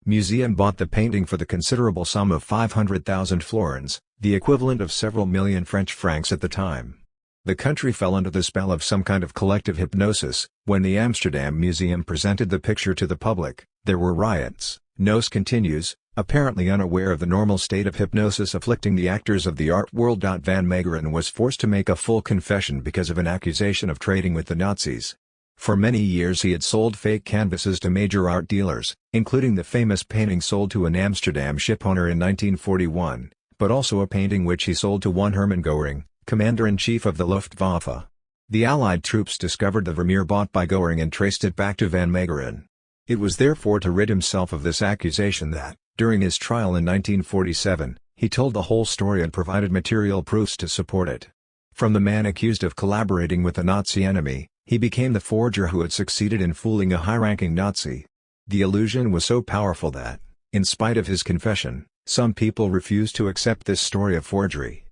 museum bought the painting for the considerable sum of 500,000 florins, the equivalent of several million French francs at the time. The country fell under the spell of some kind of collective hypnosis. When the Amsterdam Museum presented the picture to the public, there were riots. Noes continues, apparently unaware of the normal state of hypnosis afflicting the actors of the art world. Van Meegeren was forced to make a full confession because of an accusation of trading with the Nazis. For many years he had sold fake canvases to major art dealers, including the famous painting sold to an Amsterdam shipowner in 1941, but also a painting which he sold to one Hermann Göring, commander-in-chief of the Luftwaffe. The Allied troops discovered the Vermeer bought by Göring and traced it back to Van Meegeren. It was therefore to rid himself of this accusation that, during his trial in 1947, he told the whole story and provided material proofs to support it. From the man accused of collaborating with the Nazi enemy, he became the forger who had succeeded in fooling a high-ranking Nazi. The illusion was so powerful that, in spite of his confession, some people refused to accept this story of forgery.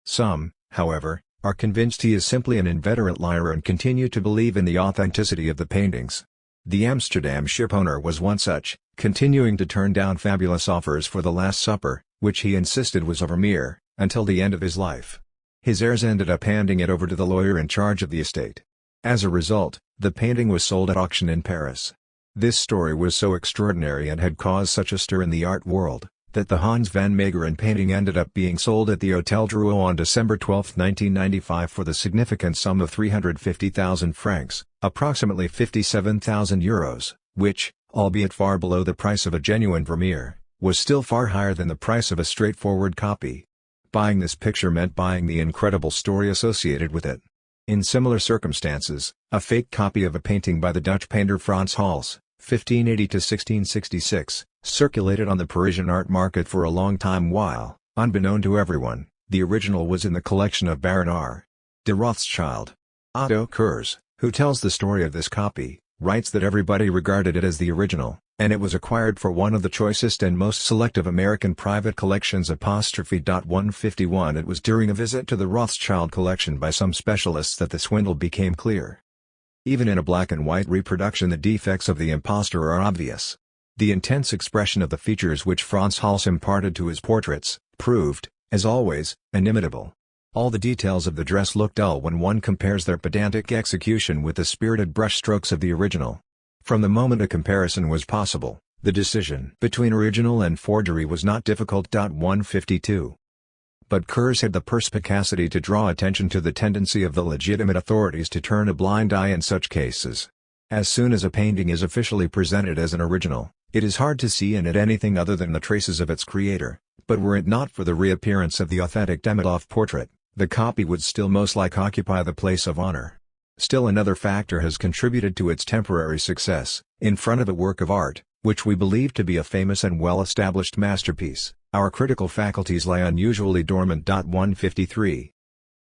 Some, however, are convinced he is simply an inveterate liar and continue to believe in the authenticity of the paintings. The Amsterdam shipowner was one such, continuing to turn down fabulous offers for the Last Supper, which he insisted was a Vermeer, until the end of his life. His heirs ended up handing it over to the lawyer in charge of the estate. As a result, the painting was sold at auction in Paris. This story was so extraordinary and had caused such a stir in the art world, that the Hans van Meegeren painting ended up being sold at the Hôtel Drouot on December 12, 1995 for the significant sum of 350,000 francs, approximately 57,000 euros, which, albeit far below the price of a genuine Vermeer, was still far higher than the price of a straightforward copy. Buying this picture meant buying the incredible story associated with it. In similar circumstances, a fake copy of a painting by the Dutch painter Frans Hals, 1580–1666, circulated on the Parisian art market for a long time while, unbeknown to everyone, the original was in the collection of Bernard de Rothschild. Otto Kurz, who tells the story of this copy, writes that everybody regarded it as the original, and it was acquired for one of the choicest and most selective American private collections. '151 It was during a visit to the Rothschild collection by some specialists that the swindle became clear. Even in a black and white reproduction the defects of the impostor are obvious. The intense expression of the features which Frans Hals imparted to his portraits, proved, as always, inimitable. All the details of the dress look dull when one compares their pedantic execution with the spirited brushstrokes of the original. From the moment a comparison was possible, the decision between original and forgery was not difficult. 152. But Kurz had the perspicacity to draw attention to the tendency of the legitimate authorities to turn a blind eye in such cases. As soon as a painting is officially presented as an original, it is hard to see in it anything other than the traces of its creator, but were it not for the reappearance of the authentic Demidov portrait, the copy would still most like occupy the place of honor. Still another factor has contributed to its temporary success. In front of a work of art, which we believe to be a famous and well-established masterpiece, our critical faculties lie unusually dormant. 153.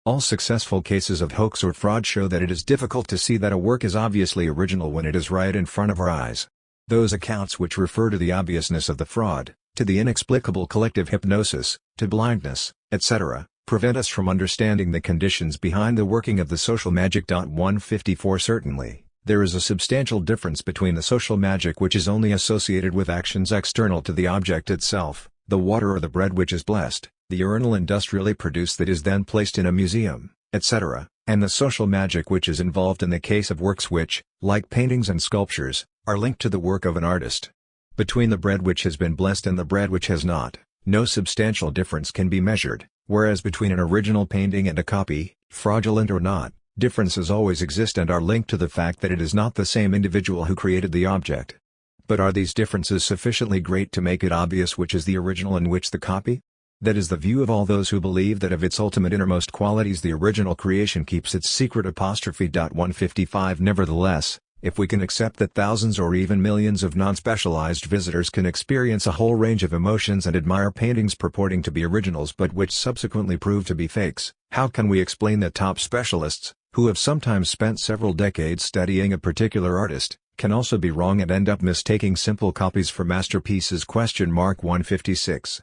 All successful cases of hoax or fraud show that it is difficult to see that a work is obviously original when it is right in front of our eyes. Those accounts which refer to the obviousness of the fraud, to the inexplicable collective hypnosis, to blindness, etc., prevent us from understanding the conditions behind the working of the social magic. 154 Certainly, there is a substantial difference between the social magic which is only associated with actions external to the object itself, the water or the bread which is blessed, the urinal industrially produced that is then placed in a museum, etc., and the social magic which is involved in the case of works which, like paintings and sculptures, are linked to the work of an artist. Between the bread which has been blessed and the bread which has not, no substantial difference can be measured, whereas between an original painting and a copy, fraudulent or not, differences always exist and are linked to the fact that it is not the same individual who created the object. But are these differences sufficiently great to make it obvious which is the original and which the copy? That is the view of all those who believe that of its ultimate innermost qualities the original creation keeps its secret. 155 Nevertheless, if we can accept that thousands or even millions of non-specialized visitors can experience a whole range of emotions and admire paintings purporting to be originals but which subsequently prove to be fakes, how can we explain that top specialists, who have sometimes spent several decades studying a particular artist, can also be wrong and end up mistaking simple copies for masterpieces? 156.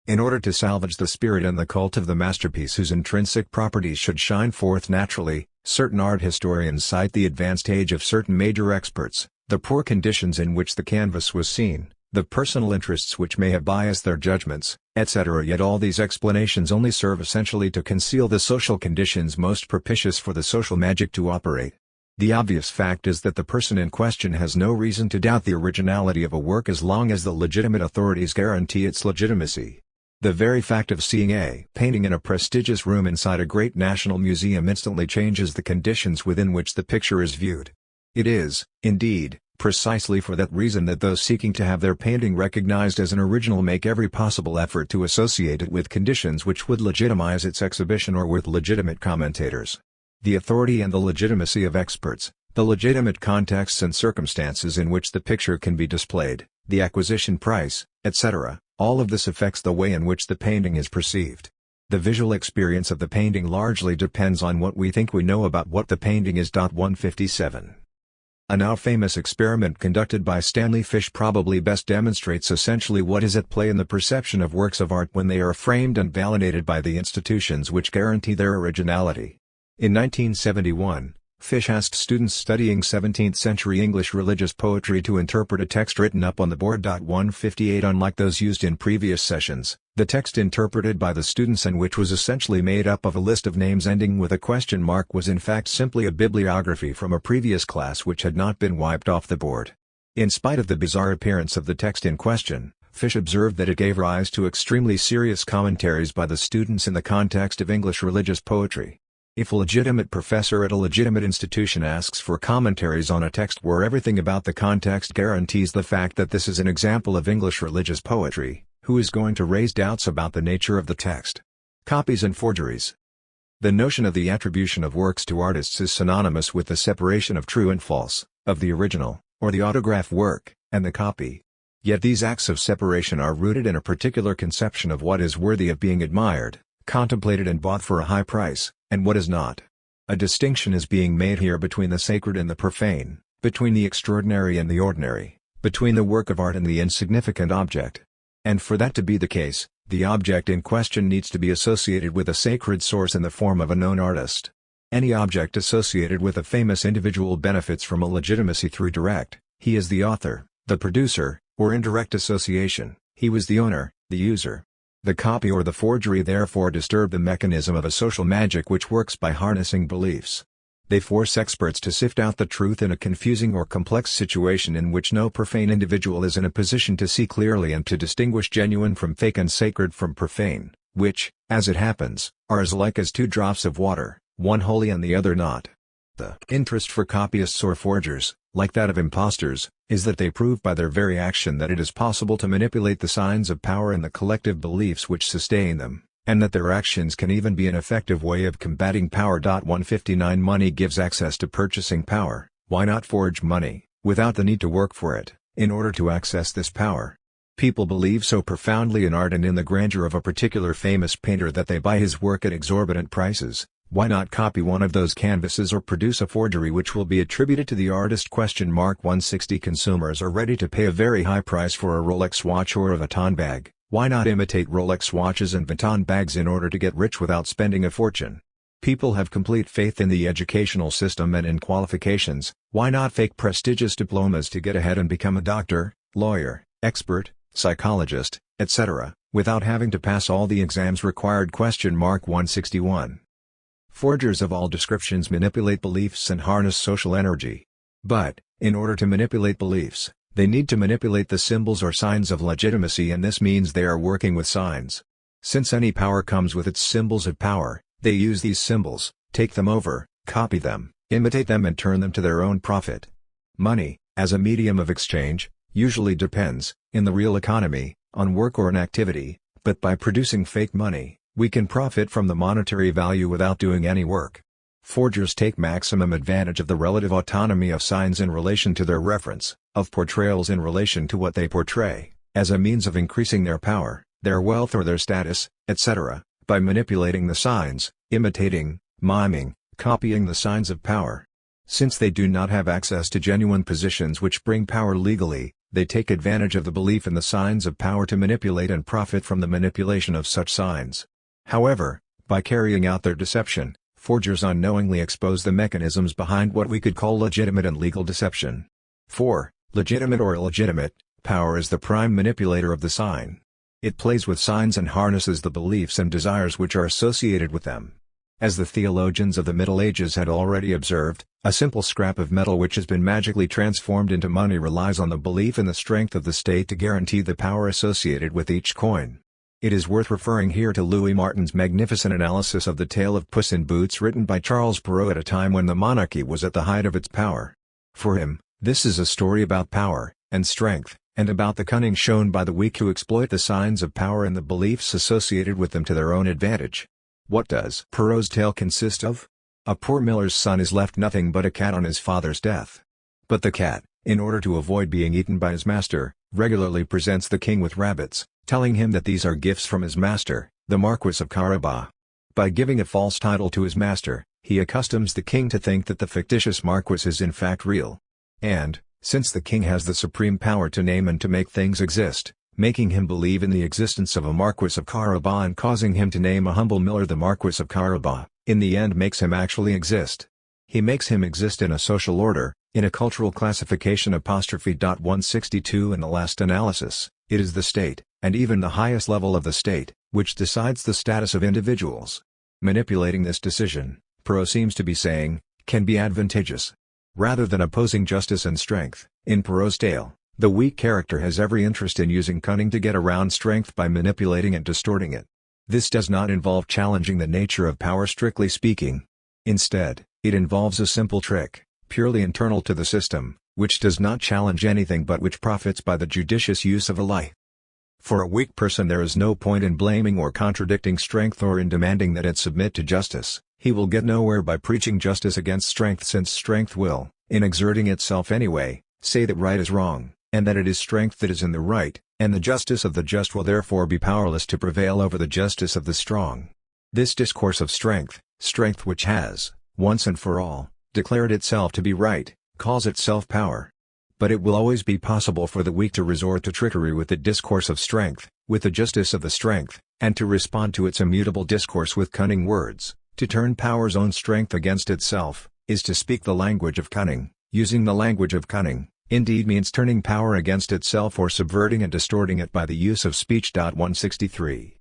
In order to salvage the spirit and the cult of the masterpiece whose intrinsic properties should shine forth naturally, certain art historians cite the advanced age of certain major experts, the poor conditions in which the canvas was seen, the personal interests which may have biased their judgments, etc. Yet all these explanations only serve essentially to conceal the social conditions most propitious for the social magic to operate. The obvious fact is that the person in question has no reason to doubt the originality of a work as long as the legitimate authorities guarantee its legitimacy. The very fact of seeing a painting in a prestigious room inside a great national museum instantly changes the conditions within which the picture is viewed. It is, indeed, precisely for that reason that those seeking to have their painting recognized as an original make every possible effort to associate it with conditions which would legitimize its exhibition or with legitimate commentators. The authority and the legitimacy of experts, the legitimate contexts and circumstances in which the picture can be displayed, the acquisition price, etc., all of this affects the way in which the painting is perceived. The visual experience of the painting largely depends on what we think we know about what the painting is. 157. A now famous experiment conducted by Stanley Fish probably best demonstrates essentially what is at play in the perception of works of art when they are framed and validated by the institutions which guarantee their originality. In 1971, Fish asked students studying 17th-century English religious poetry to interpret a text written up on the board. 158. Unlike those used in previous sessions, the text interpreted by the students and which was essentially made up of a list of names ending with a question mark was in fact simply a bibliography from a previous class which had not been wiped off the board. In spite of the bizarre appearance of the text in question, Fish observed that it gave rise to extremely serious commentaries by the students in the context of English religious poetry. If a legitimate professor at a legitimate institution asks for commentaries on a text where everything about the context guarantees the fact that this is an example of English religious poetry, who is going to raise doubts about the nature of the text? Copies and forgeries. The notion of the attribution of works to artists is synonymous with the separation of true and false, of the original, or the autograph work, and the copy. Yet these acts of separation are rooted in a particular conception of what is worthy of being admired, contemplated and bought for a high price, and what is not. A distinction is being made here between the sacred and the profane, between the extraordinary and the ordinary, between the work of art and the insignificant object. And for that to be the case, the object in question needs to be associated with a sacred source in the form of a known artist. Any object associated with a famous individual benefits from a legitimacy through direct, he is the author, the producer, or indirect association, he was the owner, the user. The copy or the forgery therefore disturb the mechanism of a social magic which works by harnessing beliefs. They force experts to sift out the truth in a confusing or complex situation in which no profane individual is in a position to see clearly and to distinguish genuine from fake and sacred from profane, which, as it happens, are as like as two drops of water, one holy and the other not. The interest for copyists or forgers, like that of impostors, is that they prove by their very action that it is possible to manipulate the signs of power and the collective beliefs which sustain them, and that their actions can even be an effective way of combating power. 159 Money gives access to purchasing power. Why not forge money, without the need to work for it, in order to access this power? People believe so profoundly in art and in the grandeur of a particular famous painter that they buy his work at exorbitant prices. Why not copy one of those canvases or produce a forgery which will be attributed to the artist? 160 Consumers are ready to pay a very high price for a Rolex watch or a Vuitton bag. Why not imitate Rolex watches and Vuitton bags in order to get rich without spending a fortune? People have complete faith in the educational system and in qualifications. Why not fake prestigious diplomas to get ahead and become a doctor, lawyer, expert, psychologist, etc., without having to pass all the exams required? 161. Forgers of all descriptions manipulate beliefs and harness social energy. But, in order to manipulate beliefs, they need to manipulate the symbols or signs of legitimacy, and this means they are working with signs. Since any power comes with its symbols of power, they use these symbols, take them over, copy them, imitate them and turn them to their own profit. Money, as a medium of exchange, usually depends, in the real economy, on work or an activity, but by producing fake money, we can profit from the monetary value without doing any work. Forgers take maximum advantage of the relative autonomy of signs in relation to their reference, of portrayals in relation to what they portray, as a means of increasing their power, their wealth or their status, etc., by manipulating the signs, imitating, miming, copying the signs of power. Since they do not have access to genuine positions which bring power legally, they take advantage of the belief in the signs of power to manipulate and profit from the manipulation of such signs. However, by carrying out their deception, forgers unknowingly expose the mechanisms behind what we could call legitimate and legal deception. 4. Legitimate or illegitimate, power is the prime manipulator of the sign. It plays with signs and harnesses the beliefs and desires which are associated with them. As the theologians of the Middle Ages had already observed, a simple scrap of metal which has been magically transformed into money relies on the belief in the strength of the state to guarantee the power associated with each coin. It is worth referring here to Louis Martin's magnificent analysis of the Tale of Puss in Boots written by Charles Perrault at a time when the monarchy was at the height of its power. For him, this is a story about power, and strength, and about the cunning shown by the weak who exploit the signs of power and the beliefs associated with them to their own advantage. What does Perrault's tale consist of? A poor miller's son is left nothing but a cat on his father's death. But the cat, in order to avoid being eaten by his master, regularly presents the king with rabbits, telling him that these are gifts from his master, the Marquis of Carabas. By giving a false title to his master, he accustoms the king to think that the fictitious Marquis is in fact real. And, since the king has the supreme power to name and to make things exist, making him believe in the existence of a Marquis of Carabas and causing him to name a humble miller the Marquis of Carabas, in the end makes him actually exist. He makes him exist in a social order, in a cultural classification '162 in the last analysis, it is the state, and even the highest level of the state, which decides the status of individuals. Manipulating this decision, Perrault seems to be saying, can be advantageous. Rather than opposing justice and strength, in Perrault's tale, the weak character has every interest in using cunning to get around strength by manipulating and distorting it. This does not involve challenging the nature of power strictly speaking. Instead, it involves a simple trick, purely internal to the system, which does not challenge anything but which profits by the judicious use of a lie. For a weak person there is no point in blaming or contradicting strength or in demanding that it submit to justice. He will get nowhere by preaching justice against strength, since strength will, in exerting itself anyway, say that right is wrong, and that it is strength that is in the right, and the justice of the just will therefore be powerless to prevail over the justice of the strong. This discourse of strength which has, once and for all, declared itself to be right, calls itself power. But it will always be possible for the weak to resort to trickery with the discourse of strength, with the justice of the strength, and to respond to its immutable discourse with cunning words. To turn power's own strength against itself, is to speak the language of cunning. Using the language of cunning, indeed means turning power against itself or subverting and distorting it by the use of speech. 163.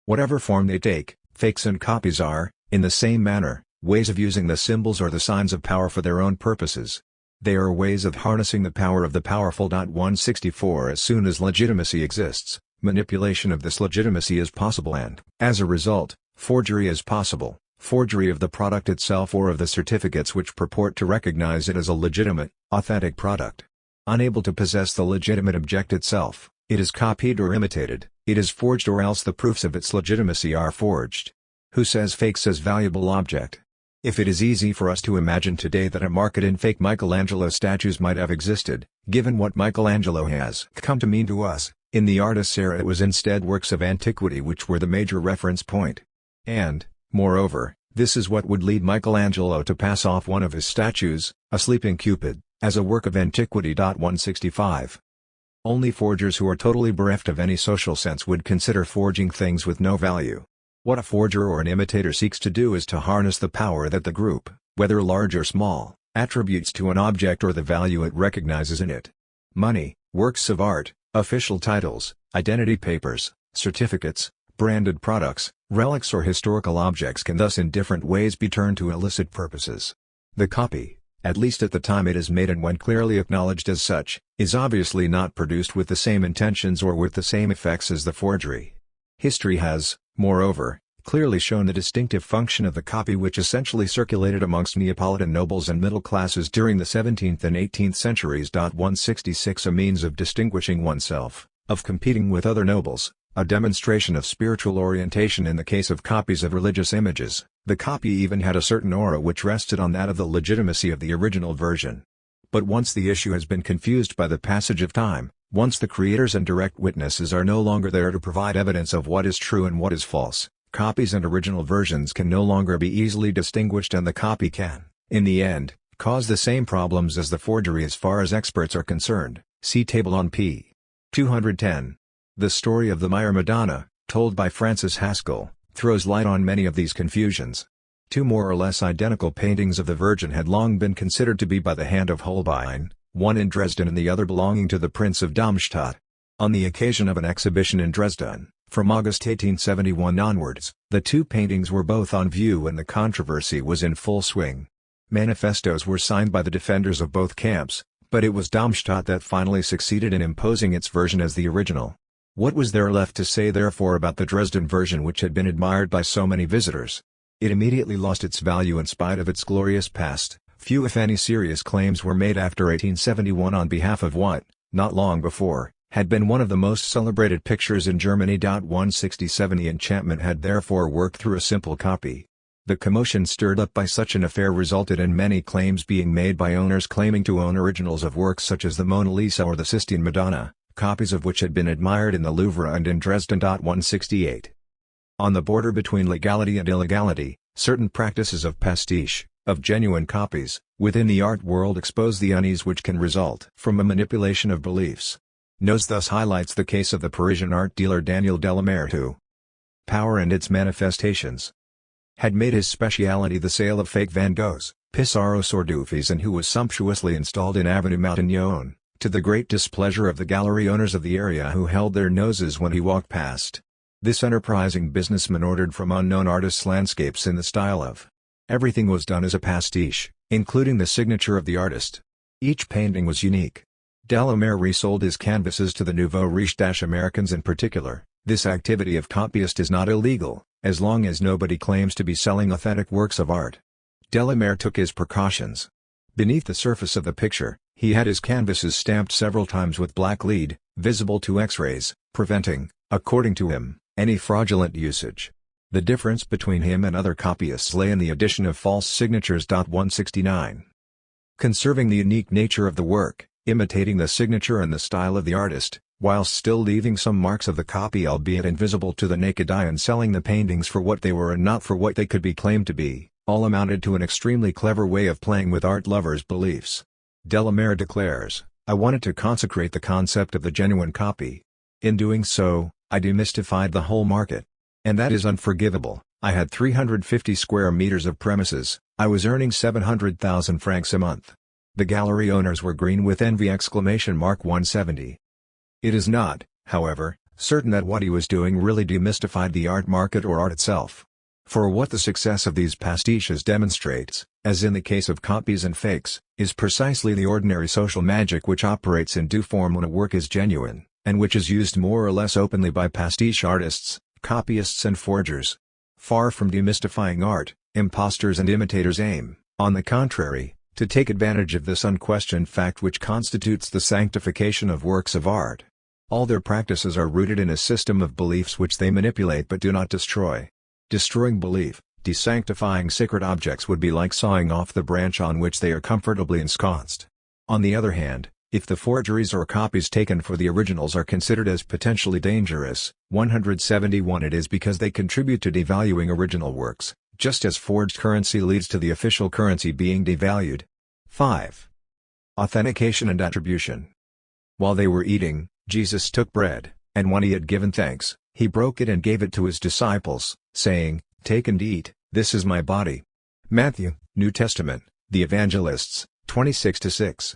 Whatever form they take, fakes and copies are, in the same manner, ways of using the symbols or the signs of power for their own purposes. They are ways of harnessing the power of the powerful. 164 As soon as legitimacy exists, manipulation of this legitimacy is possible and, as a result, forgery is possible. Forgery of the product itself or of the certificates which purport to recognize it as a legitimate, authentic product. Unable to possess the legitimate object itself, it is copied or imitated, it is forged, or else the proofs of its legitimacy are forged. Who says fake says valuable object? If it is easy for us to imagine today that a market in fake Michelangelo statues might have existed, given what Michelangelo has come to mean to us, in the artist's era it was instead works of antiquity which were the major reference point. And, moreover, this is what would lead Michelangelo to pass off one of his statues, a sleeping Cupid, as a work of antiquity. 165. Only forgers who are totally bereft of any social sense would consider forging things with no value. What a forger or an imitator seeks to do is to harness the power that the group, whether large or small, attributes to an object or the value it recognizes in it. Money, works of art, official titles, identity papers, certificates, branded products, relics or historical objects can thus in different ways be turned to illicit purposes. The copy, at least at the time it is made and when clearly acknowledged as such, is obviously not produced with the same intentions or with the same effects as the forgery. History has, moreover, clearly shown the distinctive function of the copy which essentially circulated amongst Neapolitan nobles and middle classes during the 17th and 18th centuries. 166 A means of distinguishing oneself, of competing with other nobles, a demonstration of spiritual orientation in the case of copies of religious images. The copy even had a certain aura which rested on that of the legitimacy of the original version. But once the issue has been confused by the passage of time, once the creators and direct witnesses are no longer there to provide evidence of what is true and what is false, copies and original versions can no longer be easily distinguished, and the copy can, in the end, cause the same problems as the forgery as far as experts are concerned. See table on p. 210. The story of the Mire Madonna, told by Francis Haskell, throws light on many of these confusions. Two more or less identical paintings of the Virgin had long been considered to be by the hand of Holbein, one in Dresden and the other belonging to the Prince of Darmstadt. On the occasion of an exhibition in Dresden, from August 1871 onwards, the two paintings were both on view and the controversy was in full swing. Manifestos were signed by the defenders of both camps, but it was Darmstadt that finally succeeded in imposing its version as the original. What was there left to say therefore about the Dresden version which had been admired by so many visitors? It immediately lost its value in spite of its glorious past. Few if any serious claims were made after 1871 on behalf of what, not long before, had been one of the most celebrated pictures in Germany. 167 The enchantment had therefore worked through a simple copy. The commotion stirred up by such an affair resulted in many claims being made by owners claiming to own originals of works such as the Mona Lisa or the Sistine Madonna, copies of which had been admired in the Louvre and in Dresden. 168. On the border between legality and illegality, certain practices of pastiche, of genuine copies, within the art world expose the unease which can result from a manipulation of beliefs. Nose thus highlights the case of the Parisian art dealer Daniel Delamere who, power and its manifestations, had made his speciality the sale of fake Van Goghs, Pissarros or Dufys, and who was sumptuously installed in Avenue Matignon, to the great displeasure of the gallery owners of the area who held their noses when he walked past. This enterprising businessman ordered from unknown artists landscapes in the style of. Everything was done as a pastiche, including the signature of the artist. Each painting was unique. Delamere resold his canvases to the nouveau riche Americans in particular. This activity of copyist is not illegal, as long as nobody claims to be selling authentic works of art. Delamere took his precautions. Beneath the surface of the picture, he had his canvases stamped several times with black lead, visible to X-rays, preventing, according to him, any fraudulent usage. The difference between him and other copyists lay in the addition of false signatures. 169. Conserving the unique nature of the work, imitating the signature and the style of the artist, whilst still leaving some marks of the copy albeit invisible to the naked eye, and selling the paintings for what they were and not for what they could be claimed to be, all amounted to an extremely clever way of playing with art lovers' beliefs. Delamere declares, "I wanted to consecrate the concept of the genuine copy. In doing so, I demystified the whole market. And that is unforgivable. I had 350 square meters of premises, I was earning 700,000 francs a month." The gallery owners were green with envy! 170. It is not, however, certain that what he was doing really demystified the art market or art itself. For what the success of these pastiches demonstrates, as in the case of copies and fakes, is precisely the ordinary social magic which operates in due form when a work is genuine, and which is used more or less openly by pastiche artists, copyists and forgers. Far from demystifying art, impostors and imitators aim, on the contrary, to take advantage of this unquestioned fact which constitutes the sanctification of works of art. All their practices are rooted in a system of beliefs which they manipulate but do not destroy. Destroying belief, desanctifying sacred objects would be like sawing off the branch on which they are comfortably ensconced. On the other hand, if the forgeries or copies taken for the originals are considered as potentially dangerous, 171, it is because they contribute to devaluing original works, just as forged currency leads to the official currency being devalued. 5. Authentication and attribution. While they were eating, Jesus took bread, and when he had given thanks, he broke it and gave it to his disciples, saying, "Take and eat, this is my body." Matthew, New Testament, The Evangelists, 26-6.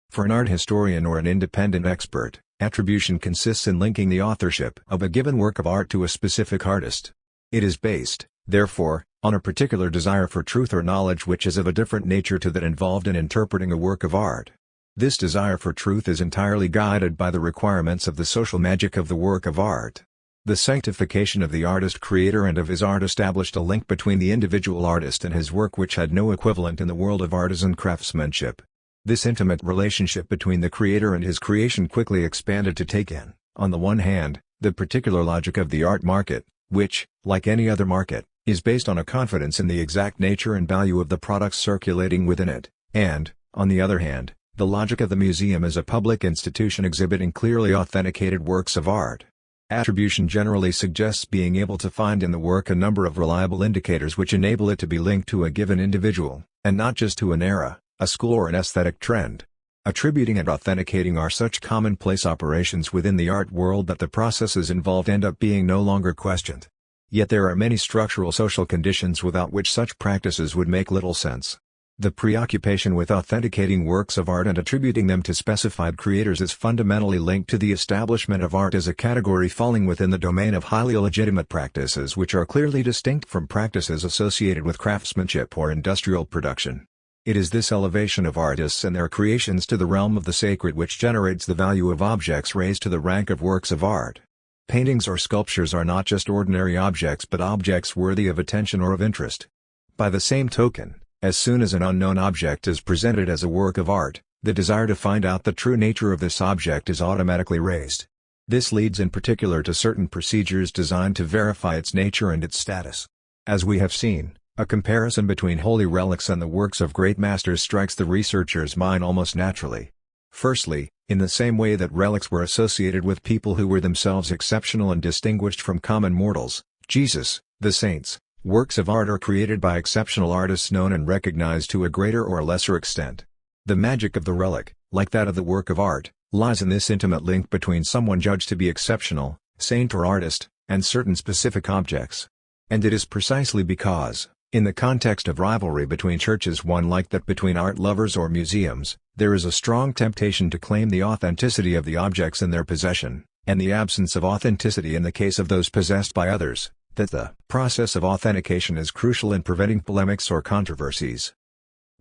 For an art historian or an independent expert, attribution consists in linking the authorship of a given work of art to a specific artist. It is based, therefore, on a particular desire for truth or knowledge which is of a different nature to that involved in interpreting a work of art. This desire for truth is entirely guided by the requirements of the social magic of the work of art. The sanctification of the artist-creator and of his art established a link between the individual artist and his work which had no equivalent in the world of artisan craftsmanship. This intimate relationship between the creator and his creation quickly expanded to take in, on the one hand, the particular logic of the art market, which, like any other market, is based on a confidence in the exact nature and value of the products circulating within it, and, on the other hand, the logic of the museum as a public institution exhibiting clearly authenticated works of art. Attribution generally suggests being able to find in the work a number of reliable indicators which enable it to be linked to a given individual, and not just to an era, a school or an aesthetic trend. Attributing and authenticating are such commonplace operations within the art world that the processes involved end up being no longer questioned. Yet there are many structural social conditions without which such practices would make little sense. The preoccupation with authenticating works of art and attributing them to specified creators is fundamentally linked to the establishment of art as a category falling within the domain of highly illegitimate practices which are clearly distinct from practices associated with craftsmanship or industrial production. It is this elevation of artists and their creations to the realm of the sacred which generates the value of objects raised to the rank of works of art. Paintings or sculptures are not just ordinary objects but objects worthy of attention or of interest. By the same token, as soon as an unknown object is presented as a work of art, the desire to find out the true nature of this object is automatically raised. This leads in particular to certain procedures designed to verify its nature and its status. As we have seen, a comparison between holy relics and the works of great masters strikes the researcher's mind almost naturally. Firstly, in the same way that relics were associated with people who were themselves exceptional and distinguished from common mortals, Jesus, the saints, works of art are created by exceptional artists known and recognized to a greater or lesser extent. The magic of the relic, like that of the work of art, lies in this intimate link between someone judged to be exceptional, saint or artist, and certain specific objects. And it is precisely because, in the context of rivalry between churches one like that between art lovers or museums, there is a strong temptation to claim the authenticity of the objects in their possession, and the absence of authenticity in the case of those possessed by others, that the process of authentication is crucial in preventing polemics or controversies.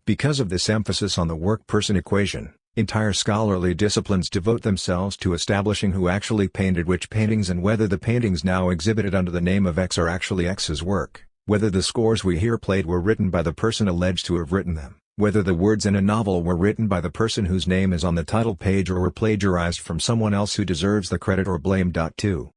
Because of this emphasis on the work-person equation, entire scholarly disciplines devote themselves to establishing who actually painted which paintings and whether the paintings now exhibited under the name of X are actually X's work, whether the scores we hear played were written by the person alleged to have written them, whether the words in a novel were written by the person whose name is on the title page or were plagiarized from someone else who deserves the credit or blame. 2.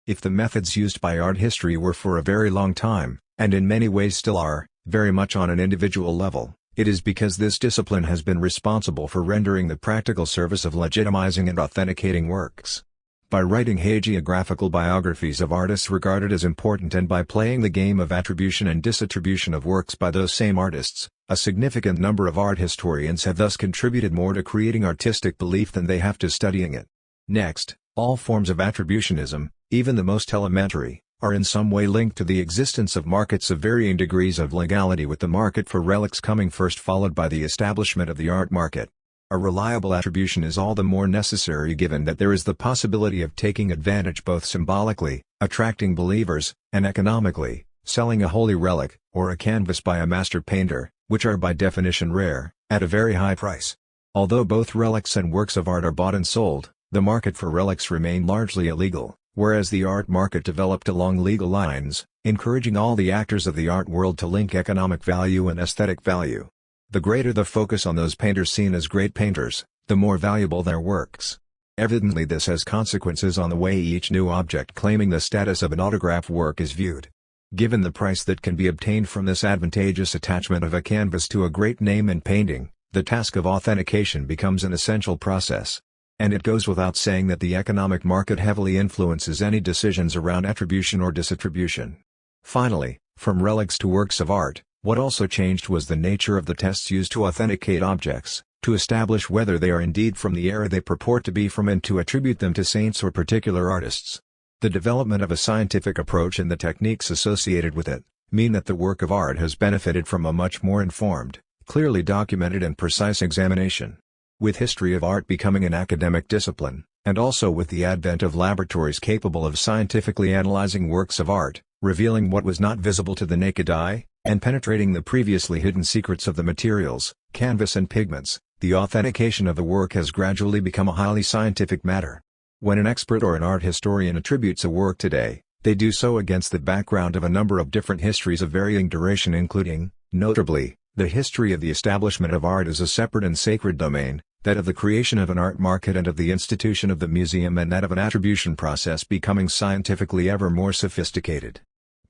If the methods used by art history were for a very long time, and in many ways still are, very much on an individual level, it is because this discipline has been responsible for rendering the practical service of legitimizing and authenticating works. By writing hagiographical biographies of artists regarded as important and by playing the game of attribution and disattribution of works by those same artists, a significant number of art historians have thus contributed more to creating artistic belief than they have to studying it. Next, all forms of attributionism, even the most elementary, are in some way linked to the existence of markets of varying degrees of legality, with the market for relics coming first, followed by the establishment of the art market. A reliable attribution is all the more necessary given that there is the possibility of taking advantage both symbolically, attracting believers, and economically, selling a holy relic, or a canvas by a master painter, which are by definition rare, at a very high price. Although both relics and works of art are bought and sold, the market for relics remained largely illegal, whereas the art market developed along legal lines, encouraging all the actors of the art world to link economic value and aesthetic value. The greater the focus on those painters seen as great painters, the more valuable their works. Evidently this has consequences on the way each new object claiming the status of an autograph work is viewed. Given the price that can be obtained from this advantageous attachment of a canvas to a great name in painting, the task of authentication becomes an essential process. And it goes without saying that the economic market heavily influences any decisions around attribution or disattribution. Finally, from relics to works of art, what also changed was the nature of the tests used to authenticate objects, to establish whether they are indeed from the era they purport to be from and to attribute them to saints or particular artists. The development of a scientific approach and the techniques associated with it, mean that the work of art has benefited from a much more informed, clearly documented and precise examination. With history of art becoming an academic discipline, and also with the advent of laboratories capable of scientifically analyzing works of art, revealing what was not visible to the naked eye, and penetrating the previously hidden secrets of the materials, canvas and pigments, the authentication of the work has gradually become a highly scientific matter. When an expert or an art historian attributes a work today, they do so against the background of a number of different histories of varying duration, including, notably, the history of the establishment of art as a separate and sacred domain, that of the creation of an art market and of the institution of the museum, and that of an attribution process becoming scientifically ever more sophisticated.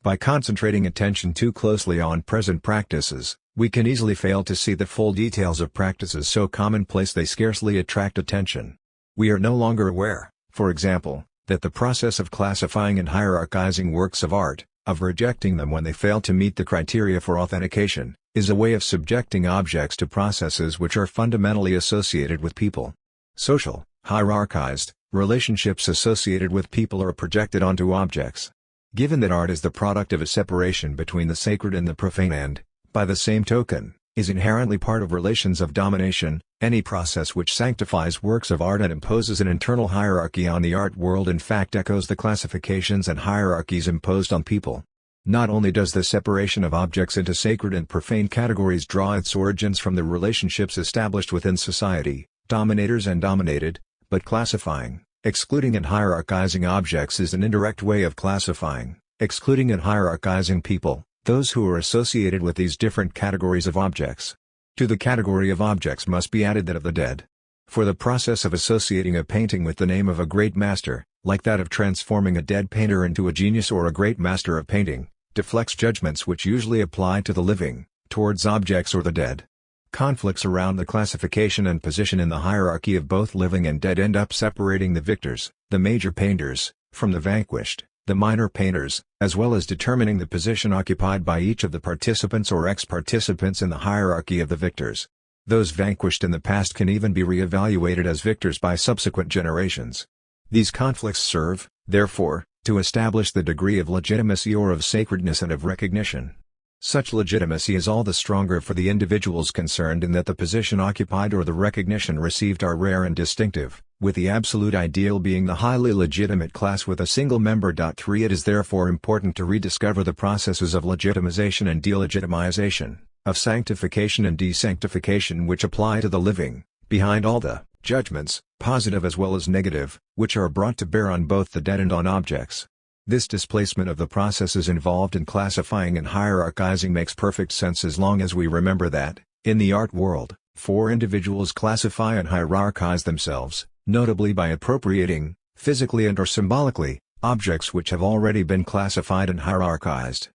By concentrating attention too closely on present practices, we can easily fail to see the full details of practices so commonplace they scarcely attract attention. We are no longer aware, for example, that the process of classifying and hierarchizing works of art, of rejecting them when they fail to meet the criteria for authentication, is a way of subjecting objects to processes which are fundamentally associated with people. Social, hierarchized, relationships associated with people are projected onto objects. Given that art is the product of a separation between the sacred and the profane and, by the same token, is inherently part of relations of domination. Any process which sanctifies works of art and imposes an internal hierarchy on the art world in fact echoes the classifications and hierarchies imposed on people. Not only does the separation of objects into sacred and profane categories draw its origins from the relationships established within society, dominators and dominated, but classifying, excluding and hierarchizing objects is an indirect way of classifying, excluding and hierarchizing people, those who are associated with these different categories of objects. To the category of objects must be added that of the dead. For the process of associating a painting with the name of a great master, like that of transforming a dead painter into a genius or a great master of painting, deflects judgments which usually apply to the living, towards objects or the dead. Conflicts around the classification and position in the hierarchy of both living and dead end up separating the victors, the major painters, from the vanquished, the minor painters, as well as determining the position occupied by each of the participants or ex-participants in the hierarchy of the victors. Those vanquished in the past can even be re-evaluated as victors by subsequent generations. These conflicts serve, therefore, to establish the degree of legitimacy or of sacredness and of recognition. Such legitimacy is all the stronger for the individuals concerned in that the position occupied or the recognition received are rare and distinctive, with the absolute ideal being the highly legitimate class with a single member. 3 It is therefore important to rediscover the processes of legitimization and delegitimization, of sanctification and desanctification which apply to the living, behind all the judgments, positive as well as negative, which are brought to bear on both the dead and on objects. This displacement of the processes involved in classifying and hierarchizing makes perfect sense as long as we remember that, in the art world, 4 individuals classify and hierarchize themselves, notably by appropriating, physically and/or symbolically, objects which have already been classified and hierarchized.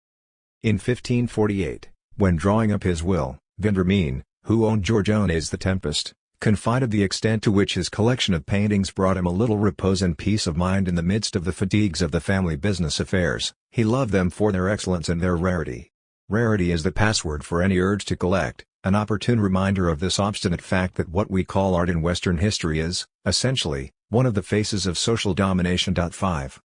In 1548, when drawing up his will, Vendramin, who owned Giorgione's The Tempest, confided the extent to which his collection of paintings brought him a little repose and peace of mind in the midst of the fatigues of the family business affairs. He loved them for their excellence and their rarity. Rarity is the password for any urge to collect, an opportune reminder of this obstinate fact that what we call art in Western history is, essentially, one of the faces of social domination. 5.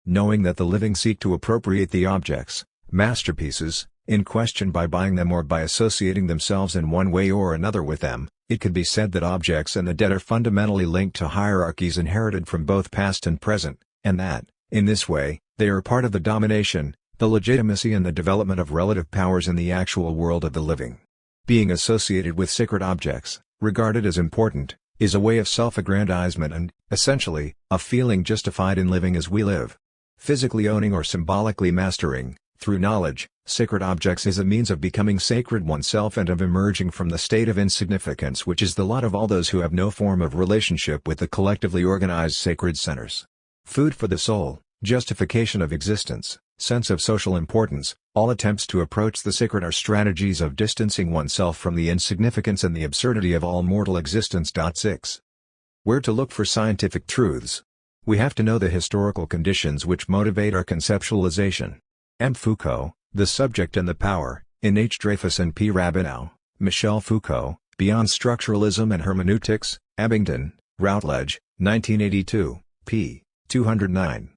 Knowing that the living seek to appropriate the objects, masterpieces, in question by buying them or by associating themselves in one way or another with them, it could be said that objects and the dead are fundamentally linked to hierarchies inherited from both past and present, and that, in this way, they are part of the domination, the legitimacy and the development of relative powers in the actual world of the living. Being associated with sacred objects, regarded as important, is a way of self-aggrandizement and, essentially, a feeling justified in living as we live. Physically owning or symbolically mastering, through knowledge, sacred objects is a means of becoming sacred oneself and of emerging from the state of insignificance which is the lot of all those who have no form of relationship with the collectively organized sacred centers. Food for the soul, justification of existence, sense of social importance, all attempts to approach the sacred are strategies of distancing oneself from the insignificance and the absurdity of all mortal existence. 6. Where to look for scientific truths? We have to know the historical conditions which motivate our conceptualization. M. Foucault, The Subject and the Power, in H. Dreyfus and P. Rabinow, Michel Foucault, Beyond Structuralism and Hermeneutics, Abingdon, Routledge, 1982, p. 209.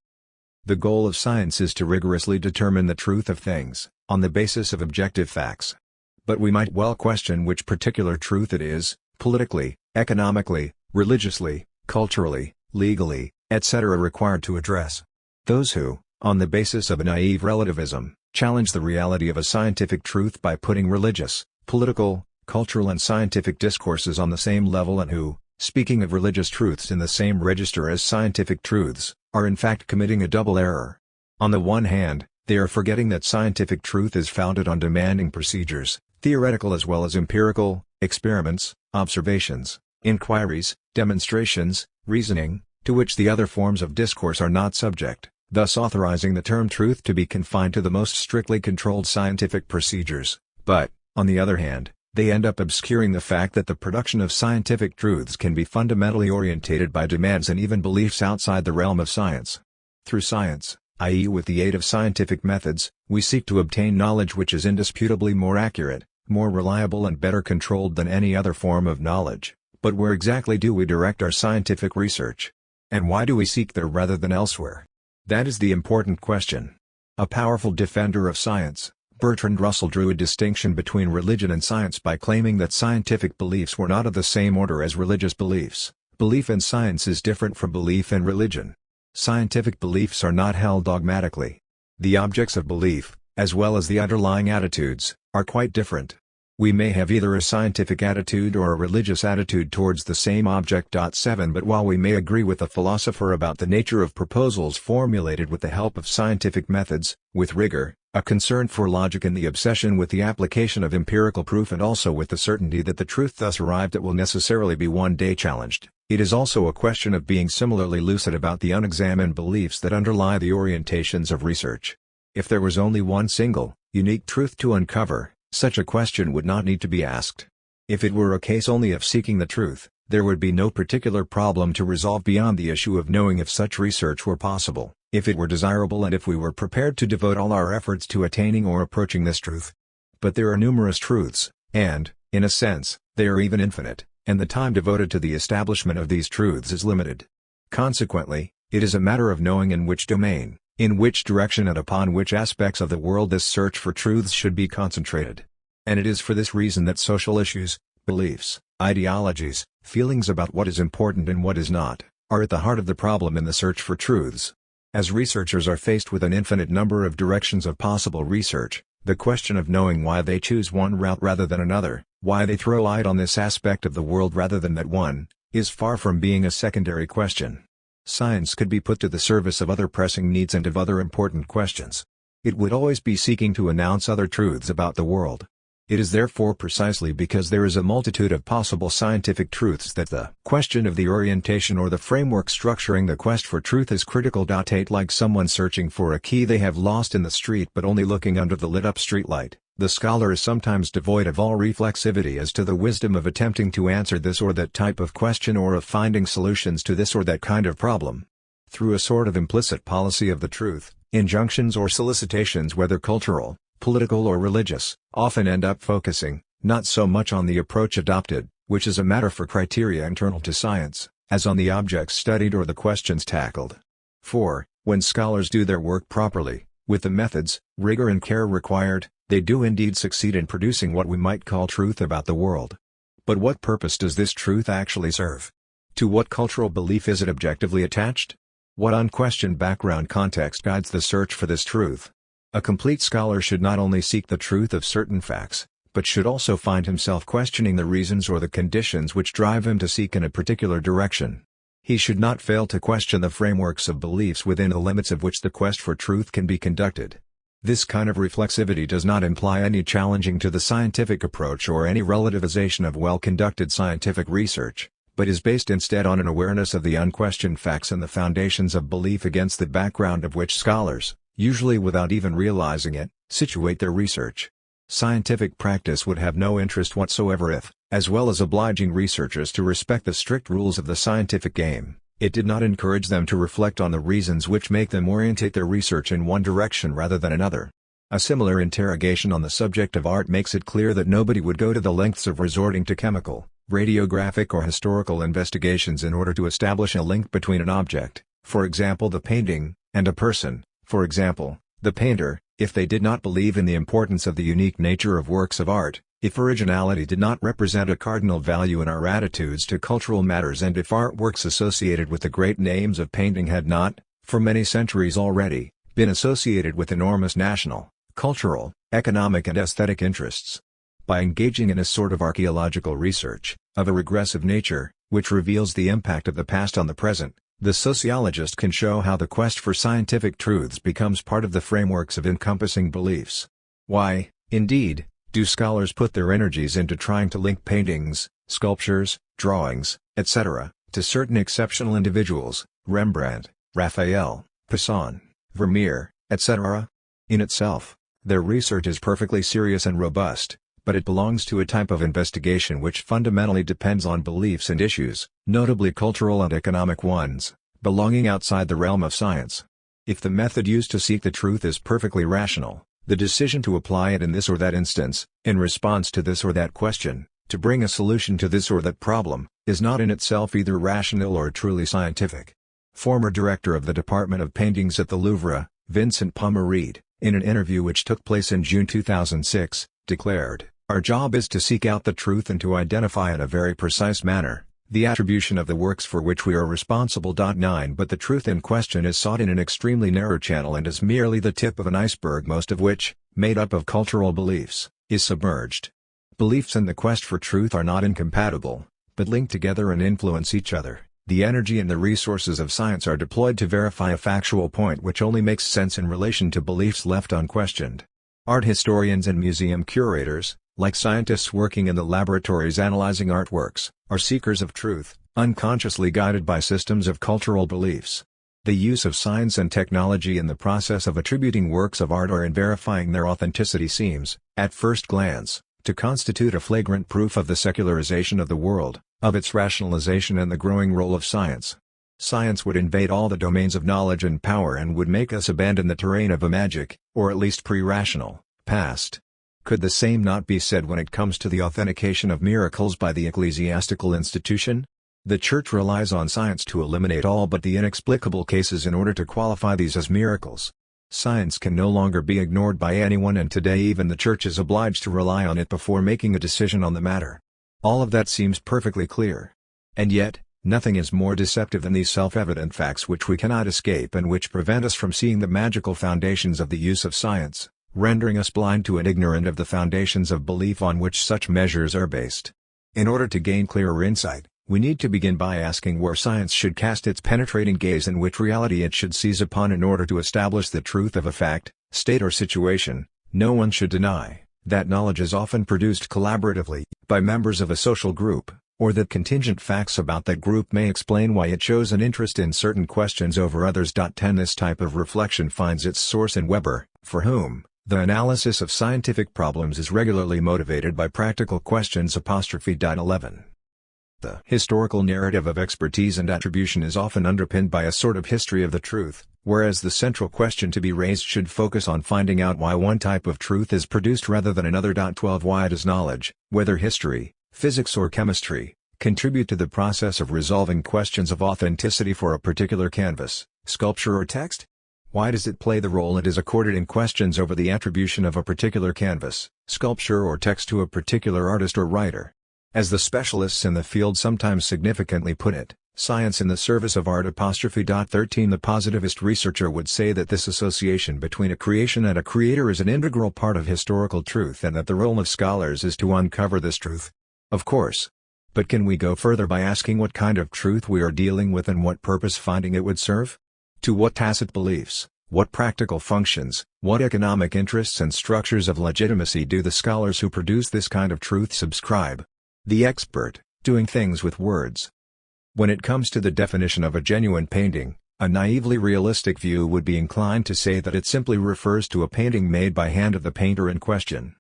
The goal of science is to rigorously determine the truth of things, on the basis of objective facts. But we might well question which particular truth it is, politically, economically, religiously, culturally, legally, etc. required to address. Those who, on the basis of a naive relativism, challenge the reality of a scientific truth by putting religious, political, cultural and scientific discourses on the same level and who, speaking of religious truths in the same register as scientific truths, are in fact committing a double error. On the one hand, they are forgetting that scientific truth is founded on demanding procedures, theoretical as well as empirical, experiments, observations, inquiries, demonstrations, reasoning, to which the other forms of discourse are not subject, thus authorizing the term truth to be confined to the most strictly controlled scientific procedures. But, on the other hand, they end up obscuring the fact that the production of scientific truths can be fundamentally orientated by demands and even beliefs outside the realm of science. Through science, i.e. with the aid of scientific methods, we seek to obtain knowledge which is indisputably more accurate, more reliable and better controlled than any other form of knowledge. But where exactly do we direct our scientific research? And why do we seek there rather than elsewhere? That is the important question. A powerful defender of science, Bertrand Russell drew a distinction between religion and science by claiming that scientific beliefs were not of the same order as religious beliefs. Belief in science is different from belief in religion. Scientific beliefs are not held dogmatically. The objects of belief, as well as the underlying attitudes, are quite different. We may have either a scientific attitude or a religious attitude towards the same object. 7 But while we may agree with a philosopher about the nature of proposals formulated with the help of scientific methods, with rigor, a concern for logic and the obsession with the application of empirical proof and also with the certainty that the truth thus arrived at will necessarily be one day challenged, it is also a question of being similarly lucid about the unexamined beliefs that underlie the orientations of research. If there was only one single, unique truth to uncover, such a question would not need to be asked. If it were a case only of seeking the truth, there would be no particular problem to resolve beyond the issue of knowing if such research were possible, if it were desirable and if we were prepared to devote all our efforts to attaining or approaching this truth. But there are numerous truths, and, in a sense, they are even infinite, and the time devoted to the establishment of these truths is limited. Consequently, it is a matter of knowing in which domain, in which direction and upon which aspects of the world this search for truths should be concentrated. And it is for this reason that social issues, beliefs, ideologies, feelings about what is important and what is not, are at the heart of the problem in the search for truths. As researchers are faced with an infinite number of directions of possible research, the question of knowing why they choose one route rather than another, why they throw light on this aspect of the world rather than that one, is far from being a secondary question. Science could be put to the service of other pressing needs and of other important questions. It would always be seeking to announce other truths about the world. It is therefore precisely because there is a multitude of possible scientific truths that the question of the orientation or the framework structuring the quest for truth is critical. 8 Like someone searching for a key they have lost in the street but only looking under the lit-up streetlight, the scholar is sometimes devoid of all reflexivity as to the wisdom of attempting to answer this or that type of question or of finding solutions to this or that kind of problem. Through a sort of implicit policy of the truth, injunctions or solicitations whether cultural, political or religious, often end up focusing, not so much on the approach adopted, which is a matter for criteria internal to science, as on the objects studied or the questions tackled. For, when scholars do their work properly, with the methods, rigor and care required, they do indeed succeed in producing what we might call truth about the world. But what purpose does this truth actually serve? To what cultural belief is it objectively attached? What unquestioned background context guides the search for this truth? A complete scholar should not only seek the truth of certain facts, but should also find himself questioning the reasons or the conditions which drive him to seek in a particular direction. He should not fail to question the frameworks of beliefs within the limits of which the quest for truth can be conducted. This kind of reflexivity does not imply any challenging to the scientific approach or any relativization of well-conducted scientific research, but is based instead on an awareness of the unquestioned facts and the foundations of belief against the background of which scholars, usually without even realizing it, situate their research. Scientific practice would have no interest whatsoever if, as well as obliging researchers to respect the strict rules of the scientific game, it did not encourage them to reflect on the reasons which make them orientate their research in one direction rather than another. A similar interrogation on the subject of art makes it clear that nobody would go to the lengths of resorting to chemical, radiographic or historical investigations in order to establish a link between an object, for example the painting, and a person, for example, the painter, if they did not believe in the importance of the unique nature of works of art, if originality did not represent a cardinal value in our attitudes to cultural matters and if artworks associated with the great names of painting had not, for many centuries already, been associated with enormous national, cultural, economic and aesthetic interests. By engaging in a sort of archaeological research, of a regressive nature, which reveals the impact of the past on the present, the sociologist can show how the quest for scientific truths becomes part of the frameworks of encompassing beliefs. Why, indeed, do scholars put their energies into trying to link paintings, sculptures, drawings, etc., to certain exceptional individuals, Rembrandt, Raphael, Poussin, Vermeer, etc.? In itself, their research is perfectly serious and robust, but it belongs to a type of investigation which fundamentally depends on beliefs and issues, notably cultural and economic ones, belonging outside the realm of science. If the method used to seek the truth is perfectly rational, the decision to apply it in this or that instance, in response to this or that question, to bring a solution to this or that problem, is not in itself either rational or truly scientific. Former director of the Department of Paintings at the Louvre, Vincent Pommereid, in an interview which took place in June 2006, declared, "Our job is to seek out the truth and to identify in a very precise manner the attribution of the works for which we are responsible." 9 But the truth in question is sought in an extremely narrow channel and is merely the tip of an iceberg, most of which, made up of cultural beliefs, is submerged. Beliefs and the quest for truth are not incompatible, but link together and influence each other. The energy and the resources of science are deployed to verify a factual point which only makes sense in relation to beliefs left unquestioned. Art historians and museum curators, like scientists working in the laboratories analyzing artworks, are seekers of truth, unconsciously guided by systems of cultural beliefs. The use of science and technology in the process of attributing works of art or in verifying their authenticity seems, at first glance, to constitute a flagrant proof of the secularization of the world, of its rationalization and the growing role of science. Science would invade all the domains of knowledge and power and would make us abandon the terrain of a magic, or at least pre-rational, past. Could the same not be said when it comes to the authentication of miracles by the ecclesiastical institution? The Church relies on science to eliminate all but the inexplicable cases in order to qualify these as miracles. Science can no longer be ignored by anyone, and today even the Church is obliged to rely on it before making a decision on the matter. All of that seems perfectly clear. And yet, nothing is more deceptive than these self-evident facts which we cannot escape and which prevent us from seeing the magical foundations of the use of science, rendering us blind to and ignorant of the foundations of belief on which such measures are based. In order to gain clearer insight, we need to begin by asking where science should cast its penetrating gaze and which reality it should seize upon in order to establish the truth of a fact, state or situation. No one should deny that knowledge is often produced collaboratively, by members of a social group, or that contingent facts about that group may explain why it shows an interest in certain questions over others. 10 This type of reflection finds its source in Weber, for whom the analysis of scientific problems is regularly motivated by practical questions. 11 The historical narrative of expertise and attribution is often underpinned by a sort of history of the truth, whereas the central question to be raised should focus on finding out why one type of truth is produced rather than another. 12 Why does knowledge, whether history, physics or chemistry, contribute to the process of resolving questions of authenticity for a particular canvas, sculpture or text? Why does it play the role it is accorded in questions over the attribution of a particular canvas, sculpture or text to a particular artist or writer? As the specialists in the field sometimes significantly put it, science in the service of art. 13 The positivist researcher would say that this association between a creation and a creator is an integral part of historical truth and that the role of scholars is to uncover this truth. Of course. But can we go further by asking what kind of truth we are dealing with and what purpose finding it would serve? To what tacit beliefs, what practical functions, what economic interests and structures of legitimacy do the scholars who produce this kind of truth subscribe? The expert, doing things with words. When it comes to the definition of a genuine painting, a naively realistic view would be inclined to say that it simply refers to a painting made by hand of the painter in question.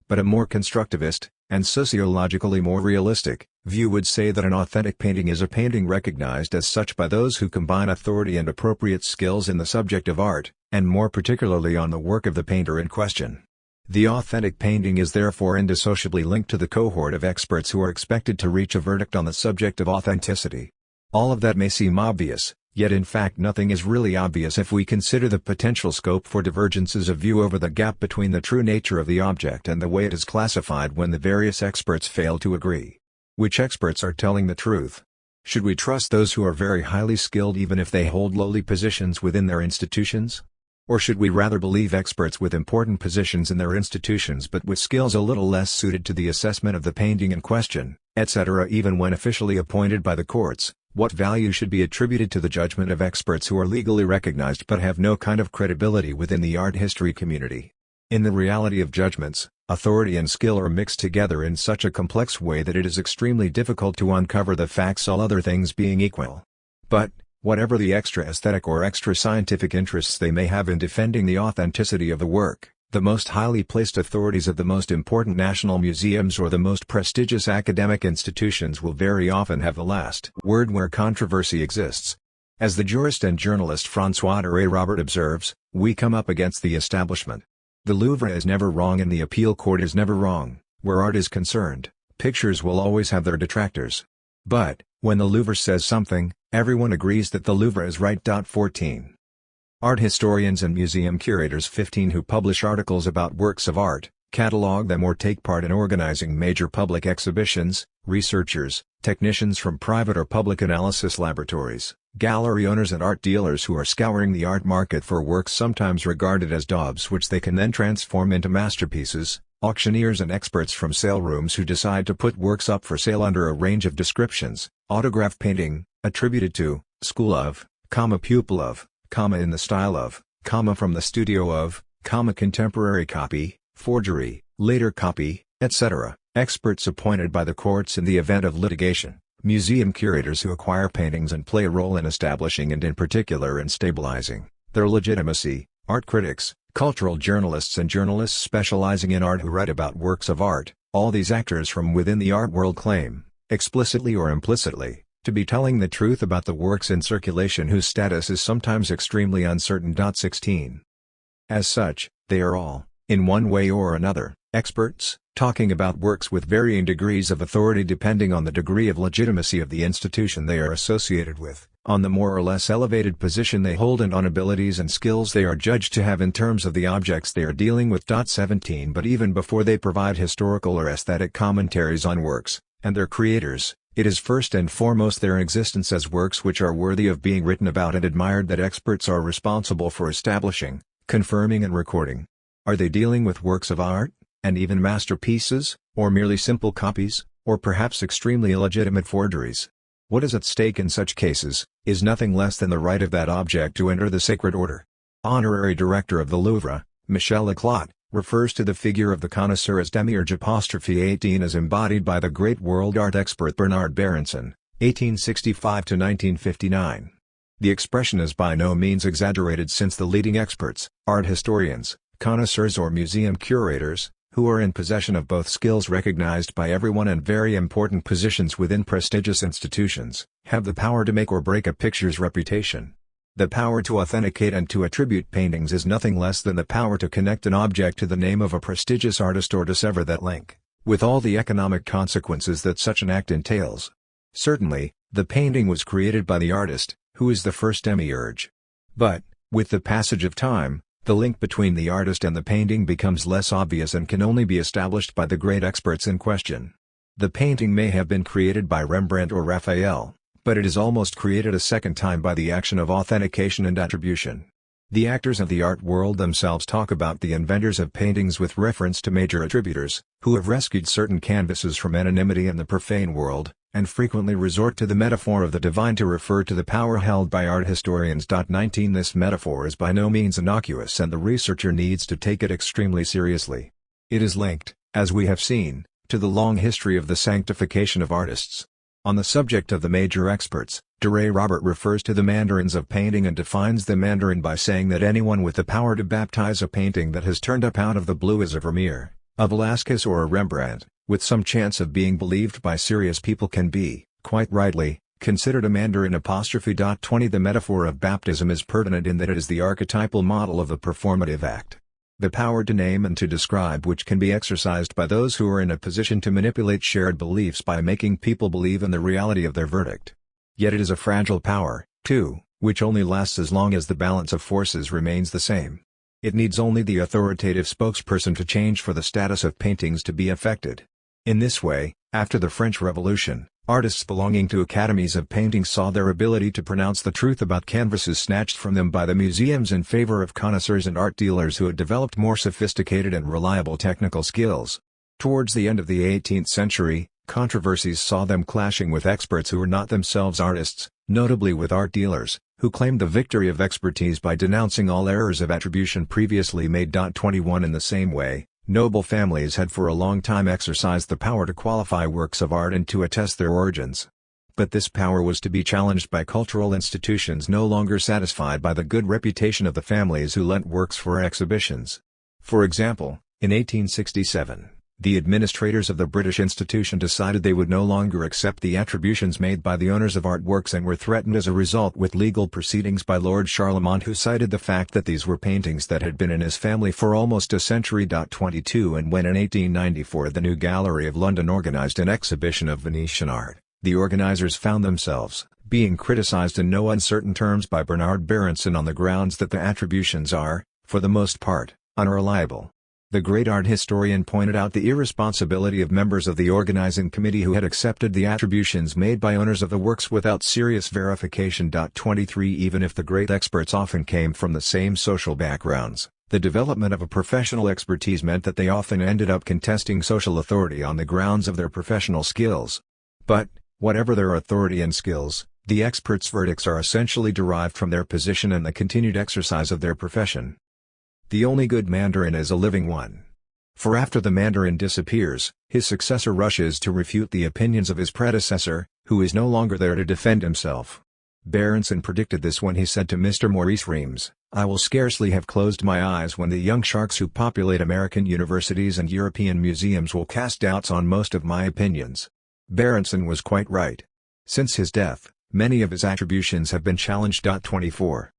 But a more constructivist, and sociologically more realistic, view would say that an authentic painting is a painting recognized as such by those who combine authority and appropriate skills in the subject of art, and more particularly on the work of the painter in question. The authentic painting is therefore indissolubly linked to the cohort of experts who are expected to reach a verdict on the subject of authenticity. All of that may seem obvious, yet in fact nothing is really obvious if we consider the potential scope for divergences of view over the gap between the true nature of the object and the way it is classified when the various experts fail to agree. Which experts are telling the truth? Should we trust those who are very highly skilled even if they hold lowly positions within their institutions? Or should we rather believe experts with important positions in their institutions but with skills a little less suited to the assessment of the painting in question, etc. Even when officially appointed by the courts, what value should be attributed to the judgment of experts who are legally recognized but have no kind of credibility within the art history community? In the reality of judgments, authority and skill are mixed together in such a complex way that it is extremely difficult to uncover the facts, all other things being equal. But, whatever the extra aesthetic or extra scientific interests they may have in defending the authenticity of the work, the most highly placed authorities of the most important national museums or the most prestigious academic institutions will very often have the last word where controversy exists. As the jurist and journalist François de Robert observes, we come up against the establishment. The Louvre is never wrong and the appeal court is never wrong. Where art is concerned, pictures will always have their detractors. But, when the Louvre says something, everyone agrees that the Louvre is right. 14. Art historians and museum curators 15 who publish articles about works of art, catalog them or take part in organizing major public exhibitions, researchers, technicians from private or public analysis laboratories, gallery owners and art dealers who are scouring the art market for works sometimes regarded as daubs which they can then transform into masterpieces, auctioneers and experts from sale rooms who decide to put works up for sale under a range of descriptions: autograph painting, attributed to, school of, pupil of, in the style of, from the studio of, contemporary copy, forgery, later copy, etc., experts appointed by the courts in the event of litigation, museum curators who acquire paintings and play a role in establishing and in particular in stabilizing their legitimacy, art critics, cultural journalists and journalists specializing in art who write about works of art. All these actors from within the art world claim, explicitly or implicitly, to be telling the truth about the works in circulation whose status is sometimes extremely uncertain. 16. As such, they are all, in one way or another, experts, talking about works with varying degrees of authority depending on the degree of legitimacy of the institution they are associated with, on the more or less elevated position they hold and on abilities and skills they are judged to have in terms of the objects they are dealing with. 17 But even before they provide historical or aesthetic commentaries on works, and their creators, it is first and foremost their existence as works which are worthy of being written about and admired that experts are responsible for establishing, confirming and recording. Are they dealing with works of art, and even masterpieces, or merely simple copies, or perhaps extremely illegitimate forgeries? What is at stake in such cases, is nothing less than the right of that object to enter the sacred order. Honorary Director of the Louvre, Michel Leclotte, refers to the figure of the connoisseur as demiurge '18 as embodied by the great world art expert Bernard Berenson, 1865–1959. The expression is by no means exaggerated since the leading experts, art historians, connoisseurs or museum curators, who are in possession of both skills recognized by everyone and very important positions within prestigious institutions, have the power to make or break a picture's reputation. The power to authenticate and to attribute paintings is nothing less than the power to connect an object to the name of a prestigious artist or to sever that link, with all the economic consequences that such an act entails. Certainly, the painting was created by the artist, who is the first demiurge. But, with the passage of time, the link between the artist and the painting becomes less obvious and can only be established by the great experts in question. The painting may have been created by Rembrandt or Raphael, but it is almost created a second time by the action of authentication and attribution. The actors of the art world themselves talk about the inventors of paintings with reference to major attributors, who have rescued certain canvases from anonymity in the profane world, and frequently resort to the metaphor of the divine to refer to the power held by art historians. 19 This metaphor is by no means innocuous and the researcher needs to take it extremely seriously. It is linked, as we have seen, to the long history of the sanctification of artists. On the subject of the major experts, Duray Robert refers to the mandarins of painting and defines the mandarin by saying that anyone with the power to baptize a painting that has turned up out of the blue as a Vermeer, a Velázquez or a Rembrandt, with some chance of being believed by serious people can be, quite rightly, considered a mandarin. 20 The metaphor of baptism is pertinent in that it is the archetypal model of the performative act. The power to name and to describe which can be exercised by those who are in a position to manipulate shared beliefs by making people believe in the reality of their verdict. Yet it is a fragile power, too, which only lasts as long as the balance of forces remains the same. It needs only the authoritative spokesperson to change for the status of paintings to be affected. In this way, after the French Revolution, artists belonging to academies of painting saw their ability to pronounce the truth about canvases snatched from them by the museums in favor of connoisseurs and art dealers who had developed more sophisticated and reliable technical skills. Towards the end of the 18th century, controversies saw them clashing with experts who were not themselves artists, notably with art dealers, who claimed the victory of expertise by denouncing all errors of attribution previously made. 21 In the same way, noble families had for a long time exercised the power to qualify works of art and to attest their origins. But this power was to be challenged by cultural institutions no longer satisfied by the good reputation of the families who lent works for exhibitions. For example, in 1867, the administrators of the British Institution decided they would no longer accept the attributions made by the owners of artworks and were threatened as a result with legal proceedings by Lord Charlemont, who cited the fact that these were paintings that had been in his family for almost a century. 22 And when in 1894 the New Gallery of London organised an exhibition of Venetian art, the organisers found themselves, being criticized in no uncertain terms by Bernard Berenson on the grounds that the attributions are, for the most part, unreliable. The great art historian pointed out the irresponsibility of members of the organizing committee who had accepted the attributions made by owners of the works without serious verification. 23 Even if the great experts often came from the same social backgrounds, the development of a professional expertise meant that they often ended up contesting social authority on the grounds of their professional skills. But, whatever their authority and skills, the experts' verdicts are essentially derived from their position and the continued exercise of their profession. The only good Mandarin is a living one. For after the Mandarin disappears, his successor rushes to refute the opinions of his predecessor, who is no longer there to defend himself. Berenson predicted this when he said to Mr. Maurice Reams, "I will scarcely have closed my eyes when the young sharks who populate American universities and European museums will cast doubts on most of my opinions." Berenson was quite right. Since his death, many of his attributions have been challenged. 24.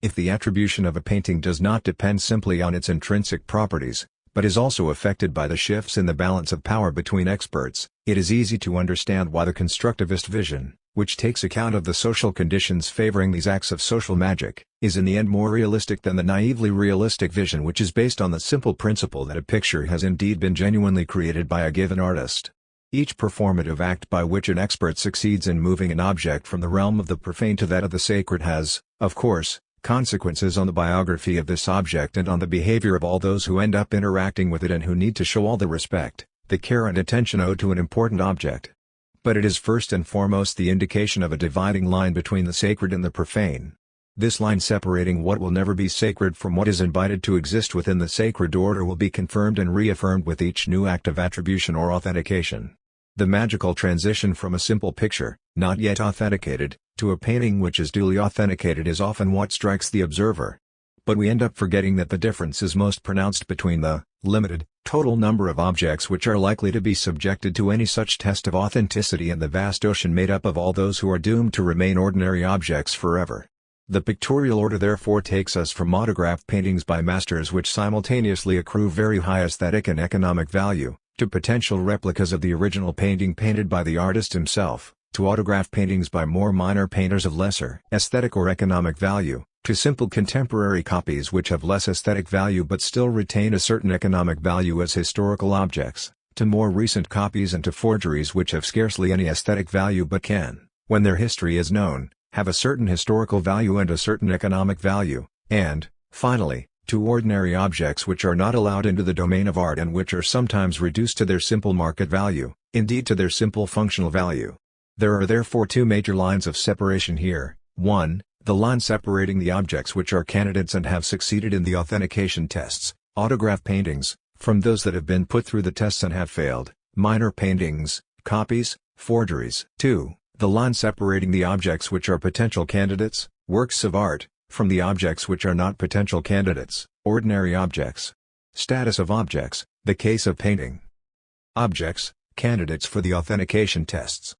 If the attribution of a painting does not depend simply on its intrinsic properties, but is also affected by the shifts in the balance of power between experts, it is easy to understand why the constructivist vision, which takes account of the social conditions favoring these acts of social magic, is in the end more realistic than the naively realistic vision which is based on the simple principle that a picture has indeed been genuinely created by a given artist. Each performative act by which an expert succeeds in moving an object from the realm of the profane to that of the sacred has, of course, consequences on the biography of this object and on the behavior of all those who end up interacting with it and who need to show all the respect, the care and attention owed to an important object. But it is first and foremost the indication of a dividing line between the sacred and the profane. This line separating what will never be sacred from what is invited to exist within the sacred order will be confirmed and reaffirmed with each new act of attribution or authentication. The magical transition from a simple picture, not yet authenticated, to a painting which is duly authenticated is often what strikes the observer. But we end up forgetting that the difference is most pronounced between the limited, total number of objects which are likely to be subjected to any such test of authenticity and the vast ocean made up of all those who are doomed to remain ordinary objects forever. The pictorial order therefore takes us from autograph paintings by masters which simultaneously accrue very high aesthetic and economic value, to potential replicas of the original painting painted by the artist himself, to autograph paintings by more minor painters of lesser aesthetic or economic value, to simple contemporary copies which have less aesthetic value but still retain a certain economic value as historical objects, to more recent copies and to forgeries which have scarcely any aesthetic value but can, when their history is known, have a certain historical value and a certain economic value, and, finally, to ordinary objects which are not allowed into the domain of art and which are sometimes reduced to their simple market value, indeed to their simple functional value. There are therefore two major lines of separation here: 1, the line separating the objects which are candidates and have succeeded in the authentication tests, autograph paintings, from those that have been put through the tests and have failed, minor paintings, copies, forgeries. 2, the line separating the objects which are potential candidates, works of art, from the objects which are not potential candidates, ordinary objects. Status of objects, the case of painting. Objects, candidates for the authentication tests.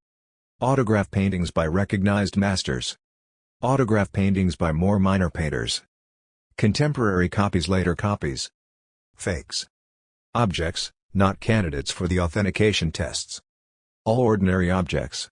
Autograph paintings by recognized masters. Autograph paintings by more minor painters. Contemporary copies, later copies. Fakes. Objects, not candidates for the authentication tests. All ordinary objects.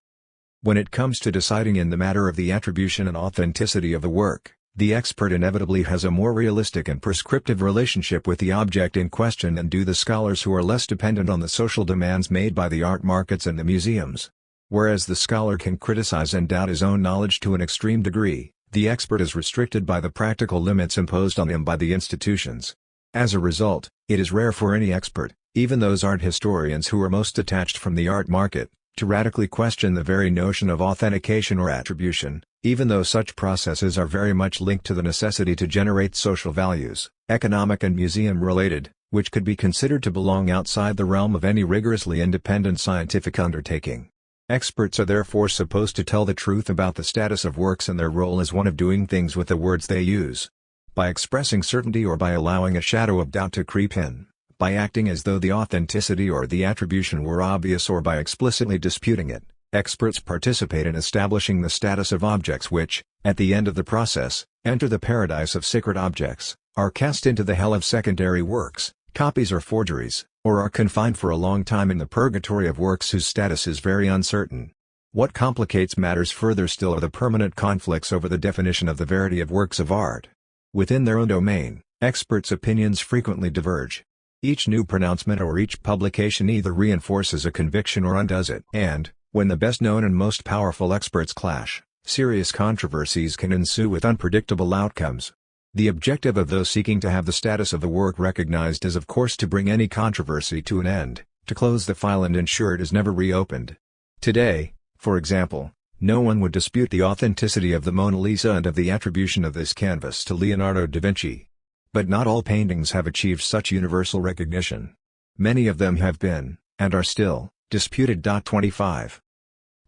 When it comes to deciding in the matter of the attribution and authenticity of the work, the expert inevitably has a more realistic and prescriptive relationship with the object in question than do the scholars who are less dependent on the social demands made by the art markets and the museums. Whereas the scholar can criticize and doubt his own knowledge to an extreme degree, the expert is restricted by the practical limits imposed on him by the institutions. As a result, it is rare for any expert, even those art historians who are most detached from the art market, to radically question the very notion of authentication or attribution, even though such processes are very much linked to the necessity to generate social values, economic and museum-related, which could be considered to belong outside the realm of any rigorously independent scientific undertaking. Experts are therefore supposed to tell the truth about the status of works and their role as one of doing things with the words they use. By expressing certainty or by allowing a shadow of doubt to creep in, by acting as though the authenticity or the attribution were obvious or by explicitly disputing it, experts participate in establishing the status of objects which, at the end of the process, enter the paradise of sacred objects, are cast into the hell of secondary works, copies or forgeries, or are confined for a long time in the purgatory of works whose status is very uncertain. What complicates matters further still are the permanent conflicts over the definition of the verity of works of art. Within their own domain, experts' opinions frequently diverge. Each new pronouncement or each publication either reinforces a conviction or undoes it. And, when the best-known and most powerful experts clash, serious controversies can ensue with unpredictable outcomes. The objective of those seeking to have the status of the work recognized is of course to bring any controversy to an end, to close the file and ensure it is never reopened. Today, for example, no one would dispute the authenticity of the Mona Lisa and of the attribution of this canvas to Leonardo da Vinci. But not all paintings have achieved such universal recognition. Many of them have been, and are still, disputed. 25.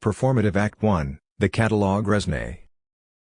Performative Act 1, the Catalogue raisonné.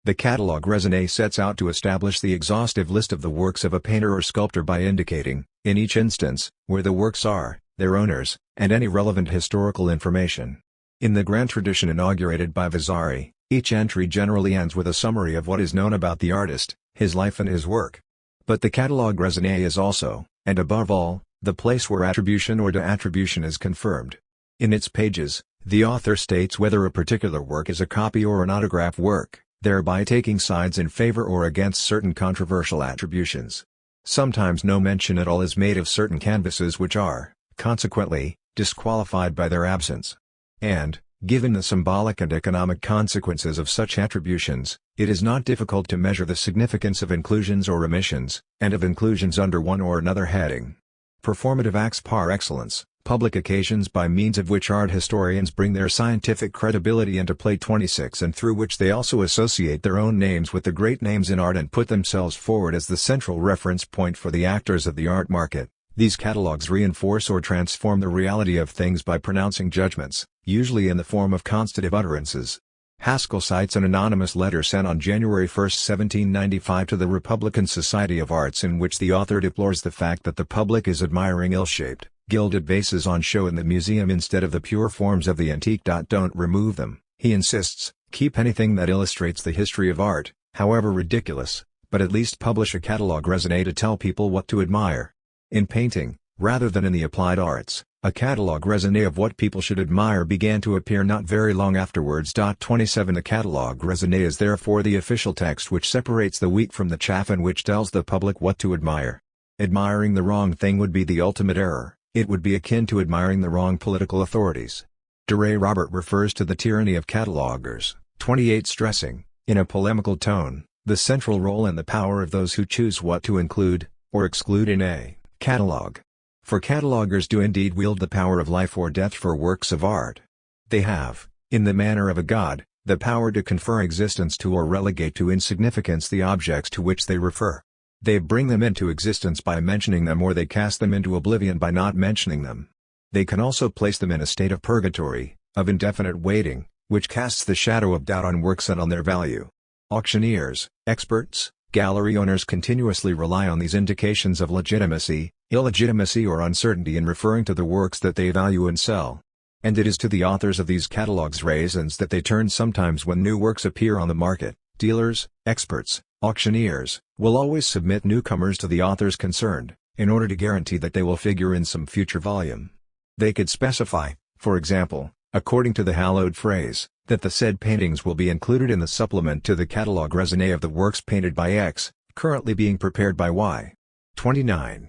The Catalogue raisonné sets out to establish the exhaustive list of the works of a painter or sculptor by indicating, in each instance, where the works are, their owners, and any relevant historical information. In the grand tradition inaugurated by Vasari, each entry generally ends with a summary of what is known about the artist, his life and his work. But the Catalogue raisonné is also, and above all, the place where attribution or de-attribution is confirmed. In its pages, the author states whether a particular work is a copy or an autograph work, thereby taking sides in favor or against certain controversial attributions. Sometimes no mention at all is made of certain canvases which are, consequently, disqualified by their absence. And, given the symbolic and economic consequences of such attributions, it is not difficult to measure the significance of inclusions or omissions, and of inclusions under one or another heading. Performative acts par excellence, public occasions by means of which art historians bring their scientific credibility into play. 26 and through which they also associate their own names with the great names in art and put themselves forward as the central reference point for the actors of the art market. These catalogues reinforce or transform the reality of things by pronouncing judgments, usually in the form of constative utterances. Haskell cites an anonymous letter sent on January 1, 1795 to the Republican Society of Arts in which the author deplores the fact that the public is admiring ill-shaped, gilded vases on show in the museum instead of the pure forms of the antique. Don't remove them, he insists, keep anything that illustrates the history of art, however ridiculous, but at least publish a catalogue raisonné to tell people what to admire. In painting, rather than in the applied arts, a catalogue raisonné of what people should admire began to appear not very long afterwards. 27 The catalogue raisonné is therefore the official text which separates the wheat from the chaff and which tells the public what to admire. Admiring the wrong thing would be the ultimate error, it would be akin to admiring the wrong political authorities. Duray Robert refers to the tyranny of cataloguers, 28 stressing, in a polemical tone, the central role and the power of those who choose what to include, or exclude in a catalogue. For catalogers do indeed wield the power of life or death for works of art. They have, in the manner of a god, the power to confer existence to or relegate to insignificance the objects to which they refer. They bring them into existence by mentioning them or they cast them into oblivion by not mentioning them. They can also place them in a state of purgatory, of indefinite waiting, which casts the shadow of doubt on works and on their value. Auctioneers, experts, gallery owners continuously rely on these indications of legitimacy, illegitimacy or uncertainty in referring to the works that they value and sell. And it is to the authors of these catalogues raisons that they turn sometimes when new works appear on the market. Dealers, experts, auctioneers, will always submit newcomers to the authors concerned, in order to guarantee that they will figure in some future volume. They could specify, for example, according to the hallowed phrase, that the said paintings will be included in the supplement to the catalogue raisonné of the works painted by X, currently being prepared by Y. 29.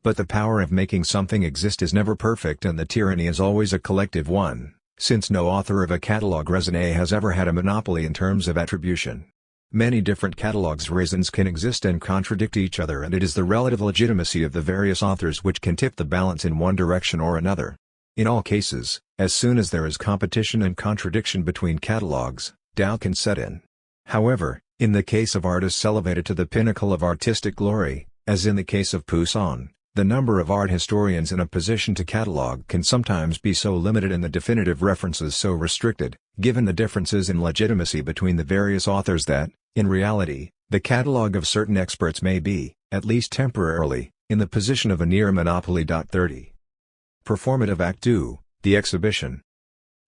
But the power of making something exist is never perfect and the tyranny is always a collective one, since no author of a catalogue raisonné has ever had a monopoly in terms of attribution. Many different catalogues raisons can exist and contradict each other and it is the relative legitimacy of the various authors which can tip the balance in one direction or another. In all cases, as soon as there is competition and contradiction between catalogues, doubt can set in. However, in the case of artists elevated to the pinnacle of artistic glory, as in the case of Poussin, the number of art historians in a position to catalogue can sometimes be so limited and the definitive references so restricted, given the differences in legitimacy between the various authors that, in reality, the catalogue of certain experts may be, at least temporarily, in the position of a near monopoly. 30. Performative Act 2, the exhibition.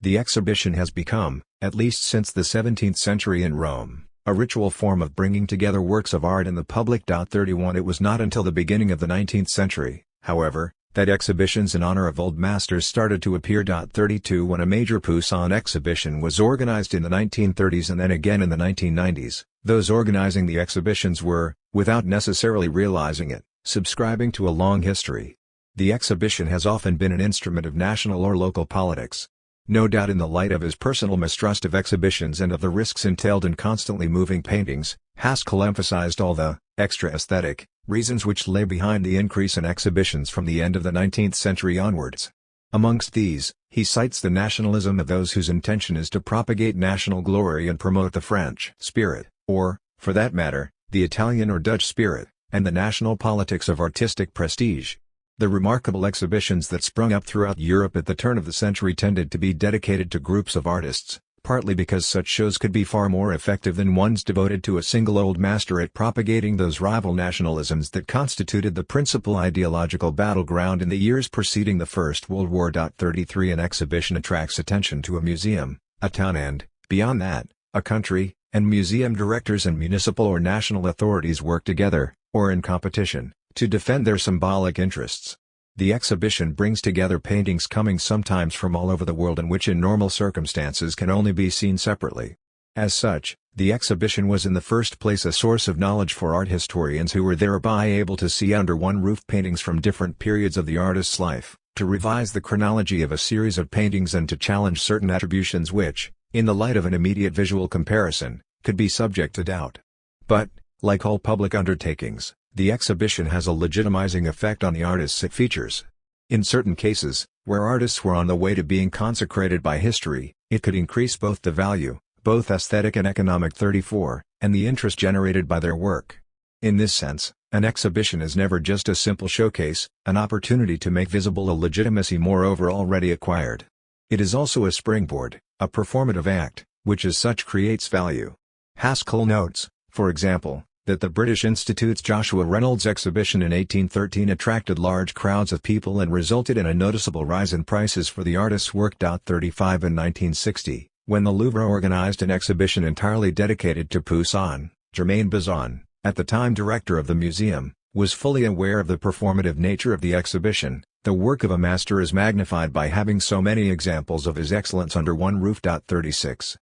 The exhibition has become, at least since the 17th century in Rome, a ritual form of bringing together works of art in the public. 31 It was not until the beginning of the 19th century, however, that exhibitions in honor of old masters started to appear. 32 When a major Poussin exhibition was organized in the 1930s and then again in the 1990s, those organizing the exhibitions were, without necessarily realizing it, subscribing to a long history. The exhibition has often been an instrument of national or local politics. No doubt in the light of his personal mistrust of exhibitions and of the risks entailed in constantly moving paintings, Haskell emphasized all the extra-aesthetic reasons which lay behind the increase in exhibitions from the end of the 19th century onwards. Amongst these, he cites the nationalism of those whose intention is to propagate national glory and promote the French spirit, or, for that matter, the Italian or Dutch spirit, and the national politics of artistic prestige. The remarkable exhibitions that sprung up throughout Europe at the turn of the century tended to be dedicated to groups of artists, partly because such shows could be far more effective than ones devoted to a single old master at propagating those rival nationalisms that constituted the principal ideological battleground in the years preceding the First World War. 33 An exhibition attracts attention to a museum, a town and, beyond that, a country, and museum directors and municipal or national authorities work together, or in competition, to defend their symbolic interests. The exhibition brings together paintings coming sometimes from all over the world and which in normal circumstances can only be seen separately. As such, the exhibition was in the first place a source of knowledge for art historians who were thereby able to see under one roof paintings from different periods of the artist's life, to revise the chronology of a series of paintings and to challenge certain attributions which, in the light of an immediate visual comparison, could be subject to doubt. But, like all public undertakings, the exhibition has a legitimizing effect on the artists it features. In certain cases, where artists were on the way to being consecrated by history, it could increase both the value, both aesthetic and economic 34, and the interest generated by their work. In this sense, an exhibition is never just a simple showcase, an opportunity to make visible a legitimacy moreover already acquired. It is also a springboard, a performative act, which as such creates value. Haskell notes, for example, that the British Institute's Joshua Reynolds exhibition in 1813 attracted large crowds of people and resulted in a noticeable rise in prices for the artist's work. 35 In 1960, when the Louvre organized an exhibition entirely dedicated to Poussin, Germain Bazin, at the time director of the museum, was fully aware of the performative nature of the exhibition. The work of a master is magnified by having so many examples of his excellence under one roof. 36.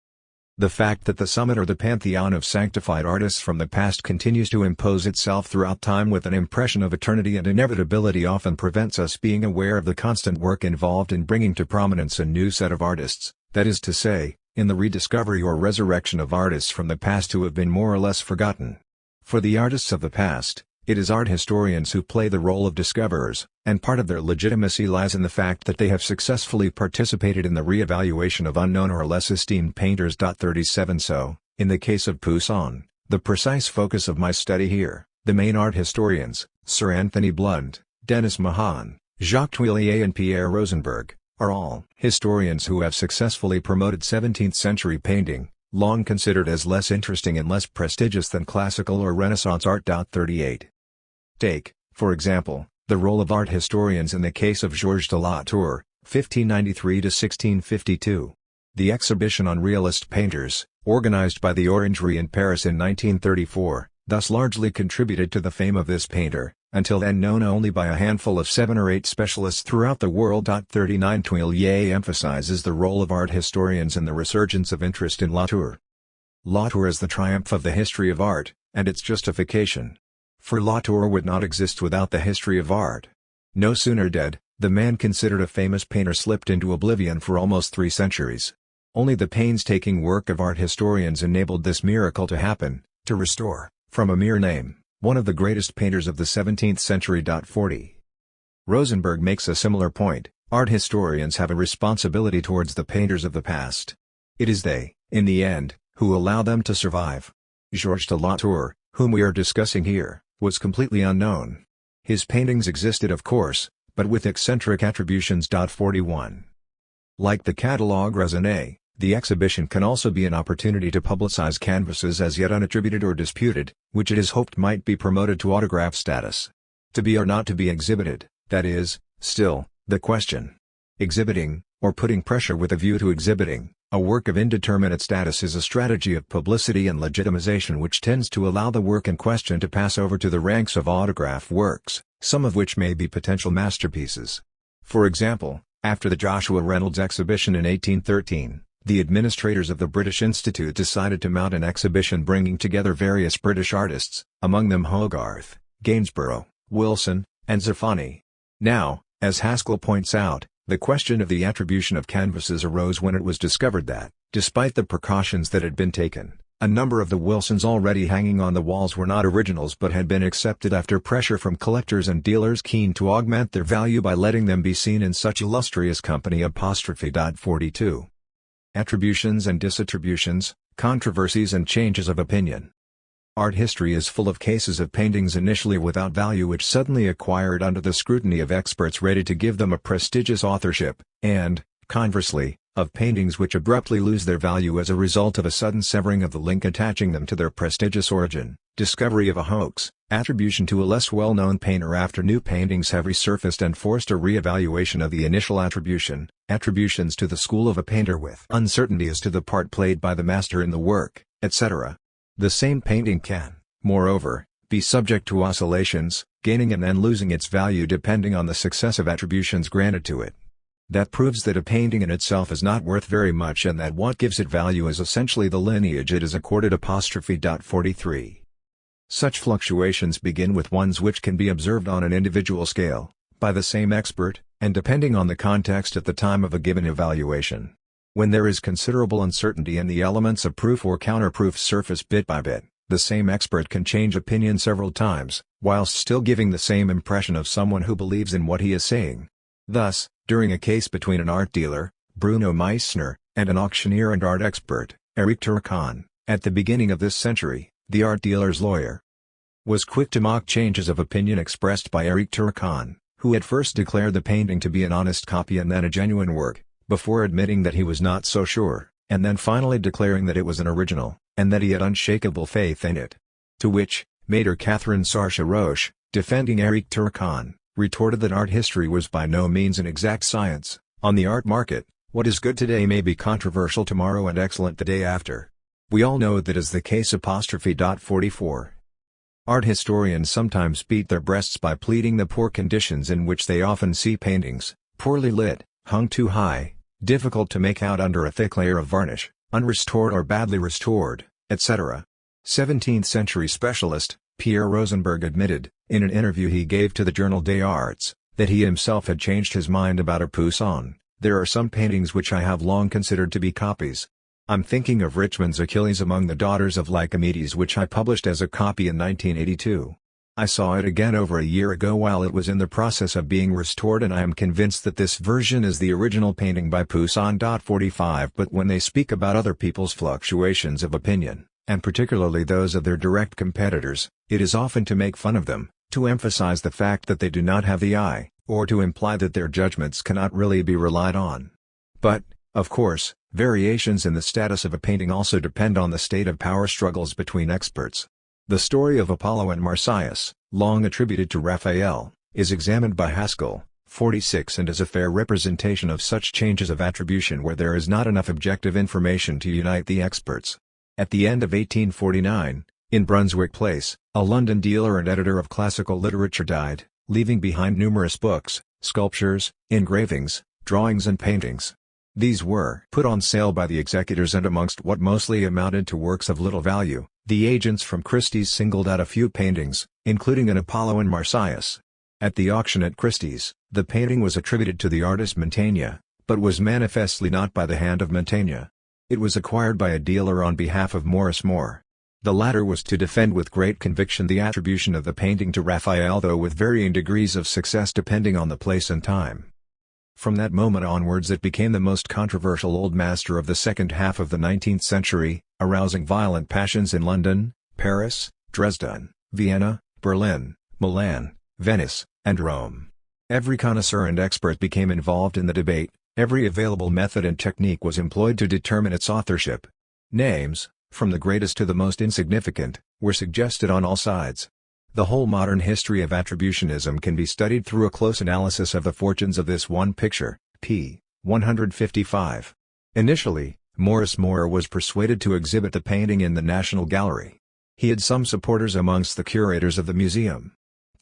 The fact that the summit or the pantheon of sanctified artists from the past continues to impose itself throughout time with an impression of eternity and inevitability often prevents us being aware of the constant work involved in bringing to prominence a new set of artists, that is to say, in the rediscovery or resurrection of artists from the past who have been more or less forgotten. For the artists of the past, it is art historians who play the role of discoverers, and part of their legitimacy lies in the fact that they have successfully participated in the re-evaluation of unknown or less esteemed painters. 37 So, in the case of Poussin, the precise focus of my study here, the main art historians, Sir Anthony Blunt, Denis Mahan, Jacques Tuillier and Pierre Rosenberg, are all historians who have successfully promoted 17th-century painting, long considered as less interesting and less prestigious than classical or Renaissance art. 38. Take, for example, the role of art historians in the case of Georges de la Tour, 1593–1652. The exhibition on realist painters, organized by the Orangerie in Paris in 1934, thus largely contributed to the fame of this painter, until then known only by a handful of 7 or 8 specialists throughout the world. 39 Tuillier emphasizes the role of art historians in the resurgence of interest in Latour. Latour is the triumph of the history of art, and its justification. For Latour would not exist without the history of art. No sooner dead, the man considered a famous painter slipped into oblivion for almost 3 centuries. Only the painstaking work of art historians enabled this miracle to happen, to restore, from a mere name, one of the greatest painters of the 17th century. 40. Rosenberg makes a similar point: art historians have a responsibility towards the painters of the past. It is they, in the end, who allow them to survive. Georges de la Tour, whom we are discussing here, was completely unknown. His paintings existed of course, but with eccentric attributions. 41. Like the catalogue raisonné, the exhibition can also be an opportunity to publicize canvases as yet unattributed or disputed, which it is hoped might be promoted to autograph status. To be or not to be exhibited, that is, still, the question. Exhibiting, or putting pressure with a view to exhibiting, a work of indeterminate status is a strategy of publicity and legitimization which tends to allow the work in question to pass over to the ranks of autograph works, some of which may be potential masterpieces. For example, after the Joshua Reynolds exhibition in 1813, the administrators of the British Institute decided to mount an exhibition bringing together various British artists, among them Hogarth, Gainsborough, Wilson, and Zeffani. Now, as Haskell points out, the question of the attribution of canvases arose when it was discovered that, despite the precautions that had been taken, a number of the Wilsons already hanging on the walls were not originals but had been accepted after pressure from collectors and dealers keen to augment their value by letting them be seen in such illustrious company. 42. Attributions and disattributions, controversies and changes of opinion. Art history is full of cases of paintings initially without value which suddenly acquired under the scrutiny of experts ready to give them a prestigious authorship, and, conversely, of paintings which abruptly lose their value as a result of a sudden severing of the link attaching them to their prestigious origin, discovery of a hoax, attribution to a less well-known painter after new paintings have resurfaced and forced a re-evaluation of the initial attribution, attributions to the school of a painter with uncertainty as to the part played by the master in the work, etc. The same painting can, moreover, be subject to oscillations, gaining and then losing its value depending on the successive attributions granted to it. That proves that a painting in itself is not worth very much and that what gives it value is essentially the lineage it is accorded. 43. Such fluctuations begin with ones which can be observed on an individual scale, by the same expert, and depending on the context at the time of a given evaluation. When there is considerable uncertainty and the elements of proof or counterproof surface bit by bit, the same expert can change opinion several times, whilst still giving the same impression of someone who believes in what he is saying. Thus, during a case between an art dealer, Bruno Meissner, and an auctioneer and art expert, Eric Turcan, at the beginning of this century, the art dealer's lawyer was quick to mock changes of opinion expressed by Eric Turcan, who had first declared the painting to be an honest copy and then a genuine work, before admitting that he was not so sure, and then finally declaring that it was an original, and that he had unshakable faith in it. To which, Mater Catherine Sarsha-Roche, defending Eric Turcan, retorted that art history was by no means an exact science. On the art market, what is good today may be controversial tomorrow and excellent the day after. We all know that is the case. 44. Art historians sometimes beat their breasts by pleading the poor conditions in which they often see paintings, poorly lit, hung too high, difficult to make out under a thick layer of varnish, unrestored or badly restored, etc. 17th-century specialist, Pierre Rosenberg admitted, in an interview he gave to the journal Des Arts, that he himself had changed his mind about a Poussin. There are some paintings which I have long considered to be copies. I'm thinking of Richmond's Achilles Among the Daughters of Lycomedes, which I published as a copy in 1982. I saw it again over a year ago while it was in the process of being restored and I am convinced that this version is the original painting by Poussin. 45 But when they speak about other people's fluctuations of opinion, and particularly those of their direct competitors, it is often to make fun of them, to emphasize the fact that they do not have the eye, or to imply that their judgments cannot really be relied on. But, of course, variations in the status of a painting also depend on the state of power struggles between experts. The story of Apollo and Marsyas, long attributed to Raphael, is examined by Haskell, 46 and is a fair representation of such changes of attribution where there is not enough objective information to unite the experts. At the end of 1849, in Brunswick Place, a London dealer and editor of classical literature died, leaving behind numerous books, sculptures, engravings, drawings and paintings. These were put on sale by the executors and amongst what mostly amounted to works of little value, the agents from Christie's singled out a few paintings, including an Apollo and Marsyas. At the auction at Christie's, the painting was attributed to the artist Mantegna, but was manifestly not by the hand of Mantegna. It was acquired by a dealer on behalf of Morris Moore. The latter was to defend with great conviction the attribution of the painting to Raphael, though with varying degrees of success depending on the place and time. From that moment onwards it became the most controversial old master of the second half of the 19th century, arousing violent passions in London, Paris, Dresden, Vienna, Berlin, Milan, Venice, and Rome. Every connoisseur and expert became involved in the debate, every available method and technique was employed to determine its authorship. Names, from the greatest to the most insignificant, were suggested on all sides. The whole modern history of attributionism can be studied through a close analysis of the fortunes of this one picture, p. 155. Initially, Morris Moore was persuaded to exhibit the painting in the National Gallery. He had some supporters amongst the curators of the museum.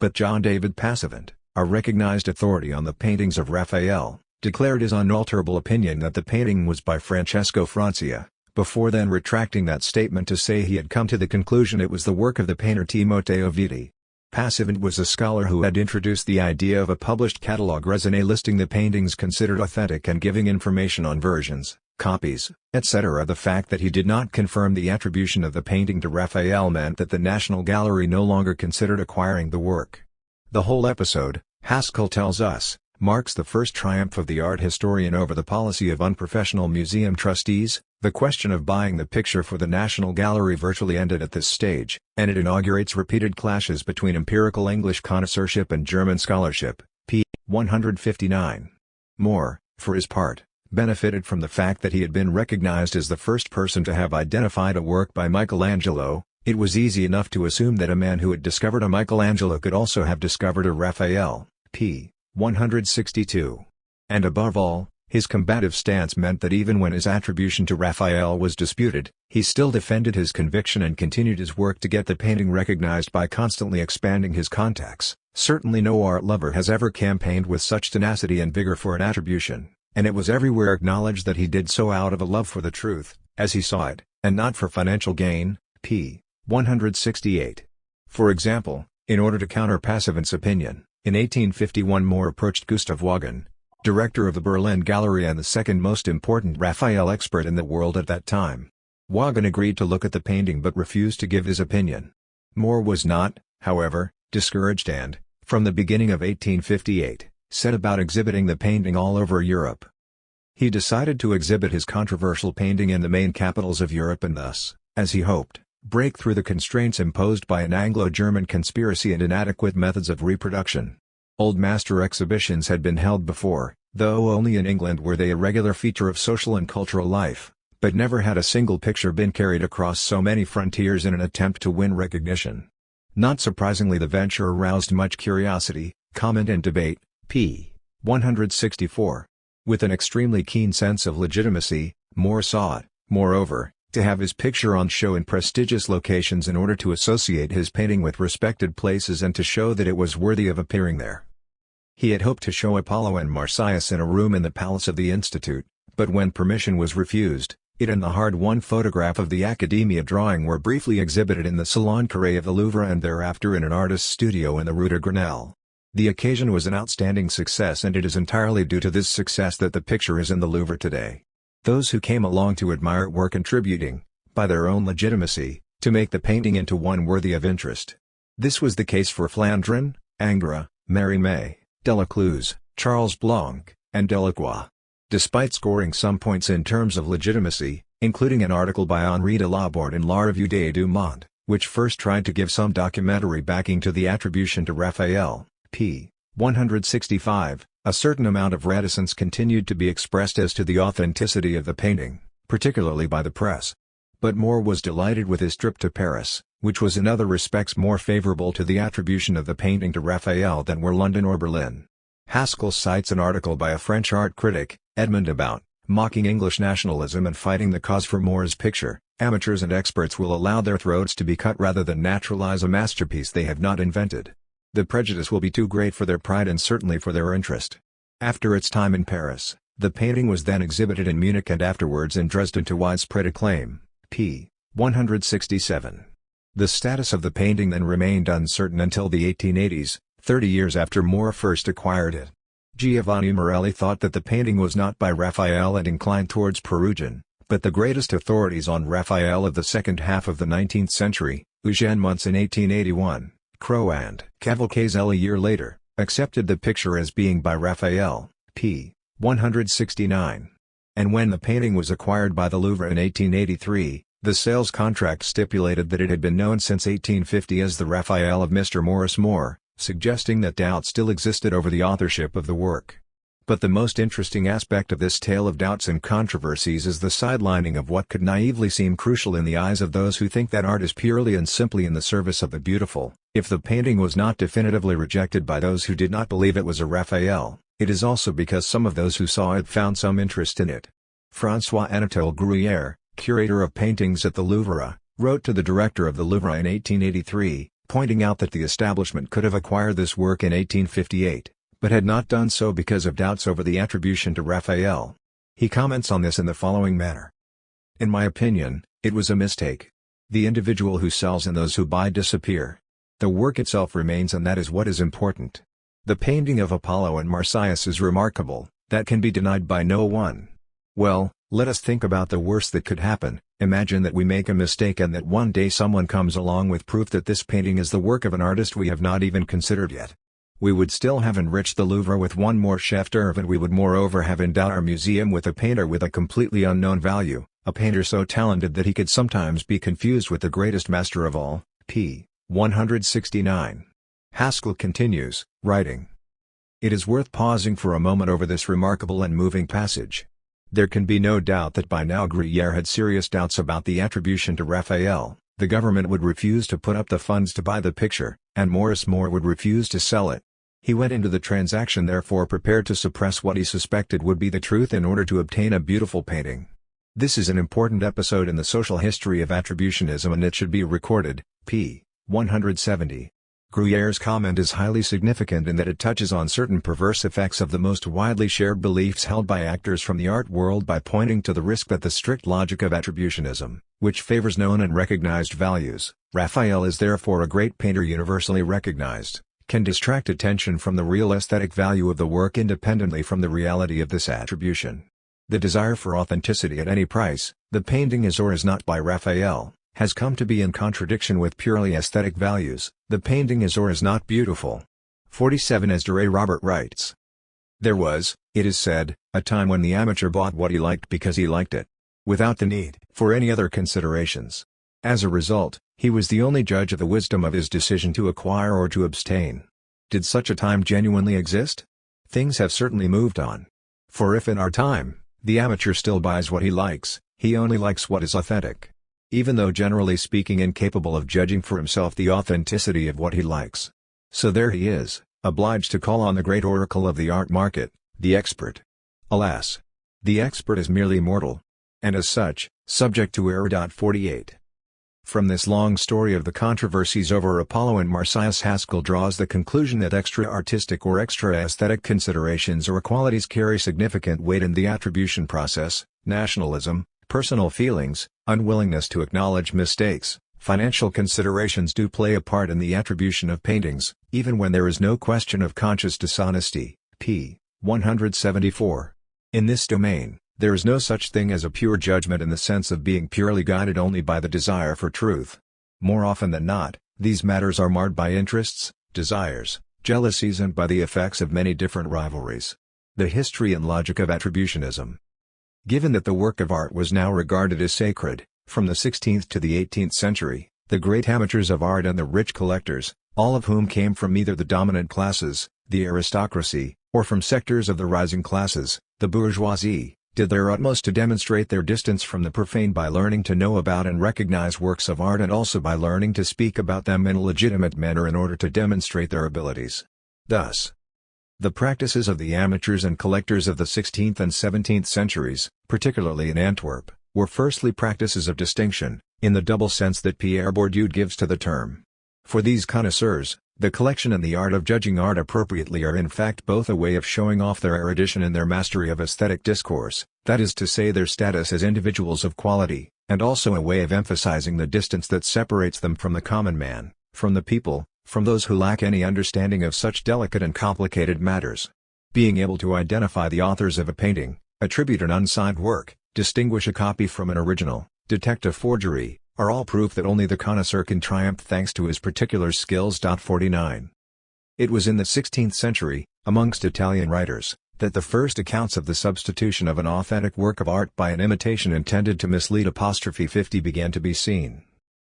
But John David Passavant, a recognized authority on the paintings of Raphael, declared his unalterable opinion that the painting was by Francesco Francia, before then retracting that statement to say he had come to the conclusion it was the work of the painter Timoteo Viti. Passavant was a scholar who had introduced the idea of a published catalogue raisonné listing the paintings considered authentic and giving information on versions, copies, etc. The fact that he did not confirm the attribution of the painting to Raphael meant that the National Gallery no longer considered acquiring the work. The whole episode, Haskell tells us, marks the first triumph of the art historian over the policy of unprofessional museum trustees. The question of buying the picture for the National Gallery virtually ended at this stage, and it inaugurates repeated clashes between empirical English connoisseurship and German scholarship. p. 159. Moore, for his part, benefited from the fact that he had been recognized as the first person to have identified a work by Michelangelo. It was easy enough to assume that a man who had discovered a Michelangelo could also have discovered a Raphael. p. 162. And above all, his combative stance meant that even when his attribution to Raphael was disputed, he still defended his conviction and continued his work to get the painting recognized by constantly expanding his contacts. Certainly no art lover has ever campaigned with such tenacity and vigor for an attribution, and it was everywhere acknowledged that he did so out of a love for the truth, as he saw it, and not for financial gain. p. 168. For example, in order to counter Passavant's opinion, in 1851 Moore approached Gustav Wagen, director of the Berlin Gallery and the second most important Raphael expert in the world at that time. Wagen agreed to look at the painting but refused to give his opinion. Moore was not, however, discouraged and, from the beginning of 1858, set about exhibiting the painting all over Europe. He decided to exhibit his controversial painting in the main capitals of Europe and thus, as he hoped, break through the constraints imposed by an Anglo-German conspiracy and inadequate methods of reproduction. Old Master exhibitions had been held before, though only in England were they a regular feature of social and cultural life, but never had a single picture been carried across so many frontiers in an attempt to win recognition. Not surprisingly, the venture aroused much curiosity, comment and debate. p. 164. With an extremely keen sense of legitimacy, Moore saw it, moreover, to have his picture on show in prestigious locations in order to associate his painting with respected places and to show that it was worthy of appearing there. He had hoped to show Apollo and Marsyas in a room in the Palace of the Institute, but when permission was refused, it and the hard-won photograph of the Academia drawing were briefly exhibited in the Salon Carré of the Louvre and thereafter in an artist's studio in the Rue de Grenelle. The occasion was an outstanding success, and it is entirely due to this success that the picture is in the Louvre today. Those who came along to admire it were contributing, by their own legitimacy, to make the painting into one worthy of interest. This was the case for Flandrin, Ingres, Mérimée, Delacluse, Charles Blanc, and Delacroix. Despite scoring some points in terms of legitimacy, including an article by Henri de Laborde in La Revue des Deux Mondes, which first tried to give some documentary backing to the attribution to Raphael, p. 165, a certain amount of reticence continued to be expressed as to the authenticity of the painting, particularly by the press. But Moore was delighted with his trip to Paris, which was in other respects more favorable to the attribution of the painting to Raphael than were London or Berlin. Haskell cites an article by a French art critic, Edmond About, mocking English nationalism and fighting the cause for Moore's picture. Amateurs and experts will allow their throats to be cut rather than naturalize a masterpiece they have not invented. The prejudice will be too great for their pride and certainly for their interest. After its time in Paris, the painting was then exhibited in Munich and afterwards in Dresden to widespread acclaim. p. 167. The status of the painting then remained uncertain until the 1880s, 30 years after Moore first acquired it. Giovanni Morelli thought that the painting was not by Raphael and inclined towards Perugin, but the greatest authorities on Raphael of the second half of the 19th century, Eugène Muntz in 1881, Crowe and Cavalcaselle a year later, accepted the picture as being by Raphael, p. 169. And when the painting was acquired by the Louvre in 1883, the sales contract stipulated that it had been known since 1850 as the Raphael of Mr. Morris Moore, suggesting that doubt still existed over the authorship of the work. But the most interesting aspect of this tale of doubts and controversies is the sidelining of what could naively seem crucial in the eyes of those who think that art is purely and simply in the service of the beautiful. If the painting was not definitively rejected by those who did not believe it was a Raphael, it is also because some of those who saw it found some interest in it. François Anatole Gruyère, curator of paintings at the Louvre, wrote to the director of the Louvre in 1883, pointing out that the establishment could have acquired this work in 1858, but had not done so because of doubts over the attribution to Raphael. He comments on this in the following manner. In my opinion, it was a mistake. The individual who sells and those who buy disappear. The work itself remains, and that is what is important. The painting of Apollo and Marsyas is remarkable, that can be denied by no one. Well, let us think about the worst that could happen. Imagine that we make a mistake and that one day someone comes along with proof that this painting is the work of an artist we have not even considered yet. We would still have enriched the Louvre with one more chef d'oeuvre, and we would moreover have endowed our museum with a painter with a completely unknown value, a painter so talented that he could sometimes be confused with the greatest master of all. p. 169. Haskell continues, writing. It is worth pausing for a moment over this remarkable and moving passage. There can be no doubt that by now Gruyère had serious doubts about the attribution to Raphael. The government would refuse to put up the funds to buy the picture, and Maurice More would refuse to sell it. He went into the transaction therefore prepared to suppress what he suspected would be the truth in order to obtain a beautiful painting. This is an important episode in the social history of attributionism, and it should be recorded. p. 170. Gruyère's comment is highly significant in that it touches on certain perverse effects of the most widely shared beliefs held by actors from the art world by pointing to the risk that the strict logic of attributionism, which favors known and recognized values, Raphael is therefore a great painter universally recognized, can distract attention from the real aesthetic value of the work independently from the reality of this attribution. The desire for authenticity at any price, the painting is or is not by Raphael, has come to be in contradiction with purely aesthetic values, the painting is or is not beautiful. 47 As Duray Robert writes. There was, it is said, a time when the amateur bought what he liked because he liked it, without the need for any other considerations. As a result, he was the only judge of the wisdom of his decision to acquire or to abstain. Did such a time genuinely exist? Things have certainly moved on. For if in our time, the amateur still buys what he likes, he only likes what is authentic. Even though generally speaking incapable of judging for himself the authenticity of what he likes. So there he is, obliged to call on the great oracle of the art market, the expert. Alas! The expert is merely mortal. And as such, subject to error. 48. From this long story of the controversies over Apollo and Marsyas, Haskell draws the conclusion that extra-artistic or extra-aesthetic considerations or qualities carry significant weight in the attribution process. Nationalism, personal feelings, unwillingness to acknowledge mistakes, financial considerations do play a part in the attribution of paintings, even when there is no question of conscious dishonesty. p. 174. In this domain, there is no such thing as a pure judgment in the sense of being purely guided only by the desire for truth. More often than not, these matters are marred by interests, desires, jealousies, and by the effects of many different rivalries. The history and logic of attributionism. Given that the work of art was now regarded as sacred, from the 16th to the 18th century, the great amateurs of art and the rich collectors, all of whom came from either the dominant classes, the aristocracy, or from sectors of the rising classes, the bourgeoisie, did their utmost to demonstrate their distance from the profane by learning to know about and recognize works of art, and also by learning to speak about them in a legitimate manner in order to demonstrate their abilities. Thus, the practices of the amateurs and collectors of the 16th and 17th centuries, particularly in Antwerp, were firstly practices of distinction, in the double sense that Pierre Bourdieu gives to the term. For these connoisseurs, the collection and the art of judging art appropriately are in fact both a way of showing off their erudition and their mastery of aesthetic discourse, that is to say their status as individuals of quality, and also a way of emphasizing the distance that separates them from the common man, from the people, from those who lack any understanding of such delicate and complicated matters. Being able to identify the authors of a painting, attribute an unsigned work, distinguish a copy from an original, detect a forgery, are all proof that only the connoisseur can triumph thanks to his particular skills. 49. It was in the 16th century, amongst Italian writers, that the first accounts of the substitution of an authentic work of art by an imitation intended to mislead *50 began to be seen.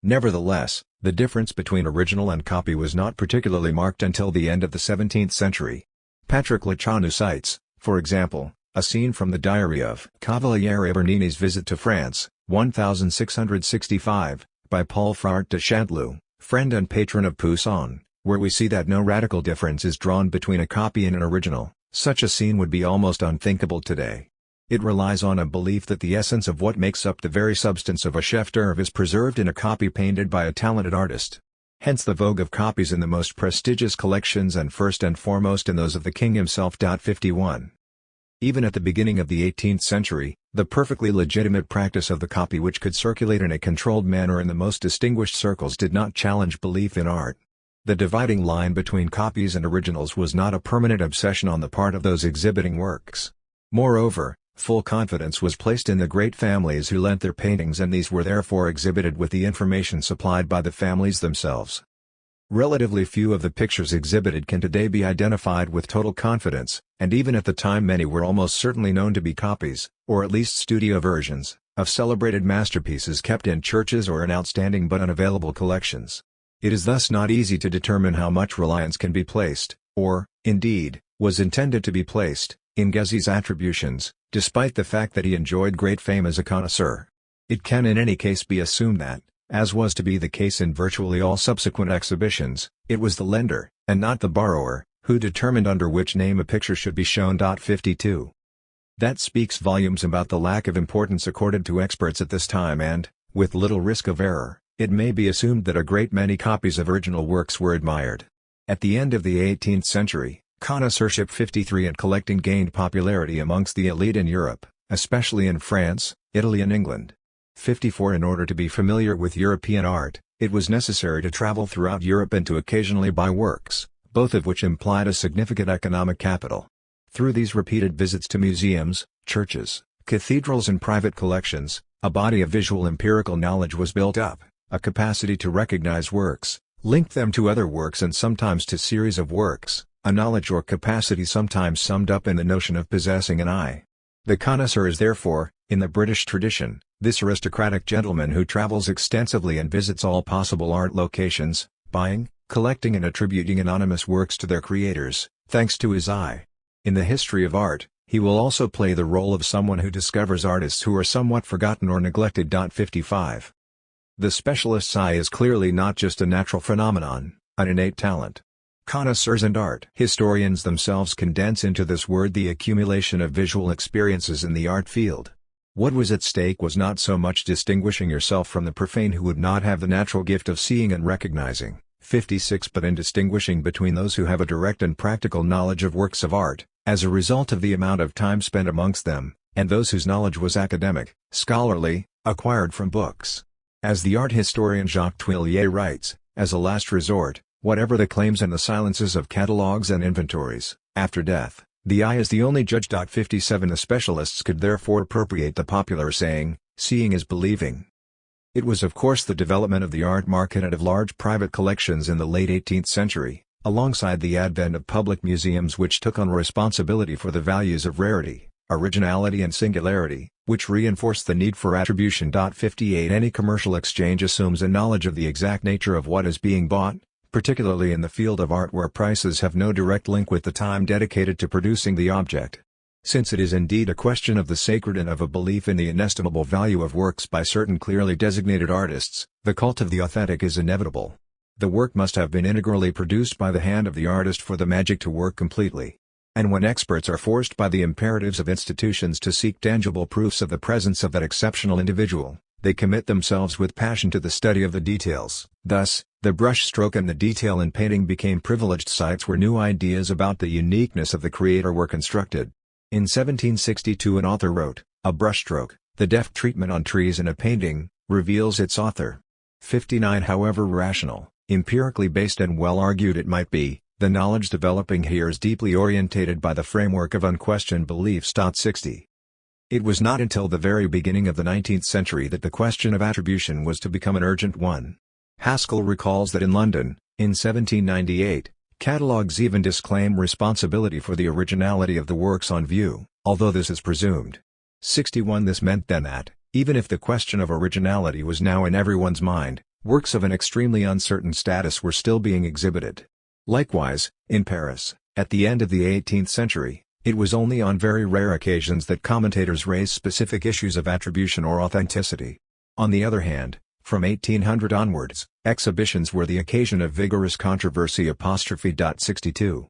Nevertheless, the difference between original and copy was not particularly marked until the end of the 17th century. Patrick Lechanu cites, for example, a scene from the diary of Cavaliere Bernini's visit to France, 1665, by Paul Frart de Chanteloup, friend and patron of Poussin, where we see that no radical difference is drawn between a copy and an original. Such a scene would be almost unthinkable today. It relies on a belief that the essence of what makes up the very substance of a chef d'oeuvre is preserved in a copy painted by a talented artist. Hence the vogue of copies in the most prestigious collections and first and foremost in those of the king himself. 51. Even at the beginning of the 18th century, the perfectly legitimate practice of the copy which could circulate in a controlled manner in the most distinguished circles did not challenge belief in art. The dividing line between copies and originals was not a permanent obsession on the part of those exhibiting works. Moreover, full confidence was placed in the great families who lent their paintings, and these were therefore exhibited with the information supplied by the families themselves. Relatively few of the pictures exhibited can today be identified with total confidence, and even at the time many were almost certainly known to be copies, or at least studio versions, of celebrated masterpieces kept in churches or in outstanding but unavailable collections. It is thus not easy to determine how much reliance can be placed, or, indeed, was intended to be placed, in Gezzi's attributions, despite the fact that he enjoyed great fame as a connoisseur. It can in any case be assumed that, as was to be the case in virtually all subsequent exhibitions, it was the lender, and not the borrower, who determined under which name a picture should be shown. 52. That speaks volumes about the lack of importance accorded to experts at this time, and, with little risk of error, it may be assumed that a great many copies of original works were admired. At the end of the 18th century, connoisseurship 53 and collecting gained popularity amongst the elite in Europe, especially in France, Italy and England. 54. In order to be familiar with European art, it was necessary to travel throughout Europe and to occasionally buy works, both of which implied a significant economic capital. Through these repeated visits to museums, churches, cathedrals and private collections, a body of visual empirical knowledge was built up, a capacity to recognize works, link them to other works and sometimes to series of works, a knowledge or capacity sometimes summed up in the notion of possessing an eye. The connoisseur is therefore, in the British tradition, this aristocratic gentleman who travels extensively and visits all possible art locations, buying, collecting and attributing anonymous works to their creators, thanks to his eye. In the history of art, he will also play the role of someone who discovers artists who are somewhat forgotten or neglected. 55. The specialist's eye is clearly not just a natural phenomenon, an innate talent. Connoisseurs and art historians themselves condense into this word the accumulation of visual experiences in the art field. What was at stake was not so much distinguishing yourself from the profane who would not have the natural gift of seeing and recognizing, 56, but in distinguishing between those who have a direct and practical knowledge of works of art, as a result of the amount of time spent amongst them, and those whose knowledge was academic, scholarly, acquired from books. As the art historian Jacques Tuillier writes, as a last resort, whatever the claims and the silences of catalogues and inventories, after death, the eye is the only judge. 57. The specialists could therefore appropriate the popular saying, seeing is believing. It was of course the development of the art market and of large private collections in the late 18th century, alongside the advent of public museums which took on responsibility for the values of rarity, originality and singularity, which reinforced the need for attribution. 58. Any commercial exchange assumes a knowledge of the exact nature of what is being bought, particularly in the field of art where prices have no direct link with the time dedicated to producing the object. Since it is indeed a question of the sacred and of a belief in the inestimable value of works by certain clearly designated artists, the cult of the authentic is inevitable. The work must have been integrally produced by the hand of the artist for the magic to work completely. And when experts are forced by the imperatives of institutions to seek tangible proofs of the presence of that exceptional individual, they commit themselves with passion to the study of the details. Thus, the brushstroke and the detail in painting became privileged sites where new ideas about the uniqueness of the creator were constructed. In 1762 an author wrote, "A brushstroke, the deft treatment on trees in a painting, reveals its author." 59. However rational, empirically based and well argued it might be, the knowledge developing here is deeply orientated by the framework of unquestioned beliefs. 60. It was not until the very beginning of the 19th century that the question of attribution was to become an urgent one. Haskell recalls that in London, in 1798, catalogues even disclaim responsibility for the originality of the works on view, although this is presumed. 61. This meant then that, even if the question of originality was now in everyone's mind, works of an extremely uncertain status were still being exhibited. Likewise, in Paris, at the end of the 18th century, it was only on very rare occasions that commentators raised specific issues of attribution or authenticity. On the other hand, from 1800 onwards, exhibitions were the occasion of vigorous controversy. 62.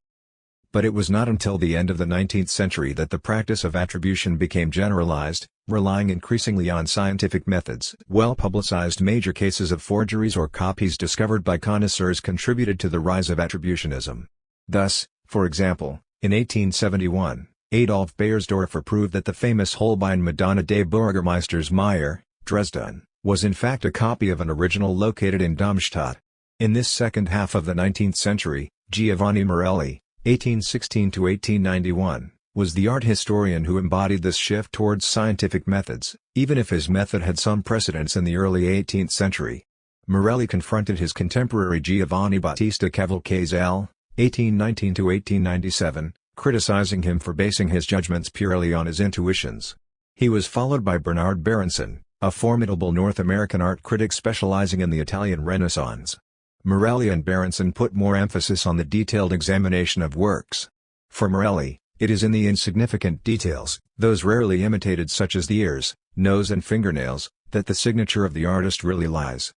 But it was not until the end of the 19th century that the practice of attribution became generalized, relying increasingly on scientific methods. Well-publicized major cases of forgeries or copies discovered by connoisseurs contributed to the rise of attributionism. Thus, for example, in 1871, Adolf Beiersdorfer proved that the famous Holbein Madonna des Bürgermeisters Meyer, Dresden, was in fact a copy of an original located in Darmstadt. In this second half of the 19th century, Giovanni Morelli, 1816–1891, was the art historian who embodied this shift towards scientific methods, even if his method had some precedence in the early 18th century. Morelli confronted his contemporary Giovanni Battista Cavalcaselle, 1819–1897, criticizing him for basing his judgments purely on his intuitions. He was followed by Bernard Berenson, a formidable North American art critic specializing in the Italian Renaissance. Morelli and Berenson put more emphasis on the detailed examination of works. For Morelli, it is in the insignificant details, those rarely imitated such as the ears, nose and fingernails, that the signature of the artist really lies.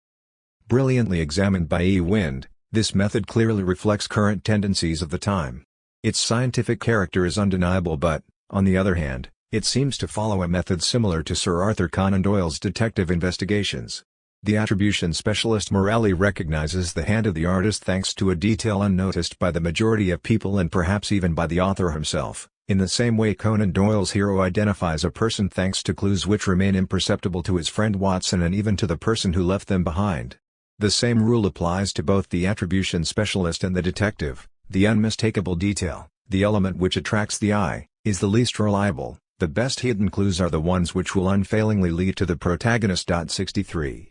Brilliantly examined by E. Wind, this method clearly reflects current tendencies of the time. Its scientific character is undeniable but, on the other hand, it seems to follow a method similar to Sir Arthur Conan Doyle's detective investigations. The attribution specialist Morelli recognizes the hand of the artist thanks to a detail unnoticed by the majority of people and perhaps even by the author himself, in the same way Conan Doyle's hero identifies a person thanks to clues which remain imperceptible to his friend Watson and even to the person who left them behind. The same rule applies to both the attribution specialist and the detective. The unmistakable detail, the element which attracts the eye, is the least reliable. The best hidden clues are the ones which will unfailingly lead to the protagonist. 63.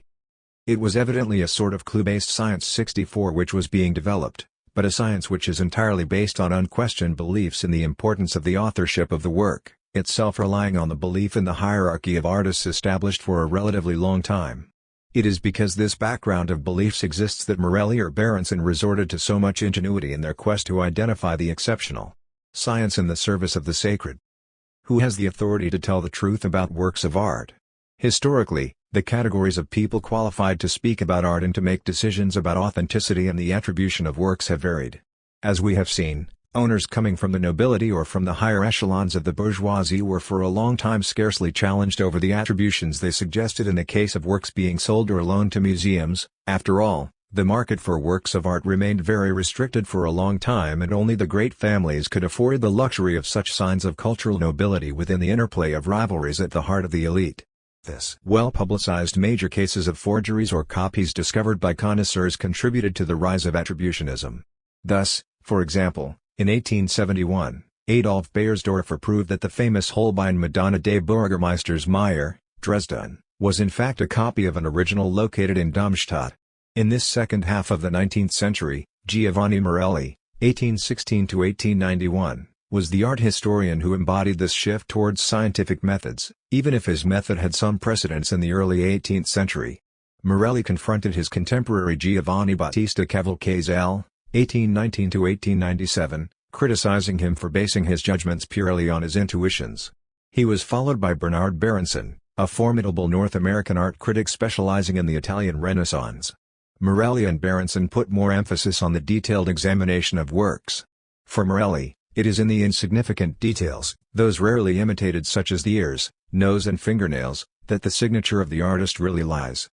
It was evidently a sort of clue-based science 64 which was being developed, but a science which is entirely based on unquestioned beliefs in the importance of the authorship of the work, itself relying on the belief in the hierarchy of artists established for a relatively long time. It is because this background of beliefs exists that Morelli or Berenson resorted to so much ingenuity in their quest to identify the exceptional. Science in the service of the sacred. Who has the authority to tell the truth about works of art? Historically, the categories of people qualified to speak about art and to make decisions about authenticity and the attribution of works have varied. As we have seen, owners coming from the nobility or from the higher echelons of the bourgeoisie were for a long time scarcely challenged over the attributions they suggested in the case of works being sold or loaned to museums. After all, the market for works of art remained very restricted for a long time and only the great families could afford the luxury of such signs of cultural nobility within the interplay of rivalries at the heart of the elite. This well-publicized major cases of forgeries or copies discovered by connoisseurs contributed to the rise of attributionism. Thus, for example, in 1871, Adolf Beiersdorfer proved that the famous Holbein Madonna des Bürgermeisters Meyer, Dresden, was in fact a copy of an original located in Darmstadt. In this second half of the 19th century, Giovanni Morelli, 1816–1891, was the art historian who embodied this shift towards scientific methods, even if his method had some precedence in the early 18th century. Morelli confronted his contemporary Giovanni Battista Cavalcaselle, 1819–1897, criticizing him for basing his judgments purely on his intuitions. He was followed by Bernard Berenson, a formidable North American art critic specializing in the Italian Renaissance. Morelli and Berenson put more emphasis on the detailed examination of works. For Morelli, it is in the insignificant details, those rarely imitated such as the ears, nose and fingernails, that the signature of the artist really lies.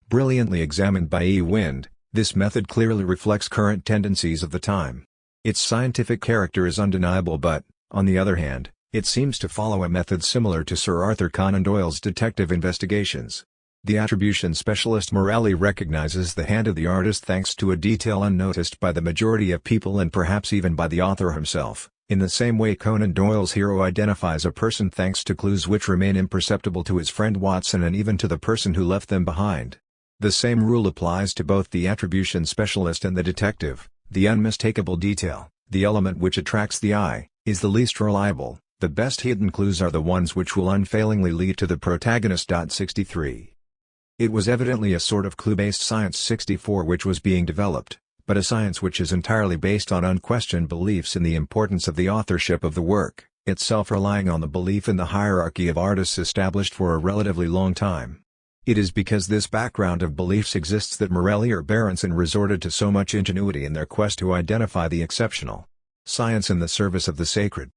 Brilliantly examined by E. Wind, this method clearly reflects current tendencies of the time. Its scientific character is undeniable but, on the other hand, it seems to follow a method similar to Sir Arthur Conan Doyle's detective investigations. The attribution specialist Morelli recognizes the hand of the artist thanks to a detail unnoticed by the majority of people and perhaps even by the author himself, in the same way Conan Doyle's hero identifies a person thanks to clues which remain imperceptible to his friend Watson and even to the person who left them behind. The same rule applies to both the attribution specialist and the detective. The unmistakable detail, the element which attracts the eye, is the least reliable. The best hidden clues are the ones which will unfailingly lead to the protagonist. 63. It was evidently a sort of clue-based science 64 which was being developed, but a science which is entirely based on unquestioned beliefs in the importance of the authorship of the work, itself relying on the belief in the hierarchy of artists established for a relatively long time. It is because this background of beliefs exists that Morelli or Berenson resorted to so much ingenuity in their quest to identify the exceptional. Science in the service of the sacred.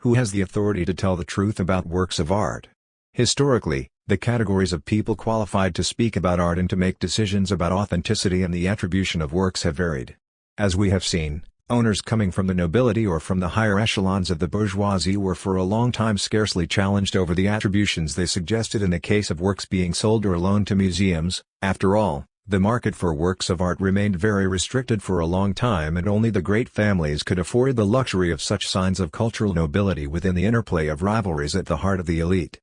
Who has the authority to tell the truth about works of art? Historically, the categories of people qualified to speak about art and to make decisions about authenticity and the attribution of works have varied. As we have seen, owners coming from the nobility or from the higher echelons of the bourgeoisie were for a long time scarcely challenged over the attributions they suggested in the case of works being sold or loaned to museums. After all, the market for works of art remained very restricted for a long time, and only the great families could afford the luxury of such signs of cultural nobility within the interplay of rivalries at the heart of the elite.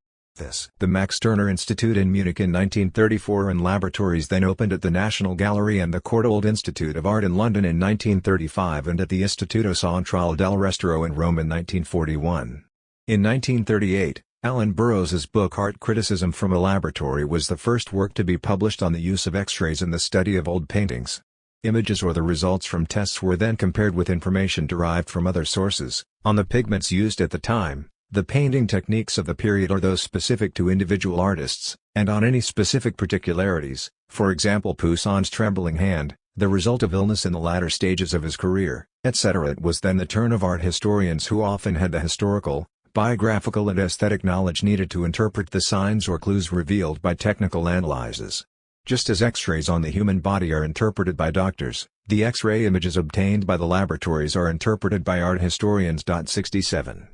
The Max Stirner Institute in Munich in 1934 and laboratories then opened at the National Gallery and the Courtauld Institute of Art in London in 1935 and at the Istituto Centrale del Restauro in Rome in 1941. In 1938, Alan Burroughs's book Art Criticism from a Laboratory was the first work to be published on the use of X-rays in the study of old paintings. Images or the results from tests were then compared with information derived from other sources, on the pigments used at the time, the painting techniques of the period or those specific to individual artists, and on any specific particularities, for example Poussin's trembling hand, the result of illness in the latter stages of his career, etc. It was then the turn of art historians, who often had the historical, biographical and aesthetic knowledge needed to interpret the signs or clues revealed by technical analyses. Just as X-rays on the human body are interpreted by doctors, the X-ray images obtained by the laboratories are interpreted by art historians. 67.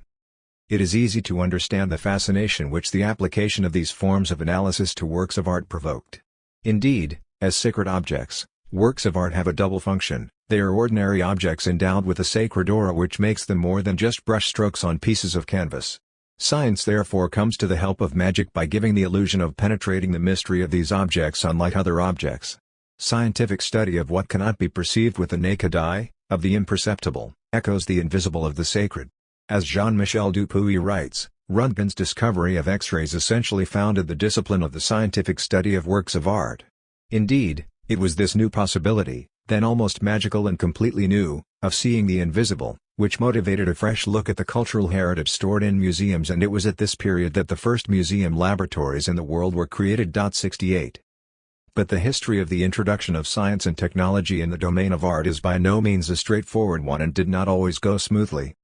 It is easy to understand the fascination which the application of these forms of analysis to works of art provoked. Indeed, as sacred objects, works of art have a double function. They are ordinary objects endowed with a sacred aura which makes them more than just brushstrokes on pieces of canvas. Science therefore comes to the help of magic by giving the illusion of penetrating the mystery of these objects unlike other objects. Scientific study of what cannot be perceived with the naked eye, of the imperceptible, echoes the invisible of the sacred. As Jean-Michel Dupuy writes, Röntgen's discovery of X-rays essentially founded the discipline of the scientific study of works of art. Indeed, it was this new possibility, then almost magical and completely new, of seeing the invisible, which motivated a fresh look at the cultural heritage stored in museums, and it was at this period that the first museum laboratories in the world were created. 68. But the history of the introduction of science and technology in the domain of art is by no means a straightforward one and did not always go smoothly.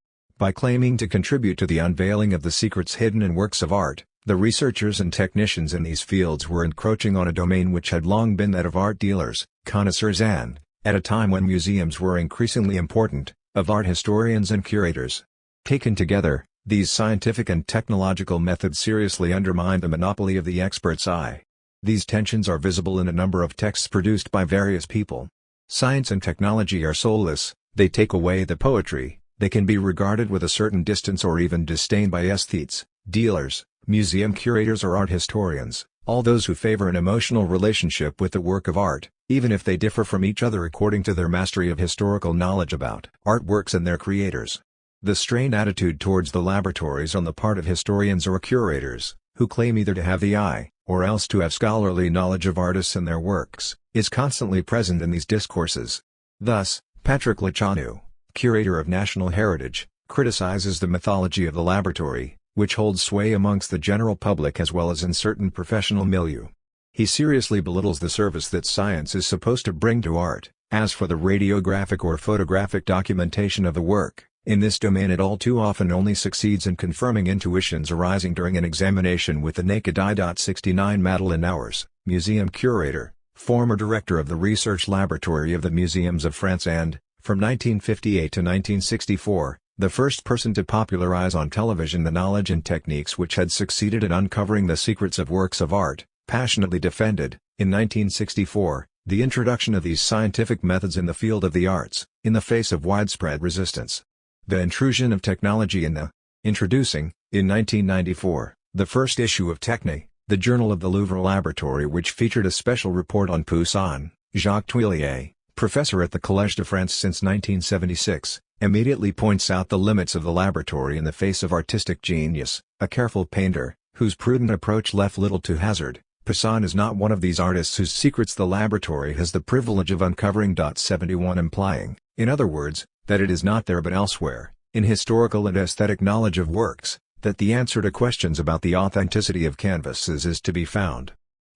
By claiming to contribute to the unveiling of the secrets hidden in works of art, the researchers and technicians in these fields were encroaching on a domain which had long been that of art dealers, connoisseurs and, at a time when museums were increasingly important, of art historians and curators. Taken together, these scientific and technological methods seriously undermined the monopoly of the expert's eye. These tensions are visible in a number of texts produced by various people. Science and technology are soulless, they take away the poetry. They can be regarded with a certain distance or even disdain by aesthetes, dealers, museum curators or art historians, all those who favor an emotional relationship with the work of art, even if they differ from each other according to their mastery of historical knowledge about artworks and their creators. The strained attitude towards the laboratories on the part of historians or curators, who claim either to have the eye, or else to have scholarly knowledge of artists and their works, is constantly present in these discourses. Thus, Patrick Lachanu, curator of national heritage, criticizes the mythology of the laboratory, which holds sway amongst the general public as well as in certain professional milieu. He seriously belittles the service that science is supposed to bring to art. As for the radiographic or photographic documentation of the work, in this domain it all too often only succeeds in confirming intuitions arising during an examination with the naked eye. 69 Madeleine Auers, museum curator, former director of the research laboratory of the Museums of France and, from 1958 to 1964, the first person to popularize on television the knowledge and techniques which had succeeded in uncovering the secrets of works of art, passionately defended, in 1964, the introduction of these scientific methods in the field of the arts, in the face of widespread resistance. The intrusion of technology in the introducing, in 1994, the first issue of Techne, the journal of the Louvre Laboratory, which featured a special report on Poussin, Jacques Tuillier, professor at the Collège de France since 1976, immediately points out the limits of the laboratory in the face of artistic genius, a careful painter, whose prudent approach left little to hazard. Poussin is not one of these artists whose secrets the laboratory has the privilege of uncovering. 71 Implying, in other words, that it is not there but elsewhere, in historical and aesthetic knowledge of works, that the answer to questions about the authenticity of canvases is to be found.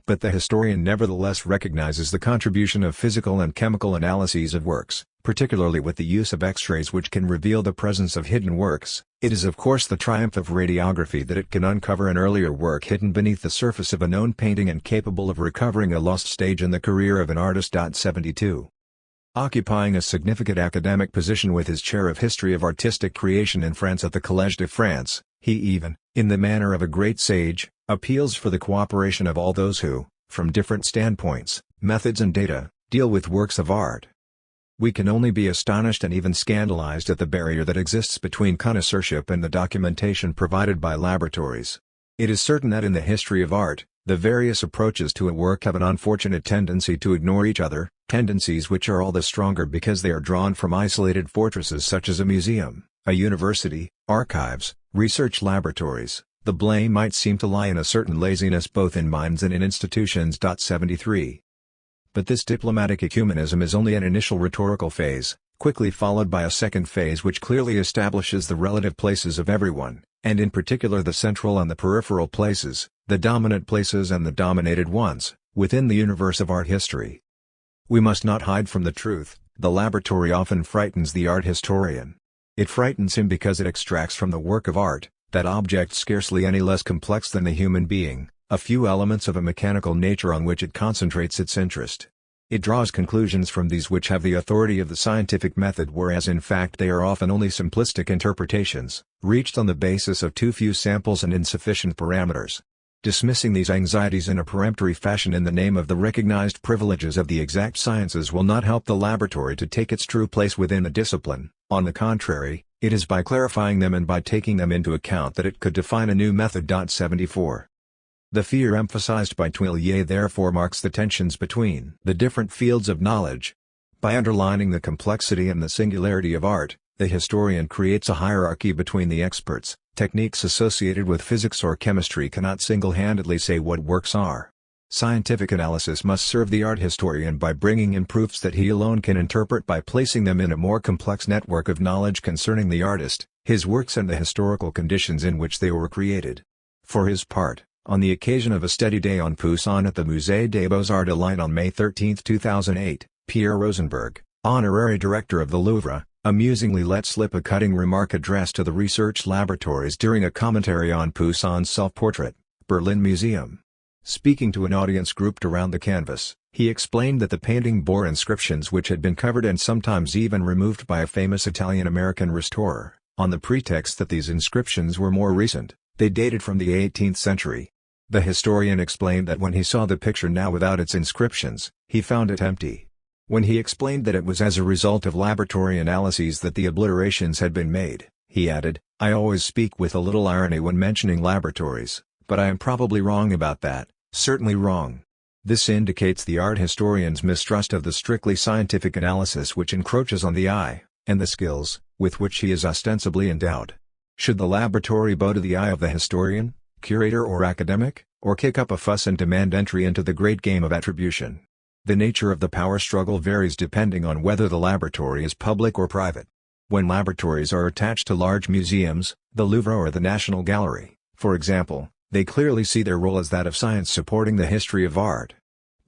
But the historian nevertheless recognizes the contribution of physical and chemical analyses of works, particularly with the use of X-rays which can reveal the presence of hidden works. It is of course the triumph of radiography that it can uncover an earlier work hidden beneath the surface of a known painting and capable of recovering a lost stage in the career of an artist. 72. Occupying a significant academic position with his chair of History of Artistic Creation in France at the Collège de France, he even, in the manner of a great sage, appeals for the cooperation of all those who, from different standpoints, methods and data, deal with works of art. We can only be astonished and even scandalized at the barrier that exists between connoisseurship and the documentation provided by laboratories. It is certain that in the history of art, the various approaches to a work have an unfortunate tendency to ignore each other, tendencies which are all the stronger because they are drawn from isolated fortresses such as a museum, a university, archives, research laboratories. The blame might seem to lie in a certain laziness both in minds and in institutions. 73. But this diplomatic ecumenism is only an initial rhetorical phase, quickly followed by a second phase which clearly establishes the relative places of everyone, and in particular the central and the peripheral places, the dominant places and the dominated ones, within the universe of art history. We must not hide from the truth, the laboratory often frightens the art historian. It frightens him because it extracts from the work of art, that object scarcely any less complex than the human being, a few elements of a mechanical nature on which it concentrates its interest. It draws conclusions from these which have the authority of the scientific method, whereas in fact they are often only simplistic interpretations, reached on the basis of too few samples and insufficient parameters. Dismissing these anxieties in a peremptory fashion in the name of the recognized privileges of the exact sciences will not help the laboratory to take its true place within the discipline. On the contrary, it is by clarifying them and by taking them into account that it could define a new method. 74. The fear emphasized by Tuillier therefore marks the tensions between the different fields of knowledge. By underlining the complexity and the singularity of art, the historian creates a hierarchy between the experts. Techniques associated with physics or chemistry cannot single-handedly say what works are. Scientific analysis must serve the art historian by bringing in proofs that he alone can interpret by placing them in a more complex network of knowledge concerning the artist, his works and the historical conditions in which they were created. For his part, on the occasion of a study day on Poussin at the Musée des Beaux-Arts de Lyon on May 13, 2008, Pierre Rosenberg, honorary director of the Louvre, amusingly let slip a cutting remark addressed to the research laboratories during a commentary on Poussin's self-portrait, Berlin Museum. Speaking to an audience grouped around the canvas, he explained that the painting bore inscriptions which had been covered and sometimes even removed by a famous Italian-American restorer, on the pretext that these inscriptions were more recent, they dated from the 18th century. The historian explained that when he saw the picture now without its inscriptions, he found it empty. When he explained that it was as a result of laboratory analyses that the obliterations had been made, he added, "I always speak with a little irony when mentioning laboratories, but I am probably wrong about that, certainly wrong." This indicates the art historian's mistrust of the strictly scientific analysis which encroaches on the eye, and the skills, with which he is ostensibly endowed. Should the laboratory bow to the eye of the historian, curator or academic, or kick up a fuss and demand entry into the great game of attribution? The nature of the power struggle varies depending on whether the laboratory is public or private. When laboratories are attached to large museums, the Louvre or the National Gallery, for example, they clearly see their role as that of science supporting the history of art.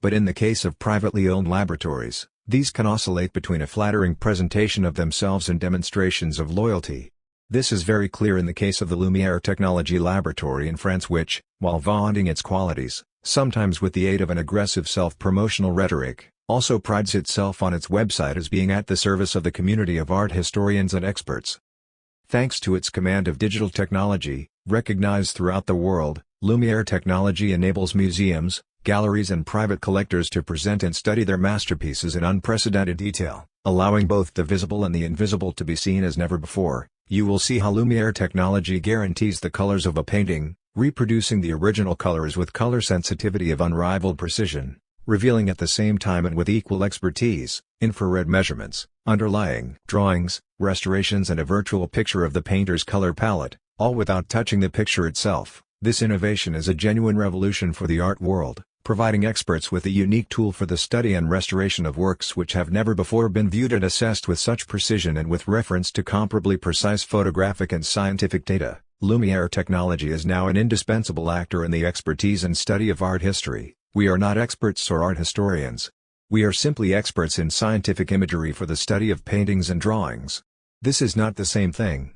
But in the case of privately owned laboratories, these can oscillate between a flattering presentation of themselves and demonstrations of loyalty. This is very clear in the case of the Lumière Technology Laboratory in France which, while vaunting its qualities, sometimes with the aid of an aggressive self-promotional rhetoric, also prides itself on its website as being at the service of the community of art historians and experts. Thanks to its command of digital technology, recognized throughout the world, Lumière Technology enables museums, galleries and private collectors to present and study their masterpieces in unprecedented detail, allowing both the visible and the invisible to be seen as never before. You will see how Lumière Technology guarantees the colors of a painting, reproducing the original colors with color sensitivity of unrivaled precision, revealing at the same time and with equal expertise, infrared measurements, underlying drawings, restorations and a virtual picture of the painter's color palette, all without touching the picture itself. This innovation is a genuine revolution for the art world, providing experts with a unique tool for the study and restoration of works which have never before been viewed and assessed with such precision and with reference to comparably precise photographic and scientific data. Lumière Technology is now an indispensable actor in the expertise and study of art history. We are not experts or art historians. We are simply experts in scientific imagery for the study of paintings and drawings. This is not the same thing.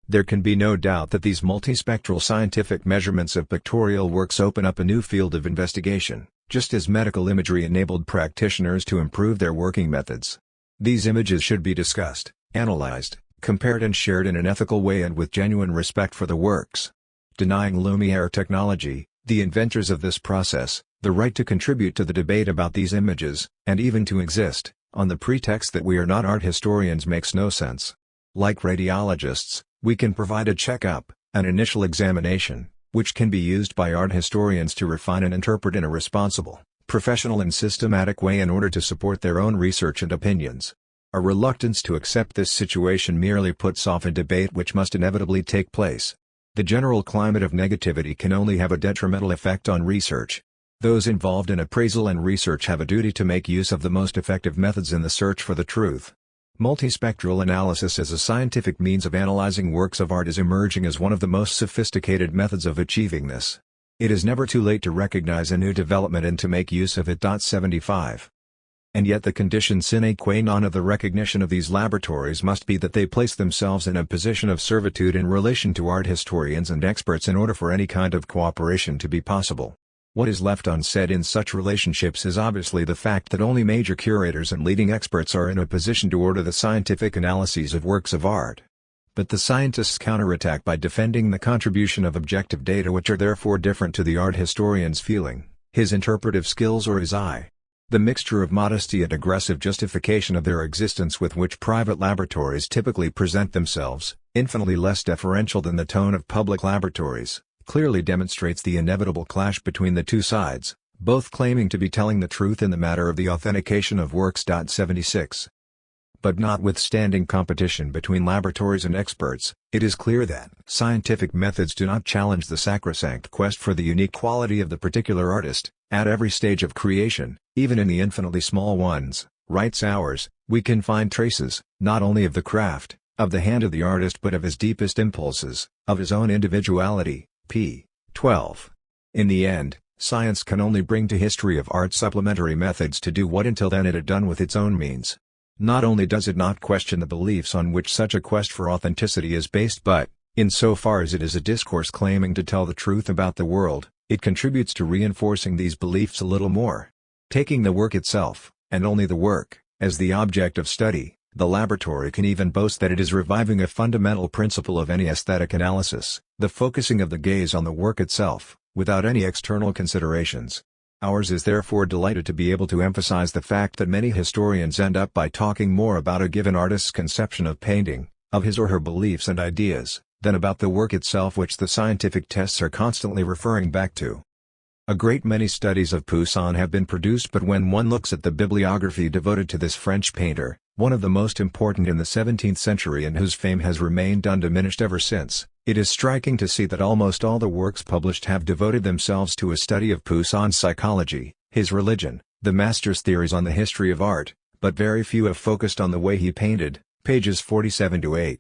There can be no doubt that these multispectral scientific measurements of pictorial works open up a new field of investigation, just as medical imagery enabled practitioners to improve their working methods. These images should be discussed, analyzed, compared and shared in an ethical way and with genuine respect for the works. Denying Lumiere technology, the inventors of this process, the right to contribute to the debate about these images, and even to exist, on the pretext that we are not art historians makes no sense. Like radiologists, we can provide a checkup, an initial examination, which can be used by art historians to refine and interpret in a responsible, professional and systematic way in order to support their own research and opinions. A reluctance to accept this situation merely puts off a debate which must inevitably take place. The general climate of negativity can only have a detrimental effect on research. Those involved in appraisal and research have a duty to make use of the most effective methods in the search for the truth. Multispectral analysis as a scientific means of analyzing works of art is emerging as one of the most sophisticated methods of achieving this. It is never too late to recognize a new development and to make use of it. 75. And yet the condition sine qua non of the recognition of these laboratories must be that they place themselves in a position of servitude in relation to art historians and experts in order for any kind of cooperation to be possible. What is left unsaid in such relationships is obviously the fact that only major curators and leading experts are in a position to order the scientific analyses of works of art. But the scientists counterattack by defending the contribution of objective data which are therefore different to the art historian's feeling, his interpretive skills or his eye. The mixture of modesty and aggressive justification of their existence with which private laboratories typically present themselves, infinitely less deferential than the tone of public laboratories, clearly demonstrates the inevitable clash between the two sides, both claiming to be telling the truth in the matter of the authentication of works. 76. But notwithstanding competition between laboratories and experts, it is clear that scientific methods do not challenge the sacrosanct quest for the unique quality of the particular artist. At every stage of creation, even in the infinitely small ones, writes ours, we can find traces, not only of the craft, of the hand of the artist but of his deepest impulses, of his own individuality. p. 12. In the end, science can only bring to history of art supplementary methods to do what until then it had done with its own means. Not only does it not question the beliefs on which such a quest for authenticity is based but, insofar as it is a discourse claiming to tell the truth about the world, it contributes to reinforcing these beliefs a little more. Taking the work itself, and only the work, as the object of study, the laboratory can even boast that it is reviving a fundamental principle of any aesthetic analysis, the focusing of the gaze on the work itself, without any external considerations. Ours is therefore delighted to be able to emphasize the fact that many historians end up by talking more about a given artist's conception of painting, of his or her beliefs and ideas, than about the work itself which the scientific tests are constantly referring back to. A great many studies of Poussin have been produced, but when one looks at the bibliography devoted to this French painter, one of the most important in the 17th century and whose fame has remained undiminished ever since, it is striking to see that almost all the works published have devoted themselves to a study of Poussin's psychology, his religion, the master's theories on the history of art, but very few have focused on the way he painted, pages 47-8.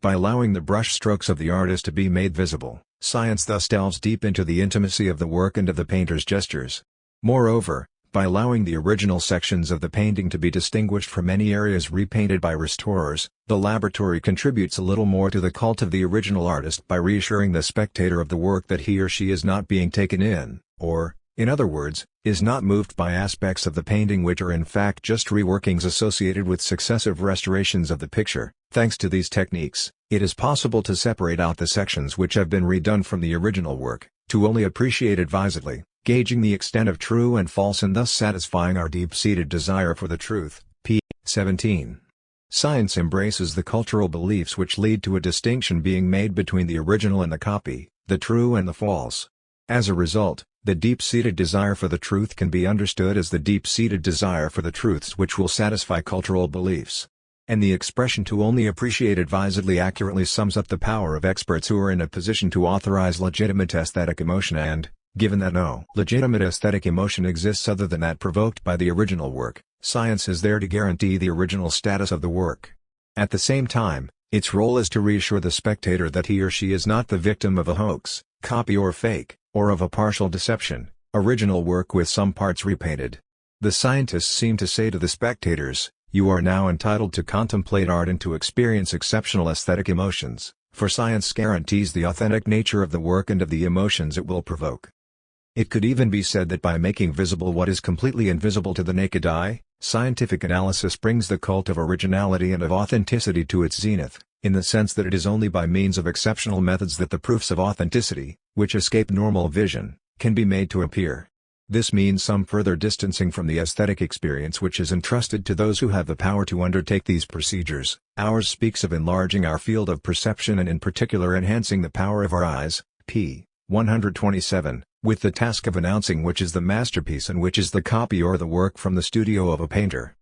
By allowing the brush strokes of the artist to be made visible, science thus delves deep into the intimacy of the work and of the painter's gestures. Moreover, by allowing the original sections of the painting to be distinguished from any areas repainted by restorers, the laboratory contributes a little more to the cult of the original artist by reassuring the spectator of the work that he or she is not being taken in, or, in other words, is not moved by aspects of the painting which are in fact just reworkings associated with successive restorations of the picture. Thanks to these techniques, it is possible to separate out the sections which have been redone from the original work, to only appreciate advisedly, gauging the extent of true and false and thus satisfying our deep-seated desire for the truth. p. 17. Science embraces the cultural beliefs which lead to a distinction being made between the original and the copy, the true and the false. As a result, the deep-seated desire for the truth can be understood as the deep-seated desire for the truths which will satisfy cultural beliefs. And the expression "to only appreciate advisedly" accurately sums up the power of experts who are in a position to authorize legitimate aesthetic emotion and, given that no legitimate aesthetic emotion exists other than that provoked by the original work, science is there to guarantee the original status of the work. At the same time, its role is to reassure the spectator that he or she is not the victim of a hoax, copy or fake, or of a partial deception, original work with some parts repainted. The scientists seem to say to the spectators, "You are now entitled to contemplate art and to experience exceptional aesthetic emotions, for science guarantees the authentic nature of the work and of the emotions it will provoke." It could even be said that by making visible what is completely invisible to the naked eye, scientific analysis brings the cult of originality and of authenticity to its zenith, in the sense that it is only by means of exceptional methods that the proofs of authenticity, which escape normal vision, can be made to appear. This means some further distancing from the aesthetic experience which is entrusted to those who have the power to undertake these procedures. Ours speaks of enlarging our field of perception and in particular enhancing the power of our eyes, p. 127, with the task of announcing which is the masterpiece and which is the copy or the work from the studio of a painter.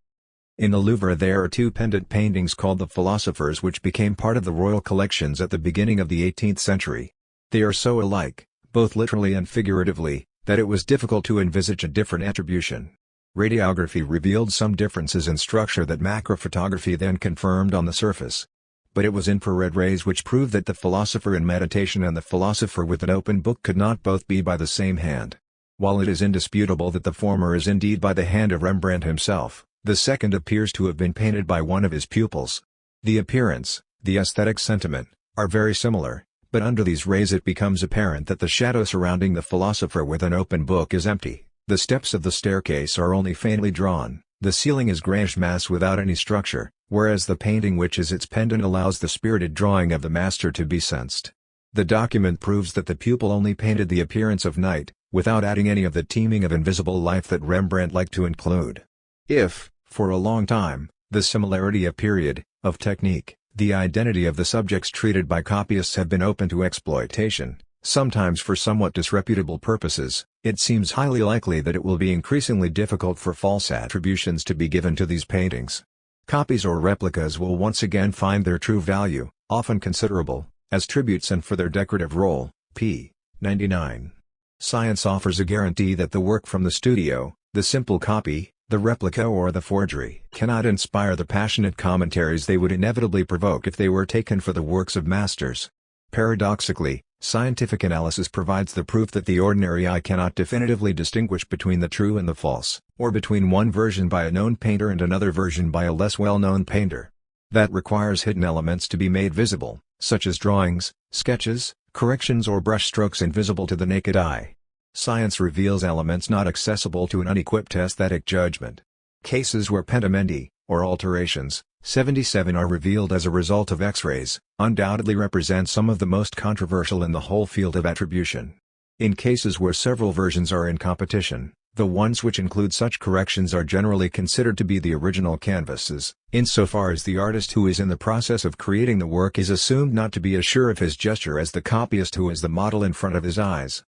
In the Louvre there are two pendant paintings called the Philosophers which became part of the royal collections at the beginning of the 18th century. They are so alike, both literally and figuratively, that it was difficult to envisage a different attribution. Radiography revealed some differences in structure that macrophotography then confirmed on the surface. But it was infrared rays which proved that the philosopher in meditation and the philosopher with an open book could not both be by the same hand. While it is indisputable that the former is indeed by the hand of Rembrandt himself, the second appears to have been painted by one of his pupils. The appearance, the aesthetic sentiment, are very similar, but under these rays it becomes apparent that the shadow surrounding the philosopher with an open book is empty, the steps of the staircase are only faintly drawn, the ceiling is grayish mass without any structure, whereas the painting which is its pendant allows the spirited drawing of the master to be sensed. The document proves that the pupil only painted the appearance of night, without adding any of the teeming of invisible life that Rembrandt liked to include. If, for a long time, the similarity of period, of technique, the identity of the subjects treated by copyists have been open to exploitation, sometimes for somewhat disreputable purposes, it seems highly likely that it will be increasingly difficult for false attributions to be given to these paintings. Copies or replicas will once again find their true value, often considerable, as tributes and for their decorative role, p. 99. Science offers a guarantee that the work from the studio, the simple copy, the replica or the forgery, cannot inspire the passionate commentaries they would inevitably provoke if they were taken for the works of masters. Paradoxically, scientific analysis provides the proof that the ordinary eye cannot definitively distinguish between the true and the false, or between one version by a known painter and another version by a less well-known painter. That requires hidden elements to be made visible, such as drawings, sketches, corrections or brushstrokes invisible to the naked eye. Science reveals elements not accessible to an unequipped aesthetic judgment. Cases where pentamendi, or alterations, 77 are revealed as a result of X-rays, undoubtedly represent some of the most controversial in the whole field of attribution. In cases where several versions are in competition, the ones which include such corrections are generally considered to be the original canvases, insofar as the artist who is in the process of creating the work is assumed not to be as sure of his gesture as the copyist who is the model in front of his eyes.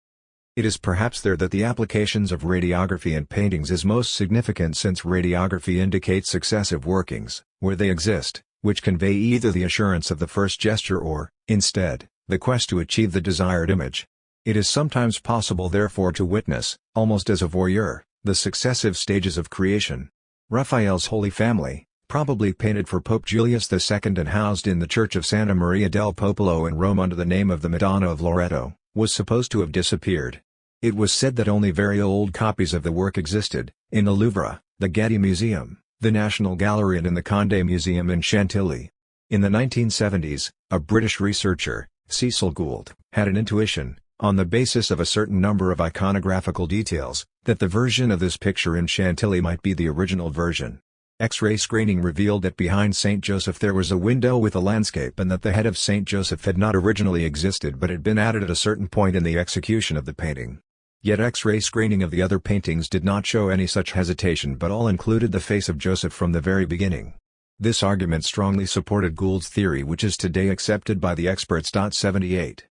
It is perhaps there that the applications of radiography in paintings is most significant, since radiography indicates successive workings, where they exist, which convey either the assurance of the first gesture or, instead, the quest to achieve the desired image. It is sometimes possible therefore to witness, almost as a voyeur, the successive stages of creation. Raphael's Holy Family, probably painted for Pope Julius II and housed in the Church of Santa Maria del Popolo in Rome under the name of the Madonna of Loreto, was supposed to have disappeared. It was said that only very old copies of the work existed, in the Louvre, the Getty Museum, the National Gallery and in the Condé Museum in Chantilly. In the 1970s, a British researcher, Cecil Gould, had an intuition, on the basis of a certain number of iconographical details, that the version of this picture in Chantilly might be the original version. X-ray screening revealed that behind St. Joseph there was a window with a landscape and that the head of St. Joseph had not originally existed but had been added at a certain point in the execution of the painting. Yet X-ray screening of the other paintings did not show any such hesitation but all included the face of Joseph from the very beginning. This argument strongly supported Gould's theory, which is today accepted by the experts. 78.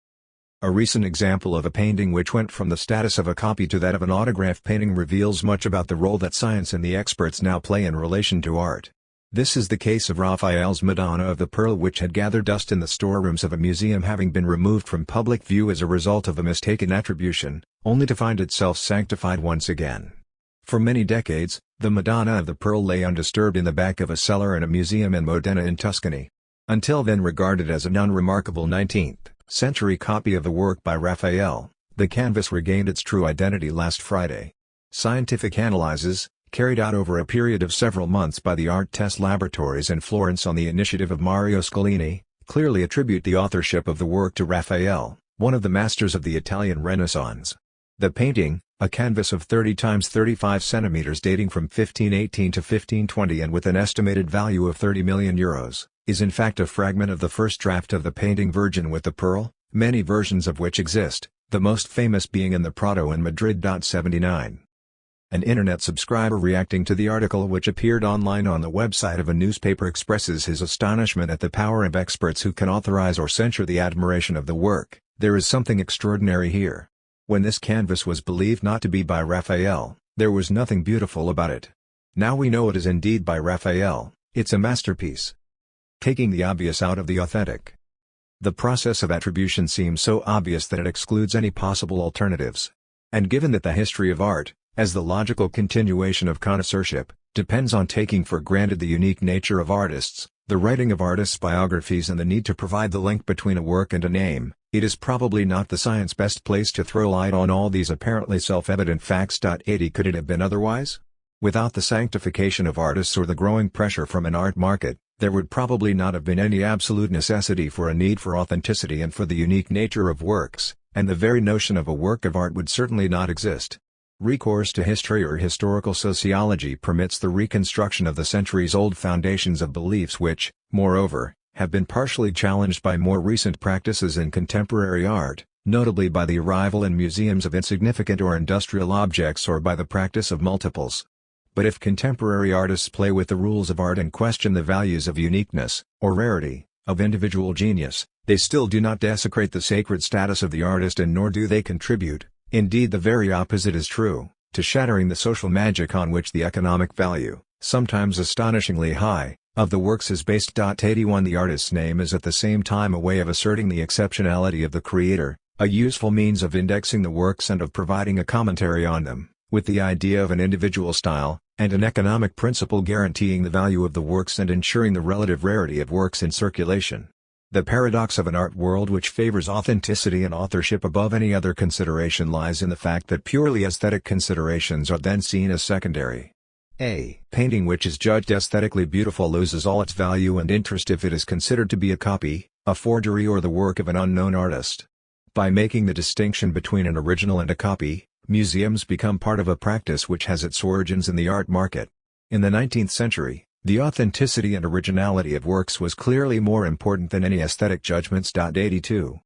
A recent example of a painting which went from the status of a copy to that of an autograph painting reveals much about the role that science and the experts now play in relation to art. This is the case of Raphael's Madonna of the Pearl, which had gathered dust in the storerooms of a museum, having been removed from public view as a result of a mistaken attribution, only to find itself sanctified once again. For many decades, the Madonna of the Pearl lay undisturbed in the back of a cellar in a museum in Modena in Tuscany. Until then regarded as an unremarkable 19th-century copy of the work by Raphael, the canvas regained its true identity last Friday. Scientific analyses, carried out over a period of several months by the art test laboratories in Florence on the initiative of Mario Scalini, clearly attribute the authorship of the work to Raphael, one of the masters of the Italian Renaissance. The painting, a canvas of 30 x 35 cm dating from 1518 to 1520 and with an estimated value of €30 million, is in fact a fragment of the first draft of the painting Virgin with the Pearl, many versions of which exist, the most famous being in the Prado in Madrid. 79. An internet subscriber reacting to the article which appeared online on the website of a newspaper expresses his astonishment at the power of experts who can authorize or censure the admiration of the work. There is something extraordinary here. When this canvas was believed not to be by Raphael, there was nothing beautiful about it. Now we know it is indeed by Raphael, it's a masterpiece. Taking the obvious out of the authentic. The process of attribution seems so obvious that it excludes any possible alternatives. And given that the history of art, as the logical continuation of connoisseurship, depends on taking for granted the unique nature of artists, the writing of artists' biographies and the need to provide the link between a work and a name, it is probably not the science best place to throw light on all these apparently self-evident facts. 80 Could it have been otherwise? Without the sanctification of artists or the growing pressure from an art market, there would probably not have been any absolute necessity for a need for authenticity and for the unique nature of works, and the very notion of a work of art would certainly not exist. Recourse to history or historical sociology permits the reconstruction of the centuries-old foundations of beliefs which, moreover, have been partially challenged by more recent practices in contemporary art, notably by the arrival in museums of insignificant or industrial objects or by the practice of multiples. But if contemporary artists play with the rules of art and question the values of uniqueness, or rarity, of individual genius, they still do not desecrate the sacred status of the artist and nor do they contribute, indeed the very opposite is true, to shattering the social magic on which the economic value, sometimes astonishingly high, of the works is based. 81 The artist's name is at the same time a way of asserting the exceptionality of the creator, a useful means of indexing the works and of providing a commentary on them, with the idea of an individual style, and an economic principle guaranteeing the value of the works and ensuring the relative rarity of works in circulation. The paradox of an art world which favors authenticity and authorship above any other consideration lies in the fact that purely aesthetic considerations are then seen as secondary. A painting which is judged aesthetically beautiful loses all its value and interest if it is considered to be a copy, a forgery or the work of an unknown artist. By making the distinction between an original and a copy, museums become part of a practice which has its origins in the art market. In the 19th century, the authenticity and originality of works was clearly more important than any aesthetic judgments. 82.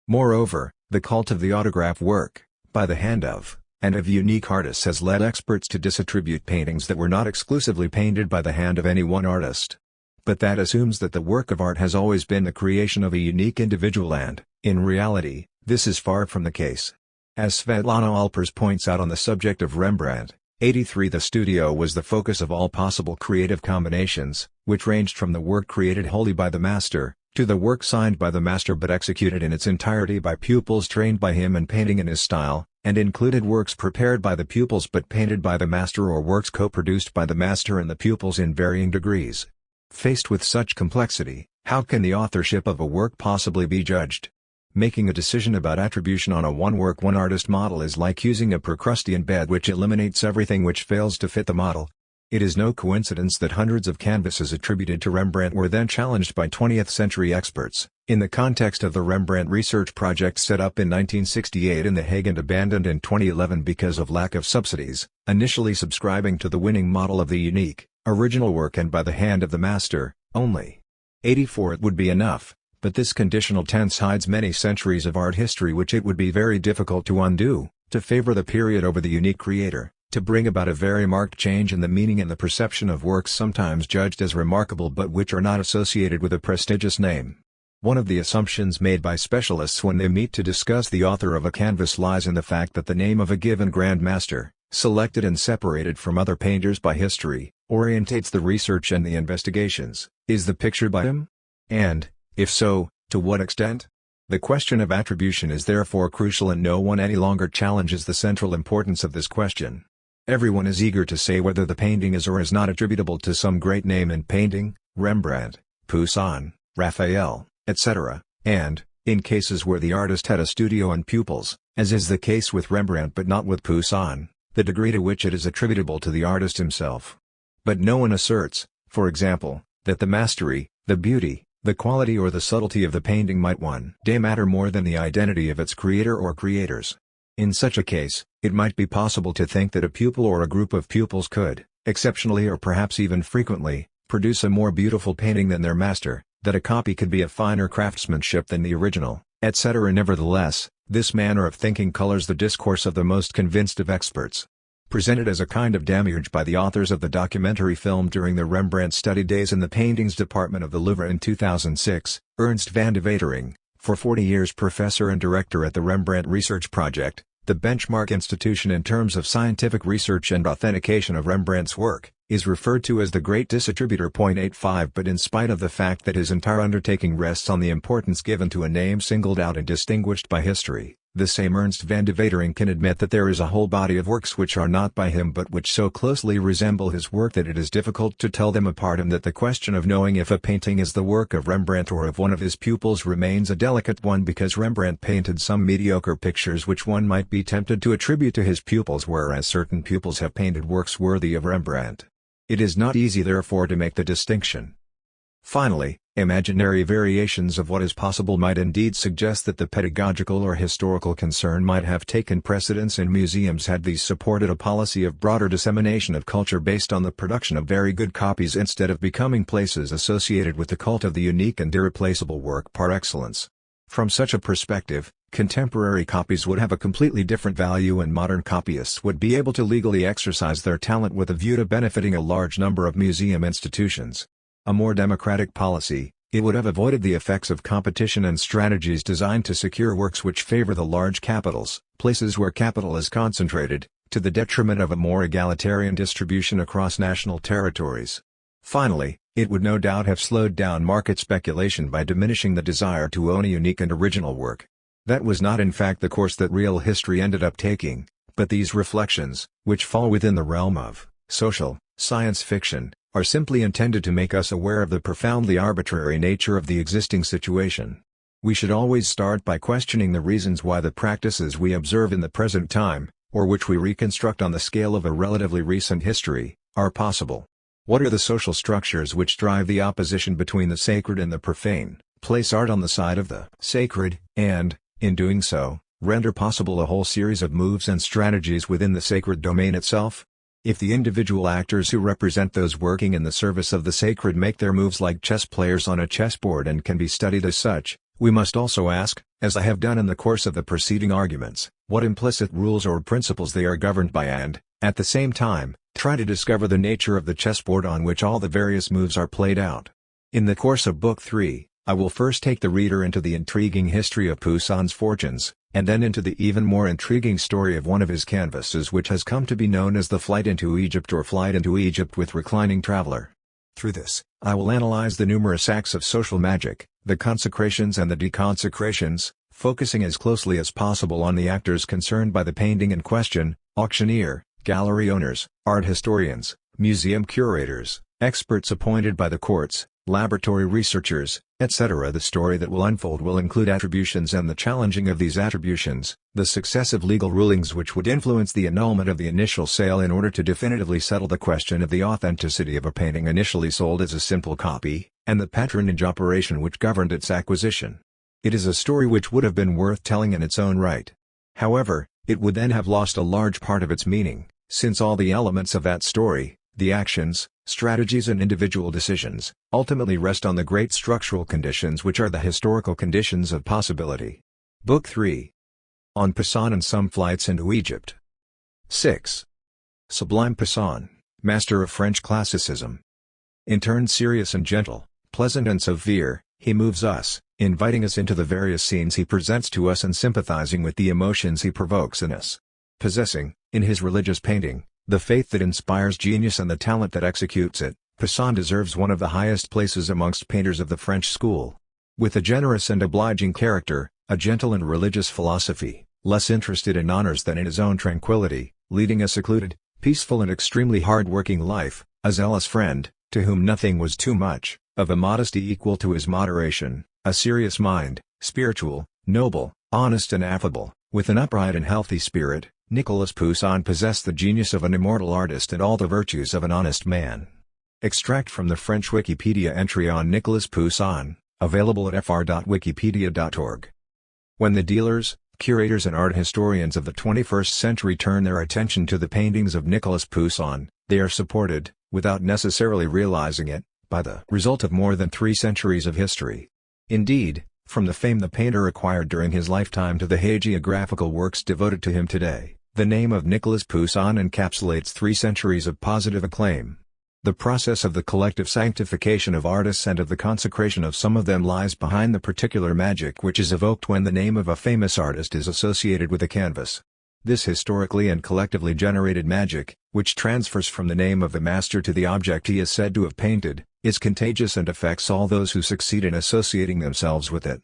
Moreover, the cult of the autograph work, by the hand of, and of unique artists has led experts to disattribute paintings that were not exclusively painted by the hand of any one artist. But that assumes that the work of art has always been the creation of a unique individual and, in reality, this is far from the case. As Svetlana Alpers points out on the subject of Rembrandt, 83 the studio was the focus of all possible creative combinations, which ranged from the work created wholly by the master, to the work signed by the master but executed in its entirety by pupils trained by him and painting in his style, and included works prepared by the pupils but painted by the master or works co-produced by the master and the pupils in varying degrees. Faced with such complexity, how can the authorship of a work possibly be judged? Making a decision about attribution on a one-work one-artist model is like using a Procrustean bed which eliminates everything which fails to fit the model. It is no coincidence that hundreds of canvases attributed to Rembrandt were then challenged by 20th-century experts, in the context of the Rembrandt Research Project set up in 1968 in The Hague and abandoned in 2011 because of lack of subsidies, initially subscribing to the winning model of the unique, original work and by the hand of the master, only. 84 It would be enough, but this conditional tense hides many centuries of art history which it would be very difficult to undo, to favor the period over the unique creator, to bring about a very marked change in the meaning and the perception of works sometimes judged as remarkable but which are not associated with a prestigious name. One of the assumptions made by specialists when they meet to discuss the author of a canvas lies in the fact that the name of a given Grand Master, selected and separated from other painters by history, orientates the research and the investigations. Is the picture by him? And, if so, to what extent? The question of attribution is therefore crucial and no one any longer challenges the central importance of this question. Everyone is eager to say whether the painting is or is not attributable to some great name in painting, Rembrandt, Poussin, Raphael, etc., and, in cases where the artist had a studio and pupils, as is the case with Rembrandt but not with Poussin, the degree to which it is attributable to the artist himself. But no one asserts, for example, that the mastery, the beauty, the quality or the subtlety of the painting might one day matter more than the identity of its creator or creators. In such a case, it might be possible to think that a pupil or a group of pupils could, exceptionally or perhaps even frequently, produce a more beautiful painting than their master, that a copy could be of finer craftsmanship than the original, etc. Nevertheless, this manner of thinking colors the discourse of the most convinced of experts. Presented as a kind of demiurge by the authors of the documentary film during the Rembrandt study days in the paintings department of the Louvre in 2006, Ernst van de Wetering, for 40 years professor and director at the Rembrandt Research Project, the benchmark institution in terms of scientific research and authentication of Rembrandt's work, is referred to as the Great Disattributor. 85 But in spite of the fact that his entire undertaking rests on the importance given to a name singled out and distinguished by history, the same Ernst van de Wetering can admit that there is a whole body of works which are not by him but which so closely resemble his work that it is difficult to tell them apart, and that the question of knowing if a painting is the work of Rembrandt or of one of his pupils remains a delicate one, because Rembrandt painted some mediocre pictures which one might be tempted to attribute to his pupils, whereas certain pupils have painted works worthy of Rembrandt. It is not easy therefore to make the distinction. Finally, imaginary variations of what is possible might indeed suggest that the pedagogical or historical concern might have taken precedence in museums had these supported a policy of broader dissemination of culture based on the production of very good copies instead of becoming places associated with the cult of the unique and irreplaceable work par excellence. From such a perspective, contemporary copies would have a completely different value, and modern copyists would be able to legally exercise their talent with a view to benefiting a large number of museum institutions. A more democratic policy, it would have avoided the effects of competition and strategies designed to secure works which favor the large capitals, places where capital is concentrated, to the detriment of a more egalitarian distribution across national territories. Finally, it would no doubt have slowed down market speculation by diminishing the desire to own a unique and original work. That was not in fact the course that real history ended up taking, but these reflections, which fall within the realm of social science fiction, are simply intended to make us aware of the profoundly arbitrary nature of the existing situation. We should always start by questioning the reasons why the practices we observe in the present time, or which we reconstruct on the scale of a relatively recent history, are possible. What are the social structures which drive the opposition between the sacred and the profane, place art on the side of the sacred, and, in doing so, render possible a whole series of moves and strategies within the sacred domain itself? If the individual actors who represent those working in the service of the sacred make their moves like chess players on a chessboard and can be studied as such, we must also ask, as I have done in the course of the preceding arguments, what implicit rules or principles they are governed by, and, at the same time, try to discover the nature of the chessboard on which all the various moves are played out. In the course of Book 3, I will first take the reader into the intriguing history of Poussin's fortunes, and then into the even more intriguing story of one of his canvases which has come to be known as the Flight into Egypt or Flight into Egypt with Reclining Traveler. Through this, I will analyze the numerous acts of social magic, the consecrations and the deconsecrations, focusing as closely as possible on the actors concerned by the painting in question: auctioneer, gallery owners, art historians, museum curators, experts appointed by the courts, laboratory researchers, etc. The story that will unfold will include attributions and the challenging of these attributions, the successive legal rulings which would influence the annulment of the initial sale in order to definitively settle the question of the authenticity of a painting initially sold as a simple copy, and the patronage operation which governed its acquisition. It is a story which would have been worth telling in its own right. However, it would then have lost a large part of its meaning, since all the elements of that story, the actions, strategies and individual decisions, ultimately rest on the great structural conditions which are the historical conditions of possibility. Book 3. On Poussin and Some Flights into Egypt. 6. Sublime Poussin, master of French classicism. In turn serious and gentle, pleasant and severe, he moves us, inviting us into the various scenes he presents to us and sympathizing with the emotions he provokes in us. Possessing, in his religious painting, the faith that inspires genius and the talent that executes it, Poussin deserves one of the highest places amongst painters of the French school. With a generous and obliging character, a gentle and religious philosophy, less interested in honors than in his own tranquility, leading a secluded, peaceful and extremely hard-working life, a zealous friend, to whom nothing was too much, of a modesty equal to his moderation, a serious mind, spiritual, noble, honest and affable, with an upright and healthy spirit, Nicolas Poussin possessed the genius of an immortal artist and all the virtues of an honest man. Extract from the French Wikipedia entry on Nicolas Poussin, available at fr.wikipedia.org. When the dealers, curators and art historians of the 21st century turn their attention to the paintings of Nicolas Poussin, they are supported, without necessarily realizing it, by the result of more than 3 centuries of history. Indeed, from the fame the painter acquired during his lifetime to the hagiographical works devoted to him today, the name of Nicolas Poussin encapsulates 3 centuries of positive acclaim. The process of the collective sanctification of artists and of the consecration of some of them lies behind the particular magic which is evoked when the name of a famous artist is associated with a canvas. This historically and collectively generated magic, which transfers from the name of the master to the object he is said to have painted, is contagious and affects all those who succeed in associating themselves with it.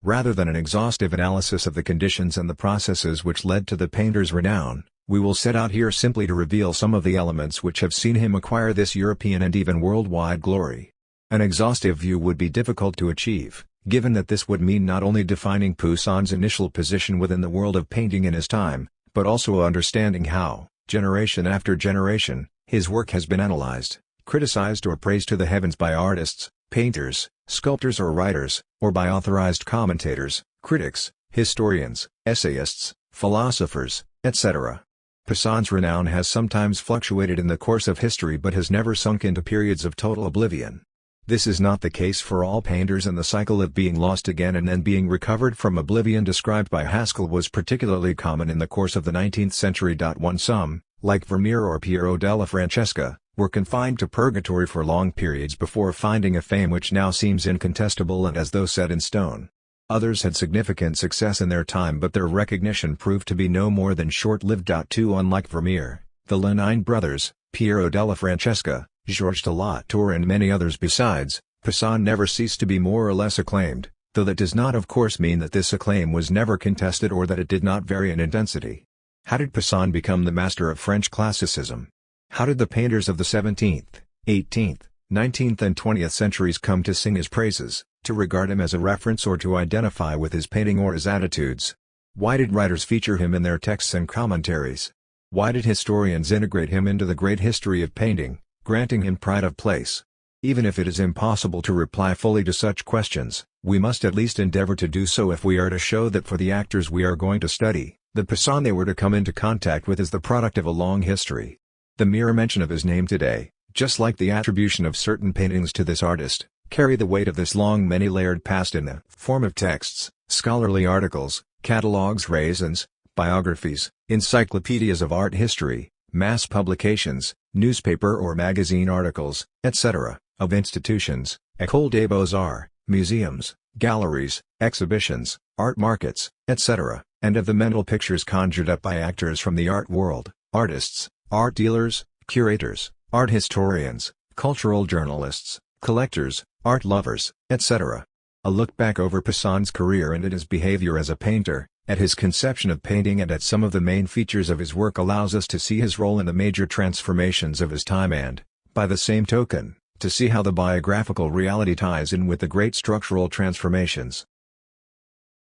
Rather than an exhaustive analysis of the conditions and the processes which led to the painter's renown, we will set out here simply to reveal some of the elements which have seen him acquire this European and even worldwide glory. An exhaustive view would be difficult to achieve, given that this would mean not only defining Poussin's initial position within the world of painting in his time, but also understanding how, generation after generation, his work has been analyzed, criticized or praised to the heavens by artists, painters, sculptors or writers, or by authorized commentators, critics, historians, essayists, philosophers, etc. Poussin's renown has sometimes fluctuated in the course of history but has never sunk into periods of total oblivion. This is not the case for all painters, and the cycle of being lost again and then being recovered from oblivion described by Haskell was particularly common in the course of the 19th century. Some, like Vermeer or Piero della Francesca, were confined to purgatory for long periods before finding a fame which now seems incontestable and as though set in stone. Others had significant success in their time, but their recognition proved to be no more than short-lived. Unlike Vermeer, the Lenin brothers, Piero della Francesca, Georges de la Tour and many others besides, Poussin never ceased to be more or less acclaimed, though that does not of course mean that this acclaim was never contested or that it did not vary in intensity. How did Poussin become the master of French classicism? How did the painters of the 17th, 18th, 19th and 20th centuries come to sing his praises, to regard him as a reference or to identify with his painting or his attitudes? Why did writers feature him in their texts and commentaries? Why did historians integrate him into the great history of painting, granting him pride of place? Even if it is impossible to reply fully to such questions, we must at least endeavor to do so if we are to show that for the actors we are going to study, the Poussin they were to come into contact with is the product of a long history. The mere mention of his name today, just like the attribution of certain paintings to this artist, carry the weight of this long many-layered past in the form of texts, scholarly articles, catalogues, raisons, biographies, encyclopedias of art history, mass publications, newspaper or magazine articles, etc., of institutions, écoles des beaux-arts, museums, galleries, exhibitions, art markets, etc., and of the mental pictures conjured up by actors from the art world, artists, art dealers, curators, art historians, cultural journalists, collectors, art lovers, etc. A look back over Poussin's career and at his behavior as a painter, at his conception of painting and at some of the main features of his work allows us to see his role in the major transformations of his time and, by the same token, to see how the biographical reality ties in with the great structural transformations.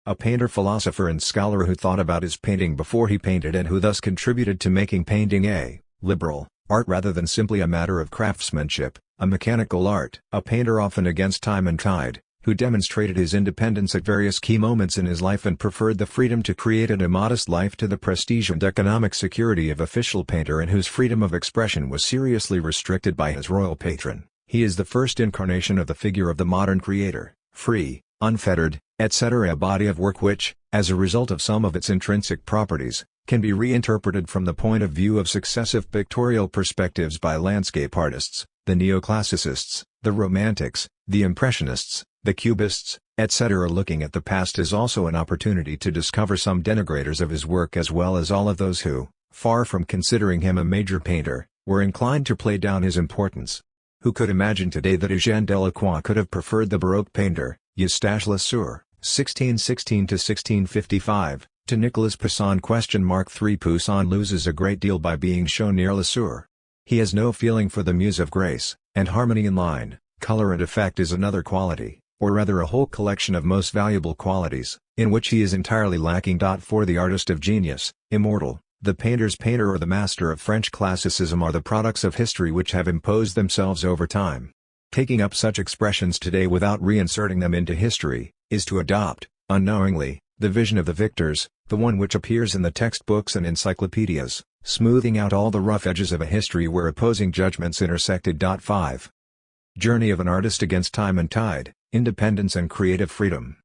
A painter, philosopher and scholar who thought about his painting before he painted and who thus contributed to making painting a liberal art rather than simply a matter of craftsmanship, a mechanical art. A painter often against time and tide, who demonstrated his independence at various key moments in his life and preferred the freedom to create and a modest life to the prestige and economic security of official painter, and whose freedom of expression was seriously restricted by his royal patron. He is the first incarnation of the figure of the modern creator, free, unfettered, etc. A body of work which, as a result of some of its intrinsic properties, can be reinterpreted from the point of view of successive pictorial perspectives by landscape artists, the neoclassicists, the romantics, the impressionists, the cubists, etc. Looking at the past is also an opportunity to discover some denigrators of his work as well as all of those who, far from considering him a major painter, were inclined to play down his importance. Who could imagine today that Eugène Delacroix could have preferred the Baroque painter, Eustache Lesueur, 1616–1655, to Nicolas Poussin? 3 Poussin loses a great deal by being shown near Lesueur. He has no feeling for the muse of grace, and harmony in line, color and effect is another quality, or rather a whole collection of most valuable qualities, in which he is entirely lacking. For the artist of genius, immortal, The painter's painter or the master of French classicism are the products of history which have imposed themselves over time. Taking up such expressions today without reinserting them into history, is to adopt, unknowingly, the vision of the victors, the one which appears in the textbooks and encyclopedias, smoothing out all the rough edges of a history where opposing judgments intersected. 5. Journey of an artist against time and tide, independence and creative freedom.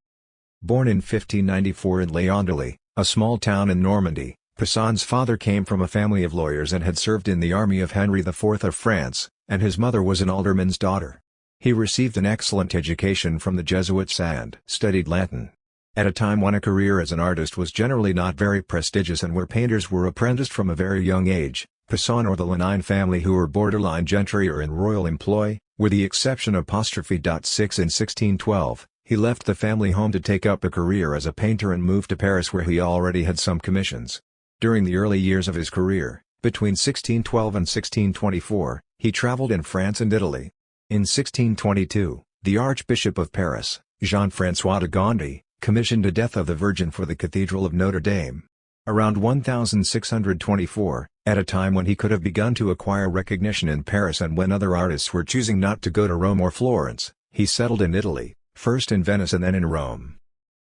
Born in 1594 in Les Andelys, a small town in Normandy, Poussin's father came from a family of lawyers and had served in the army of Henry IV of France, and his mother was an alderman's daughter. He received an excellent education from the Jesuits and studied Latin. At a time when a career as an artist was generally not very prestigious and where painters were apprenticed from a very young age, Poussin or the Lenain family, who were borderline gentry or in royal employ, were the exception. 6 In 1612, he left the family home to take up a career as a painter and moved to Paris, where he already had some commissions. During the early years of his career, between 1612 and 1624, he traveled in France and Italy. In 1622, the Archbishop of Paris, Jean-François de Gondi, commissioned a Death of the Virgin for the Cathedral of Notre Dame. Around 1624, at a time when he could have begun to acquire recognition in Paris and when other artists were choosing not to go to Rome or Florence, he settled in Italy, first in Venice and then in Rome.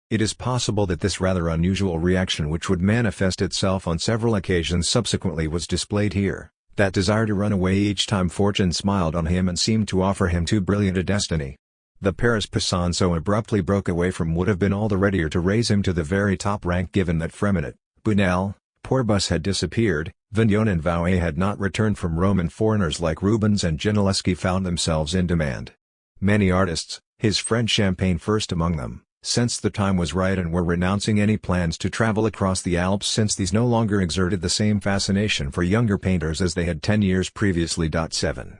It is possible that this rather unusual reaction, which would manifest itself on several occasions subsequently, was displayed here, that desire to run away each time fortune smiled on him and seemed to offer him too brilliant a destiny. The Paris Poussin so abruptly broke away from would have been all the readier to raise him to the very top rank, given that Fremenet, Bunel, Pourbus had disappeared, Vignon and Vauet had not returned from Rome, and foreigners like Rubens and Gentileschi found themselves in demand. Many artists, his friend Champagne first among them, sensed the time was right and were renouncing any plans to travel across the Alps, since these no longer exerted the same fascination for younger painters as they had 10 years previously. 7.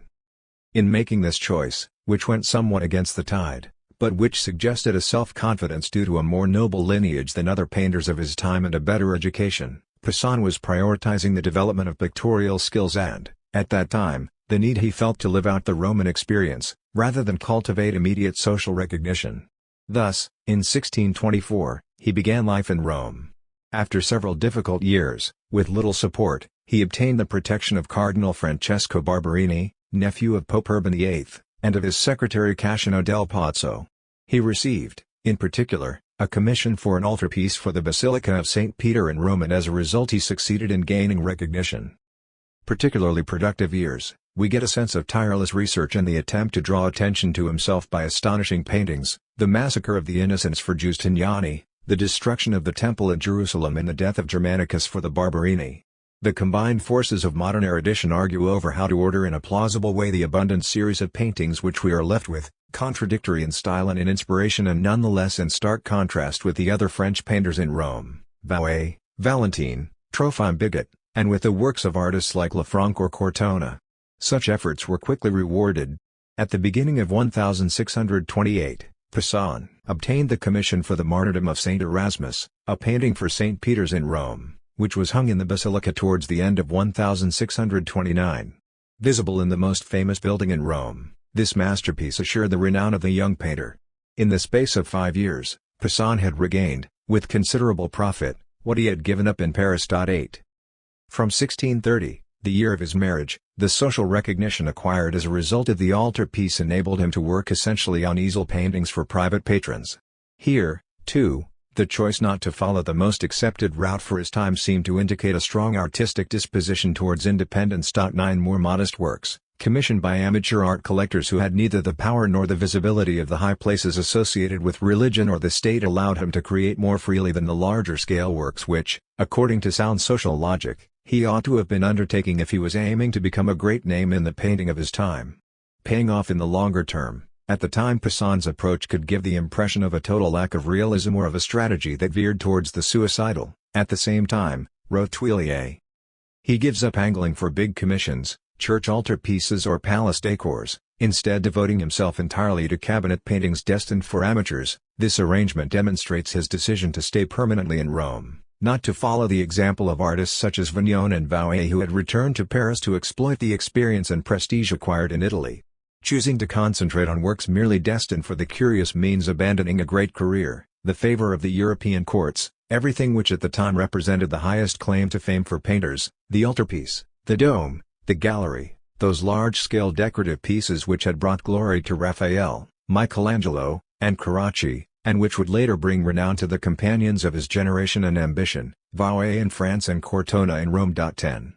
In making this choice, which went somewhat against the tide, but which suggested a self-confidence due to a more noble lineage than other painters of his time and a better education, Poussin was prioritizing the development of pictorial skills and, at that time, the need he felt to live out the Roman experience, rather than cultivate immediate social recognition. Thus, in 1624, he began life in Rome. After several difficult years, with little support, he obtained the protection of Cardinal Francesco Barberini, nephew of Pope Urban VIII, and of his secretary Cassiano del Pozzo. He received, in particular, a commission for an altarpiece for the Basilica of St. Peter in Rome, and as a result he succeeded in gaining recognition. Particularly productive years, we get a sense of tireless research and the attempt to draw attention to himself by astonishing paintings: the massacre of the Innocents for Giustiniani, the destruction of the Temple at Jerusalem, and the death of Germanicus for the Barberini. The combined forces of modern erudition argue over how to order in a plausible way the abundant series of paintings which we are left with, contradictory in style and in inspiration, and nonetheless in stark contrast with the other French painters in Rome, Vauet, Valentin, Trophime Bigot, and with the works of artists like Lafranc or Cortona. Such efforts were quickly rewarded. At the beginning of 1628, Poussin obtained the commission for the Martyrdom of Saint Erasmus, a painting for St. Peter's in Rome, which was hung in the basilica towards the end of 1629. Visible in the most famous building in Rome, this masterpiece assured the renown of the young painter. In the space of 5 years, Poussin had regained, with considerable profit, what he had given up in Paris. 8. From 1630, the year of his marriage, the social recognition acquired as a result of the altarpiece enabled him to work essentially on easel paintings for private patrons. Here, too, the choice not to follow the most accepted route for his time seemed to indicate a strong artistic disposition towards independence. 9 More modest works, commissioned by amateur art collectors who had neither the power nor the visibility of the high places associated with religion or the state, allowed him to create more freely than the larger-scale works which, according to sound social logic, he ought to have been undertaking if he was aiming to become a great name in the painting of his time. Paying off in the longer term, at the time Poussin's approach could give the impression of a total lack of realism or of a strategy that veered towards the suicidal. At the same time, wrote Tuillier, he gives up angling for big commissions, church altarpieces or palace decors, instead devoting himself entirely to cabinet paintings destined for amateurs. This arrangement demonstrates his decision to stay permanently in Rome, not to follow the example of artists such as Vignon and Vauet, who had returned to Paris to exploit the experience and prestige acquired in Italy. Choosing to concentrate on works merely destined for the curious means abandoning a great career, the favor of the European courts, Everything which at the time represented the highest claim to fame for painters, the altarpiece, the dome, the gallery, those large-scale decorative pieces which had brought glory to Raphael, Michelangelo, and Carracci, and which would later bring renown to the companions of his generation and ambition, Vauet in France and Cortona in Rome. 10.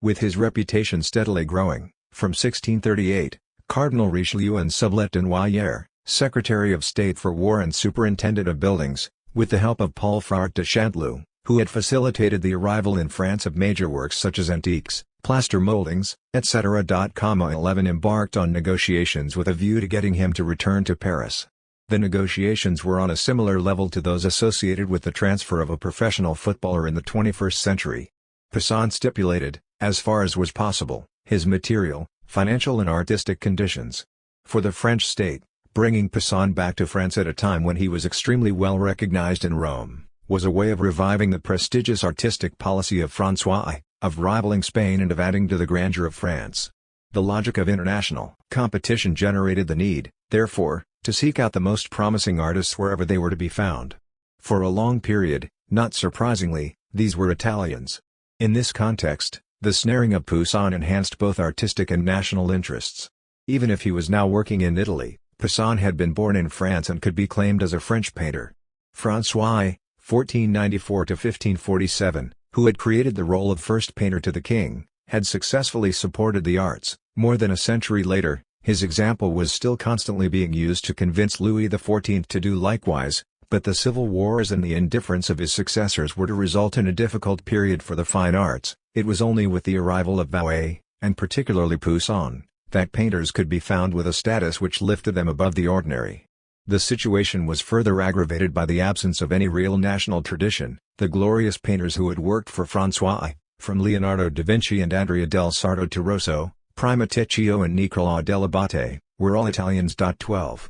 With his reputation steadily growing, from 1638, Cardinal Richelieu and Sublette de Noailles, Secretary of State for War and Superintendent of Buildings, with the help of Paul Frart de Chanteloup, who had facilitated the arrival in France of major works such as antiques, plaster moldings, etc. 11 embarked on negotiations with a view to getting him to return to Paris. The negotiations were on a similar level to those associated with the transfer of a professional footballer in the 21st century. Poussin stipulated, as far as was possible, his material, financial and artistic conditions. For the French state, bringing Poussin back to France at a time when he was extremely well recognized in Rome, was a way of reviving the prestigious artistic policy of François I, of rivaling Spain and of adding to the grandeur of France. The logic of international competition generated the need, therefore, to seek out the most promising artists wherever they were to be found. For a long period, not surprisingly, these were Italians. In this context, the snaring of Poussin enhanced both artistic and national interests. Even if he was now working in Italy, Poussin had been born in France and could be claimed as a French painter. François I, 1494–1547, who had created the role of first painter to the king, had successfully supported the arts. More than a century later, his example was still constantly being used to convince Louis XIV to do likewise, but the civil wars and the indifference of his successors were to result in a difficult period for the fine arts. It was only with the arrival of Vauet, and particularly Poussin, that painters could be found with a status which lifted them above the ordinary. The situation was further aggravated by the absence of any real national tradition. The glorious painters who had worked for François I, from Leonardo da Vinci and Andrea del Sarto to Rosso, Primaticcio and Niccolò dell'Abate, were all Italians. 12.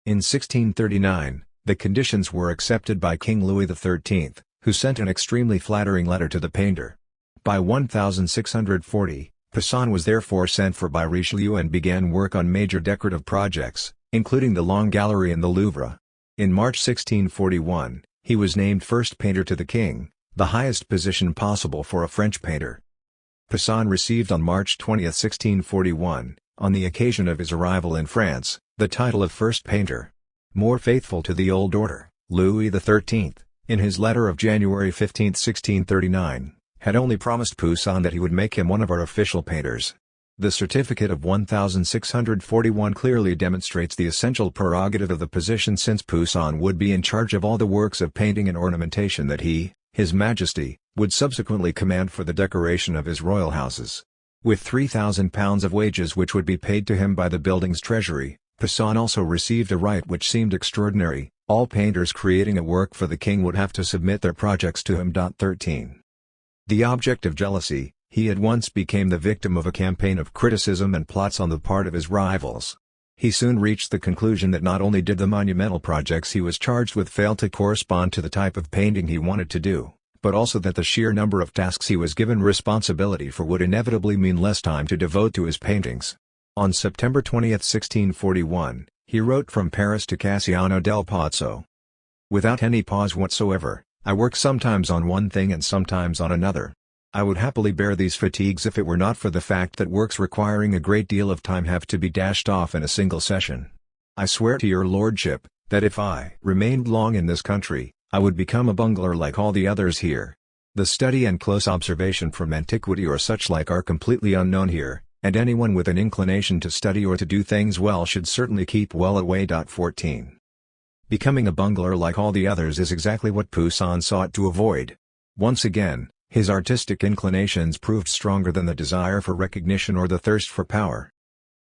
In 1639, the conditions were accepted by King Louis XIII, who sent an extremely flattering letter to the painter. By 1640, Poussin was therefore sent for by Richelieu and began work on major decorative projects, including the Long Gallery in the Louvre. In March 1641, he was named first painter to the king, the highest position possible for a French painter. Poussin received on March 20, 1641, on the occasion of his arrival in France, the title of first painter. More faithful to the old order, Louis XIII, in his letter of January 15, 1639, had only promised Poussin that he would make him one of our official painters. The certificate of 1641 clearly demonstrates the essential prerogative of the position, since Poussin would be in charge of all the works of painting and ornamentation that he, His Majesty, would subsequently command for the decoration of his royal houses. With £3,000 of wages which would be paid to him by the building's treasury, Poussin also received a right which seemed extraordinary: all painters creating a work for the king would have to submit their projects to him. 13. The object of jealousy, he at once became the victim of a campaign of criticism and plots on the part of his rivals. He soon reached the conclusion that not only did the monumental projects he was charged with fail to correspond to the type of painting he wanted to do, but also that the sheer number of tasks he was given responsibility for would inevitably mean less time to devote to his paintings. On September 20, 1641, he wrote from Paris to Cassiano del Pozzo. "Without any pause whatsoever, I work sometimes on one thing and sometimes on another. I would happily bear these fatigues if it were not for the fact that works requiring a great deal of time have to be dashed off in a single session. I swear to your lordship, that if I remained long in this country, I would become a bungler like all the others here. The study and close observation from antiquity or such like are completely unknown here, and anyone with an inclination to study or to do things well should certainly keep well away." 14. Becoming a bungler like all the others is exactly what Poussin sought to avoid. Once again, his artistic inclinations proved stronger than the desire for recognition or the thirst for power.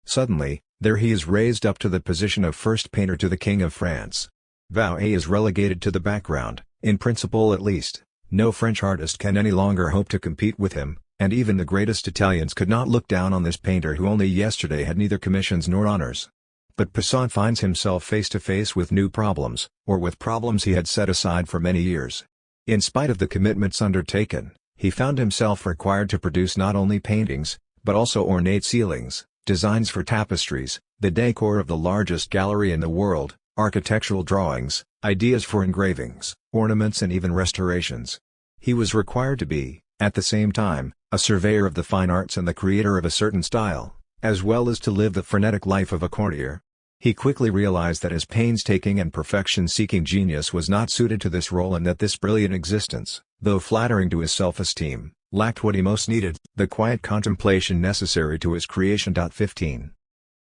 Suddenly, there he is raised up to the position of first painter to the King of France. Vauet is relegated to the background, in principle at least. No French artist can any longer hope to compete with him, and even the greatest Italians could not look down on this painter who only yesterday had neither commissions nor honors. But Poussin finds himself face to face with new problems, or with problems he had set aside for many years. In spite of the commitments undertaken, he found himself required to produce not only paintings, but also ornate ceilings, designs for tapestries, the decor of the largest gallery in the world, architectural drawings, ideas for engravings, ornaments and even restorations. He was required to be, at the same time, a surveyor of the fine arts and the creator of a certain style, as well as to live the frenetic life of a courtier. He quickly realized that his painstaking and perfection-seeking genius was not suited to this role and that this brilliant existence, though flattering to his self-esteem, lacked what he most needed, the quiet contemplation necessary to his creation. 15.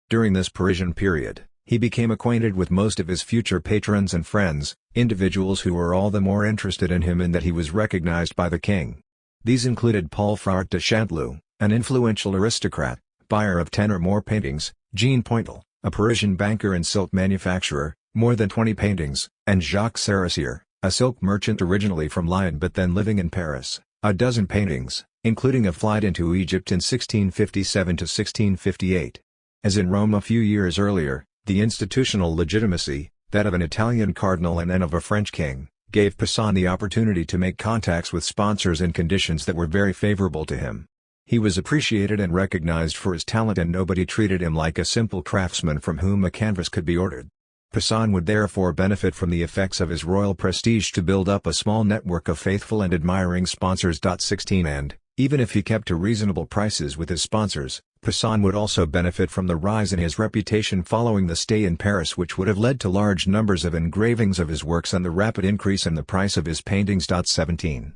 During this Parisian period, he became acquainted with most of his future patrons and friends, individuals who were all the more interested in him in that he was recognized by the king. These included Paul Frart de Chanteloup, an influential aristocrat, buyer of 10 or more paintings, Jean Pointel, a Parisian banker and silk manufacturer, more than 20 paintings, and Jacques Sarassier, a silk merchant originally from Lyon but then living in Paris, a dozen paintings, including a flight into Egypt in 1657 to 1658. As in Rome a few years earlier, the institutional legitimacy, that of an Italian cardinal and then of a French king, gave Poussin the opportunity to make contacts with sponsors in conditions that were very favorable to him. He was appreciated and recognized for his talent and nobody treated him like a simple craftsman from whom a canvas could be ordered. Poussin would therefore benefit from the effects of his royal prestige to build up a small network of faithful and admiring sponsors. 16 And, even if he kept to reasonable prices with his sponsors, Poussin would also benefit from the rise in his reputation following the stay in Paris, which would have led to large numbers of engravings of his works and the rapid increase in the price of his paintings. 17.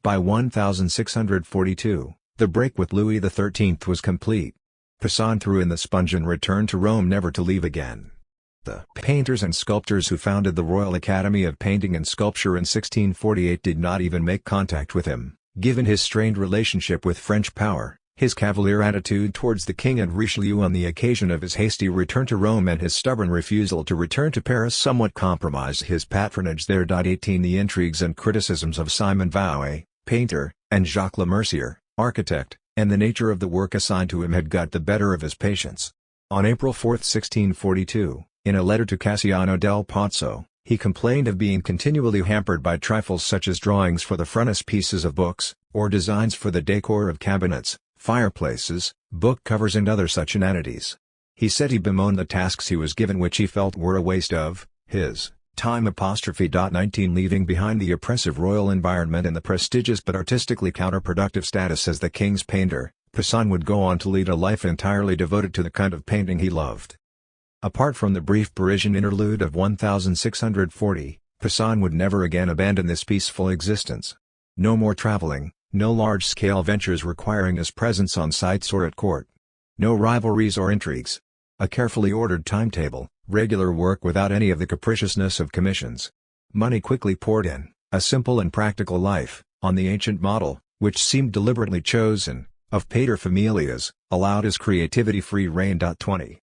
By 1642, the break with Louis XIII was complete. Poussin threw in the sponge and returned to Rome, never to leave again. The painters and sculptors who founded the Royal Academy of Painting and Sculpture in 1648 did not even make contact with him, given his strained relationship with French power, his cavalier attitude towards the king and Richelieu on the occasion of his hasty return to Rome and his stubborn refusal to return to Paris somewhat compromised his patronage there. 18 The intrigues and criticisms of Simon Vouet, painter, and Jacques Lemercier, architect, and the nature of the work assigned to him had got the better of his patience. On April 4, 1642, in a letter to Cassiano del Pozzo, he complained of being continually hampered by trifles such as drawings for the frontispieces of books, or designs for the decor of cabinets, fireplaces, book covers and other such inanities. He said he bemoaned the tasks he was given which he felt were a waste of his time. 19 Leaving behind the oppressive royal environment and the prestigious but artistically counterproductive status as the king's painter, Poussin would go on to lead a life entirely devoted to the kind of painting he loved. Apart from the brief Parisian interlude of 1640, Poussin would never again abandon this peaceful existence. No more traveling, no large-scale ventures requiring his presence on sites or at court. No rivalries or intrigues. A carefully ordered timetable, regular work without any of the capriciousness of commissions. Money quickly poured in, a simple and practical life, on the ancient model, which seemed deliberately chosen, of paterfamilias, allowed his creativity free rein. 20.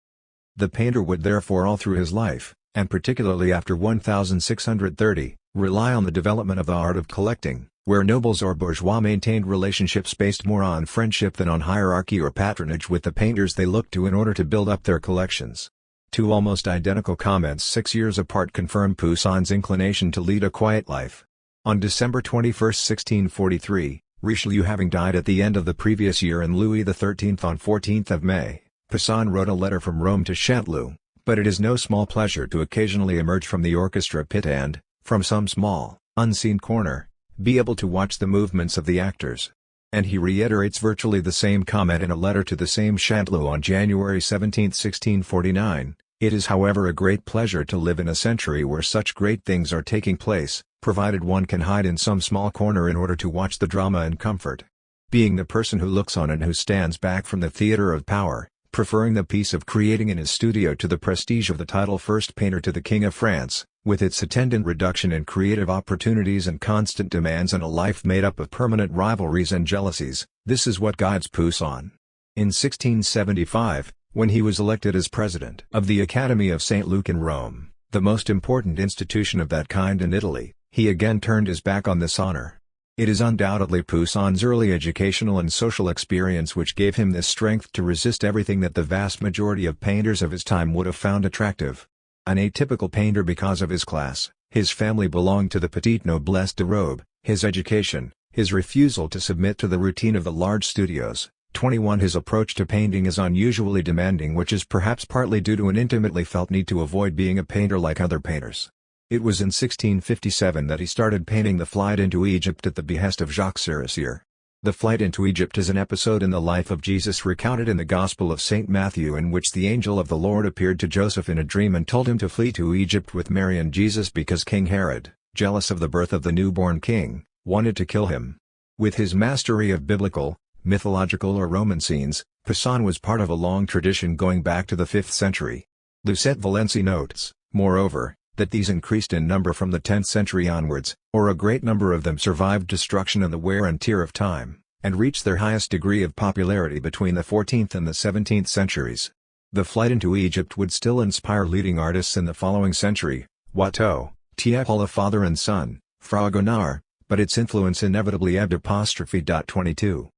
The painter would therefore all through his life, and particularly after 1630, rely on the development of the art of collecting, where nobles or bourgeois maintained relationships based more on friendship than on hierarchy or patronage with the painters they looked to in order to build up their collections. Two almost identical comments 6 years apart confirm Poussin's inclination to lead a quiet life. On December 21, 1643, Richelieu having died at the end of the previous year and Louis XIII on 14 May, Poussin wrote a letter from Rome to Chanteloup, but it is no small pleasure to occasionally emerge from the orchestra pit and, from some small, unseen corner, be able to watch the movements of the actors. And he reiterates virtually the same comment in a letter to the same Chanteloup on January 17, 1649, "It is however a great pleasure to live in a century where such great things are taking place, provided one can hide in some small corner in order to watch the drama in comfort. Being the person who looks on and who stands back from the theater of power, preferring the peace of creating in his studio to the prestige of the title first painter to the King of France, with its attendant reduction in creative opportunities and constant demands and a life made up of permanent rivalries and jealousies, this is what guides Poussin." In 1675, when he was elected as president of the Academy of St. Luke in Rome, the most important institution of that kind in Italy, he again turned his back on this honor. It is undoubtedly Poussin's early educational and social experience which gave him this strength to resist everything that the vast majority of painters of his time would have found attractive. An atypical painter because of his class, his family belonged to the petite noblesse de robe, his education, his refusal to submit to the routine of the large studios. 21 His approach to painting is unusually demanding, which is perhaps partly due to an intimately felt need to avoid being a painter like other painters. It was in 1657 that he started painting the flight into Egypt at the behest of Jacques Sérissier. The flight into Egypt is an episode in the life of Jesus recounted in the Gospel of St. Matthew, in which the angel of the Lord appeared to Joseph in a dream and told him to flee to Egypt with Mary and Jesus because King Herod, jealous of the birth of the newborn king, wanted to kill him. With his mastery of biblical, mythological or Roman scenes, Poussin was part of a long tradition going back to the 5th century. Lucette Valency notes, moreover, that these increased in number from the 10th century onwards, or a great number of them survived destruction and the wear and tear of time, and reached their highest degree of popularity between the 14th and the 17th centuries. The flight into Egypt would still inspire leading artists in the following century, Watteau, Tiepolo the father and son, Fragonard, but its influence inevitably ebbed. 22.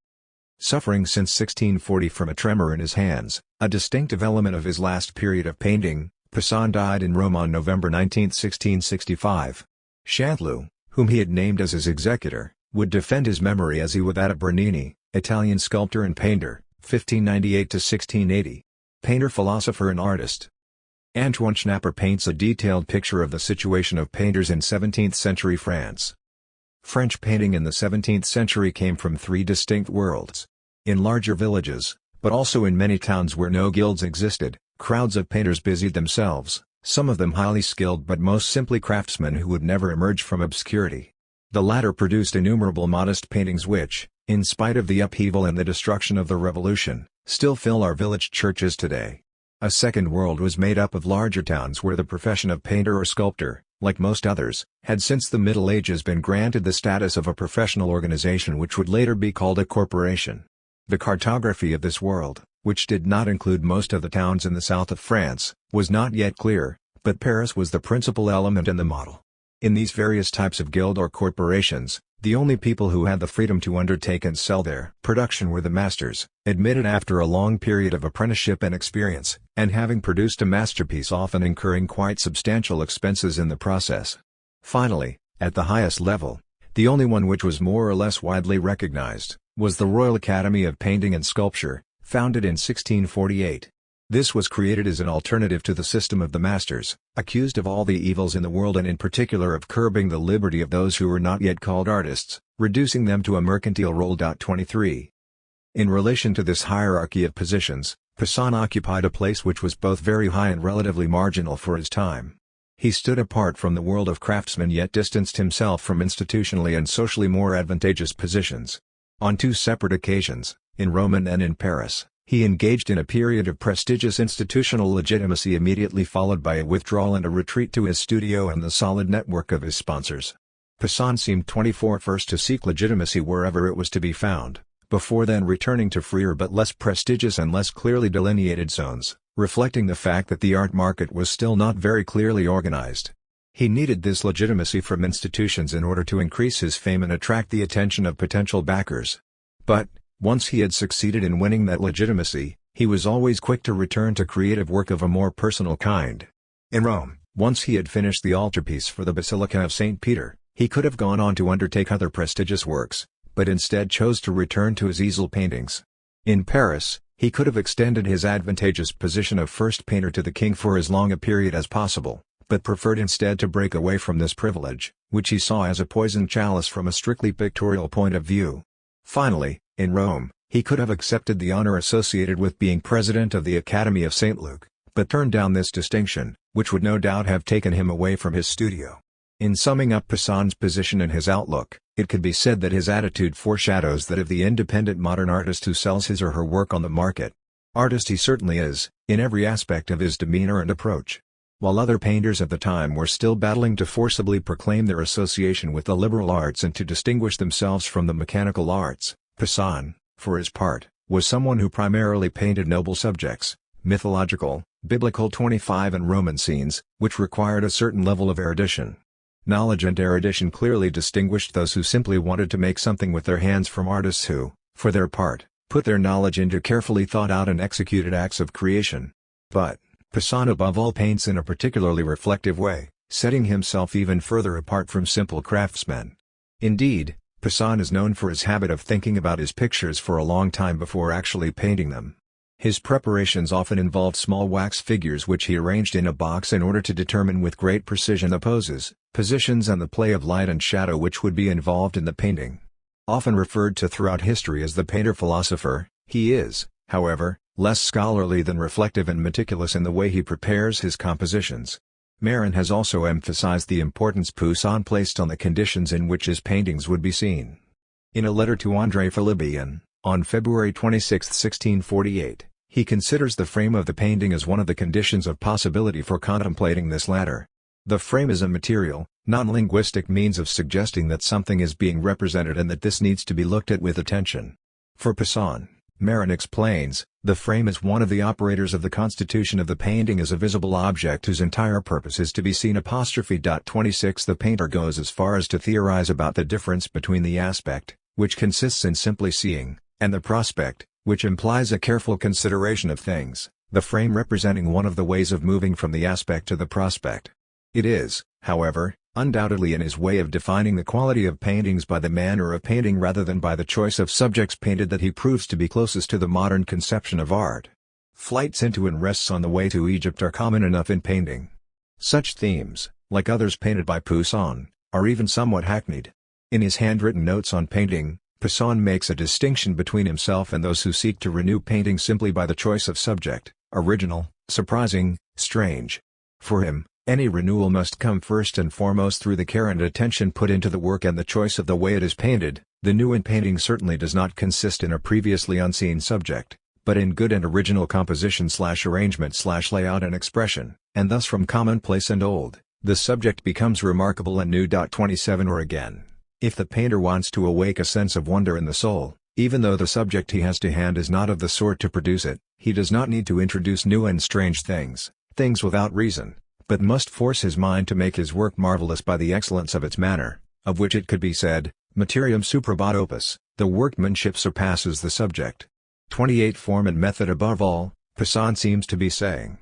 Suffering since 1640 from a tremor in his hands, a distinctive element of his last period of painting, Poussin died in Rome on November 19, 1665. Chanteloup, whom he had named as his executor, would defend his memory as he would that of Bernini, Italian sculptor and painter, 1598–1680. Painter, philosopher and artist. Antoine Schnapper paints a detailed picture of the situation of painters in 17th-century France. French painting in the 17th century came from three distinct worlds. In larger villages, but also in many towns where no guilds existed, crowds of painters busied themselves, some of them highly skilled but most simply craftsmen who would never emerge from obscurity. The latter produced innumerable modest paintings which, in spite of the upheaval and the destruction of the Revolution, still fill our village churches today. A second world was made up of larger towns where the profession of painter or sculptor, like most others, had since the Middle Ages been granted the status of a professional organization which would later be called a corporation. The cartography of this world, which did not include most of the towns in the south of France, was not yet clear, but Paris was the principal element and the model. In these various types of guild or corporations, the only people who had the freedom to undertake and sell their production were the masters, admitted after a long period of apprenticeship and experience, and having produced a masterpiece often incurring quite substantial expenses in the process. Finally, at the highest level, the only one which was more or less widely recognized, was the Royal Academy of Painting and Sculpture, founded in 1648. This was created as an alternative to the system of the masters, accused of all the evils in the world and in particular of curbing the liberty of those who were not yet called artists, reducing them to a mercantile role. 23. In relation to this hierarchy of positions, Poussin occupied a place which was both very high and relatively marginal for his time. He stood apart from the world of craftsmen yet distanced himself from institutionally and socially more advantageous positions. On two separate occasions, in Rome and in Paris, he engaged in a period of prestigious institutional legitimacy immediately followed by a withdrawal and a retreat to his studio and the solid network of his sponsors. Poussin seemed 24 first to seek legitimacy wherever it was to be found, before then returning to freer but less prestigious and less clearly delineated zones, reflecting the fact that the art market was still not very clearly organized. He needed this legitimacy from institutions in order to increase his fame and attract the attention of potential backers. But, once he had succeeded in winning that legitimacy, he was always quick to return to creative work of a more personal kind. In Rome, once he had finished the altarpiece for the Basilica of St. Peter, he could have gone on to undertake other prestigious works, but instead chose to return to his easel paintings. In Paris, he could have extended his advantageous position of first painter to the king for as long a period as possible, but preferred instead to break away from this privilege, which he saw as a poisoned chalice from a strictly pictorial point of view. Finally, in Rome, he could have accepted the honor associated with being president of the Academy of St. Luke, but turned down this distinction, which would no doubt have taken him away from his studio. In summing up Poussin's position and his outlook, it could be said that his attitude foreshadows that of the independent modern artist who sells his or her work on the market. Artist he certainly is, in every aspect of his demeanor and approach. While other painters of the time were still battling to forcibly proclaim their association with the liberal arts and to distinguish themselves from the mechanical arts, Poussin, for his part, was someone who primarily painted noble subjects, mythological, biblical 25 and Roman scenes, which required a certain level of erudition. Knowledge and erudition clearly distinguished those who simply wanted to make something with their hands from artists who, for their part, put their knowledge into carefully thought out and executed acts of creation. But, Poussin above all paints in a particularly reflective way, setting himself even further apart from simple craftsmen. Indeed, Poussin is known for his habit of thinking about his pictures for a long time before actually painting them. His preparations often involved small wax figures which he arranged in a box in order to determine with great precision the poses, positions and the play of light and shadow which would be involved in the painting. Often referred to throughout history as the painter-philosopher, he is, however, less scholarly than reflective and meticulous in the way he prepares his compositions. Marin has also emphasized the importance Poussin placed on the conditions in which his paintings would be seen. In a letter to André Philibien, on February 26, 1648, he considers the frame of the painting as one of the conditions of possibility for contemplating this latter. The frame is a material, non-linguistic means of suggesting that something is being represented and that this needs to be looked at with attention. For Poussin, Marin explains, the frame is one of the operators of the constitution of the painting as a visible object whose entire purpose is to be seen. 26 The painter goes as far as to theorize about the difference between the aspect, which consists in simply seeing, and the prospect, which implies a careful consideration of things, the frame representing one of the ways of moving from the aspect to the prospect. It is, however, undoubtedly in his way of defining the quality of paintings by the manner of painting rather than by the choice of subjects painted that he proves to be closest to the modern conception of art. Flights into and rests on the way to Egypt are common enough in painting. Such themes, like others painted by Poussin, are even somewhat hackneyed. In his handwritten notes on painting, Poussin makes a distinction between himself and those who seek to renew painting simply by the choice of subject, original, surprising, strange. For him, any renewal must come first and foremost through the care and attention put into the work and the choice of the way it is painted. The new in painting certainly does not consist in a previously unseen subject, but in good and original composition/arrangement/layout and expression, and thus from commonplace and old, the subject becomes remarkable and new. 27 Or again, if the painter wants to awake a sense of wonder in the soul, even though the subject he has to hand is not of the sort to produce it, he does not need to introduce new and strange things without reason, but must force his mind to make his work marvelous by the excellence of its manner, of which it could be said, materiam superbat opus, the workmanship surpasses the subject. 28 Form and method above all, Poussin seems to be saying.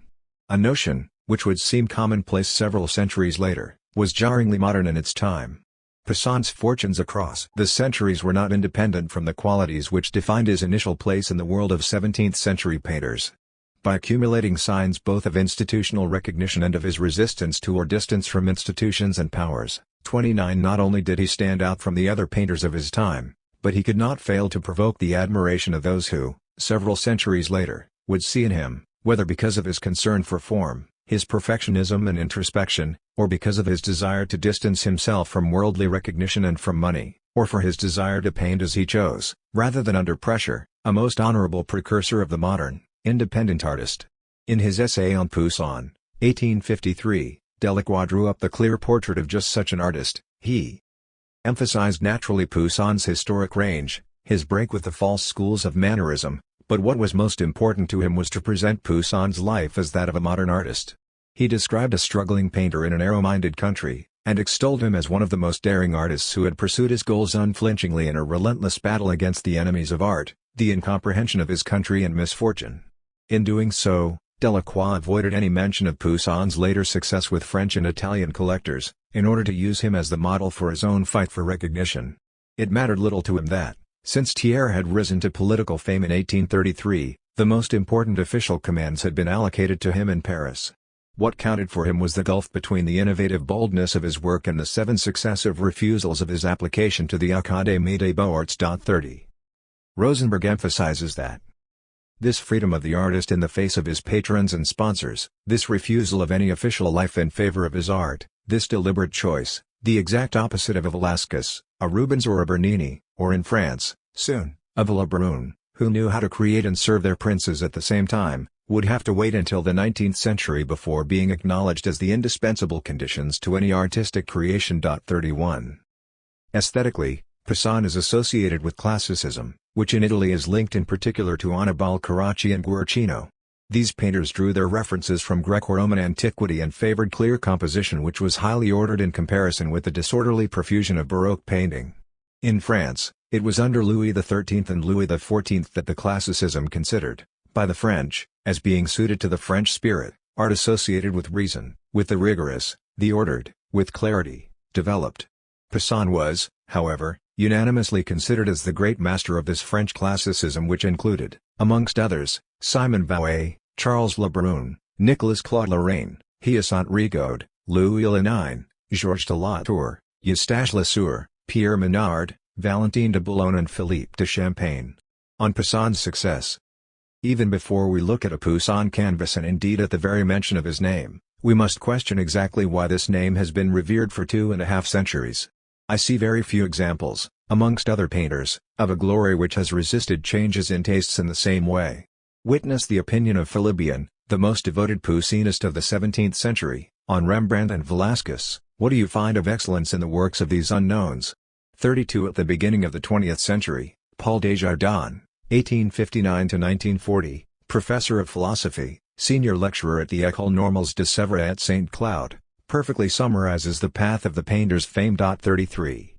A notion, which would seem commonplace several centuries later, was jarringly modern in its time. Poussin's fortunes across the centuries were not independent from the qualities which defined his initial place in the world of 17th-century painters. By accumulating signs both of institutional recognition and of his resistance to or distance from institutions and powers, 29 not only did he stand out from the other painters of his time, but he could not fail to provoke the admiration of those who, several centuries later, would see in him, whether because of his concern for form, his perfectionism and introspection, or because of his desire to distance himself from worldly recognition and from money, or for his desire to paint as he chose, rather than under pressure, a most honorable precursor of the modern, independent artist. In his essay on Poussin, 1853, Delacroix drew up the clear portrait of just such an artist. He emphasized naturally Poussin's historic range, his break with the false schools of mannerism, but what was most important to him was to present Poussin's life as that of a modern artist. He described a struggling painter in a narrow-minded country, and extolled him as one of the most daring artists who had pursued his goals unflinchingly in a relentless battle against the enemies of art, the incomprehension of his country and misfortune. In doing so, Delacroix avoided any mention of Poussin's later success with French and Italian collectors, in order to use him as the model for his own fight for recognition. It mattered little to him that, since Thiers had risen to political fame in 1833, the most important official commands had been allocated to him in Paris. What counted for him was the gulf between the innovative boldness of his work and the 7 successive refusals of his application to the Académie des Beaux-Arts. 30. Rosenberg emphasizes that this freedom of the artist in the face of his patrons and sponsors, this refusal of any official life in favor of his art, this deliberate choice, the exact opposite of a Velasquez, a Rubens or a Bernini, or in France, soon, of a Le Brun, who knew how to create and serve their princes at the same time, would have to wait until the 19th century before being acknowledged as the indispensable conditions to any artistic creation. 31. Aesthetically, Poussin is associated with classicism, which in Italy is linked in particular to Annibale Carracci and Guercino. These painters drew their references from Greco-Roman antiquity and favored clear composition which was highly ordered in comparison with the disorderly profusion of Baroque painting. In France, it was under Louis XIII and Louis XIV that the classicism considered, by the French, as being suited to the French spirit, art associated with reason, with the rigorous, the ordered, with clarity, developed. Poussin was, however, unanimously considered as the great master of this French classicism which included, amongst others, Simon Vauet, Charles Le Brun, Nicolas Claude Lorraine, Hyacinthe Rigaud, Louis Lenain, Georges de Latour, Eustache Lesueur, Pierre Menard, Valentin de Boulogne and Philippe de Champagne. On Poussin's success. Even before we look at a Poussin canvas and indeed at the very mention of his name, we must question exactly why this name has been revered for 2.5 centuries. I see very few examples, amongst other painters, of a glory which has resisted changes in tastes in the same way. Witness the opinion of Philibien, the most devoted Poussinist of the 17th century, on Rembrandt and Velázquez. What do you find of excellence in the works of these unknowns? 32 At the beginning of the 20th century, Paul Desjardins, 1859–1940, professor of philosophy, senior lecturer at the École Normale de Sèvres at St. Cloud, perfectly summarizes the path of the painter's fame. 33.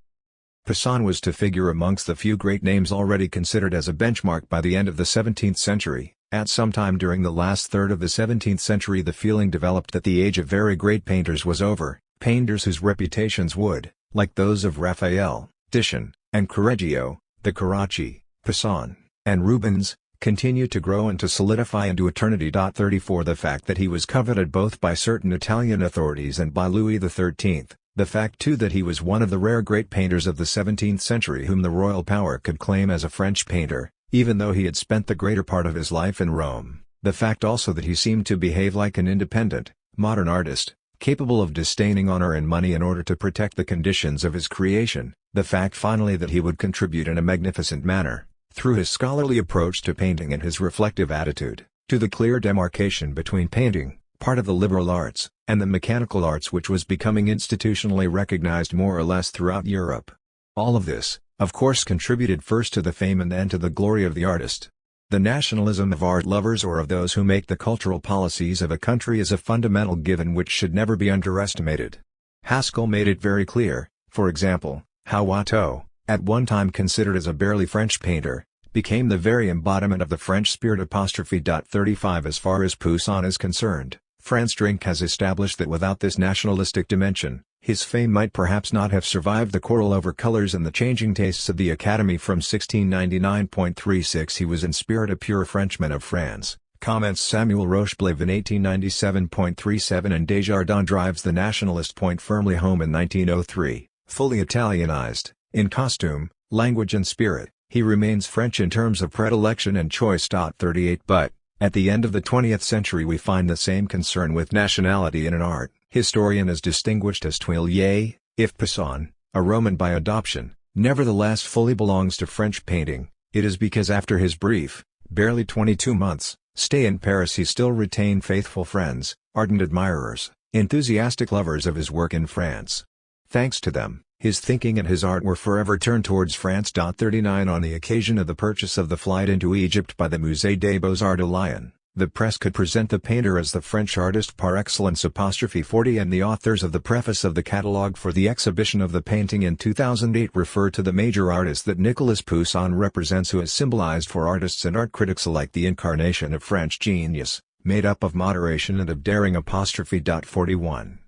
Poussin was to figure amongst the few great names already considered as a benchmark by the end of the 17th century. At some time during the last third of the 17th century the feeling developed that the age of very great painters was over, painters whose reputations would, like those of Raphael, Titian, and Correggio, the Carracci, Poussin, and Rubens, continue to grow and to solidify into eternity. 34 The fact that he was coveted both by certain Italian authorities and by Louis XIII, the fact too that he was one of the rare great painters of the 17th century whom the royal power could claim as a French painter, even though he had spent the greater part of his life in Rome, the fact also that he seemed to behave like an independent, modern artist, capable of disdaining honor and money in order to protect the conditions of his creation, the fact finally that he would contribute in a magnificent manner, through his scholarly approach to painting and his reflective attitude, to the clear demarcation between painting, part of the liberal arts, and the mechanical arts which was becoming institutionally recognized more or less throughout Europe. All of this, of course, contributed first to the fame and then to the glory of the artist. The nationalism of art lovers or of those who make the cultural policies of a country is a fundamental given which should never be underestimated. Haskell made it very clear, for example, how Watteau, at one time considered as a barely French painter, became the very embodiment of the French spirit. 35 As far as Poussin is concerned, Franz Drink has established that without this nationalistic dimension, his fame might perhaps not have survived the quarrel over colors and the changing tastes of the Academy from 1699.36. He was in spirit a pure Frenchman of France, comments Samuel Rocheblave in 1897.37, and Desjardins drives the nationalist point firmly home in 1903. Fully Italianized, in costume, language and spirit, he remains French in terms of predilection and choice. 38 But, at the end of the 20th century we find the same concern with nationality in an art historian as distinguished as Tuillier. If Poussin, a Roman by adoption, nevertheless fully belongs to French painting, it is because after his brief, barely 22 months, stay in Paris he still retained faithful friends, ardent admirers, enthusiastic lovers of his work in France. Thanks to them, his thinking and his art were forever turned towards France. 39 On the occasion of the purchase of the flight into Egypt by the Musée des Beaux-Arts de Lyon, the press could present the painter as the French artist par excellence. 40 And the authors of the preface of the catalogue for the exhibition of the painting in 2008 refer to the major artist that Nicolas Poussin represents, who has symbolized for artists and art critics alike the incarnation of French genius, made up of moderation and of daring. 41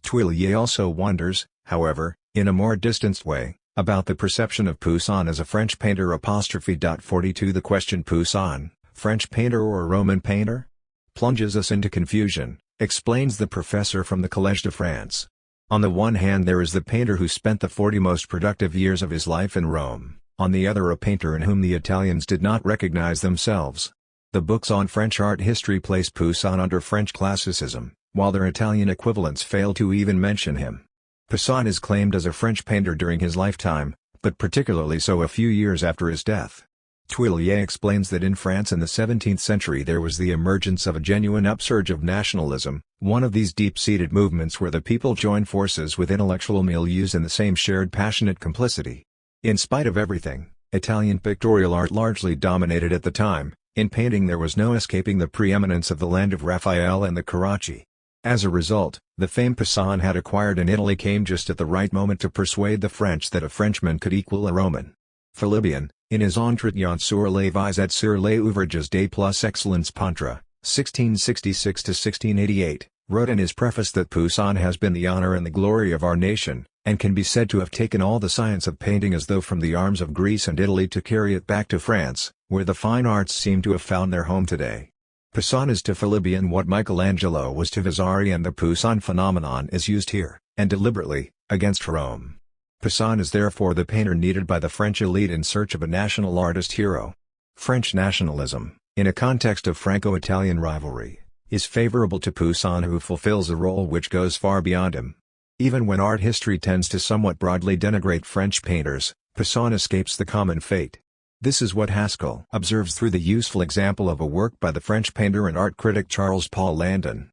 Tuillier also wonders, however, in a more distanced way, about the perception of Poussin as a French painter. 42 The question Poussin, French painter or Roman painter? Plunges us into confusion, explains the professor from the Collège de France. On the one hand there is the painter who spent the 40 most productive years of his life in Rome, on the other a painter in whom the Italians did not recognize themselves. The books on French art history place Poussin under French classicism, while their Italian equivalents fail to even mention him. Poussin is claimed as a French painter during his lifetime, but particularly so a few years after his death. Tuillier explains that in France in the 17th century there was the emergence of a genuine upsurge of nationalism, one of these deep-seated movements where the people joined forces with intellectual milieus in the same shared passionate complicity. In spite of everything, Italian pictorial art largely dominated at the time. In painting there was no escaping the preeminence of the land of Raphael and the Carracci. As a result, the fame Poussin had acquired in Italy came just at the right moment to persuade the French that a Frenchman could equal a Roman. Philibien, in his Entretien sur les vies et sur les ouvrages des plus excellents peintres, 1666–1688, wrote in his preface that Poussin has been the honor and the glory of our nation, and can be said to have taken all the science of painting as though from the arms of Greece and Italy to carry it back to France, where the fine arts seem to have found their home today. Poussin is to Falibian what Michelangelo was to Vasari, and the Poussin phenomenon is used here, and deliberately, against Rome. Poussin is therefore the painter needed by the French elite in search of a national artist hero. French nationalism, in a context of Franco-Italian rivalry, is favorable to Poussin, who fulfills a role which goes far beyond him. Even when art history tends to somewhat broadly denigrate French painters, Poussin escapes the common fate. This is what Haskell observes through the useful example of a work by the French painter and art critic Charles-Paul Landon.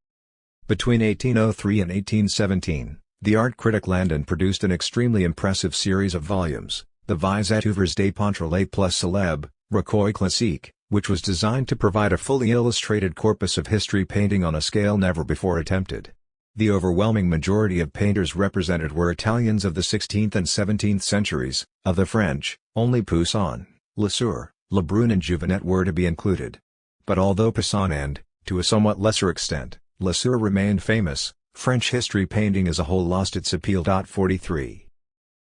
Between 1803 and 1817, the art critic Landon produced an extremely impressive series of volumes, the Vis et Œuvres des Peintres les plus célèbres, Recueil classique, which was designed to provide a fully illustrated corpus of history painting on a scale never before attempted. The overwhelming majority of painters represented were Italians of the 16th and 17th centuries. Of the French, only Poussin, Lesueur, Lebrun and Juvenet were to be included. But although Poussin and, to a somewhat lesser extent, Lesueur remained famous, French history painting as a whole lost its appeal. 43.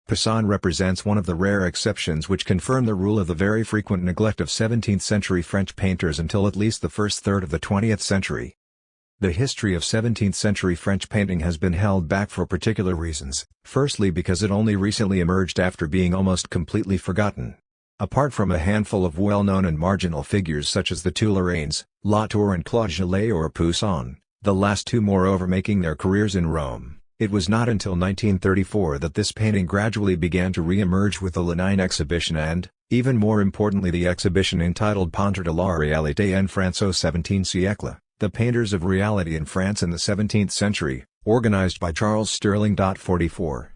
Poussin represents one of the rare exceptions which confirm the rule of the very frequent neglect of 17th-century French painters until at least the first third of the 20th century. The history of 17th-century French painting has been held back for particular reasons, firstly because it only recently emerged after being almost completely forgotten. Apart from a handful of well-known and marginal figures such as the two Lorrains, Latour and Claude Gelée or Poussin, the last two moreover making their careers in Rome, it was not until 1934 that this painting gradually began to re-emerge with the Lenin exhibition and, even more importantly, the exhibition entitled Peintres de la réalité en France au XVIIe siècle, the Painters of Reality in France in the 17th century, organized by Charles Sterling. 44.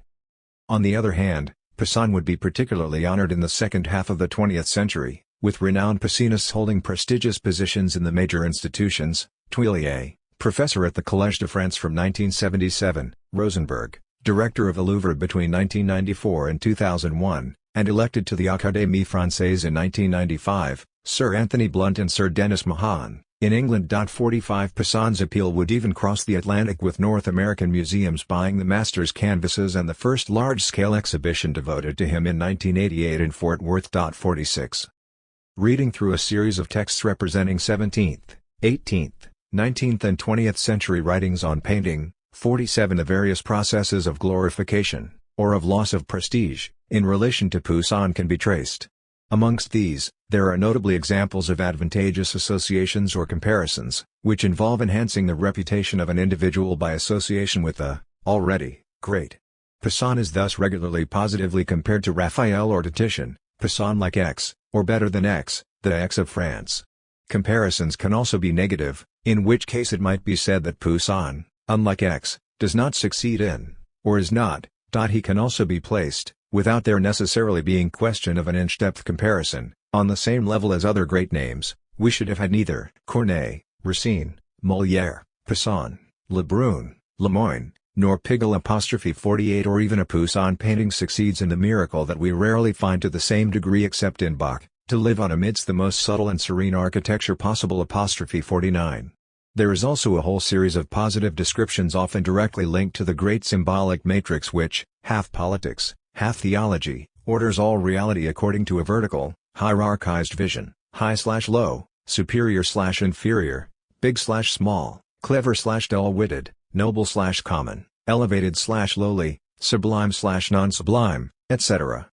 On the other hand, Poussin would be particularly honored in the second half of the 20th century, with renowned Poussinists holding prestigious positions in the major institutions: Tuillier, professor at the Collège de France from 1977, Rosenberg, director of the Louvre between 1994 and 2001, and elected to the Académie Française in 1995, Sir Anthony Blunt and Sir Denis Mahan. In England. 45 Poussin's appeal would even cross the Atlantic, with North American museums buying the master's canvases and the first large-scale exhibition devoted to him in 1988 in Fort Worth. 46. Reading through a series of texts representing 17th, 18th, 19th and 20th century writings on painting, 47 the various processes of glorification, or of loss of prestige, in relation to Poussin can be traced. Amongst these, there are notably examples of advantageous associations or comparisons, which involve enhancing the reputation of an individual by association with the already great. Poussin is thus regularly positively compared to Raphael or to Titian, Poussin like X, or better than X, the X of France. Comparisons can also be negative, in which case it might be said that Poussin, unlike X, does not succeed in, or is not. He can also be placed, without there necessarily being question of an inch-depth comparison, on the same level as other great names. We should have had neither Corneille, Racine, Molière, Poussin, Lebrun, Lemoyne, nor Pigalle. 48 Or even a Poussin painting succeeds in the miracle that we rarely find to the same degree except in Bach, to live on amidst the most subtle and serene architecture possible. 49. There is also a whole series of positive descriptions often directly linked to the great symbolic matrix which, half politics, half theology, orders all reality according to a vertical, hierarchized vision: high/low, superior/inferior, big/small, clever/dull-witted, noble/common, elevated/lowly, sublime/non-sublime, etc.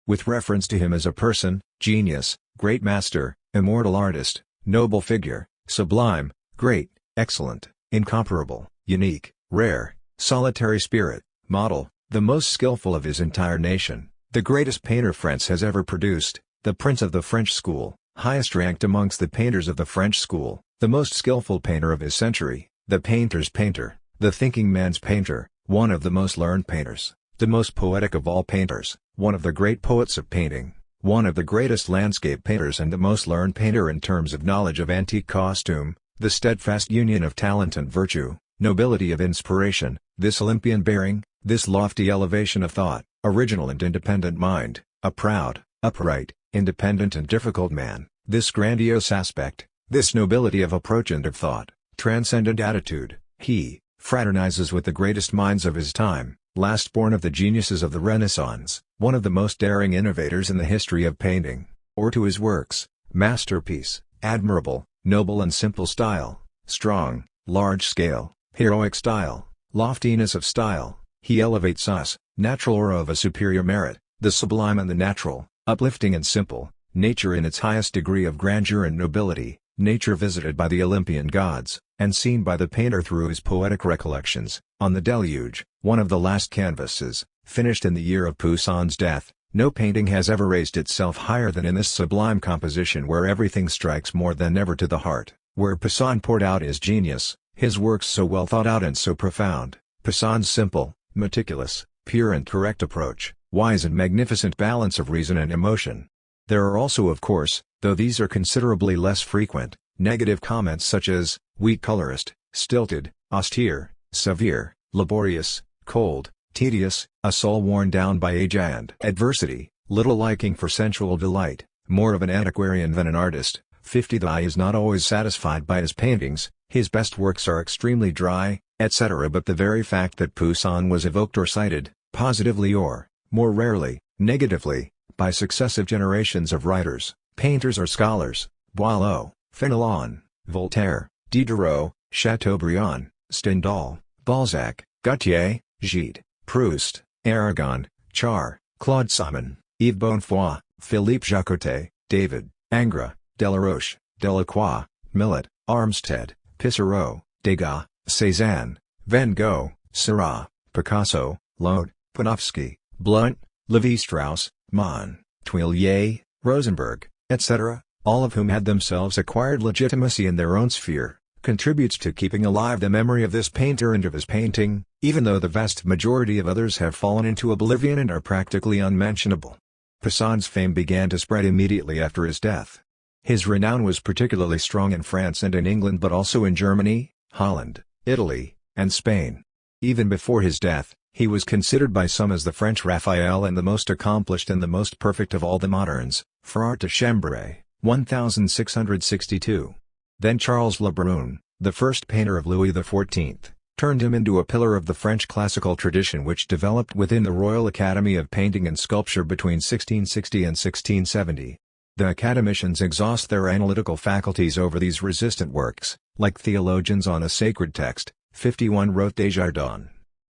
With reference to him as a person, genius, great master, immortal artist, noble figure, sublime, great, excellent, incomparable, unique, rare, solitary spirit, model, the most skillful of his entire nation, the greatest painter France has ever produced, the prince of the French school, highest ranked amongst the painters of the French school, the most skillful painter of his century, the painter's painter, the thinking man's painter, one of the most learned painters, the most poetic of all painters, one of the great poets of painting, one of the greatest landscape painters and the most learned painter in terms of knowledge of antique costume, the steadfast union of talent and virtue, nobility of inspiration, this Olympian bearing, this lofty elevation of thought, original and independent mind, a proud, upright, independent and difficult man, this grandiose aspect, this nobility of approach and of thought, transcendent attitude. He fraternizes with the greatest minds of his time, last born of the geniuses of the Renaissance, one of the most daring innovators in the history of painting, or to his works, masterpiece, admirable, noble and simple style, strong, large-scale, heroic style, loftiness of style, he elevates us, natural aura of a superior merit, the sublime and the natural, uplifting and simple, nature in its highest degree of grandeur and nobility, nature visited by the Olympian gods, and seen by the painter through his poetic recollections, on the Deluge, one of the last canvases, finished in the year of Poussin's death. No painting has ever raised itself higher than in this sublime composition where everything strikes more than ever to the heart, where Poussin poured out his genius, his works so well thought out and so profound, Poussin's simple, meticulous, pure and correct approach, wise and magnificent balance of reason and emotion. There are also of course, though these are considerably less frequent, negative comments such as, weak colorist, stilted, austere, severe, laborious, cold, tedious, a soul worn down by age and adversity, little liking for sensual delight, more of an antiquarian than an artist. 50 The eye is not always satisfied by his paintings, his best works are extremely dry, etc. But the very fact that Poussin was evoked or cited, positively or, more rarely, negatively, by successive generations of writers, painters or scholars, Boileau, Fenelon, Voltaire, Diderot, Chateaubriand, Stendhal, Balzac, Gautier, Gide, Proust, Aragon, Char, Claude Simon, Yves Bonnefoy, Philippe Jacotet, David, Ingres, Delaroche, Delacroix, Millet, Armstead, Pissarro, Degas, Cézanne, Van Gogh, Seurat, Picasso, Lode, Panofsky, Blount, Lévi-Strauss, Mann, Tuillier, Rosenberg, etc., all of whom had themselves acquired legitimacy in their own sphere, contributes to keeping alive the memory of this painter and of his painting, even though the vast majority of others have fallen into oblivion and are practically unmentionable. Poussin's fame began to spread immediately after his death. His renown was particularly strong in France and in England but also in Germany, Holland, Italy, and Spain. Even before his death, he was considered by some as the French Raphael and the most accomplished and the most perfect of all the moderns, for Art de Chambray, 1662. Then Charles Le Brun, the first painter of Louis XIV, turned him into a pillar of the French classical tradition which developed within the Royal Academy of Painting and Sculpture between 1660 and 1670. The academicians exhaust their analytical faculties over these resistant works, like theologians on a sacred text. 51 wrote Desjardins.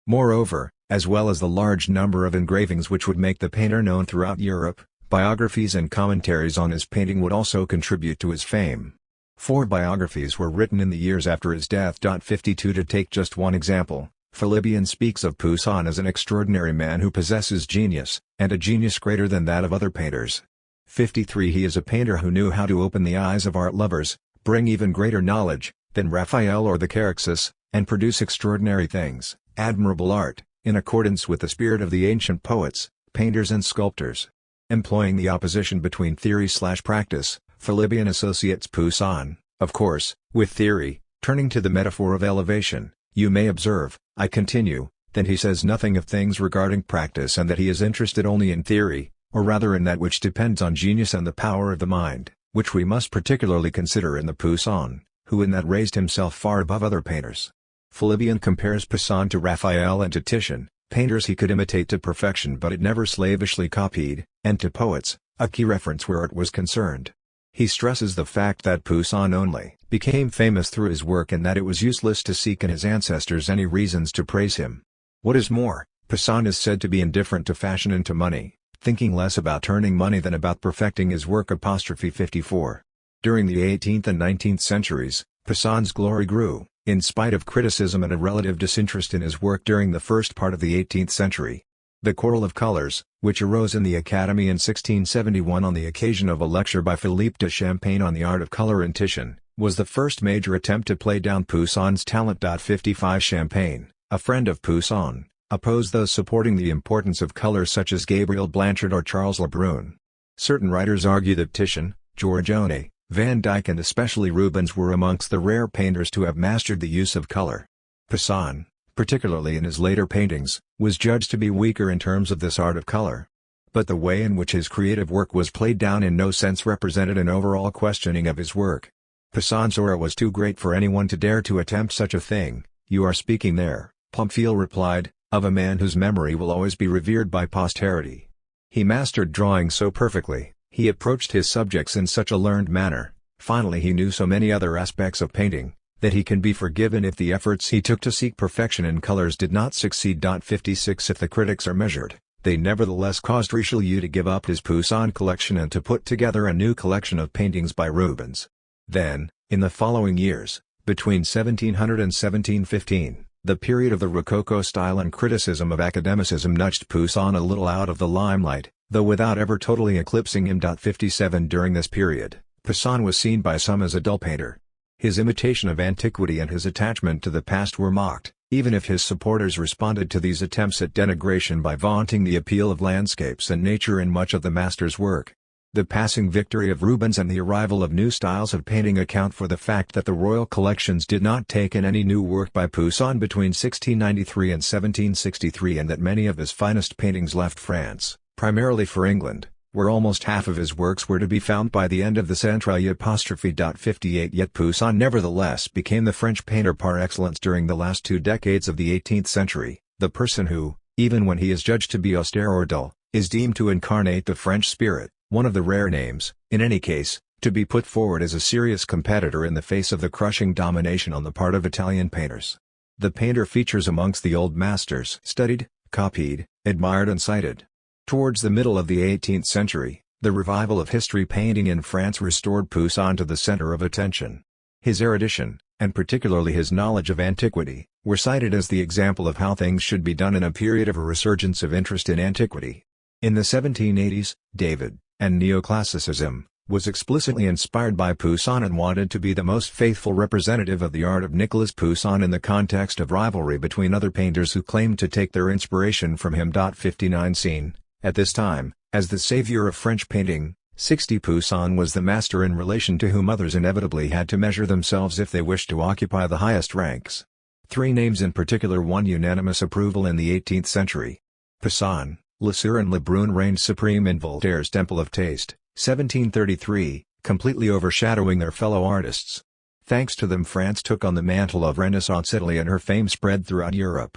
Moreover, as well as the large number of engravings which would make the painter known throughout Europe, biographies and commentaries on his painting would also contribute to his fame. 4 biographies were written in the years after his death. 52 To take just one example, Philibien speaks of Poussin as an extraordinary man who possesses genius, and a genius greater than that of other painters. 53 He is a painter who knew how to open the eyes of art lovers, bring even greater knowledge than Raphael or the Carixus, and produce extraordinary things, admirable art, in accordance with the spirit of the ancient poets, painters and sculptors. Employing the opposition between theory/practice, Philibien associates Poussin, of course, with theory. Turning to the metaphor of elevation, you may observe, I continue, that he says nothing of things regarding practice and that he is interested only in theory, or rather in that which depends on genius and the power of the mind, which we must particularly consider in the Poussin, who in that raised himself far above other painters. Philibien compares Poussin to Raphael and to Titian, painters he could imitate to perfection but had never slavishly copied, and to poets, a key reference where art was concerned. He stresses the fact that Poussin only became famous through his work and that it was useless to seek in his ancestors any reasons to praise him. What is more, Poussin is said to be indifferent to fashion and to money, thinking less about earning money than about perfecting his work. 54. During the 18th and 19th centuries, Poussin's glory grew, in spite of criticism and a relative disinterest in his work during the first part of the 18th century. The Quarrel of Colors, which arose in the Academy in 1671 on the occasion of a lecture by Philippe de Champagne on the art of color in Titian, was the first major attempt to play down Poussin's talent. 55 Champagne, a friend of Poussin, opposed those supporting the importance of color such as Gabriel Blanchard or Charles Le Brun. Certain writers argue that Titian, Giorgione, Van Dyck and especially Rubens were amongst the rare painters to have mastered the use of color. Poussin, particularly in his later paintings, was judged to be weaker in terms of this art of color. But the way in which his creative work was played down in no sense represented an overall questioning of his work. Poussin's aura was too great for anyone to dare to attempt such a thing. You are speaking there, Pamphile replied, of a man whose memory will always be revered by posterity. He mastered drawing so perfectly, he approached his subjects in such a learned manner, finally he knew so many other aspects of painting, that he can be forgiven if the efforts he took to seek perfection in colors did not succeed. 56 If the critics are measured, they nevertheless caused Richelieu to give up his Poussin collection and to put together a new collection of paintings by Rubens. Then, in the following years, between 1700 and 1715, the period of the Rococo style and criticism of academicism nudged Poussin a little out of the limelight, though without ever totally eclipsing him. 57 During this period, Poussin was seen by some as a dull painter. His imitation of antiquity and his attachment to the past were mocked, even if his supporters responded to these attempts at denigration by vaunting the appeal of landscapes and nature in much of the master's work. The passing victory of Rubens and the arrival of new styles of painting account for the fact that the royal collections did not take in any new work by Poussin between 1693 and 1763, and that many of his finest paintings left France, primarily for England, where almost half of his works were to be found by the end of the century. 58 Yet Poussin nevertheless became the French painter par excellence during the last 2 decades of the 18th century, the person who, even when he is judged to be austere or dull, is deemed to incarnate the French spirit, one of the rare names, in any case, to be put forward as a serious competitor in the face of the crushing domination on the part of Italian painters. The painter features amongst the old masters studied, copied, admired and cited. Towards the middle of the 18th century, the revival of history painting in France restored Poussin to the center of attention. His erudition, and particularly his knowledge of antiquity, were cited as the example of how things should be done in a period of a resurgence of interest in antiquity. In the 1780s, David, and neoclassicism, was explicitly inspired by Poussin and wanted to be the most faithful representative of the art of Nicolas Poussin in the context of rivalry between other painters who claimed to take their inspiration from him. 59 Seen, at this time, as the savior of French painting, 60 Poussin was the master in relation to whom others inevitably had to measure themselves if they wished to occupy the highest ranks. 3 names in particular won unanimous approval in the 18th century. Poussin, Lesueur and Lebrun reigned supreme in Voltaire's Temple of Taste, 1733, completely overshadowing their fellow artists. Thanks to them France took on the mantle of Renaissance Italy and her fame spread throughout Europe.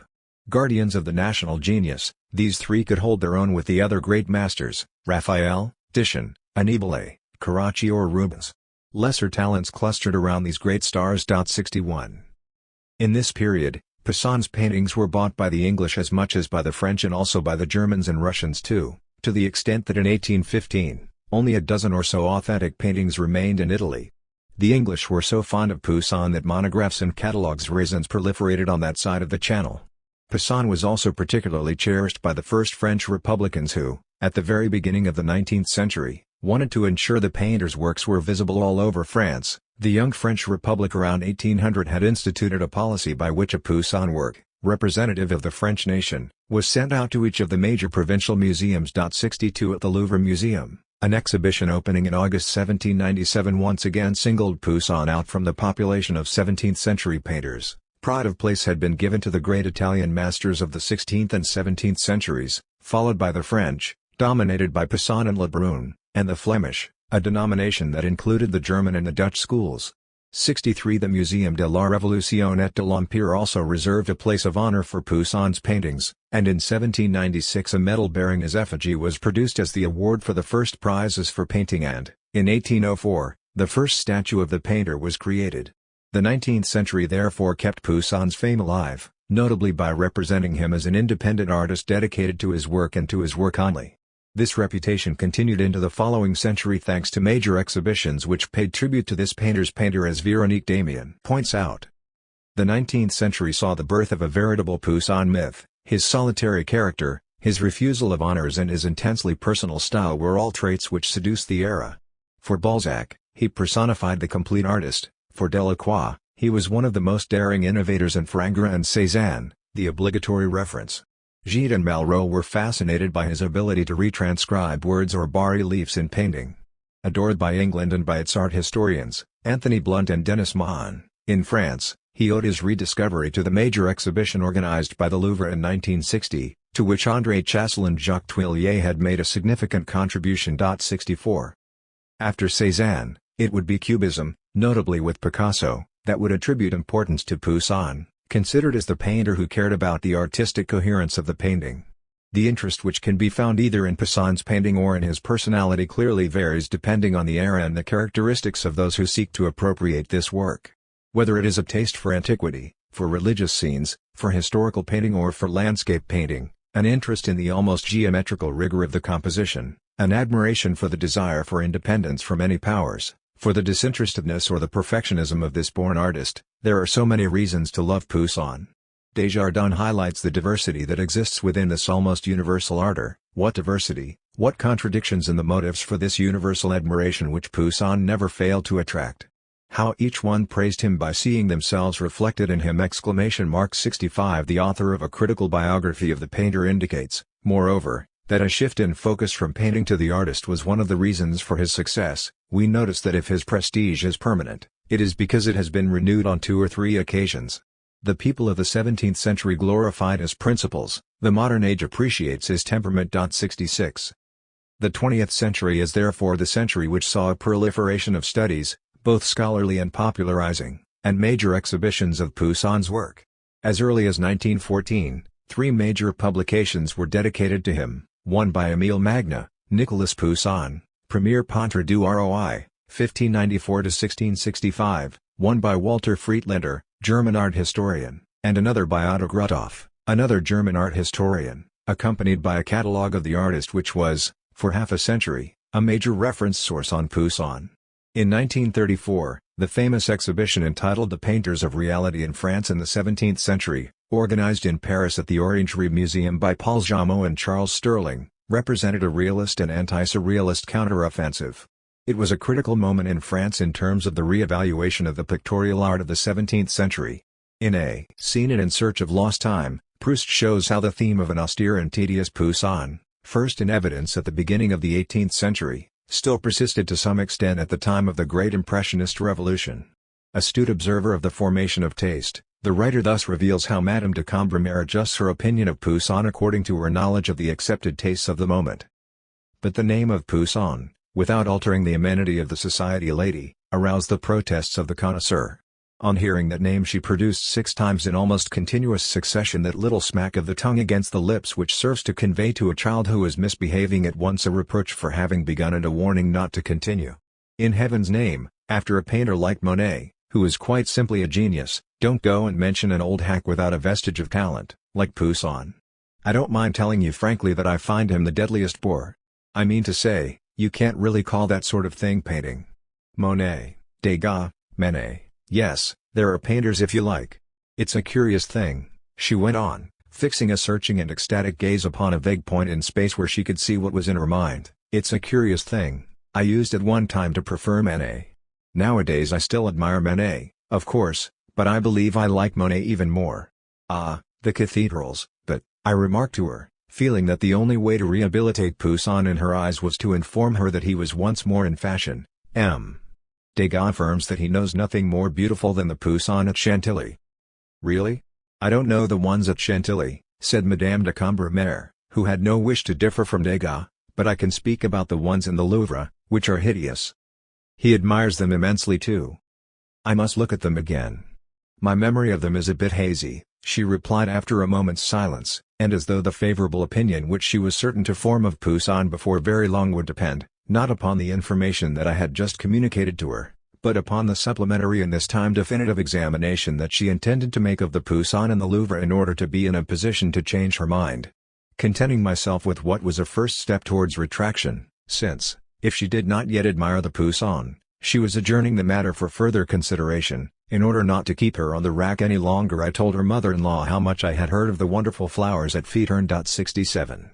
Guardians of the national genius, these 3 could hold their own with the other great masters, Raphael, Titian, Annibale, Carracci or Rubens. Lesser talents clustered around these great stars. 61. In this period, Poussin's paintings were bought by the English as much as by the French and also by the Germans and Russians too, to the extent that in 1815, only a dozen or so authentic paintings remained in Italy. The English were so fond of Poussin that monographs and catalogues raisins proliferated on that side of the channel. Poussin was also particularly cherished by the first French Republicans who, at the very beginning of the 19th century, wanted to ensure the painter's works were visible all over France. The young French Republic around 1800 had instituted a policy by which a Poussin work, representative of the French nation, was sent out to each of the major provincial museums. 62 At the Louvre Museum, an exhibition opening in August 1797 once again singled Poussin out from the population of 17th-century painters. Pride of place had been given to the great Italian masters of the 16th and 17th centuries, followed by the French, dominated by Poussin and Lebrun, and the Flemish, a denomination that included the German and the Dutch schools. 63 The Muséum de la Révolution et de l'Empire also reserved a place of honor for Poussin's paintings, and in 1796 a medal bearing his effigy was produced as the award for the first prizes for painting, and, in 1804, the first statue of the painter was created. The 19th century therefore kept Poussin's fame alive, notably by representing him as an independent artist dedicated to his work and to his work only. This reputation continued into the following century thanks to major exhibitions which paid tribute to this painter's painter, as Véronique Damien points out. The 19th century saw the birth of a veritable Poussin myth. His solitary character, his refusal of honors and his intensely personal style were all traits which seduced the era. For Balzac, he personified the complete artist; for Delacroix, he was one of the most daring innovators; and for Ingres and Cézanne, the obligatory reference. Gide and Malraux were fascinated by his ability to retranscribe words or bas-reliefs in painting. Adored by England and by its art historians, Anthony Blunt and Denis Mahon, in France, he owed his rediscovery to the major exhibition organized by the Louvre in 1960, to which André Chassel and Jacques Tuillier had made a significant contribution. 64. After Cézanne, it would be Cubism, notably with Picasso, that would attribute importance to Poussin, considered as the painter who cared about the artistic coherence of the painting. The interest which can be found either in Poussin's painting or in his personality clearly varies depending on the era and the characteristics of those who seek to appropriate this work. Whether it is a taste for antiquity, for religious scenes, for historical painting or for landscape painting, an interest in the almost geometrical rigor of the composition, an admiration for the desire for independence from any powers, for the disinterestedness or the perfectionism of this born artist, there are so many reasons to love Poussin. Desjardins highlights the diversity that exists within this almost universal ardor. What diversity, what contradictions in the motives for this universal admiration which Poussin never failed to attract. How each one praised him by seeing themselves reflected in him! 65 The author of a critical biography of the painter indicates, moreover, that a shift in focus from painting to the artist was one of the reasons for his success. We notice that if his prestige is permanent, it is because it has been renewed on 2 or 3 occasions. The people of the 17th century glorified his principles, the modern age appreciates his temperament. 66. The 20th century is therefore the century which saw a proliferation of studies, both scholarly and popularizing, and major exhibitions of Poussin's work. As early as 1914, 3 major publications were dedicated to him, one by Émile Magna, Nicolas Poussin, Premier Peintre du Roi, 1594–1665, one by Walter Friedländer, German art historian, and another by Otto Grothoff, another German art historian, accompanied by a catalogue of the artist which was, for half a century, a major reference source on Poussin. In 1934, the famous exhibition entitled The Painters of Reality in France in the 17th Century, organized in Paris at the Orangerie Museum by Paul Jameau and Charles Sterling, represented a realist and anti-surrealist counteroffensive. It was a critical moment in France in terms of the re-evaluation of the pictorial art of the 17th century. In A Scene In Search of Lost Time, Proust shows how the theme of an austere and tedious Poussin, first in evidence at the beginning of the 18th century, still persisted to some extent at the time of the Great Impressionist Revolution. Astute observer of the formation of taste, the writer thus reveals how Madame de Cambremer adjusts her opinion of Poussin according to her knowledge of the accepted tastes of the moment. But the name of Poussin, without altering the amenity of the society lady, aroused the protests of the connoisseur. On hearing that name she produced 6 times in almost continuous succession that little smack of the tongue against the lips which serves to convey to a child who is misbehaving at once a reproach for having begun and a warning not to continue. In heaven's name, after a painter like Monet, who is quite simply a genius, don't go and mention an old hack without a vestige of talent, like Poussin. I don't mind telling you frankly that I find him the deadliest bore. I mean to say, you can't really call that sort of thing painting. Monet, Degas, Manet, yes, there are painters if you like. It's a curious thing, she went on, fixing a searching and ecstatic gaze upon a vague point in space where she could see what was in her mind. It's a curious thing, I used at one time to prefer Manet. Nowadays I still admire Manet, of course, but I believe I like Monet even more. Ah, the cathedrals, but, I remarked to her, feeling that the only way to rehabilitate Poussin in her eyes was to inform her that he was once more in fashion. M. Degas affirms that he knows nothing more beautiful than the Poussin at Chantilly. Really? I don't know the ones at Chantilly, said Madame de Cambremer, who had no wish to differ from Degas, but I can speak about the ones in the Louvre, which are hideous. He admires them immensely too. I must look at them again. My memory of them is a bit hazy, she replied after a moment's silence, and as though the favorable opinion which she was certain to form of Poussin before very long would depend, not upon the information that I had just communicated to her, but upon the supplementary and this time definitive examination that she intended to make of the Poussin in the Louvre in order to be in a position to change her mind. Contenting myself with what was a first step towards retraction, since, if she did not yet admire the Poussin, she was adjourning the matter for further consideration. In order not to keep her on the rack any longer, I told her mother-in-law how much I had heard of the wonderful flowers at Fétern. 67.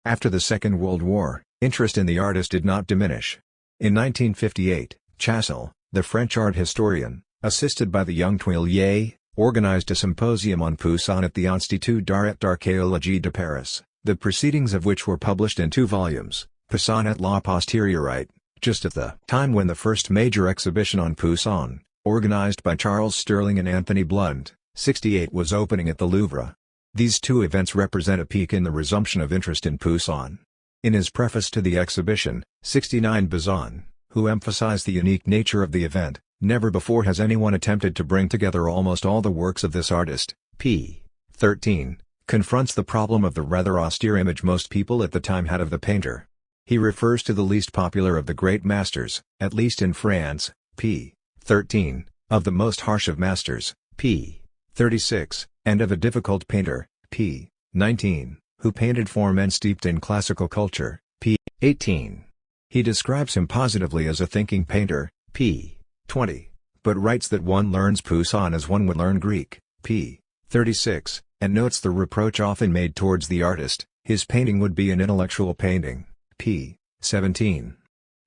After the Second World War, interest in the artist did not diminish. In 1958, Chassel, the French art historian, assisted by the young Tuillier, organized a symposium on Poussin at the Institut d'Art d'Archéologie de Paris, the proceedings of which were published in 2 volumes, Poussin et la postériorité, just at the time when the first major exhibition on Poussin, organized by Charles Sterling and Anthony Blunt, 68, was opening at the Louvre. These 2 events represent a peak in the resumption of interest in Poussin. In his preface to the exhibition, 69, Bazin, who emphasized the unique nature of the event, Never before has anyone attempted to bring together almost all the works of this artist. p. 13, confronts the problem of the rather austere image most people at the time had of the painter. He refers to the least popular of the great masters, at least in France, p. 13, of the most harsh of masters, p. 36, and of a difficult painter, p. 19, who painted for men steeped in classical culture, p. 18. He describes him positively as a thinking painter, p. 20, but writes that one learns Poussin as one would learn Greek, p. 36, and notes the reproach often made towards the artist, his painting would be an intellectual painting, p. 17.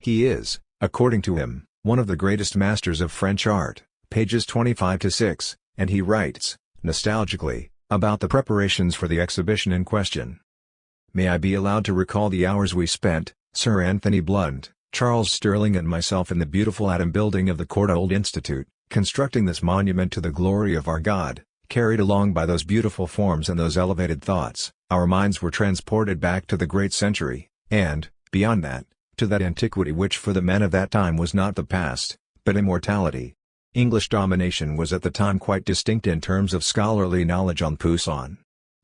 He is, according to him, one of the greatest masters of French art, pages 25-6, and he writes, nostalgically, about the preparations for the exhibition in question. May I be allowed to recall the hours we spent, Sir Anthony Blunt, Charles Stirling and myself in the beautiful Adam building of the Courtauld Institute, constructing this monument to the glory of our God, carried along by those beautiful forms and those elevated thoughts, our minds were transported back to the great century, and, beyond that, to that antiquity which for the men of that time was not the past, but immortality. English domination was at the time quite distinct in terms of scholarly knowledge on Poussin.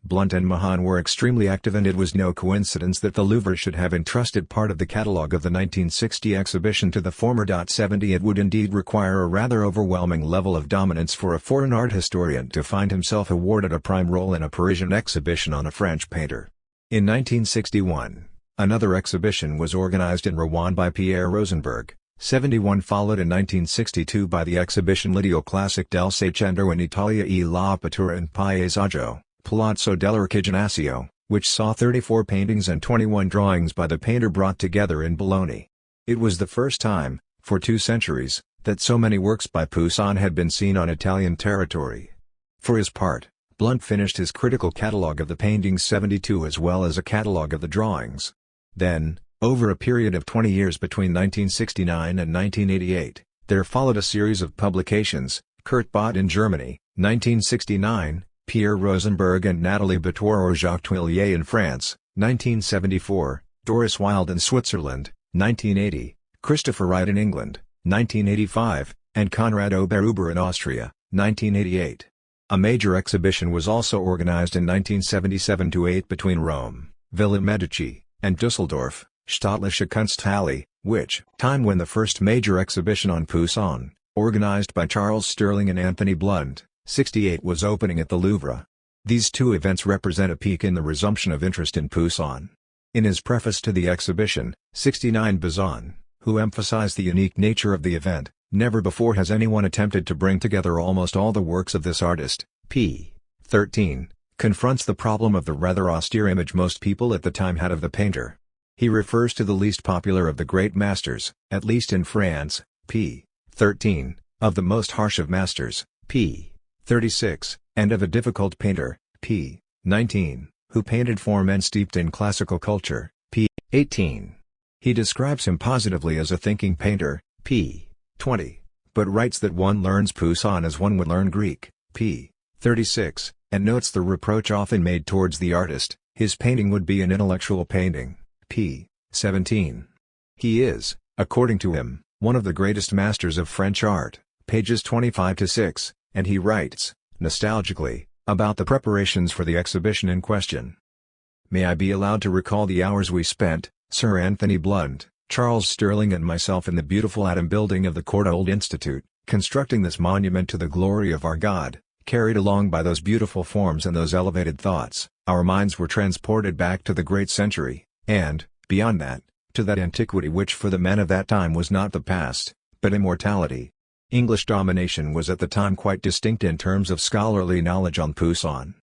Blunt and Mahan were extremely active, and it was no coincidence that the Louvre should have entrusted part of the catalogue of the 1960 exhibition to the former. 70 It would indeed require a rather overwhelming level of dominance for a foreign art historian to find himself awarded a prime role in a Parisian exhibition on a French painter. In 1961, another exhibition was organized in Rouen by Pierre Rosenberg. 71 followed in 1962 by the exhibition L'Idio Classique del Seicento in Italia e la Pittura in Paesaggio, Palazzo dell'Archiginnasio, which saw 34 paintings and 21 drawings by the painter brought together in Bologna. It was the first time, for 2 centuries, that so many works by Poussin had been seen on Italian territory. For his part, Blunt finished his critical catalogue of the paintings 72 as well as a catalogue of the drawings. Then, over a period of 20 years between 1969 and 1988, there followed a series of publications, Kurt Bott in Germany, 1969, Pierre Rosenberg and Nathalie Batour or Jacques Tuillier in France, 1974, Doris Wilde in Switzerland, 1980, Christopher Wright in England, 1985, and Konrad Oberhuber in Austria, 1988. A major exhibition was also organized in 1977-8 between Rome, Villa Medici, and Dusseldorf, Staatliche Kunsthalle, which time when the first major exhibition on Poussin, organized by Charles Stirling and Anthony Blunt, 68 was opening at the Louvre. These 2 events represent a peak in the resumption of interest in Poussin. In his preface to the exhibition, 69 Bazin, who emphasized the unique nature of the event, never before has anyone attempted to bring together almost all the works of this artist, p. 13, confronts the problem of the rather austere image most people at the time had of the painter. He refers to the least popular of the great masters, at least in France, p. 13, of the most harsh of masters, p. 36, and of a difficult painter, p. 19, who painted for men steeped in classical culture, p. 18. He describes him positively as a thinking painter, p. 20, but writes that one learns Poussin as one would learn Greek, p. 36, and notes the reproach often made towards the artist, his painting would be an intellectual painting, p. 17. He is, according to him, one of the greatest masters of French art, pages 25-6, and he writes, nostalgically, about the preparations for the exhibition in question. May I be allowed to recall the hours we spent, Sir Anthony Blunt, Charles Stirling and myself in the beautiful Adam building of the Courtauld Institute, constructing this monument to the glory of our God, carried along by those beautiful forms and those elevated thoughts, our minds were transported back to the great century, and, beyond that, to that antiquity which for the men of that time was not the past, but immortality. English domination was at the time quite distinct in terms of scholarly knowledge on Poussin.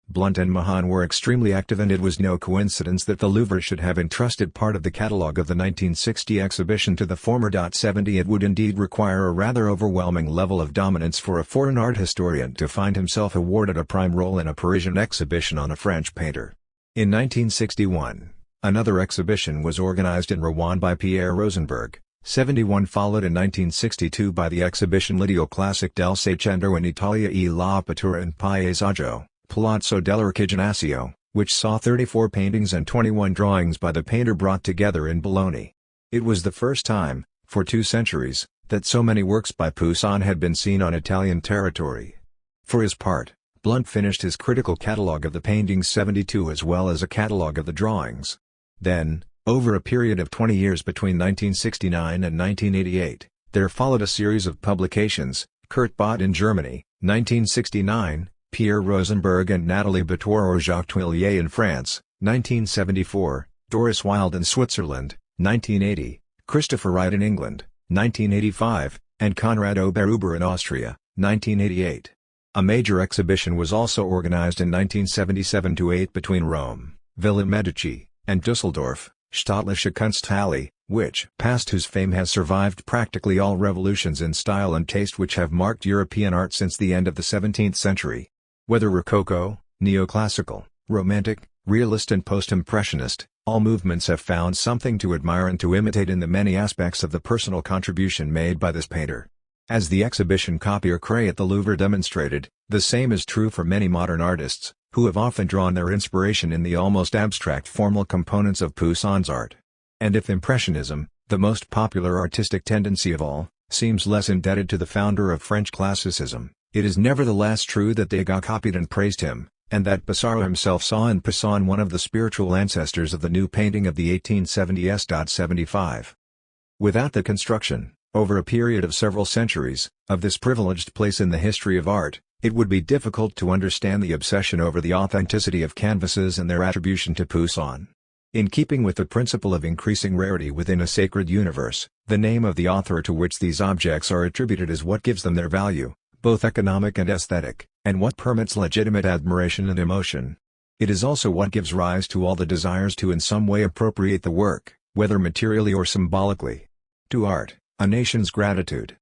Blunt and Mahan were extremely active, and it was no coincidence that the Louvre should have entrusted part of the catalogue of the 1960 exhibition to the former. 70 It would indeed require a rather overwhelming level of dominance for a foreign art historian to find himself awarded a prime role in a Parisian exhibition on a French painter. In 1961, another exhibition was organized in Rouen by Pierre Rosenberg. 71 followed in 1962 by the exhibition L'Idio Classique del Seicento in Italia e la Pittura in Paesaggio, Palazzo dell'Archiginnasio, which saw 34 paintings and 21 drawings by the painter brought together in Bologna. It was the first time, for 2 centuries, that so many works by Poussin had been seen on Italian territory. For his part, Blount finished his critical catalogue of the paintings 72 as well as a catalogue of the drawings. Then, over a period of 20 years between 1969 and 1988, there followed a series of publications: Kurt Bott in Germany, 1969, Pierre Rosenberg and Nathalie Batour or Jacques Tuillier in France, 1974, Doris Wilde in Switzerland, 1980, Christopher Wright in England, 1985, and Konrad Oberhuber in Austria, 1988. A major exhibition was also organized in 1977-8 between Rome, Villa Medici, and Dusseldorf, Staatliche Kunsthalle, which past whose fame has survived practically all revolutions in style and taste which have marked European art since the end of the 17th century. Whether Rococo, Neoclassical, Romantic, Realist and Post-Impressionist, all movements have found something to admire and to imitate in the many aspects of the personal contribution made by this painter. As the exhibition Copier Cray at the Louvre demonstrated, the same is true for many modern artists, who have often drawn their inspiration in the almost abstract formal components of Poussin's art. And if Impressionism, the most popular artistic tendency of all, seems less indebted to the founder of French Classicism, it is nevertheless true that Degas copied and praised him, and that Pissarro himself saw in Poussin one of the spiritual ancestors of the new painting of the 1870s. Without the construction, over a period of several centuries, of this privileged place in the history of art, it would be difficult to understand the obsession over the authenticity of canvases and their attribution to Poussin. In keeping with the principle of increasing rarity within a sacred universe, the name of the author to which these objects are attributed is what gives them their value, both economic and aesthetic, and what permits legitimate admiration and emotion. It is also what gives rise to all the desires to in some way appropriate the work, whether materially or symbolically. To art, a nation's gratitude.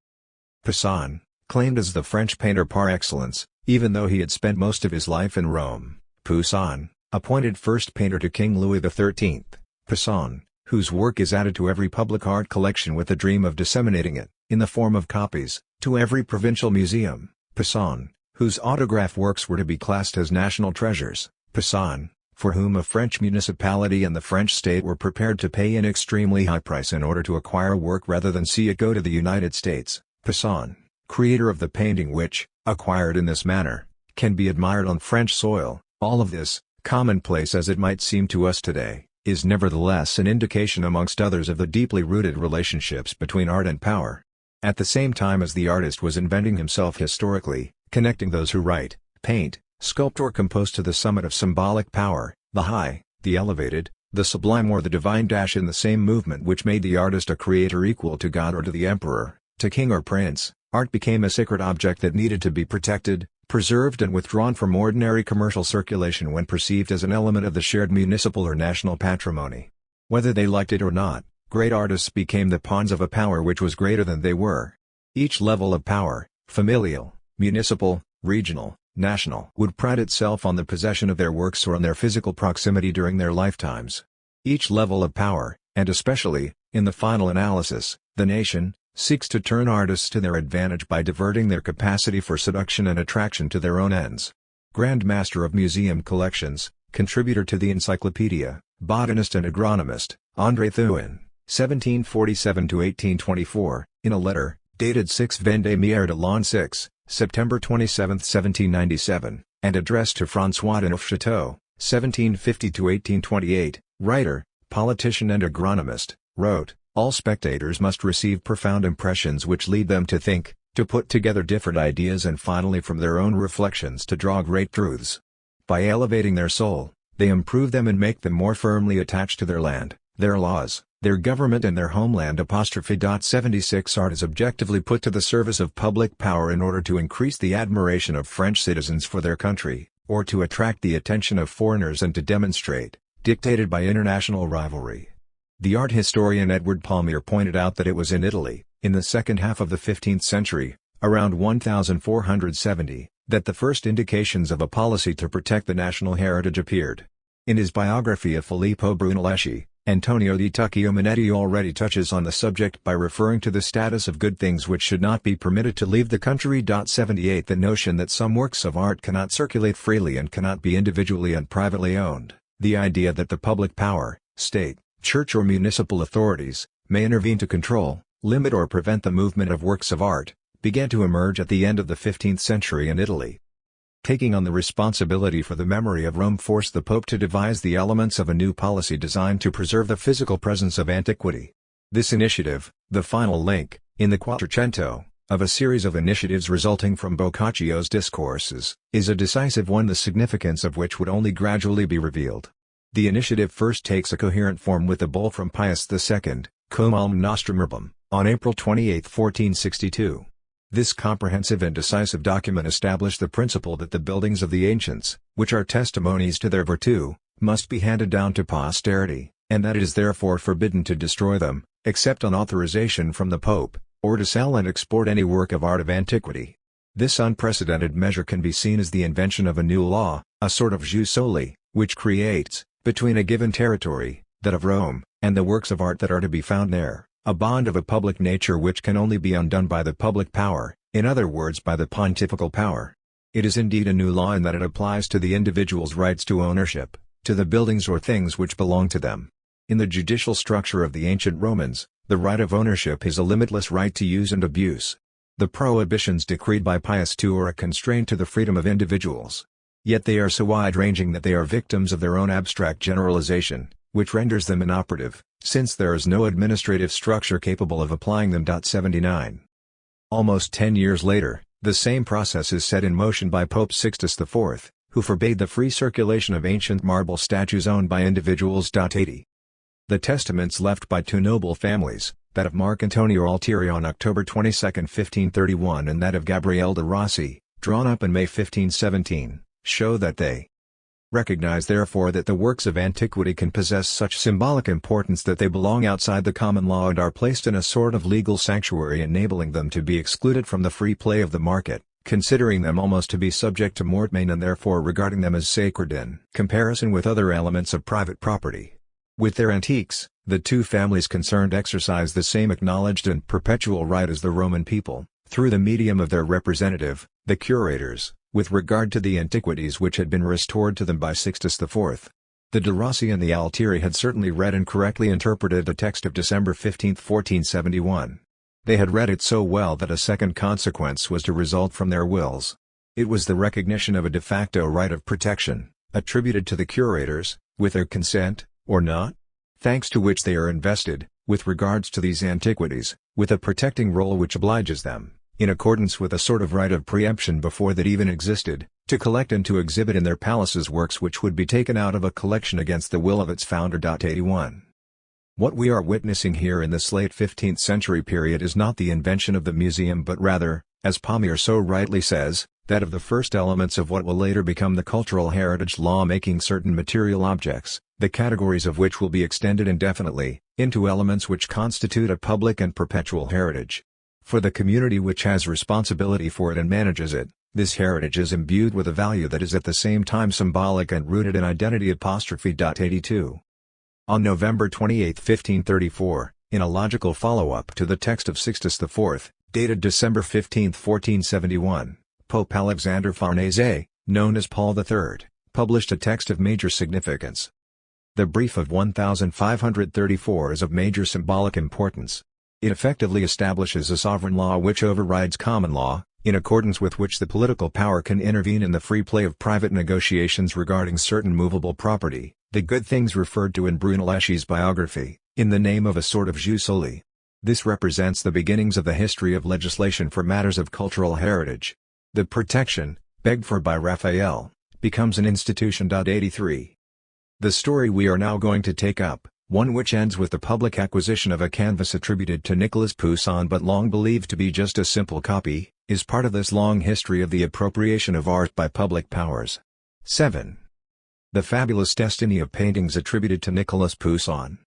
Poussin, claimed as the French painter par excellence, even though he had spent most of his life in Rome, Poussin, appointed first painter to King Louis XIII, Poussin, whose work is added to every public art collection with the dream of disseminating it, in the form of copies, to every provincial museum, Poussin, whose autograph works were to be classed as national treasures, Poussin, for whom a French municipality and the French state were prepared to pay an extremely high price in order to acquire work rather than see it go to the United States, Poussin, creator of the painting which, acquired in this manner, can be admired on French soil. All of this, commonplace as it might seem to us today, is nevertheless an indication amongst others of the deeply rooted relationships between art and power. At the same time as the artist was inventing himself historically, connecting those who write, paint, sculpt or compose to the summit of symbolic power, the high, the elevated, the sublime or the divine in the same movement which made the artist a creator equal to God or to the emperor, to king or prince, art became a sacred object that needed to be protected, preserved and withdrawn from ordinary commercial circulation when perceived as an element of the shared municipal or national patrimony. Whether they liked it or not, great artists became the pawns of a power which was greater than they were. Each level of power, familial, municipal, regional, national, would pride itself on the possession of their works or on their physical proximity during their lifetimes. Each level of power, and especially, in the final analysis, the nation, seeks to turn artists to their advantage by diverting their capacity for seduction and attraction to their own ends. Grand Master of Museum Collections, contributor to the Encyclopedia, botanist and agronomist, André Thuin, 1747-1824, in a letter, dated 6 Vendémiaire de l'an 6, September 27, 1797, and addressed to François de Neufchâteau, 1750-1828, writer, politician and agronomist, wrote, "All spectators must receive profound impressions which lead them to think, to put together different ideas and finally from their own reflections to draw great truths. By elevating their soul, they improve them and make them more firmly attached to their land, their laws, their government and their homeland." 76 Art is objectively put to the service of public power in order to increase the admiration of French citizens for their country, or to attract the attention of foreigners and to demonstrate, dictated by international rivalry. The art historian Edward Palmier pointed out that it was in Italy, in the second half of the 15th century, around 1470, that the first indications of a policy to protect the national heritage appeared. In his biography of Filippo Brunelleschi, Antonio di Tuccio Minetti already touches on the subject by referring to the status of good things which should not be permitted to leave the country. 78 The notion that some works of art cannot circulate freely and cannot be individually and privately owned, the idea that the public power, state, church or municipal authorities, may intervene to control, limit or prevent the movement of works of art, began to emerge at the end of the 15th century in Italy. Taking on the responsibility for the memory of Rome forced the Pope to devise the elements of a new policy designed to preserve the physical presence of antiquity. This initiative, the final link, in the Quattrocento, of a series of initiatives resulting from Boccaccio's discourses, is a decisive one, the significance of which would only gradually be revealed. The initiative first takes a coherent form with the bull from Pius II, Cum Alm Nostrum Urbum, on April 28, 1462. This comprehensive and decisive document established the principle that the buildings of the ancients, which are testimonies to their virtue, must be handed down to posterity, and that it is therefore forbidden to destroy them, except on authorization from the Pope, or to sell and export any work of art of antiquity. This unprecedented measure can be seen as the invention of a new law, a sort of jus soli, which creates, between a given territory, that of Rome, and the works of art that are to be found there, a bond of a public nature which can only be undone by the public power, in other words by the pontifical power. It is indeed a new law in that it applies to the individual's rights to ownership, to the buildings or things which belong to them. In the judicial structure of the ancient Romans, the right of ownership is a limitless right to use and abuse. The prohibitions decreed by Pius II are a constraint to the freedom of individuals. Yet they are so wide-ranging that they are victims of their own abstract generalization, which renders them inoperative, since there is no administrative structure capable of applying them. 79. Almost 10 years later, the same process is set in motion by Pope Sixtus IV, who forbade the free circulation of ancient marble statues owned by individuals. 80. The testaments left by two noble families, that of Marc Antonio Altieri on October 22, 1531 and that of Gabriele de Rossi, drawn up in May 1517, show that they recognize therefore that the works of antiquity can possess such symbolic importance that they belong outside the common law and are placed in a sort of legal sanctuary, enabling them to be excluded from the free play of the market, considering them almost to be subject to mortmain and therefore regarding them as sacred in comparison with other elements of private property. With their antiques, the two families concerned exercise the same acknowledged and perpetual right as the Roman people, through the medium of their representative, the curators, with regard to the antiquities which had been restored to them by Sixtus IV. The de Rossi and the Altieri had certainly read and correctly interpreted the text of December 15, 1471. They had read it so well that a second consequence was to result from their wills. It was the recognition of a de facto right of protection, attributed to the curators, with their consent, or not, thanks to which they are invested, with regards to these antiquities, with a protecting role which obliges them, in accordance with a sort of right of preemption before that even existed, to collect and to exhibit in their palaces works which would be taken out of a collection against the will of its founder. 81. What we are witnessing here in this late 15th century period is not the invention of the museum but rather, as Palmier so rightly says, that of the first elements of what will later become the cultural heritage law, making certain material objects, the categories of which will be extended indefinitely, into elements which constitute a public and perpetual heritage. For the community which has responsibility for it and manages it, this heritage is imbued with a value that is at the same time symbolic and rooted in identity. 82. On November 28, 1534, in a logical follow-up to the text of Sixtus IV, dated December 15, 1471, Pope Alexander Farnese, known as Paul III, published a text of major significance. The brief of 1534 is of major symbolic importance. It effectively establishes a sovereign law which overrides common law, in accordance with which the political power can intervene in the free play of private negotiations regarding certain movable property, the good things referred to in Brunelleschi's biography, in the name of a sort of jus soli. This represents the beginnings of the history of legislation for matters of cultural heritage. The protection, begged for by Raphael, becomes an institution. 83. The story we are now going to take up, one which ends with the public acquisition of a canvas attributed to Nicolas Poussin but long believed to be just a simple copy, is part of this long history of the appropriation of art by public powers. 7. The fabulous destiny of paintings attributed to Nicolas Poussin.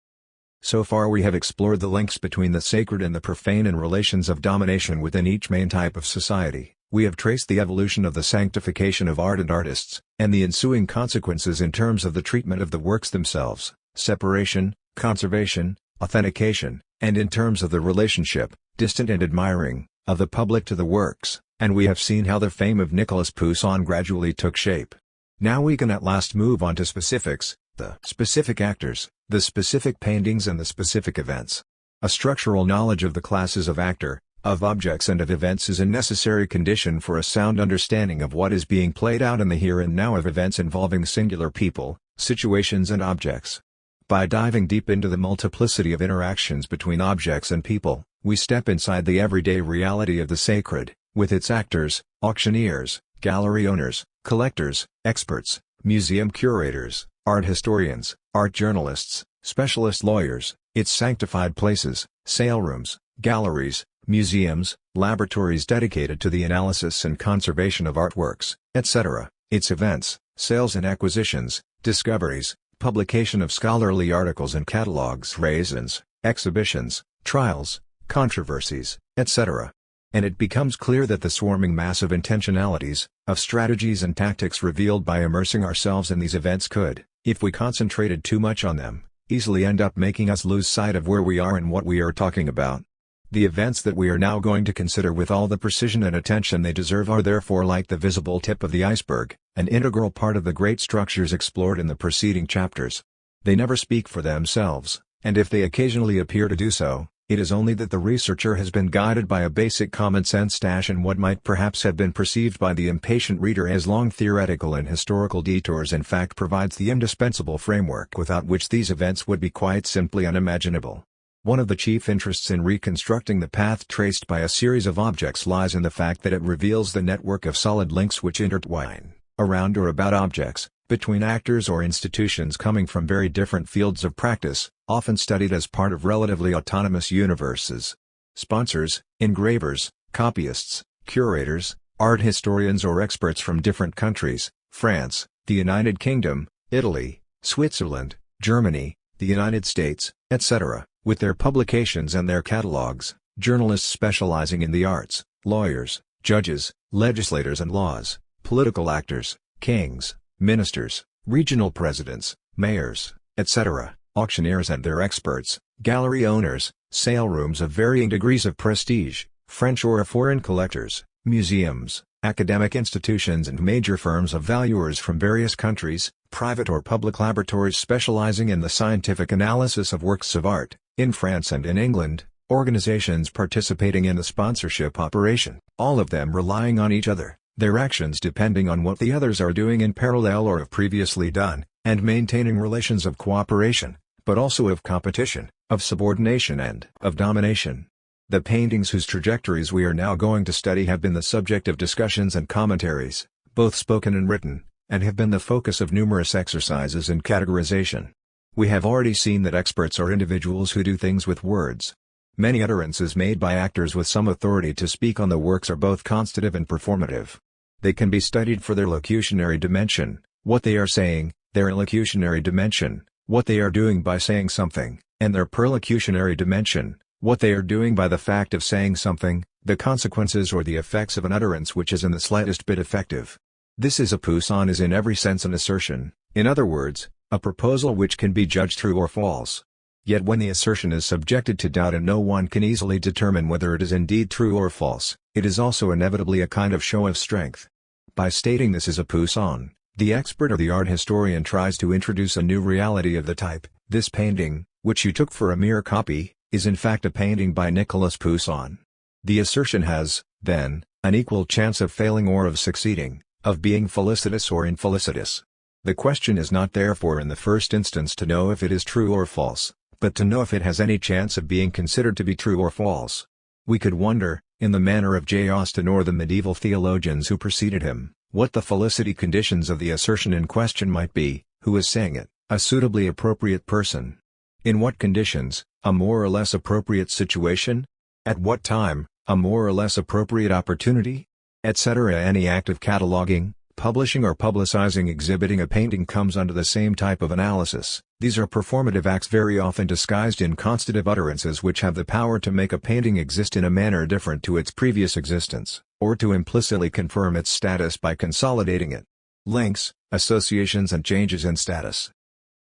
So far we have explored the links between the sacred and the profane and relations of domination within each main type of society. We have traced the evolution of the sanctification of art and artists, and the ensuing consequences in terms of the treatment of the works themselves, separation, conservation, authentication, and in terms of the relationship, distant and admiring, of the public to the works, and we have seen how the fame of Nicolas Poussin gradually took shape. Now we can at last move on to specifics, the specific actors, the specific paintings and the specific events. A structural knowledge of the classes of actor, of objects and of events is a necessary condition for a sound understanding of what is being played out in the here and now of events involving singular people, situations and objects. By diving deep into the multiplicity of interactions between objects and people, we step inside the everyday reality of the sacred, with its actors, auctioneers, gallery owners, collectors, experts, museum curators, art historians, art journalists, specialist lawyers, its sanctified places, sale rooms, galleries, museums, laboratories dedicated to the analysis and conservation of artworks, etc., its events, sales and acquisitions, discoveries, publication of scholarly articles and catalogs, raisins, exhibitions, trials, controversies, etc. And it becomes clear that the swarming mass of intentionalities, of strategies and tactics revealed by immersing ourselves in these events could, if we concentrated too much on them, easily end up making us lose sight of where we are and what we are talking about. The events that we are now going to consider with all the precision and attention they deserve are therefore like the visible tip of the iceberg, an integral part of the great structures explored in the preceding chapters. They never speak for themselves, and if they occasionally appear to do so, it is only that the researcher has been guided by a basic common-sense dash in what might perhaps have been perceived by the impatient reader as long theoretical and historical detours in fact provides the indispensable framework without which these events would be quite simply unimaginable. One of the chief interests in reconstructing the path traced by a series of objects lies in the fact that it reveals the network of solid links which intertwine, around or about objects, between actors or institutions coming from very different fields of practice, often studied as part of relatively autonomous universes. Sponsors, engravers, copyists, curators, art historians or experts from different countries, France, the United Kingdom, Italy, Switzerland, Germany, the United States, etc., with their publications and their catalogs, journalists specializing in the arts, lawyers, judges, legislators and laws, political actors, kings, ministers, regional presidents, mayors, etc., auctioneers and their experts, gallery owners, sale rooms of varying degrees of prestige, French or foreign collectors, museums, academic institutions and major firms of valuers from various countries, private or public laboratories specializing in the scientific analysis of works of art, in France and in England, organizations participating in the sponsorship operation, all of them relying on each other, their actions depending on what the others are doing in parallel or have previously done, and maintaining relations of cooperation, but also of competition, of subordination and of domination. The paintings whose trajectories we are now going to study have been the subject of discussions and commentaries, both spoken and written, and have been the focus of numerous exercises in categorization. We have already seen that experts are individuals who do things with words. Many utterances made by actors with some authority to speak on the works are both constative and performative. They can be studied for their locutionary dimension, what they are saying, their illocutionary dimension, what they are doing by saying something, and their perlocutionary dimension, what they are doing by the fact of saying something, the consequences or the effects of an utterance which is in the slightest bit effective. This is a poussant is in every sense an assertion, in other words, a proposal which can be judged true or false. Yet when the assertion is subjected to doubt and no one can easily determine whether it is indeed true or false, it is also inevitably a kind of show of strength. By stating this is a poussant, the expert or the art historian tries to introduce a new reality of the type, this painting, which you took for a mere copy, is in fact a painting by Nicolas Poussin. The assertion has, then, an equal chance of failing or of succeeding, of being felicitous or infelicitous. The question is not therefore in the first instance to know if it is true or false, but to know if it has any chance of being considered to be true or false. We could wonder, in the manner of J. Austin or the medieval theologians who preceded him, what the felicity conditions of the assertion in question might be, who is saying it, a suitably appropriate person. In what conditions, a more or less appropriate situation? At what time, a more or less appropriate opportunity? Etc. Any act of cataloging, publishing or publicizing exhibiting a painting comes under the same type of analysis. These are performative acts very often disguised in constative utterances which have the power to make a painting exist in a manner different to its previous existence, or to implicitly confirm its status by consolidating it. Links, associations and changes in status.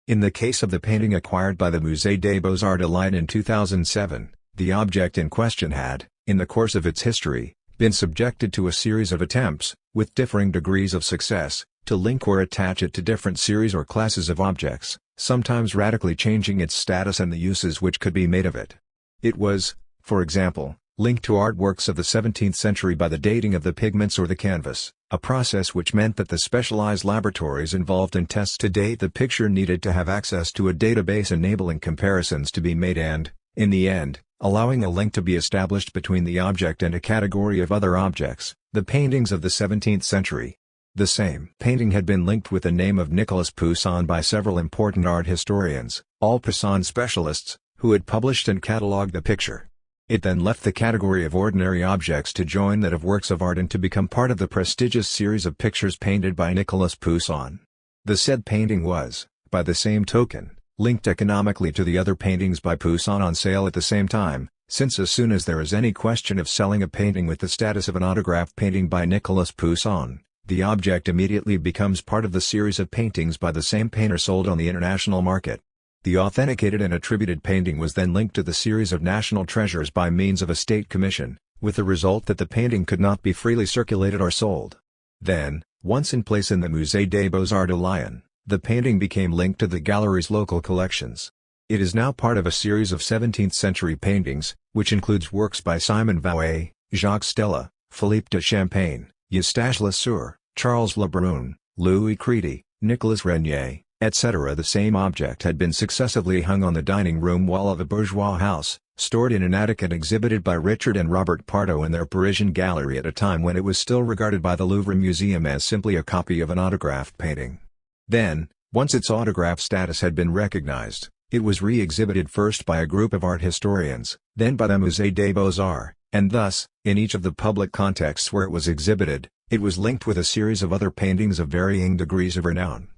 In the case of the painting acquired by the Musée des Beaux-Arts de Lyon in 2007, the object in question had, in the course of its history, been subjected to a series of attempts, with differing degrees of success, to link or attach it to different series or classes of objects, sometimes radically changing its status and the uses which could be made of it. It was, for example, linked to artworks of the 17th century by the dating of the pigments or the canvas, a process which meant that the specialized laboratories involved in tests to date the picture needed to have access to a database enabling comparisons to be made and, in the end, allowing a link to be established between the object and a category of other objects, the paintings of the 17th century. The same painting had been linked with the name of Nicolas Poussin by several important art historians, all Poussin specialists, who had published and catalogued the picture. It then left the category of ordinary objects to join that of works of art and to become part of the prestigious series of pictures painted by Nicolas Poussin. The said painting was, by the same token, linked economically to the other paintings by Poussin on sale at the same time, since as soon as there is any question of selling a painting with the status of an autograph painting by Nicolas Poussin, the object immediately becomes part of the series of paintings by the same painter sold on the international market. The authenticated and attributed painting was then linked to the series of national treasures by means of a state commission, with the result that the painting could not be freely circulated or sold. Then, once in place in the Musée des Beaux-Arts de Lyon, the painting became linked to the gallery's local collections. It is now part of a series of 17th-century paintings, which includes works by Simon Vouet, Jacques Stella, Philippe de Champagne, Eustache Lesueur, Charles Le Brun, Louis Crédy, Nicolas Renier, etc. The same object had been successively hung on the dining room wall of a bourgeois house, stored in an attic and exhibited by Richard and Robert Pardo in their Parisian gallery at a time when it was still regarded by the Louvre Museum as simply a copy of an autographed painting. Then, once its autograph status had been recognized, it was re-exhibited first by a group of art historians, then by the Musée des Beaux-Arts, and thus, in each of the public contexts where it was exhibited, it was linked with a series of other paintings of varying degrees of renown.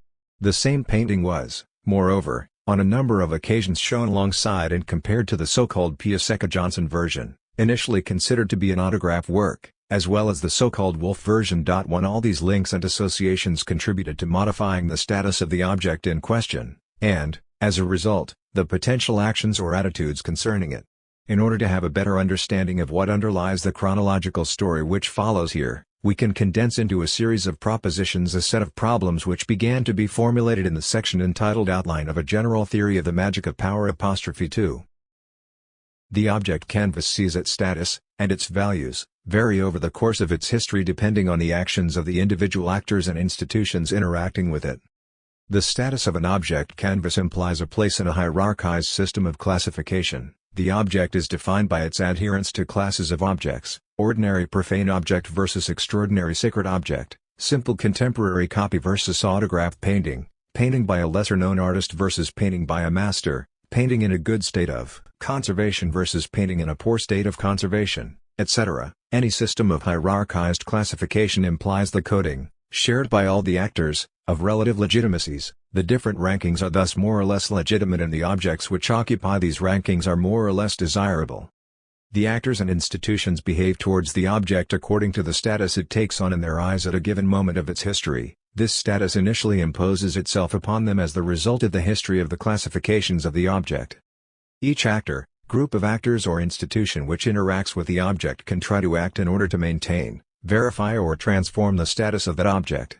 The same painting was, moreover, on a number of occasions shown alongside and compared to the so-called Piasecka-Johnson version, initially considered to be an autograph work, as well as the so-called Wolff version. All these links and associations contributed to modifying the status of the object in question, and, as a result, the potential actions or attitudes concerning it. In order to have a better understanding of what underlies the chronological story which follows here, we can condense into a series of propositions a set of problems which began to be formulated in the section entitled Outline of a General Theory of the Magic of Power. 2. The object canvas sees its status, and its values, vary over the course of its history depending on the actions of the individual actors and institutions interacting with it. The status of an object canvas implies a place in a hierarchized system of classification. The object is defined by its adherence to classes of objects: ordinary profane object versus extraordinary sacred object, simple contemporary copy versus autograph painting, painting by a lesser-known artist versus painting by a master, painting in a good state of conservation versus painting in a poor state of conservation, etc. Any system of hierarchized classification implies the coding, shared by all the actors, of relative legitimacies. The different rankings are thus more or less legitimate and the objects which occupy these rankings are more or less desirable. The actors and institutions behave towards the object according to the status it takes on in their eyes at a given moment of its history. This status initially imposes itself upon them as the result of the history of the classifications of the object. Each actor, group of actors or institution which interacts with the object can try to act in order to maintain, verify or transform the status of that object.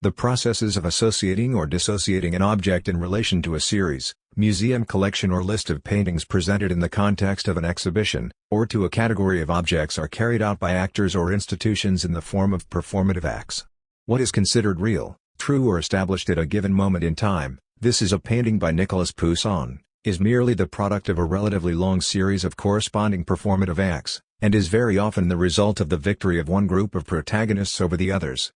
The processes of associating or dissociating an object in relation to a series, museum collection or list of paintings presented in the context of an exhibition, or to a category of objects are carried out by actors or institutions in the form of performative acts. What is considered real, true or established at a given moment in time, this is a painting by Nicolas Poussin, is merely the product of a relatively long series of corresponding performative acts, and is very often the result of the victory of one group of protagonists over the others.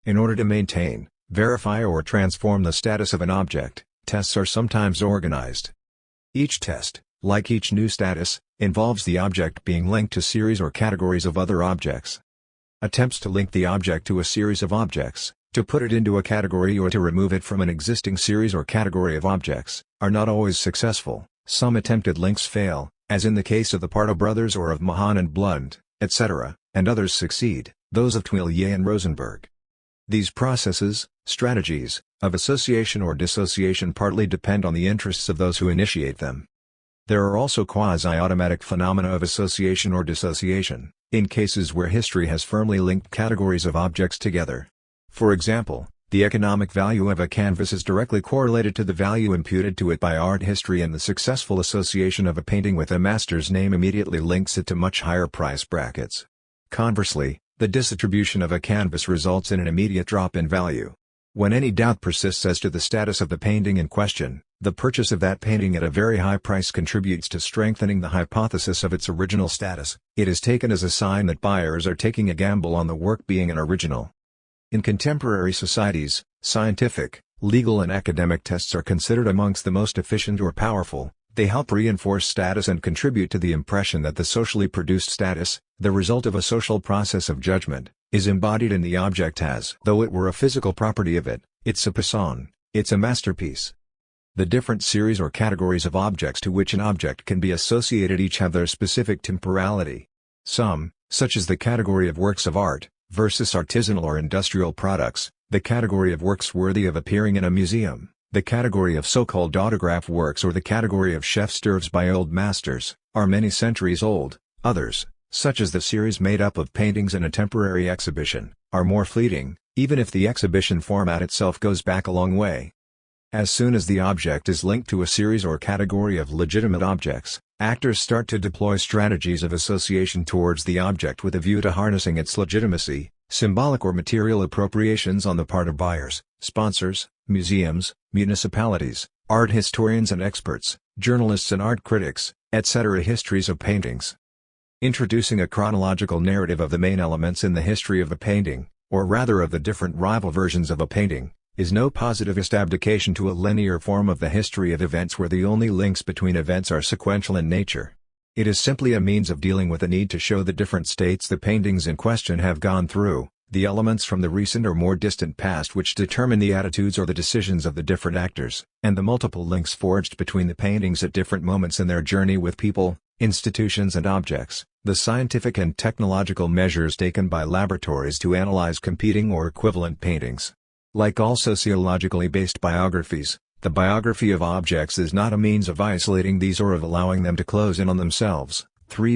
In order to maintain, verify or transform the status of an object, tests are sometimes organized. Each test, like each new status, involves the object being linked to series or categories of other objects. Attempts to link the object to a series of objects, to put it into a category or to remove it from an existing series or category of objects, are not always successful. Some attempted links fail, as in the case of the Pardo brothers or of Mahan and Blunt, etc., and others succeed, those of Tuillier and Rosenberg. These processes, strategies, of association or dissociation partly depend on the interests of those who initiate them. There are also quasi-automatic phenomena of association or dissociation, in cases where history has firmly linked categories of objects together. For example, The economic value of a canvas is directly correlated to the value imputed to it by art history, and the successful association of a painting with a master's name immediately links it to much higher price brackets. Conversely, the distribution of a canvas results in an immediate drop in value. When any doubt persists as to the status of the painting in question, the purchase of that painting at a very high price contributes to strengthening the hypothesis of its original status. It is taken as a sign that buyers are taking a gamble on the work being an original. In contemporary societies, scientific, legal and academic tests are considered amongst the most efficient or powerful. They help reinforce status and contribute to the impression that the socially produced status, the result of a social process of judgment, is embodied in the object as though it were a physical property of it. It's a person, it's a masterpiece. The different series or categories of objects to which an object can be associated each have their specific temporality. Some, such as the category of works of art, versus artisanal or industrial products, the category of works worthy of appearing in a museum, the category of so-called autograph works, or the category of chef's d'oeuvres by old masters, are many centuries old. Others, such as the series made up of paintings in a temporary exhibition, are more fleeting, even if the exhibition format itself goes back a long way. As soon as the object is linked to a series or category of legitimate objects, actors start to deploy strategies of association towards the object with a view to harnessing its legitimacy. Symbolic or material appropriations on the part of buyers, sponsors, museums, municipalities, art historians and experts, journalists and art critics, etc. Histories of paintings. Introducing a chronological narrative of the main elements in the history of a painting, or rather of the different rival versions of a painting, is no positivist abdication to a linear form of the history of events where the only links between events are sequential in nature. It is simply a means of dealing with the need to show the different states the paintings in question have gone through, the elements from the recent or more distant past which determine the attitudes or the decisions of the different actors, and the multiple links forged between the paintings at different moments in their journey with people, institutions and objects, the scientific and technological measures taken by laboratories to analyze competing or equivalent paintings. Like all sociologically based biographies, the biography of objects is not a means of isolating these or of allowing them to close in on themselves,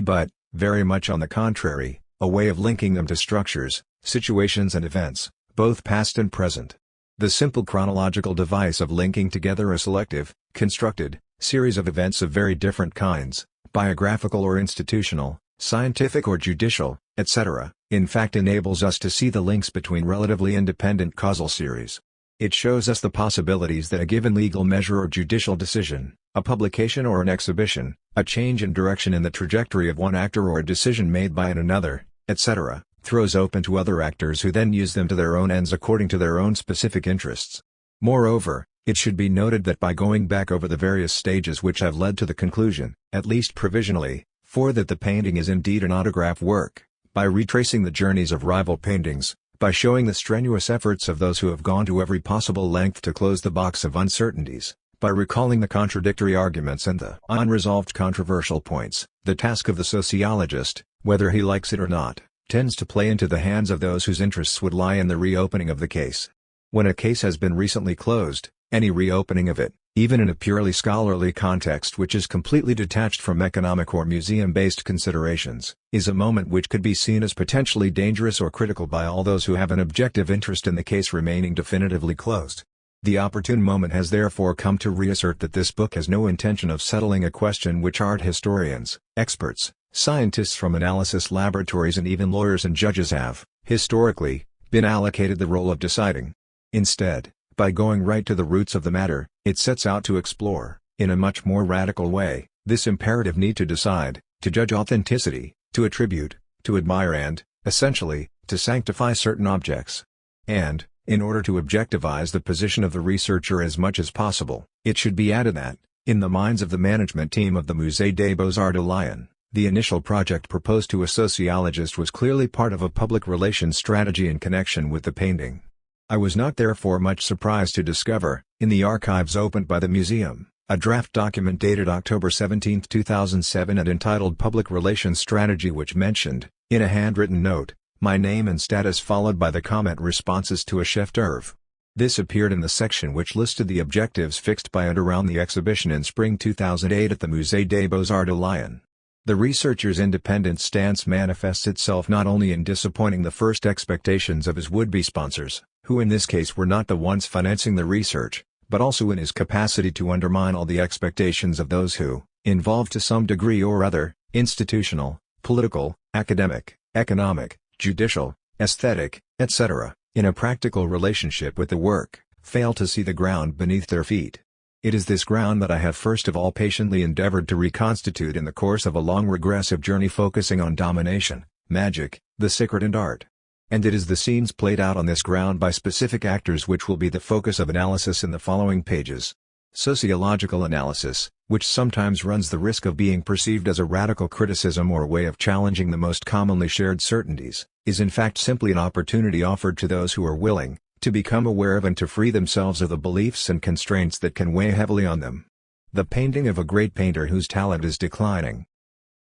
but, very much on the contrary, a way of linking them to structures, situations and events, both past and present. The simple chronological device of linking together a selective, constructed, series of events of very different kinds, biographical or institutional, scientific or judicial, etc., in fact enables us to see the links between relatively independent causal series. It shows us the possibilities that a given legal measure or judicial decision, a publication or an exhibition, a change in direction in the trajectory of one actor or a decision made by another, etc., throws open to other actors who then use them to their own ends according to their own specific interests. Moreover, it should be noted that by going back over the various stages which have led to the conclusion, at least provisionally, that the painting is indeed an autograph work, by retracing the journeys of rival paintings, by showing the strenuous efforts of those who have gone to every possible length to close the box of uncertainties, by recalling the contradictory arguments and the unresolved controversial points, the task of the sociologist, whether he likes it or not, tends to play into the hands of those whose interests would lie in the reopening of the case. When a case has been recently closed, any reopening of it, even in a purely scholarly context which is completely detached from economic or museum-based considerations, is a moment which could be seen as potentially dangerous or critical by all those who have an objective interest in the case remaining definitively closed. The opportune moment has therefore come to reassert that this book has no intention of settling a question which art historians, experts, scientists from analysis laboratories and even lawyers and judges have, historically, been allocated the role of deciding. Instead, by going right to the roots of the matter, it sets out to explore, in a much more radical way, this imperative need to decide, to judge authenticity, to attribute, to admire and, essentially, to sanctify certain objects. And, in order to objectivize the position of the researcher as much as possible, it should be added that, in the minds of the management team of the Musée des Beaux-Arts de Lyon, the initial project proposed to a sociologist was clearly part of a public relations strategy in connection with the painting. I was not therefore much surprised to discover, in the archives opened by the museum, a draft document dated October 17, 2007 and entitled Public Relations Strategy which mentioned, in a handwritten note, my name and status followed by the comment responses to a chef d'oeuvre. This appeared in the section which listed the objectives fixed by and around the exhibition in spring 2008 at the Musée des Beaux-Arts de Lyon. The researcher's independent stance manifests itself not only in disappointing the first expectations of his would-be sponsors, who in this case were not the ones financing the research, but also in his capacity to undermine all the expectations of those who, involved to some degree or other, institutional, political, academic, economic, judicial, aesthetic, etc., in a practical relationship with the work, fail to see the ground beneath their feet. It is this ground that I have first of all patiently endeavored to reconstitute in the course of a long regressive journey focusing on domination, magic, the sacred and art. And it is the scenes played out on this ground by specific actors which will be the focus of analysis in the following pages. Sociological analysis, which sometimes runs the risk of being perceived as a radical criticism or a way of challenging the most commonly shared certainties, is in fact simply an opportunity offered to those who are willing to become aware of and to free themselves of the beliefs and constraints that can weigh heavily on them. The painting of a great painter whose talent is declining.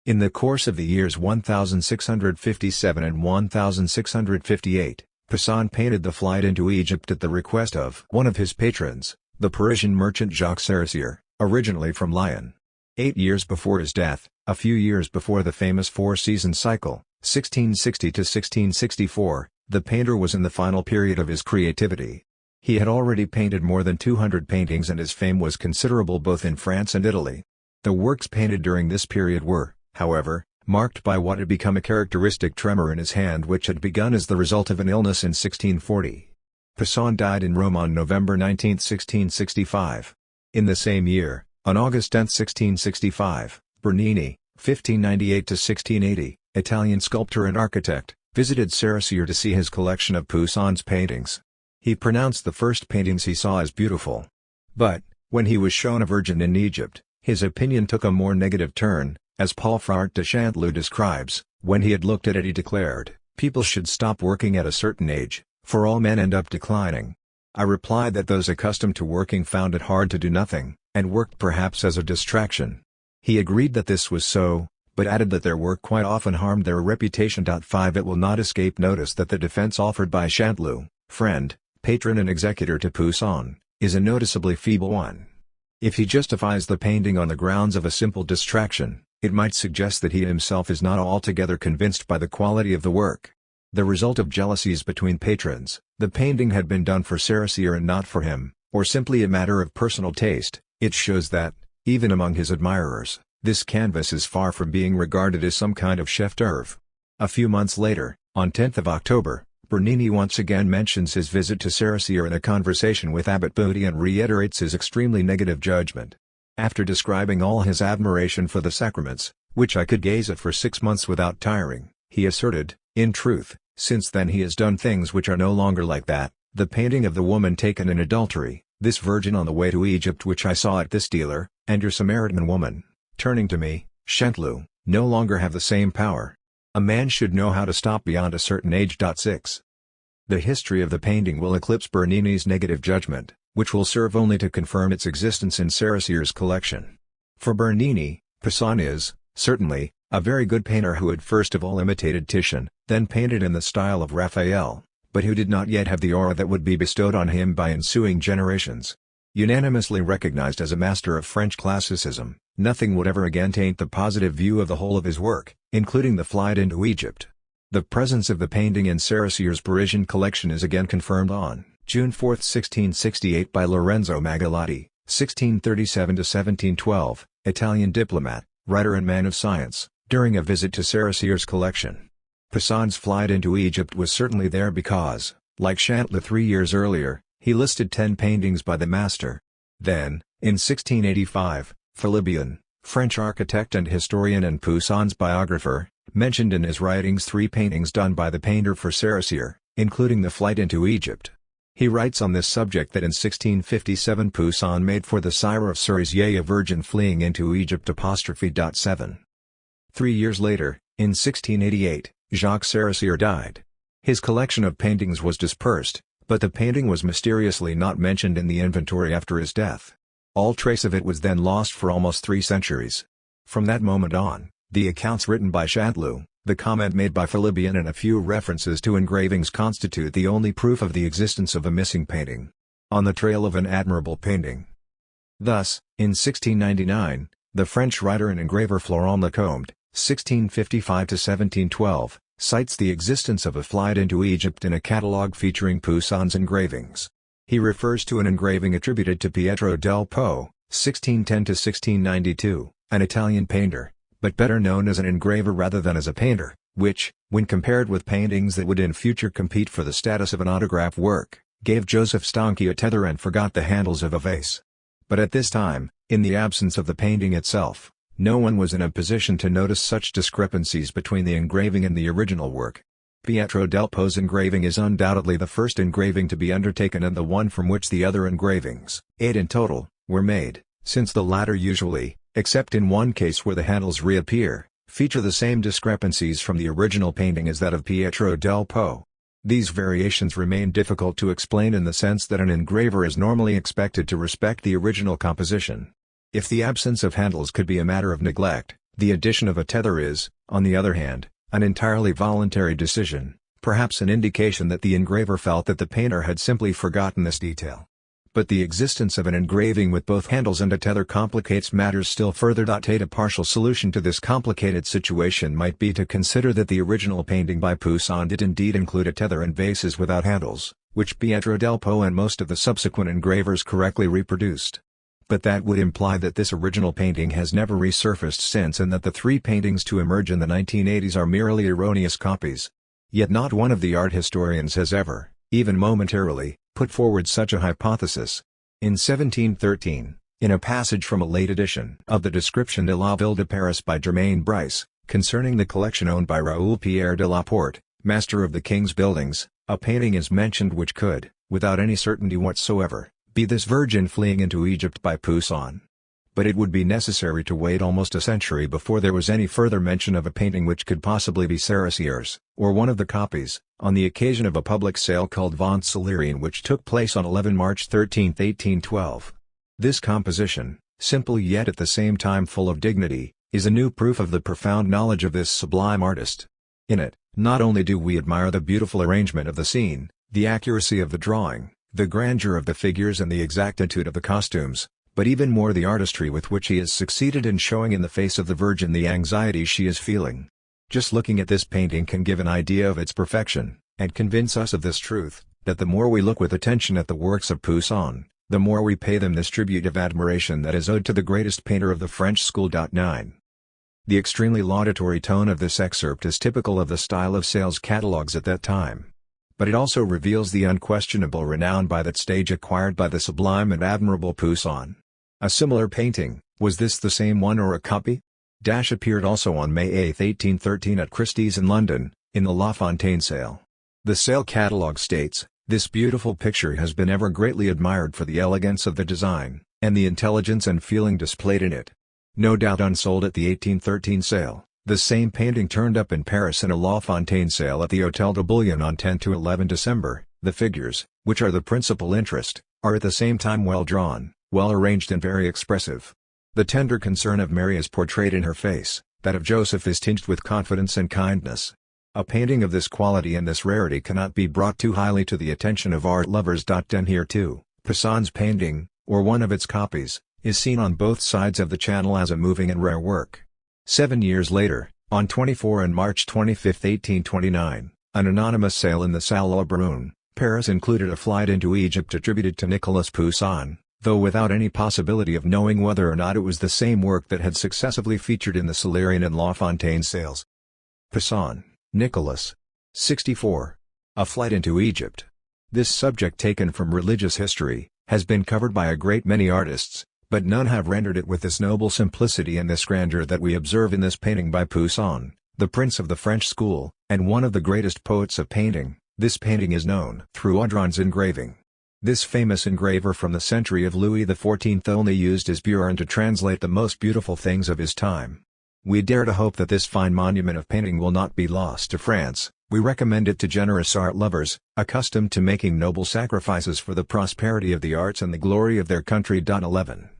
In the course of the years 1657 and 1658, Poussin painted the flight into Egypt at the request of one of his patrons, the Parisian merchant Jacques Cerisier, originally from Lyon. 8 years before his death, a few years before the famous four-season cycle, 1660 to 1664, the painter was in the final period of his creativity. He had already painted more than 200 paintings and his fame was considerable both in France and Italy. The works painted during this period were, however, marked by what had become a characteristic tremor in his hand which had begun as the result of an illness in 1640. Poussin died in Rome on November 19, 1665. In the same year, on August 10, 1665, Bernini, 1598–1680, Italian sculptor and architect, visited Cerisier to see his collection of Poussin's paintings. He pronounced the first paintings he saw as beautiful. But, when he was shown a Virgin in Egypt, his opinion took a more negative turn, as Paul Frart de Chanteloup describes. When he had looked at it he declared, "People should stop working at a certain age, for all men end up declining." I replied that those accustomed to working found it hard to do nothing, and worked perhaps as a distraction. He agreed that this was so, but added that their work quite often harmed their reputation. 5 It will not escape notice that the defense offered by Chanteloup, friend, patron and executor to Poussin, is a noticeably feeble one. If he justifies the painting on the grounds of a simple distraction, it might suggest that he himself is not altogether convinced by the quality of the work. The result of jealousies between patrons, the painting had been done for Cerisier and not for him, or simply a matter of personal taste. It shows that, even among his admirers, this canvas is far from being regarded as some kind of chef-d'oeuvre. A few months later, on 10th of October, Bernini once again mentions his visit to Cerisier in a conversation with Abbot Bodhi and reiterates his extremely negative judgment. After describing all his admiration for the sacraments, which I could gaze at for 6 months without tiring, he asserted, in truth, since then he has done things which are no longer like that, the painting of the woman taken in adultery, this Virgin on the way to Egypt which I saw at this dealer, and your Samaritan woman, turning to me, Chanteloup, no longer have the same power. A man should know how to stop beyond a certain age. 6. The history of the painting will eclipse Bernini's negative judgment, which will serve only to confirm its existence in Cerisier's collection. For Bernini, Poussin is, certainly, a very good painter who had first of all imitated Titian, then painted in the style of Raphael, but who did not yet have the aura that would be bestowed on him by ensuing generations. Unanimously recognized as a master of French classicism, nothing would ever again taint the positive view of the whole of his work, including the flight into Egypt. The presence of the painting in Cerisier's Parisian collection is again confirmed on June 4, 1668 by Lorenzo Magalotti, 1637–1712, Italian diplomat, writer and man of science, during a visit to Cerisier's collection. Poussin's flight into Egypt was certainly there because, like Chanteloup 3 years earlier, he listed 10 paintings by the master. Then, in 1685, Philibien, French architect and historian and Poussin's biographer, mentioned in his writings 3 paintings done by the painter for Cerisier, including the flight into Egypt. He writes on this subject that in 1657 Poussin made for the sire of Cerisier a Virgin fleeing into Egypt. 7. 3 years later, in 1688, Jacques Cerisier died. His collection of paintings was dispersed, but the painting was mysteriously not mentioned in the inventory after his death. All trace of it was then lost for almost 3 centuries. From that moment on, the accounts written by Chanteloup, the comment made by Philibien and a few references to engravings constitute the only proof of the existence of a missing painting. On the trail of an admirable painting. Thus, in 1699, the French writer and engraver Florent Lacombe, 1655–1712, cites the existence of a flight into Egypt in a catalogue featuring Poussin's engravings. He refers to an engraving attributed to Pietro del Po, 1610–1692, an Italian painter, but better known as an engraver rather than as a painter, which, when compared with paintings that would in future compete for the status of an autograph work, gave Joseph Stanchi a tether and forgot the handles of a vase. But at this time, in the absence of the painting itself, no one was in a position to notice such discrepancies between the engraving and the original work. Pietro del Po's engraving is undoubtedly the first engraving to be undertaken and the one from which the other engravings, 8 in total, were made, since the latter usually, except in one case where the handles reappear, feature the same discrepancies from the original painting as that of Pietro del Po. These variations remain difficult to explain in the sense that an engraver is normally expected to respect the original composition. If the absence of handles could be a matter of neglect, the addition of a tether is, on the other hand, an entirely voluntary decision, perhaps an indication that the engraver felt that the painter had simply forgotten this detail. But the existence of an engraving with both handles and a tether complicates matters still further. A partial solution to this complicated situation might be to consider that the original painting by Poussin did indeed include a tether and vases without handles, which Pietro del Po and most of the subsequent engravers correctly reproduced. But that would imply that this original painting has never resurfaced since and that the three paintings to emerge in the 1980s are merely erroneous copies. Yet not one of the art historians has ever, even momentarily, put forward such a hypothesis. In 1713, in a passage from a late edition of the Description de la Ville de Paris by Germain Bryce, concerning the collection owned by Raoul Pierre de la Porte, master of the King's Buildings, a painting is mentioned which could, without any certainty whatsoever, be this Virgin fleeing into Egypt by Poussin. But it would be necessary to wait almost a century before there was any further mention of a painting which could possibly be Sarasier's, or one of the copies, on the occasion of a public sale called Vente Salarian which took place on 11 March 13, 1812. This composition, simple yet at the same time full of dignity, is a new proof of the profound knowledge of this sublime artist. In it, not only do we admire the beautiful arrangement of the scene, the accuracy of the drawing, the grandeur of the figures and the exactitude of the costumes, but even more the artistry with which he has succeeded in showing in the face of the Virgin the anxiety she is feeling. Just looking at this painting can give an idea of its perfection, and convince us of this truth, that the more we look with attention at the works of Poussin, the more we pay them this tribute of admiration that is owed to the greatest painter of the French school. 9. The extremely laudatory tone of this excerpt is typical of the style of sales catalogues at that time. But it also reveals the unquestionable renown by that stage acquired by the sublime and admirable Poussin. A similar painting, was this the same one or a copy? Appeared also on May 8, 1813 at Christie's in London, in the La Fontaine sale. The sale catalogue states, "This beautiful picture has been ever greatly admired for the elegance of the design, and the intelligence and feeling displayed in it." No doubt unsold at the 1813 sale. The same painting turned up in Paris in a La Fontaine sale at the Hôtel de Bouillon on 10–11 December. The figures, which are the principal interest, are at the same time well drawn, well arranged and very expressive. The tender concern of Mary is portrayed in her face, that of Joseph is tinged with confidence and kindness. A painting of this quality and this rarity cannot be brought too highly to the attention of art lovers. And here too, Poussin's painting, or one of its copies, is seen on both sides of the channel as a moving and rare work. 7 years later, on 24 and March 25, 1829, an anonymous sale in the Salle au Brun, Paris included a flight into Egypt attributed to Nicolas Poussin, though without any possibility of knowing whether or not it was the same work that had successively featured in the Salarian and La Fontaine sales. Poussin, Nicolas. 64. A Flight into Egypt. This subject, taken from religious history, has been covered by a great many artists, but none have rendered it with this noble simplicity and this grandeur that we observe in this painting by Poussin, the prince of the French school, and one of the greatest poets of painting. This painting is known through Audran's engraving. This famous engraver from the century of Louis XIV only used his Burin to translate the most beautiful things of his time. We dare to hope that this fine monument of painting will not be lost to France. We recommend it to generous art lovers, accustomed to making noble sacrifices for the prosperity of the arts and the glory of their country. 11.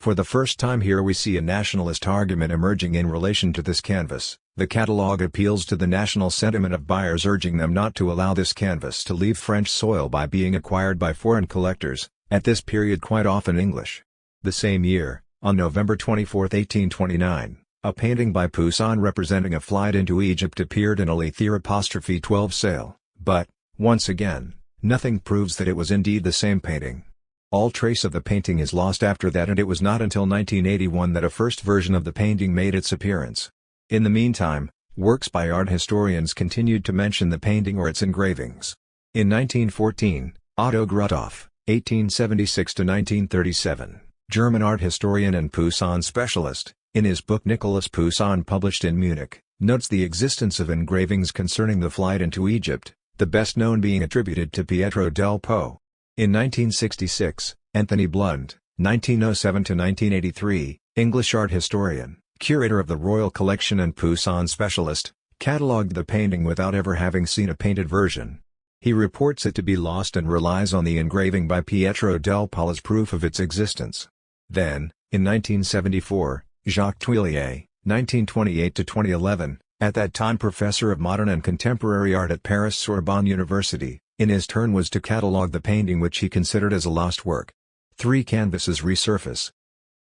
For the first time here we see a nationalist argument emerging in relation to this canvas. The catalogue appeals to the national sentiment of buyers, urging them not to allow this canvas to leave French soil by being acquired by foreign collectors, at this period quite often English. The same year, on November 24, 1829, A painting by Poussin representing a flight into Egypt appeared in a Lahire'12 sale, but, once again, nothing proves that it was indeed the same painting. All trace of the painting is lost after that, and it was not until 1981 that a first version of the painting made its appearance. In the meantime, works by art historians continued to mention the painting or its engravings. In 1914, Otto Grothoff, 1876–1937, German art historian and Poussin specialist, in his book Nicholas Poussin published in Munich, notes the existence of engravings concerning the flight into Egypt, the best known being attributed to Pietro del Po. In 1966, Anthony Blunt, 1907–1983, English art historian, curator of the Royal Collection and Poussin specialist, catalogued the painting without ever having seen a painted version. He reports it to be lost and relies on the engraving by Pietro del Po as proof of its existence. Then, in 1974, Jacques Tuillier, 1928–2011, at that time professor of modern and contemporary art at Paris Sorbonne University, in his turn was to catalogue the painting, which he considered as a lost work. 3 canvases resurface.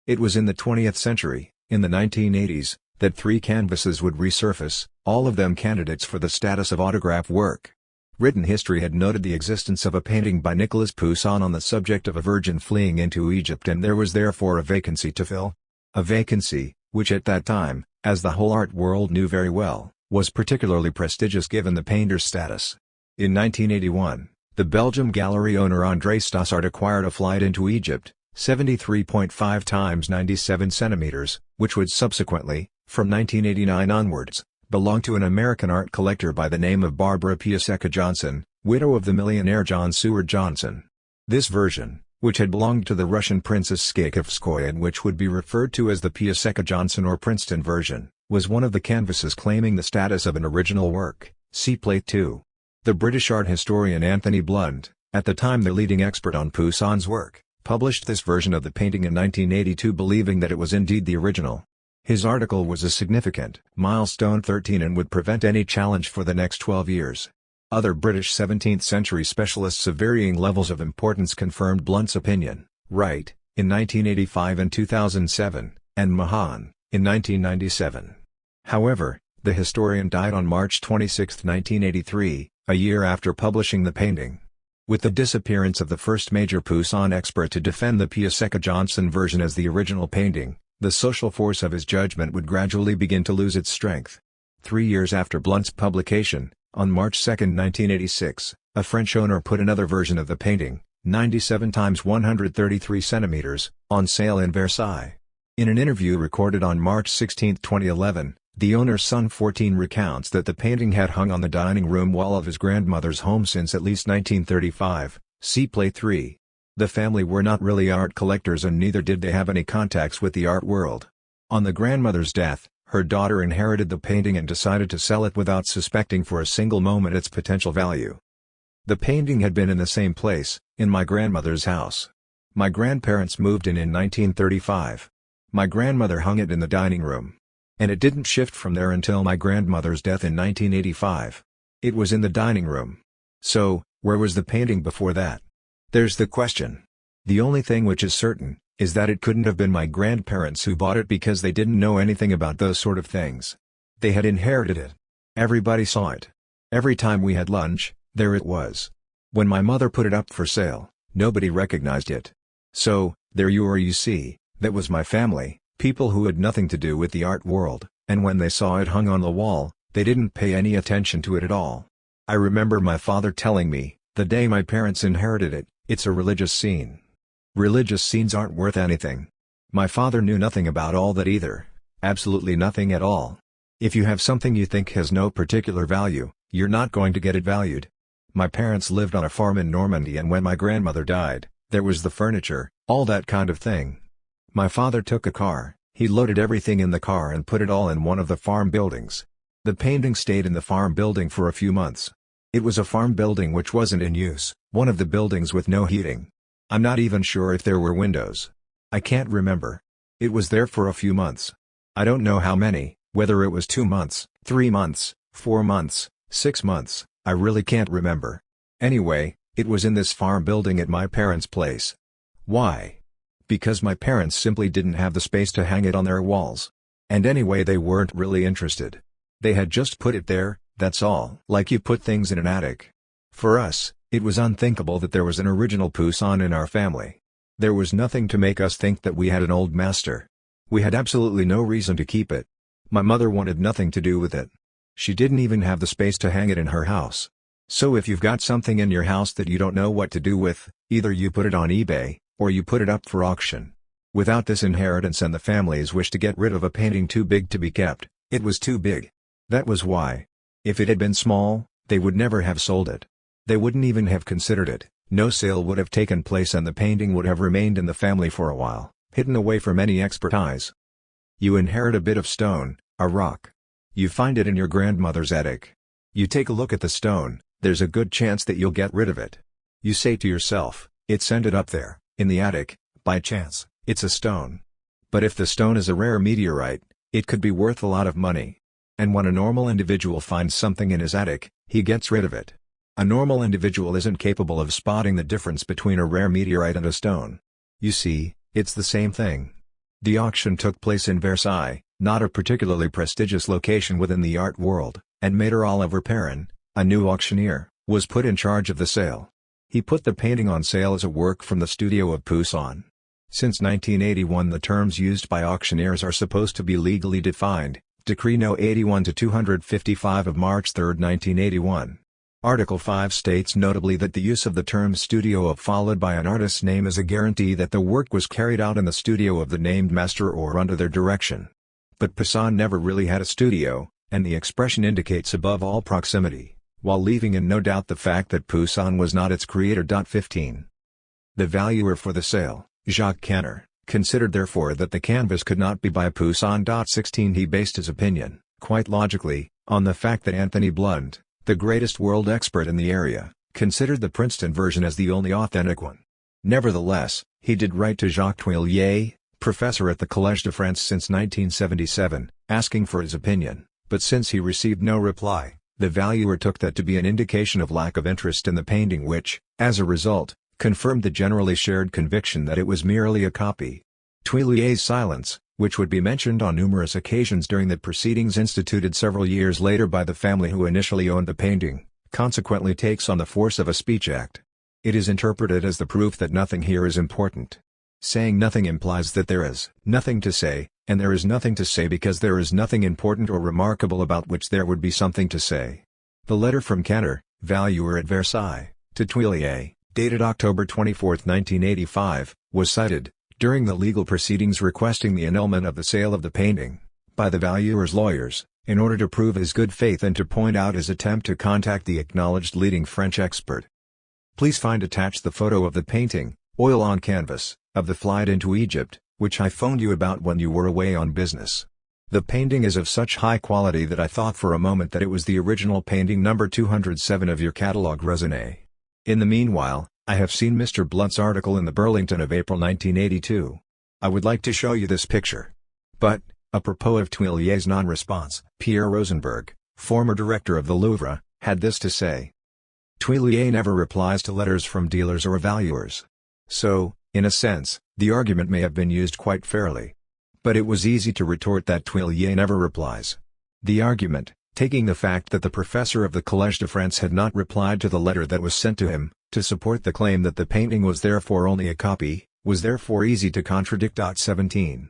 It was in the 20th century, in the 1980s, that 3 canvases would resurface, all of them candidates for the status of autograph work. Written history had noted the existence of a painting by Nicholas Poussin on the subject of a virgin fleeing into Egypt, and there was therefore a vacancy to fill. A vacancy, which at that time, as the whole art world knew very well, was particularly prestigious given the painter's status. In 1981, the Belgium gallery owner André Stossart acquired a flight into Egypt, 73.5 times 97 centimeters, which would subsequently, from 1989 onwards, belong to an American art collector by the name of Barbara Piasecka Johnson, widow of the millionaire John Seward Johnson. This version, which had belonged to the Russian Princess Skakhovskoye and which would be referred to as the Piasecka Johnson or Princeton version, was one of the canvases claiming the status of an original work. See Plate 2. The British art historian Anthony Blunt, at the time the leading expert on Poussin's work, published this version of the painting in 1982, believing that it was indeed the original. His article was a significant milestone 13 and would prevent any challenge for the next 12 years. Other British 17th-century specialists of varying levels of importance confirmed Blunt's opinion: Wright, in 1985 and 2007, and Mahan, in 1997. However, the historian died on March 26, 1983, a year after publishing the painting. With the disappearance of the first major Poussin expert to defend the Piasecka Johnson version as the original painting, the social force of his judgment would gradually begin to lose its strength. 3 years after Blunt's publication, on March 2, 1986, a French owner put another version of the painting, 97 times 133 centimeters, on sale in Versailles. In an interview recorded on March 16, 2011, the owner's son 14 recounts that the painting had hung on the dining room wall of his grandmother's home since at least 1935, see Plate 3. The family were not really art collectors and neither did they have any contacts with the art world. On the grandmother's death, her daughter inherited the painting and decided to sell it without suspecting for a single moment its potential value. The painting had been in the same place, in my grandmother's house. My grandparents moved in 1935. My grandmother hung it in the dining room. And it didn't shift from there until my grandmother's death in 1985. It was in the dining room. So, where was the painting before that? There's the question. The only thing which is certain, is that it couldn't have been my grandparents who bought it because they didn't know anything about those sort of things. They had inherited it. Everybody saw it. Every time we had lunch, there it was. When my mother put it up for sale, nobody recognized it. So, there you are, you see, that was my family, people who had nothing to do with the art world, and when they saw it hung on the wall, they didn't pay any attention to it at all. I remember my father telling me, the day my parents inherited it, it's a religious scene. Religious scenes aren't worth anything. My father knew nothing about all that either. Absolutely nothing at all. If you have something you think has no particular value, you're not going to get it valued. My parents lived on a farm in Normandy, and when my grandmother died, there was the furniture, all that kind of thing. My father took a car, he loaded everything in the car and put it all in one of the farm buildings. The painting stayed in the farm building for a few months. It was a farm building which wasn't in use, one of the buildings with no heating. I'm not even sure if there were windows. I can't remember. It was there for a few months. I don't know how many, whether it was 2 months, 3 months, 4 months, 6 months, I really can't remember. Anyway, it was in this farm building at my parents' place. Why? Because my parents simply didn't have the space to hang it on their walls. And anyway, they weren't really interested. They had just put it there, that's all. Like you put things in an attic. For us, it was unthinkable that there was an original Poussin in our family. There was nothing to make us think that we had an old master. We had absolutely no reason to keep it. My mother wanted nothing to do with it. She didn't even have the space to hang it in her house. So if you've got something in your house that you don't know what to do with, either you put it on eBay, or you put it up for auction. Without this inheritance and the family's wish to get rid of a painting too big to be kept, it was too big. That was why. If it had been small, they would never have sold it. They wouldn't even have considered it, no sale would have taken place and the painting would have remained in the family for a while, hidden away from any expert eyes. You inherit a bit of stone, a rock. You find it in your grandmother's attic. You take a look at the stone, there's a good chance that you'll get rid of it. You say to yourself, it's ended up there, in the attic, by chance, it's a stone. But if the stone is a rare meteorite, it could be worth a lot of money. And when a normal individual finds something in his attic, he gets rid of it. A normal individual isn't capable of spotting the difference between a rare meteorite and a stone. You see, it's the same thing. The auction took place in Versailles, not a particularly prestigious location within the art world, and Maître Oliver Perrin, a new auctioneer, was put in charge of the sale. He put the painting on sale as a work from the studio of Poussin. Since 1981 the terms used by auctioneers are supposed to be legally defined, Decree No. 81-255 of March 3, 1981. Article 5 states notably that the use of the term studio of followed by an artist's name is a guarantee that the work was carried out in the studio of the named master or under their direction. But Poussin never really had a studio, and the expression indicates above all proximity, while leaving in no doubt the fact that Poussin was not its creator. 15. The valuer for the sale, Jacques Canner, considered therefore that the canvas could not be by Poussin. 16. He based his opinion, quite logically, on the fact that Anthony Blunt, the greatest world expert in the area, considered the Princeton version as the only authentic one. Nevertheless, he did write to Jacques Tuillier, professor at the Collège de France since 1977, asking for his opinion, but since he received no reply, the valuer took that to be an indication of lack of interest in the painting which, as a result, confirmed the generally shared conviction that it was merely a copy. Tuillier's silence, which would be mentioned on numerous occasions during the proceedings instituted several years later by the family who initially owned the painting, consequently takes on the force of a speech act. It is interpreted as the proof that nothing here is important. Saying nothing implies that there is nothing to say, and there is nothing to say because there is nothing important or remarkable about which there would be something to say. The letter from Canner, valuer at Versailles, to Tuillier, dated October 24, 1985, was cited, during the legal proceedings requesting the annulment of the sale of the painting, by the valuer's lawyers, in order to prove his good faith and to point out his attempt to contact the acknowledged leading French expert. Please find attached the photo of the painting, oil on canvas, of the flight into Egypt, which I phoned you about when you were away on business. The painting is of such high quality that I thought for a moment that it was the original painting number 207 of your catalogue raisonné. In the meanwhile, I have seen Mr. Blunt's article in the Burlington of April 1982. I would like to show you this picture. But, apropos of Tuillier's non-response, Pierre Rosenberg, former director of the Louvre, had this to say. Tuillier never replies to letters from dealers or valuers. So, in a sense, the argument may have been used quite fairly. But it was easy to retort that Tuillier never replies. The argument, taking the fact that the professor of the Collège de France had not replied to the letter that was sent to him, to support the claim that the painting was therefore only a copy, was therefore easy to contradict. 17.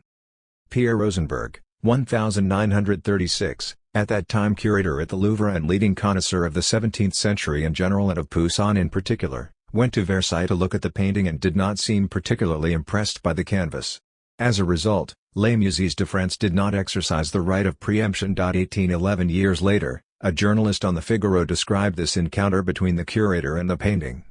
Pierre Rosenberg, 1936, at that time curator at the Louvre and leading connoisseur of the 17th century in general and of Poussin in particular, went to Versailles to look at the painting and did not seem particularly impressed by the canvas. As a result, Les Musées de France did not exercise the right of preemption. 11 years later, a journalist on the Figaro described this encounter between the curator and the painting.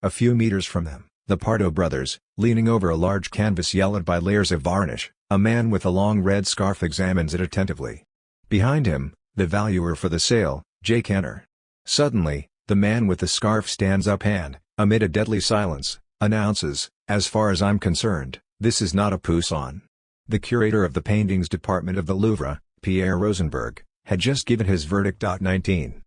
A few meters from them, the Pardo brothers, leaning over a large canvas yellowed by layers of varnish, a man with a long red scarf examines it attentively. Behind him, the valuer for the sale, J. Canner. Suddenly, the man with the scarf stands up and, amid a deadly silence, announces, "As far as I'm concerned, this is not a Poussin." The curator of the paintings department of the Louvre, Pierre Rosenberg, had just given his verdict. 19.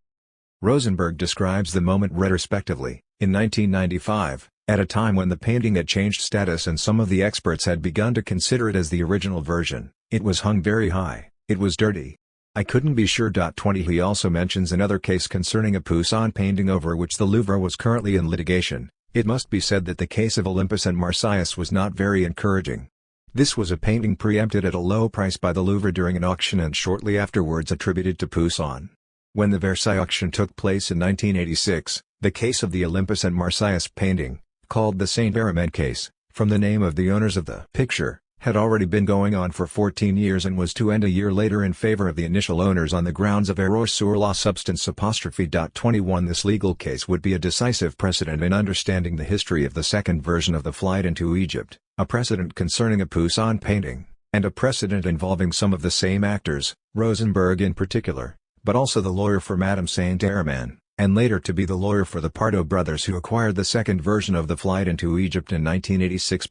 Rosenberg describes the moment retrospectively, in 1995, at a time when the painting had changed status and some of the experts had begun to consider it as the original version. It was hung very high, it was dirty. I couldn't be sure. 20 He also mentions another case concerning a Poussin painting over which the Louvre was currently in litigation. It must be said that the case of Olympus and Marsyas was not very encouraging. This was a painting preempted at a low price by the Louvre during an auction and shortly afterwards attributed to Poussin. When the Versailles auction took place in 1986, the case of the Olympus and Marsyas painting, called the Saint-Germain case, from the name of the owners of the picture, had already been going on for 14 years and was to end a year later in favor of the initial owners on the grounds of error sur la substance. 21 This legal case would be a decisive precedent in understanding the history of the second version of the flight into Egypt, a precedent concerning a Poussin painting, and a precedent involving some of the same actors, Rosenberg in particular, but also the lawyer for Madame Saint-Germain, and later to be the lawyer for the Pardo brothers who acquired the second version of the flight into Egypt in 1986.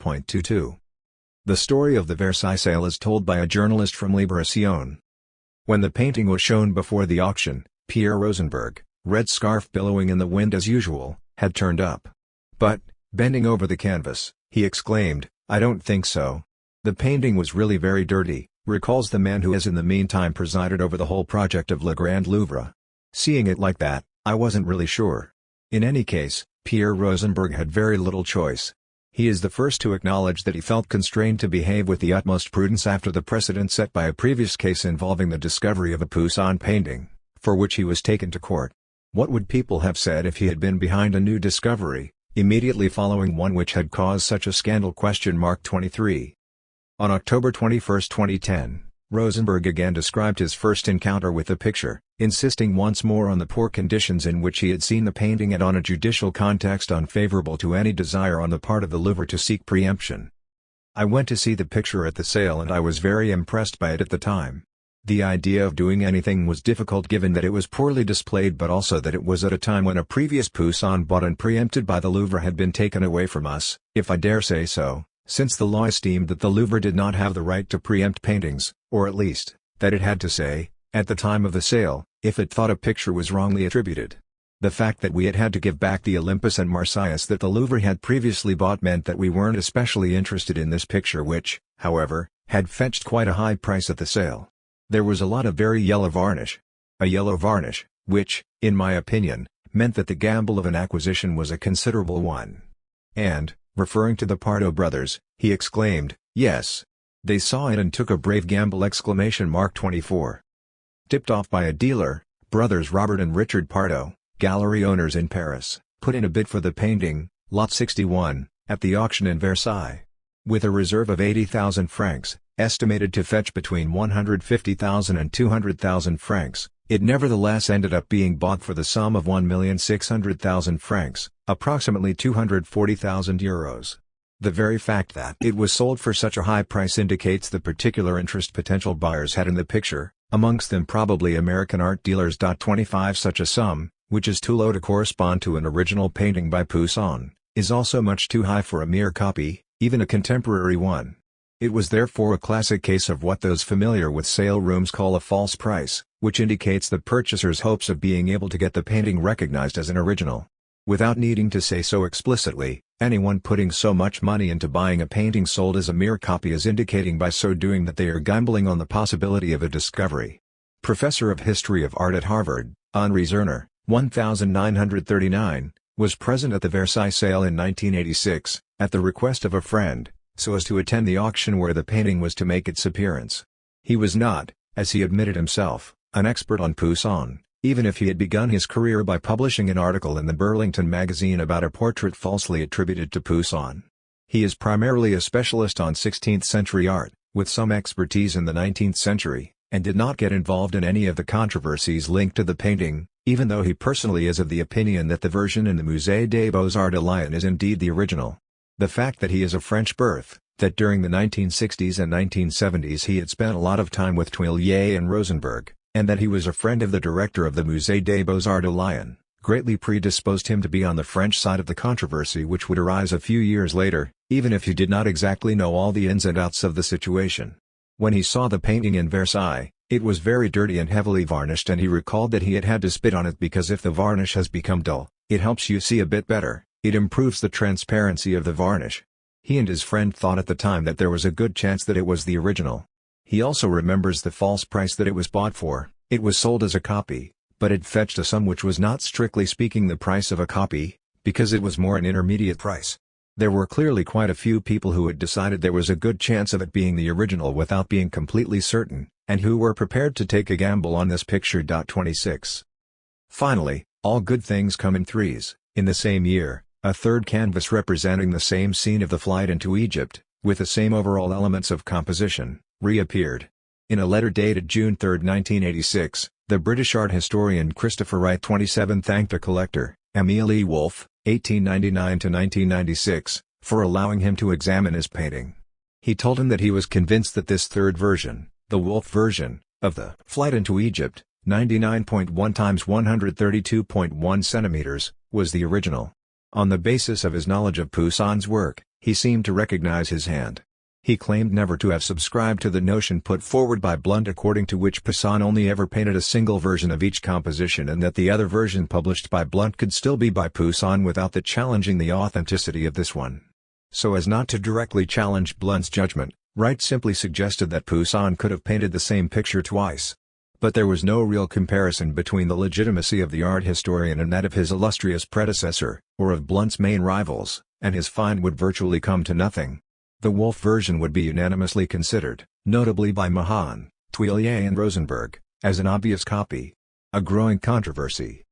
The story of the Versailles sale is told by a journalist from Libération. When the painting was shown before the auction, Pierre Rosenberg, red scarf billowing in the wind as usual, had turned up. But, bending over the canvas, he exclaimed, "I don't think so. The painting was really very dirty," recalls the man who has in the meantime presided over the whole project of Le Grand Louvre. "Seeing it like that, I wasn't really sure." In any case, Pierre Rosenberg had very little choice. He is the first to acknowledge that he felt constrained to behave with the utmost prudence after the precedent set by a previous case involving the discovery of a Poussin painting, for which he was taken to court. What would people have said if he had been behind a new discovery, immediately following one which had caused such a scandal? 23. On October 21, 2010, Rosenberg again described his first encounter with the picture, insisting once more on the poor conditions in which he had seen the painting and on a judicial context unfavorable to any desire on the part of the Louvre to seek preemption. "I went to see the picture at the sale and I was very impressed by it at the time. The idea of doing anything was difficult given that it was poorly displayed but also that it was at a time when a previous Poussin bought and preempted by the Louvre had been taken away from us, if I dare say so, since the law esteemed that the Louvre did not have the right to preempt paintings, or at least, that it had to say, at the time of the sale, if it thought a picture was wrongly attributed. The fact that we had had to give back the Olympus and Marsyas that the Louvre had previously bought meant that we weren't especially interested in this picture which, however, had fetched quite a high price at the sale. There was a lot of very yellow varnish. A yellow varnish, which, in my opinion, meant that the gamble of an acquisition was a considerable one." And, referring to the Pardo brothers, he exclaimed, "Yes. They saw it and took a brave gamble!" 24. Tipped off by a dealer, brothers Robert and Richard Pardo, gallery owners in Paris, put in a bid for the painting, Lot 61, at the auction in Versailles. With a reserve of 80,000 francs, estimated to fetch between 150,000 and 200,000 francs, it nevertheless ended up being bought for the sum of 1,600,000 francs, approximately €240,000. The very fact that it was sold for such a high price indicates the particular interest potential buyers had in the picture, amongst them probably American art dealers. 25 Such a sum, which is too low to correspond to an original painting by Poussin, is also much too high for a mere copy, even a contemporary one. It was therefore a classic case of what those familiar with sale rooms call a false price, which indicates the purchaser's hopes of being able to get the painting recognized as an original. Without needing to say so explicitly, anyone putting so much money into buying a painting sold as a mere copy is indicating by so doing that they are gambling on the possibility of a discovery. Professor of History of Art at Harvard, Henri Zerner, 1939, was present at the Versailles sale in 1986, at the request of a friend, so as to attend the auction where the painting was to make its appearance. He was not, as he admitted himself, an expert on Poussin, even if he had begun his career by publishing an article in the Burlington magazine about a portrait falsely attributed to Poussin. He is primarily a specialist on 16th-century art, with some expertise in the 19th century, and did not get involved in any of the controversies linked to the painting, even though he personally is of the opinion that the version in the Musée des Beaux-Arts de Lyon is indeed the original. The fact that he is of French birth, that during the 1960s and 1970s he had spent a lot of time with Tuillier and Rosenberg, and that he was a friend of the director of the Musée des Beaux-Arts de Lyon, greatly predisposed him to be on the French side of the controversy which would arise a few years later, even if he did not exactly know all the ins and outs of the situation. When he saw the painting in Versailles, it was very dirty and heavily varnished, and he recalled that he had had to spit on it because if the varnish has become dull, it helps you see a bit better, it improves the transparency of the varnish. He and his friend thought at the time that there was a good chance that it was the original. He also remembers the false price that it was bought for. It was sold as a copy, but it fetched a sum which was not strictly speaking the price of a copy, because it was more an intermediate price. There were clearly quite a few people who had decided there was a good chance of it being the original without being completely certain, and who were prepared to take a gamble on this picture. 26. Finally, all good things come in threes. In the same year, a third canvas representing the same scene of the flight into Egypt, with the same overall elements of composition, reappeared. In a letter dated June 3, 1986, the British art historian Christopher Wright 27 thanked the collector, Emil E. Wolff, 1899–1996, for allowing him to examine his painting. He told him that he was convinced that this third version, the Wolff version, of the Flight into Egypt, 99.1 x 132.1 centimeters, was the original. On the basis of his knowledge of Poussin's work, he seemed to recognize his hand. He claimed never to have subscribed to the notion put forward by Blunt according to which Poussin only ever painted a single version of each composition and that the other version published by Blunt could still be by Poussin without the challenging the authenticity of this one. So as not to directly challenge Blunt's judgment, Wright simply suggested that Poussin could have painted the same picture twice. But there was no real comparison between the legitimacy of the art historian and that of his illustrious predecessor, or of Blunt's main rivals, and his find would virtually come to nothing. The Wolff version would be unanimously considered, notably by Mahan, Tuillier and Rosenberg, as an obvious copy. A growing controversy.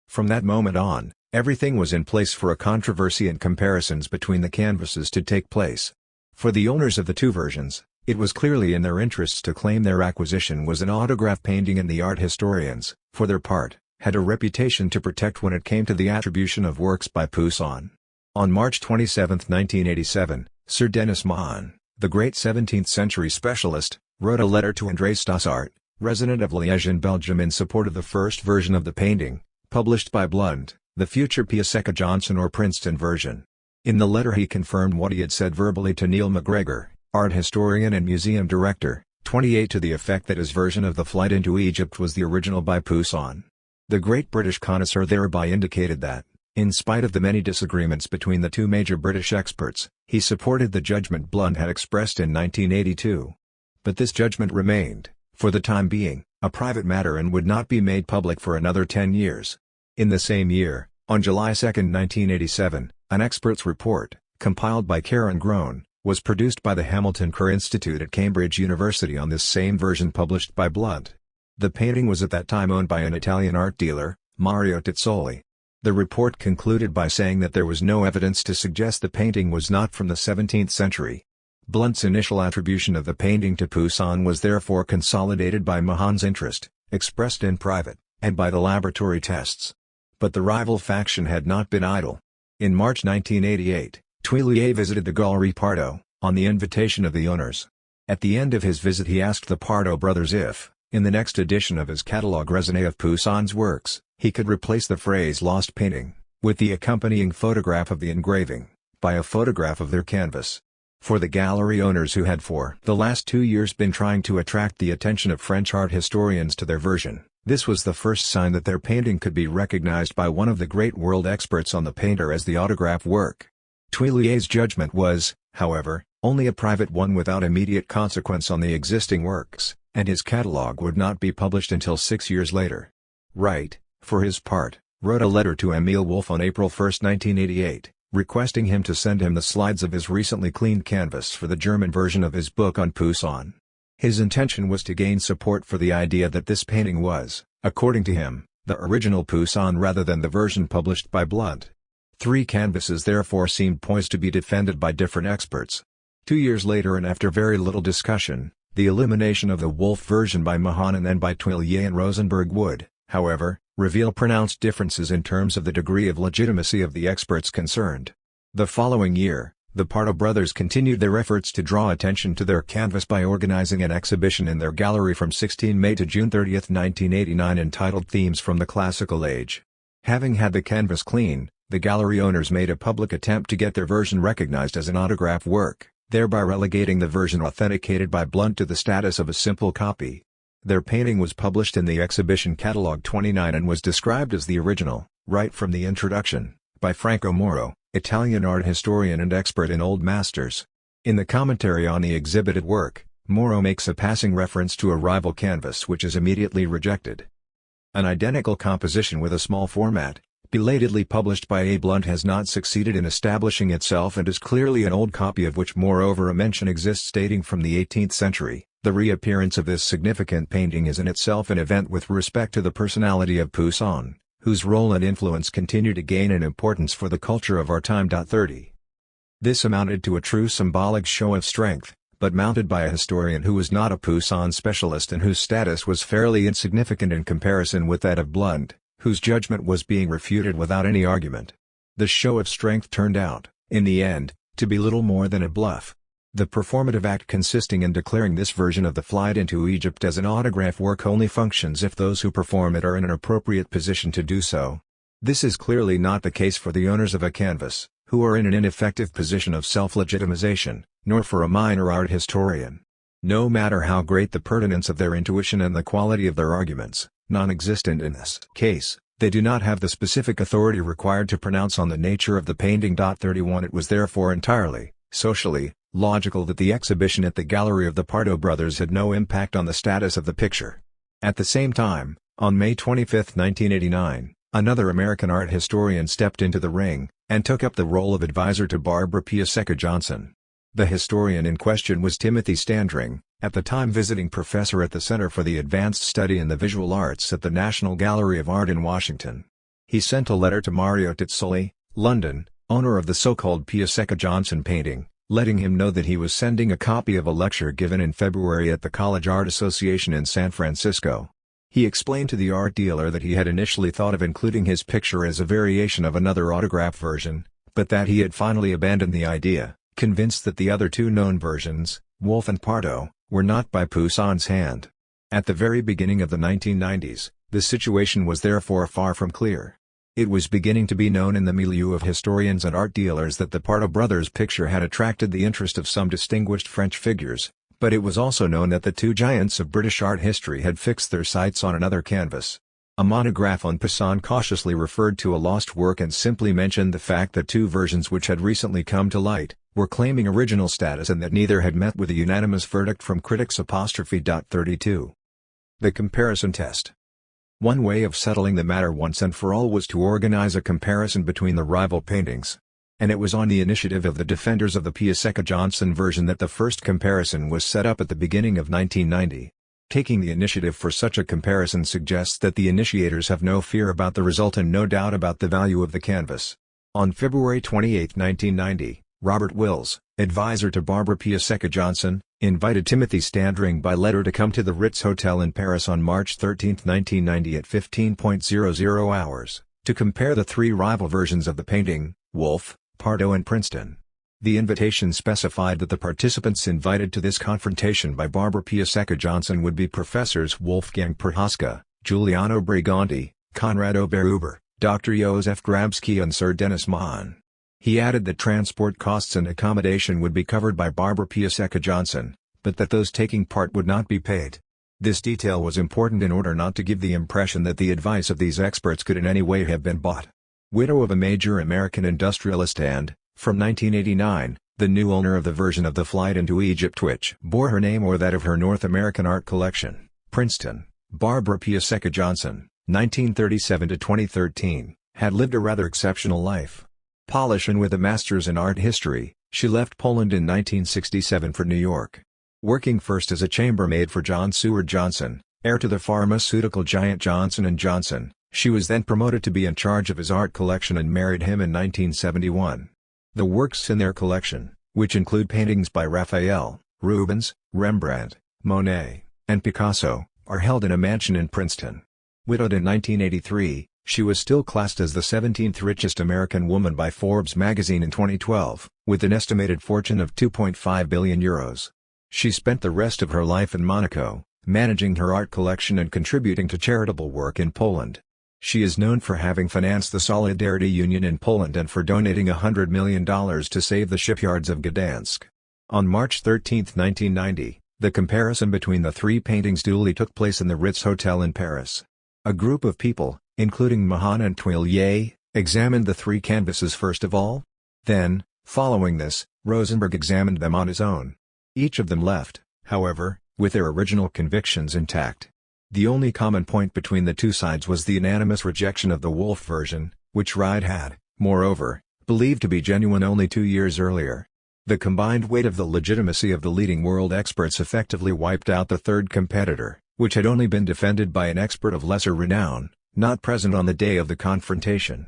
From that moment on, everything was in place for a controversy and comparisons between the canvases to take place. For the owners of the two versions, it was clearly in their interests to claim their acquisition was an autograph painting, and the art historians, for their part, had a reputation to protect when it came to the attribution of works by Poussin. On March 27, 1987, Sir Denis Mahan, the great 17th-century specialist, wrote a letter to André Stossart, resident of Liège in Belgium, in support of the first version of the painting, published by Blunt, the future Piasecka Johnson or Princeton version. In the letter he confirmed what he had said verbally to Neil MacGregor, art historian and museum director, 28, to the effect that his version of the Flight into Egypt was the original by Poussin. The great British connoisseur thereby indicated that, in spite of the many disagreements between the two major British experts, he supported the judgment Blunt had expressed in 1982. But this judgment remained, for the time being, a private matter and would not be made public for another 10 years. In the same year, on July 2, 1987, an expert's report, compiled by Karen Groen, was produced by the Hamilton Kerr Institute at Cambridge University on this same version published by Blunt. The painting was at that time owned by an Italian art dealer, Mario Tizzoli. The report concluded by saying that there was no evidence to suggest the painting was not from the 17th century. Blunt's initial attribution of the painting to Poussin was therefore consolidated by Mahan's interest, expressed in private, and by the laboratory tests. But the rival faction had not been idle. In March 1988, Tuillier visited the Galerie Pardo, on the invitation of the owners. At the end of his visit he asked the Pardo brothers if, in the next edition of his catalogue raisonné of Poussin's works, he could replace the phrase "lost painting," with the accompanying photograph of the engraving, by a photograph of their canvas. For the gallery owners who had for the last 2 years been trying to attract the attention of French art historians to their version, this was the first sign that their painting could be recognized by one of the great world experts on the painter as the autograph work. Tuillier's judgment was, however, only a private one without immediate consequence on the existing works, and his catalogue would not be published until 6 years later. Wright, for his part, wrote a letter to Emil Wolff on April 1, 1988, requesting him to send him the slides of his recently cleaned canvas for the German version of his book on Poussin. His intention was to gain support for the idea that this painting was, according to him, the original Poussin rather than the version published by Blunt. 3 canvases therefore seemed poised to be defended by different experts. 2 years later, and after very little discussion, the elimination of the Wolff version by Mahan and then by Tuillier and Rosenberg would, however, reveal pronounced differences in terms of the degree of legitimacy of the experts concerned. The following year, the Pardo brothers continued their efforts to draw attention to their canvas by organizing an exhibition in their gallery from 16 May to June 30, 1989 entitled Themes from the Classical Age. Having had the canvas clean, the gallery owners made a public attempt to get their version recognized as an autograph work, thereby relegating the version authenticated by Blunt to the status of a simple copy. Their painting was published in the exhibition Catalogue 29 and was described as the original, right from the introduction, by Franco Moro, Italian art historian and expert in Old Masters. In the commentary on the exhibited work, Moreau makes a passing reference to a rival canvas which is immediately rejected. An identical composition with a small format, belatedly published by A. Blunt, has not succeeded in establishing itself and is clearly an old copy of which moreover a mention exists dating from the 18th century. The reappearance of this significant painting is in itself an event with respect to the personality of Poussin, whose role and influence continue to gain in importance for the culture of our time. 30. This amounted to a true symbolic show of strength, but mounted by a historian who was not a Poussin specialist and whose status was fairly insignificant in comparison with that of Blunt, whose judgment was being refuted without any argument. The show of strength turned out, in the end, to be little more than a bluff. The performative act consisting in declaring this version of the Flight into Egypt as an autograph work only functions if those who perform it are in an appropriate position to do so. This is clearly not the case for the owners of a canvas, who are in an ineffective position of self-legitimization, nor for a minor art historian. No matter how great the pertinence of their intuition and the quality of their arguments, non-existent in this case, they do not have the specific authority required to pronounce on the nature of the painting. 31 It was therefore entirely, socially, logical that the exhibition at the Gallery of the Pardo brothers had no impact on the status of the picture. At the same time, on May 25, 1989, another American art historian stepped into the ring, and took up the role of advisor to Barbara Piasecka Johnson. The historian in question was Timothy Standring, at the time visiting professor at the Center for the Advanced Study in the Visual Arts at the National Gallery of Art in Washington. He sent a letter to Mario Tizzoli, London, owner of the so-called Piasecka Johnson painting, letting him know that he was sending a copy of a lecture given in February at the College Art Association in San Francisco. He explained to the art dealer that he had initially thought of including his picture as a variation of another autograph version, but that he had finally abandoned the idea, convinced that the other two known versions, Wolf and Pardo, were not by Poussin's hand. At the very beginning of the 1990s, the situation was therefore far from clear. It was beginning to be known in the milieu of historians and art dealers that the Pardo brothers' picture had attracted the interest of some distinguished French figures, but it was also known that the two giants of British art history had fixed their sights on another canvas. A monograph on Poussin cautiously referred to a lost work and simply mentioned the fact that two versions which had recently come to light were claiming original status and that neither had met with a unanimous verdict from critics. 32. The comparison test. One way of settling the matter once and for all was to organize a comparison between the rival paintings. And it was on the initiative of the defenders of the Piasecka Johnson version that the first comparison was set up at the beginning of 1990. Taking the initiative for such a comparison suggests that the initiators have no fear about the result and no doubt about the value of the canvas. On February 28, 1990, Robert Wills, advisor to Barbara Piasecka Johnson, invited Timothy Standring by letter to come to the Ritz Hotel in Paris on March 13, 1990 at 15:00 hours, to compare the three rival versions of the painting, Wolf, Pardo and Princeton. The invitation specified that the participants invited to this confrontation by Barbara Piasecka Johnson would be Professors Wolfgang Prohaska, Giuliano Briganti, Konrad Oberhuber, Dr. Josef Grabski and Sir Dennis Mahon. He added that transport costs and accommodation would be covered by Barbara Piasecka Johnson, but that those taking part would not be paid. This detail was important in order not to give the impression that the advice of these experts could in any way have been bought. Widow of a major American industrialist and, from 1989, the new owner of the version of the Flight into Egypt which bore her name or that of her North American art collection, Princeton, Barbara Piasecka Johnson, 1937 to 2013, had lived a rather exceptional life. Polish and with a master's in art history, she left Poland in 1967 for New York. Working first as a chambermaid for John Seward Johnson, heir to the pharmaceutical giant Johnson & Johnson, she was then promoted to be in charge of his art collection and married him in 1971. The works in their collection, which include paintings by Raphael, Rubens, Rembrandt, Monet, and Picasso, are held in a mansion in Princeton. Widowed in 1983, she was still classed as the 17th richest American woman by Forbes magazine in 2012, with an estimated fortune of €2.5 billion. She spent the rest of her life in Monaco, managing her art collection and contributing to charitable work in Poland. She is known for having financed the Solidarity Union in Poland and for donating $100 million to save the shipyards of Gdansk. On March 13, 1990, the comparison between the three paintings duly took place in the Ritz Hotel in Paris. A group of people, including Mahon and Tuillier, examined the three canvases first of all. Then, following this, Rosenberg examined them on his own. Each of them left, however, with their original convictions intact. The only common point between the two sides was the unanimous rejection of the Wolf version, which Wright had, moreover, believed to be genuine only 2 years earlier. The combined weight of the legitimacy of the leading world experts effectively wiped out the third competitor, which had only been defended by an expert of lesser renown, not present on the day of the confrontation.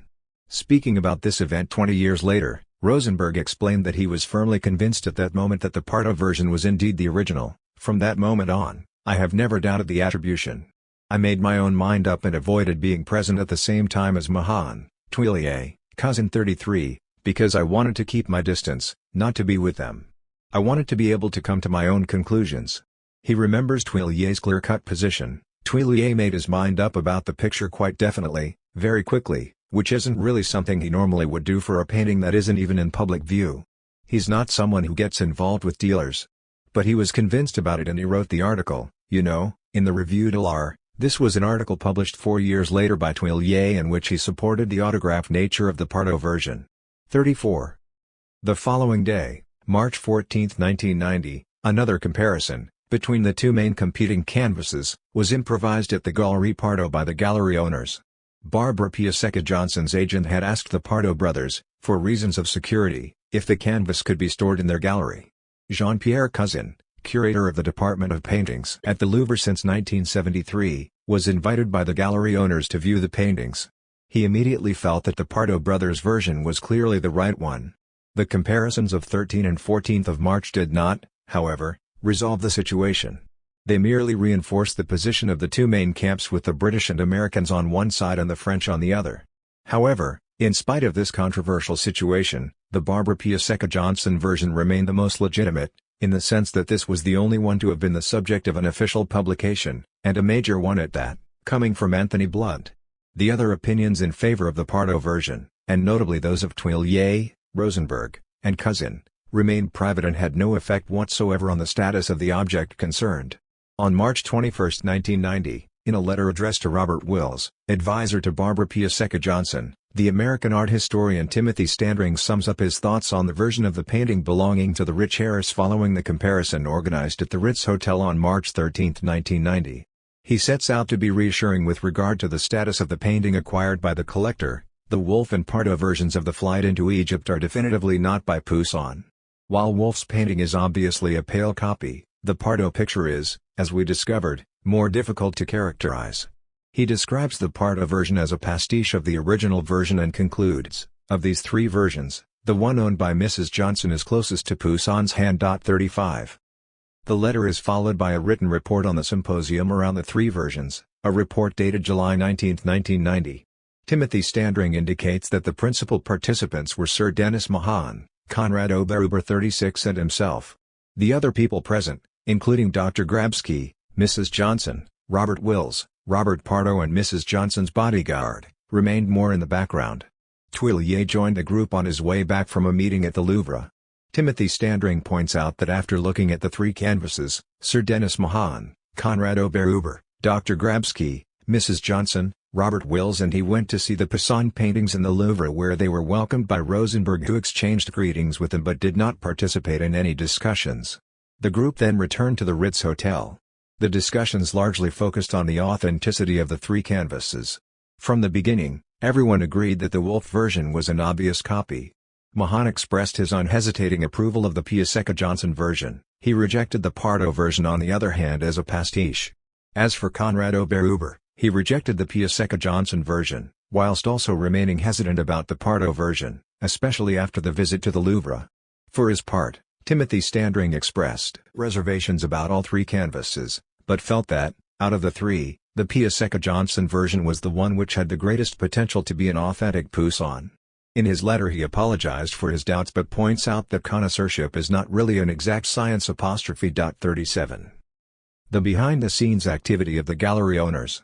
Speaking about this event 20 years later, Rosenberg explained that he was firmly convinced at that moment that the Pardo version was indeed the original. From that moment on, I have never doubted the attribution. I made my own mind up and avoided being present at the same time as Mahan, Tuillier, cousin 33, because I wanted to keep my distance, not to be with them. I wanted to be able to come to my own conclusions. He remembers Tuillier's clear-cut position. Tuillier made his mind up about the picture quite definitely, very quickly, which isn't really something he normally would do for a painting that isn't even in public view. He's not someone who gets involved with dealers. But he was convinced about it and he wrote the article, in the Revue de l'Art. This was an article published 4 years later by Tuillier in which he supported the autographed nature of the Pardo version. 34. The following day, March 14, 1990, another comparison, between the two main competing canvases, was improvised at the Galerie Pardo by the gallery owners. Barbara Piasecka Johnson's agent had asked the Pardo brothers, for reasons of security, if the canvas could be stored in their gallery. Jean-Pierre Cousin, curator of the Department of Paintings at the Louvre since 1973, was invited by the gallery owners to view the paintings. He immediately felt that the Pardo brothers' version was clearly the right one. The comparisons of 13 and 14 of March did not, however, resolve the situation. They merely reinforced the position of the two main camps with the British and Americans on one side and the French on the other. However, in spite of this controversial situation, the Barbara Piasecka Johnson version remained the most legitimate, in the sense that this was the only one to have been the subject of an official publication, and a major one at that, coming from Anthony Blunt. The other opinions in favor of the Pardo version, and notably those of Tuillier, Rosenberg, and Cousin, remained private and had no effect whatsoever on the status of the object concerned. On March 21, 1990, in a letter addressed to Robert Wills, advisor to Barbara Piasecka Johnson, the American art historian Timothy Standring sums up his thoughts on the version of the painting belonging to the rich heiress following the comparison organized at the Ritz Hotel on March 13, 1990. He sets out to be reassuring with regard to the status of the painting acquired by the collector. The Wolf and Pardo versions of the Flight into Egypt are definitively not by Poussin. While Wolf's painting is obviously a pale copy, the Pardo picture is, as we discovered, more difficult to characterize. He describes the Pardo version as a pastiche of the original version and concludes, of these three versions, the one owned by Mrs. Johnson is closest to Poussin's hand. 35. The letter is followed by a written report on the symposium around the three versions, a report dated July 19, 1990. Timothy Standring indicates that the principal participants were Sir Denis Mahan, Conrad Oberhuber 36 and himself. The other people present, including Dr. Grabski, Mrs. Johnson, Robert Wills, Robert Pardo and Mrs. Johnson's bodyguard, remained more in the background. Tuillier joined the group on his way back from a meeting at the Louvre. Timothy Standring points out that after looking at the three canvases, Sir Denis Mahan, Conrad Oberhuber, Dr. Grabski, Mrs. Johnson, Robert Wills and he went to see the Poussin paintings in the Louvre where they were welcomed by Rosenberg who exchanged greetings with them but did not participate in any discussions. The group then returned to the Ritz Hotel. The discussions largely focused on the authenticity of the three canvases. From the beginning, everyone agreed that the Wolf version was an obvious copy. Mahan expressed his unhesitating approval of the Piasecka Johnson version. He rejected the Pardo version on the other hand as a pastiche. As for Conrad Oberhuber, he rejected the Piasecka Johnson version, whilst also remaining hesitant about the Pardo version, especially after the visit to the Louvre. For his part, Timothy Standring expressed reservations about all three canvases, but felt that, out of the three, the Piasecka Johnson version was the one which had the greatest potential to be an authentic Poussin. In his letter he apologized for his doubts but points out that connoisseurship is not really an exact science. 37. The behind-the-scenes activity of the gallery owners.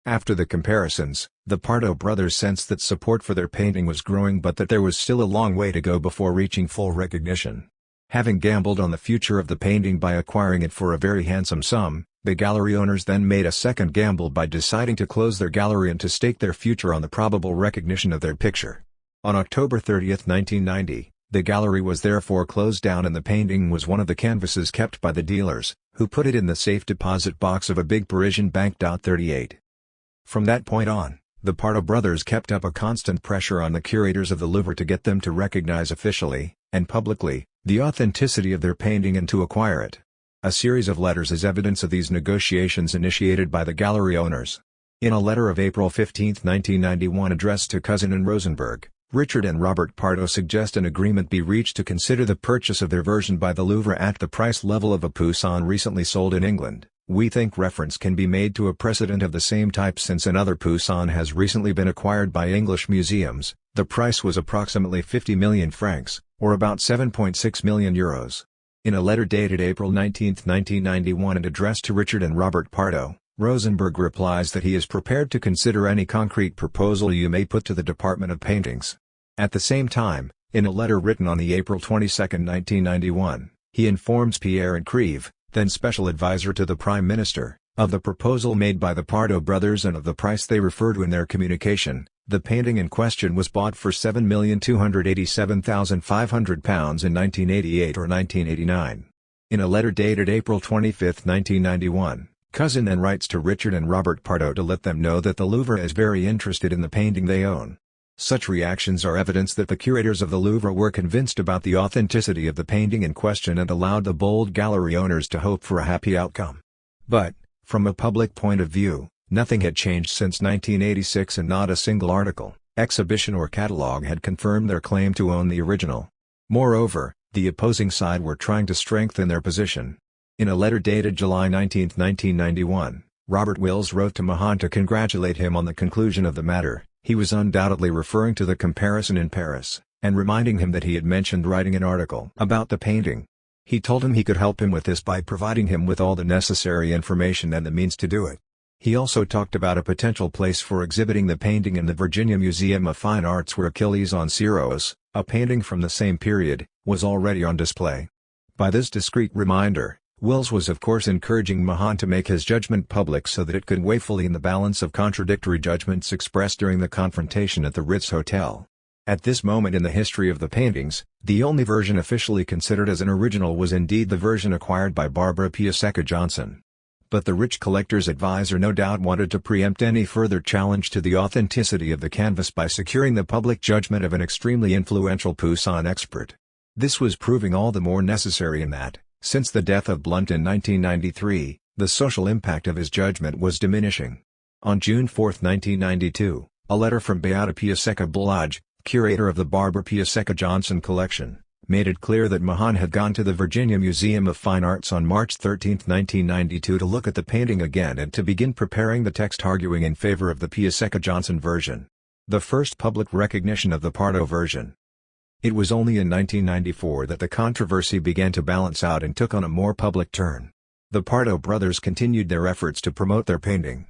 After the comparisons, the Pardo brothers sensed that support for their painting was growing but that there was still a long way to go before reaching full recognition. Having gambled on the future of the painting by acquiring it for a very handsome sum, the gallery owners then made a second gamble by deciding to close their gallery and to stake their future on the probable recognition of their picture. On October 30, 1990, the gallery was therefore closed down and the painting was one of the canvases kept by the dealers, who put it in the safe deposit box of a big Parisian bank. 38. From that point on, the Pardo brothers kept up a constant pressure on the curators of the Louvre to get them to recognize officially, and publicly, the authenticity of their painting and to acquire it. A series of letters is evidence of these negotiations initiated by the gallery owners. In a letter of April 15, 1991 addressed to Cousin and Rosenberg, Richard and Robert Pardo suggest an agreement be reached to consider the purchase of their version by the Louvre at the price level of a Poussin recently sold in England. We think reference can be made to a precedent of the same type since another Poussin has recently been acquired by English museums. The price was approximately 50 million francs, or about 7.6 million euros. In a letter dated April 19, 1991 and addressed to Richard and Robert Pardo, Rosenberg replies that he is prepared to consider any concrete proposal you may put to the Department of Paintings. At the same time, in a letter written on the April 22, 1991, he informs Pierre and Creve, then special advisor to the Prime Minister, of the proposal made by the Pardo brothers and of the price they refer to in their communication. The painting in question was bought for £7,287,500 in 1988 or 1989. In a letter dated April 25, 1991, Cousin then writes to Richard and Robert Pardo to let them know that the Louvre is very interested in the painting they own. Such reactions are evidence that the curators of the Louvre were convinced about the authenticity of the painting in question and allowed the bold gallery owners to hope for a happy outcome. But, from a public point of view, nothing had changed since 1986 and not a single article, exhibition or catalogue had confirmed their claim to own the original. Moreover, the opposing side were trying to strengthen their position. In a letter dated July 19, 1991, Robert Wills wrote to Mahan to congratulate him on the conclusion of the matter. He was undoubtedly referring to the comparison in Paris, and reminding him that he had mentioned writing an article about the painting. He told him he could help him with this by providing him with all the necessary information and the means to do it. He also talked about a potential place for exhibiting the painting in the Virginia Museum of Fine Arts where Achilles on Syros, a painting from the same period, was already on display. By this discreet reminder, Wills was of course encouraging Mahan to make his judgment public so that it could weigh fully in the balance of contradictory judgments expressed during the confrontation at the Ritz Hotel. At this moment in the history of the paintings, the only version officially considered as an original was indeed the version acquired by Barbara Piasecka Johnson. But the rich collector's advisor no doubt wanted to preempt any further challenge to the authenticity of the canvas by securing the public judgment of an extremely influential Poussin expert. This was proving all the more necessary in that, since the death of Blount in 1993, the social impact of his judgment was diminishing. On June 4, 1992, a letter from Beata Piasecka Balaj, curator of the Barbara Piasecka Johnson collection, made it clear that Mahan had gone to the Virginia Museum of Fine Arts on March 13, 1992 to look at the painting again and to begin preparing the text arguing in favor of the Piasecka Johnson version. The first public recognition of the Pardo version. It was only in 1994 that the controversy began to balance out and took on a more public turn. The Pardo brothers continued their efforts to promote their painting.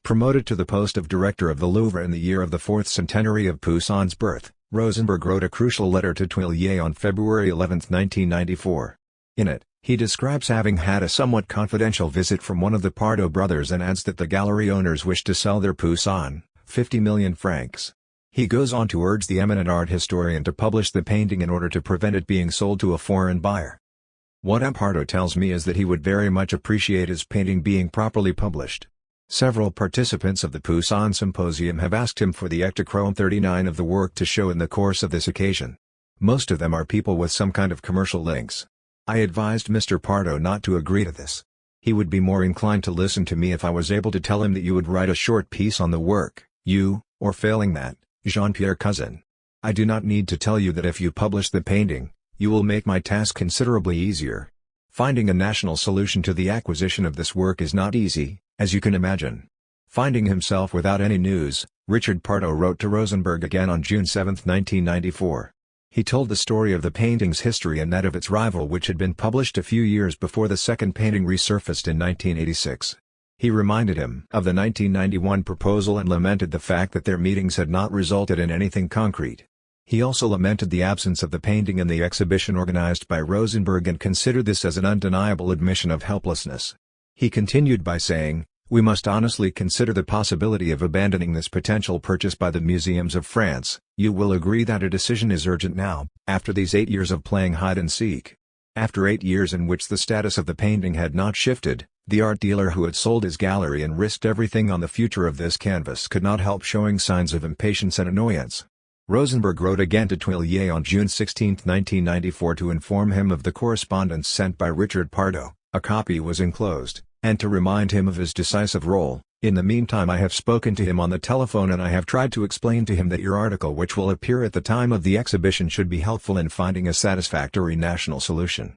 Promoted to the post of director of the Louvre in the year of the fourth centenary of Poussin's birth, Rosenberg wrote a crucial letter to Tuileries on February 11, 1994. In it, he describes having had a somewhat confidential visit from one of the Pardo brothers and adds that the gallery owners wished to sell their Poussin, 50 million francs. He goes on to urge the eminent art historian to publish the painting in order to prevent it being sold to a foreign buyer. What Pardo tells me is that he would very much appreciate his painting being properly published. Several participants of the Poussin Symposium have asked him for the Ektachrome 39 of the work to show in the course of this occasion. Most of them are people with some kind of commercial links. I advised Mr. Pardo not to agree to this. He would be more inclined to listen to me if I was able to tell him that you would write a short piece on the work, or failing that, Jean-Pierre Cousin. I do not need to tell you that if you publish the painting, you will make my task considerably easier. Finding a national solution to the acquisition of this work is not easy, as you can imagine. Finding himself without any news, Richard Pardo wrote to Rosenberg again on June 7, 1994. He told the story of the painting's history and that of its rival which had been published a few years before the second painting resurfaced in 1986. He reminded him of the 1991 proposal and lamented the fact that their meetings had not resulted in anything concrete. He also lamented the absence of the painting in the exhibition organized by Rosenberg and considered this as an undeniable admission of helplessness. He continued by saying, "We must honestly consider the possibility of abandoning this potential purchase by the museums of France. You will agree that a decision is urgent now, after these 8 years of playing hide and seek." After 8 years in which the status of the painting had not shifted, the art dealer who had sold his gallery and risked everything on the future of this canvas could not help showing signs of impatience and annoyance. Rosenberg wrote again to Twillier on June 16, 1994 to inform him of the correspondence sent by Richard Pardo, a copy was enclosed, and to remind him of his decisive role. In the meantime, I have spoken to him on the telephone and I have tried to explain to him that your article, which will appear at the time of the exhibition, should be helpful in finding a satisfactory national solution.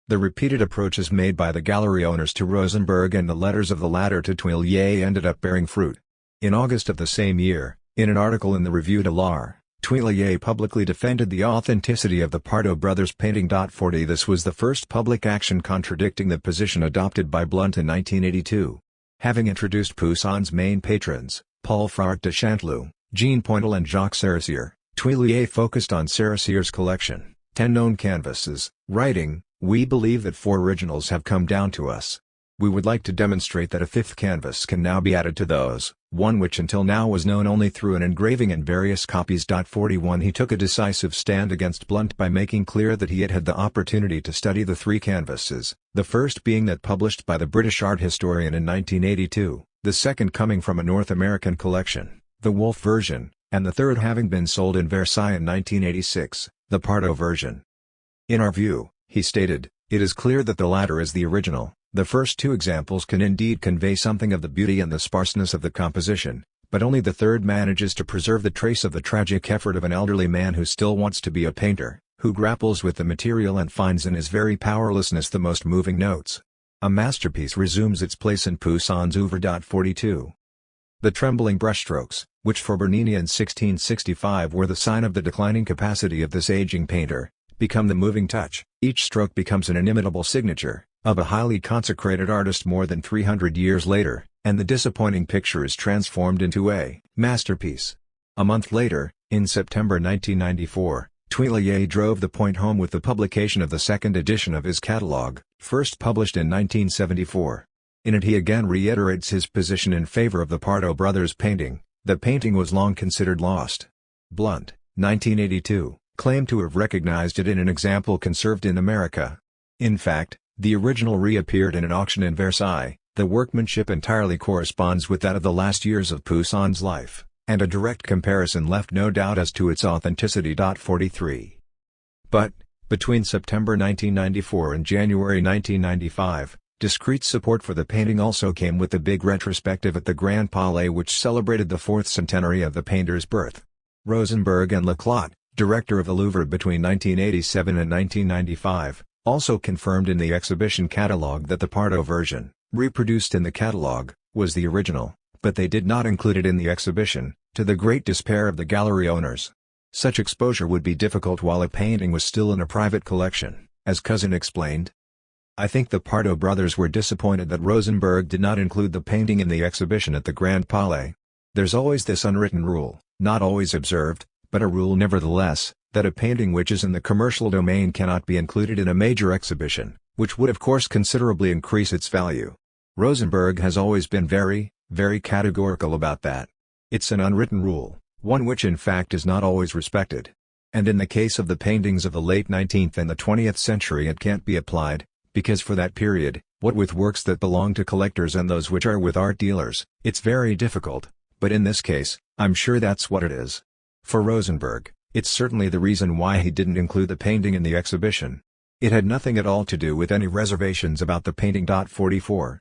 The repeated approaches made by the gallery owners to Rosenberg and the letters of the latter to Twillier ended up bearing fruit. In August of the same year, in an article in the Revue de l'Art, Twillier publicly defended the authenticity of the Pardo brothers' painting. 40 This was the first public action contradicting the position adopted by Blount in 1982. Having introduced Poussin's main patrons, Paul Frart de Chanteloup, Jean Pointel and Jacques Sarrasier, Twillier focused on Sarrasier's collection, 10 known canvases, writing, "We believe that 4 originals have come down to us. We would like to demonstrate that a 5th canvas can now be added to those, one which until now was known only through an engraving and various copies." 41 He took a decisive stand against Blount by making clear that he had had the opportunity to study the 3 canvases, the first being that published by the British art historian in 1982, the second coming from a North American collection, the Wolff version, and the third having been sold in Versailles in 1986, the Pardo version. "In our view," he stated, "it is clear that the latter is the original. The first 2 examples can indeed convey something of the beauty and the sparseness of the composition, but only the third manages to preserve the trace of the tragic effort of an elderly man who still wants to be a painter, who grapples with the material and finds in his very powerlessness the most moving notes. A masterpiece resumes its place in Poussin's oeuvre." 42 The trembling brushstrokes, which for Bernini in 1665 were the sign of the declining capacity of this aging painter, become the moving touch. Each stroke becomes an inimitable signature of a highly consecrated artist more than 300 years later, and the disappointing picture is transformed into a masterpiece. A month later, in September 1994, Twillier drove the point home with the publication of the second edition of his catalogue, first published in 1974. In it he again reiterates his position in favor of the Pardo brothers' painting. The painting was long considered lost. Blount, 1982, claimed to have recognized it in an example conserved in America. In fact, the original reappeared in an auction in Versailles. The workmanship entirely corresponds with that of the last years of Poussin's life, and a direct comparison left no doubt as to its authenticity. 43 But, between September 1994 and January 1995, discreet support for the painting also came with the big retrospective at the Grand Palais, which celebrated the 4th centenary of the painter's birth. Rosenberg and Leclotte, director of the Louvre between 1987 and 1995, also confirmed in the exhibition catalogue that the Pardo version, reproduced in the catalogue, was the original, but they did not include it in the exhibition, to the great despair of the gallery owners. Such exposure would be difficult while a painting was still in a private collection, as Cousin explained. "I think the Pardo brothers were disappointed that Rosenberg did not include the painting in the exhibition at the Grand Palais. There's always this unwritten rule, not always observed, but a rule nevertheless, that a painting which is in the commercial domain cannot be included in a major exhibition, which would of course considerably increase its value. Rosenberg has always been very, very categorical about that. It's an unwritten rule, one which in fact is not always respected. And in the case of the paintings of the late 19th and the 20th century it can't be applied, because for that period, what with works that belong to collectors and those which are with art dealers, it's very difficult, but in this case, I'm sure that's what it is. For Rosenberg, it's certainly the reason why he didn't include the painting in the exhibition. It had nothing at all to do with any reservations about the painting. 44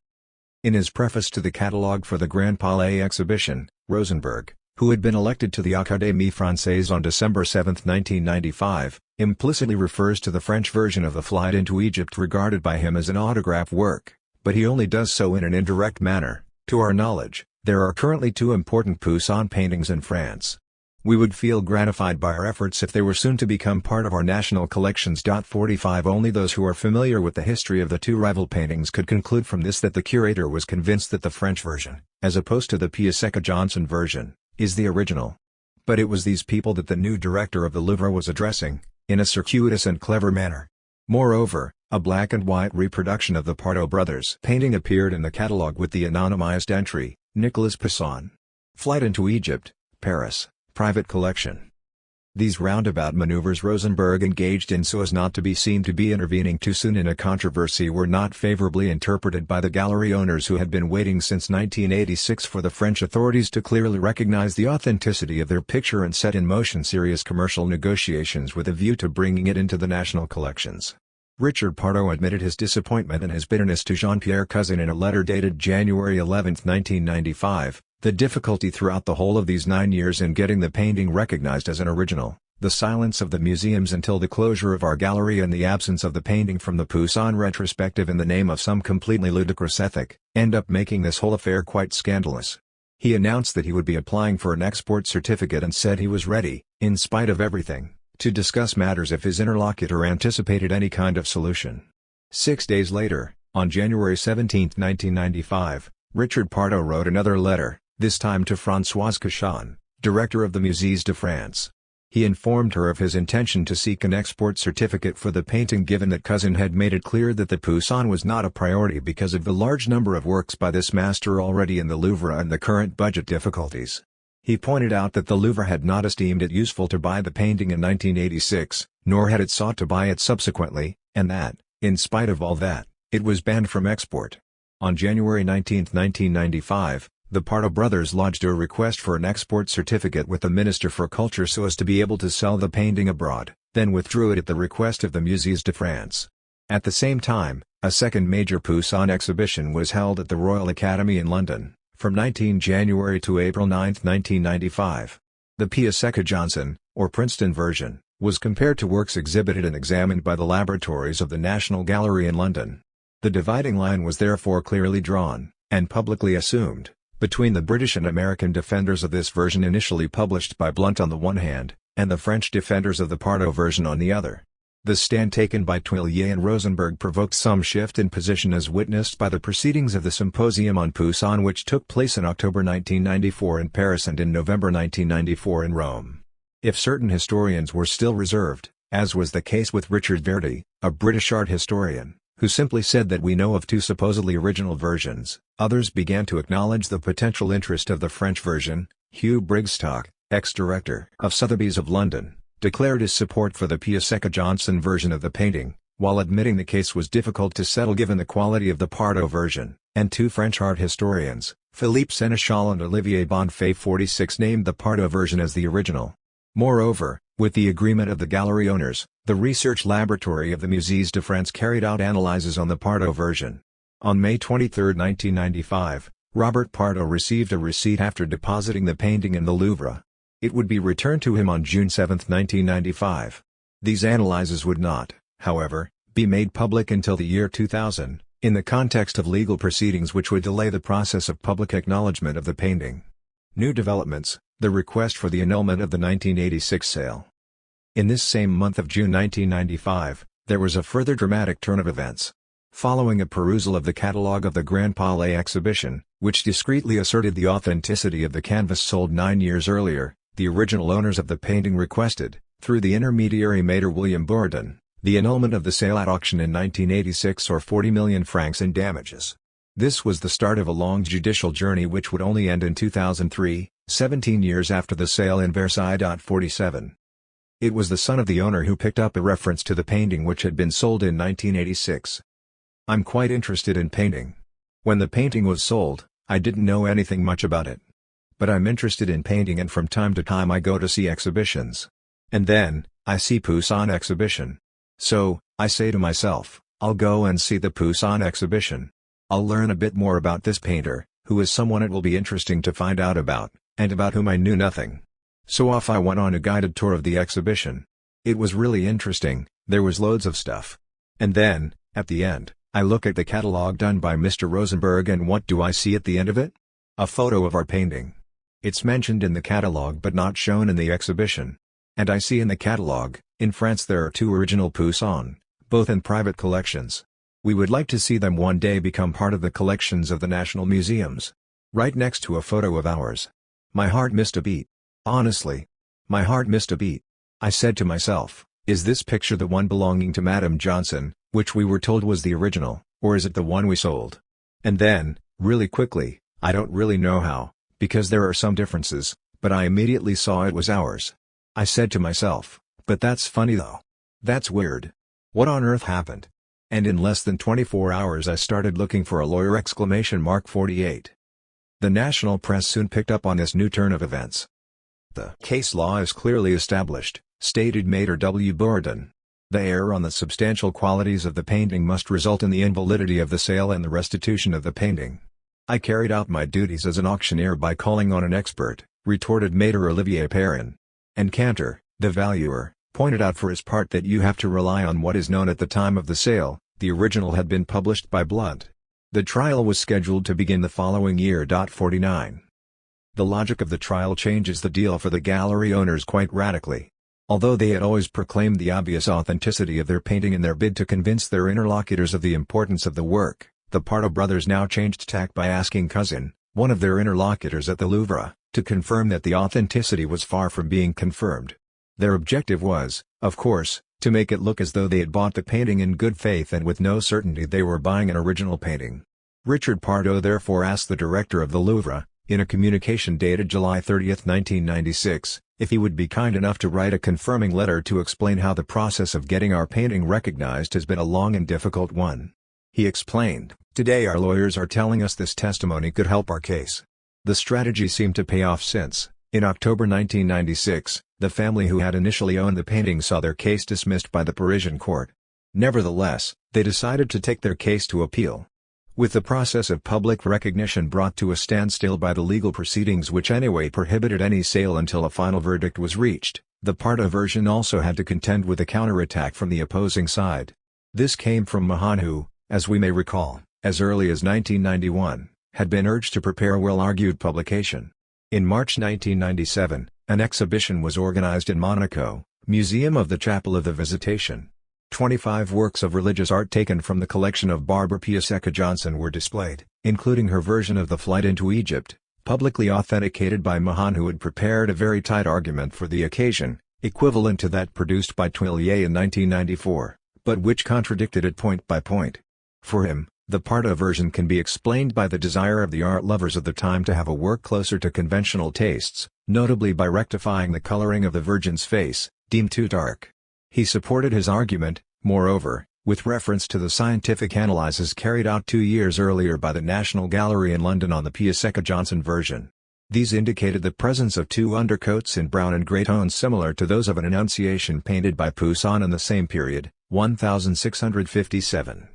In his preface to the catalogue for the Grand Palais exhibition, Rosenberg, who had been elected to the Académie Française on December 7, 1995, implicitly refers to the French version of the Flight into Egypt regarded by him as an autograph work, but he only does so in an indirect manner. "To our knowledge, there are currently 2 important Poussin paintings in France. We would feel gratified by our efforts if they were soon to become part of our national collections." 45 Only those who are familiar with the history of the 2 rival paintings could conclude from this that the curator was convinced that the French version, as opposed to the Piasecka Johnson version, is the original. But it was these people that the new director of the Louvre was addressing, in a circuitous and clever manner. Moreover, a black and white reproduction of the Pardo brothers painting appeared in the catalogue with the anonymized entry, Nicolas Poussin. Flight into Egypt, Paris. Private collection. These roundabout maneuvers Rosenberg engaged in so as not to be seen to be intervening too soon in a controversy were not favorably interpreted by the gallery owners, who had been waiting since 1986 for the French authorities to clearly recognize the authenticity of their picture and set in motion serious commercial negotiations with a view to bringing it into the national collections. Richard Pardo admitted his disappointment and his bitterness to Jean-Pierre Cousin in a letter dated January 11, 1995. The difficulty throughout the whole of these 9 years in getting the painting recognized as an original, the silence of the museums until the closure of our gallery, and the absence of the painting from the Poussin retrospective in the name of some completely ludicrous ethic, end up making this whole affair quite scandalous. He announced that he would be applying for an export certificate and said he was ready, in spite of everything, to discuss matters if his interlocutor anticipated any kind of solution. 6 days later, on January 17, 1995, Richard Pardo wrote another letter, this time to Françoise Cauchon, director of the Musées de France. He informed her of his intention to seek an export certificate for the painting, given that Cousin had made it clear that the Poussin was not a priority because of the large number of works by this master already in the Louvre and the current budget difficulties. He pointed out that the Louvre had not esteemed it useful to buy the painting in 1986, nor had it sought to buy it subsequently, and that, in spite of all that, it was banned from export. On January 19, 1995, the Pardo brothers lodged a request for an export certificate with the Minister for Culture so as to be able to sell the painting abroad, then withdrew it at the request of the Musées de France. At the same time, a second major Poussin exhibition was held at the Royal Academy in London, from 19 January to April 9, 1995. The Pia Secca-Johnson, or Princeton version, was compared to works exhibited and examined by the laboratories of the National Gallery in London. The dividing line was therefore clearly drawn, and publicly assumed, between the British and American defenders of this version initially published by Blunt on the one hand, and the French defenders of the Pardo version on the other. The stand taken by Tuillier and Rosenberg provoked some shift in position, as witnessed by the proceedings of the Symposium on Poussin, which took place in October 1994 in Paris and in November 1994 in Rome. If certain historians were still reserved, as was the case with Richard Verdi, a British art historian, who simply said that we know of 2 supposedly original versions, others began to acknowledge the potential interest of the French version. Hugh Brigstock, ex-director of Sotheby's of London, declared his support for the Pia Secca-Johnson version of the painting, while admitting the case was difficult to settle given the quality of the Pardo version, and 2 French art historians, Philippe Sénéchal and Olivier Bonfay 46, named the Pardo version as the original. Moreover, with the agreement of the gallery owners, the research laboratory of the Musées de France carried out analyses on the Pardo version. On May 23, 1995, Robert Pardo received a receipt after depositing the painting in the Louvre. It would be returned to him on June 7, 1995. These analyses would not, however, be made public until the year 2000, in the context of legal proceedings which would delay the process of public acknowledgement of the painting. New developments: the request for the annulment of the 1986 sale. In this same month of June 1995, there was a further dramatic turn of events. Following a perusal of the catalogue of the Grand Palais exhibition, which discreetly asserted the authenticity of the canvas sold 9 years earlier, the original owners of the painting requested, through the intermediary Maître William Bourdon, the annulment of the sale at auction in 1986 or 40 million francs in damages. This was the start of a long judicial journey which would only end in 2003, 17 years after the sale in Versailles. 47. It was the son of the owner who picked up a reference to the painting which had been sold in 1986. I'm quite interested in painting. When the painting was sold, I didn't know anything much about it. But I'm interested in painting, and from time to time I go to see exhibitions. And then, I see Poussin exhibition. So, I say to myself, I'll go and see the Poussin exhibition. I'll learn a bit more about this painter, who is someone it will be interesting to find out about, and about whom I knew nothing. So off I went on a guided tour of the exhibition. It was really interesting, there was loads of stuff. And then, at the end, I look at the catalogue done by Mr. Rosenberg, and what do I see at the end of it? A photo of our painting. It's mentioned in the catalogue but not shown in the exhibition. And I see in the catalogue, in France there are 2 original Poussin, both in private collections. We would like to see them one day become part of the collections of the national museums. Right next to a photo of ours. My heart missed a beat. Honestly. My heart missed a beat. I said to myself, is this picture the one belonging to Madame Johnson, which we were told was the original, or is it the one we sold? And then, really quickly, I don't really know how, because there are some differences, but I immediately saw it was ours. I said to myself, but that's funny though. That's weird. What on earth happened? And in less than 24 hours I started looking for a lawyer! 48. The national press soon picked up on this new turn of events. The case law is clearly established, stated Mater W. Borden. The error on the substantial qualities of the painting must result in the invalidity of the sale and the restitution of the painting. I carried out my duties as an auctioneer by calling on an expert, retorted Mater Olivier Perrin. And Cantor, the valuer, pointed out for his part that you have to rely on what is known at the time of the sale. The original had been published by Blunt. The trial was scheduled to begin the following year. 49. The logic of the trial changes the deal for the gallery owners quite radically. Although they had always proclaimed the obvious authenticity of their painting in their bid to convince their interlocutors of the importance of the work, the Pardo brothers now changed tack by asking Cousin, one of their interlocutors at the Louvre, to confirm that the authenticity was far from being confirmed. Their objective was, of course, to make it look as though they had bought the painting in good faith and with no certainty they were buying an original painting. Richard Pardo therefore asked the director of the Louvre, in a communication dated July 30, 1996, if he would be kind enough to write a confirming letter to explain how the process of getting our painting recognized has been a long and difficult one. He explained, "Today our lawyers are telling us this testimony could help our case." The strategy seemed to pay off since, in October 1996, the family who had initially owned the painting saw their case dismissed by the Parisian court. Nevertheless, they decided to take their case to appeal. With the process of public recognition brought to a standstill by the legal proceedings which anyway prohibited any sale until a final verdict was reached, the Pardo version also had to contend with a counterattack from the opposing side. This came from Mahan who, as we may recall, as early as 1991, had been urged to prepare a well-argued publication. In March 1997, an exhibition was organized in Monaco, Museum of the Chapel of the Visitation. 25 works of religious art taken from the collection of Barbara Piasecka Johnson were displayed, including her version of The Flight into Egypt, publicly authenticated by Mahan who had prepared a very tight argument for the occasion, equivalent to that produced by Tuillier in 1994, but which contradicted it point by point. For him, the Pardo version can be explained by the desire of the art lovers of the time to have a work closer to conventional tastes, notably by rectifying the coloring of the Virgin's face, deemed too dark. He supported his argument, moreover, with reference to the scientific analyses carried out 2 years earlier by the National Gallery in London on the Piasecka Johnson version. These indicated the presence of 2 undercoats in brown and grey tones similar to those of an Annunciation painted by Poussin in the same period, 1657.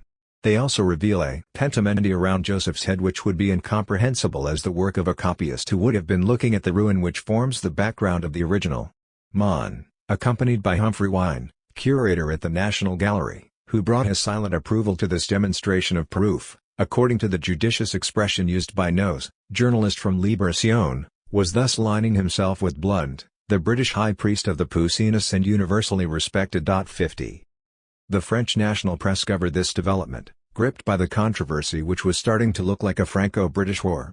They also reveal a pentamendi around Joseph's head which would be incomprehensible as the work of a copyist who would have been looking at the ruin which forms the background of the original. Mahan, accompanied by Humphrey Wine, curator at the National Gallery, who brought his silent approval to this demonstration of proof, according to the judicious expression used by Nose, journalist from Libération, was thus lining himself with Blunt, the British high priest of the Poussinists and universally respected. 50. The French national press covered this development, gripped by the controversy which was starting to look like a Franco-British war.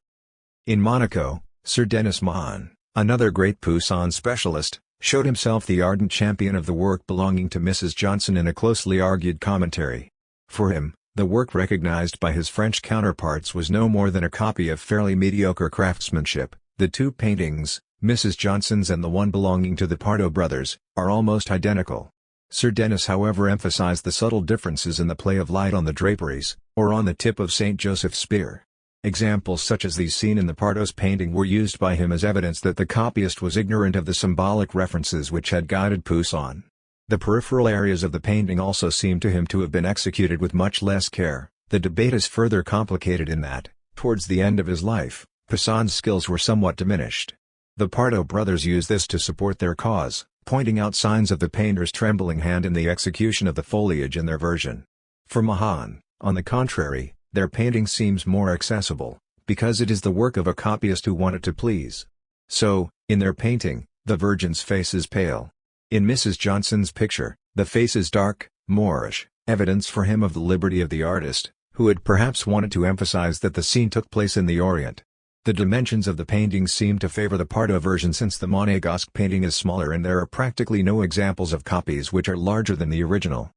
In Monaco, Sir Denis Mahan, another great Poussin specialist, showed himself the ardent champion of the work belonging to Mrs. Johnson in a closely argued commentary. For him, the work recognized by his French counterparts was no more than a copy of fairly mediocre craftsmanship. The 2 paintings, Mrs. Johnson's and the one belonging to the Pardo brothers, are almost identical. Sir Denis however emphasized the subtle differences in the play of light on the draperies, or on the tip of St. Joseph's spear. Examples such as these seen in the Pardo's painting were used by him as evidence that the copyist was ignorant of the symbolic references which had guided Poussin. The peripheral areas of the painting also seem to him to have been executed with much less care. The debate is further complicated in that, towards the end of his life, Poussin's skills were somewhat diminished. The Pardo brothers use this to support their cause, pointing out signs of the painter's trembling hand in the execution of the foliage in their version. For Mahan, on the contrary, their painting seems more accessible, because it is the work of a copyist who wanted to please. So, in their painting, the Virgin's face is pale. In Mrs. Johnson's picture, the face is dark, Moorish, evidence for him of the liberty of the artist, who had perhaps wanted to emphasize that the scene took place in the Orient. The dimensions of the painting seem to favor the Pardo version since the Monégasque painting is smaller and there are practically no examples of copies which are larger than the original.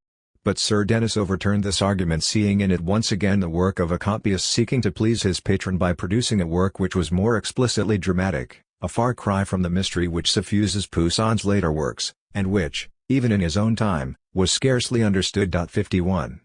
But Sir Denis overturned this argument, seeing in it once again the work of a copyist seeking to please his patron by producing a work which was more explicitly dramatic, a far cry from the mystery which suffuses Poussin's later works, and which, even in his own time, was scarcely understood. 51.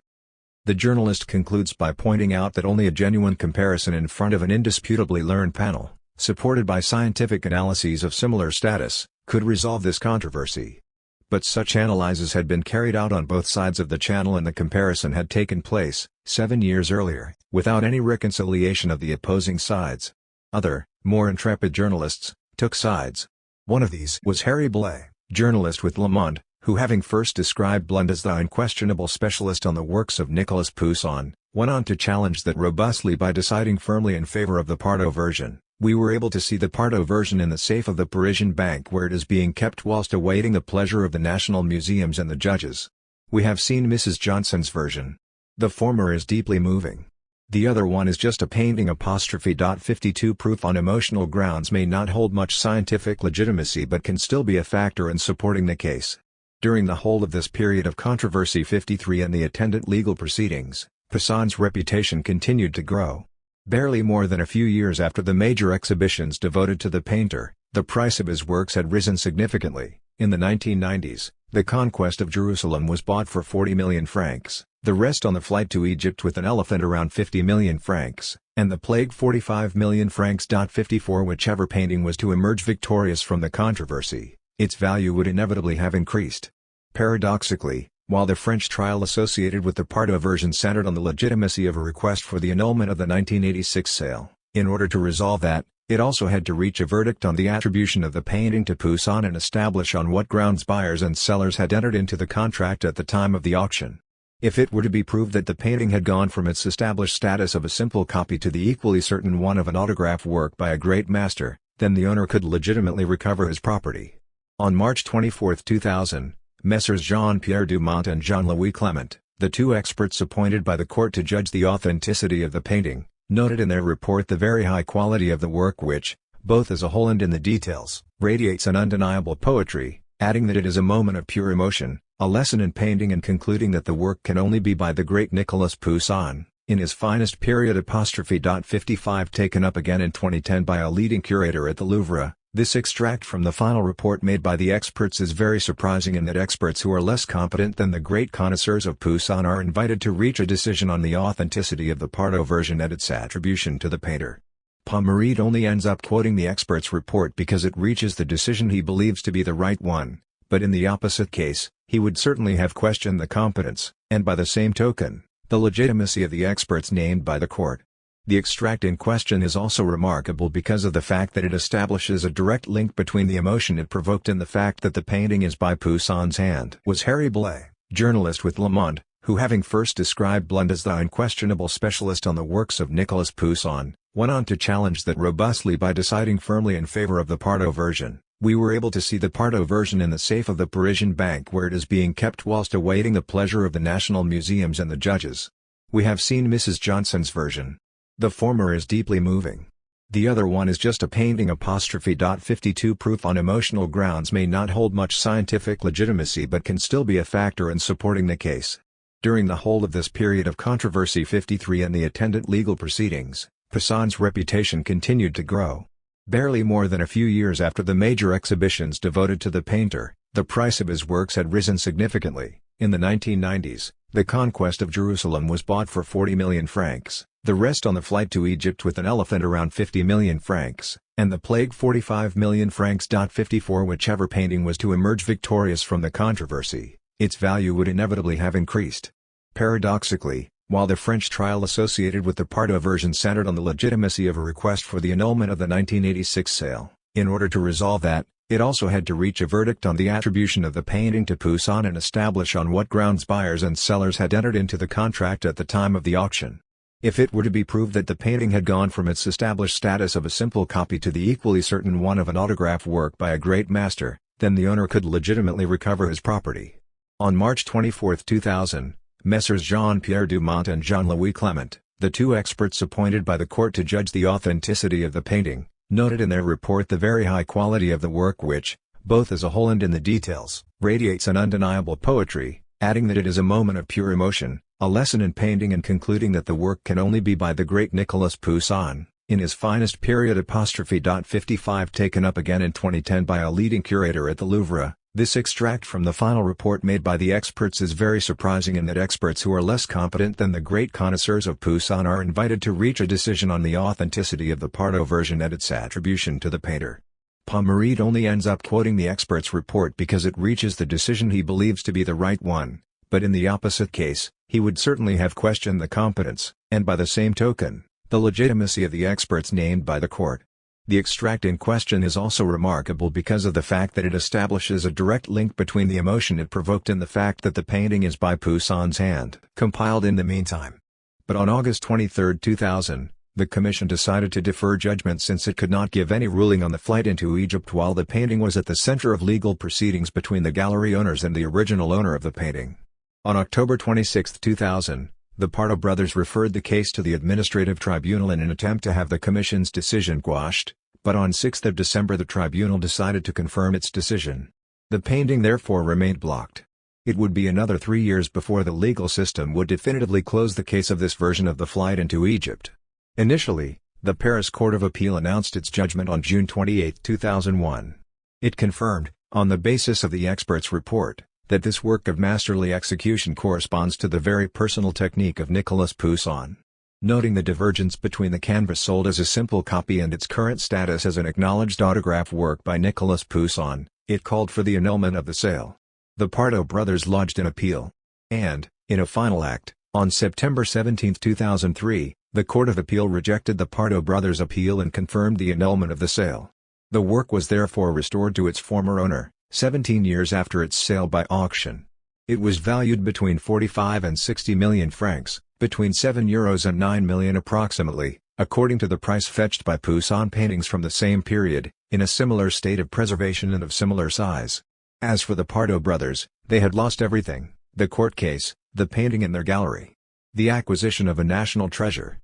The journalist concludes by pointing out that only a genuine comparison in front of an indisputably learned panel, supported by scientific analyses of similar status, could resolve this controversy. But such analyses had been carried out on both sides of the channel and the comparison had taken place, 7 years earlier, without any reconciliation of the opposing sides. Other, more intrepid journalists, took sides. One of these was Harry Blay, journalist with Le Monde, who having first described Blund as the unquestionable specialist on the works of Nicolas Poussin, went on to challenge that robustly by deciding firmly in favor of the Pardo version. We were able to see the Pardo version in the safe of the Parisian bank where it is being kept whilst awaiting the pleasure of the national museums and the judges. We have seen Mrs. Johnson's version. The former is deeply moving. The other one is just a painting. 52 Proof on emotional grounds may not hold much scientific legitimacy but can still be a factor in supporting the case. During the whole of this period of controversy 53 and the attendant legal proceedings, Poussin's reputation continued to grow. Barely more than a few years after the major exhibitions devoted to the painter, the price of his works had risen significantly. In the 1990s, The Conquest of Jerusalem was bought for 40 million francs, The Rest on the Flight to Egypt with an Elephant around 50 million francs, and The Plague 45 million francs. 54 Whichever painting was to emerge victorious from the controversy, its value would inevitably have increased. Paradoxically, while the French trial associated with the Pardo version centered on the legitimacy of a request for the annulment of the 1986 sale, in order to resolve that, it also had to reach a verdict on the attribution of the painting to Poussin and establish on what grounds buyers and sellers had entered into the contract at the time of the auction. If it were to be proved that the painting had gone from its established status of a simple copy to the equally certain one of an autograph work by a great master, then the owner could legitimately recover his property. On March 24, 2000, Messrs. Jean-Pierre Dumont and Jean-Louis Clement, the two experts appointed by the court to judge the authenticity of the painting, noted in their report the very high quality of the work which, both as a whole and in the details, radiates an undeniable poetry, adding that it is a moment of pure emotion, a lesson in painting, and concluding that the work can only be by the great Nicolas Poussin, in his finest period. 55 Taken up again in 2010 by a leading curator at the Louvre. This extract from the final report made by the experts is very surprising in that experts who are less competent than the great connoisseurs of Poussin are invited to reach a decision on the authenticity of the Pardo version and its attribution to the painter. Pomeroy only ends up quoting the expert's report because it reaches the decision he believes to be the right one, but in the opposite case, he would certainly have questioned the competence, and by the same token, the legitimacy of the experts named by the court. The extract in question is also remarkable because of the fact that it establishes a direct link between the emotion it provoked and the fact that the painting is by Poussin's hand. Was Harry Blay, journalist with Le Monde, who having first described Blund as the unquestionable specialist on the works of Nicolas Poussin, went on to challenge that robustly by deciding firmly in favor of the Pardo version. We were able to see the Pardo version in the safe of the Parisian bank where it is being kept whilst awaiting the pleasure of the national museums and the judges. We have seen Mrs. Johnson's version. The former is deeply moving. The other one is just a painting. 52 Proof on emotional grounds may not hold much scientific legitimacy but can still be a factor in supporting the case. During the whole of this period of controversy 53 and the attendant legal proceedings, Poussin's reputation continued to grow. Barely more than a few years after the major exhibitions devoted to the painter, the price of his works had risen significantly. In the 1990s, The Conquest of Jerusalem was bought for 40 million francs, The Rest on the Flight to Egypt with an Elephant around 50 million francs, and The Plague 45 million francs. 54 Whichever painting was to emerge victorious from the controversy, its value would inevitably have increased. Paradoxically, while the French trial associated with the Pardo version centered on the legitimacy of a request for the annulment of the 1986 sale, in order to resolve that, it also had to reach a verdict on the attribution of the painting to Poussin and establish on what grounds buyers and sellers had entered into the contract at the time of the auction. If it were to be proved that the painting had gone from its established status of a simple copy to the equally certain one of an autograph work by a great master, then the owner could legitimately recover his property. On March 24, 2000, Messrs. Jean-Pierre Dumont and Jean-Louis Clement, the two experts appointed by the court to judge the authenticity of the painting, noted in their report the very high quality of the work which, both as a whole and in the details, radiates an undeniable poetry, adding that it is a moment of pure emotion, a lesson in painting, and concluding that the work can only be by the great Nicolas Poussin, in his finest period. 55 taken up again in 2010 by a leading curator at the Louvre. This extract from the final report made by the experts is very surprising in that experts who are less competent than the great connoisseurs of Poussin are invited to reach a decision on the authenticity of the Pardo version and its attribution to the painter. Pommereid only ends up quoting the experts' report because it reaches the decision he believes to be the right one, but in the opposite case, he would certainly have questioned the competence, and by the same token, the legitimacy of the experts named by the court. The extract in question is also remarkable because of the fact that it establishes a direct link between the emotion it provoked and the fact that the painting is by Poussin's hand. Compiled in the meantime. But on August 23, 2000, the commission decided to defer judgment since it could not give any ruling on the flight into Egypt while the painting was at the center of legal proceedings between the gallery owners and the original owner of the painting. On October 26, 2000, the Pardo brothers referred the case to the administrative tribunal in an attempt to have the commission's decision quashed, but on 6 December the tribunal decided to confirm its decision. The painting therefore remained blocked. It would be another 3 years before the legal system would definitively close the case of this version of the flight into Egypt. Initially, the Paris Court of Appeal announced its judgment on June 28, 2001. It confirmed, on the basis of the experts' report, that this work of masterly execution corresponds to the very personal technique of Nicolas Poussin. Noting the divergence between the canvas sold as a simple copy and its current status as an acknowledged autograph work by Nicolas Poussin, it called for the annulment of the sale. The Pardo brothers lodged an appeal. And, in a final act, on September 17, 2003, the Court of Appeal rejected the Pardo brothers' appeal and confirmed the annulment of the sale. The work was therefore restored to its former owner, 17 years after its sale by auction. It was valued between 45 and 60 million francs, between €7 and 9 million approximately, according to the price fetched by Poussin paintings from the same period, in a similar state of preservation and of similar size. As for the Pardo brothers, they had lost everything: the court case, the painting and their gallery. The acquisition of a national treasure.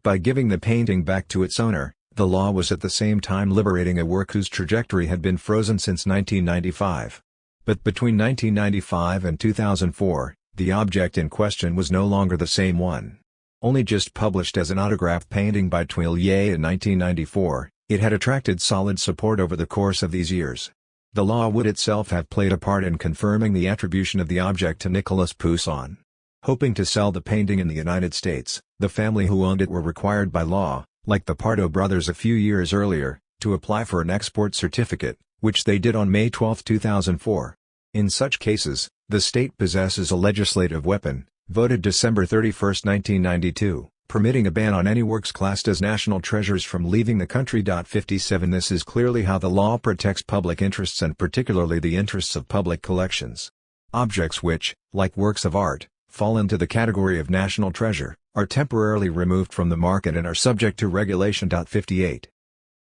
By giving the painting back to its owner, the law was at the same time liberating a work whose trajectory had been frozen since 1995. But between 1995 and 2004, the object in question was no longer the same one. Only just published as an autograph painting by Tuillier in 1994, it had attracted solid support over the course of these years. The law would itself have played a part in confirming the attribution of the object to Nicolas Poussin. Hoping to sell the painting in the United States, the family who owned it were required by law, like the Pardo brothers a few years earlier, to apply for an export certificate, which they did on May 12, 2004. In such cases, the state possesses a legislative weapon, voted December 31, 1992, permitting a ban on any works classed as national treasures from leaving the country. 57 This is clearly how the law protects public interests and particularly the interests of public collections. Objects which, like works of art, fall into the category of national treasure, are temporarily removed from the market and are subject to regulation. 58.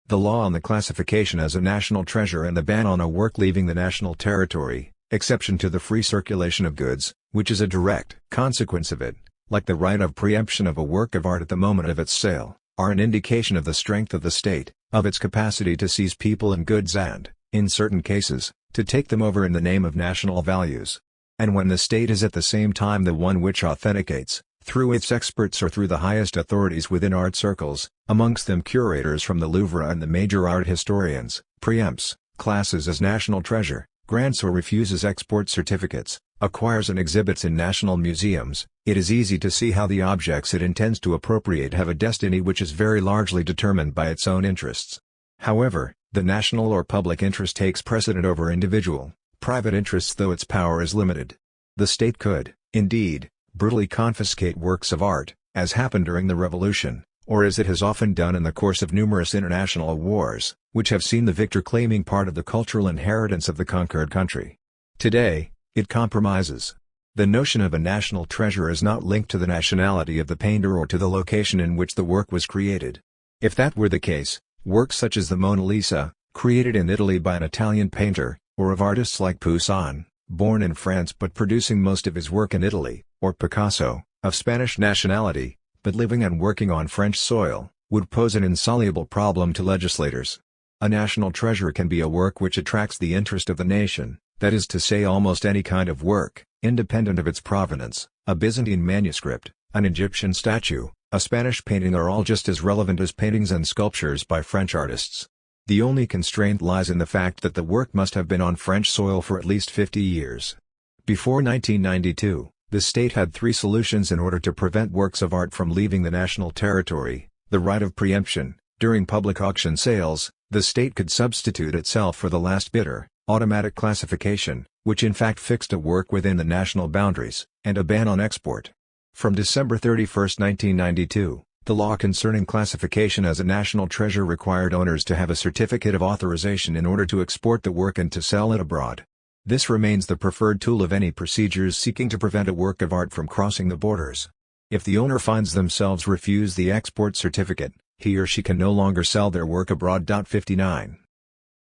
The law on the classification as a national treasure and the ban on a work leaving the national territory, exception to the free circulation of goods, which is a direct consequence of it, like the right of preemption of a work of art at the moment of its sale, are an indication of the strength of the state, of its capacity to seize people and goods and, in certain cases, to take them over in the name of national values. And when the state is at the same time the one which authenticates, through its experts or through the highest authorities within art circles, amongst them curators from the Louvre and the major art historians, preempts, classes as national treasure, grants or refuses export certificates, acquires and exhibits in national museums, it is easy to see how the objects it intends to appropriate have a destiny which is very largely determined by its own interests. However, the national or public interest takes precedent over individual, private interests, though its power is limited. The state could, indeed, brutally confiscate works of art, as happened during the Revolution, or as it has often done in the course of numerous international wars, which have seen the victor claiming part of the cultural inheritance of the conquered country. Today, it compromises. The notion of a national treasure is not linked to the nationality of the painter or to the location in which the work was created. If that were the case, works such as the Mona Lisa, created in Italy by an Italian painter, or of artists like Poussin, born in France but producing most of his work in Italy, or Picasso, of Spanish nationality, but living and working on French soil, would pose an insoluble problem to legislators. A national treasure can be a work which attracts the interest of the nation, that is to say almost any kind of work, independent of its provenance, a Byzantine manuscript, an Egyptian statue, a Spanish painting are all just as relevant as paintings and sculptures by French artists. The only constraint lies in the fact that the work must have been on French soil for at least 50 years. Before 1992, the state had three solutions in order to prevent works of art from leaving the national territory: the right of preemption. During public auction sales, the state could substitute itself for the last bidder; automatic classification, which in fact fixed a work within the national boundaries; and a ban on export. From December 31, 1992, the law concerning classification as a national treasure required owners to have a certificate of authorization in order to export the work and to sell it abroad. This remains the preferred tool of any procedures seeking to prevent a work of art from crossing the borders. If the owner finds themselves refuse the export certificate, he or she can no longer sell their work abroad. 59.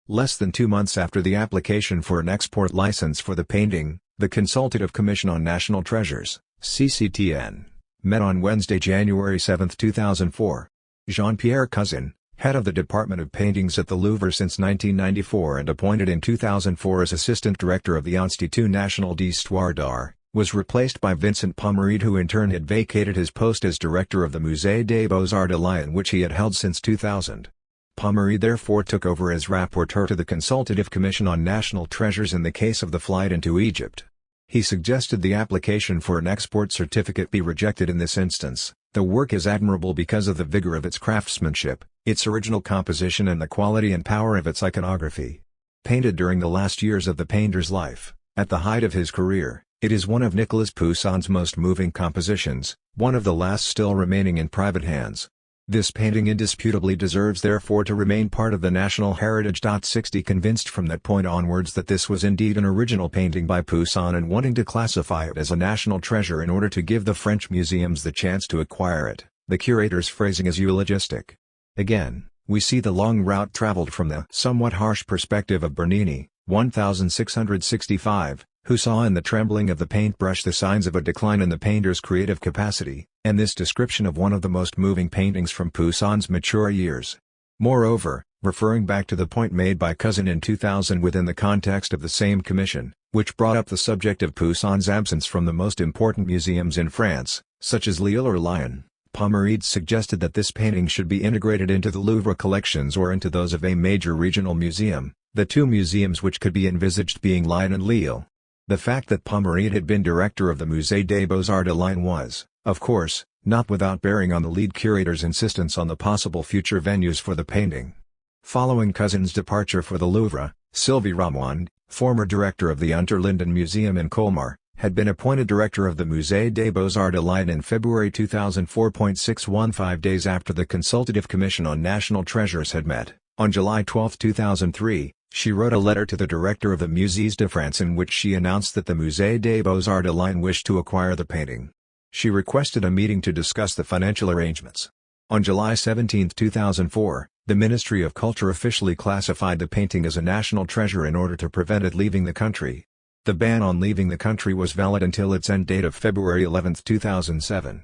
Less than 2 months after the application for an export license for the painting, the Consultative Commission on National Treasures, CCTN, met on Wednesday, January 7, 2004. Jean-Pierre Cousin, head of the Department of Paintings at the Louvre since 1994 and appointed in 2004 as Assistant Director of the Institut National d'Histoire d'Art, was replaced by Vincent Pommerid, who in turn had vacated his post as Director of the Musée des Beaux-Arts de Lyon, which he had held since 2000. Pommerid therefore took over as rapporteur to the Consultative Commission on National Treasures in the case of the flight into Egypt. He suggested the application for an export certificate be rejected in this instance. The work is admirable because of the vigor of its craftsmanship, its original composition and the quality and power of its iconography. Painted during the last years of the painter's life, at the height of his career, it is one of Nicolas Poussin's most moving compositions, one of the last still remaining in private hands. This painting indisputably deserves therefore to remain part of the national heritage. 60 Convinced from that point onwards that this was indeed an original painting by Poussin and wanting to classify it as a national treasure in order to give the French museums the chance to acquire it, the curator's phrasing is eulogistic. Again, we see the long route traveled from the somewhat harsh perspective of Bernini, 1665, who saw in the trembling of the paintbrush the signs of a decline in the painter's creative capacity, and this description of one of the most moving paintings from Poussin's mature years. Moreover, referring back to the point made by Cousin in 2000 within the context of the same commission, which brought up the subject of Poussin's absence from the most important museums in France, such as Lille or Lyon, Pommerid suggested that this painting should be integrated into the Louvre collections or into those of a major regional museum, the two museums which could be envisaged being Lyon and Lille. The fact that Pommerid had been director of the Musée des Beaux-Arts de Lyon was, of course, not without bearing on the lead curator's insistence on the possible future venues for the painting. Following Cousin's departure for the Louvre, Sylvie Ramond, former director of the Unterlinden Museum in Colmar, had been appointed director of the Musée des Beaux-Arts de Lyon in February 2004. 615 days after the Consultative Commission on National Treasures had met, on July 12, 2003, she wrote a letter to the director of the Musées de France in which she announced that the Musée des Beaux-Arts de Lyon wished to acquire the painting. She requested a meeting to discuss the financial arrangements. On July 17, 2004, the Ministry of Culture officially classified the painting as a national treasure in order to prevent it leaving the country. The ban on leaving the country was valid until its end date of February 11, 2007.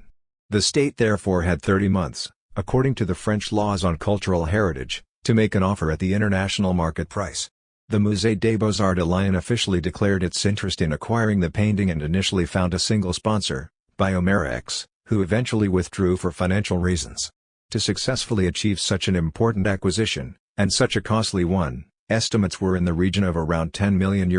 The state therefore had 30 months, according to the French laws on cultural heritage, to make an offer at the international market price. The Musée des Beaux-Arts de Lyon officially declared its interest in acquiring the painting and initially found a single sponsor, Biomerex, who eventually withdrew for financial reasons. To successfully achieve such an important acquisition, and such a costly one, estimates were in the region of around €10 million.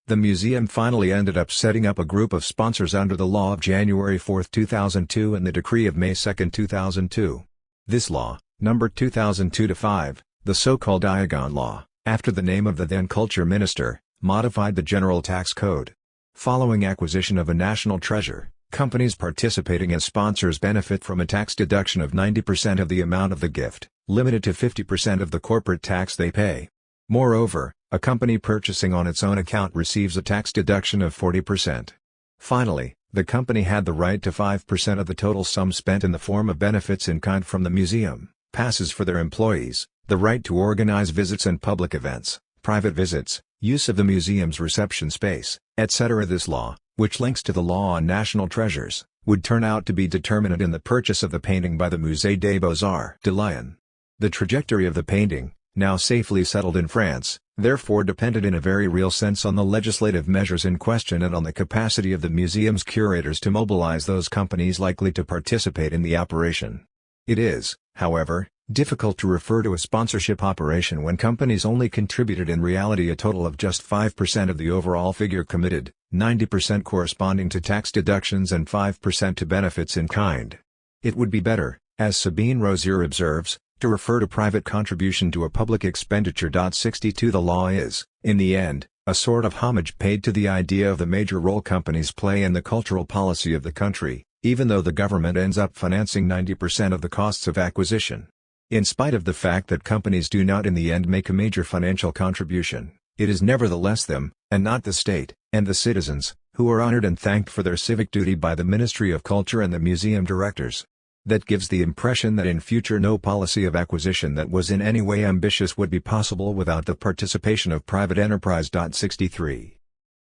The museum finally ended up setting up a group of sponsors under the law of January 4, 2002 and the decree of May 2, 2002. This law, numbered 2002-5, the so-called Iagon Law, after the name of the then Culture Minister, modified the General Tax Code. Following acquisition of a national treasure, companies participating as sponsors benefit from a tax deduction of 90% of the amount of the gift, limited to 50% of the corporate tax they pay. Moreover, a company purchasing on its own account receives a tax deduction of 40%. Finally, the company had the right to 5% of the total sum spent in the form of benefits in kind from the museum, passes for their employees, the right to organize visits and public events, private visits, use of the museum's reception space, etc. This law, which links to the law on national treasures, would turn out to be determinant in the purchase of the painting by the Musée des Beaux-Arts de Lyon. The trajectory of the painting, now safely settled in France, therefore depended in a very real sense on the legislative measures in question and on the capacity of the museum's curators to mobilize those companies likely to participate in the operation. It is, however, difficult to refer to a sponsorship operation when companies only contributed in reality a total of just 5% of the overall figure committed, 90% corresponding to tax deductions and 5% to benefits in kind. It would be better, as Sabine Rosier observes, to refer to private contribution to a public expenditure. 62 The law is, in the end, a sort of homage paid to the idea of the major role companies play in the cultural policy of the country, even though the government ends up financing 90% of the costs of acquisition. In spite of the fact that companies do not in the end make a major financial contribution, it is nevertheless them, and not the state, and the citizens, who are honored and thanked for their civic duty by the Ministry of Culture and the museum directors. That gives the impression that in future no policy of acquisition that was in any way ambitious would be possible without the participation of private enterprise. 63.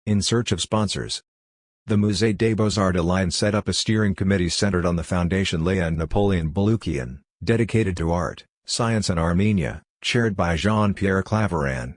In search of sponsors. The Musée des Beaux-Arts de Lyon set up a steering committee centered on the Foundation Léon Napoleon Baloukian, dedicated to art, science and Armenia, chaired by Jean-Pierre Claveran.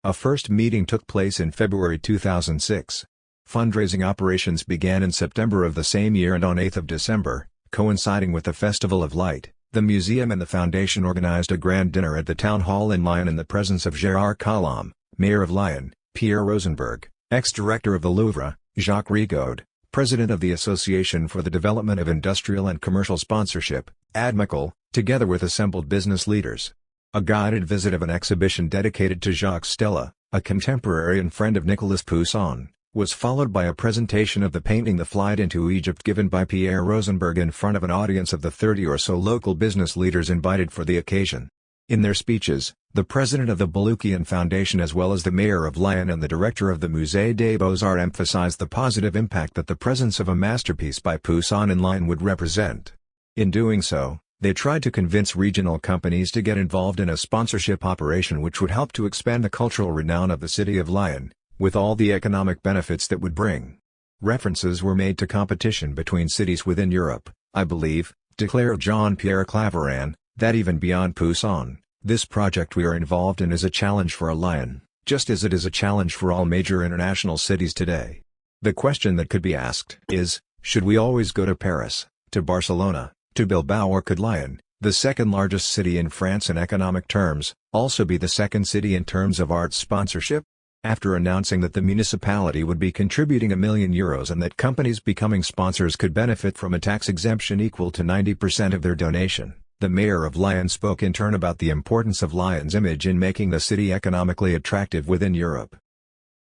A first meeting took place in February 2006. Fundraising operations began in September of the same year, and on 8 December, coinciding with the Festival of Light, the museum and the foundation organized a grand dinner at the town hall in Lyon in the presence of Gérard Collomb, mayor of Lyon, Pierre Rosenberg, ex-director of the Louvre, Jacques Rigaud, president of the Association for the Development of Industrial and Commercial Sponsorship, ADMICAL, together with assembled business leaders. A guided visit of an exhibition dedicated to Jacques Stella, a contemporary and friend of Nicolas Poussin, was followed by a presentation of the painting The Flight into Egypt given by Pierre Rosenberg in front of an audience of the 30 or so local business leaders invited for the occasion. In their speeches, the president of the Baloukian Foundation as well as the mayor of Lyon and the director of the Musée des Beaux-Arts emphasized the positive impact that the presence of a masterpiece by Poussin in Lyon would represent. In doing so, they tried to convince regional companies to get involved in a sponsorship operation which would help to expand the cultural renown of the city of Lyon, with all the economic benefits that would bring. References were made to competition between cities within Europe, I believe, declared Jean-Pierre Claveran, that even beyond Poussin, this project we are involved in is a challenge for Lyon, just as it is a challenge for all major international cities today. The question that could be asked is, should we always go to Paris, to Barcelona, to Bilbao, or could Lyon, the second largest city in France in economic terms, also be the second city in terms of arts sponsorship? After announcing that the municipality would be contributing €1 million and that companies becoming sponsors could benefit from a tax exemption equal to 90% of their donation, the mayor of Lyon spoke in turn about the importance of Lyon's image in making the city economically attractive within Europe.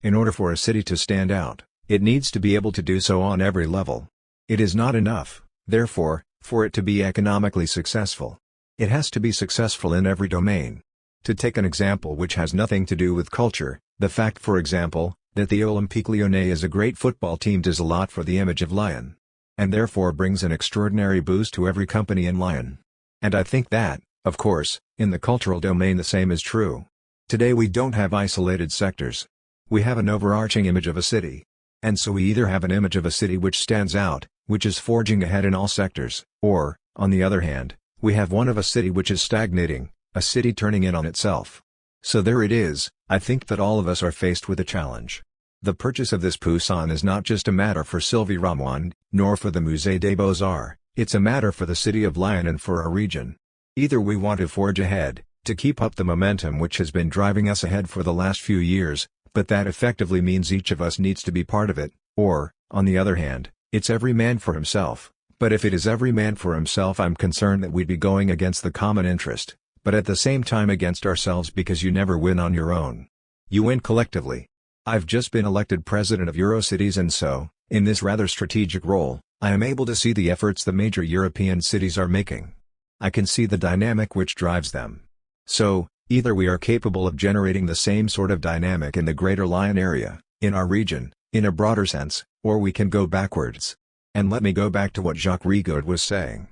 In order for a city to stand out, it needs to be able to do so on every level. It is not enough, therefore, for it to be economically successful. It has to be successful in every domain. To take an example which has nothing to do with culture, the fact for example, that the Olympique Lyonnais is a great football team does a lot for the image of Lyon. And therefore brings an extraordinary boost to every company in Lyon. And I think that, of course, in the cultural domain the same is true. Today we don't have isolated sectors. We have an overarching image of a city. And so we either have an image of a city which stands out, which is forging ahead in all sectors, or, on the other hand, we have one of a city which is stagnating, a city turning in on itself. So there it is. I think that all of us are faced with a challenge. The purchase of this Poussin is not just a matter for Sylvie Ramond, nor for the Musée des Beaux-Arts, it's a matter for the city of Lyon and for our region. Either we want to forge ahead, to keep up the momentum which has been driving us ahead for the last few years, but that effectively means each of us needs to be part of it, or, on the other hand, it's every man for himself. But if it is every man for himself, I'm concerned that we'd be going against the common interest, but at the same time against ourselves, because you never win on your own. You win collectively. I've just been elected president of Eurocities, and so, in this rather strategic role, I am able to see the efforts the major European cities are making. I can see the dynamic which drives them. So, either we are capable of generating the same sort of dynamic in the greater Lyon area, in our region, in a broader sense, or we can go backwards. And let me go back to what Jacques Rigaud was saying.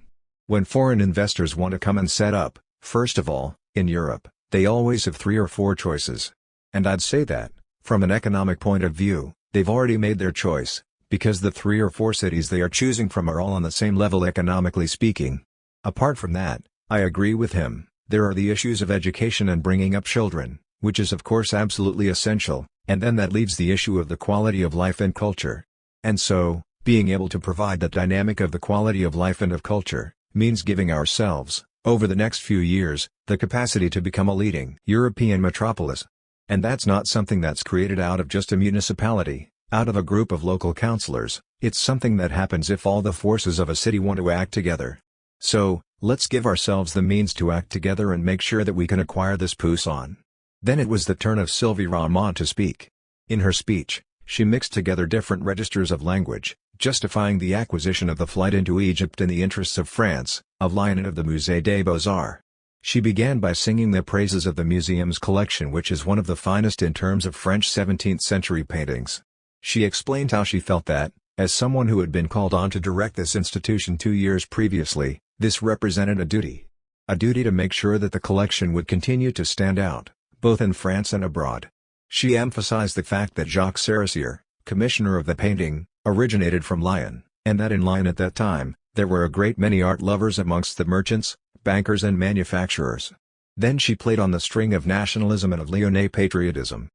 When foreign investors want to come and set up, first of all, in Europe, they always have 3 or 4 choices. And I'd say that, from an economic point of view, they've already made their choice, because the 3 or 4 cities they are choosing from are all on the same level economically speaking. Apart from that, I agree with him, There are the issues of education and bringing up children, which is of course absolutely essential, and then that leaves the issue of the quality of life and culture. And so, being able to provide that dynamic of the quality of life and of culture, means giving ourselves, over the next few years, the capacity to become a leading European metropolis. And that's not something that's created out of just a municipality, out of a group of local councillors, it's something that happens if all the forces of a city want to act together. So, let's give ourselves the means to act together and make sure that we can acquire this Poussin. Then it was the turn of Sylvie Ramond to speak. In her speech, she mixed together different registers of language, justifying the acquisition of the flight into Egypt in the interests of France, of Lyon and of the Musée des Beaux-Arts. She began by singing the praises of the museum's collection, which is one of the finest in terms of French 17th-century paintings. She explained how she felt that, as someone who had been called on to direct this institution 2 years previously, this represented a duty. A duty to make sure that the collection would continue to stand out, both in France and abroad. She emphasized the fact that Jacques Sarrassier, commissioner of the painting, originated from Lyon, and that in Lyon at that time, there were a great many art lovers amongst the merchants, bankers and manufacturers. Then she played on the string of nationalism and of Lyonnais patriotism.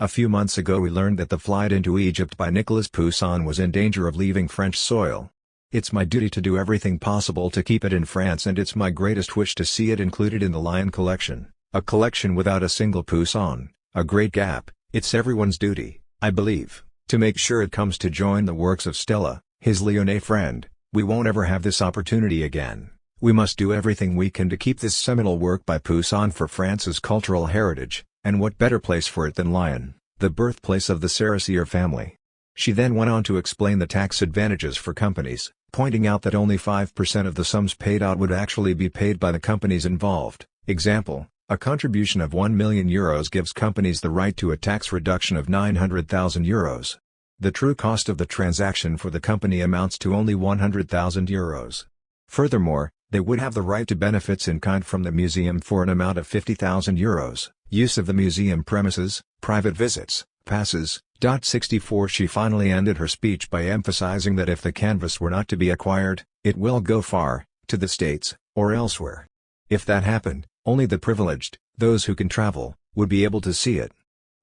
A few months ago we learned that the flight into Egypt by Nicolas Poussin was in danger of leaving French soil. It's my duty to do everything possible to keep it in France, and it's my greatest wish to see it included in the Lyon collection, a collection without a single Poussin. A great gap. It's everyone's duty, I believe, to make sure it comes to join the works of Stella, his Lyonnais friend. We won't ever have this opportunity again. We must do everything we can to keep this seminal work by Poussin for France's cultural heritage, and what better place for it than Lyon, the birthplace of the Sarrassier family. She then went on to explain the tax advantages for companies, pointing out that only 5% of the sums paid out would actually be paid by the companies involved. Example: a contribution of €1 million gives companies the right to a tax reduction of €900,000. The true cost of the transaction for the company amounts to only €100,000. Furthermore, they would have the right to benefits in kind from the museum for an amount of €50,000, use of the museum premises, private visits, passes. 64 She finally ended her speech by emphasizing that if the canvas were not to be acquired, it will go far, to the States, or elsewhere. If that happened, only the privileged, those who can travel, would be able to see it.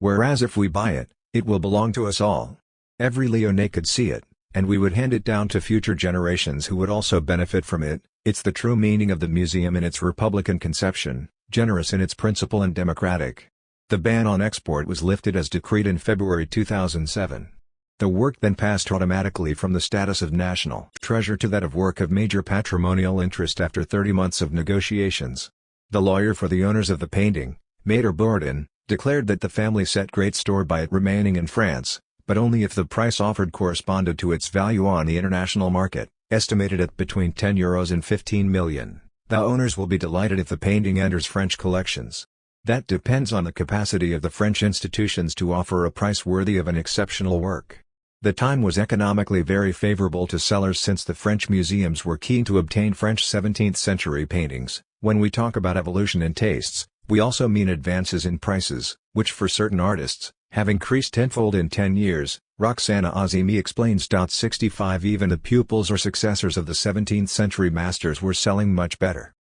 Whereas if we buy it, it will belong to us all. Every Lyonnais could see it, and we would hand it down to future generations who would also benefit from it. It's the true meaning of the museum in its Republican conception, generous in its principle and democratic. The ban on export was lifted as decreed in February 2007. The work then passed automatically from the status of national treasure to that of work of major patrimonial interest after 30 months of negotiations. The lawyer for the owners of the painting, Maître Bourdin, declared that the family set great store by it remaining in France, but only if the price offered corresponded to its value on the international market, estimated at between €10 and €15 million. The owners will be delighted if the painting enters French collections. That depends on the capacity of the French institutions to offer a price worthy of an exceptional work. The time was economically very favorable to sellers since the French museums were keen to obtain French 17th-century paintings. When we talk about evolution in tastes, we also mean advances in prices, which for certain artists, have increased tenfold in 10 years, Roxana Azimi explains. 65 Even the pupils or successors of the 17th-century masters were selling much better.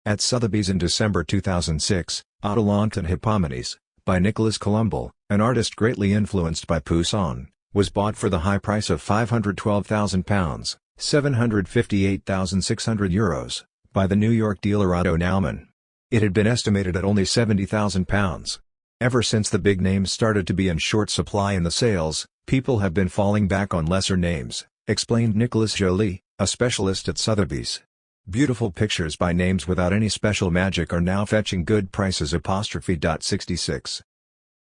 At Sotheby's in December 2006, Atalante and Hippomenes, by Nicolas Colombel, an artist greatly influenced by Poussin, was bought for the high price of £512,000, €758,600, by the New York dealer Otto Naumann. It had been estimated at only £70,000. Ever since the big names started to be in short supply in the sales, people have been falling back on lesser names, explained Nicolas Joly, a specialist at Sotheby's. Beautiful pictures by names without any special magic are now fetching good prices. 66.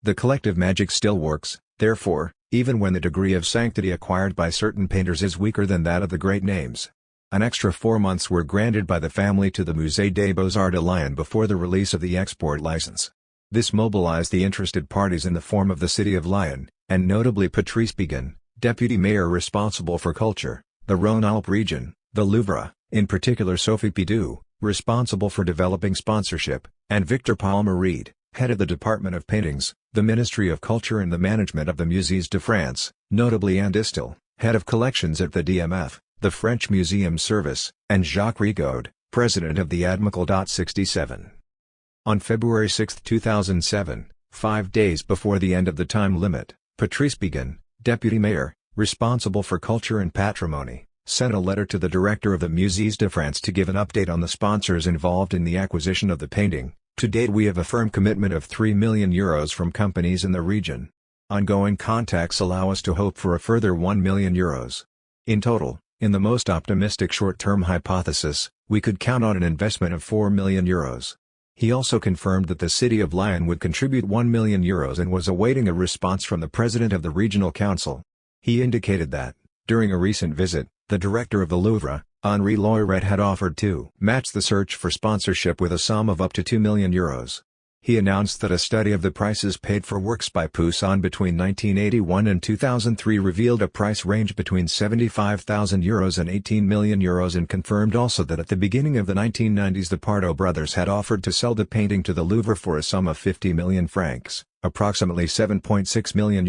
The collective magic still works, therefore, even when the degree of sanctity acquired by certain painters is weaker than that of the great names. An extra 4 months were granted by the family to the Musée des Beaux-Arts de Lyon before the release of the export license. This mobilized the interested parties in the form of the city of Lyon, and notably Patrice Bigan, deputy mayor responsible for culture, the Rhône-Alpes region, the Louvre, in particular Sophie Pidoux, responsible for developing sponsorship, and Victor Palmer-Reed, head of the Department of Paintings, the Ministry of Culture and the Management of the Musées de France, notably Anne Distel, head of collections at the DMF, the French Museum Service, and Jacques Rigaud, president of the Admical. 67. On February 6, 2007, 5 days before the end of the time limit, Patrice Began, deputy mayor, responsible for culture and patrimony, sent a letter to the director of the Musées de France to give an update on the sponsors involved in the acquisition of the painting. To date we have a firm commitment of €3 million from companies in the region. Ongoing contacts allow us to hope for a further €1 million. In total, in the most optimistic short-term hypothesis, we could count on an investment of €4 million. He also confirmed that the city of Lyon would contribute €1 million and was awaiting a response from the president of the regional council. He indicated that, during a recent visit, the director of the Louvre, Henri Loiret, had offered to match the search for sponsorship with a sum of up to €2 million. He announced that a study of the prices paid for works by Poussin between 1981 and 2003 revealed a price range between €75,000 and €18 million and confirmed also that at the beginning of the 1990s the Pardo brothers had offered to sell the painting to the Louvre for a sum of 50 million francs, approximately €7.6 million.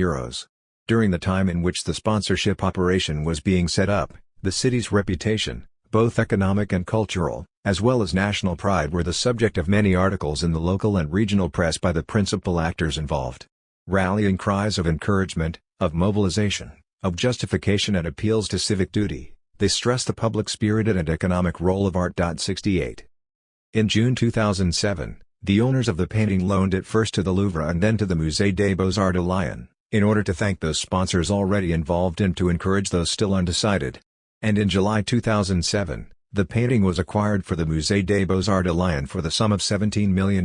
During the time in which the sponsorship operation was being set up, the city's reputation, both economic and cultural, as well as national pride, were the subject of many articles in the local and regional press by the principal actors involved. Rallying cries of encouragement, of mobilization, of justification and appeals to civic duty, they stress the public-spirited and economic role of Art. 68. In June 2007, the owners of the painting loaned it first to the Louvre and then to the Musée des Beaux-Arts de Lyon, in order to thank those sponsors already involved and to encourage those still undecided. And in July 2007, the painting was acquired for the Musée des Beaux-Arts de Lyon for the sum of €17 million.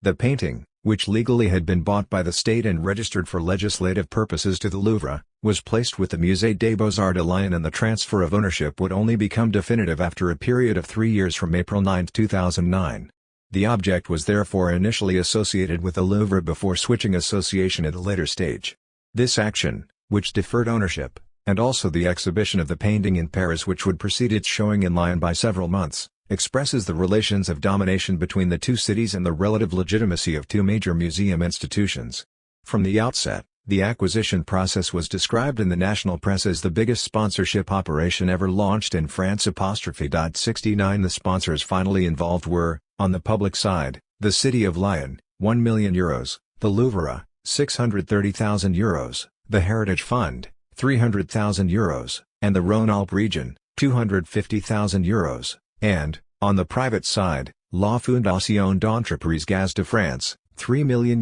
The painting, which legally had been bought by the state and registered for legislative purposes to the Louvre, was placed with the Musée des Beaux-Arts de Lyon, and the transfer of ownership would only become definitive after a period of 3 years from April 9, 2009. The object was therefore initially associated with the Louvre before switching association at a later stage. This action, which deferred ownership, and also the exhibition of the painting in Paris which would precede its showing in Lyon by several months, expresses the relations of domination between the two cities and the relative legitimacy of two major museum institutions. From the outset, the acquisition process was described in the national press as the biggest sponsorship operation ever launched in France. 69 The sponsors finally involved were, on the public side, the City of Lyon, €1 million, the Louvre, €630,000, the Heritage Fund, €300,000, and the Rhône-Alpes region, €250,000, and, on the private side, La Fondation d'Entreprise Gaz de France, €3 million,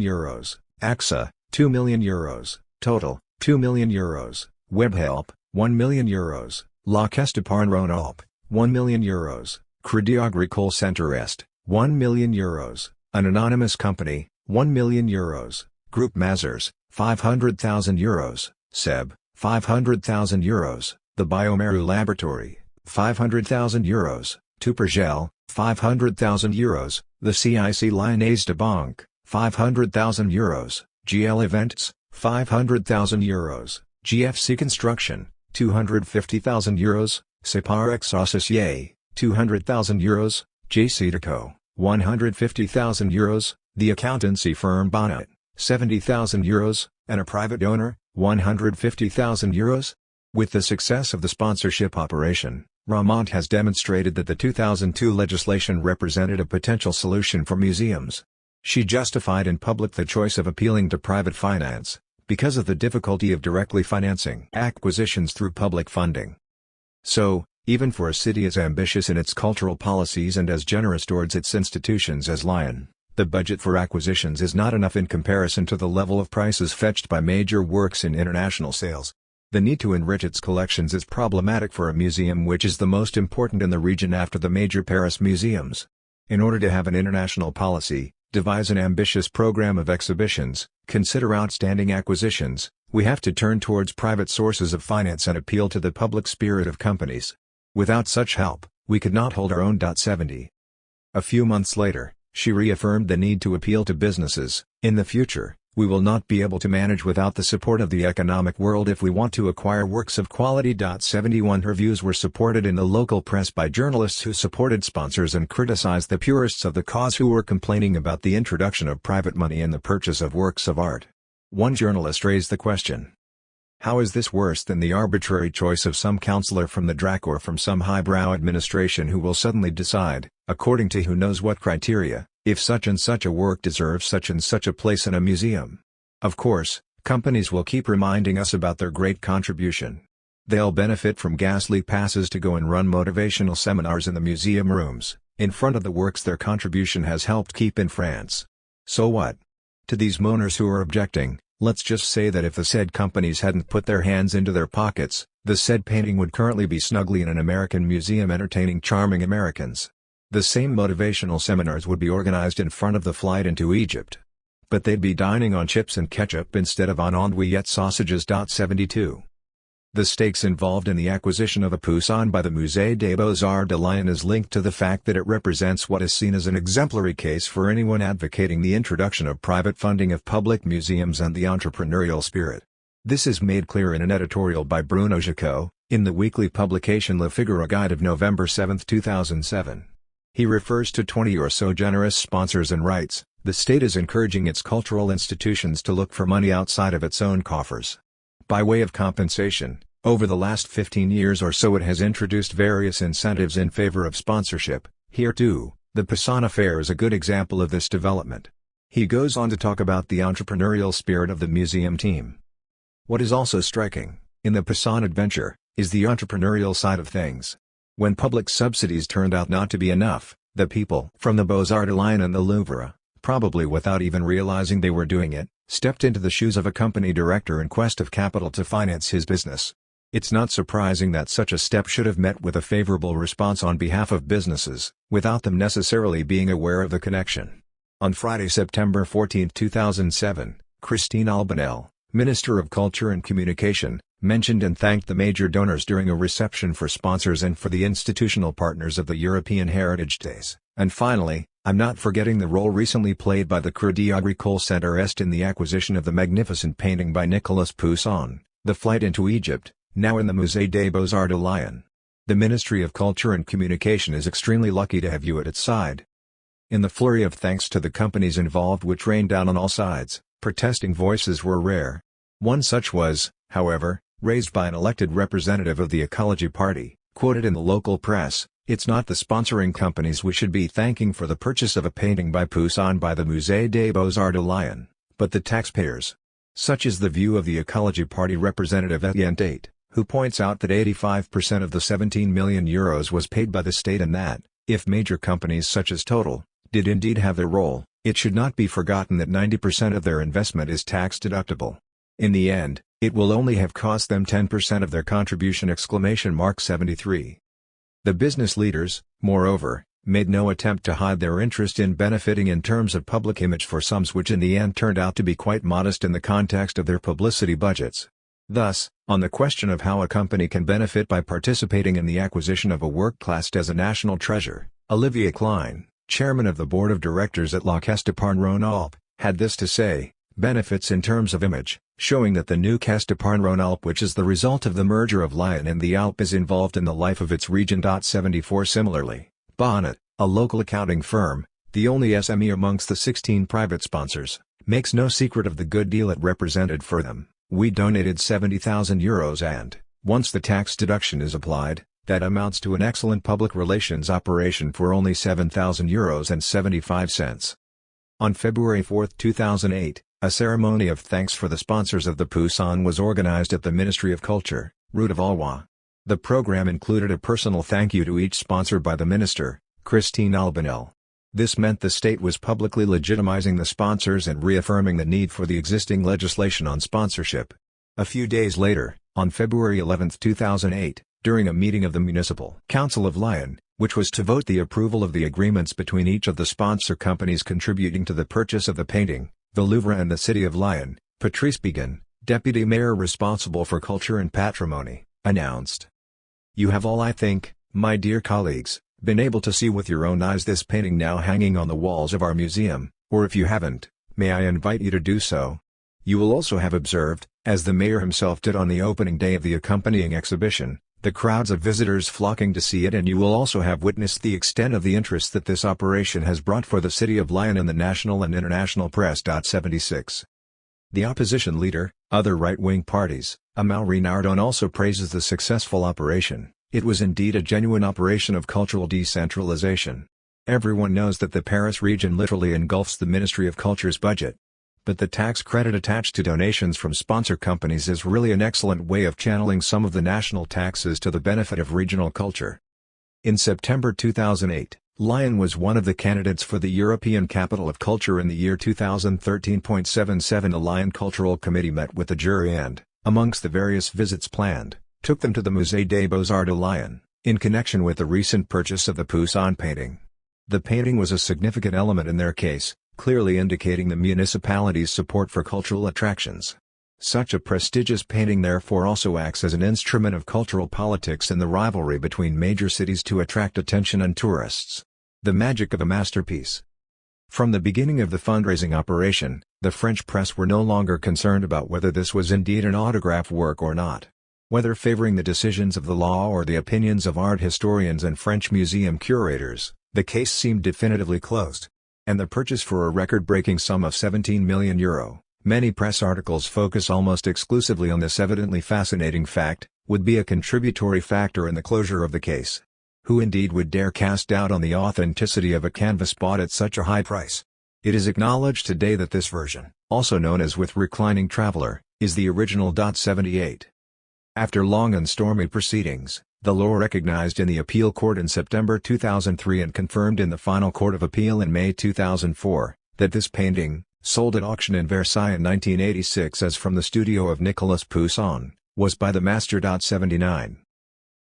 AXA, €2 million, Total, €2 million, Webhelp, €1 million, La Caisse d'Épargne Rhône-Alpes, €1 million, Crédit Agricole Centre-Est, €1 million, an anonymous company, €1 million, Groupe Mazars, €500,000, SEB, €500,000, the Biomeru Laboratory, €500,000, Tupergel, €500,000, the CIC Lyonnaise de Banque, €500,000, GL Events, €500,000, GFC Construction, €250,000, Separex Associé, €200,000, JC Deco, €150,000, the accountancy firm Bonnet, €70,000, and a private owner, €150,000. With the success of the sponsorship operation, Ramont has demonstrated that the 2002 legislation represented a potential solution for museums. She justified in public the choice of appealing to private finance, because of the difficulty of directly financing acquisitions through public funding. So, even for a city as ambitious in its cultural policies and as generous towards its institutions as Lyon, the budget for acquisitions is not enough in comparison to the level of prices fetched by major works in international sales. The need to enrich its collections is problematic for a museum which is the most important in the region after the major Paris museums. In order to have an international policy, devise an ambitious program of exhibitions, consider outstanding acquisitions, we have to turn towards private sources of finance and appeal to the public spirit of companies. Without such help, we could not hold our own. 70. A few months later, she reaffirmed the need to appeal to businesses. In the future, we will not be able to manage without the support of the economic world if we want to acquire works of quality. 71 Her views were supported in the local press by journalists who supported sponsors and criticized the purists of the cause who were complaining about the introduction of private money in the purchase of works of art. One journalist raised the question: how is this worse than the arbitrary choice of some counselor from the DRAC or from some highbrow administration who will suddenly decide, according to who knows what criteria, if such and such a work deserves such and such a place in a museum. Of course, companies will keep reminding us about their great contribution. They'll benefit from ghastly passes to go and run motivational seminars in the museum rooms, in front of the works their contribution has helped keep in France. So what? To these moaners who are objecting, let's just say that if the said companies hadn't put their hands into their pockets, the said painting would currently be snugly in an American museum entertaining charming Americans. The same motivational seminars would be organized in front of the flight into Egypt. But they'd be dining on chips and ketchup instead of on andouillette sausages. 72. The stakes involved in the acquisition of a Poussin by the Musée des Beaux-Arts de Lyon is linked to the fact that it represents what is seen as an exemplary case for anyone advocating the introduction of private funding of public museums and the entrepreneurial spirit. This is made clear in an editorial by Bruno Jacot, in the weekly publication Le Figaro Guide of November 7, 2007. He refers to 20 or so generous sponsors and writes, "The state is encouraging its cultural institutions to look for money outside of its own coffers. By way of compensation, over the last 15 years or so it has introduced various incentives in favor of sponsorship. Here too, the Poussin affair is a good example of this development." He goes on to talk about the entrepreneurial spirit of the museum team. What is also striking, in the Poussin adventure, is the entrepreneurial side of things. When public subsidies turned out not to be enough, the people from the Beaux-Arts de Lyon and the Louvre, probably without even realizing they were doing it, stepped into the shoes of a company director in quest of capital to finance his business. It's not surprising that such a step should have met with a favorable response on behalf of businesses, without them necessarily being aware of the connection. On Friday, September 14, 2007, Christine Albanel, Minister of Culture and Communication, mentioned and thanked the major donors during a reception for sponsors and for the institutional partners of the European Heritage Days. And finally, I'm not forgetting the role recently played by the Crédit Agricole Centre-Est in the acquisition of the magnificent painting by Nicolas Poussin, The Flight into Egypt, now in the Musée des Beaux-Arts de Lyon. The Ministry of Culture and Communication is extremely lucky to have you at its side. In the flurry of thanks to the companies involved which rained down on all sides, protesting voices were rare. One such was, however, raised by an elected representative of the Ecology Party, quoted in the local press, "It's not the sponsoring companies we should be thanking for the purchase of a painting by Poussin by the Musée des Beaux-Arts de Lyon, but the taxpayers." Such is the view of the Ecology Party representative Etienne Tate, who points out that 85% of the €17 million was paid by the state and that, if major companies such as Total, did indeed have their role, it should not be forgotten that 90% of their investment is tax deductible. In the end, it will only have cost them 10% of their contribution! 73. The business leaders, moreover, made no attempt to hide their interest in benefiting in terms of public image for sums which in the end turned out to be quite modest in the context of their publicity budgets. Thus, on the question of how a company can benefit by participating in the acquisition of a work classed as a national treasure, Olivier Klein, chairman of the board of directors at La Caisse d'Épargne Rhône-Alpes, had this to say: "Benefits in terms of image, showing that the new Caisse d'Épargne Rhône-Alpes, which is the result of the merger of Lyon and the Alpes, is involved in the life of its region." 74. Similarly, Bonnet, a local accounting firm, the only SME amongst the 16 private sponsors, makes no secret of the good deal it represented for them. "We donated €70,000 and, once the tax deduction is applied, that amounts to an excellent public relations operation for only €7,000.75. On February 4, 2008, a ceremony of thanks for the sponsors of the Poussin was organized at the Ministry of Culture, Rue de Valois. The program included a personal thank you to each sponsor by the minister, Christine Albanel. This meant the state was publicly legitimizing the sponsors and reaffirming the need for the existing legislation on sponsorship. A few days later, on February 11, 2008, during a meeting of the Municipal Council of Lyon, which was to vote the approval of the agreements between each of the sponsor companies contributing to the purchase of the painting, the Louvre and the City of Lyon, Patrice Began, deputy mayor responsible for culture and patrimony, announced, "You have all, I think, my dear colleagues, been able to see with your own eyes this painting now hanging on the walls of our museum, or if you haven't, may I invite you to do so? You will also have observed, as the mayor himself did on the opening day of the accompanying exhibition, the crowds of visitors flocking to see it, and you will also have witnessed the extent of the interest that this operation has brought for the City of Lyon in the national and international press." 76. The opposition leader, other right-wing parties, Amaury Nardon, also praises the successful operation. "It was indeed a genuine operation of cultural decentralization. Everyone knows that the Paris region literally engulfs the Ministry of Culture's budget. But the tax credit attached to donations from sponsor companies is really an excellent way of channeling some of the national taxes to the benefit of regional culture. In September 2008, Lyon was one of the candidates for the European Capital of Culture in the year 2013.77. The Lyon Cultural Committee met with the jury and, amongst the various visits planned, took them to the Musée des Beaux-Arts de Lyon, in connection with the recent purchase of the Poussin painting. The painting was a significant element in their case, clearly indicating the municipality's support for cultural attractions. Such a prestigious painting therefore also acts as an instrument of cultural politics in the rivalry between major cities to attract attention and tourists. The magic of a masterpiece. From the beginning of the fundraising operation, the French press were no longer concerned about whether this was indeed an autograph work or not. Whether favoring the decisions of the law or the opinions of art historians and French museum curators, the case seemed definitively closed. And the purchase for a record-breaking sum of €17 million, many press articles focus almost exclusively on this evidently fascinating fact, would be a contributory factor in the closure of the case. Who indeed would dare cast doubt on the authenticity of a canvas bought at such a high price? It is acknowledged today that this version, also known as With Reclining Traveler, is the original. 78. After long and stormy proceedings, the law recognized in the appeal court in September 2003 and confirmed in the final court of appeal in May 2004, that this painting, sold at auction in Versailles in 1986 as from the studio of Nicolas Poussin, was by the master. 79.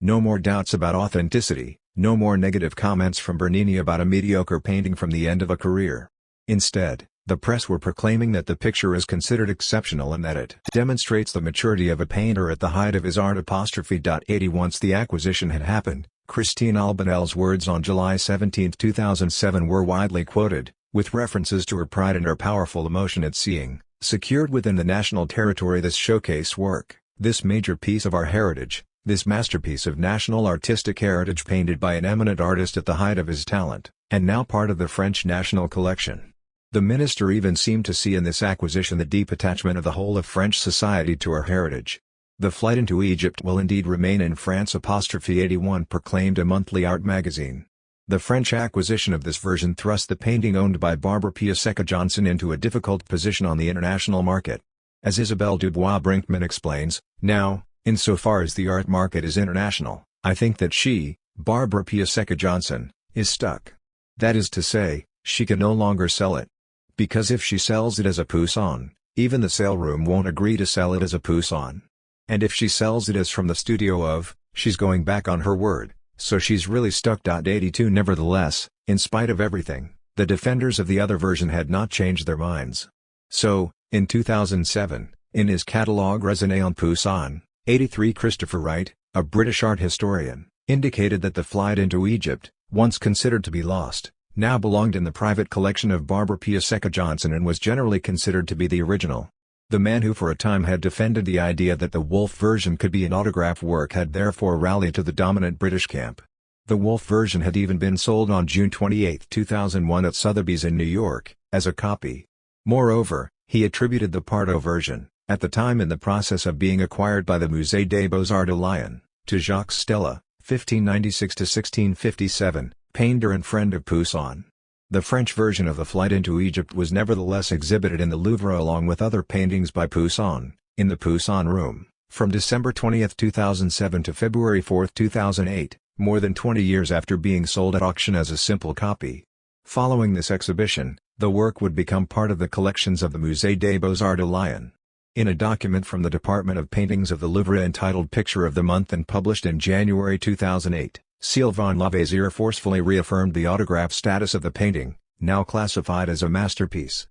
No more doubts about authenticity, no more negative comments from Bernini about a mediocre painting from the end of a career. Instead, the press were proclaiming that the picture is considered exceptional and that it demonstrates the maturity of a painter at the height of his art. 80. Once the acquisition had happened, Christine Albanel's words on July 17, 2007 were widely quoted, with references to her pride and her powerful emotion at seeing, secured within the national territory, this showcase work, this major piece of our heritage, this masterpiece of national artistic heritage painted by an eminent artist at the height of his talent, and now part of the French national collection. The minister even seemed to see in this acquisition the deep attachment of the whole of French society to her heritage. The flight into Egypt will indeed remain in France. 81 proclaimed a monthly art magazine. The French acquisition of this version thrust the painting owned by Barbara Piasecka-Johnson into a difficult position on the international market. As Isabelle Dubois-Brinkman explains, now, insofar as the art market is international, I think that she, Barbara Piasecka-Johnson, is stuck. That is to say, she can no longer sell it. Because if she sells it as a Poussin, even the sale room won't agree to sell it as a Poussin. And if she sells it as from the studio of, she's going back on her word, so she's really stuck. 82 Nevertheless, in spite of everything, the defenders of the other version had not changed their minds. So, in 2007, in his catalogue Raisonné en Poussin, 83 Christopher Wright, a British art historian, indicated that the flight into Egypt, once considered to be lost, now belonged in the private collection of Barbara Piasecka-Johnson and was generally considered to be the original. The man who for a time had defended the idea that the Wolf version could be an autograph work had therefore rallied to the dominant British camp. The Wolf version had even been sold on June 28, 2001 at Sotheby's in New York, as a copy. Moreover, he attributed the Pardo version, at the time in the process of being acquired by the Musée des Beaux-Arts de Lyon, to Jacques Stella, 1596–1657, painter and friend of Poussin. The French version of the flight into Egypt was nevertheless exhibited in the Louvre along with other paintings by Poussin, in the Poussin Room, from December 20, 2007 to February 4, 2008, more than 20 years after being sold at auction as a simple copy. Following this exhibition, the work would become part of the collections of the Musée des Beaux-Arts de Lyon. In a document from the Department of Paintings of the Louvre entitled Picture of the Month and published in January 2008, Sylvain Lavaisier forcefully reaffirmed the autograph status of the painting, now classified as a masterpiece.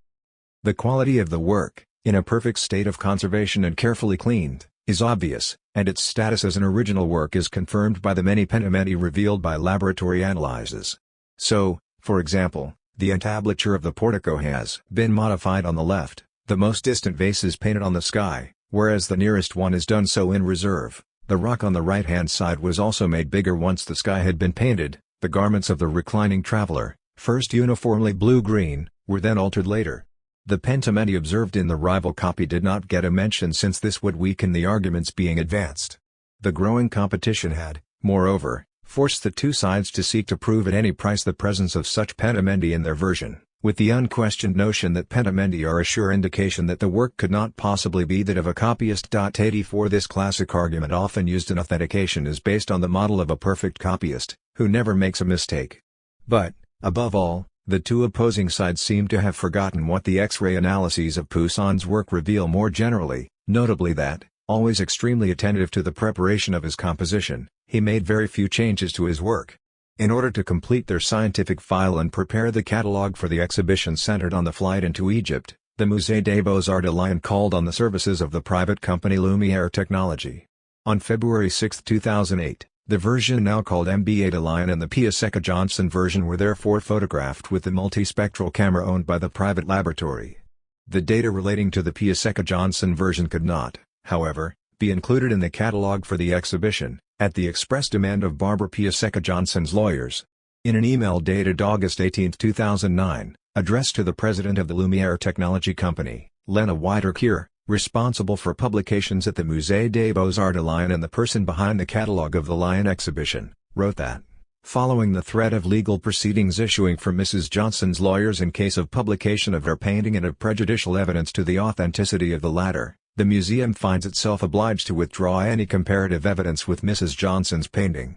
The quality of the work, in a perfect state of conservation and carefully cleaned, is obvious, and its status as an original work is confirmed by the many pentimenti revealed by laboratory analyses. So, for example, the entablature of the portico has been modified on the left, the most distant vase is painted on the sky, whereas the nearest one is done so in reserve. The rock on the right-hand side was also made bigger once the sky had been painted. The garments of the reclining traveler, first uniformly blue-green, were then altered later. The pentimenti observed in the rival copy did not get a mention since this would weaken the arguments being advanced. The growing competition had, moreover, forced the two sides to seek to prove at any price the presence of such pentamendi in their version, with the unquestioned notion that pentamendi are a sure indication that the work could not possibly be that of a copyist. 84 This classic argument often used in authentication is based on the model of a perfect copyist, who never makes a mistake. But, above all, the two opposing sides seem to have forgotten what the X-ray analyses of Poussin's work reveal more generally, notably that, always extremely attentive to the preparation of his composition, he made very few changes to his work. In order to complete their scientific file and prepare the catalogue for the exhibition centered on the flight into Egypt, the Musée des Beaux-Arts de Lyon called on the services of the private company Lumière Technology. On February 6, 2008, the version now called MBA de Lyon and the Piasecka-Johnson version were therefore photographed with the multispectral camera owned by the private laboratory. The data relating to the Piasecka-Johnson version could not, however, be included in the catalogue for the exhibition, at the express demand of Barbara Piasecka-Johnson's lawyers. In an email dated August 18, 2009, addressed to the president of the Lumière Technology Company, Lena Wiederkehr, responsible for publications at the Musée des Beaux-Arts de Lyon and the person behind the catalogue of the Lyon exhibition, wrote that, following the threat of legal proceedings issuing from Mrs. Johnson's lawyers in case of publication of her painting and of prejudicial evidence to the authenticity of the latter, the museum finds itself obliged to withdraw any comparative evidence with Mrs. Johnson's painting.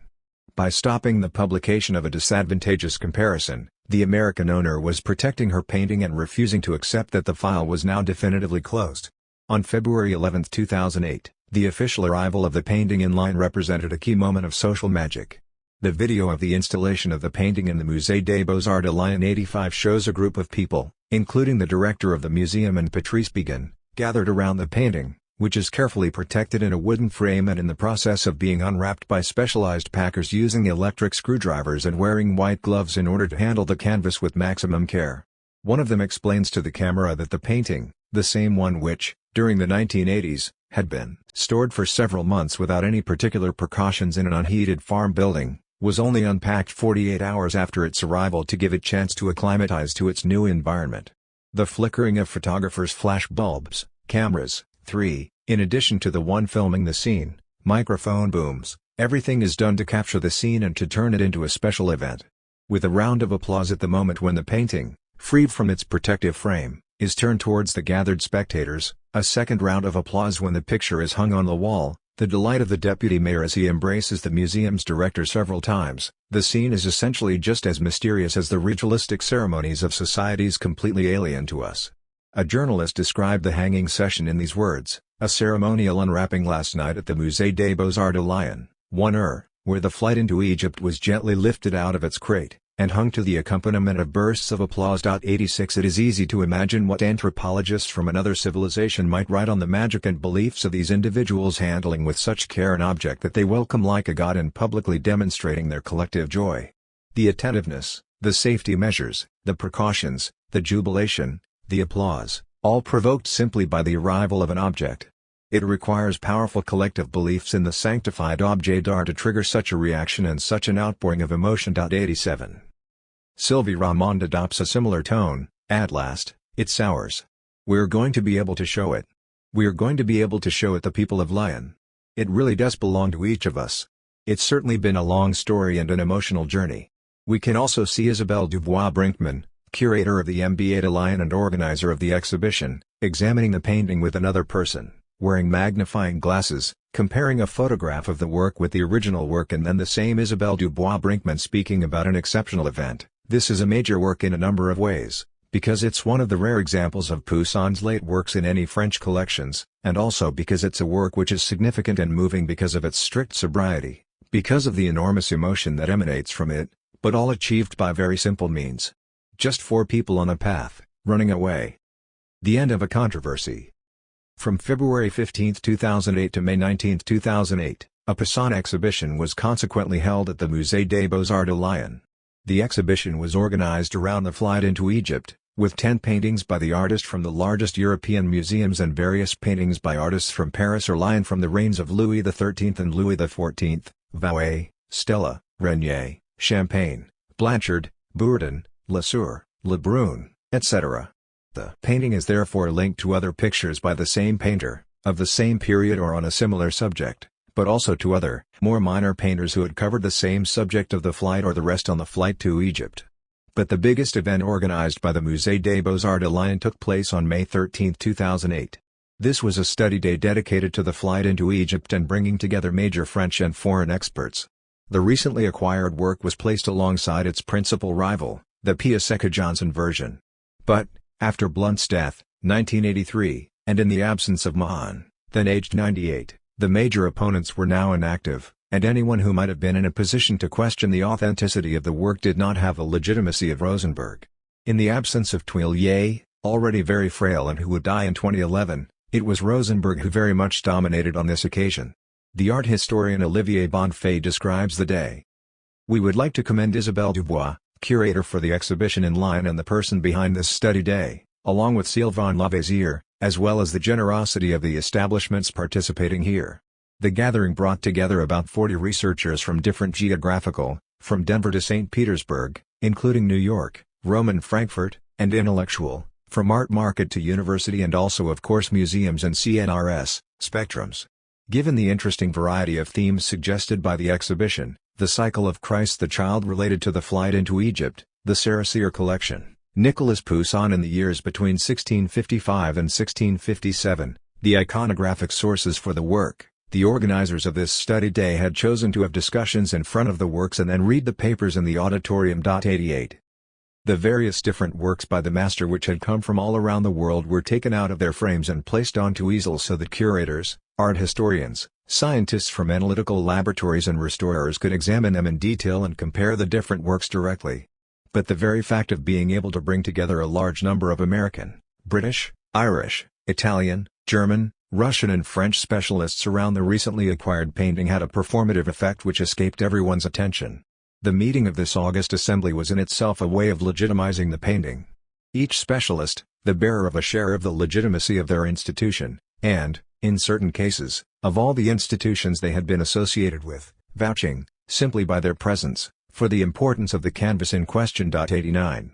By stopping the publication of a disadvantageous comparison, the American owner was protecting her painting and refusing to accept that the file was now definitively closed. On February 11, 2008, the official arrival of the painting in Lyon represented a key moment of social magic. The video of the installation of the painting in the Musée des Beaux-Arts de Lyon 85 shows a group of people, including the director of the museum and Patrice Began, gathered around the painting, which is carefully protected in a wooden frame and in the process of being unwrapped by specialized packers using electric screwdrivers and wearing white gloves in order to handle the canvas with maximum care. One of them explains to the camera that the painting, the same one which, during the 1980s, had been stored for several months without any particular precautions in an unheated farm building, was only unpacked 48 hours after its arrival to give it chance to acclimatize to its new environment. The flickering of photographers' flash bulbs, cameras, 3, in addition to the one filming the scene, microphone booms, everything is done to capture the scene and to turn it into a special event. With a round of applause at the moment when the painting, freed from its protective frame, is turned towards the gathered spectators, a second round of applause when the picture is hung on the wall, the delight of the deputy mayor as he embraces the museum's director several times. The scene is essentially just as mysterious as the ritualistic ceremonies of societies completely alien to us. A journalist described the hanging session in these words: a ceremonial unwrapping last night at the Musée des Beaux-Arts de Lyon, where the flight into Egypt was gently lifted out of its crate, and hung to the accompaniment of bursts of applause. 86 It is easy to imagine what anthropologists from another civilization might write on the magic and beliefs of these individuals handling with such care an object that they welcome like a god and publicly demonstrating their collective joy. The attentiveness, the safety measures, the precautions, the jubilation, the applause, all provoked simply by the arrival of an object. It requires powerful collective beliefs in the sanctified objet d'art to trigger such a reaction and such an outpouring of emotion. 87 Sylvie Ramond adopts a similar tone: at last, it's ours. We're going to be able to show it. We're going to be able to show it the people of Lyon. It really does belong to each of us. It's certainly been a long story and an emotional journey. We can also see Isabelle Dubois-Brinkman, curator of the MBA de Lyon and organizer of the exhibition, examining the painting with another person, wearing magnifying glasses, comparing a photograph of the work with the original work, and then the same Isabelle Dubois-Brinkman speaking about an exceptional event. This is a major work in a number of ways, because it's one of the rare examples of Poussin's late works in any French collections, and also because it's a work which is significant and moving because of its strict sobriety, because of the enormous emotion that emanates from it, but all achieved by very simple means. Just 4 people on a path, running away. The end of a controversy. From February 15, 2008 to May 19, 2008, a Poussin exhibition was consequently held at the Musée des Beaux-Arts de Lyon. The exhibition was organized around the flight into Egypt, with 10 paintings by the artist from the largest European museums and various paintings by artists from Paris or Lyon from the reigns of Louis XIII and Louis XIV, Vauet, Stella, Renier, Champagne, Blanchard, Bourdon, Lesueur, Lebrun, etc. The painting is therefore linked to other pictures by the same painter, of the same period or on a similar subject, but also to other, more minor painters who had covered the same subject of the flight or the rest on the flight to Egypt. But the biggest event organized by the Musée des Beaux-Arts de Lyon took place on May 13, 2008. This was a study day dedicated to the flight into Egypt and bringing together major French and foreign experts. The recently acquired work was placed alongside its principal rival, the Piasecka-Johnson version. But, after Blount's death, 1983, and in the absence of Mahan, then aged 98, the major opponents were now inactive, and anyone who might have been in a position to question the authenticity of the work did not have the legitimacy of Rosenberg. In the absence of Tuillier, already very frail and who would die in 2011, it was Rosenberg who very much dominated on this occasion. The art historian Olivier Bonfay describes the day. "We would like to commend Isabelle Dubois, curator for the exhibition in Lyon and the person behind this study day, along with Sylvain Lavaisier, as well as the generosity of the establishments participating here. The gathering brought together about 40 researchers from different from Denver to St. Petersburg, including New York, Rome and Frankfurt, and intellectual, from art market to university and also of course museums and CNRS, spectrums. Given the interesting variety of themes suggested by the exhibition, the cycle of Christ the Child related to the flight into Egypt, the Sarasier collection, Nicolas Poussin in the years between 1655 and 1657, the iconographic sources for the work, the organizers of this study day had chosen to have discussions in front of the works and then read the papers in the auditorium. 88. The various different works by the master which had come from all around the world were taken out of their frames and placed onto easels so that curators, art historians, scientists from analytical laboratories and restorers could examine them in detail and compare the different works directly. But the very fact of being able to bring together a large number of American, British, Irish, Italian, German, Russian and French specialists around the recently acquired painting had a performative effect which escaped everyone's attention. The meeting of this August assembly was in itself a way of legitimizing the painting. Each specialist, the bearer of a share of the legitimacy of their institution, and, in certain cases, of all the institutions they had been associated with, vouching, simply by their presence, for the importance of the canvas in question. 89.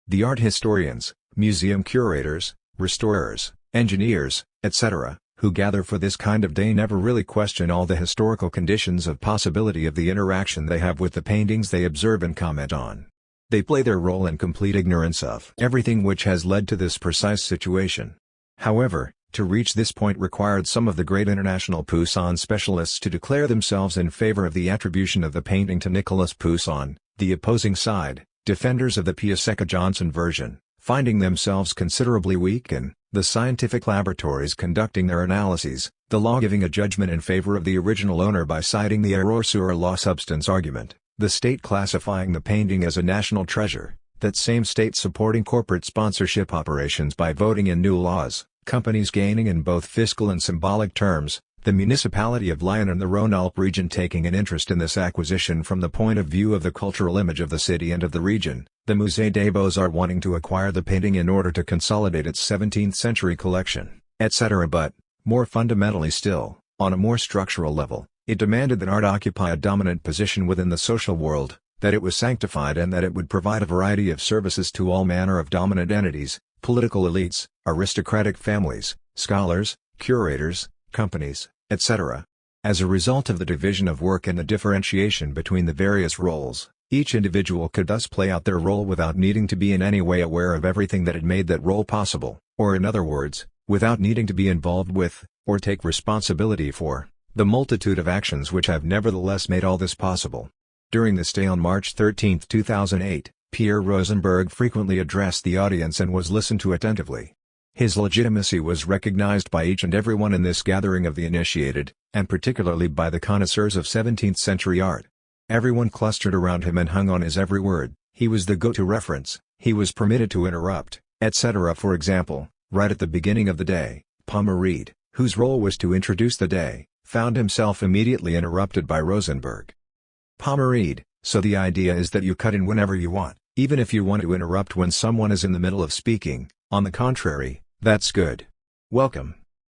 The art historians, museum curators, restorers, engineers, etc., who gather for this kind of day never really question all the historical conditions of possibility of the interaction they have with the paintings they observe and comment on. They play their role in complete ignorance of everything which has led to this precise situation. However, to reach this point required some of the great international Poussin specialists to declare themselves in favor of the attribution of the painting to Nicolas Poussin, the opposing side, defenders of the Piasecka-Johnson version, finding themselves considerably weak in the scientific laboratories conducting their analyses, the law giving a judgment in favor of the original owner by citing the error sur la substance argument, the state classifying the painting as a national treasure, that same state supporting corporate sponsorship operations by voting in new laws, companies gaining in both fiscal and symbolic terms, the municipality of Lyon and the Rhône-Alpes region taking an interest in this acquisition from the point of view of the cultural image of the city and of the region, the Musée des Beaux-Arts wanting to acquire the painting in order to consolidate its 17th-century collection, etc. But, more fundamentally still, on a more structural level, it demanded that art occupy a dominant position within the social world, that it was sanctified and that it would provide a variety of services to all manner of dominant entities, political elites, aristocratic families, scholars, curators, companies, etc. As a result of the division of work and the differentiation between the various roles, each individual could thus play out their role without needing to be in any way aware of everything that had made that role possible, or in other words, without needing to be involved with, or take responsibility for, the multitude of actions which have nevertheless made all this possible. During this day on March 13, 2008, Pierre Rosenberg frequently addressed the audience and was listened to attentively. His legitimacy was recognized by each and everyone in this gathering of the initiated, and particularly by the connoisseurs of 17th-century art. Everyone clustered around him and hung on his every word. He was the go-to reference, he was permitted to interrupt, etc. For example, right at the beginning of the day, Pommereid, whose role was to introduce the day, found himself immediately interrupted by Rosenberg. Pommereid, so the idea is that you cut in whenever you want, even if you want to interrupt when someone is in the middle of speaking. On the contrary, that's good. Welcome.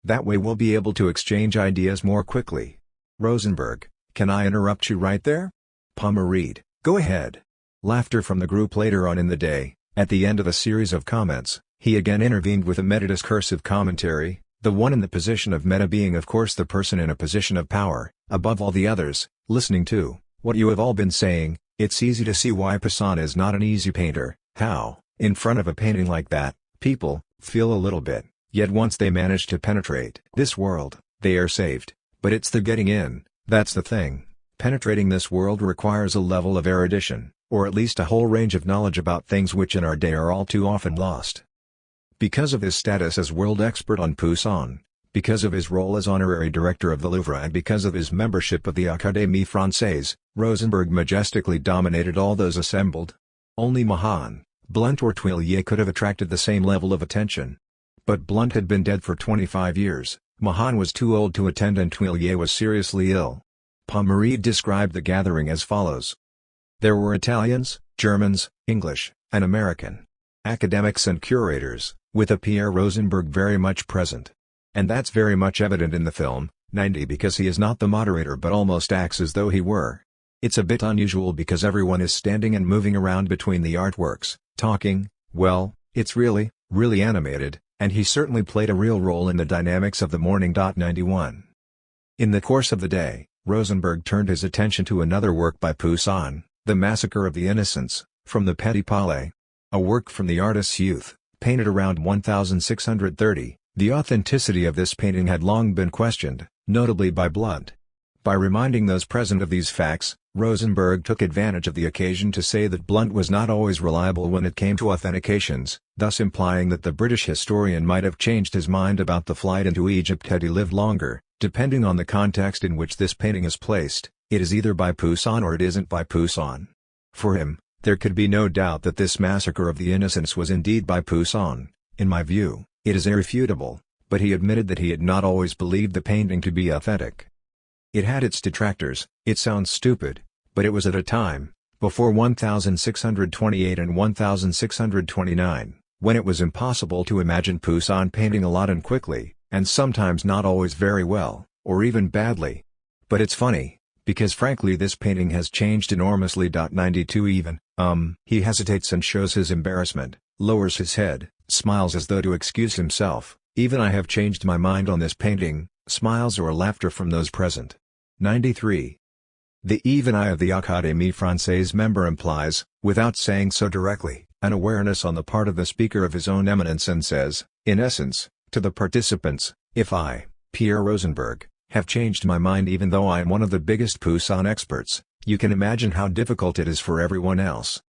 That way we'll be able to exchange ideas more quickly. Rosenberg, can I interrupt you right there? Pommereid, go ahead. Laughter from the group. Later on in the day, at the end of a series of comments, he again intervened with a metadiscursive commentary, The one in the position of meta being of course the person in a position of power, above all the others, listening to what you have all been saying. It's easy to see why Poussin is not an easy painter, how, in front of a painting like that, people feel a little bit, yet once they manage to penetrate this world, they are saved. But it's the getting in, that's the thing. Penetrating this world requires a level of erudition, or at least a whole range of knowledge about things which in our day are all too often lost. Because of his status as world expert on Poussin, because of his role as honorary director of the Louvre and because of his membership of the Académie Française, Rosenberg majestically dominated all those assembled. Only Mahan, Blount or Tuillier could have attracted the same level of attention. But Blount had been dead for 25 years, Mahan was too old to attend and Tuillier was seriously ill. Pommery described the gathering as follows. There were Italians, Germans, English, and American academics and curators, with a Pierre Rosenberg very much present. And that's very much evident in the film, 90 because he is not the moderator but almost acts as though he were. It's a bit unusual because everyone is standing and moving around between the artworks, talking, well, it's really animated, and he certainly played a real role in the dynamics of the morning. 91. In the course of the day, Rosenberg turned his attention to another work by Poussin, The Massacre of the Innocents, from the Petit Palais. A work from the artist's youth, painted around 1630. The authenticity of this painting had long been questioned, notably by Blount. By reminding those present of these facts, Rosenberg took advantage of the occasion to say that Blount was not always reliable when it came to authentications, thus implying that the British historian might have changed his mind about the flight into Egypt had he lived longer. Depending on the context in which this painting is placed, it is either by Poussin or it isn't by Poussin. For him, there could be no doubt that this Massacre of the Innocents was indeed by Poussin. In my view, it is irrefutable, but he admitted that he had not always believed the painting to be authentic. It had its detractors. It sounds stupid, but it was at a time, before 1628 and 1629, when it was impossible to imagine Poussin painting a lot and quickly, and sometimes not always very well, or even badly. But it's funny, because frankly this painting has changed enormously. 92 even, he hesitates and shows his embarrassment, lowers his head, smiles as though to excuse himself. Even I have changed my mind on this painting, smiles or laughter from those present. 93. The even eye of the Académie Française member implies, without saying so directly, an awareness on the part of the speaker of his own eminence and says, in essence, to the participants, if I, Pierre Rosenberg, have changed my mind even though I am one of the biggest Poussin experts, you can imagine how difficult it is for everyone else.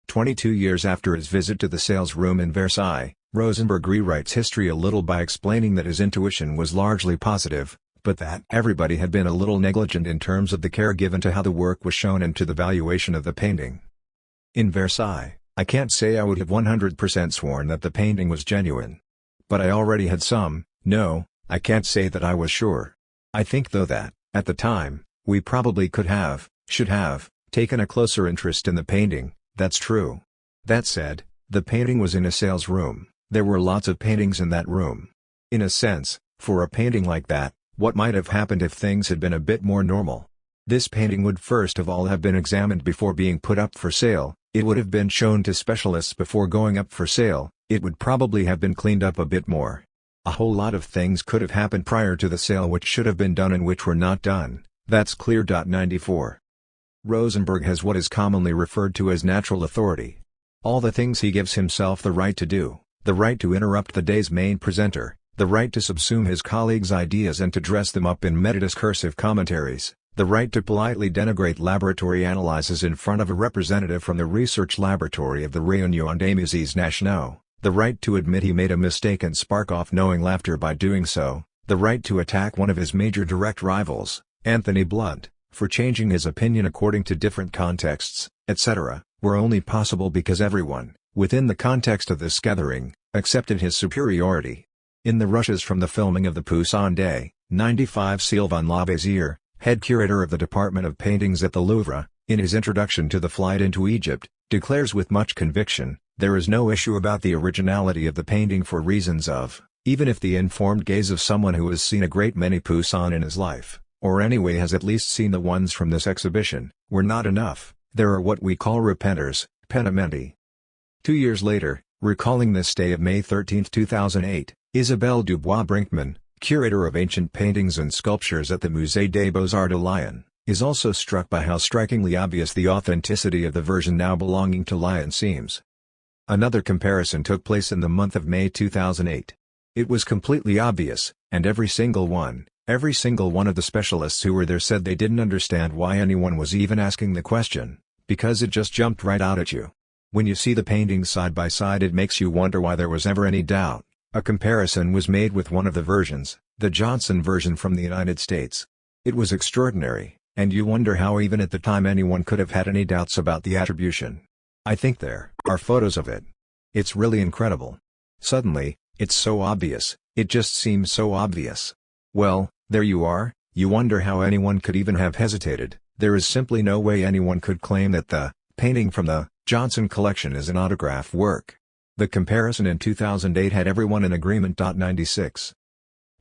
22 years after his visit to the sales room in Versailles, Rosenberg rewrites history a little by explaining that his intuition was largely positive, but that everybody had been a little negligent in terms of the care given to how the work was shown and to the valuation of the painting. In Versailles, I can't say I would have 100% sworn that the painting was genuine. But I already had I can't say that I was sure. I think though that, at the time, we probably should have, taken a closer interest in the painting. That's true. That said, the painting was in a sales room. There were lots of paintings in that room. In a sense, for a painting like that, what might have happened if things had been a bit more normal? This painting would first of all have been examined before being put up for sale, it would have been shown to specialists before going up for sale, it would probably have been cleaned up a bit more. A whole lot of things could have happened prior to the sale which should have been done and which were not done, that's clear. 94. Rosenberg has what is commonly referred to as natural authority. All the things he gives himself the right to do, the right to interrupt the day's main presenter, the right to subsume his colleagues' ideas and to dress them up in metadiscursive commentaries, the right to politely denigrate laboratory analyses in front of a representative from the research laboratory of the Réunion des Musées Nationaux, the right to admit he made a mistake and spark off knowing laughter by doing so, the right to attack one of his major direct rivals, Anthony Blount, for changing his opinion according to different contexts, etc., were only possible because everyone, within the context of this gathering, accepted his superiority. In the rushes from the filming of the Poussin Day, 95 Sylvain Lavaisier, head curator of the Department of Paintings at the Louvre, in his introduction to the flight into Egypt, declares with much conviction, there is no issue about the originality of the painting for reasons of, even if the informed gaze of someone who has seen a great many Poussin in his life, or anyway has at least seen the ones from this exhibition, were not enough, there are what we call repenters, pentimenti. 2 years later, recalling this day of May 13, 2008, Isabelle Dubois-Brinkmann, curator of ancient paintings and sculptures at the Musée des Beaux-Arts de Lyon, is also struck by how strikingly obvious the authenticity of the version now belonging to Lyon seems. Another comparison took place in the month of May 2008. It was completely obvious, and every single one of the specialists who were there said they didn't understand why anyone was even asking the question, because it just jumped right out at you. When you see the paintings side by side, it makes you wonder why there was ever any doubt. A comparison was made with one of the versions, the Johnson version from the United States. It was extraordinary, and you wonder how even at the time anyone could have had any doubts about the attribution. I think there are photos of it. It's really incredible. Suddenly, it's so obvious, it just seems so obvious. Well, there you are. You wonder how anyone could even have hesitated. There is simply no way anyone could claim that the painting from the Johnson collection is an autograph work. The comparison in 2008 had everyone in agreement. 96.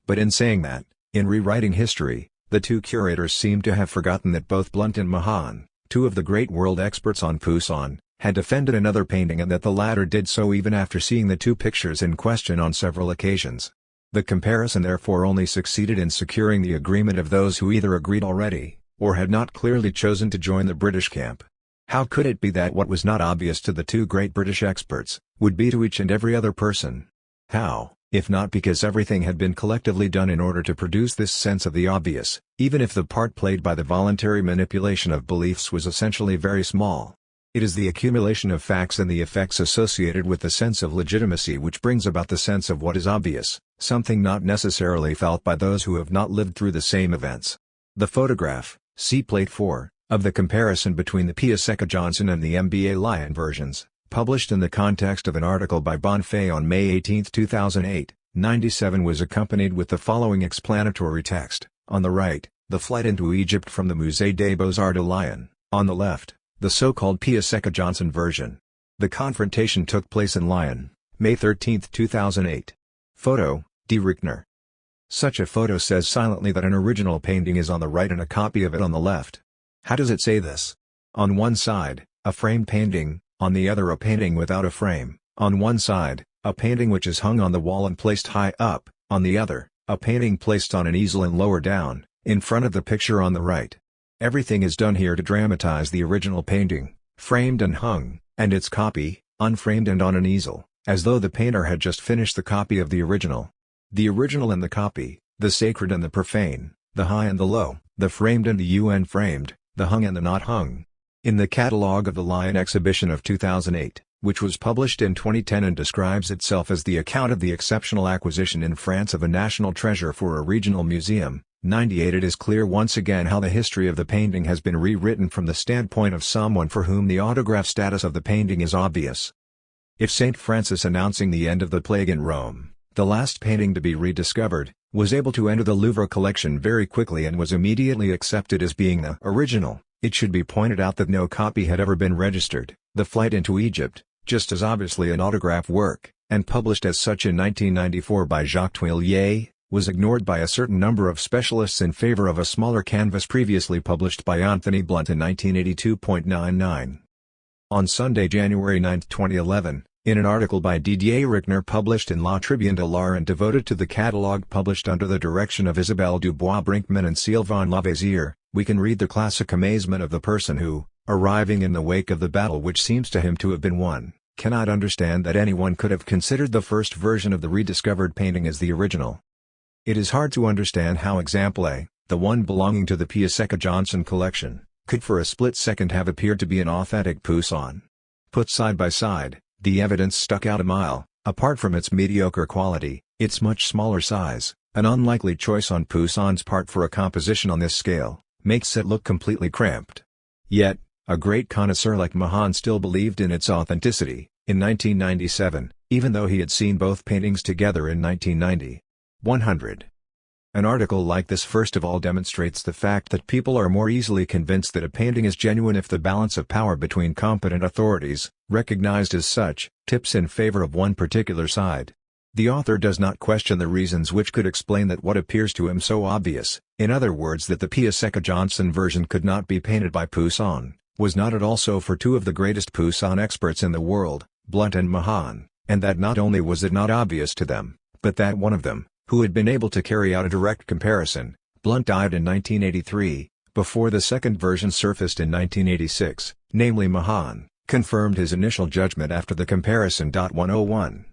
But in saying that, in rewriting history, the two curators seem to have forgotten that both Blunt and Mahan, two of the great world experts on Poussin, had defended another painting, and that the latter did so even after seeing the two pictures in question on several occasions. The comparison therefore only succeeded in securing the agreement of those who either agreed already, or had not clearly chosen to join the British camp. How could it be that what was not obvious to the two great British experts, would be to each and every other person? How, if not because everything had been collectively done in order to produce this sense of the obvious, even if the part played by the voluntary manipulation of beliefs was essentially very small? It is the accumulation of facts and the effects associated with the sense of legitimacy which brings about the sense of what is obvious, something not necessarily felt by those who have not lived through the same events. The photograph, see Plate 4, of the comparison between the Piasecka Johnson and the MBA Lyon versions, published in the context of an article by Bonfay on May 18, 2008, 97, was accompanied with the following explanatory text: on the right, the flight into Egypt from the Musée des Beaux-Arts de Lyon; on the left, the so-called Piasecka Johnson version. The confrontation took place in Lyon, May 13, 2008. Photo, D. Rickner. Such a photo says silently that an original painting is on the right and a copy of it on the left. How does it say this? On one side, a framed painting, on the other a painting without a frame; on one side, a painting which is hung on the wall and placed high up; on the other, a painting placed on an easel and lower down, in front of the picture on the right. Everything is done here to dramatize the original painting, framed and hung, and its copy, unframed and on an easel, as though the painter had just finished the copy of the original. The original and the copy, the sacred and the profane, the high and the low, the framed and the unframed, the hung and the not hung. In the catalogue of the Lyon exhibition of 2008, which was published in 2010 and describes itself as the account of the exceptional acquisition in France of a national treasure for a regional museum, 98, it is clear once again how the history of the painting has been rewritten from the standpoint of someone for whom the autograph status of the painting is obvious. If St. Francis, announcing the end of the plague in Rome, the last painting to be rediscovered, was able to enter the Louvre collection very quickly and was immediately accepted as being the original, it should be pointed out that no copy had ever been registered. The flight into Egypt, just as obviously an autograph work, and published as such in 1994 by Jacques Tuillier, was ignored by a certain number of specialists in favor of a smaller canvas previously published by Anthony Blunt in 1982.99. On Sunday, January 9, 2011, in an article by Didier Rickner published in La Tribune de l'Art and devoted to the catalogue published under the direction of Isabelle Dubois-Brinkmann and Sylvain Lavaisier, we can read the classic amazement of the person who, arriving in the wake of the battle which seems to him to have been won, cannot understand that anyone could have considered the first version of the rediscovered painting as the original. It is hard to understand how example A, the one belonging to the Piasecka Johnson collection, could for a split second have appeared to be an authentic Poussin. Put side by side, the evidence stuck out a mile. Apart from its mediocre quality, its much smaller size, an unlikely choice on Poussin's part for a composition on this scale, makes it look completely cramped. Yet, a great connoisseur like Mahan still believed in its authenticity, in 1997, even though he had seen both paintings together in 1990. 100. An article like this first of all demonstrates the fact that people are more easily convinced that a painting is genuine if the balance of power between competent authorities, recognized as such, tips in favor of one particular side. The author does not question the reasons which could explain that what appears to him so obvious, in other words that the Piasecka Johnson version could not be painted by Poussin, was not at all so for two of the greatest Poussin experts in the world, Blunt and Mahan, and that not only was it not obvious to them, but that one of them, who had been able to carry out a direct comparison, Blunt, died in 1983, before the second version surfaced in 1986, namely Mahan, confirmed his initial judgment after the comparison. 101.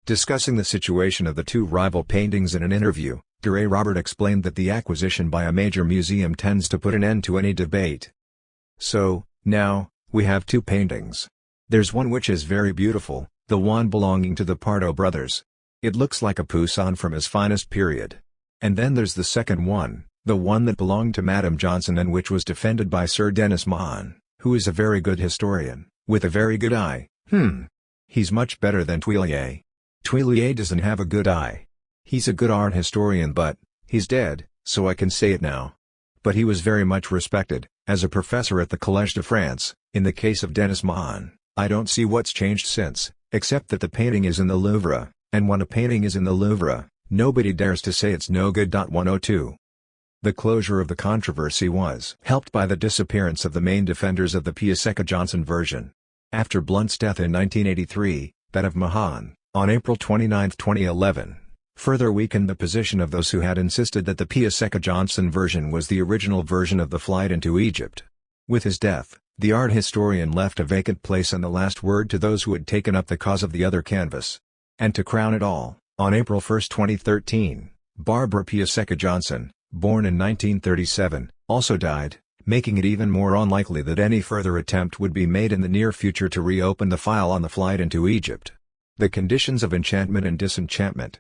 Discussing the situation of the two rival paintings in an interview, Dre Robert explained that the acquisition by a major museum tends to put an end to any debate. So, now, we have two paintings. There's one which is very beautiful, the one belonging to the Pardo brothers. It looks like a Poussin from his finest period. And then there's the second one, the one that belonged to Madame Johnson and which was defended by Sir Denis Mahan, who is a very good historian, with a very good eye. He's much better than Tuillier. Tuillier doesn't have a good eye. He's a good art historian, but he's dead, so I can say it now. But he was very much respected, as a professor at the Collège de France. In the case of Denis Mahan, I don't see what's changed since, except that the painting is in the Louvre, and when a painting is in the Louvre, nobody dares to say it's no good. 102. The closure of the controversy was helped by the disappearance of the main defenders of the Piasecka-Johnson version. After Blunt's death in 1983, that of Mahan, on April 29, 2011, further weakened the position of those who had insisted that the Piasecka-Johnson version was the original version of the Flight into Egypt. With his death, the art historian left a vacant place and the last word to those who had taken up the cause of the other canvas. And to crown it all, on April 1, 2013, Barbara Piasecka-Johnson, born in 1937, also died, making it even more unlikely that any further attempt would be made in the near future to reopen the file on the Flight into Egypt. The conditions of enchantment and disenchantment.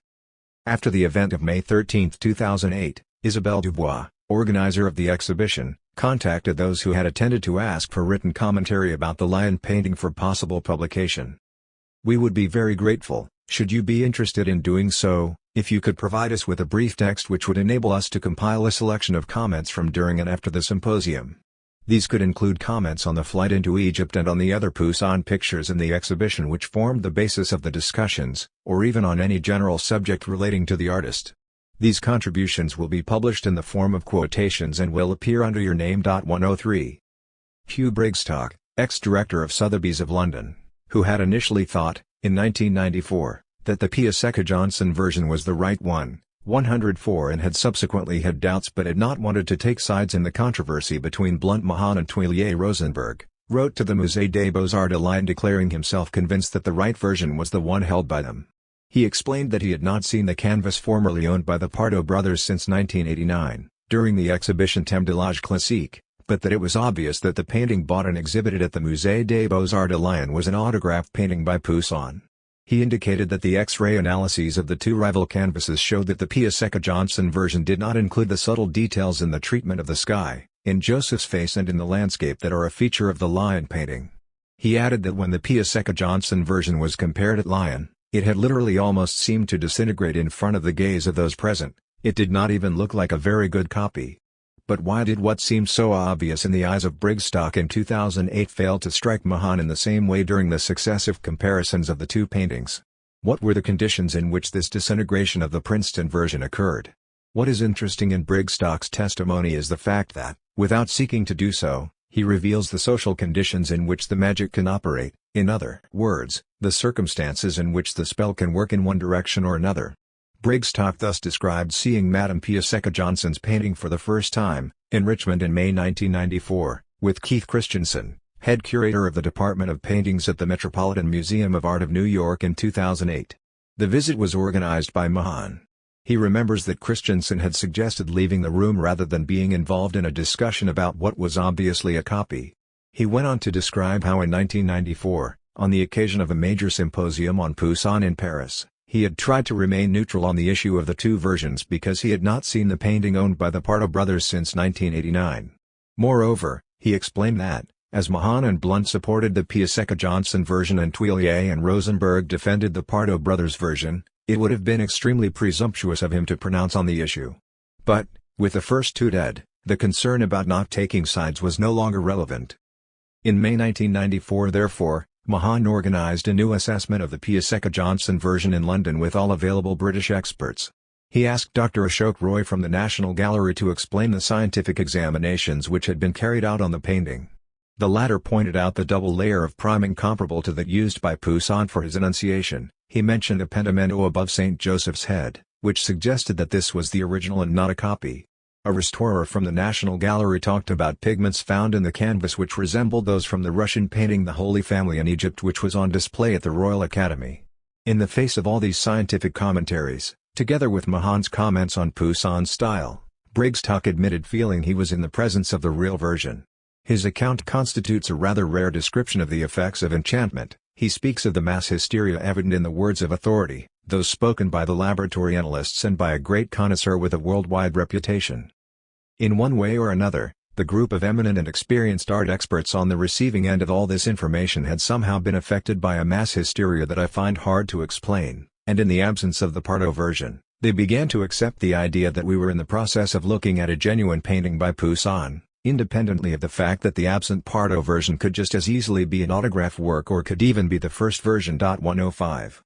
After the event of May 13, 2008, Isabelle Dubois, organizer of the exhibition, contacted those who had attended to ask for written commentary about the lion painting for possible publication. We would be very grateful, should you be interested in doing so, if you could provide us with a brief text which would enable us to compile a selection of comments from during and after the symposium. These could include comments on the Flight into Egypt and on the other Poussin pictures in the exhibition which formed the basis of the discussions, or even on any general subject relating to the artist. These contributions will be published in the form of quotations and will appear under your name. 103. Hugh Brigstock, ex-director of Sotheby's of London, who had initially thought, in 1994, that the Piasecka-Johnson version was the right one, 104, and had subsequently had doubts but had not wanted to take sides in the controversy between Blunt Mahan and Tuillier Rosenberg, wrote to the Musée des Beaux-Arts de Lyon declaring himself convinced that the right version was the one held by them. He explained that he had not seen the canvas formerly owned by the Pardo brothers since 1989, during the exhibition Thème de l'Âge Classique, but that it was obvious that the painting bought and exhibited at the Musée des Beaux-Arts de Lyon was an autograph painting by Poussin. He indicated that the X-ray analyses of the two rival canvases showed that the Piasecka-Johnson version did not include the subtle details in the treatment of the sky, in Joseph's face and in the landscape that are a feature of the lion painting. He added that when the Piasecka-Johnson version was compared at Lyon, it had literally almost seemed to disintegrate in front of the gaze of those present. It did not even look like a very good copy. But why did what seemed so obvious in the eyes of Brigstock in 2008 fail to strike Mahan in the same way during the successive comparisons of the two paintings? What were the conditions in which this disintegration of the Princeton version occurred? What is interesting in Brigstock's testimony is the fact that, without seeking to do so, he reveals the social conditions in which the magic can operate, in other words, the circumstances in which the spell can work in one direction or another. Brigstock thus described seeing Madame Piasecka-Johnson's painting for the first time, in Richmond in May 1994, with Keith Christensen, head curator of the Department of Paintings at the Metropolitan Museum of Art of New York in 2008. The visit was organized by Mahan. He remembers that Christensen had suggested leaving the room rather than being involved in a discussion about what was obviously a copy. He went on to describe how in 1994, on the occasion of a major symposium on Poussin in Paris, he had tried to remain neutral on the issue of the two versions because he had not seen the painting owned by the Pardo brothers since 1989. Moreover, he explained that, as Mahan and Blunt supported the Piasecka-Johnson version and Tuillier and Rosenberg defended the Pardo brothers version, it would have been extremely presumptuous of him to pronounce on the issue. But, with the first two dead, the concern about not taking sides was no longer relevant. In May 1994 therefore, Mahan organized a new assessment of the Piasecka-Johnson version in London with all available British experts. He asked Dr. Ashok Roy from the National Gallery to explain the scientific examinations which had been carried out on the painting. The latter pointed out the double layer of priming comparable to that used by Poussin for his Annunciation. He mentioned a pentimento above St. Joseph's head, which suggested that this was the original and not a copy. A restorer from the National Gallery talked about pigments found in the canvas which resembled those from the Russian painting The Holy Family in Egypt, which was on display at the Royal Academy. In the face of all these scientific commentaries, together with Mahan's comments on Poussin's style, Brigstock admitted feeling he was in the presence of the real version. His account constitutes a rather rare description of the effects of enchantment. He speaks of the mass hysteria evident in the words of authority, those spoken by the laboratory analysts and by a great connoisseur with a worldwide reputation. In one way or another, the group of eminent and experienced art experts on the receiving end of all this information had somehow been affected by a mass hysteria that I find hard to explain, and in the absence of the Pardo version, they began to accept the idea that we were in the process of looking at a genuine painting by Poussin, independently of the fact that the absent Pardo version could just as easily be an autograph work or could even be the first version. 105.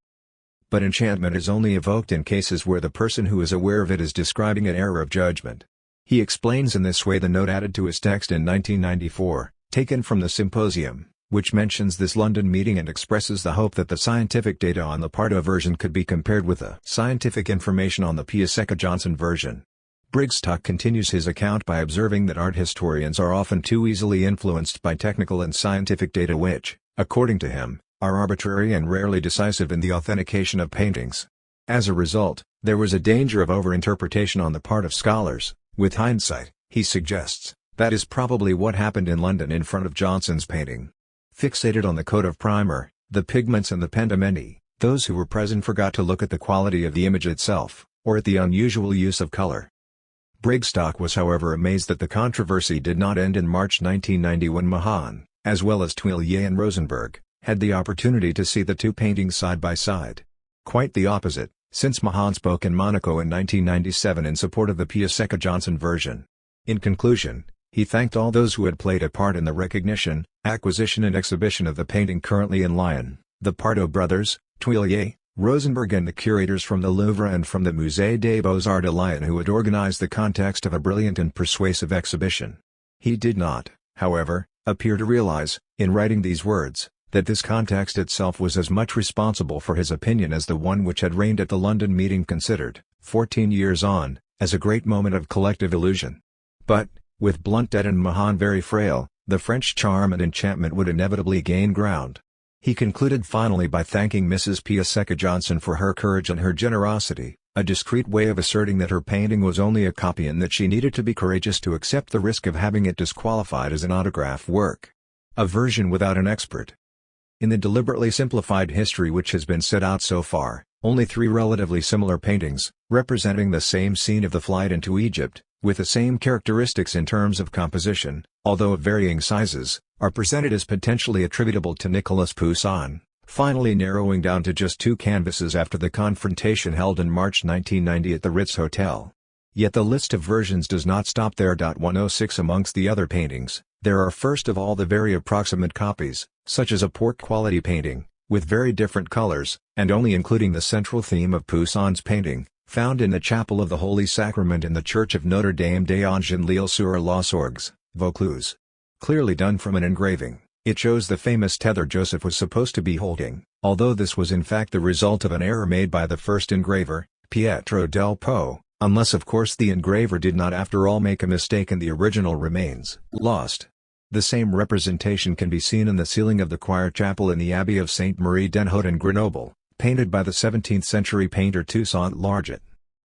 But enchantment is only evoked in cases where the person who is aware of it is describing an error of judgment. He explains in this way the note added to his text in 1994, taken from the Symposium, which mentions this London meeting and expresses the hope that the scientific data on the Pardo version could be compared with the scientific information on the Piasecka-Johnson version. Brigstock continues his account by observing that art historians are often too easily influenced by technical and scientific data which, according to him, are arbitrary and rarely decisive in the authentication of paintings. As a result, there was a danger of overinterpretation on the part of scholars. With hindsight, he suggests, that is probably what happened in London in front of Johnson's painting. Fixated on the coat of primer, the pigments and the pentimenti, those who were present forgot to look at the quality of the image itself, or at the unusual use of color. Brigstock was however amazed that the controversy did not end in March 1990 when Mahan, as well as Tuillier and Rosenberg, had the opportunity to see the two paintings side by side. Quite the opposite, since Mahan spoke in Monaco in 1997 in support of the Piasecka-Johnson version. In conclusion, he thanked all those who had played a part in the recognition, acquisition and exhibition of the painting currently in Lyon, the Pardo brothers, Tuillier, Rosenberg and the curators from the Louvre and from the Musée des Beaux-Arts de Lyon who had organized the context of a brilliant and persuasive exhibition. He did not, however, appear to realize, in writing these words, that this context itself was as much responsible for his opinion as the one which had reigned at the London meeting considered, 14 years on, as a great moment of collective illusion. But, with Blunted and Mahan very frail, the French charm and enchantment would inevitably gain ground. He concluded finally by thanking Mrs. Piasecka-Johnson for her courage and her generosity, a discreet way of asserting that her painting was only a copy and that she needed to be courageous to accept the risk of having it disqualified as an autograph work. A version without an expert. In the deliberately simplified history which has been set out so far, only three relatively similar paintings, representing the same scene of the flight into Egypt, with the same characteristics in terms of composition, although of varying sizes, are presented as potentially attributable to Nicolas Poussin, finally narrowing down to just two canvases after the confrontation held in March 1990 at the Ritz Hotel. Yet the list of versions does not stop there. 106 Amongst the other paintings, there are first of all the very approximate copies, such as a poor-quality painting, with very different colors, and only including the central theme of Poussin's painting, found in the Chapel of the Holy Sacrament in the Church of Notre Dame des Anges in L'Île-sur-l'Orge, Vaucluse. Clearly done from an engraving, it shows the famous tether Joseph was supposed to be holding, although this was in fact the result of an error made by the first engraver, Pietro del Po, unless of course the engraver did not after all make a mistake and the original remains lost. The same representation can be seen in the ceiling of the choir chapel in the Abbey of Saint Marie den Hout in Grenoble, painted by the 17th-century painter Toussaint Larget.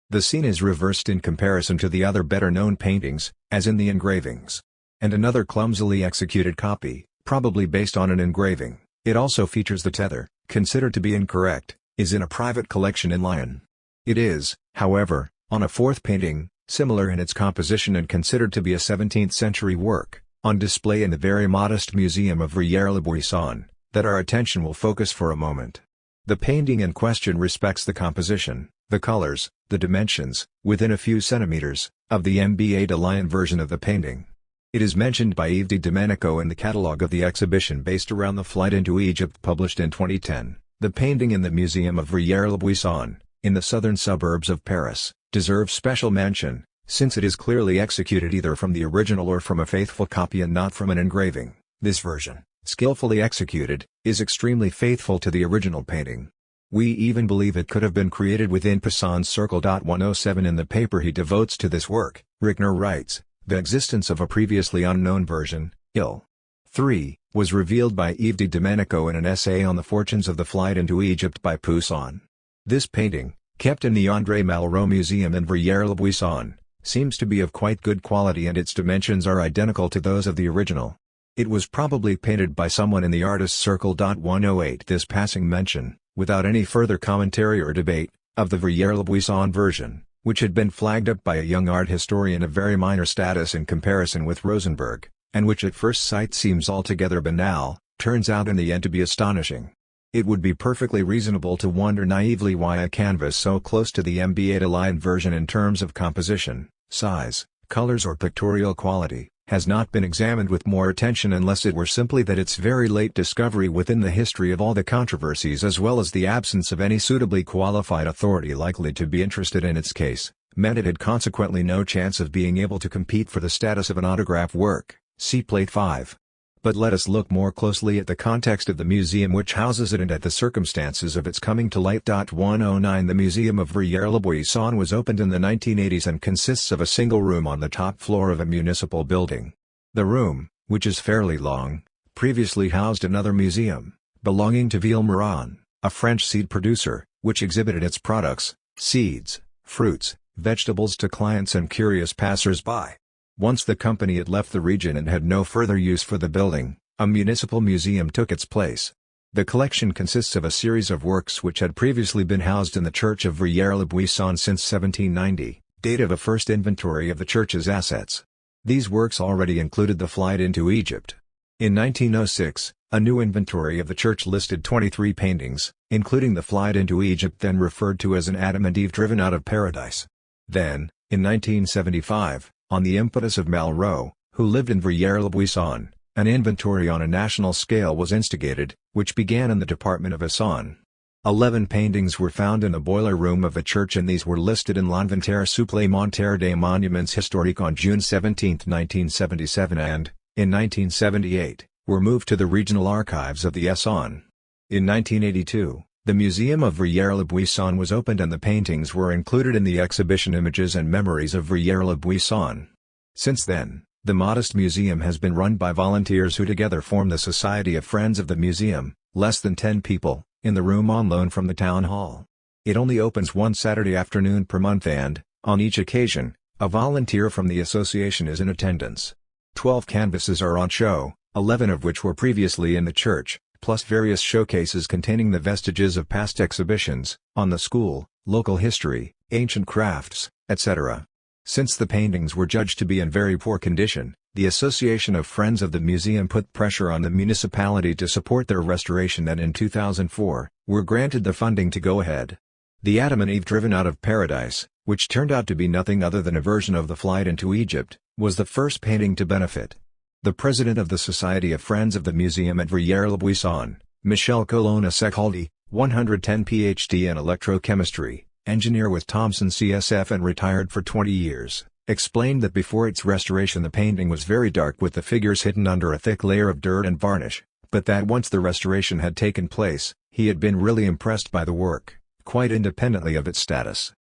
The scene is reversed in comparison to the other better-known paintings, as in the engravings. And another clumsily executed copy, probably based on an engraving, it also features the tether, considered to be incorrect, is in a private collection in Lyon. It is, however, on a fourth painting, similar in its composition and considered to be a 17th-century work, on display in the very modest Museum of Villiers-le-Buisson, that our attention will focus for a moment. The painting in question respects the composition, the colors, the dimensions, within a few centimeters, of the MBA de Lyon version of the painting. It is mentioned by Yves de Domenico in the catalogue of the exhibition based around the flight into Egypt published in 2010. The painting in the Museum of Villiers-le-Buisson, in the southern suburbs of Paris, deserves special mention, since it is clearly executed either from the original or from a faithful copy and not from an engraving. This version, skillfully executed, is extremely faithful to the original painting. We even believe it could have been created within Poussin's Circle. 107 In the paper he devotes to this work, Rickner writes, the existence of a previously unknown version, Il. 3, was revealed by Yves de Domenico in an essay on the fortunes of the flight into Egypt by Poussin. This painting, kept in the André Malraux Museum in Villers-le-Buisson, seems to be of quite good quality and its dimensions are identical to those of the original. It was probably painted by someone in the artist's circle. 108 This passing mention, without any further commentary or debate, of the Villers-le-Buisson version, which had been flagged up by a young art historian of very minor status in comparison with Rosenberg, and which at first sight seems altogether banal, turns out in the end to be astonishing. It would be perfectly reasonable to wonder naively why a canvas so close to the MB8 version in terms of composition, size, colors or pictorial quality, has not been examined with more attention unless it were simply that its very late discovery within the history of all the controversies as well as the absence of any suitably qualified authority likely to be interested in its case, meant it had consequently no chance of being able to compete for the status of an autograph work. See Plate 5. But let us look more closely at the context of the museum which houses it and at the circumstances of its coming to light. 109 The Museum of Villers-le-Buisson was opened in the 1980s and consists of a single room on the top floor of a municipal building. The room, which is fairly long, previously housed another museum, belonging to Villemorin, a French seed producer, which exhibited its products, seeds, fruits, vegetables to clients and curious passers-by. Once the company had left the region and had no further use for the building, a municipal museum took its place. The collection consists of a series of works which had previously been housed in the church of Villers-le-Buisson since 1790, date of a first inventory of the church's assets. These works already included the flight into Egypt. In 1906, a new inventory of the church listed 23 paintings, including the flight into Egypt then referred to as an Adam and Eve driven out of paradise. Then, in 1975, on the impetus of Malraux, who lived in Villers-le-Buisson, an inventory on a national scale was instigated, which began in the department of Essonne. 11 paintings were found in the boiler room of the church and these were listed in l'Inventaire supplémentaire des monuments historiques on June 17, 1977 and, in 1978, were moved to the regional archives of the Essonne. In 1982, the Museum of Villers-le-Buisson was opened and the paintings were included in the exhibition Images and Memories of Villers-le-Buisson. Since then, the modest museum has been run by volunteers who together form the Society of Friends of the Museum, less than 10 people, in the room on loan from the town hall. It only opens one Saturday afternoon per month and, on each occasion, a volunteer from the association is in attendance. 12 canvases are on show, 11 of which were previously in the church, plus various showcases containing the vestiges of past exhibitions, on the school, local history, ancient crafts, etc. Since the paintings were judged to be in very poor condition, the Association of Friends of the Museum put pressure on the municipality to support their restoration and in 2004, were granted the funding to go ahead. The Adam and Eve driven out of paradise, which turned out to be nothing other than a version of the flight into Egypt, was the first painting to benefit. The president of the Society of Friends of the Museum at Villers-le-Buisson, Michel Colonna-Secaldi, 110 Ph.D. in electrochemistry, engineer with Thomson CSF and retired for 20 years, explained that before its restoration the painting was very dark with the figures hidden under a thick layer of dirt and varnish, but that once the restoration had taken place, he had been really impressed by the work, quite independently of its status.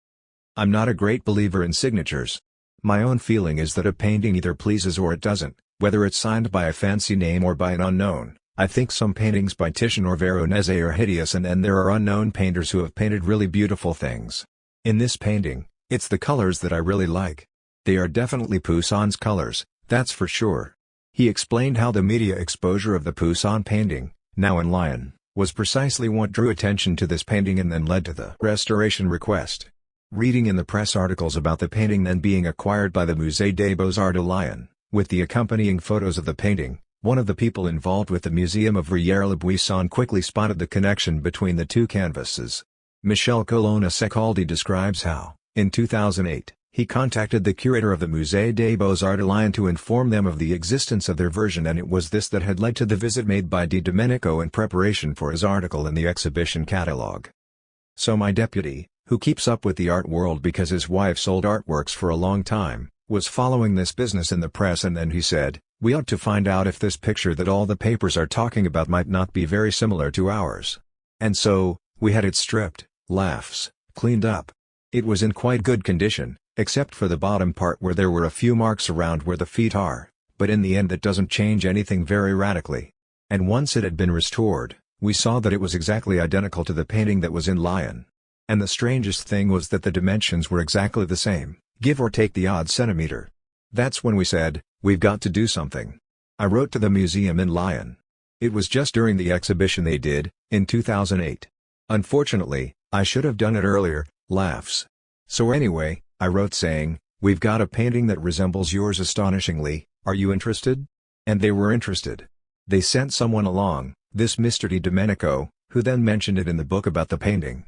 I'm not a great believer in signatures. My own feeling is that a painting either pleases or it doesn't. Whether it's signed by a fancy name or by an unknown. I think some paintings by Titian or Veronese are hideous and then there are unknown painters who have painted really beautiful things. In this painting, it's the colors that I really like. They are definitely Poussin's colors, that's for sure. He explained how the media exposure of the Poussin painting, now in Lyon, was precisely what drew attention to this painting and then led to the restoration request. Reading in the press articles about the painting then being acquired by the Musée des Beaux-Arts de Lyon, with the accompanying photos of the painting, one of the people involved with the Museum of Villers-le-Buisson quickly spotted the connection between the two canvases. Michel Colonna-Secaldi describes how, in 2008, he contacted the curator of the Musée des Beaux-Arts de Lyon to inform them of the existence of their version and it was this that had led to the visit made by Di Domenico in preparation for his article in the exhibition catalogue. So my deputy, who keeps up with the art world because his wife sold artworks for a long time, was following this business in the press and then he said, We ought to find out if this picture that all the papers are talking about might not be very similar to ours. And so, we had it stripped, laughs, cleaned up. It was in quite good condition, except for the bottom part where there were a few marks around where the feet are, but in the end that doesn't change anything very radically. And once it had been restored, we saw that it was exactly identical to the painting that was in Lyon. And the strangest thing was that the dimensions were exactly the same, give or take the odd centimeter. That's when we said, we've got to do something. I wrote to the museum in Lyon. It was just during the exhibition they did, in 2008. Unfortunately, I should have done it earlier, laughs. So anyway, I wrote saying, we've got a painting that resembles yours astonishingly, are you interested? And they were interested. They sent someone along, this Mr. Di Domenico, who then mentioned it in the book about the painting.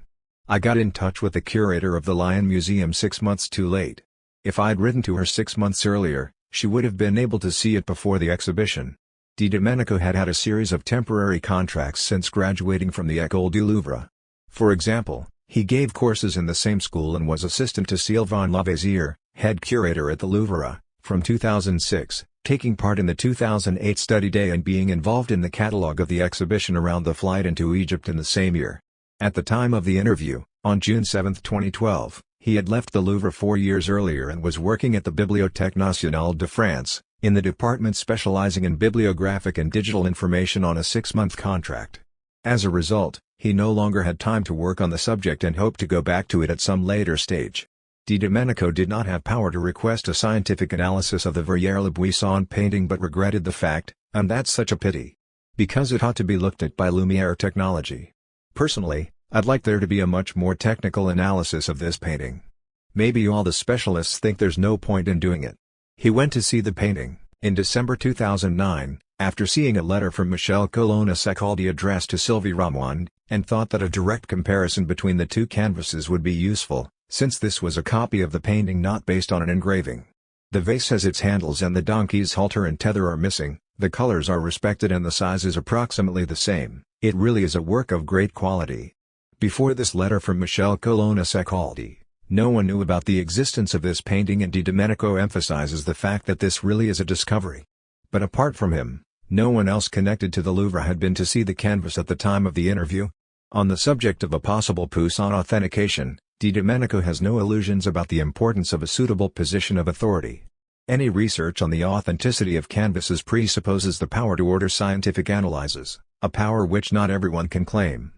I got in touch with the curator of the Lyon Museum 6 months too late. If I'd written to her 6 months earlier, she would have been able to see it before the exhibition. Di Domenico had had a series of temporary contracts since graduating from the École du Louvre. For example, he gave courses in the same school and was assistant to Sylvain Lavaisier, head curator at the Louvre, from 2006, taking part in the 2008 study day and being involved in the catalogue of the exhibition around the flight into Egypt in the same year. At the time of the interview, on June 7, 2012, he had left the Louvre 4 years earlier and was working at the Bibliothèque Nationale de France, in the department specializing in bibliographic and digital information on a 6-month contract. As a result, he no longer had time to work on the subject and hoped to go back to it at some later stage. Di Domenico did not have power to request a scientific analysis of the Verrières-le-Buisson painting but regretted the fact, and that's such a pity. Because it ought to be looked at by Lumiere technology. Personally, I'd like there to be a much more technical analysis of this painting. Maybe all the specialists think there's no point in doing it. He went to see the painting, in December 2009, after seeing a letter from Michel Colonna-Secaldi addressed to Sylvie Ramond, and thought that a direct comparison between the two canvases would be useful, since this was a copy of the painting not based on an engraving. The vase has its handles and the donkey's halter and tether are missing, the colors are respected and the size is approximately the same. It really is a work of great quality. Before this letter from Michel Colonna-Secaldi, no one knew about the existence of this painting and Di Domenico emphasizes the fact that this really is a discovery. But apart from him, no one else connected to the Louvre had been to see the canvas at the time of the interview. On the subject of a possible Poussin authentication, Di Domenico has no illusions about the importance of a suitable position of authority. Any research on the authenticity of canvases presupposes the power to order scientific analyses, a power which not everyone can claim.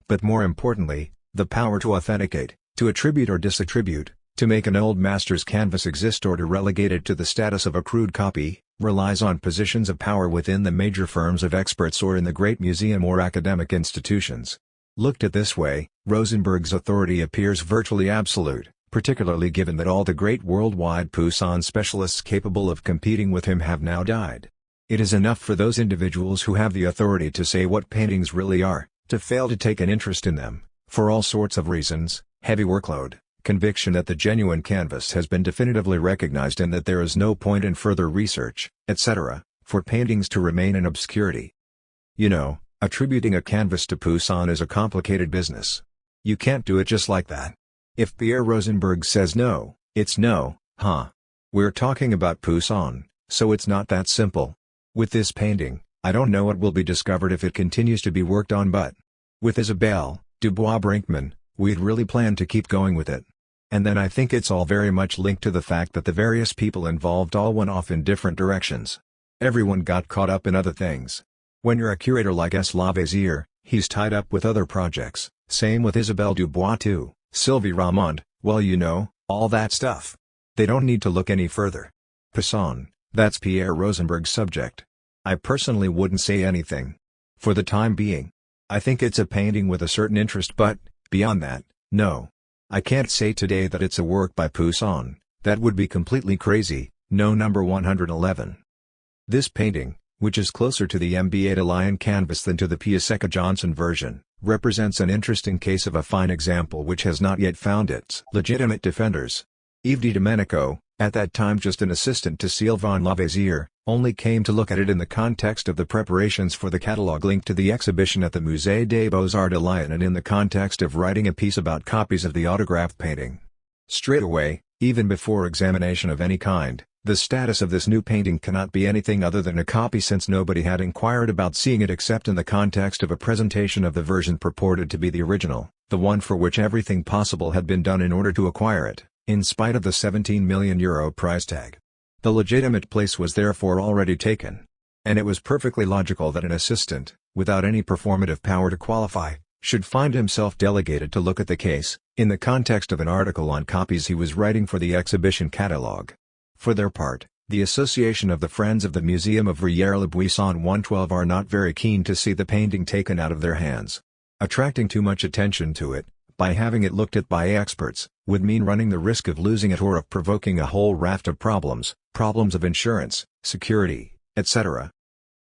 But more importantly, the power to authenticate, to attribute or disattribute, to make an old master's canvas exist or to relegate it to the status of a crude copy, relies on positions of power within the major firms of experts or in the great museum or academic institutions. Looked at this way, Rosenberg's authority appears virtually absolute, particularly given that all the great worldwide Poussin specialists capable of competing with him have now died. It is enough for those individuals who have the authority to say what paintings really are, to fail to take an interest in them, for all sorts of reasons, heavy workload, conviction that the genuine canvas has been definitively recognized and that there is no point in further research, etc., for paintings to remain in obscurity. You know, attributing a canvas to Poussin is a complicated business. You can't do it just like that. If Pierre Rosenberg says no, it's no, huh? We're talking about Poussin, so it's not that simple. With this painting, I don't know what will be discovered if it continues to be worked on, but with Isabelle Dubois Brinkman, we'd really planned to keep going with it. And then I think it's all very much linked to the fact that the various people involved all went off in different directions. Everyone got caught up in other things. When you're a curator like S. Lavaisier, he's tied up with other projects, same with Isabelle Dubois too, Sylvie Ramond, well you know, all that stuff. They don't need to look any further. Poussin, that's Pierre Rosenberg's subject. I personally wouldn't say anything. For the time being. I think it's a painting with a certain interest but, beyond that, no. I can't say today that it's a work by Poussin, that would be completely crazy, no. Number 111. This painting, which is closer to the MBA de Lyon canvas than to the Piasecka Johnson version, represents an interesting case of a fine example which has not yet found its legitimate defenders. Yves Di Domenico, at that time just an assistant to Sylvain Lavaisier, only came to look at it in the context of the preparations for the catalogue linked to the exhibition at the Musée des Beaux-Arts de Lyon and in the context of writing a piece about copies of the autographed painting. Straight away, even before examination of any kind, The status of this new painting cannot be anything other than a copy, since nobody had inquired about seeing it except in the context of a presentation of the version purported to be the original, the one for which everything possible had been done in order to acquire it, in spite of the €17 million price tag. The legitimate place was therefore already taken. And it was perfectly logical that an assistant, without any performative power to qualify, should find himself delegated to look at the case, in the context of an article on copies he was writing for the exhibition catalogue. For their part, the Association of the Friends of the Museum of Verrières-le-Buisson 112 are not very keen to see the painting taken out of their hands. Attracting too much attention to it, by having it looked at by experts, would mean running the risk of losing it or of provoking a whole raft of problems of insurance, security, etc.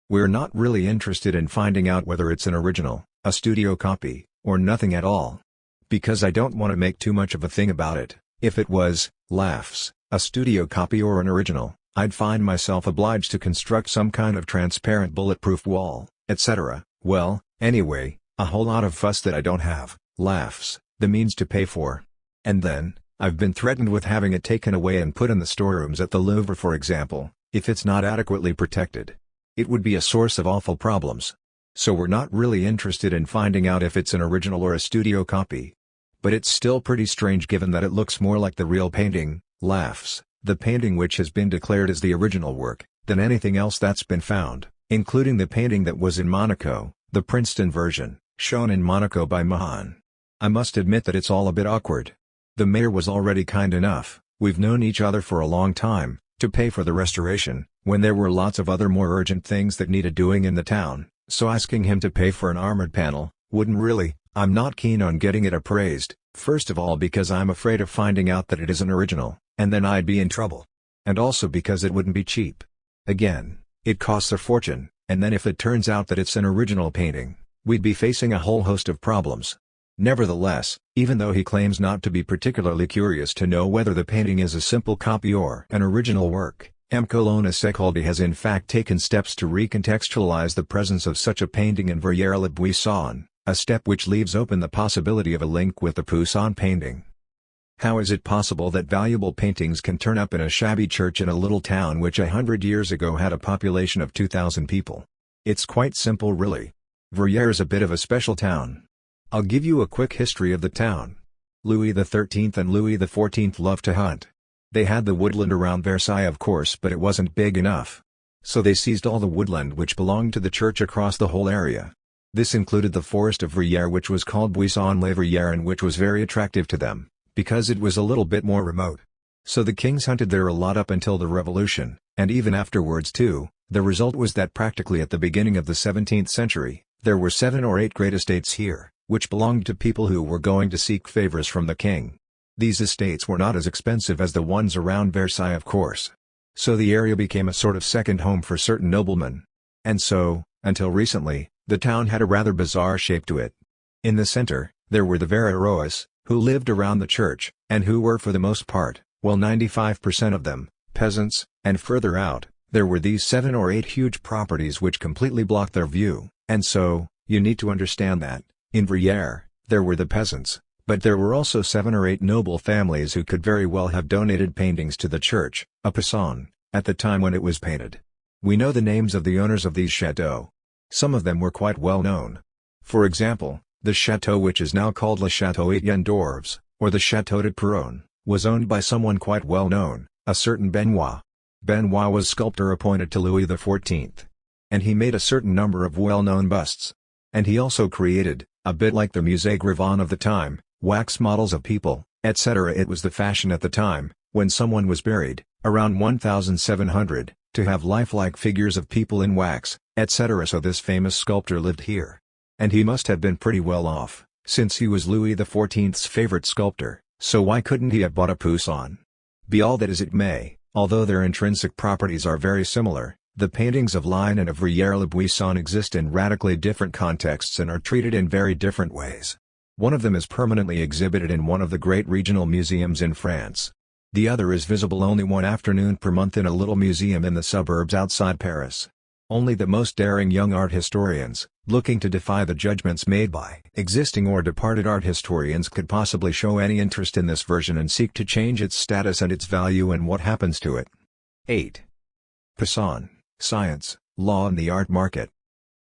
We're not really interested in finding out whether it's an original, a studio copy, or nothing at all. Because I don't want to make too much of a thing about it. If it was, laughs, a studio copy or an original, I'd find myself obliged to construct some kind of transparent bulletproof wall, etc. Well, anyway, a whole lot of fuss that I don't have, laughs, the means to pay for. And then, I've been threatened with having it taken away and put in the storerooms at the Louvre, for example, if it's not adequately protected. It would be a source of awful problems. So we're not really interested in finding out if it's an original or a studio copy. But it's still pretty strange given that it looks more like the real painting, laughs, the painting which has been declared as the original work, than anything else that's been found, including the painting that was in Monaco, the Princeton version, shown in Monaco by Mahan. I must admit that it's all a bit awkward. The mayor was already kind enough, we've known each other for a long time, to pay for the restoration, when there were lots of other more urgent things that needed doing in the town, so asking him to pay for an armored panel, wouldn't really. I'm not keen on getting it appraised, first of all because I'm afraid of finding out that it is an original, and then I'd be in trouble. And also because it wouldn't be cheap. Again, it costs a fortune, and then if it turns out that it's an original painting, we'd be facing a whole host of problems. Nevertheless, even though he claims not to be particularly curious to know whether the painting is a simple copy or an original work, M. Secoldi has in fact taken steps to recontextualize the presence of such a painting in Verrières-le-Buisson, a step which leaves open the possibility of a link with the Poussin painting. How is it possible that valuable paintings can turn up in a shabby church in a little town which 100 years ago had a population of 2,000 people? It's quite simple really. Verrières is a bit of a special town. I'll give you a quick history of the town. Louis XIII and Louis XIV loved to hunt. They had the woodland around Versailles of course, but it wasn't big enough. So they seized all the woodland which belonged to the church across the whole area. This included the forest of Verrières, which was called Buisson-les-Verrières, and which was very attractive to them, because it was a little bit more remote. So the kings hunted there a lot up until the Revolution, and even afterwards too. The result was that practically at the beginning of the 17th century, there were 7 or 8 great estates here, which belonged to people who were going to seek favors from the king. These estates were not as expensive as the ones around Versailles of course. So the area became a sort of second home for certain noblemen. And so, until recently, the town had a rather bizarre shape to it. In the center, there were the Verrières, who lived around the church, and who were for the most part, well 95% of them, peasants, and further out, there were these 7 or 8 huge properties which completely blocked their view, and so, you need to understand that, in Verrières, there were the peasants, but there were also 7 or 8 noble families who could very well have donated paintings to the church, a Poussin, at the time when it was painted. We know the names of the owners of these chateaux. Some of them were quite well known. For example, the chateau which is now called Le Château Étienne d'Orves, or the Château de Péronne, was owned by someone quite well known, a certain Benoit. Benoit was sculptor appointed to Louis XIV. And he made a certain number of well-known busts. And he also created, a bit like the Musée Grévin of the time, wax models of people, etc. It was the fashion at the time, when someone was buried, around 1700, to have lifelike figures of people in wax, etc. So this famous sculptor lived here. And he must have been pretty well off, since he was Louis XIV's favorite sculptor, so why couldn't he have bought a Poussin? Be all that as it may, although their intrinsic properties are very similar, the paintings of Line and of Verrières-le-Buisson exist in radically different contexts and are treated in very different ways. One of them is permanently exhibited in one of the great regional museums in France. The other is visible only one afternoon per month in a little museum in the suburbs outside Paris. Only the most daring young art historians, looking to defy the judgments made by existing or departed art historians, could possibly show any interest in this version and seek to change its status and its value and what happens to it. 8. Poussin, Science, Law and the Art Market.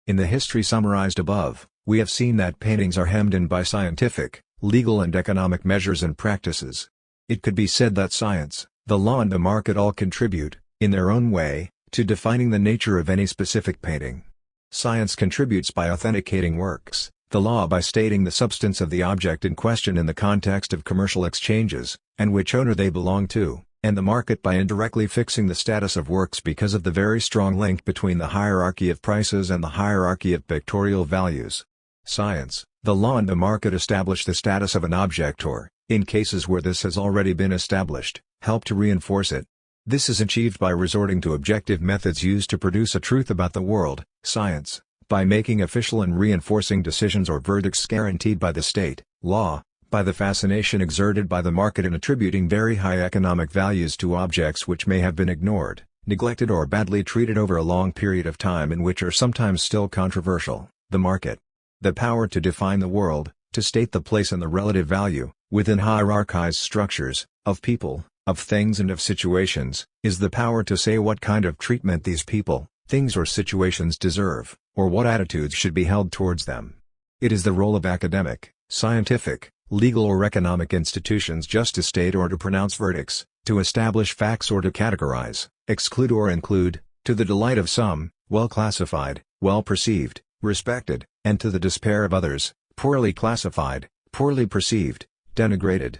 In the history summarized above, we have seen that paintings are hemmed in by scientific, legal and economic measures and practices. It could be said that science, the law and the market all contribute, in their own way, to defining the nature of any specific painting. Science contributes by authenticating works, the law by stating the substance of the object in question in the context of commercial exchanges, and which owner they belong to, and the market by indirectly fixing the status of works because of the very strong link between the hierarchy of prices and the hierarchy of pictorial values. Science, the law and the market establish the status of an object or, in cases where this has already been established, help to reinforce it. This is achieved by resorting to objective methods used to produce a truth about the world. Science, by making official and reinforcing decisions or verdicts guaranteed by the state. Law, by the fascination exerted by the market in attributing very high economic values to objects which may have been ignored, neglected or badly treated over a long period of time and which are sometimes still controversial. The market, the power to define the world, to state the place and the relative value, within hierarchized structures, of people, of things and of situations, is the power to say what kind of treatment these people, things or situations deserve, or what attitudes should be held towards them. It is the role of academic, scientific, legal or economic institutions just to state or to pronounce verdicts, to establish facts or to categorize, exclude or include, to the delight of some, well classified, well perceived, respected, and to the despair of others, poorly classified, poorly perceived, denigrated.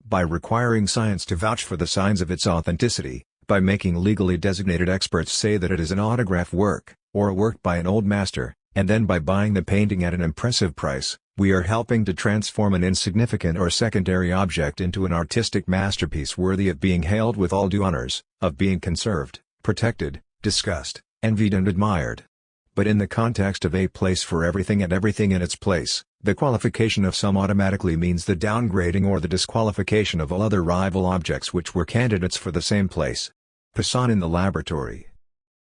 By requiring science to vouch for the signs of its authenticity, by making legally designated experts say that it is an autograph work, or a work by an old master, and then by buying the painting at an impressive price, we are helping to transform an insignificant or secondary object into an artistic masterpiece worthy of being hailed with all due honors, of being conserved, protected, discussed, envied and admired. But in the context of a place for everything and everything in its place, the qualification of some automatically means the downgrading or the disqualification of all other rival objects which were candidates for the same place. Poussin in the laboratory.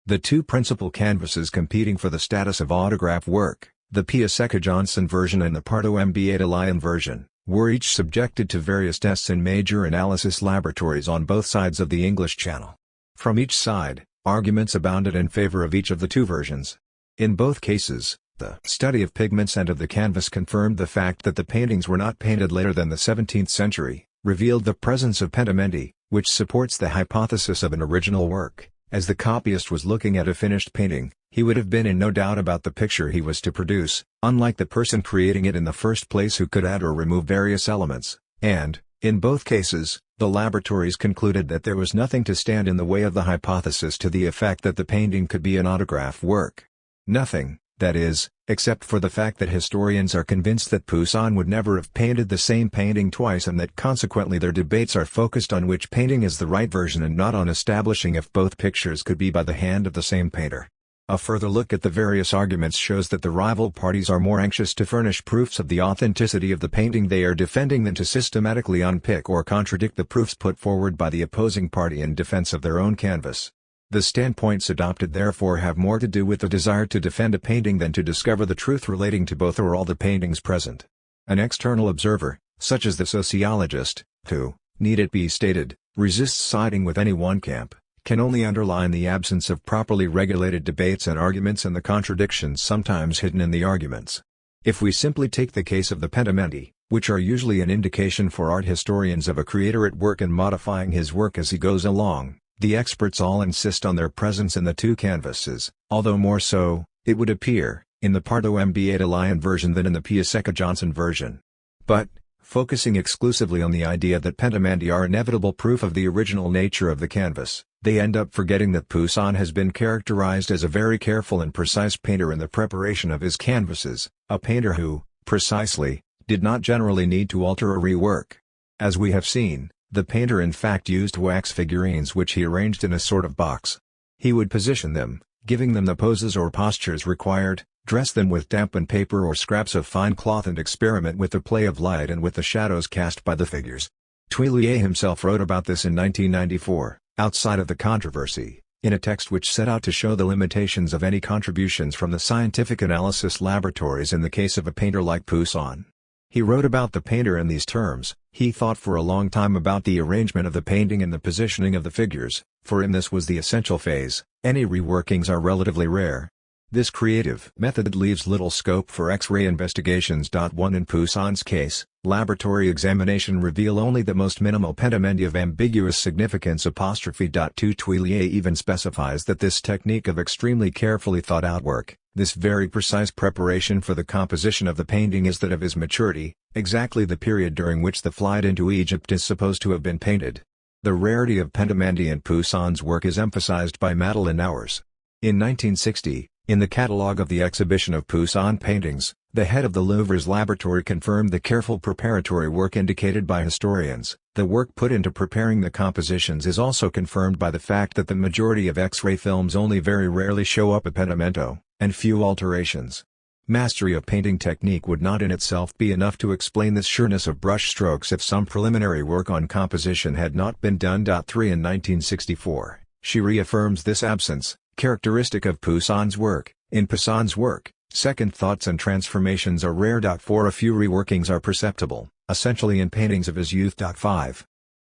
The two principal canvases competing for the status of autograph work, the Piasecka-Johnson version and the Pardo-Mbatalayan version, were each subjected to various tests in major analysis laboratories on both sides of the English Channel. From each side, arguments abounded in favor of each of the two versions. In both cases, the study of pigments and of the canvas confirmed the fact that the paintings were not painted later than the 17th century, revealed the presence of pentimenti, which supports the hypothesis of an original work. As the copyist was looking at a finished painting, he would have been in no doubt about the picture he was to produce, unlike the person creating it in the first place who could add or remove various elements, and, in both cases, the laboratories concluded that there was nothing to stand in the way of the hypothesis to the effect that the painting could be an autograph work. Nothing, that is, except for the fact that historians are convinced that Poussin would never have painted the same painting twice and that consequently their debates are focused on which painting is the right version and not on establishing if both pictures could be by the hand of the same painter. A further look at the various arguments shows that the rival parties are more anxious to furnish proofs of the authenticity of the painting they are defending than to systematically unpick or contradict the proofs put forward by the opposing party in defense of their own canvas. The standpoints adopted therefore have more to do with the desire to defend a painting than to discover the truth relating to both or all the paintings present. An external observer, such as the sociologist, who, need it be stated, resists siding with any one camp, can only underline the absence of properly regulated debates and arguments and the contradictions sometimes hidden in the arguments. If we simply take the case of the pentimenti, which are usually an indication for art historians of a creator at work and modifying his work as he goes along, the experts all insist on their presence in the two canvases, although more so, it would appear, in the Pardo-Mbatalayan version than in the Piasecka-Johnson version. But, focusing exclusively on the idea that pentimenti are inevitable proof of the original nature of the canvas, they end up forgetting that Poussin has been characterized as a very careful and precise painter in the preparation of his canvases, a painter who, precisely, did not generally need to alter or rework. As we have seen, the painter in fact used wax figurines which he arranged in a sort of box. He would position them, giving them the poses or postures required, dress them with dampened paper or scraps of fine cloth and experiment with the play of light and with the shadows cast by the figures. Tuillier himself wrote about this in 1994, outside of the controversy, in a text which set out to show the limitations of any contributions from the scientific analysis laboratories in the case of a painter like Poussin. He wrote about the painter in these terms: "He thought for a long time about the arrangement of the painting and the positioning of the figures. For him this was the essential phase. Any reworkings are relatively rare. This creative method leaves little scope for X-ray investigations." 1 In Poussin's case, laboratory examination reveal only the most minimal pentamendi of ambiguous significance. 2 Tuillier even specifies that this technique of extremely carefully thought out work, this very precise preparation for the composition of the painting, is that of his maturity, exactly the period during which the flight into Egypt is supposed to have been painted. The rarity of pentamendi in Poussin's work is emphasized by Madeleine Auers. In 1960, in the catalogue of the exhibition of Poussin paintings, the head of the Louvre's laboratory confirmed the careful preparatory work indicated by historians. The work put into preparing the compositions is also confirmed by the fact that the majority of X-ray films only very rarely show up a pentimento, and few alterations. Mastery of painting technique would not in itself be enough to explain this sureness of brush strokes if some preliminary work on composition had not been done. 3 In 1964, she reaffirms this absence, characteristic of Poussin's work. In Poussin's work, second thoughts and transformations are rare. 4 A few reworkings are perceptible, essentially in paintings of his youth. 5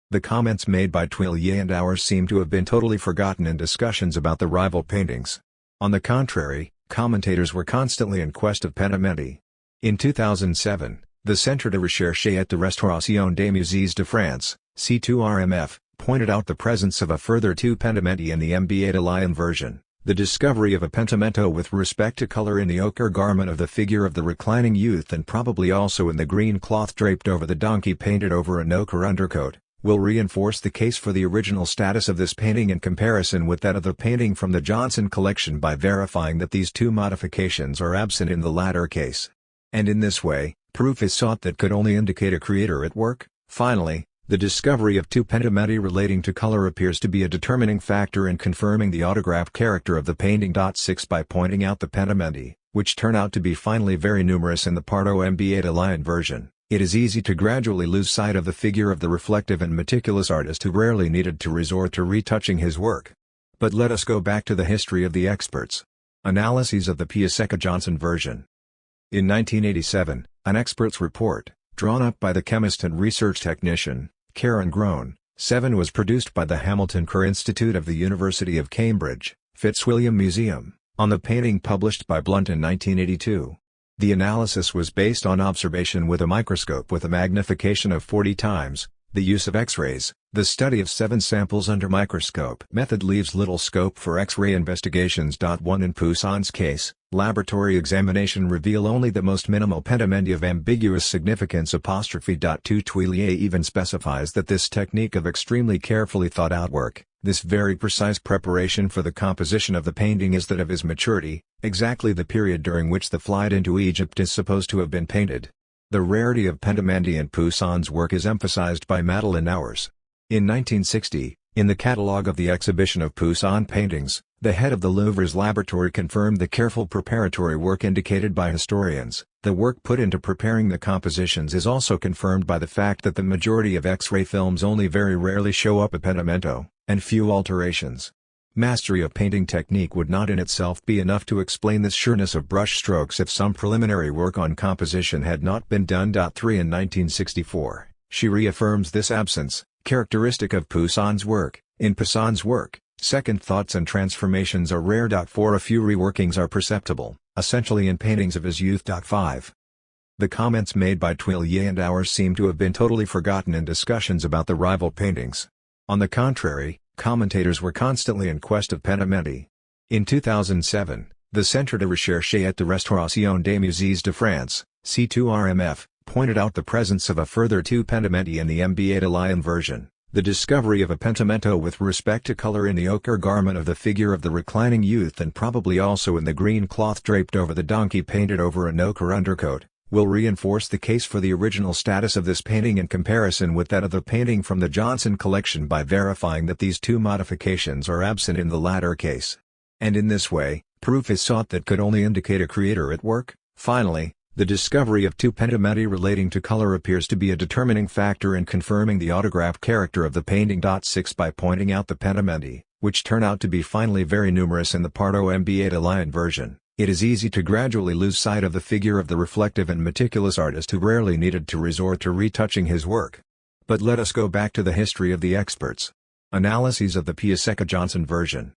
The comments made by Tuillier and Auers seem to have been totally forgotten in discussions about the rival paintings. On the contrary, commentators were constantly in quest of pentamendi. In 2007, the Centre de Recherche et de Restauration des Musées de France, C2RMF, pointed out the presence of a further 2 pentamendi in the MBA de Lyon version. The discovery of a pentimento with respect to color in the ochre garment of the figure of the reclining youth, and probably also in the green cloth draped over the donkey painted over an ochre undercoat, will reinforce the case for the original status of this painting in comparison with that of the painting from the Johnson collection by verifying that these 2 modifications are absent in the latter case. And in this way, proof is sought that could only indicate a creator at work. Finally, the discovery of 2 pentamendi relating to color appears to be a determining factor in confirming the autographed character of the painting. 6 By pointing out the pentamendi, which turn out to be finally very numerous in the Pardo MBA de Lyon version, it is easy to gradually lose sight of the figure of the reflective and meticulous artist who rarely needed to resort to retouching his work. But let us go back to the history of the experts. Analyses of the Piasecka-Johnson version. In 1987, an expert's report, drawn up by the chemist and research technician, Karen Groen, 7 was produced by the Hamilton Kerr Institute of the University of Cambridge, Fitzwilliam Museum, on the painting published by Blunt in 1982. The analysis was based on observation with a microscope with a magnification of 40 times, the use of X-rays, the study of 7 samples under microscope. Method leaves little scope for X-ray investigations. 1 In Poussin's case, laboratory examination reveal only the most minimal pentamendi of ambiguous significance. 2 Tuillier even specifies that this technique of extremely carefully thought out work, this very precise preparation for the composition of the painting, is that of his maturity, exactly the period during which the flight into Egypt is supposed to have been painted. The rarity of pentamendi in Poussin's work is emphasized by Madeleine Auers. In 1960, in the catalogue of the exhibition of Poussin paintings, the head of the Louvre's laboratory confirmed the careful preparatory work indicated by historians. The work put into preparing the compositions is also confirmed by the fact that the majority of X-ray films only very rarely show up a pentimento, and few alterations. Mastery of painting technique would not in itself be enough to explain this sureness of brush strokes if some preliminary work on composition had not been done. 3 In 1964, she reaffirms this absence, characteristic of Poussin's work. In Poussin's work, second thoughts and transformations are rare. 4 A few reworkings are perceptible, essentially in paintings of his youth. 5 The comments made by Tuillier and Auers seem to have been totally forgotten in discussions about the rival paintings. On the contrary, commentators were constantly in quest of pentamendi. In 2007, the Centre de Recherche et de Restauration des Musées de France, C2RMF, pointed out the presence of a further 2 pentamendi in the MBA de Lyon version. The discovery of a pentimento with respect to color in the ochre garment of the figure of the reclining youth, and probably also in the green cloth draped over the donkey painted over an ochre undercoat, will reinforce the case for the original status of this painting in comparison with that of the painting from the Johnson collection by verifying that these 2 modifications are absent in the latter case. And in this way, proof is sought that could only indicate a creator at work. Finally, the discovery of 2 pentamendi relating to color appears to be a determining factor in confirming the autographed character of the painting. 6 By pointing out the pentamendi, which turn out to be finally very numerous in the Pardo MBA de Lyon version, It is easy to gradually lose sight of the figure of the reflective and meticulous artist who rarely needed to resort to retouching his work. But let us go back to the history of the experts. Analyses of the Piasecka-Johnson version.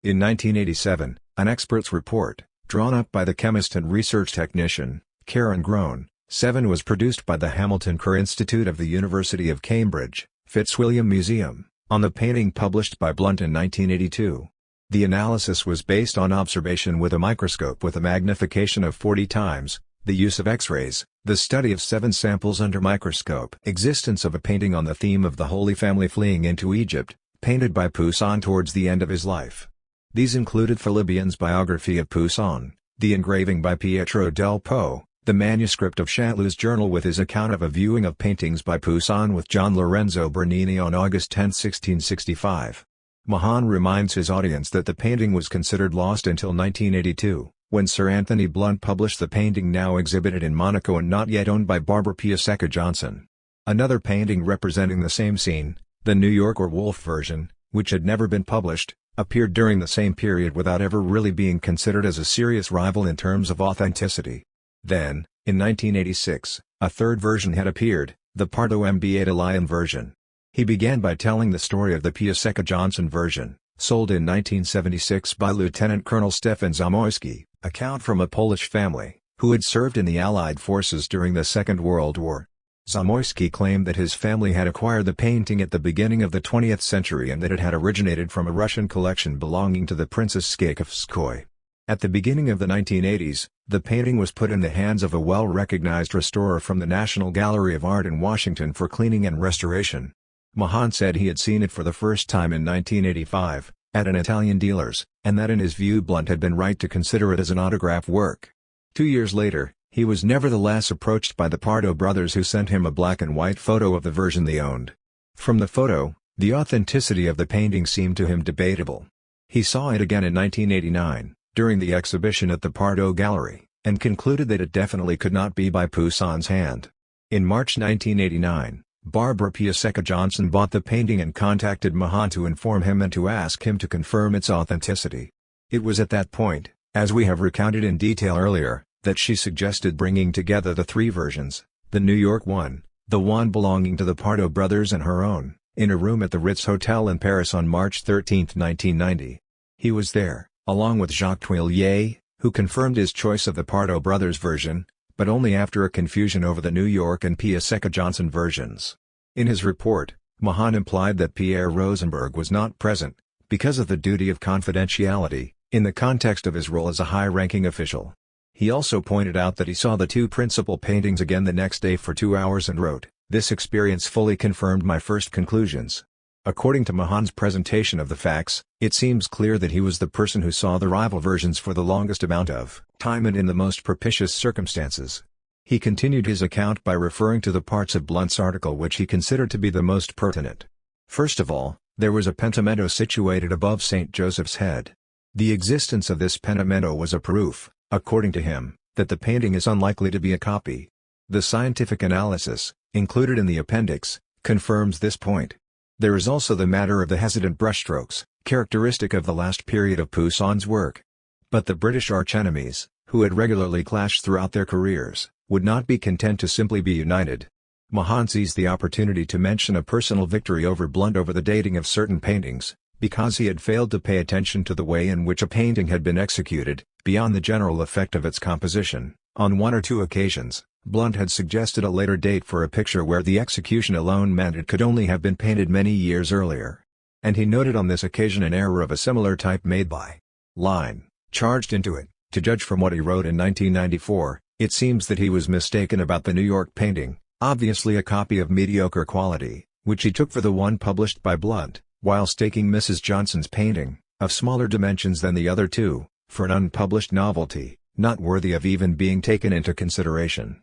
In 1987, an expert's report, drawn up by the chemist and research technician, Karen Groen, 7 was produced by the Hamilton Kerr Institute of the University of Cambridge, Fitzwilliam Museum, on the painting published by Blunt in 1982. The analysis was based on observation with a microscope with a magnification of 40 times, the use of X-rays, the study of 7 samples under microscope. Existence of a painting on the theme of the Holy Family fleeing into Egypt, painted by Poussin towards the end of his life. These included Filibian's biography of Poussin, the engraving by Pietro del Po, the manuscript of Chantelou's journal with his account of a viewing of paintings by Poussin with John Lorenzo Bernini on August 10, 1665. Mahan reminds his audience that the painting was considered lost until 1982, when Sir Anthony Blunt published the painting now exhibited in Monaco and not yet owned by Barbara Piasecka-Johnson. Another painting representing the same scene, the New York or Wolf version, which had never been published, appeared during the same period without ever really being considered as a serious rival in terms of authenticity. Then, in 1986, a third version had appeared, the Pardo Mba de Lyon version. He began by telling the story of the Piasecka-Johnson version, sold in 1976 by Lieutenant Colonel Stefan Zamoyski, a count from a Polish family, who had served in the Allied forces during the Second World War. Zamoyski claimed that his family had acquired the painting at the beginning of the 20th century and that it had originated from a Russian collection belonging to the Princess Skakowskoye. At the beginning of the 1980s, the painting was put in the hands of a well-recognized restorer from the National Gallery of Art in Washington for cleaning and restoration. Mahan said he had seen it for the first time in 1985, at an Italian dealer's, and that in his view Blunt had been right to consider it as an autograph work. 2 years later, he was nevertheless approached by the Pardo brothers who sent him a black and white photo of the version they owned. From the photo, the authenticity of the painting seemed to him debatable. He saw it again in 1989, during the exhibition at the Pardo Gallery, and concluded that it definitely could not be by Poussin's hand. In March 1989, Barbara Piasecka-Johnson bought the painting and contacted Mahan to inform him and to ask him to confirm its authenticity. It was at that point, as we have recounted in detail earlier, that she suggested bringing together the 3 versions, the New York one, the one belonging to the Pardo brothers and her own, in a room at the Ritz Hotel in Paris on March 13, 1990. He was there, along with Jacques Tuillier, who confirmed his choice of the Pardo brothers version, but only after a confusion over the New York and Piasecka-Johnson versions. In his report, Mahan implied that Pierre Rosenberg was not present, because of the duty of confidentiality, in the context of his role as a high-ranking official. He also pointed out that he saw the 2 principal paintings again the next day for 2 hours and wrote, "This experience fully confirmed my first conclusions." According to Mahan's presentation of the facts, it seems clear that he was the person who saw the rival versions for the longest amount of time and in the most propitious circumstances. He continued his account by referring to the parts of Blunt's article which he considered to be the most pertinent. First of all, there was a pentimento situated above St. Joseph's head. The existence of this pentimento was a proof, according to him, that the painting is unlikely to be a copy. The scientific analysis, included in the appendix, confirms this point. There is also the matter of the hesitant brushstrokes, characteristic of the last period of Poussin's work. But the British archenemies, who had regularly clashed throughout their careers, would not be content to simply be united. Mahan seized the opportunity to mention a personal victory over Blunt over the dating of certain paintings, because he had failed to pay attention to the way in which a painting had been executed, beyond the general effect of its composition. On 1 or 2 occasions, Blunt had suggested a later date for a picture where the execution alone meant it could only have been painted many years earlier. And he noted on this occasion an error of a similar type made by Line, charged into it. To judge from what he wrote in 1994, it seems that he was mistaken about the New York painting, obviously a copy of mediocre quality, which he took for the one published by Blunt, whilst taking Mrs. Johnson's painting, of smaller dimensions than the other 2, for an unpublished novelty, not worthy of even being taken into consideration.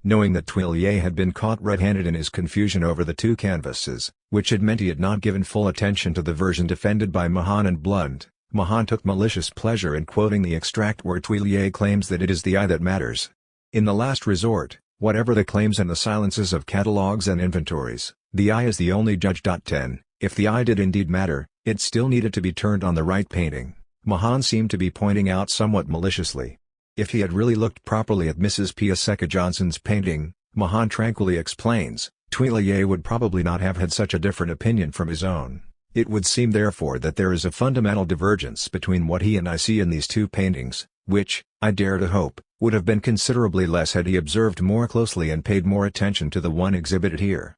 Knowing that Tuillier had been caught red-handed in his confusion over the 2 canvases, which had meant he had not given full attention to the version defended by Mahan and Blunt, Mahan took malicious pleasure in quoting the extract where Tuillier claims that it is the eye that matters. In the last resort, whatever the claims and the silences of catalogues and inventories, the eye is the only judge. 10. If the eye did indeed matter, it still needed to be turned on the right painting. Mahan seemed to be pointing out somewhat maliciously. If he had really looked properly at Mrs. Piasecka Johnson's painting, Mahan tranquilly explains, Tuillier would probably not have had such a different opinion from his own. It would seem therefore that there is a fundamental divergence between what he and I see in these two paintings, which, I dare to hope, would have been considerably less had he observed more closely and paid more attention to the one exhibited here.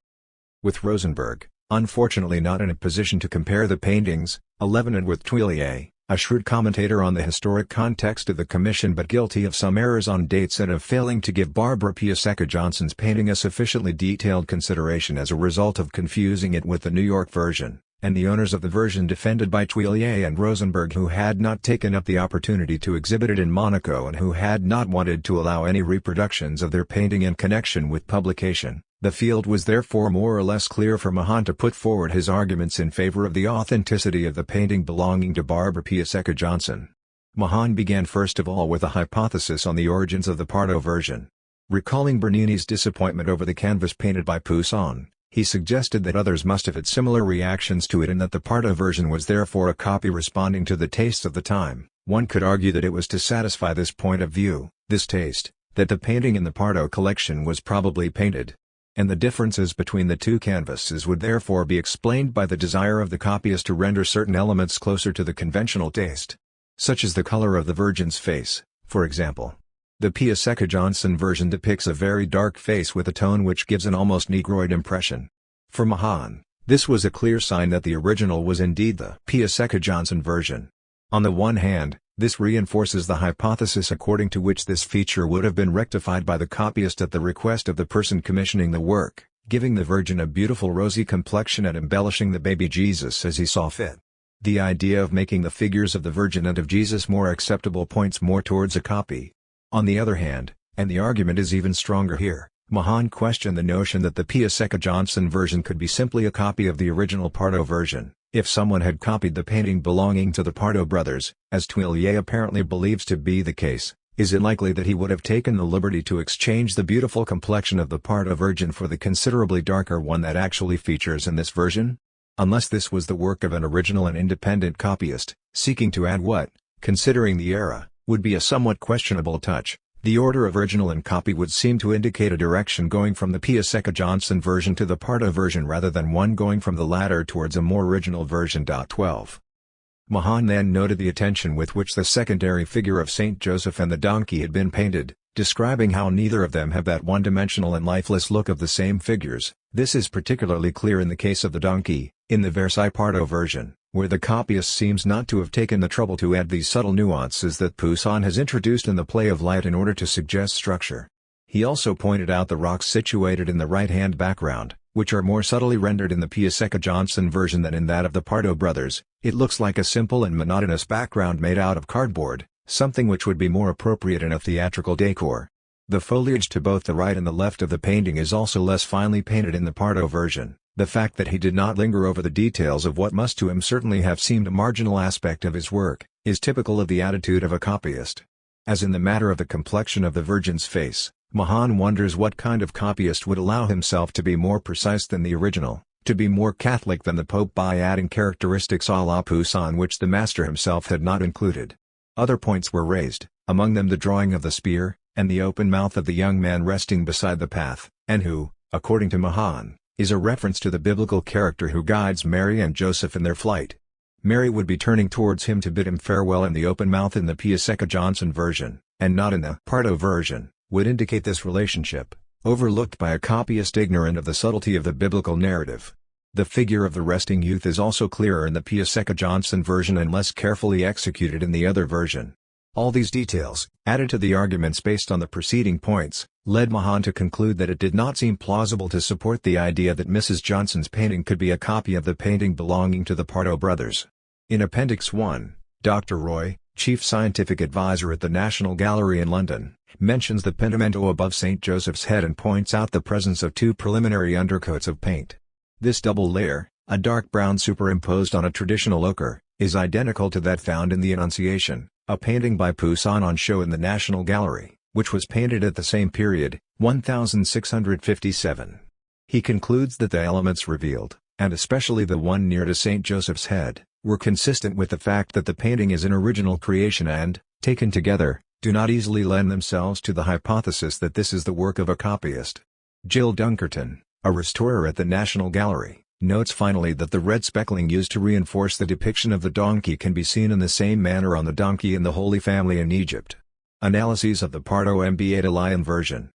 With Rosenberg, unfortunately not in a position to compare the paintings, 11 and with Tuillier, a shrewd commentator on the historic context of the commission but guilty of some errors on dates and of failing to give Barbara Piasecka Johnson's painting a sufficiently detailed consideration as a result of confusing it with the New York version, and the owners of the version defended by Tuillier and Rosenberg who had not taken up the opportunity to exhibit it in Monaco and who had not wanted to allow any reproductions of their painting in connection with publication. The field was therefore more or less clear for Mahan to put forward his arguments in favor of the authenticity of the painting belonging to Barbara Piasecka Johnson. Mahan began first of all with a hypothesis on the origins of the Pardo version. Recalling Bernini's disappointment over the canvas painted by Poussin, he suggested that others must have had similar reactions to it and that the Pardo version was therefore a copy responding to the tastes of the time. One could argue that it was to satisfy this point of view, this taste, that the painting in the Pardo collection was probably painted. And the differences between the two canvases would therefore be explained by the desire of the copyist to render certain elements closer to the conventional taste. Such as the color of the Virgin's face, for example. The Piasecka Johnson version depicts a very dark face with a tone which gives an almost negroid impression. For Mahan, this was a clear sign that the original was indeed the Piasecka Johnson version. On the one hand, this reinforces the hypothesis according to which this feature would have been rectified by the copyist at the request of the person commissioning the work, giving the Virgin a beautiful rosy complexion and embellishing the baby Jesus as he saw fit. The idea of making the figures of the Virgin and of Jesus more acceptable points more towards a copy. On the other hand, and the argument is even stronger here, Mahan questioned the notion that the Piasecka Johnson version could be simply a copy of the original Pardo version. If someone had copied the painting belonging to the Pardo brothers, as Tuillier apparently believes to be the case, is it likely that he would have taken the liberty to exchange the beautiful complexion of the Pardo Virgin for the considerably darker one that actually features in this version? Unless this was the work of an original and independent copyist, seeking to add what, considering the era, would be a somewhat questionable touch, the order of original and copy would seem to indicate a direction going from the Piasecka Johnson version to the Pardo version rather than one going from the latter towards a more original version. 12. Mahan then noted the attention with which the secondary figure of Saint Joseph and the donkey had been painted, describing how neither of them have that one-dimensional and lifeless look of the same figures. This is particularly clear in the case of the donkey, in the Versailles Pardo version, where the copyist seems not to have taken the trouble to add these subtle nuances that Poussin has introduced in the play of light in order to suggest structure. He also pointed out the rocks situated in the right-hand background, which are more subtly rendered in the Piasecka Johnson version than in that of the Pardo brothers. It looks like a simple and monotonous background made out of cardboard, something which would be more appropriate in a theatrical decor. The foliage to both the right and the left of the painting is also less finely painted in the Pardo version. The fact that he did not linger over the details of what must to him certainly have seemed a marginal aspect of his work, is typical of the attitude of a copyist. As in the matter of the complexion of the Virgin's face, Mahan wonders what kind of copyist would allow himself to be more precise than the original, to be more Catholic than the Pope by adding characteristics à la Poussin which the master himself had not included. Other points were raised, among them the drawing of the spear, and the open mouth of the young man resting beside the path, and who, according to Mahan, is a reference to the biblical character who guides Mary and Joseph in their flight. Mary would be turning towards him to bid him farewell in the open mouth in the Piasecka Johnson version, and not in the Pardo version, would indicate this relationship, overlooked by a copyist ignorant of the subtlety of the biblical narrative. The figure of the resting youth is also clearer in the Piasecka Johnson version and less carefully executed in the other version. All these details, added to the arguments based on the preceding points, led Mahan to conclude that it did not seem plausible to support the idea that Mrs. Johnson's painting could be a copy of the painting belonging to the Pardo brothers. In Appendix 1, Dr. Roy, chief scientific advisor at the National Gallery in London, mentions the pentimento above St. Joseph's head and points out the presence of two preliminary undercoats of paint. This double layer, a dark brown superimposed on a traditional ochre, is identical to that found in the Annunciation, a painting by Poussin on show in the National Gallery, which was painted at the same period, 1657. He concludes that the elements revealed, and especially the one near to St. Joseph's head, were consistent with the fact that the painting is an original creation and, taken together, do not easily lend themselves to the hypothesis that this is the work of a copyist. Jill Dunkerton, a restorer at the National Gallery, notes finally that the red speckling used to reinforce the depiction of the donkey can be seen in the same manner on the donkey in the Holy Family in Egypt. Analyses of the Pardo MBA to Lion version.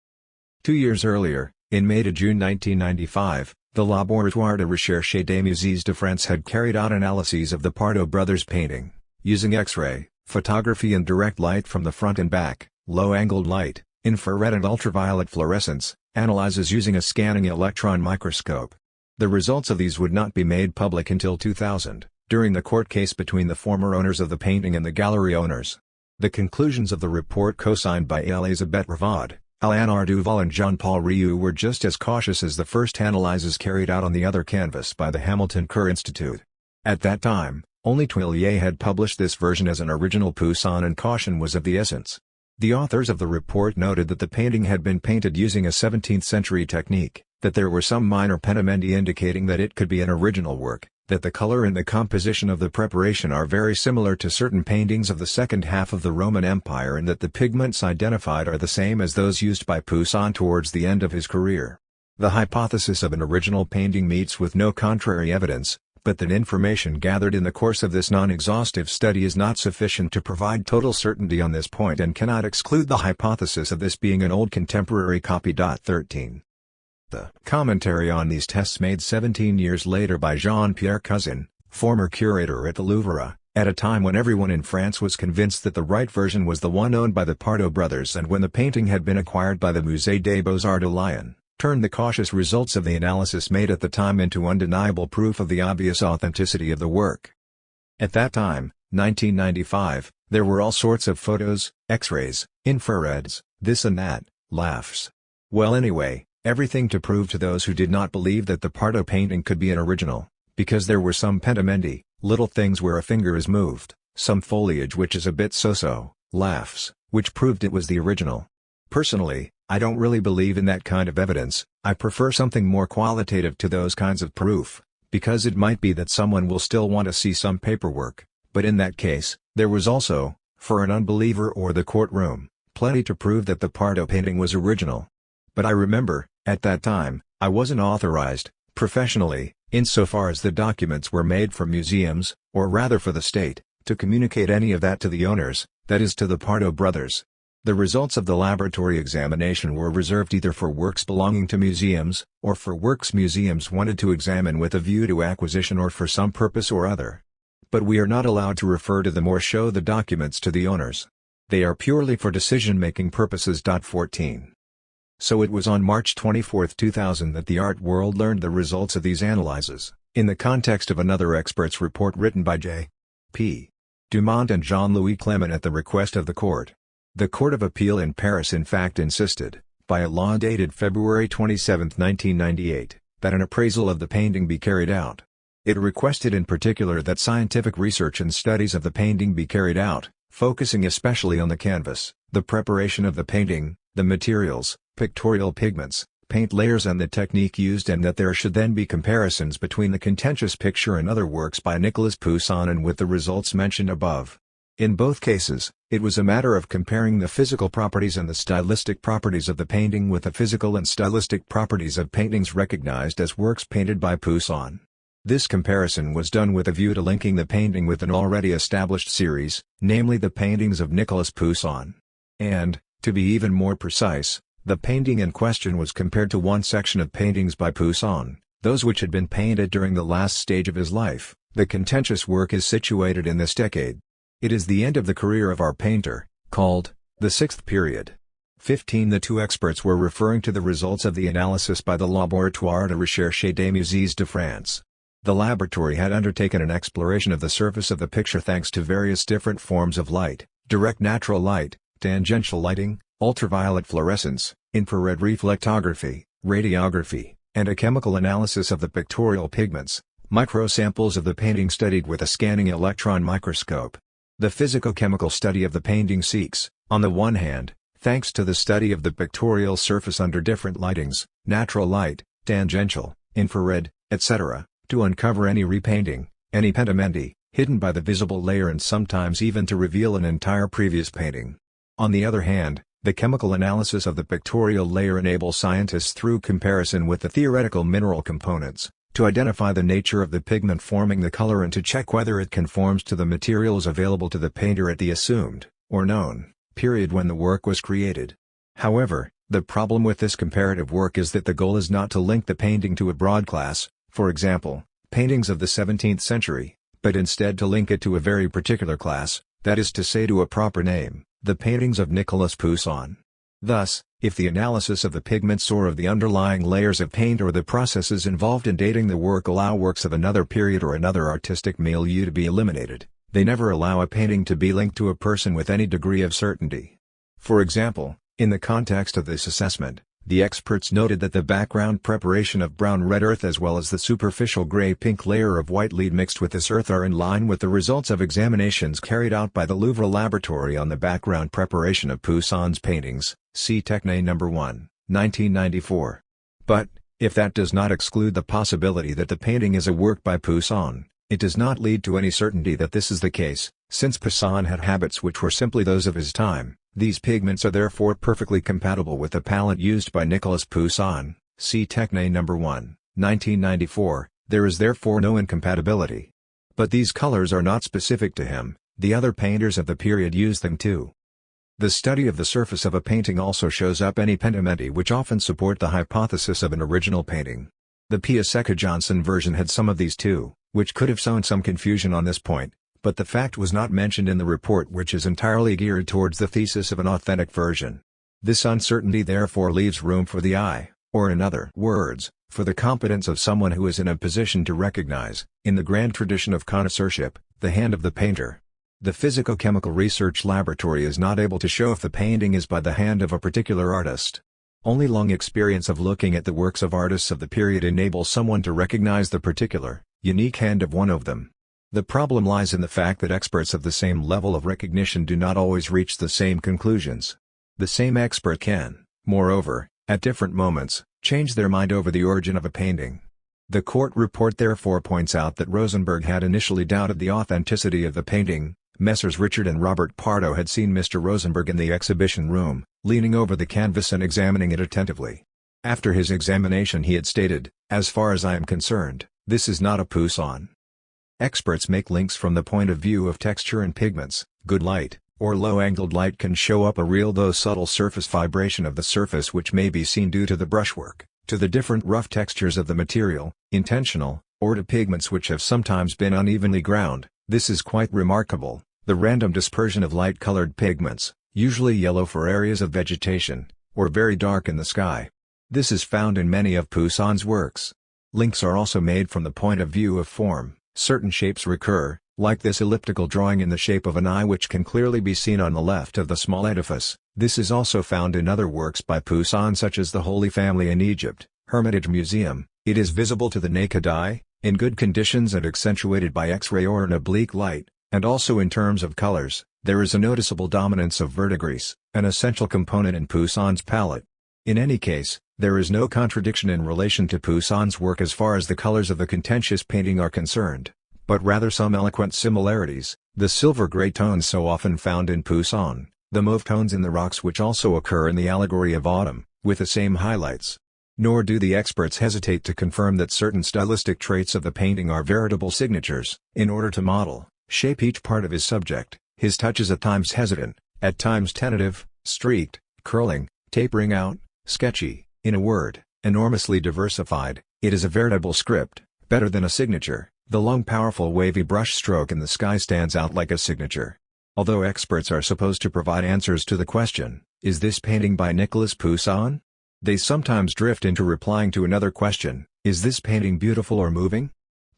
2 years earlier, in May to June 1995, the Laboratoire de Recherche des Musées de France had carried out analyses of the Pardo brothers' painting, using X-ray, photography and direct light from the front and back, low-angled light, infrared and ultraviolet fluorescence, analyses using a scanning electron microscope. The results of these would not be made public until 2000, during the court case between the former owners of the painting and the gallery owners. The conclusions of the report co-signed by Elisabeth Ravaud, Alain Arduval and Jean-Paul Rieu were just as cautious as the first analyses carried out on the other canvas by the Hamilton Kerr Institute. At that time, only Tuillier had published this version as an original Poussin and caution was of the essence. The authors of the report noted that the painting had been painted using a 17th-century technique, that there were some minor penamendi indicating that it could be an original work, that the color and the composition of the preparation are very similar to certain paintings of the second half of the Roman Empire and that the pigments identified are the same as those used by Poussin towards the end of his career. The hypothesis of an original painting meets with no contrary evidence, but that information gathered in the course of this non-exhaustive study is not sufficient to provide total certainty on this point and cannot exclude the hypothesis of this being an old contemporary copy. 13. The commentary on these tests made 17 years later by Jean-Pierre Cousin, former curator at the Louvre, at a time when everyone in France was convinced that the right version was the one owned by the Pardo brothers and when the painting had been acquired by the Musée des Beaux-Arts de Lyon, turned the cautious results of the analysis made at the time into undeniable proof of the obvious authenticity of the work. At that time, 1995, there were all sorts of photos, X-rays, infrareds, this and that, laughs. Well anyway, everything to prove to those who did not believe that the Pardo painting could be an original, because there were some penamendi, little things where a finger is moved, some foliage which is a bit so-so, laughs, which proved it was the original. Personally, I don't really believe in that kind of evidence, I prefer something more qualitative to those kinds of proof, because it might be that someone will still want to see some paperwork, but in that case, there was also, for an unbeliever or the courtroom, plenty to prove that the Pardo painting was original. But I remember, at that time, I wasn't authorized, professionally, insofar as the documents were made for museums, or rather for the state, to communicate any of that to the owners, that is to the Pardo brothers. The results of the laboratory examination were reserved either for works belonging to museums, or for works museums wanted to examine with a view to acquisition or for some purpose or other. But we are not allowed to refer to them or show the documents to the owners. They are purely for decision-making purposes. 14. So it was on March 24, 2000 that the art world learned the results of these analyses, in the context of another expert's report written by J.P. Dumont and Jean-Louis Clement at the request of the court. The Court of Appeal in Paris in fact insisted, by a law dated February 27, 1998, that an appraisal of the painting be carried out. It requested in particular that scientific research and studies of the painting be carried out, focusing especially on the canvas, the preparation of the painting, the materials, pictorial pigments, paint layers and the technique used, and that there should then be comparisons between the contentious picture and other works by Nicolas Poussin and with the results mentioned above. In both cases, it was a matter of comparing the physical properties and the stylistic properties of the painting with the physical and stylistic properties of paintings recognized as works painted by Poussin. This comparison was done with a view to linking the painting with an already established series, namely the paintings of Nicolas Poussin. And, to be even more precise, the painting in question was compared to one section of paintings by Poussin, those which had been painted during the last stage of his life. The contentious work is situated in this decade. It is the end of the career of our painter, called the Sixth Period. 15. The two experts were referring to the results of the analysis by the Laboratoire de Recherche des Musées de France. The laboratory had undertaken an exploration of the surface of the picture thanks to various different forms of light, direct natural light, tangential lighting, ultraviolet fluorescence, infrared reflectography, radiography, and a chemical analysis of the pictorial pigments, microsamples of the painting studied with a scanning electron microscope. The physico-chemical study of the painting seeks, on the one hand, thanks to the study of the pictorial surface under different lightings, natural light, tangential, infrared, etc., to uncover any repainting, any pentamendi, hidden by the visible layer and sometimes even to reveal an entire previous painting. On the other hand, the chemical analysis of the pictorial layer enables scientists through comparison with the theoretical mineral components, to identify the nature of the pigment forming the color and to check whether it conforms to the materials available to the painter at the assumed, or known, period when the work was created. However, the problem with this comparative work is that the goal is not to link the painting to a broad class, for example, paintings of the 17th century, but instead to link it to a very particular class, that is to say to a proper name, the paintings of Nicolas Poussin. Thus, if the analysis of the pigments or of the underlying layers of paint or the processes involved in dating the work allow works of another period or another artistic milieu to be eliminated, they never allow a painting to be linked to a person with any degree of certainty. For example, in the context of this assessment, the experts noted that the background preparation of brown-red earth as well as the superficial gray-pink layer of white lead mixed with this earth are in line with the results of examinations carried out by the Louvre Laboratory on the background preparation of Poussin's paintings, see Techne No. 1, 1994. But, if that does not exclude the possibility that the painting is a work by Poussin, it does not lead to any certainty that this is the case, since Poussin had habits which were simply those of his time. These pigments are therefore perfectly compatible with the palette used by Nicolas Poussin, see Techne No. 1, 1994, there is therefore no incompatibility. But these colors are not specific to him, the other painters of the period used them too. The study of the surface of a painting also shows up any pentimenti which often support the hypothesis of an original painting. The Piasecka-Johnson version had some of these too, which could have sown some confusion on this point, but the fact was not mentioned in the report, which is entirely geared towards the thesis of an authentic version. This uncertainty therefore leaves room for the eye, or in other words, for the competence of someone who is in a position to recognize, in the grand tradition of connoisseurship, the hand of the painter. The Physico-Chemical Research Laboratory is not able to show if the painting is by the hand of a particular artist. Only long experience of looking at the works of artists of the period enables someone to recognize the particular, unique hand of one of them. The problem lies in the fact that experts of the same level of recognition do not always reach the same conclusions. The same expert can, moreover, at different moments, change their mind over the origin of a painting. The court report therefore points out that Rosenberg had initially doubted the authenticity of the painting. Messrs. Richard and Robert Pardo had seen Mr. Rosenberg in the exhibition room, leaning over the canvas and examining it attentively. After his examination he had stated, "As far as I am concerned, this is not a Poussin." Experts make links from the point of view of texture and pigments. Good light, or low-angled light can show up a real though subtle surface vibration of the surface which may be seen due to the brushwork, to the different rough textures of the material, intentional, or to pigments which have sometimes been unevenly ground. This is quite remarkable. The random dispersion of light-colored pigments, usually yellow for areas of vegetation, or very dark in the sky. This is found in many of Poussin's works. Links are also made from the point of view of form. Certain shapes recur, like this elliptical drawing in the shape of an eye which can clearly be seen on the left of the small edifice. This is also found in other works by Poussin such as the Holy Family in Egypt, Hermitage Museum. It is visible to the naked eye, in good conditions and accentuated by X-ray or an oblique light, and also in terms of colors. There is a noticeable dominance of verdigris, an essential component in Poussin's palette. In any case, there is no contradiction in relation to Poussin's work as far as the colors of the contentious painting are concerned, but rather some eloquent similarities. The silver-gray tones so often found in Poussin, the mauve tones in the rocks which also occur in the Allegory of Autumn, with the same highlights. Nor do the experts hesitate to confirm that certain stylistic traits of the painting are veritable signatures. In order to model, shape each part of his subject, his touch is at times hesitant, at times tentative, streaked, curling, tapering out, sketchy. In a word, enormously diversified. It is a veritable script, better than a signature. The long powerful wavy brush stroke in the sky stands out like a signature. Although experts are supposed to provide answers to the question, is this painting by Nicolas Poussin? They sometimes drift into replying to another question, is this painting beautiful or moving?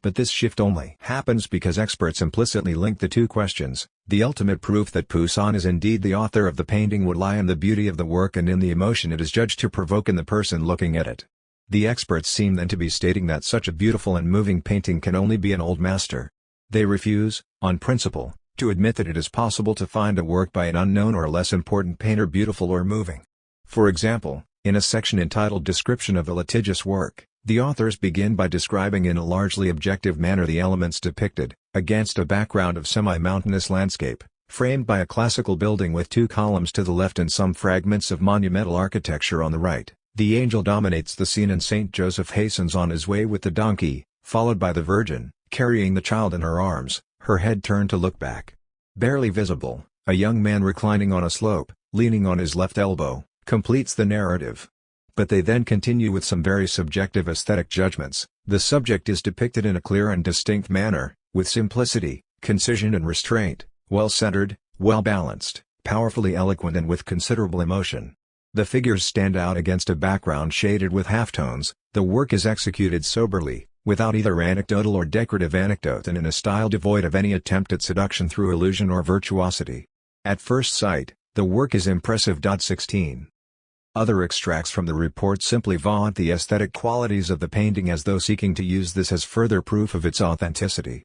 But this shift only happens because experts implicitly link the two questions. The ultimate proof that Poussin is indeed the author of the painting would lie in the beauty of the work and in the emotion it is judged to provoke in the person looking at it. The experts seem then to be stating that such a beautiful and moving painting can only be an old master. They refuse, on principle, to admit that it is possible to find a work by an unknown or less important painter beautiful or moving. For example, in a section entitled Description of a Litigious Work, The authors begin by describing in a largely objective manner the elements depicted, against a background of semi-mountainous landscape, framed by a classical building with two columns to the left and some fragments of monumental architecture on the right. The angel dominates the scene and Saint Joseph hastens on his way with the donkey, followed by the Virgin, carrying the child in her arms, her head turned to look back. Barely visible, a young man reclining on a slope, leaning on his left elbow, completes the narrative. But they then continue with some very subjective aesthetic judgments. The subject is depicted in a clear and distinct manner, with simplicity, concision and restraint, well-centered, well-balanced, powerfully eloquent and with considerable emotion. The figures stand out against a background shaded with halftones. The work is executed soberly, without either anecdotal or decorative anecdote and in a style devoid of any attempt at seduction through illusion or virtuosity. At first sight, the work is impressive. 16. Other extracts from the report simply vaunt the aesthetic qualities of the painting as though seeking to use this as further proof of its authenticity.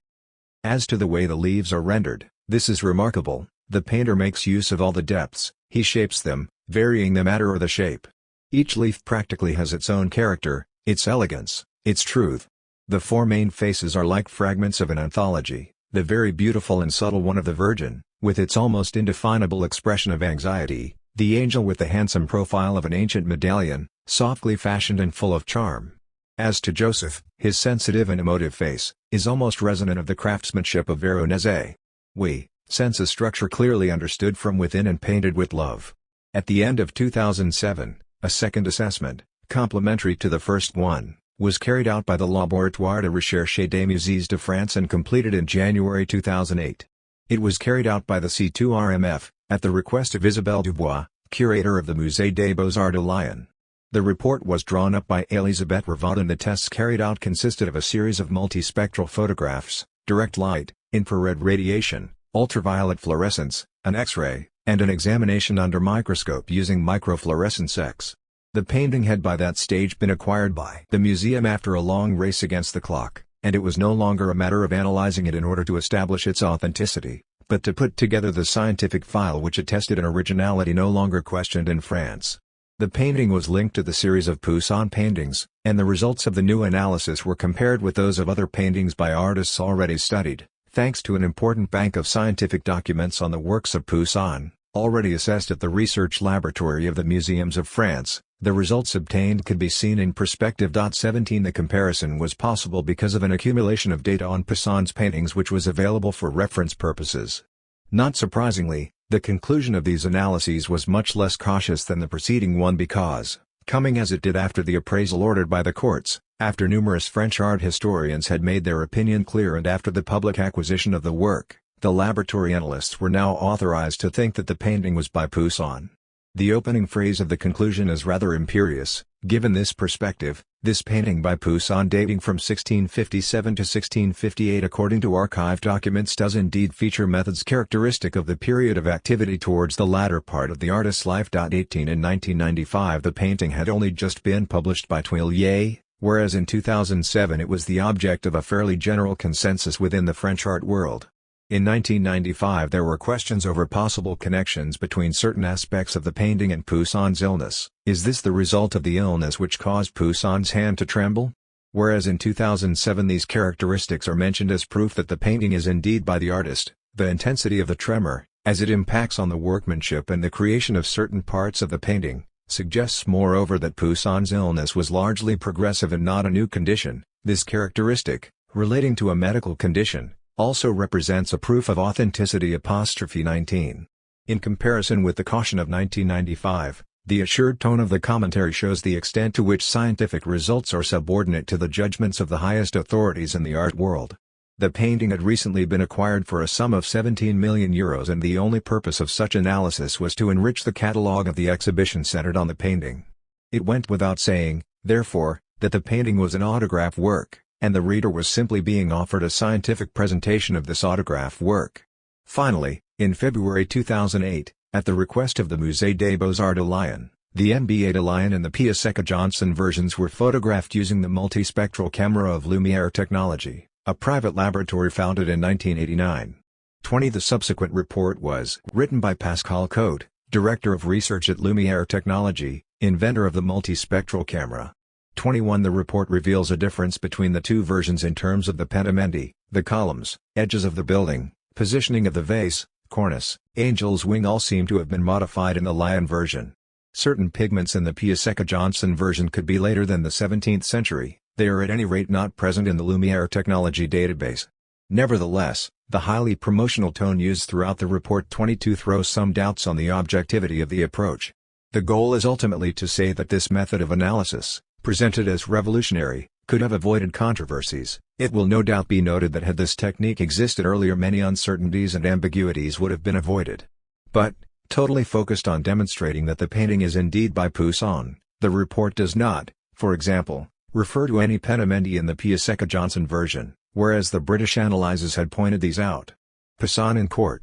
As to the way the leaves are rendered, this is remarkable. The painter makes use of all the depths, he shapes them, varying the matter or the shape. Each leaf practically has its own character, its elegance, its truth. The four main faces are like fragments of an anthology, the very beautiful and subtle one of the Virgin, with its almost indefinable expression of anxiety, the angel with the handsome profile of an ancient medallion, softly fashioned and full of charm. As to Joseph, his sensitive and emotive face, is almost resonant of the craftsmanship of Veronese. We sense a structure clearly understood from within and painted with love. At the end of 2007, a second assessment, complementary to the first one, was carried out by the Laboratoire de Recherche des Musées de France and completed in January 2008. It was carried out by the C2RMF, at the request of Isabelle Dubois, curator of the Musée des Beaux-Arts de Lyon. The report was drawn up by Elisabeth Ravaud and the tests carried out consisted of a series of multispectral photographs, direct light, infrared radiation, ultraviolet fluorescence, an X-ray, and an examination under microscope using microfluorescence X. The painting had by that stage been acquired by the museum after a long race against the clock, and it was no longer a matter of analyzing it in order to establish its authenticity, but to put together the scientific file which attested an originality no longer questioned in France. The painting was linked to the series of Poussin paintings, and the results of the new analysis were compared with those of other paintings by artists already studied, thanks to an important bank of scientific documents on the works of Poussin, already assessed at the research laboratory of the Museums of France. The results obtained could be seen in perspective. 17 The comparison was possible because of an accumulation of data on Poussin's paintings which was available for reference purposes. Not surprisingly, the conclusion of these analyses was much less cautious than the preceding one because, coming as it did after the appraisal ordered by the courts, after numerous French art historians had made their opinion clear and after the public acquisition of the work, the laboratory analysts were now authorized to think that the painting was by Poussin. The opening phrase of the conclusion is rather imperious. Given this perspective, this painting by Poussin dating from 1657 to 1658 according to archive documents does indeed feature methods characteristic of the period of activity towards the latter part of the artist's life. 18 In 1995 the painting had only just been published by Tuileries, whereas in 2007 it was the object of a fairly general consensus within the French art world. In 1995 there were questions over possible connections between certain aspects of the painting and Poussin's illness. Is this the result of the illness which caused Poussin's hand to tremble? Whereas in 2007 these characteristics are mentioned as proof that the painting is indeed by the artist, the intensity of the tremor, as it impacts on the workmanship and the creation of certain parts of the painting, suggests moreover that Poussin's illness was largely progressive and not a new condition. This characteristic, relating to a medical condition, also represents a proof of authenticity. 19. In comparison with the caution of 1995, the assured tone of the commentary shows the extent to which scientific results are subordinate to the judgments of the highest authorities in the art world. The painting had recently been acquired for a sum of €17 million and the only purpose of such analysis was to enrich the catalogue of the exhibition centered on the painting. It went without saying, therefore, that the painting was an autograph work, and the reader was simply being offered a scientific presentation of this autograph work. Finally, in February 2008, at the request of the Musée des Beaux-Arts de Lyon, the MBA de Lyon and the Piaseca Johnson versions were photographed using the multispectral camera of Lumiere Technology, a private laboratory founded in 1989. 20 The subsequent report was written by Pascal Cote, Director of Research at Lumiere Technology, inventor of the multispectral camera. 21. The report reveals a difference between the two versions in terms of the pedimenti, the columns, edges of the building, positioning of the vase, cornice, angel's wing all seem to have been modified in the Lion version. Certain pigments in the Piasecka-Johnson version could be later than the 17th century, they are at any rate not present in the Lumiere technology database. Nevertheless, the highly promotional tone used throughout the report 22 throws some doubts on the objectivity of the approach. The goal is ultimately to say that this method of analysis, presented as revolutionary, could have avoided controversies. It will no doubt be noted that had this technique existed earlier, many uncertainties and ambiguities would have been avoided. But, totally focused on demonstrating that the painting is indeed by Poussin, the report does not, for example, refer to any pedimenti in the Piasecka-Johnson version, whereas the British analyses had pointed these out. Poussin in court.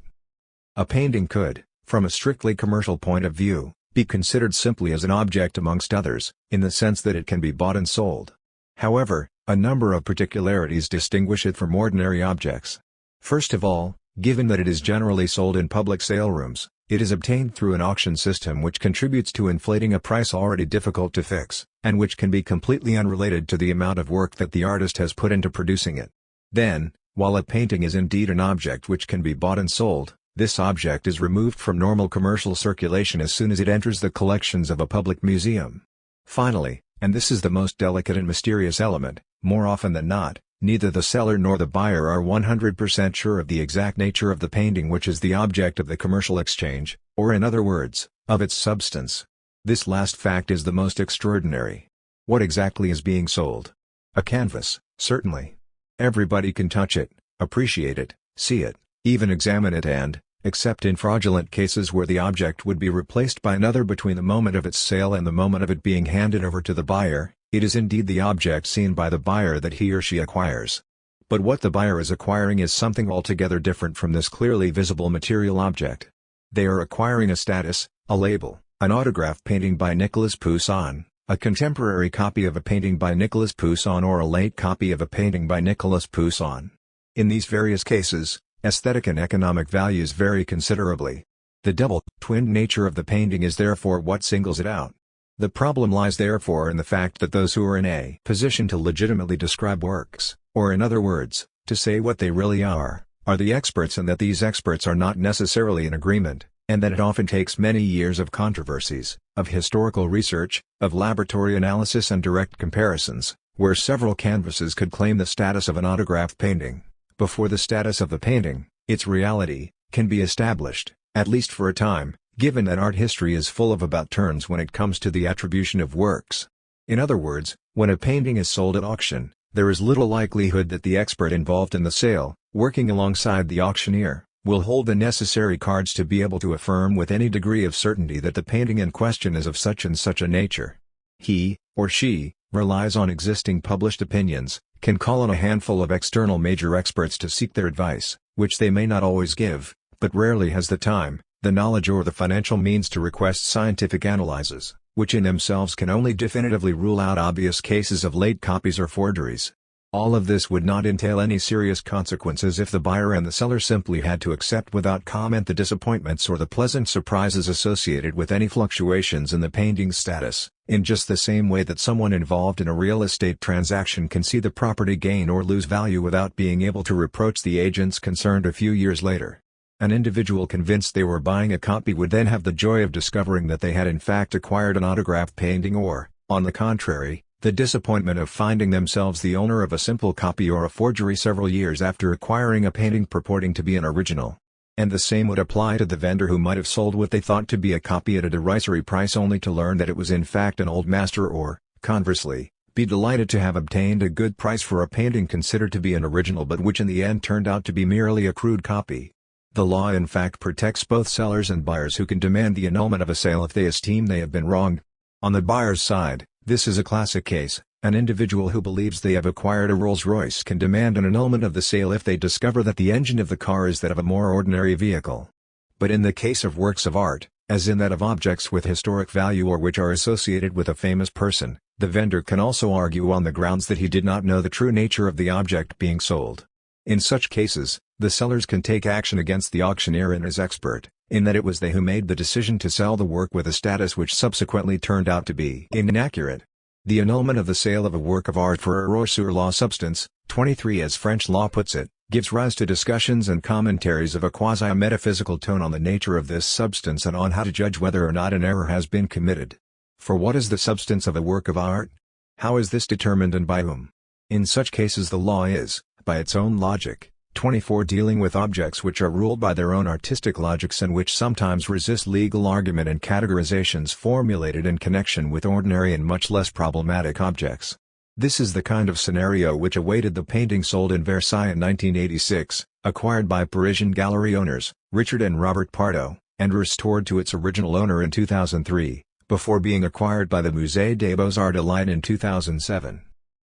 A painting could, from a strictly commercial point of view, be considered simply as an object amongst others, in the sense that it can be bought and sold. However, a number of particularities distinguish it from ordinary objects. First of all, given that it is generally sold in public sale rooms, it is obtained through an auction system which contributes to inflating a price already difficult to fix, and which can be completely unrelated to the amount of work that the artist has put into producing it. Then, while a painting is indeed an object which can be bought and sold, this object is removed from normal commercial circulation as soon as it enters the collections of a public museum. Finally, and this is the most delicate and mysterious element, more often than not, neither the seller nor the buyer are 100% sure of the exact nature of the painting which is the object of the commercial exchange, or in other words, of its substance. This last fact is the most extraordinary. What exactly is being sold? A canvas, certainly. Everybody can touch it, appreciate it, see it, even examine it and, except in fraudulent cases where the object would be replaced by another between the moment of its sale and the moment of it being handed over to the buyer, it is indeed the object seen by the buyer that he or she acquires. But what the buyer is acquiring is something altogether different from this clearly visible material object. They are acquiring a status, a label, an autograph painting by Nicolas Poussin, a contemporary copy of a painting by Nicolas Poussin or a late copy of a painting by Nicolas Poussin. In these various cases, aesthetic and economic values vary considerably. The double-twinned nature of the painting is therefore what singles it out. The problem lies therefore in the fact that those who are in a position to legitimately describe works, or in other words, to say what they really are the experts, and that these experts are not necessarily in agreement, and that it often takes many years of controversies, of historical research, of laboratory analysis and direct comparisons, where several canvases could claim the status of an autograph painting, before the status of the painting, its reality, can be established, at least for a time, given that art history is full of about-turns when it comes to the attribution of works. In other words, when a painting is sold at auction, there is little likelihood that the expert involved in the sale, working alongside the auctioneer, will hold the necessary cards to be able to affirm with any degree of certainty that the painting in question is of such and such a nature. He, or she, relies on existing published opinions, can call on a handful of external major experts to seek their advice, which they may not always give, but rarely has the time, the knowledge or the financial means to request scientific analyses, which in themselves can only definitively rule out obvious cases of late copies or forgeries. All of this would not entail any serious consequences if the buyer and the seller simply had to accept without comment the disappointments or the pleasant surprises associated with any fluctuations in the painting's status, in just the same way that someone involved in a real estate transaction can see the property gain or lose value without being able to reproach the agents concerned a few years later. An individual convinced they were buying a copy would then have the joy of discovering that they had in fact acquired an autograph painting, or, on the contrary, the disappointment of finding themselves the owner of a simple copy or a forgery several years after acquiring a painting purporting to be an original. And the same would apply to the vendor who might have sold what they thought to be a copy at a derisory price only to learn that it was in fact an old master, or, conversely, be delighted to have obtained a good price for a painting considered to be an original but which in the end turned out to be merely a crude copy. The law in fact protects both sellers and buyers who can demand the annulment of a sale if they esteem they have been wronged. On the buyer's side, this is a classic case. An individual who believes they have acquired a Rolls-Royce can demand an annulment of the sale if they discover that the engine of the car is that of a more ordinary vehicle. But in the case of works of art, as in that of objects with historic value or which are associated with a famous person, the vendor can also argue on the grounds that he did not know the true nature of the object being sold. In such cases, the sellers can take action against the auctioneer and his expert, in that it was they who made the decision to sell the work with a status which subsequently turned out to be inaccurate. The annulment of the sale of a work of art for error sur la substance, 23 as French law puts it, gives rise to discussions and commentaries of a quasi-metaphysical tone on the nature of this substance and on how to judge whether or not an error has been committed. For what is the substance of a work of art? How is this determined and by whom? In such cases the law is, by its own logic, 24 dealing with objects which are ruled by their own artistic logics and which sometimes resist legal argument and categorizations formulated in connection with ordinary and much less problematic objects. This is the kind of scenario which awaited the painting sold in Versailles in 1986, acquired by Parisian gallery owners, Richard and Robert Pardo, and restored to its original owner in 2003, before being acquired by the Musée des Beaux-Arts de Leiden in 2007.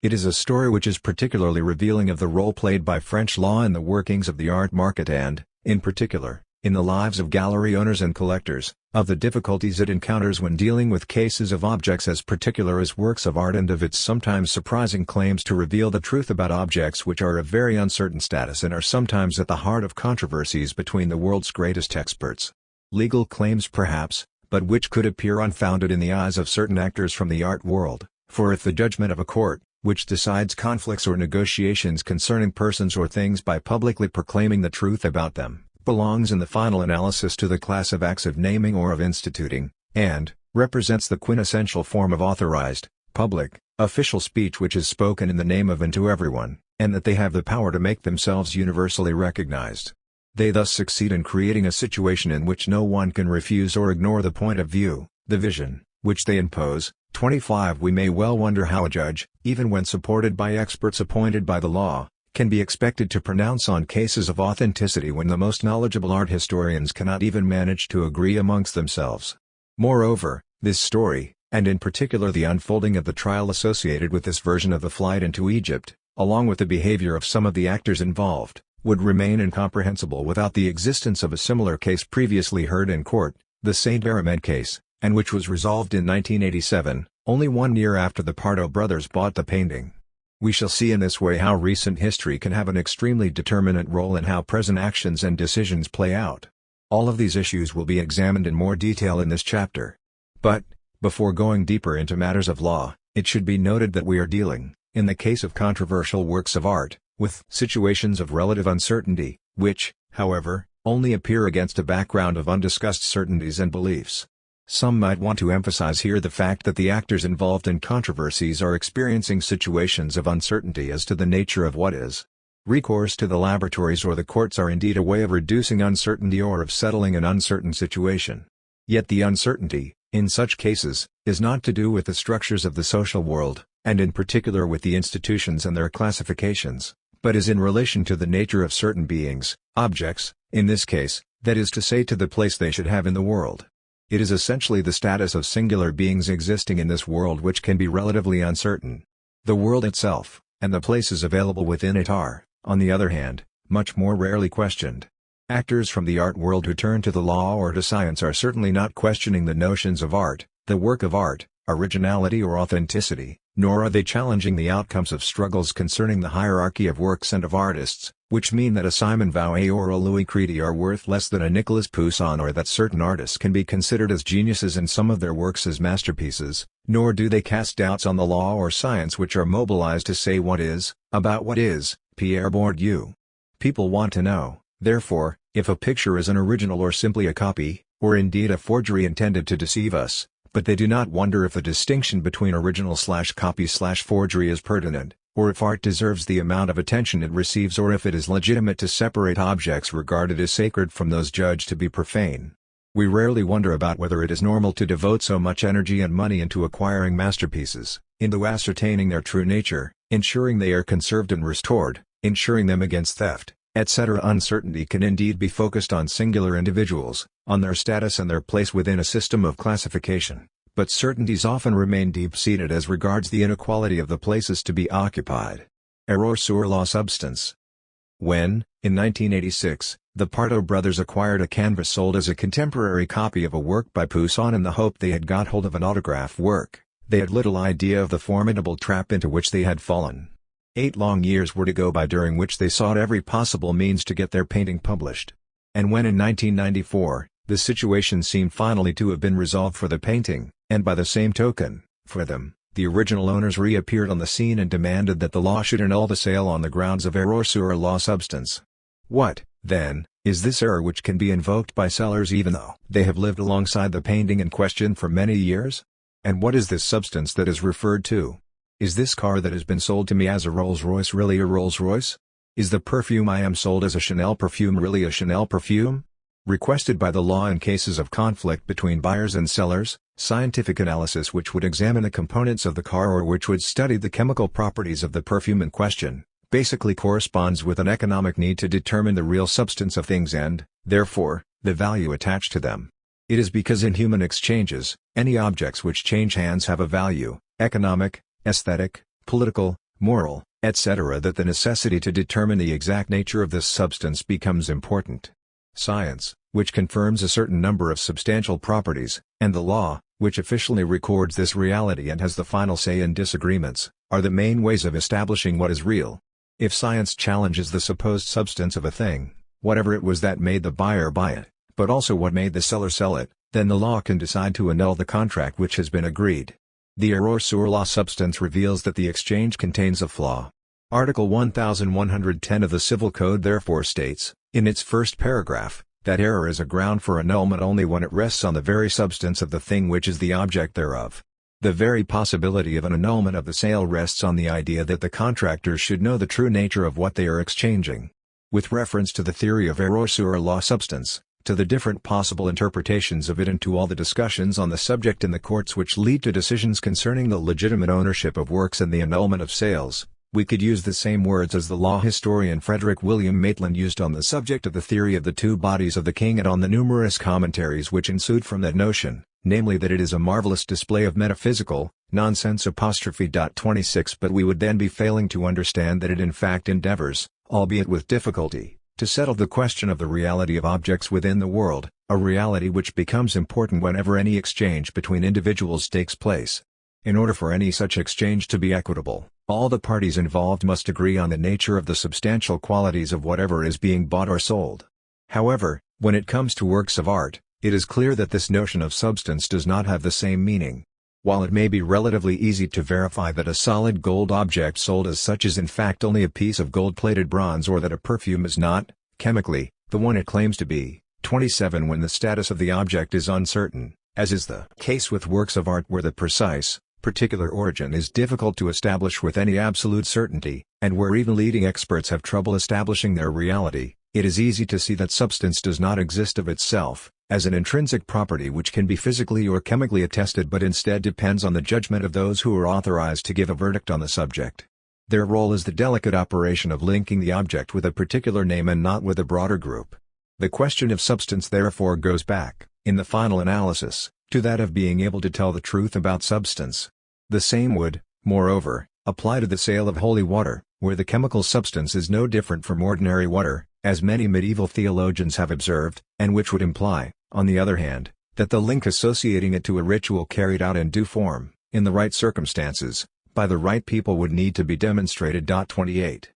It is a story which is particularly revealing of the role played by French law in the workings of the art market and, in particular, in the lives of gallery owners and collectors, of the difficulties it encounters when dealing with cases of objects as particular as works of art and of its sometimes surprising claims to reveal the truth about objects which are of very uncertain status and are sometimes at the heart of controversies between the world's greatest experts. Legal claims perhaps, but which could appear unfounded in the eyes of certain actors from the art world, for if the judgment of a court, which decides conflicts or negotiations concerning persons or things by publicly proclaiming the truth about them, belongs in the final analysis to the class of acts of naming or of instituting, and represents the quintessential form of authorized, public, official speech which is spoken in the name of and to everyone, and that they have the power to make themselves universally recognized. They thus succeed in creating a situation in which no one can refuse or ignore the point of view, the vision, which they impose. 25 We may well wonder how a judge, even when supported by experts appointed by the law, can be expected to pronounce on cases of authenticity when the most knowledgeable art historians cannot even manage to agree amongst themselves. Moreover, this story, and in particular the unfolding of the trial associated with this version of the flight into Egypt, along with the behavior of some of the actors involved, would remain incomprehensible without the existence of a similar case previously heard in court, the Saint-Aramed case, and which was resolved in 1987, only 1 year after the Pardo brothers bought the painting. We shall see in this way how recent history can have an extremely determinant role in how present actions and decisions play out. All of these issues will be examined in more detail in this chapter. But, before going deeper into matters of law, it should be noted that we are dealing, in the case of controversial works of art, with situations of relative uncertainty, which, however, only appear against a background of undiscussed certainties and beliefs. Some might want to emphasize here the fact that the actors involved in controversies are experiencing situations of uncertainty as to the nature of what is. Recourse to the laboratories or the courts are indeed a way of reducing uncertainty or of settling an uncertain situation. Yet the uncertainty, in such cases, is not to do with the structures of the social world, and in particular with the institutions and their classifications, but is in relation to the nature of certain beings, objects, in this case, that is to say to the place they should have in the world. It is essentially the status of singular beings existing in this world which can be relatively uncertain. The world itself, and the places available within it are, on the other hand, much more rarely questioned. Actors from the art world who turn to the law or to science are certainly not questioning the notions of art, the work of art, originality or authenticity, nor are they challenging the outcomes of struggles concerning the hierarchy of works and of artists, which mean that a Simon Vauet or a Louis Creedy are worth less than a Nicolas Poussin or that certain artists can be considered as geniuses and some of their works as masterpieces, nor do they cast doubts on the law or science which are mobilized to say what is, about what is, Pierre Bourdieu. People want to know, therefore, if a picture is an original or simply a copy, or indeed a forgery intended to deceive us, but they do not wonder if the distinction between original/copy/forgery is pertinent, or if art deserves the amount of attention it receives or if it is legitimate to separate objects regarded as sacred from those judged to be profane. We rarely wonder about whether it is normal to devote so much energy and money into acquiring masterpieces, into ascertaining their true nature, ensuring they are conserved and restored, ensuring them against theft, etc. Uncertainty can indeed be focused on singular individuals, on their status and their place within a system of classification, but certainties often remain deep-seated as regards the inequality of the places to be occupied. Error sur la substance. When, in 1986, the Pardo brothers acquired a canvas sold as a contemporary copy of a work by Poussin in the hope they had got hold of an autograph work, they had little idea of the formidable trap into which they had fallen. 8 long years were to go by during which they sought every possible means to get their painting published. And when in 1994, the situation seemed finally to have been resolved for the painting, and by the same token, for them, The original owners reappeared on the scene and demanded that the law should annul the sale on the grounds of error sur la substance. What, then, is this error which can be invoked by sellers even though they have lived alongside the painting in question for many years? And what is this substance that is referred to? Is this car that has been sold to me as a Rolls-Royce really a Rolls-Royce? Is the perfume I am sold as a Chanel perfume really a Chanel perfume? Requested by the law in cases of conflict between buyers and sellers, scientific analysis which would examine the components of the car or which would study the chemical properties of the perfume in question, basically corresponds with an economic need to determine the real substance of things and, therefore, the value attached to them. It is because in human exchanges, any objects which change hands have a value, economic, aesthetic, political, moral, etc. that the necessity to determine the exact nature of this substance becomes important. Science, which confirms a certain number of substantial properties, and the law, which officially records this reality and has the final say in disagreements, are the main ways of establishing what is real. If science challenges the supposed substance of a thing, whatever it was that made the buyer buy it, but also what made the seller sell it, then the law can decide to annul the contract which has been agreed. The error sur la substance reveals that the exchange contains a flaw. Article 1110 of the Civil Code therefore states, in its first paragraph, that error is a ground for annulment only when it rests on the very substance of the thing which is the object thereof. The very possibility of an annulment of the sale rests on the idea that the contractors should know the true nature of what they are exchanging. With reference to the theory of error sur la substance, to the different possible interpretations of it and to all the discussions on the subject in the courts which lead to decisions concerning the legitimate ownership of works and the annulment of sales, we could use the same words as the law historian Frederick William Maitland used on the subject of the theory of the two bodies of the king and on the numerous commentaries which ensued from that notion, namely that it is a marvelous display of metaphysical nonsense. 26 But we would then be failing to understand that it in fact endeavors, albeit with difficulty, to settle the question of the reality of objects within the world, a reality which becomes important whenever any exchange between individuals takes place. In order for any such exchange to be equitable, all the parties involved must agree on the nature of the substantial qualities of whatever is being bought or sold. However, when it comes to works of art, it is clear that this notion of substance does not have the same meaning. While it may be relatively easy to verify that a solid gold object sold as such is in fact only a piece of gold-plated bronze or that a perfume is not, chemically, the one it claims to be, 27 when the status of the object is uncertain, as is the case with works of art where the precise, particular origin is difficult to establish with any absolute certainty, and where even leading experts have trouble establishing their reality, it is easy to see that substance does not exist of itself, as an intrinsic property which can be physically or chemically attested but instead depends on the judgment of those who are authorized to give a verdict on the subject. Their role is the delicate operation of linking the object with a particular name and not with a broader group. The question of substance therefore goes back, in the final analysis, to that of being able to tell the truth about substance. The same would, moreover, apply to the sale of holy water, where the chemical substance is no different from ordinary water, as many medieval theologians have observed, and which would imply, on the other hand, that the link associating it to a ritual carried out in due form, in the right circumstances, by the right people would need to be demonstrated. 28.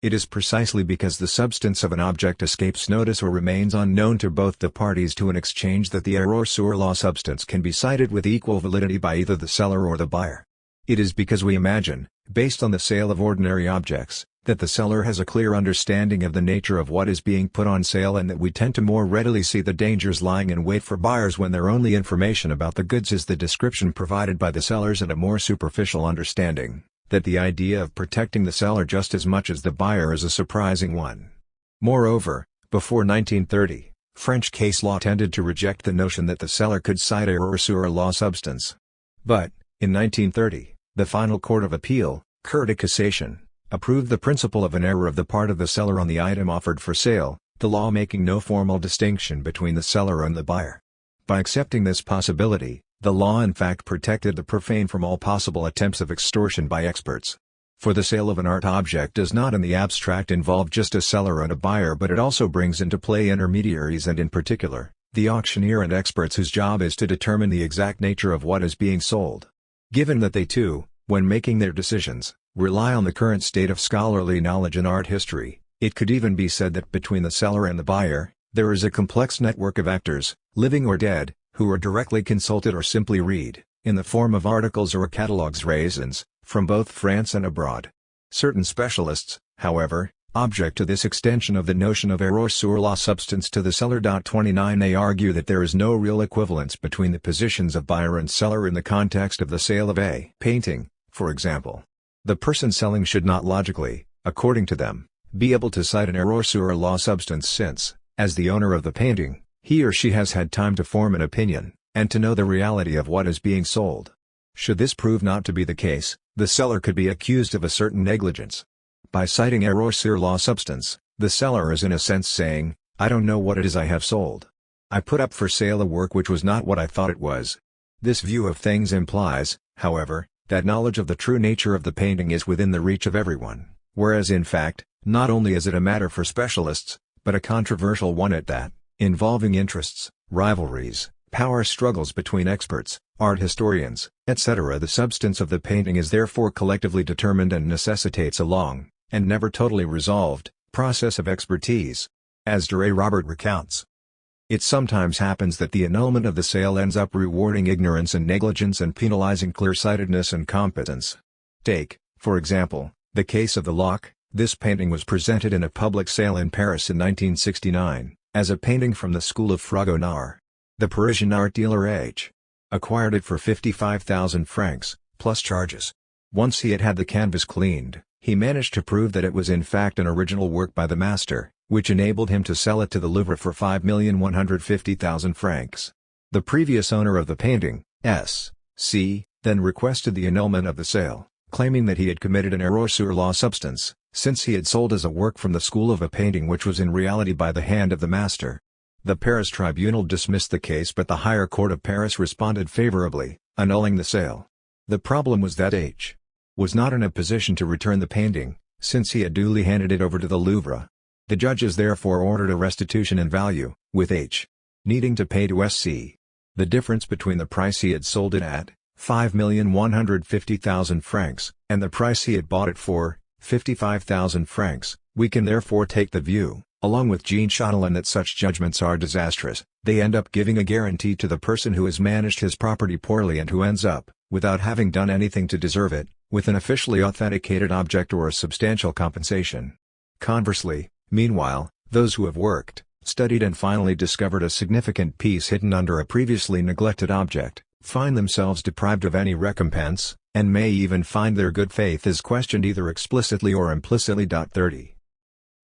It is precisely because the substance of an object escapes notice or remains unknown to both the parties to an exchange that the error sur la substance can be cited with equal validity by either the seller or the buyer. It is because we imagine, based on the sale of ordinary objects, that the seller has a clear understanding of the nature of what is being put on sale and that we tend to more readily see the dangers lying in wait for buyers when their only information about the goods is the description provided by the sellers and a more superficial understanding that the idea of protecting the seller just as much as the buyer is a surprising one. Moreover, before 1930, French case law tended to reject the notion that the seller could cite error sur la substance. But, in 1930, the final Court of Appeal, Cour de Cassation, approved the principle of an error of the part of the seller on the item offered for sale, the law making no formal distinction between the seller and the buyer. By accepting this possibility, the law in fact protected the profane from all possible attempts of extortion by experts. For the sale of an art object does not in the abstract involve just a seller and a buyer, but it also brings into play intermediaries and in particular, the auctioneer and experts whose job is to determine the exact nature of what is being sold. Given that they too, when making their decisions, rely on the current state of scholarly knowledge in art history, it could even be said that between the seller and the buyer, there is a complex network of actors, living or dead, who are directly consulted or simply read, in the form of articles or catalogues raisins, from both France and abroad. Certain specialists, however, object to this extension of the notion of error sur la substance to the seller. 29 They argue that there is no real equivalence between the positions of buyer and seller in the context of the sale of a painting, for example. The person selling should not logically, according to them, be able to cite an error sur la substance since, as the owner of the painting, he or she has had time to form an opinion, and to know the reality of what is being sold. Should this prove not to be the case, the seller could be accused of a certain negligence. By citing error sur la substance, the seller is in a sense saying, I don't know what it is I have sold. I put up for sale a work which was not what I thought it was. This view of things implies, however, that knowledge of the true nature of the painting is within the reach of everyone, whereas in fact, not only is it a matter for specialists, but a controversial one at that, involving interests, rivalries, power struggles between experts, art historians, etc. The substance of the painting is therefore collectively determined and necessitates a long, and never totally resolved, process of expertise. As de Robert recounts, it sometimes happens that the annulment of the sale ends up rewarding ignorance and negligence and penalizing clear-sightedness and competence. Take, for example, the case of the Lock. This painting was presented in a public sale in Paris in 1969, as a painting from the school of Fragonard. The Parisian art dealer H. acquired it for 55,000 francs, plus charges. Once he had had the canvas cleaned, he managed to prove that it was in fact an original work by the master, which enabled him to sell it to the Louvre for 5,150,000 francs. The previous owner of the painting, S.C., then requested the annulment of the sale, claiming that he had committed an error sur la substance, since he had sold as a work from the school of a painting which was in reality by the hand of the master. The Paris tribunal dismissed the case, but the higher court of Paris responded favorably, annulling the sale. The problem was that H. was not in a position to return the painting, since he had duly handed it over to the Louvre. The judges therefore ordered a restitution in value, with H. needing to pay to SC the difference between the price he had sold it at, 5,150,000 francs, and the price he had bought it for, 55,000 francs. We can therefore take the view, along with Jean Chatelain, that such judgments are disastrous. They end up giving a guarantee to the person who has managed his property poorly and who ends up, without having done anything to deserve it, with an officially authenticated object or a substantial compensation. Conversely, meanwhile, those who have worked, studied and finally discovered a significant piece hidden under a previously neglected object, find themselves deprived of any recompense, and may even find their good faith is questioned either explicitly or implicitly. 30.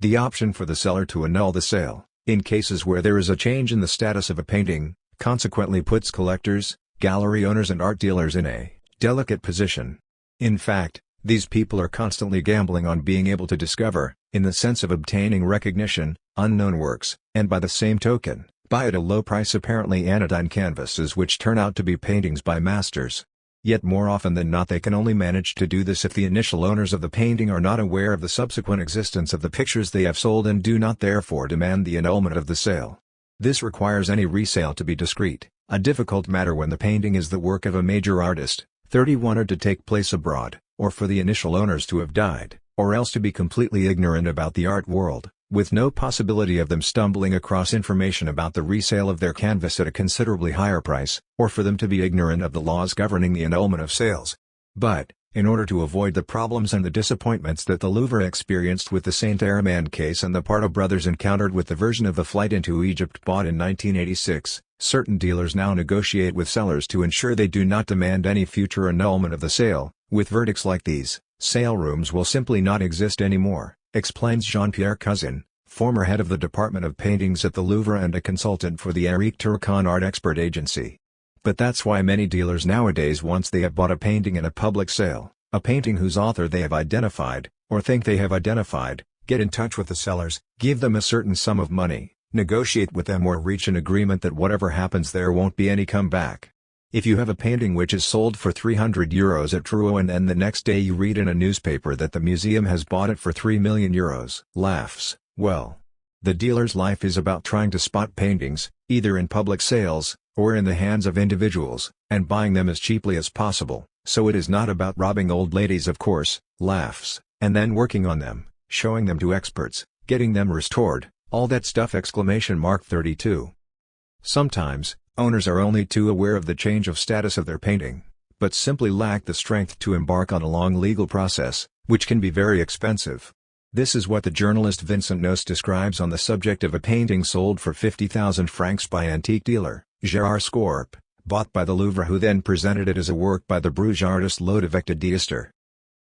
The option for the seller to annul the sale, in cases where there is a change in the status of a painting, consequently puts collectors, gallery owners and art dealers in a delicate position. In fact, these people are constantly gambling on being able to discover, in the sense of obtaining recognition, unknown works, and by the same token, buy at a low price apparently anodyne canvases which turn out to be paintings by masters. Yet more often than not they can only manage to do this if the initial owners of the painting are not aware of the subsequent existence of the pictures they have sold and do not therefore demand the annulment of the sale. This requires any resale to be discreet, a difficult matter when the painting is the work of a major artist. 31 Or to take place abroad, or for the initial owners to have died, or else to be completely ignorant about the art world, with no possibility of them stumbling across information about the resale of their canvas at a considerably higher price, or for them to be ignorant of the laws governing the annulment of sales. But, in order to avoid the problems and the disappointments that the Louvre experienced with the Saint-Armand case and the Pardo brothers encountered with the version of The Flight into Egypt bought in 1986, certain dealers now negotiate with sellers to ensure they do not demand any future annulment of the sale. With verdicts like these, sale rooms will simply not exist anymore, explains Jean-Pierre Cousin, former head of the Department of Paintings at the Louvre and a consultant for the Eric Turcan art expert agency. But that's why many dealers nowadays, once they have bought a painting in a public sale, a painting whose author they have identified, or think they have identified, get in touch with the sellers, give them a certain sum of money, negotiate with them or reach an agreement that whatever happens there won't be any comeback. If you have a painting which is sold for €300 at Truro and then the next day you read in a newspaper that the museum has bought it for €3 million, laughs, well. The dealer's life is about trying to spot paintings, either in public sales, or in the hands of individuals, and buying them as cheaply as possible, so it is not about robbing old ladies, of course, laughs, and then working on them, showing them to experts, getting them restored, all that stuff! 32. Sometimes, owners are only too aware of the change of status of their painting, but simply lack the strength to embark on a long legal process, which can be very expensive. This is what the journalist Vincent Noce describes on the subject of a painting sold for 50,000 francs by antique dealer Gérard Scorp, bought by the Louvre, who then presented it as a work by the Bruges artist Lodewijk de Diester.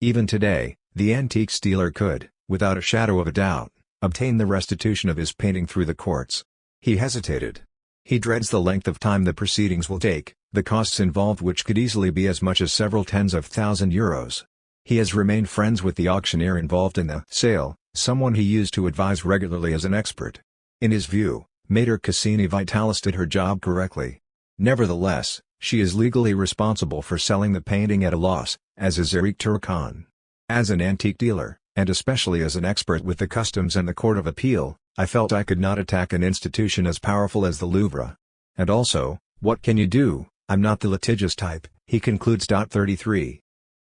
Even today, the antiques dealer could, without a shadow of a doubt, obtain the restitution of his painting through the courts. He hesitated. He dreads the length of time the proceedings will take, the costs involved which could easily be as much as several tens of thousand euros. He has remained friends with the auctioneer involved in the sale, someone he used to advise regularly as an expert. In his view, Maître Cassini Vitalis did her job correctly. Nevertheless, she is legally responsible for selling the painting at a loss, as is Eric Turcan. As an antique dealer, and especially as an expert with the customs and the Court of Appeal, I felt I could not attack an institution as powerful as the Louvre. And also, what can you do? I'm not the litigious type, he concludes. 33.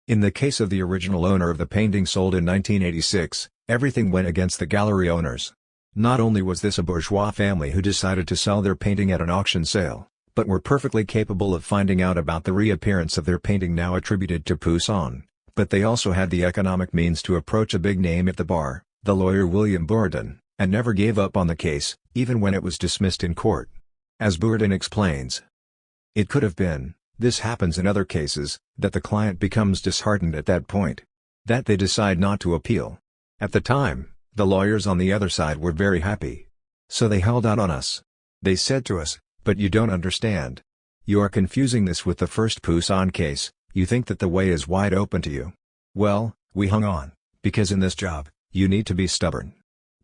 In the case of the original owner of the painting sold in 1986, everything went against the gallery owners. Not only was this a bourgeois family who decided to sell their painting at an auction sale, but were perfectly capable of finding out about the reappearance of their painting now attributed to Poussin, but they also had the economic means to approach a big name at the bar, the lawyer William Bourdon, and never gave up on the case, even when it was dismissed in court. As Bourdon explains, it could have been, this happens in other cases, that the client becomes disheartened at that point. That they decide not to appeal. At the time, the lawyers on the other side were very happy. So they held out on us. They said to us, "But you don't understand. You are confusing this with the first Poussin case, you think that the way is wide open to you." Well, we hung on, because in this job, you need to be stubborn.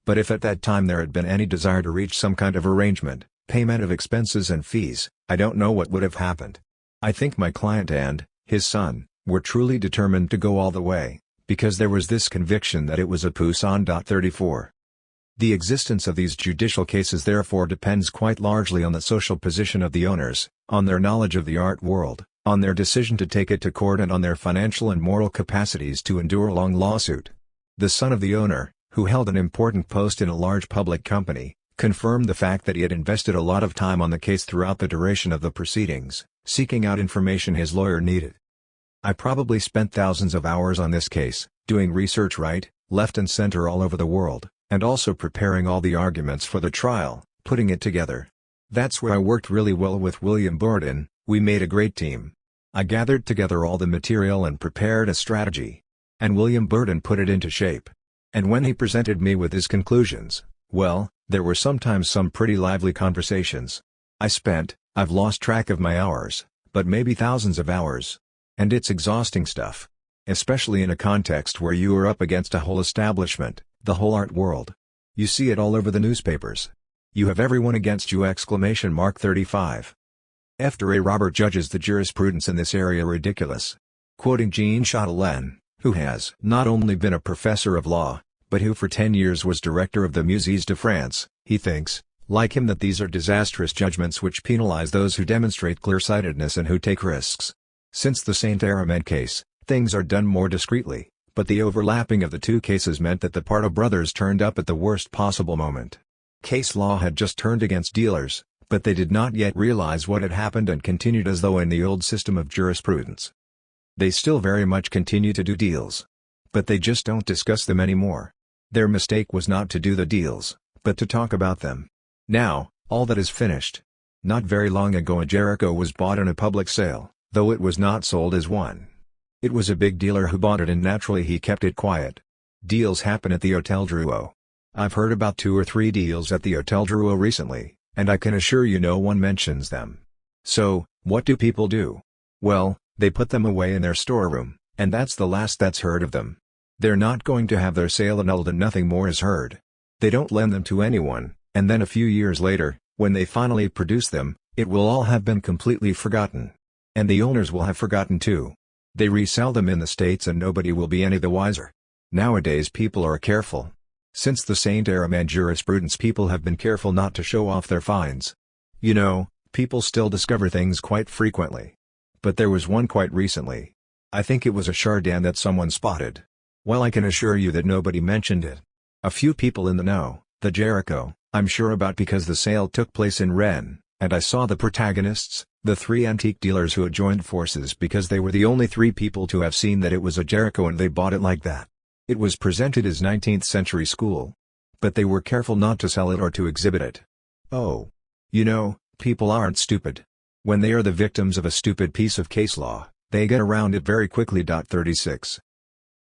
But if at that time there had been any desire to reach some kind of arrangement, payment of expenses and fees, I don't know what would have happened. I think my client and his son were truly determined to go all the way, because there was this conviction that it was a Poussin. 34. The existence of these judicial cases therefore depends quite largely on the social position of the owners, on their knowledge of the art world, on their decision to take it to court, and on their financial and moral capacities to endure a long lawsuit. The son of the owner, who held an important post in a large public company, confirmed the fact that he had invested a lot of time on the case throughout the duration of the proceedings, seeking out information his lawyer needed. I probably spent thousands of hours on this case, doing research right, left and center all over the world, and also preparing all the arguments for the trial, putting it together. That's where I worked really well with William Bourdon. We made a great team. I gathered together all the material and prepared a strategy. And William Bourdon put it into shape. And when he presented me with his conclusions, well, there were sometimes some pretty lively conversations. I've lost track of my hours, but maybe thousands of hours. And it's exhausting stuff. Especially in a context where you are up against a whole establishment, the whole art world. You see it all over the newspapers. You have everyone against you! 35. After A. Robert judges the jurisprudence in this area ridiculous. Quoting Jean Chatelain, who has not only been a professor of law, but who for 10 years was director of the Musées de France, he thinks, like him, that these are disastrous judgments which penalize those who demonstrate clear-sightedness and who take risks. Since the Saint-Armand case, things are done more discreetly, but the overlapping of the two cases meant that the Pardo brothers turned up at the worst possible moment. Case law had just turned against dealers, but they did not yet realize what had happened and continued as though in the old system of jurisprudence. They still very much continue to do deals. But they just don't discuss them anymore. Their mistake was not to do the deals, but to talk about them. Now, all that is finished. Not very long ago a Jericho was bought in a public sale, though it was not sold as one. It was a big dealer who bought it, and naturally he kept it quiet. Deals happen at the Hôtel Drouot. I've heard about 2 or 3 deals at the Hôtel Drouot recently, and I can assure you no one mentions them. So, what do people do? Well, they put them away in their storeroom, and that's the last that's heard of them. They're not going to have their sale annulled and nothing more is heard. They don't lend them to anyone, and then a few years later, when they finally produce them, it will all have been completely forgotten. And the owners will have forgotten too. They resell them in the States and nobody will be any the wiser. Nowadays people are careful. Since the Saint-Armand jurisprudence, people have been careful not to show off their finds. You know, people still discover things quite frequently. But there was one quite recently. I think it was a Chardin that someone spotted. Well, I can assure you that nobody mentioned it. A few people in the know, the Jericho, I'm sure about, because the sale took place in Rennes, and I saw the protagonists, The three antique dealers who had joined forces because they were the only three people to have seen that it was a Jericho and they bought it like that. It was presented as 19th century school. But they were careful not to sell it or to exhibit it. Oh. You know, people aren't stupid. When they are the victims of a stupid piece of case law, they get around it very quickly. 36.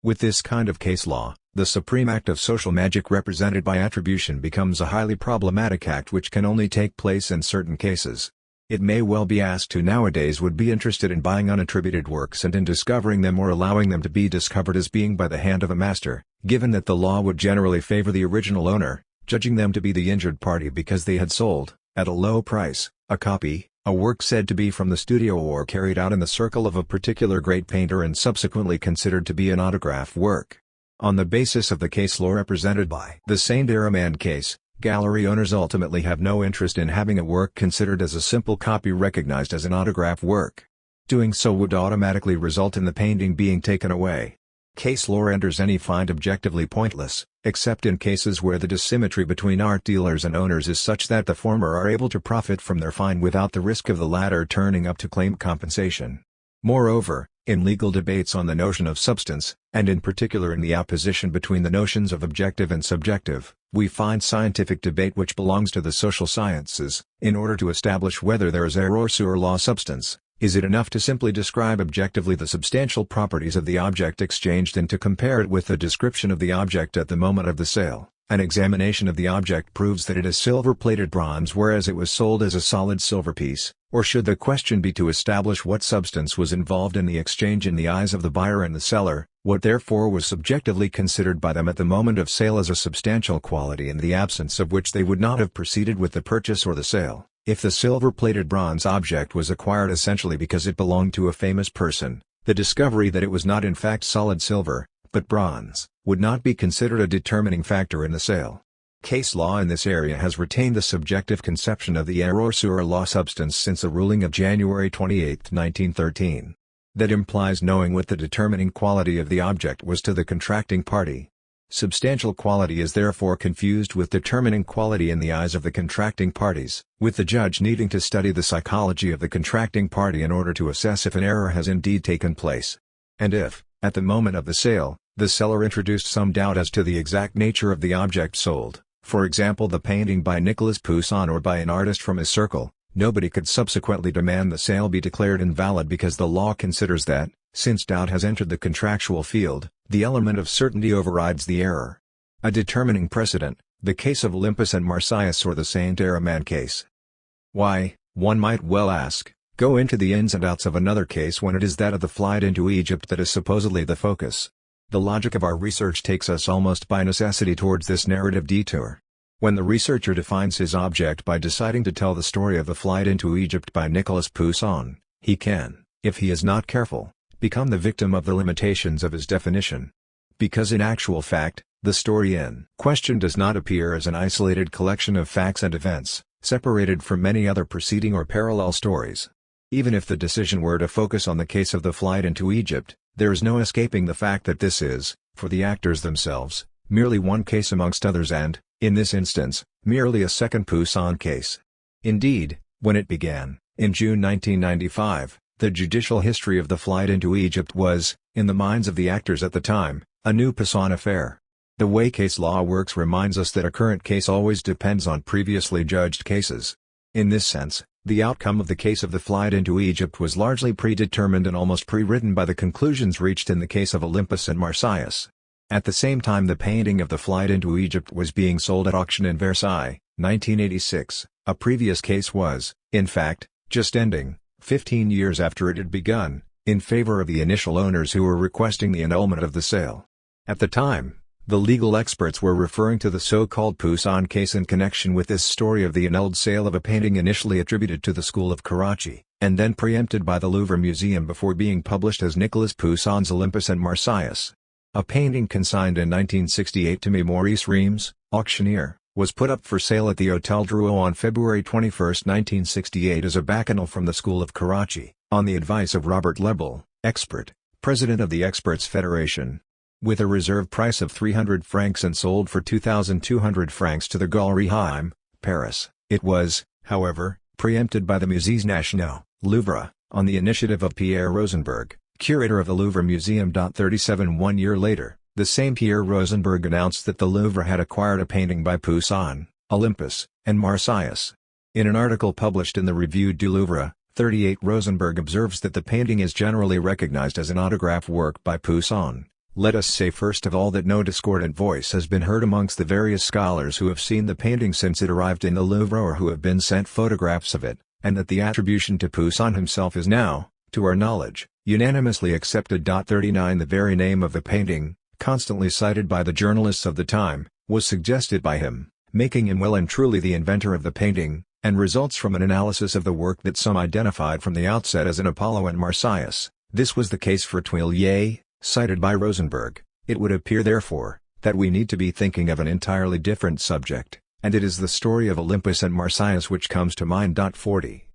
With this kind of case law, the supreme act of social magic represented by attribution becomes a highly problematic act which can only take place in certain cases. It may well be asked who nowadays would be interested in buying unattributed works and in discovering them or allowing them to be discovered as being by the hand of a master, given that the law would generally favor the original owner, judging them to be the injured party because they had sold, at a low price, a copy, a work said to be from the studio or carried out in the circle of a particular great painter and subsequently considered to be an autograph work. On the basis of the case law represented by the Saint Araman case, gallery owners ultimately have no interest in having a work considered as a simple copy recognized as an autograph work. Doing so would automatically result in the painting being taken away. Case law renders any find objectively pointless, except in cases where the dissymmetry between art dealers and owners is such that the former are able to profit from their find without the risk of the latter turning up to claim compensation. Moreover, in legal debates on the notion of substance, and in particular in the opposition between the notions of objective and subjective, we find scientific debate which belongs to the social sciences. In order to establish whether there is error sur la substance, is it enough to simply describe objectively the substantial properties of the object exchanged and to compare it with the description of the object at the moment of the sale? An examination of the object proves that it is silver-plated bronze whereas it was sold as a solid silver piece, or should the question be to establish what substance was involved in the exchange in the eyes of the buyer and the seller, what therefore was subjectively considered by them at the moment of sale as a substantial quality in the absence of which they would not have proceeded with the purchase or the sale? If the silver-plated bronze object was acquired essentially because it belonged to a famous person, the discovery that it was not in fact solid silver, but bronze, would not be considered a determining factor in the sale. Case law in this area has retained the subjective conception of the error sur la substance since a ruling of January 28, 1913. That implies knowing what the determining quality of the object was to the contracting party. Substantial quality is therefore confused with determining quality in the eyes of the contracting parties, with the judge needing to study the psychology of the contracting party in order to assess if an error has indeed taken place. And if, at the moment of the sale, the seller introduced some doubt as to the exact nature of the object sold, for example the painting by Nicolas Poussin or by an artist from his circle, nobody could subsequently demand the sale be declared invalid because the law considers that, since doubt has entered the contractual field, the element of certainty overrides the error. A determining precedent, the case of Olympus and Marsyas or the Saint Araman case. Why, one might well ask, go into the ins and outs of another case when it is that of the flight into Egypt that is supposedly the focus? The logic of our research takes us almost by necessity towards this narrative detour. When the researcher defines his object by deciding to tell the story of the flight into Egypt by Nicolas Poussin, he can, if he is not careful, become the victim of the limitations of his definition. Because in actual fact, the story in question does not appear as an isolated collection of facts and events, separated from many other preceding or parallel stories. Even if the decision were to focus on the case of the flight into Egypt, there is no escaping the fact that this is, for the actors themselves, merely one case amongst others and, in this instance, merely a second Poussin case. Indeed, when it began, in June 1995, the judicial history of the flight into Egypt was, in the minds of the actors at the time, a new Poussin affair. The way case law works reminds us that a current case always depends on previously judged cases. In this sense, the outcome of the case of the flight into Egypt was largely predetermined and almost pre-written by the conclusions reached in the case of Olympus and Marsyas. At the same time the painting of the flight into Egypt was being sold at auction in Versailles, 1986, a previous case was, in fact, just ending, 15 years after it had begun, in favor of the initial owners who were requesting the annulment of the sale. At the time, the legal experts were referring to the so-called Poussin case in connection with this story of the annulled sale of a painting initially attributed to the School of Karachi, and then preempted by the Louvre Museum before being published as Nicolas Poussin's Olympus and Marsyas. A painting consigned in 1968 to Maurice Reims, auctioneer, was put up for sale at the Hotel Drouot on February 21, 1968 as a bacchanal from the School of Karachi, on the advice of Robert Lebel, expert, president of the Experts Federation. With a reserve price of 300 francs and sold for 2,200 francs to the Galerie Haim, Paris, it was, however, preempted by the Musée National, Louvre, on the initiative of Pierre Rosenberg, curator of the Louvre Museum. 37 1 year later, the same Pierre Rosenberg announced that the Louvre had acquired a painting by Poussin, Olympus, and Marsyas. In an article published in the Revue du Louvre, 38 Rosenberg observes that the painting is generally recognized as an autograph work by Poussin. Let us say first of all that no discordant voice has been heard amongst the various scholars who have seen the painting since it arrived in the Louvre or who have been sent photographs of it, and that the attribution to Poussin himself is now, to our knowledge, unanimously accepted. 39 The very name of the painting, constantly cited by the journalists of the time, was suggested by him, making him well and truly the inventor of the painting, and results from an analysis of the work that some identified from the outset as an Apollo and Marsyas. This was the case for Tuileries, cited by Rosenberg. It would appear therefore, that we need to be thinking of an entirely different subject, and it is the story of Olympus and Marsyas which comes to mind. 40.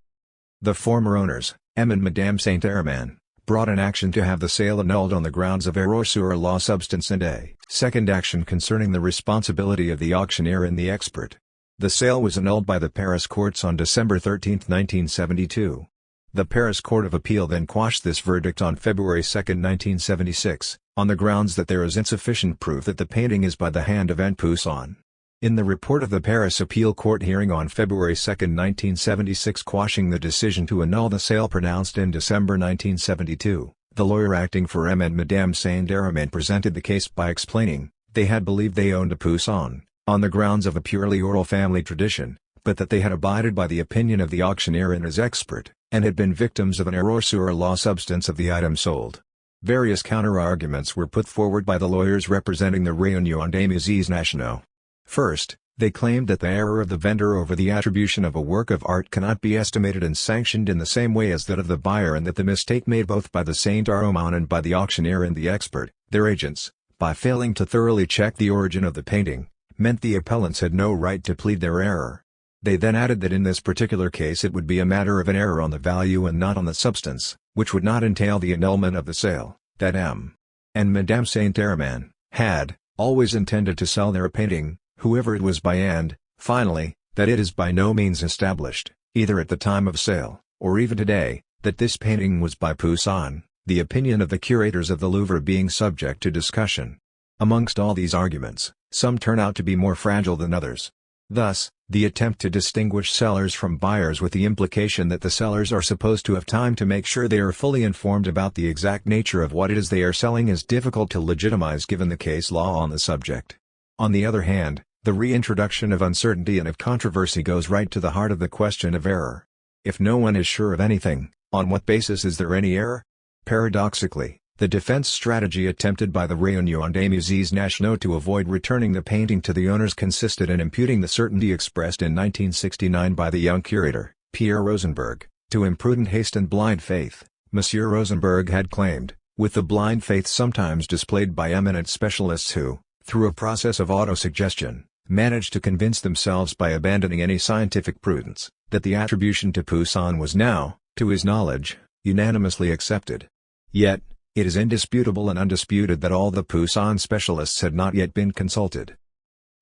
The former owners, M. and Madame Saint-Herman, brought an action to have the sale annulled on the grounds of error sur la substance and a second action concerning the responsibility of the auctioneer and the expert. The sale was annulled by the Paris courts on December 13, 1972. The Paris Court of Appeal then quashed this verdict on February 2, 1976, on the grounds that there is insufficient proof that the painting is by the hand of N. Poussin. In the report of the Paris Appeal Court hearing on February 2, 1976 quashing the decision to annul the sale pronounced in December 1972, the lawyer acting for M. and Madame Saint-Herman presented the case by explaining, they had believed they owned a Poussin, on the grounds of a purely oral family tradition, but that they had abided by the opinion of the auctioneer and his expert, and had been victims of an error sur la substance of the item sold. Various counter-arguments were put forward by the lawyers representing the Réunion des Musées Nationaux. First, they claimed that the error of the vendor over the attribution of a work of art cannot be estimated and sanctioned in the same way as that of the buyer, and that the mistake made both by the Saint-Herman and by the auctioneer and the expert, their agents, by failing to thoroughly check the origin of the painting, meant the appellants had no right to plead their error. They then added that in this particular case it would be a matter of an error on the value and not on the substance, which would not entail the annulment of the sale, that M. and Madame Saint-Herman had always intended to sell their painting, whoever it was by, and, finally, that it is by no means established, either at the time of sale, or even today, that this painting was by Poussin, the opinion of the curators of the Louvre being subject to discussion. Amongst all these arguments, some turn out to be more fragile than others. Thus, the attempt to distinguish sellers from buyers with the implication that the sellers are supposed to have time to make sure they are fully informed about the exact nature of what it is they are selling is difficult to legitimize given the case law on the subject. On the other hand, the reintroduction of uncertainty and of controversy goes right to the heart of the question of error. If no one is sure of anything, on what basis is there any error? Paradoxically, the defense strategy attempted by the Réunion des Musées Nationaux to avoid returning the painting to the owners consisted in imputing the certainty expressed in 1969 by the young curator, Pierre Rosenberg, to imprudent haste and blind faith. Monsieur Rosenberg had claimed, with the blind faith sometimes displayed by eminent specialists who, through a process of autosuggestion, managed to convince themselves by abandoning any scientific prudence, that the attribution to Poussin was now, to his knowledge, unanimously accepted. Yet, it is indisputable and undisputed that all the Poussin specialists had not yet been consulted.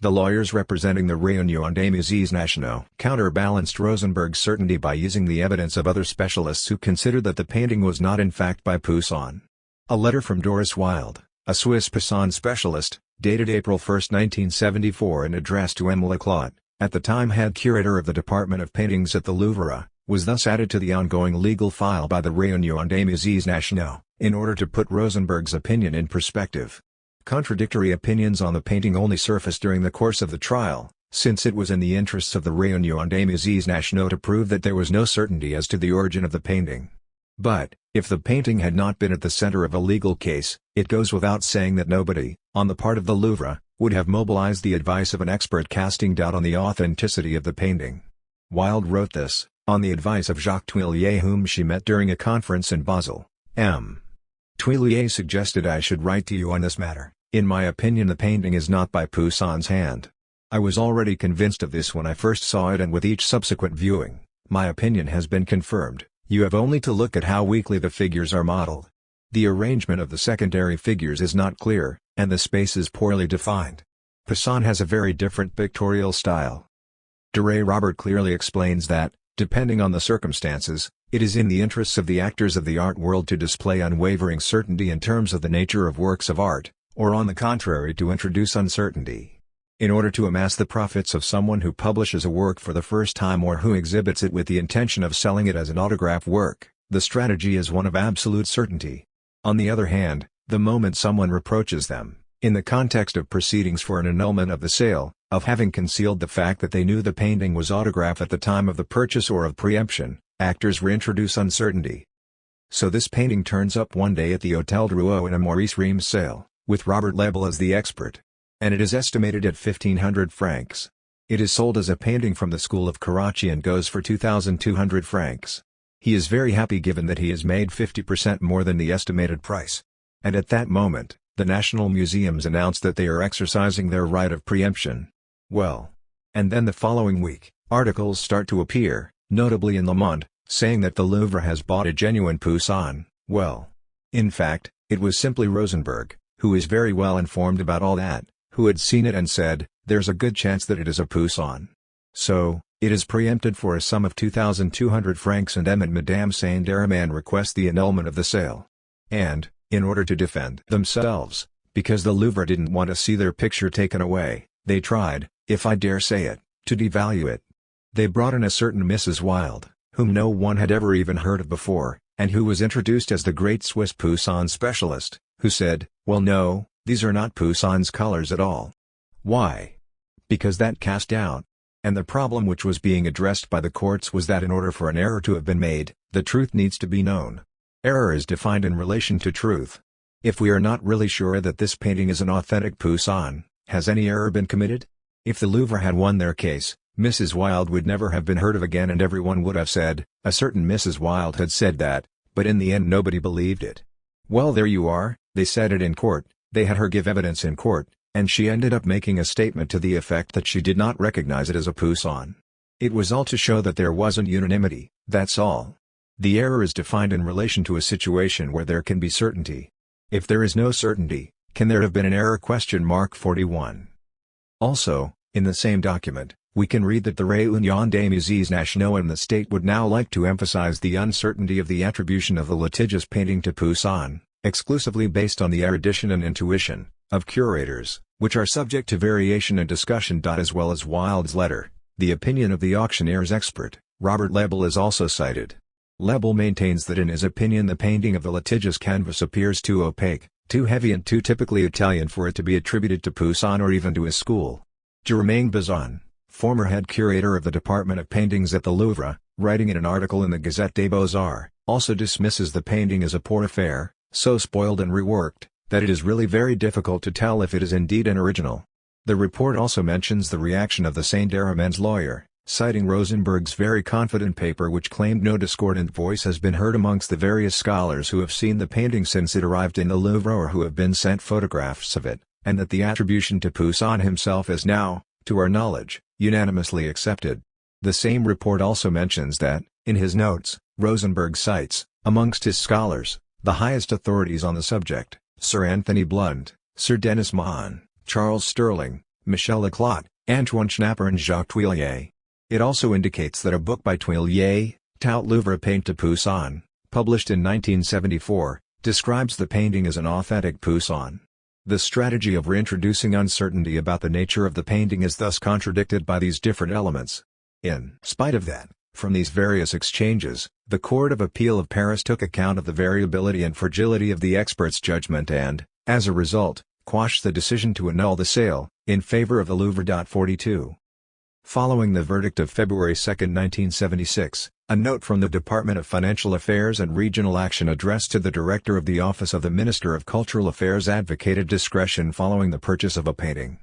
The lawyers representing the Réunion des Musées Nationaux counterbalanced Rosenberg's certainty by using the evidence of other specialists who considered that the painting was not in fact by Poussin. A letter from Doris Wilde, a Swiss Poussin specialist, dated April 1, 1974 and addressed to M. Laclotte, at the time head curator of the Department of Paintings at the Louvre, was thus added to the ongoing legal file by the Réunion des Musées Nationaux, in order to put Rosenberg's opinion in perspective. Contradictory opinions on the painting only surfaced during the course of the trial, since it was in the interests of the Réunion des Musées Nationaux to prove that there was no certainty as to the origin of the painting. But, if the painting had not been at the center of a legal case, it goes without saying that nobody, on the part of the Louvre, would have mobilized the advice of an expert casting doubt on the authenticity of the painting. Wilde wrote this, on the advice of Jacques Tuileries, whom she met during a conference in Basel. M. Tuileries suggested I should write to you on this matter. In my opinion the painting is not by Poussin's hand. I was already convinced of this when I first saw it, and with each subsequent viewing, my opinion has been confirmed. You have only to look at how weakly the figures are modeled. The arrangement of the secondary figures is not clear, and the space is poorly defined. Poussin has a very different pictorial style. Duray Robert clearly explains that, Depending on the circumstances, it is in the interests of the actors of the art world to display unwavering certainty in terms of the nature of works of art, or on the contrary to introduce uncertainty. In order to amass the profits of someone who publishes a work for the first time or who exhibits it with the intention of selling it as an autograph work, the strategy is one of absolute certainty. On the other hand, the moment someone reproaches them, in the context of proceedings for an annulment of the sale, of having concealed the fact that they knew the painting was autographed at the time of the purchase or of preemption, actors reintroduce uncertainty. So this painting turns up one day at the Hôtel Drouot in a Maurice Reims sale, with Robert Lebel as the expert. And it is estimated at 1,500 francs. It is sold as a painting from the school of Karachi and goes for 2,200 francs. He is very happy given that he has made 50% more than the estimated price. And at that moment, the National Museums announce that they are exercising their right of preemption. Well. And then the following week, articles start to appear, notably in Le Monde, saying that the Louvre has bought a genuine Poussin. Well. In fact, it was simply Rosenberg, who is very well informed about all that, who had seen it and said, "There's a good chance that it is a Poussin." So, it is preempted for a sum of 2,200 francs and M and Madame Saint-Germain request the annulment of the sale. And, in order to defend themselves, because the Louvre didn't want to see their picture taken away, they tried, if I dare say it, to devalue it. They brought in a certain Mrs. Wilde, whom no one had ever even heard of before, and who was introduced as the great Swiss Poussin specialist, who said, "Well no, these are not Poussin's colors at all." Why? Because that cast doubt. And the problem which was being addressed by the courts was that in order for an error to have been made, the truth needs to be known. Error is defined in relation to truth. If we are not really sure that this painting is an authentic Poussin, has any error been committed? If the Louvre had won their case, Mrs. Wilde would never have been heard of again and everyone would have said, "A certain Mrs. Wilde had said that," but in the end nobody believed it. Well, there you are, they said it in court, they had her give evidence in court, and she ended up making a statement to the effect that she did not recognize it as a Poussin. It was all to show that there wasn't unanimity, that's all. The error is defined in relation to a situation where there can be certainty. If there is no certainty, can there have been an error? 41. Also, in the same document, we can read that the Réunion des Musées Nationaux and the state would now like to emphasize the uncertainty of the attribution of the litigious painting to Poussin, exclusively based on the erudition and intuition of curators, which are subject to variation and discussion. As well as Wilde's letter, the opinion of the auctioneer's expert, Robert Lebel, is also cited. Lebel maintains that in his opinion the painting of the litigious canvas appears too opaque, too heavy and too typically Italian for it to be attributed to Poussin or even to his school. Germain Bazin, former head curator of the Department of Paintings at the Louvre, writing in an article in the Gazette des Beaux-Arts, also dismisses the painting as a poor affair, so spoiled and reworked, that it is really very difficult to tell if it is indeed an original. The report also mentions the reaction of the Saint-Germain's lawyer, citing Rosenberg's very confident paper which claimed no discordant voice has been heard amongst the various scholars who have seen the painting since it arrived in the Louvre or who have been sent photographs of it, and that the attribution to Poussin himself is now, to our knowledge, unanimously accepted. The same report also mentions that, in his notes, Rosenberg cites, amongst his scholars, the highest authorities on the subject, Sir Anthony Blunt, Sir Denis Mahon, Charles Sterling, Michel Leclotte, Antoine Schnapper and Jacques Tuillier. It also indicates that a book by Tuillier, Tout Louvre peint de Poussin, published in 1974, describes the painting as an authentic Poussin. The strategy of reintroducing uncertainty about the nature of the painting is thus contradicted by these different elements. In spite of that, from these various exchanges, the Court of Appeal of Paris took account of the variability and fragility of the expert's judgment and, as a result, quashed the decision to annul the sale, in favor of the Louvre. 42. Following the verdict of February 2, 1976, a note from the Department of Financial Affairs and Regional Action addressed to the Director of the Office of the Minister of Cultural Affairs advocated discretion following the purchase of a painting.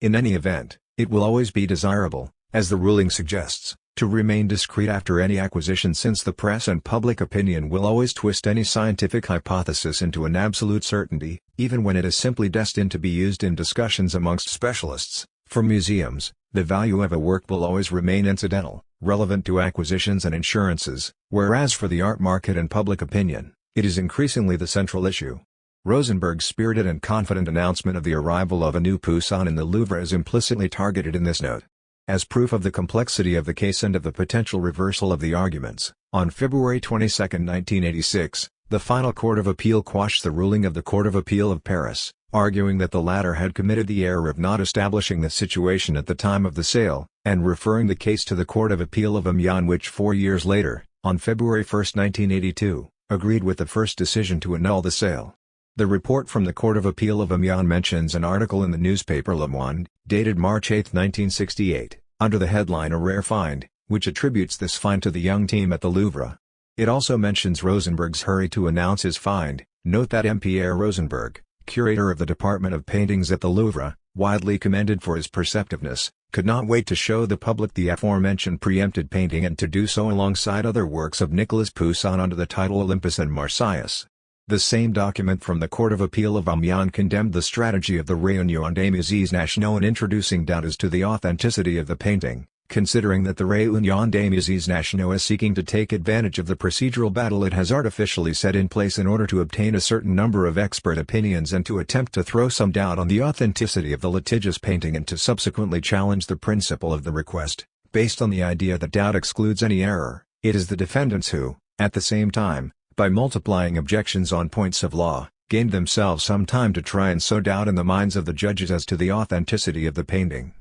In any event, it will always be desirable, as the ruling suggests, to remain discreet after any acquisition since the press and public opinion will always twist any scientific hypothesis into an absolute certainty, even when it is simply destined to be used in discussions amongst specialists. For museums, the value of a work will always remain incidental, relevant to acquisitions and insurances, whereas for the art market and public opinion, it is increasingly the central issue. Rosenberg's spirited and confident announcement of the arrival of a new Poussin in the Louvre is implicitly targeted in this note. As proof of the complexity of the case and of the potential reversal of the arguments, on February 22, 1986, the final Court of Appeal quashed the ruling of the Court of Appeal of Paris, arguing that the latter had committed the error of not establishing the situation at the time of the sale, and referring the case to the Court of Appeal of Amiens, which 4 years later, on February 1, 1982, agreed with the first decision to annul the sale. The report from the Court of Appeal of Amiens mentions an article in the newspaper Le Monde, dated March 8, 1968, under the headline "A Rare Find," which attributes this find to the young team at the Louvre. It also mentions Rosenberg's hurry to announce his find. Note that M. Pierre Rosenberg, curator of the Department of Paintings at the Louvre, widely commended for his perceptiveness, could not wait to show the public the aforementioned preempted painting, and to do so alongside other works of Nicolas Poussin under the title Olympus and Marsyas. The same document from the Court of Appeal of Amiens condemned the strategy of the Réunion des Musées Nationaux in introducing doubt as to the authenticity of the painting, considering that the Réunion des Musées Nationaux is seeking to take advantage of the procedural battle it has artificially set in place in order to obtain a certain number of expert opinions and to attempt to throw some doubt on the authenticity of the litigious painting, and to subsequently challenge the principle of the request, based on the idea that doubt excludes any error. It is the defendants who, at the same time, by multiplying objections on points of law, gained themselves some time to try and sow doubt in the minds of the judges as to the authenticity of the painting.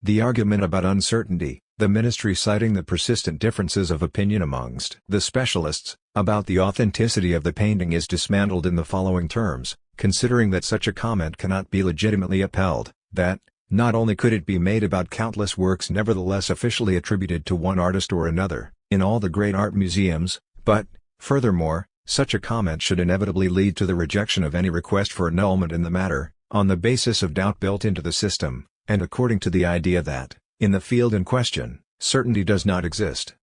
The argument about uncertainty, the ministry citing the persistent differences of opinion amongst the specialists about the authenticity of the painting, is dismantled in the following terms: considering that such a comment cannot be legitimately upheld, that, not only could it be made about countless works nevertheless officially attributed to one artist or another, in all the great art museums, but, furthermore, such a comment should inevitably lead to the rejection of any request for annulment in the matter, on the basis of doubt built into the system, and according to the idea that, in the field in question, certainty does not exist.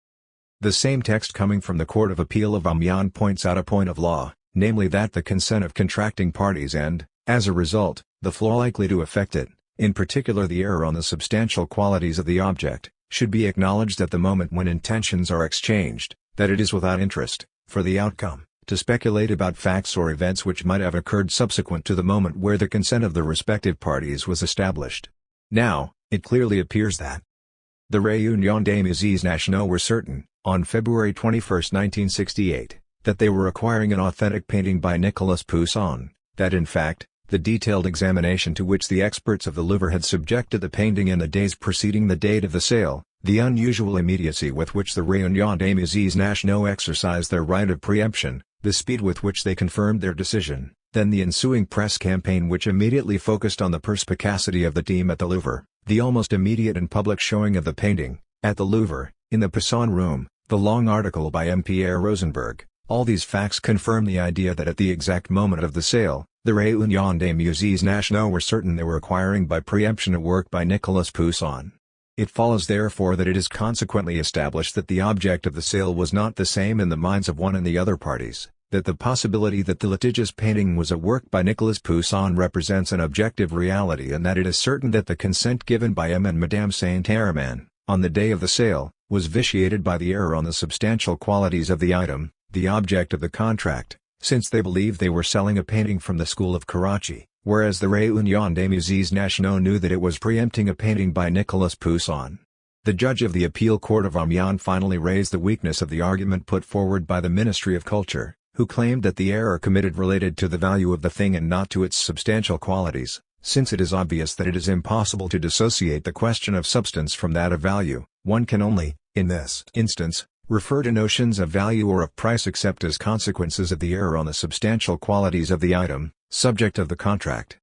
The same text coming from the Court of Appeal of Amiens points out a point of law, namely that the consent of contracting parties and, as a result, the flaw likely to affect it, in particular the error on the substantial qualities of the object, should be acknowledged at the moment when intentions are exchanged, that it is without interest, for the outcome, to speculate about facts or events which might have occurred subsequent to the moment where the consent of the respective parties was established. Now, it clearly appears that the Réunion des Musées Nationaux were certain, on February 21, 1968, that they were acquiring an authentic painting by Nicolas Poussin, that in fact, the detailed examination to which the experts of the Louvre had subjected the painting in the days preceding the date of the sale, the unusual immediacy with which the Réunion des Musées Nationaux exercised their right of preemption, the speed with which they confirmed their decision, then the ensuing press campaign which immediately focused on the perspicacity of the team at the Louvre, the almost immediate and public showing of the painting, at the Louvre, in the Poussin room, the long article by M. Pierre Rosenberg, all these facts confirm the idea that at the exact moment of the sale, the Réunion des Musées Nationaux were certain they were acquiring by preemption a work by Nicolas Poussin. It follows therefore that it is consequently established that the object of the sale was not the same in the minds of one and the other parties, that the possibility that the litigious painting was a work by Nicolas Poussin represents an objective reality, and that it is certain that the consent given by M. and Madame Saint-Herman, on the day of the sale, was vitiated by the error on the substantial qualities of the item, the object of the contract, since they believed they were selling a painting from the school of Karachi, whereas the Réunion des Musées Nationaux knew that it was preempting a painting by Nicolas Poussin. The judge of the appeal court of Amiens finally raised the weakness of the argument put forward by the Ministry of Culture, who claimed that the error committed related to the value of the thing and not to its substantial qualities, since it is obvious that it is impossible to dissociate the question of substance from that of value. One can only, in this instance, refer to notions of value or of price except as consequences of the error on the substantial qualities of the item, subject of the contract.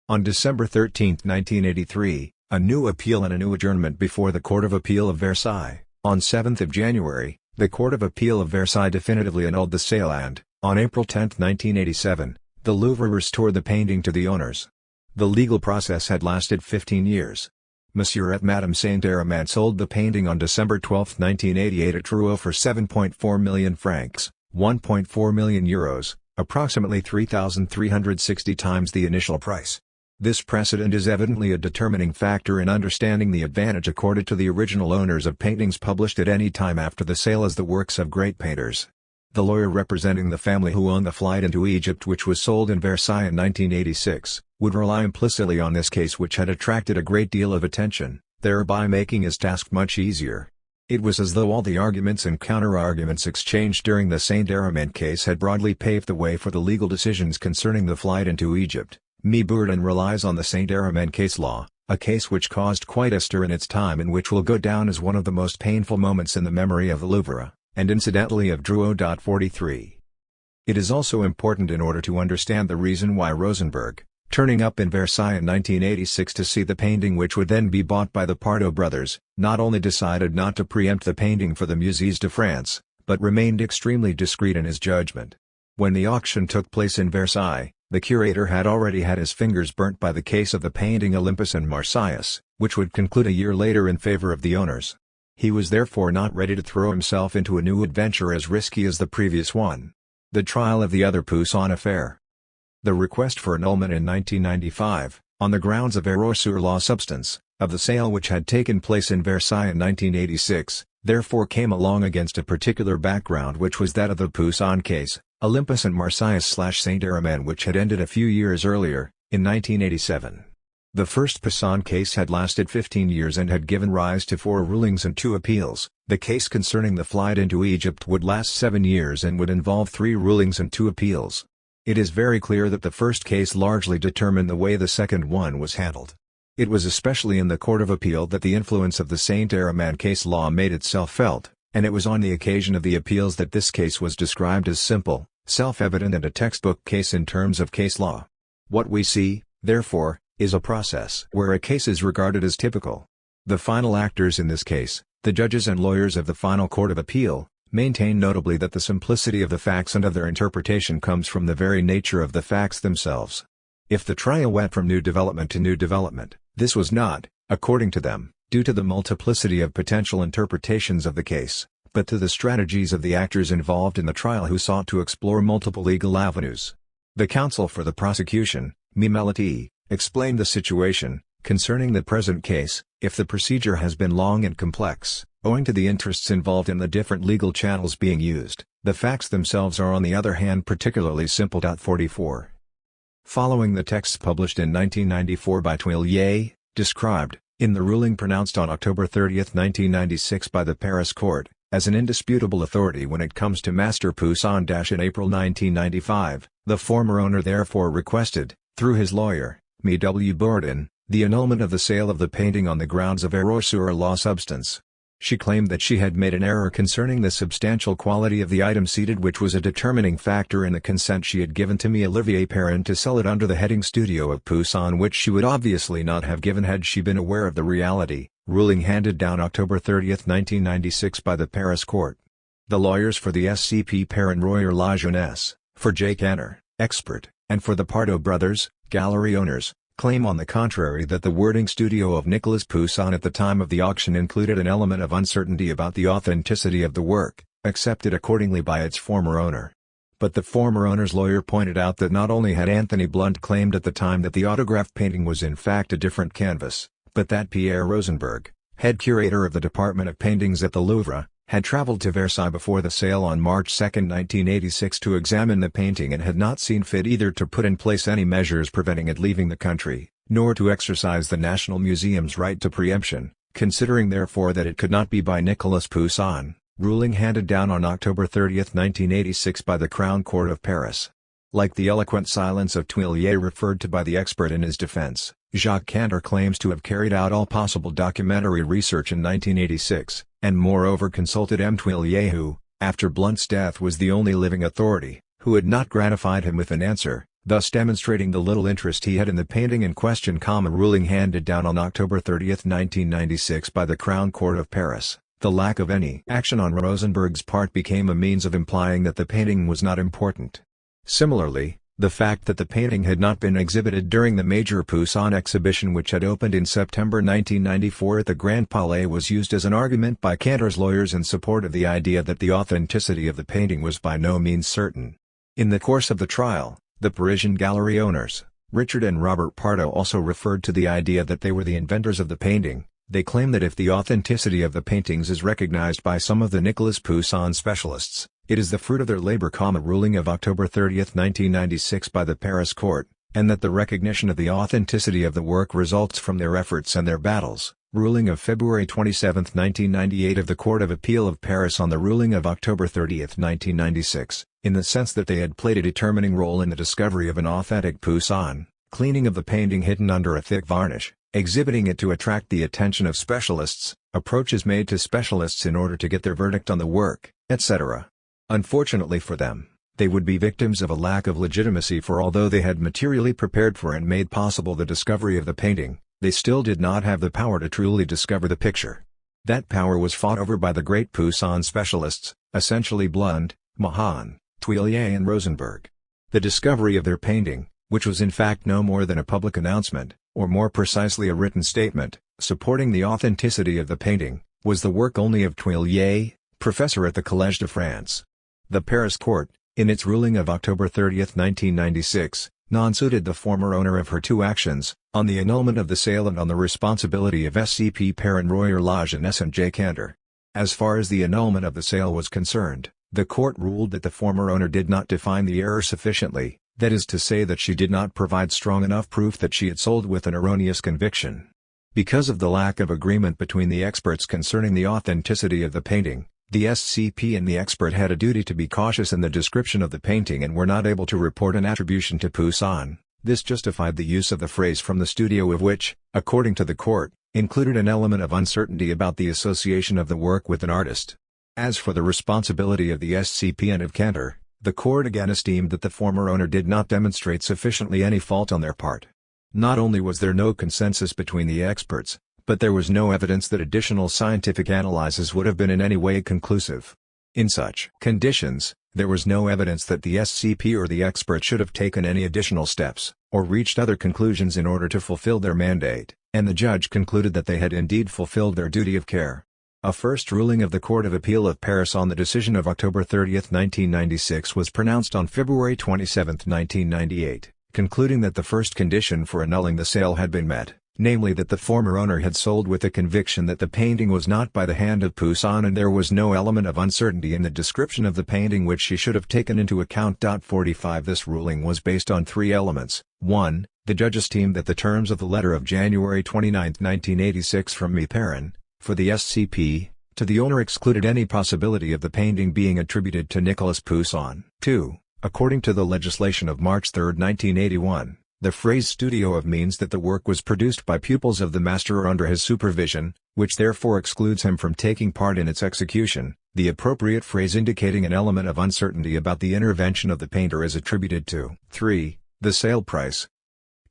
On December 13, 1983, a new appeal and a new adjournment before the Court of Appeal of Versailles. On 7 January, the Court of Appeal of Versailles definitively annulled the sale and, on April 10, 1987, the Louvre restored the painting to the owners. The legal process had lasted 15 years. Monsieur et Madame Saint-Herman sold the painting on December 12, 1988 at Drouot for 7.4 million francs, 1.4 million euros, approximately 3,360 times the initial price. This precedent is evidently a determining factor in understanding the advantage accorded to the original owners of paintings published at any time after the sale as the works of great painters. The lawyer representing the family who owned the flight into Egypt, which was sold in Versailles in 1986, would rely implicitly on this case, which had attracted a great deal of attention, thereby making his task much easier. It was as though all the arguments and counter-arguments exchanged during the Saint-Domination case had broadly paved the way for the legal decisions concerning the flight into Egypt. Bernard relies on the Saint-Domination case law, a case which caused quite a stir in its time and which will go down as one of the most painful moments in the memory of the Louvre, and incidentally of Drouot. 43. It is also important in order to understand the reason why Rosenberg, turning up in Versailles in 1986 to see the painting which would then be bought by the Pardo brothers, not only decided not to preempt the painting for the Musées de France, but remained extremely discreet in his judgment. When the auction took place in Versailles, the curator had already had his fingers burnt by the case of the painting Olympus and Marsyas, which would conclude a year later in favor of the owners. He was therefore not ready to throw himself into a new adventure as risky as the previous one. The trial of the other Poussin affair. The request for annulment in 1995, on the grounds of error sur la substance, of the sale which had taken place in Versailles in 1986, therefore came along against a particular background which was that of the Poussin case, Olympus and Marsyas/Saint-Domination, which had ended a few years earlier, in 1987. The first Poussin case had lasted 15 years and had given rise to 4 rulings and 2 appeals. The case concerning the flight into Egypt would last 7 years and would involve 3 rulings and 2 appeals. It is very clear that the first case largely determined the way the second one was handled. It was especially in the Court of Appeal that the influence of the Saint-Domination case law made itself felt, and it was on the occasion of the appeals that this case was described as simple, self-evident and a textbook case in terms of case law. What we see, therefore, is a process where a case is regarded as typical. The final actors in this case, the judges and lawyers of the final Court of Appeal, maintain notably that the simplicity of the facts and of their interpretation comes from the very nature of the facts themselves. If the trial went from new development to new development, this was not, according to them, due to the multiplicity of potential interpretations of the case, but to the strategies of the actors involved in the trial who sought to explore multiple legal avenues. The counsel for the prosecution, Melati, explained the situation, concerning the present case. If the procedure has been long and complex, owing to the interests involved in the different legal channels being used, the facts themselves are on the other hand particularly simple. 44. Following the texts published in 1994 by Tuillier, described, in the ruling pronounced on October 30, 1996 by the Paris court, as an indisputable authority when it comes to Master Poussin. In April 1995, the former owner therefore requested, through his lawyer, M.W. Bourdon, the annulment of the sale of the painting on the grounds of error sur la substance. She claimed that she had made an error concerning the substantial quality of the item ceded, which was a determining factor in the consent she had given to Olivier Perrin to sell it under the heading Studio of Poussin, which she would obviously not have given had she been aware of the reality. Ruling handed down October 30, 1996 by the Paris court. The lawyers for the SCP Perrin Royer La Jeunesse, for J. Canner, expert, and for the Pardo brothers, gallery owners, claim on the contrary that the wording Studio of Nicolas Poussin at the time of the auction included an element of uncertainty about the authenticity of the work, accepted accordingly by its former owner. But the former owner's lawyer pointed out that not only had Anthony Blunt claimed at the time that the autograph painting was in fact a different canvas, but that Pierre Rosenberg, head curator of the Department of Paintings at the Louvre, had traveled to Versailles before the sale on March 2, 1986 to examine the painting and had not seen fit either to put in place any measures preventing it leaving the country, nor to exercise the National Museum's right to preemption, considering therefore that it could not be by Nicolas Poussin. Ruling handed down on October 30, 1986 by the Crown Court of Paris. Like the eloquent silence of Tuillier referred to by the expert in his defense, Jacques Cantor claims to have carried out all possible documentary research in 1986, and moreover consulted M. Tuillier who, after Blunt's death, was the only living authority, who had not gratified him with an answer, thus demonstrating the little interest he had in the painting in question. Ruling handed down on October 30, 1996 by the Crown Court of Paris. The lack of any action on Rosenberg's part became a means of implying that the painting was not important. Similarly, the fact that the painting had not been exhibited during the major Poussin exhibition which had opened in September 1994 at the Grand Palais was used as an argument by Cantor's lawyers in support of the idea that the authenticity of the painting was by no means certain. In the course of the trial, the Parisian gallery owners, Richard and Robert Pardo, also referred to the idea that they were the inventors of the painting. They claim that if the authenticity of the paintings is recognized by some of the Nicolas Poussin specialists, it is the fruit of their labor. Ruling of October 30, 1996 by the Paris court, and that the recognition of the authenticity of the work results from their efforts and their battles. Ruling of February 27, 1998 of the Court of Appeal of Paris on the ruling of October 30, 1996, in the sense that they had played a determining role in the discovery of an authentic Poussin, cleaning of the painting hidden under a thick varnish, exhibiting it to attract the attention of specialists, approaches made to specialists in order to get their verdict on the work, etc. Unfortunately for them, they would be victims of a lack of legitimacy, for although they had materially prepared for and made possible the discovery of the painting, they still did not have the power to truly discover the picture. That power was fought over by the great Poussin specialists, essentially Blund, Mahan, Tuillier and Rosenberg. The discovery of their painting, which was in fact no more than a public announcement, or more precisely a written statement, supporting the authenticity of the painting, was the work only of Tuillier, professor at the Collège de France. The Paris court, in its ruling of October 30, 1996, non-suited the former owner of her two actions, on the annulment of the sale and on the responsibility of SCP Perrin Royer Lajeunesse and J. Cantor. As far as the annulment of the sale was concerned, the court ruled that the former owner did not define the error sufficiently, that is to say that she did not provide strong enough proof that she had sold with an erroneous conviction. Because of the lack of agreement between the experts concerning the authenticity of the painting, the SCP and the expert had a duty to be cautious in the description of the painting and were not able to report an attribution to Poussin. This justified the use of the phrase "from the studio of," which, according to the court, included an element of uncertainty about the association of the work with an artist. As for the responsibility of the SCP and of Cantor, the court again esteemed that the former owner did not demonstrate sufficiently any fault on their part. Not only was there no consensus between the experts, but there was no evidence that additional scientific analyses would have been in any way conclusive. In such conditions, there was no evidence that the SCP or the expert should have taken any additional steps, or reached other conclusions in order to fulfill their mandate, and the judge concluded that they had indeed fulfilled their duty of care. A first ruling of the Court of Appeal of Paris on the decision of October 30, 1996 was pronounced on February 27, 1998, concluding that the first condition for annulling the sale had been met, namely that the former owner had sold with the conviction that the painting was not by the hand of Poussin and there was no element of uncertainty in the description of the painting which she should have taken into account. 45 This ruling was based on three elements. 1. The judge esteemed that the terms of the letter of January 29, 1986 from M. Perrin, for the SCP, to the owner excluded any possibility of the painting being attributed to Nicolas Poussin. 2. According to the legislation of March 3, 1981, the phrase "studio of" means that the work was produced by pupils of the master or under his supervision, which therefore excludes him from taking part in its execution. The appropriate phrase indicating an element of uncertainty about the intervention of the painter is attributed to 3. The sale price,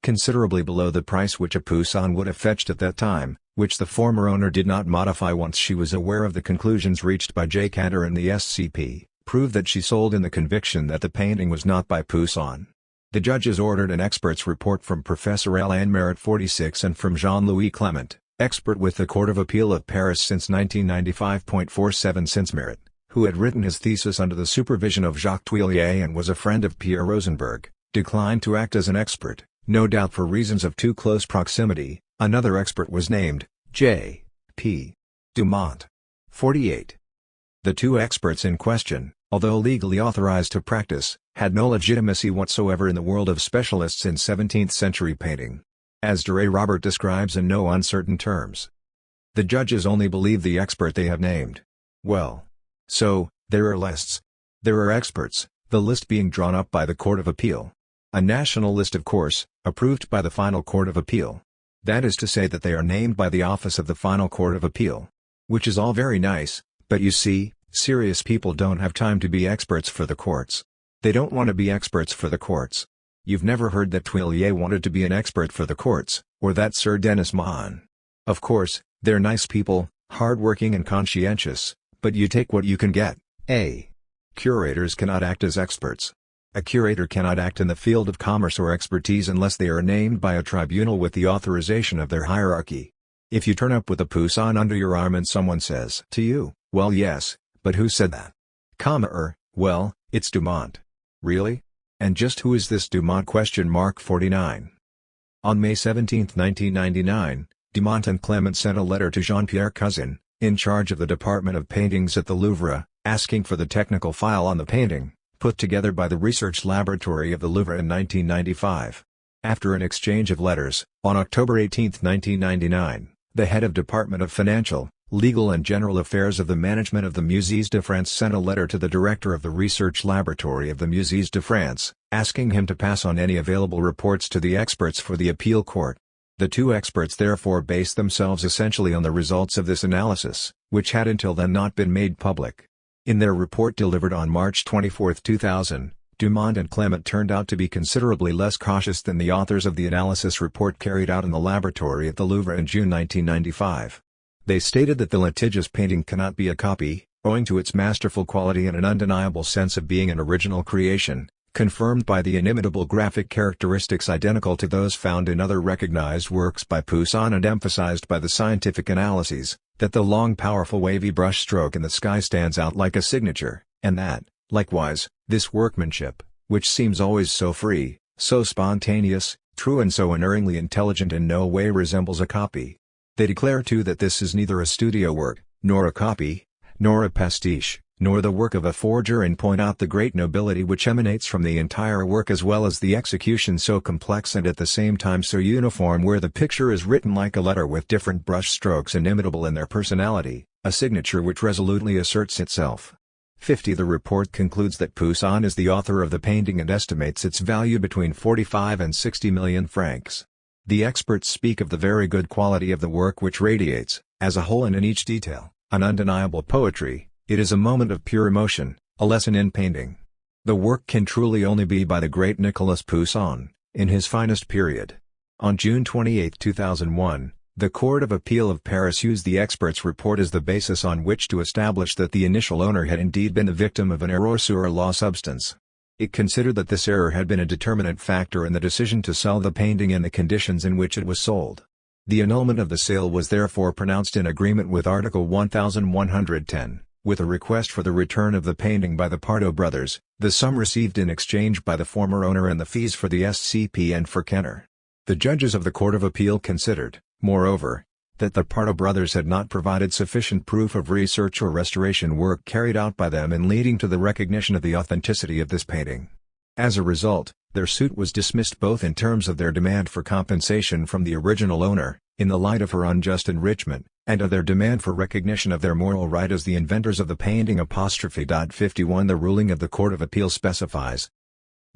considerably below the price which a Poussin would have fetched at that time, which the former owner did not modify once she was aware of the conclusions reached by J. Cantor and the SCP, proved that she sold in the conviction that the painting was not by Poussin. The judges ordered an expert's report from Professor Alain Merit 46 and from Jean-Louis Clement, expert with the Court of Appeal of Paris since 1995.47 since Merit, who had written his thesis under the supervision of Jacques Tuillier and was a friend of Pierre Rosenberg, declined to act as an expert, no doubt for reasons of too close proximity. Another expert was named, J. P. Dumont. 48. The two experts in question, although legally authorized to practice, had no legitimacy whatsoever in the world of specialists in 17th-century painting. As Duray Robert describes in no uncertain terms, the judges only believe the expert they have named. Well, so, there are lists. There are experts, the list being drawn up by the Court of Appeal. A national list, of course, approved by the final Court of Appeal. That is to say that they are named by the office of the final Court of Appeal. Which is all very nice, but you see, serious people don't have time to be experts for the courts. They don't want to be experts for the courts. You've never heard that Tuillier wanted to be an expert for the courts, or that Sir Denis Mahan. Of course, they're nice people, hard-working and conscientious, but you take what you can get. Curators cannot act as experts. A curator cannot act in the field of commerce or expertise unless they are named by a tribunal with the authorization of their hierarchy. If you turn up with a Poussin under your arm and someone says to you, "Well, yes, but who said that?" Well, it's Dumont. Really? And just who is this Dumont? 49. On May 17, 1999, Dumont and Clement sent a letter to Jean-Pierre Cousin, in charge of the Department of Paintings at the Louvre, asking for the technical file on the painting, put together by the Research Laboratory of the Louvre in 1995. After an exchange of letters, on October 18, 1999, The head of Department of Financial, Legal and General Affairs of the Management of the Musées de France sent a letter to the director of the research laboratory of the Musées de France, asking him to pass on any available reports to the experts for the appeal court. The two experts therefore based themselves essentially on the results of this analysis, which had until then not been made public. In their report delivered on March 24, 2000, Dumont and Clement turned out to be considerably less cautious than the authors of the analysis report carried out in the laboratory at the Louvre in June 1995. They stated that the litigious painting cannot be a copy, owing to its masterful quality and an undeniable sense of being an original creation, confirmed by the inimitable graphic characteristics identical to those found in other recognized works by Poussin and emphasized by the scientific analyses, that the long powerful wavy brushstroke in the sky stands out like a signature, and that, likewise, this workmanship, which seems always so free, so spontaneous, true and so unerringly intelligent in no way resembles a copy. They declare too that this is neither a studio work, nor a copy, nor a pastiche, nor the work of a forger, and point out the great nobility which emanates from the entire work as well as the execution so complex and at the same time so uniform, where the picture is written like a letter with different brush strokes inimitable in their personality, a signature which resolutely asserts itself. 50. The report concludes that Poussin is the author of the painting and estimates its value between 45 and 60 million francs. The experts speak of the very good quality of the work which radiates, as a whole and in each detail, an undeniable poetry. It is a moment of pure emotion, a lesson in painting. The work can truly only be by the great Nicolas Poussin, in his finest period. On June 28, 2001, the Court of Appeal of Paris used the experts' report as the basis on which to establish that the initial owner had indeed been the victim of an error sur la substance. It considered that this error had been a determinant factor in the decision to sell the painting and the conditions in which it was sold. The annulment of the sale was therefore pronounced in agreement with Article 1110, with a request for the return of the painting by the Pardo brothers, the sum received in exchange by the former owner and the fees for the SCP and for Kenner. The judges of the Court of Appeal considered, moreover, that the Pardo brothers had not provided sufficient proof of research or restoration work carried out by them in leading to the recognition of the authenticity of this painting. As a result, their suit was dismissed both in terms of their demand for compensation from the original owner, in the light of her unjust enrichment, and of their demand for recognition of their moral right as the inventors of the painting. 51 The ruling of the Court of Appeal specifies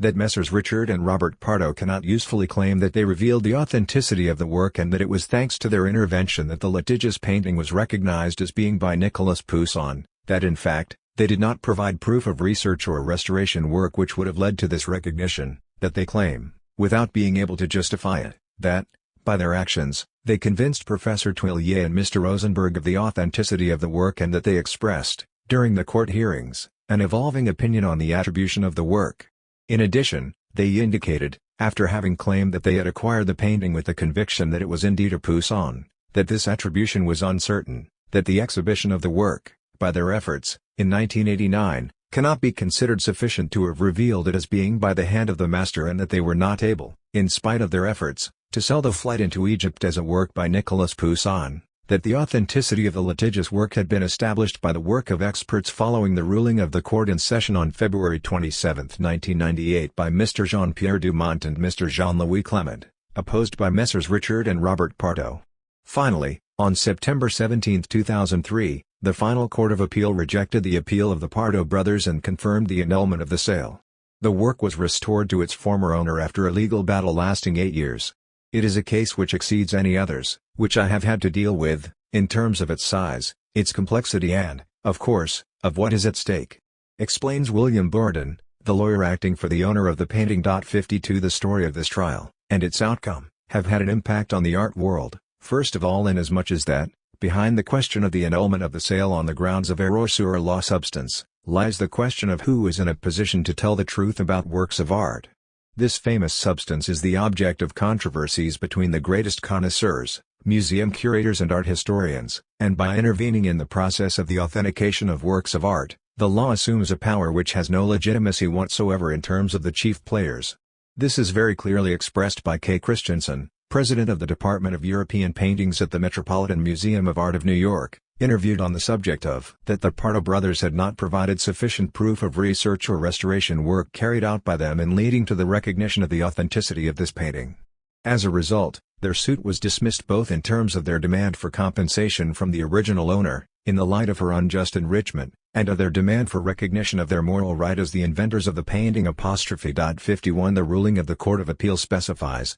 that Messrs. Richard and Robert Pardo cannot usefully claim that they revealed the authenticity of the work, and that it was thanks to their intervention that the litigious painting was recognized as being by Nicolas Poussin, that in fact, they did not provide proof of research or restoration work which would have led to this recognition, that they claim, without being able to justify it, that, by their actions, they convinced Professor Tuillier and Mr. Rosenberg of the authenticity of the work, and that they expressed, during the court hearings, an evolving opinion on the attribution of the work. In addition, they indicated, after having claimed that they had acquired the painting with the conviction that it was indeed a Poussin, that this attribution was uncertain, that the exhibition of the work, by their efforts, in 1989, cannot be considered sufficient to have revealed it as being by the hand of the master, and that they were not able, in spite of their efforts, to sell the Flight into Egypt as a work by Nicolas Poussin, that the authenticity of the litigious work had been established by the work of experts following the ruling of the court in session on February 27, 1998 by Mr. Jean-Pierre Dumont and Mr. Jean-Louis Clement, opposed by Messrs. Richard and Robert Pardo. Finally, on September 17, 2003, the final Court of Appeal rejected the appeal of the Pardo brothers and confirmed the annulment of the sale. The work was restored to its former owner after a legal battle lasting 8 years. It is a case which exceeds any others, which I have had to deal with, in terms of its size, its complexity and, of course, of what is at stake. Explains William Borden, the lawyer acting for the owner of the painting. 52 The story of this trial, and its outcome, have had an impact on the art world, first of all inasmuch as that, behind the question of the annulment of the sale on the grounds of error sur la substance, lies the question of who is in a position to tell the truth about works of art. This famous substance is the object of controversies between the greatest connoisseurs, museum curators and art historians, and by intervening in the process of the authentication of works of art, the law assumes a power which has no legitimacy whatsoever in terms of the chief players. This is very clearly expressed by K. Christensen, president of the Department of European Paintings at the Metropolitan Museum of Art of New York, interviewed on the subject of that the Pardo brothers had not provided sufficient proof of research or restoration work carried out by them in leading to the recognition of the authenticity of this painting. As a result, Their suit was dismissed both in terms of their demand for compensation from the original owner, in the light of her unjust enrichment, and of their demand for recognition of their moral right as the inventors of the painting. 51 The ruling of the Court of Appeal specifies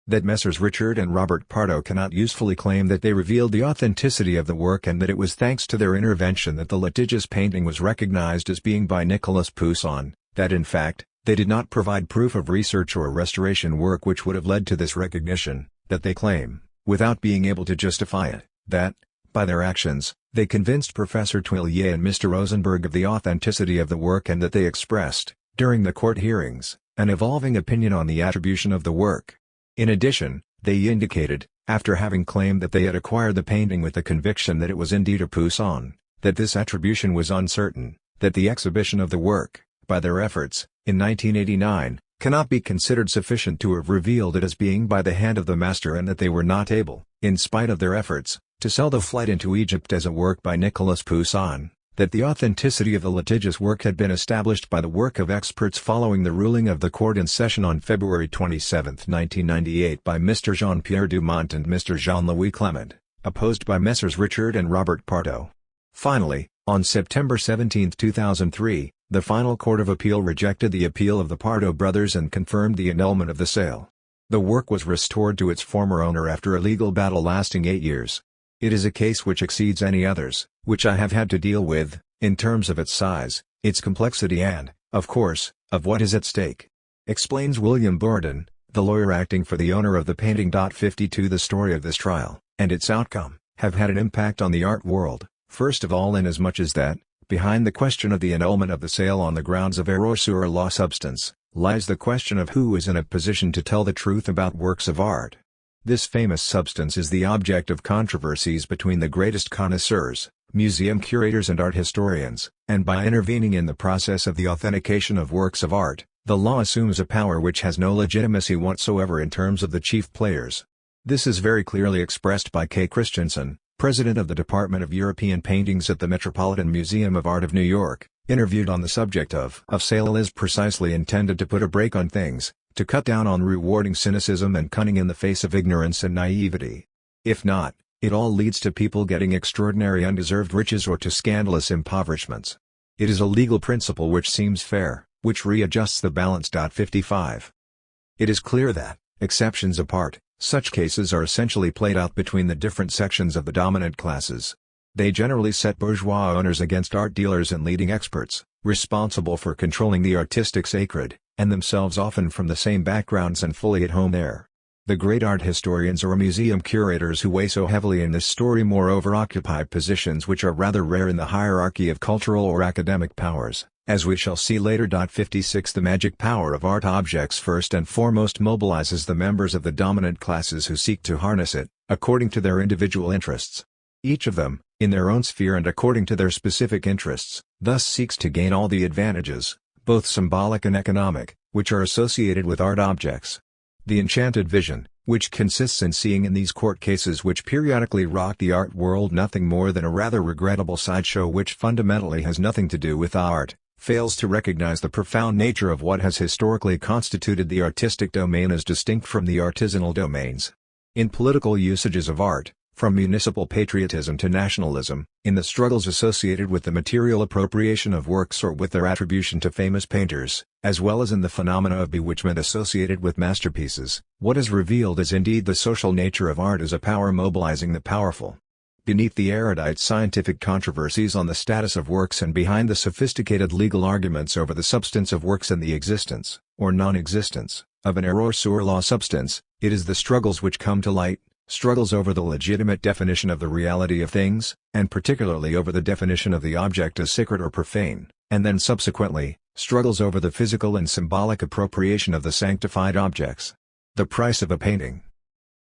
that Messrs. Richard and Robert Pardo cannot usefully claim that they revealed the authenticity of the work and that it was thanks to their intervention that the litigious painting was recognized as being by Nicolas Poussin, that in fact, they did not provide proof of research or restoration work which would have led to this recognition, that they claim, without being able to justify it, that, by their actions, they convinced Professor Twillier and Mr. Rosenberg of the authenticity of the work and that they expressed, during the court hearings, an evolving opinion on the attribution of the work. In addition, they indicated, after having claimed that they had acquired the painting with the conviction that it was indeed a Poussin, that this attribution was uncertain, that the exhibition of the work, by their efforts, in 1989, cannot be considered sufficient to have revealed it as being by the hand of the master and that they were not able, in spite of their efforts, to sell The Flight into Egypt as a work by Nicolas Poussin, that the authenticity of the litigious work had been established by the work of experts following the ruling of the court in session on February 27, 1998 by Mr. Jean-Pierre Dumont and Mr. Jean-Louis Clement, opposed by Messrs. Richard and Robert Pardo. Finally, on September 17, 2003, the final Court of Appeal rejected the appeal of the Pardo brothers and confirmed the annulment of the sale. The work was restored to its former owner after a legal battle lasting 8 years. It is a case which exceeds any others, which I have had to deal with, in terms of its size, its complexity and, of course, of what is at stake. Explains William Borden, the lawyer acting for the owner of the painting. 52 The story of this trial, and its outcome, have had an impact on the art world, first of all inasmuch as that, behind the question of the annulment of the sale on the grounds of error sur la substance, lies the question of who is in a position to tell the truth about works of art. This famous substance is the object of controversies between the greatest connoisseurs, museum curators and art historians, and by intervening in the process of the authentication of works of art, the law assumes a power which has no legitimacy whatsoever in terms of the chief players. This is very clearly expressed by K. Christensen, president of the Department of European Paintings at the Metropolitan Museum of Art of New York, interviewed on the subject of sale is precisely intended to put a brake on things, to cut down on rewarding cynicism and cunning in the face of ignorance and naivety. If not, it all leads to people getting extraordinary undeserved riches or to scandalous impoverishments. It is a legal principle which seems fair, which readjusts the balance. 55. It is clear that, exceptions apart, such cases are essentially played out between the different sections of the dominant classes. They generally set bourgeois owners against art dealers and leading experts, responsible for controlling the artistic sacred, and themselves often from the same backgrounds and fully at home there. The great art historians or museum curators who weigh so heavily in this story moreover occupy positions which are rather rare in the hierarchy of cultural or academic powers, as we shall see later. 56 The magic power of art objects first and foremost mobilizes the members of the dominant classes who seek to harness it, according to their individual interests. Each of them, in their own sphere and according to their specific interests, thus seeks to gain all the advantages, both symbolic and economic, which are associated with art objects. The enchanted vision, which consists in seeing in these court cases which periodically rock the art world nothing more than a rather regrettable sideshow which fundamentally has nothing to do with art, fails to recognize the profound nature of what has historically constituted the artistic domain as distinct from the artisanal domains. In political usages of art, from municipal patriotism to nationalism, in the struggles associated with the material appropriation of works or with their attribution to famous painters, as well as in the phenomena of bewitchment associated with masterpieces, what is revealed is indeed the social nature of art as a power mobilizing the powerful. Beneath the erudite scientific controversies on the status of works and behind the sophisticated legal arguments over the substance of works and the existence, or non-existence, of an error sur la substance, it is the struggles which come to light, struggles over the legitimate definition of the reality of things, and particularly over the definition of the object as sacred or profane, and then subsequently, struggles over the physical and symbolic appropriation of the sanctified objects. The price of a painting.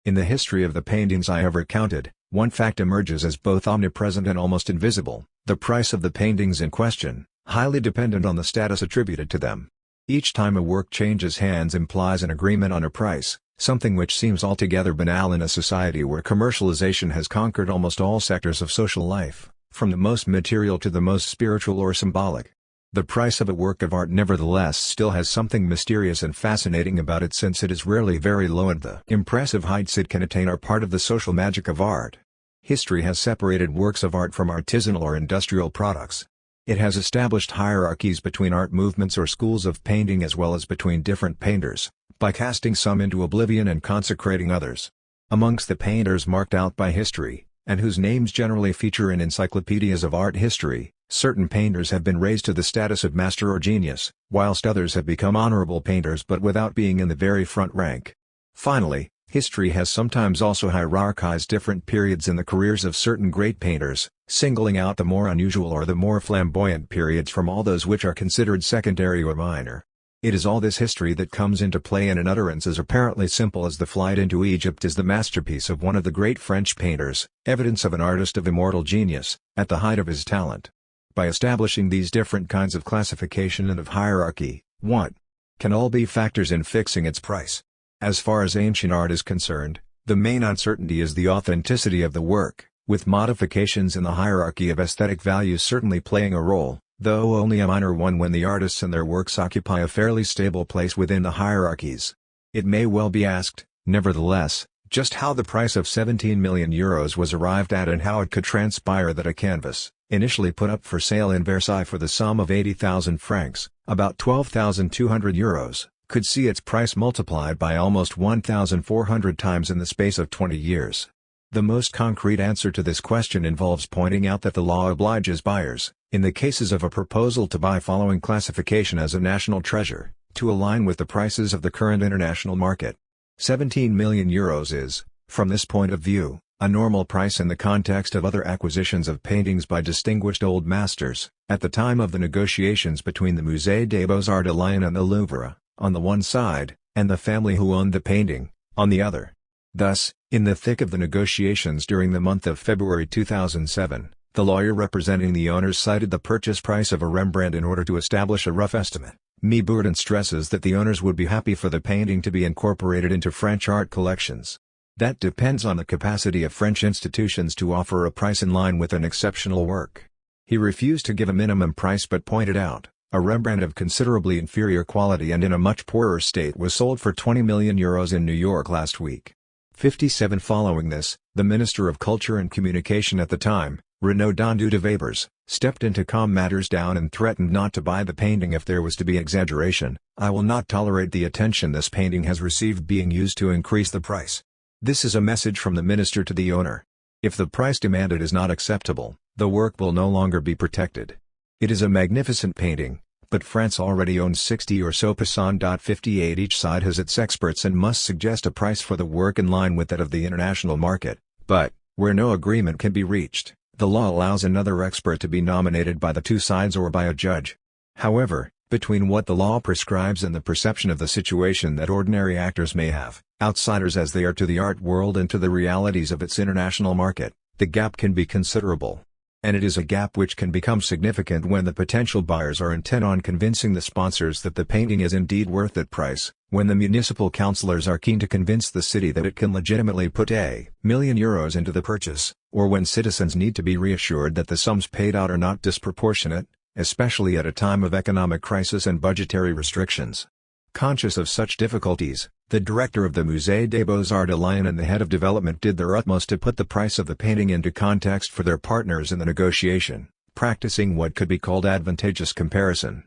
In the history of the paintings I have recounted, one fact emerges as both omnipresent and almost invisible: the price of the paintings in question, highly dependent on the status attributed to them. Each time a work changes hands implies an agreement on a price, something which seems altogether banal in a society where commercialization has conquered almost all sectors of social life, from the most material to the most spiritual or symbolic. The price of a work of art nevertheless still has something mysterious and fascinating about it, since it is rarely very low, and the impressive heights it can attain are part of the social magic of art. History has separated works of art from artisanal or industrial products. It has established hierarchies between art movements or schools of painting, as well as between different painters, by casting some into oblivion and consecrating others. Amongst the painters marked out by history, and whose names generally feature in encyclopedias of art history, certain painters have been raised to the status of master or genius, whilst others have become honorable painters but without being in the very front rank. Finally, history has sometimes also hierarchized different periods in the careers of certain great painters, singling out the more unusual or the more flamboyant periods from all those which are considered secondary or minor. It is all this history that comes into play in an utterance as apparently simple as "The Flight into Egypt" is the masterpiece of one of the great French painters, evidence of an artist of immortal genius, at the height of his talent. By establishing these different kinds of classification and of hierarchy, what can all be factors in fixing its price. As far as ancient art is concerned, the main uncertainty is the authenticity of the work, with modifications in the hierarchy of aesthetic values certainly playing a role, though only a minor one when the artists and their works occupy a fairly stable place within the hierarchies. It may well be asked, nevertheless, just how the price of €17 million was arrived at, and how it could transpire that a canvas, initially put up for sale in Versailles for the sum of 80,000 francs, about €12,200, could see its price multiplied by almost 1,400 times in the space of 20 years. The most concrete answer to this question involves pointing out that the law obliges buyers, in the cases of a proposal to buy following classification as a national treasure, to align with the prices of the current international market. €17 million is, from this point of view, a normal price in the context of other acquisitions of paintings by distinguished old masters, at the time of the negotiations between the Musée des Beaux-Arts de Lyon and the Louvre, on the one side, and the family who owned the painting, on the other. Thus, in the thick of the negotiations during the month of February 2007, the lawyer representing the owners cited the purchase price of a Rembrandt in order to establish a rough estimate. Bourdon stresses that the owners would be happy for the painting to be incorporated into French art collections. That depends on the capacity of French institutions to offer a price in line with an exceptional work. He refused to give a minimum price but pointed out, a Rembrandt of considerably inferior quality and in a much poorer state was sold for €20 million in New York last week. 57 Following this, the Minister of Culture and Communication at the time, Renaud Dondieu de Vabres, stepped in to calm matters down and threatened not to buy the painting if there was to be exaggeration. "I will not tolerate the attention this painting has received being used to increase the price." This is a message from the minister to the owner. If the price demanded is not acceptable, the work will no longer be protected. It is a magnificent painting, but France already owns 60 or so Poussin. 58 Each side has its experts and must suggest a price for the work in line with that of the international market, but, where no agreement can be reached, the law allows another expert to be nominated by the two sides or by a judge. However, between what the law prescribes and the perception of the situation that ordinary actors may have, outsiders as they are to the art world and to the realities of its international market, the gap can be considerable. And it is a gap which can become significant when the potential buyers are intent on convincing the sponsors that the painting is indeed worth that price, when the municipal councillors are keen to convince the city that it can legitimately put €1,000,000 into the purchase, or when citizens need to be reassured that the sums paid out are not disproportionate, especially at a time of economic crisis and budgetary restrictions. Conscious of such difficulties, the director of the Musée des Beaux-Arts de Lyon and the head of development did their utmost to put the price of the painting into context for their partners in the negotiation, practicing what could be called advantageous comparison.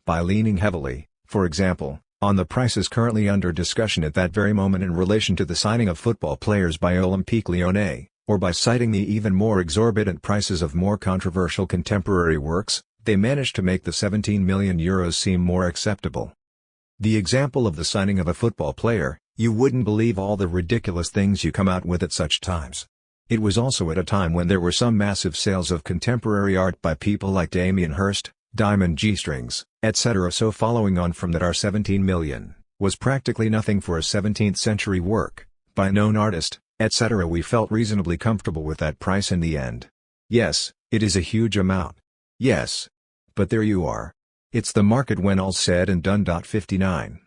By leaning heavily, for example, on the prices currently under discussion at that very moment in relation to the signing of football players by Olympique Lyonnais, or by citing the even more exorbitant prices of more controversial contemporary works, they managed to make the €17 million seem more acceptable. The example of the signing of a football player, you wouldn't believe all the ridiculous things you come out with at such times. It was also at a time when there were some massive sales of contemporary art by people like Damien Hirst, Diamond G-Strings, etc. So following on from that, our €17 million was practically nothing for a 17th century work, by a known artist, etc. We felt reasonably comfortable with that price in the end. Yes, it is a huge amount. Yes. But there you are. It's the market when all's said and done. 59.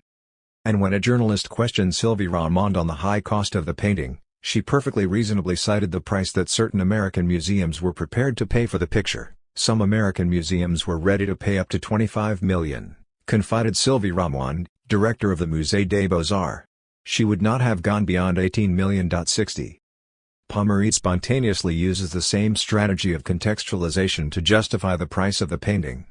And when a journalist questioned Sylvie Ramond on the high cost of the painting, she perfectly reasonably cited the price that certain American museums were prepared to pay for the picture. Some American museums were ready to pay up to $25 million, confided Sylvie Ramwand, director of the Musée des Beaux-Arts. She would not have gone beyond $18 million. 60. Pomeroy spontaneously uses the same strategy of contextualization to justify the price of the painting.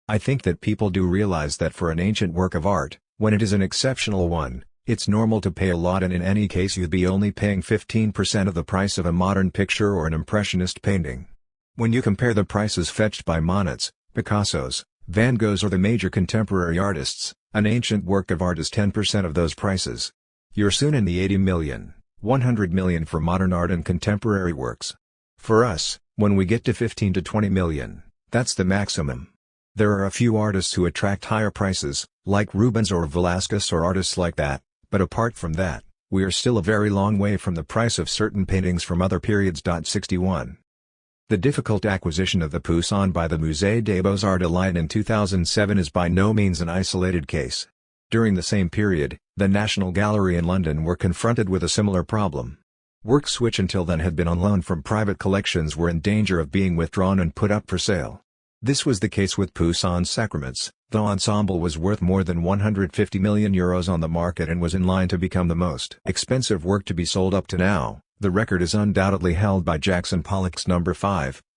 I think that people do realize that for an ancient work of art, when it is an exceptional one, it's normal to pay a lot, and in any case you'd be only paying 15% of the price of a modern picture or an impressionist painting. When you compare the prices fetched by Monets, Picassos, Van Goghs or the major contemporary artists, an ancient work of art is 10% of those prices. You're soon in the 80 million, 100 million for modern art and contemporary works. For us, when we get to 15 to 20 million, that's the maximum. There are a few artists who attract higher prices, like Rubens or Velázquez or artists like that, but apart from that, we are still a very long way from the price of certain paintings from other periods. 61. The difficult acquisition of the Poussin by the Musée des Beaux-Arts de Lyon in 2007 is by no means an isolated case. During the same period, the National Gallery in London were confronted with a similar problem. Works which until then had been on loan from private collections were in danger of being withdrawn and put up for sale. This was the case with Poussin's Sacraments. The ensemble was worth more than €150 million on the market and was in line to become the most expensive work to be sold up to now. The record is undoubtedly held by Jackson Pollock's No. 5,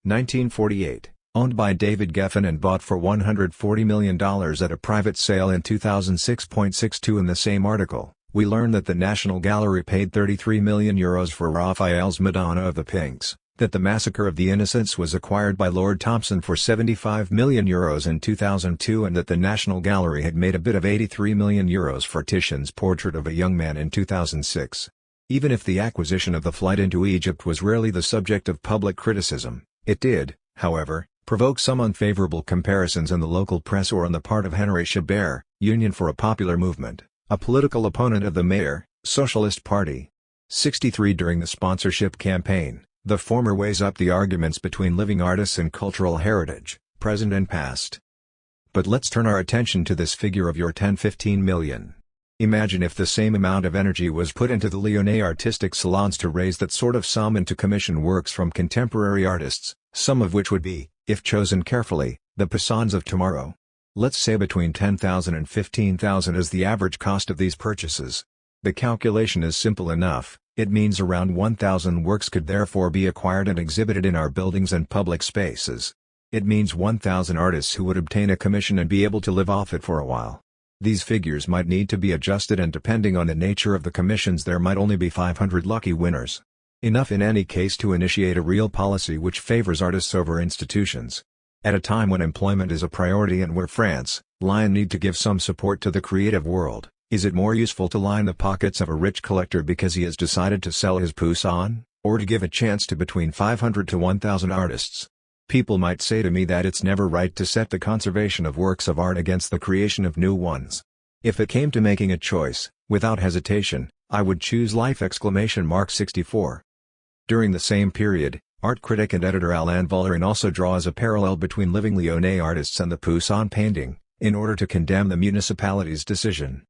1948, owned by David Geffen and bought for $140 million at a private sale in 2006.62. In the same article, we learn that the National Gallery paid €33 million for Raphael's Madonna of the Pinks, that the Massacre of the Innocents was acquired by Lord Thompson for €75 million in 2002, and that the National Gallery had made a bid of €83 million for Titian's Portrait of a Young Man in 2006. Even if the acquisition of the flight into Egypt was rarely the subject of public criticism, it did, however, provoke some unfavorable comparisons in the local press or on the part of Henry Chabert, Union for a Popular Movement, a political opponent of the Mayor, Socialist Party. 63. During the sponsorship campaign, the former weighs up the arguments between living artists and cultural heritage, present and past. But let's turn our attention to this figure of your 10-15 million. Imagine if the same amount of energy was put into the Lyonnais artistic salons to raise that sort of sum and to commission works from contemporary artists, some of which would be, if chosen carefully, the Poissons of tomorrow. Let's say between $10,000 and $15,000 is the average cost of these purchases. The calculation is simple enough. It means around 1,000 works could therefore be acquired and exhibited in our buildings and public spaces. It means 1,000 artists who would obtain a commission and be able to live off it for a while. These figures might need to be adjusted, and depending on the nature of the commissions there might only be 500 lucky winners. Enough in any case to initiate a real policy which favors artists over institutions. At a time when employment is a priority and where France, Lyon need to give some support to the creative world, is it more useful to line the pockets of a rich collector because he has decided to sell his Poussin, or to give a chance to between 500 to 1,000 artists? People might say to me that it's never right to set the conservation of works of art against the creation of new ones. If it came to making a choice, without hesitation, I would choose life! 64. During the same period, art critic and editor Alain Vollering also draws a parallel between living Lyonnais artists and the Poussin painting, in order to condemn the municipality's decision.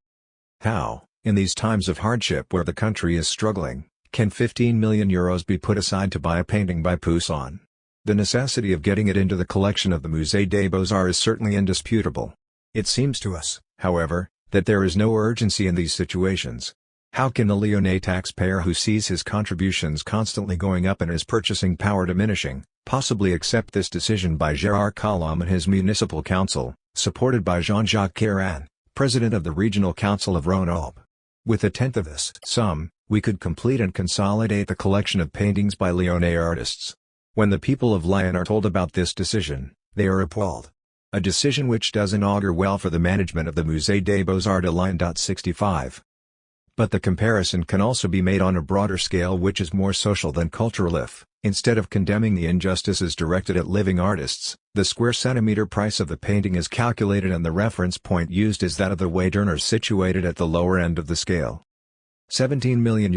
How, in these times of hardship where the country is struggling, can €15 million be put aside to buy a painting by Poussin? The necessity of getting it into the collection of the Musée des Beaux-Arts is certainly indisputable. It seems to us, however, that there is no urgency in these situations. How can the Lyonnais taxpayer, who sees his contributions constantly going up and his purchasing power diminishing, possibly accept this decision by Gérard Collomb and his municipal council, supported by Jean-Jacques Caron, president of the Regional Council of Rhône-Alpes? With a tenth of this sum, we could complete and consolidate the collection of paintings by Lyonnais artists. When the people of Lyon are told about this decision, they are appalled. A decision which doesn't augur well for the management of the Musée des Beaux-Arts de Lyon. 65. But the comparison can also be made on a broader scale which is more social than cultural if, instead of condemning the injustices directed at living artists, the square centimeter price of the painting is calculated and the reference point used is that of the wage earners situated at the lower end of the scale. €17 million.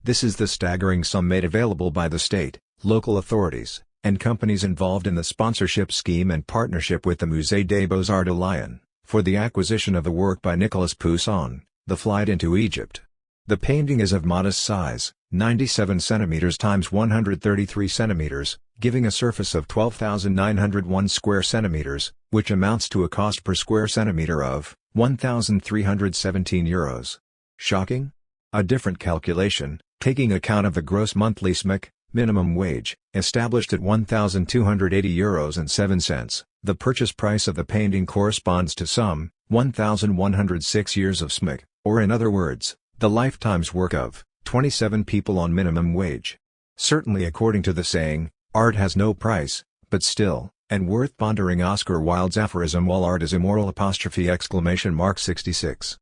This is the staggering sum made available by the state, local authorities, and companies involved in the sponsorship scheme and partnership with the Musée des Beaux-Arts de Lyon, for the acquisition of the work by Nicolas Poussin, The Flight into Egypt. The painting is of modest size, 97 cm x 133 cm, giving a surface of 12,901 square centimeters, which amounts to a cost per square centimeter of 1,317 euros. Shocking? A different calculation, taking account of the gross monthly SMIC, minimum wage, established at 1,280 euros and 7 cents, the purchase price of the painting corresponds to some 1,106 years of SMIC, or in other words, the lifetime's work of 27 people on minimum wage. Certainly, according to the saying, art has no price, but still, and worth pondering Oscar Wilde's aphorism, all art is immoral !66.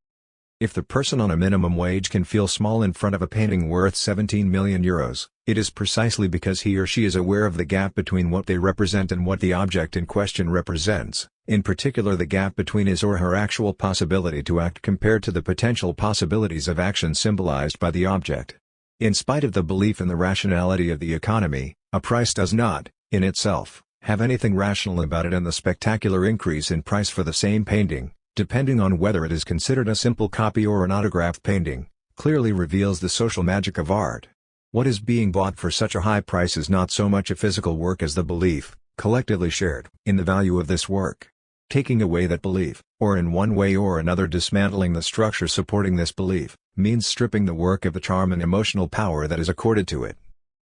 If the person on a minimum wage can feel small in front of a painting worth 17 million euros, it is precisely because he or she is aware of the gap between what they represent and what the object in question represents, in particular the gap between his or her actual possibility to act compared to the potential possibilities of action symbolized by the object. In spite of the belief in the rationality of the economy, a price does not, in itself, have anything rational about it, and the spectacular increase in price for the same painting, depending on whether it is considered a simple copy or an autograph painting, clearly reveals the social magic of art. What is being bought for such a high price is not so much a physical work as the belief, collectively shared, in the value of this work. Taking away that belief, or in one way or another dismantling the structure supporting this belief, means stripping the work of the charm and emotional power that is accorded to it.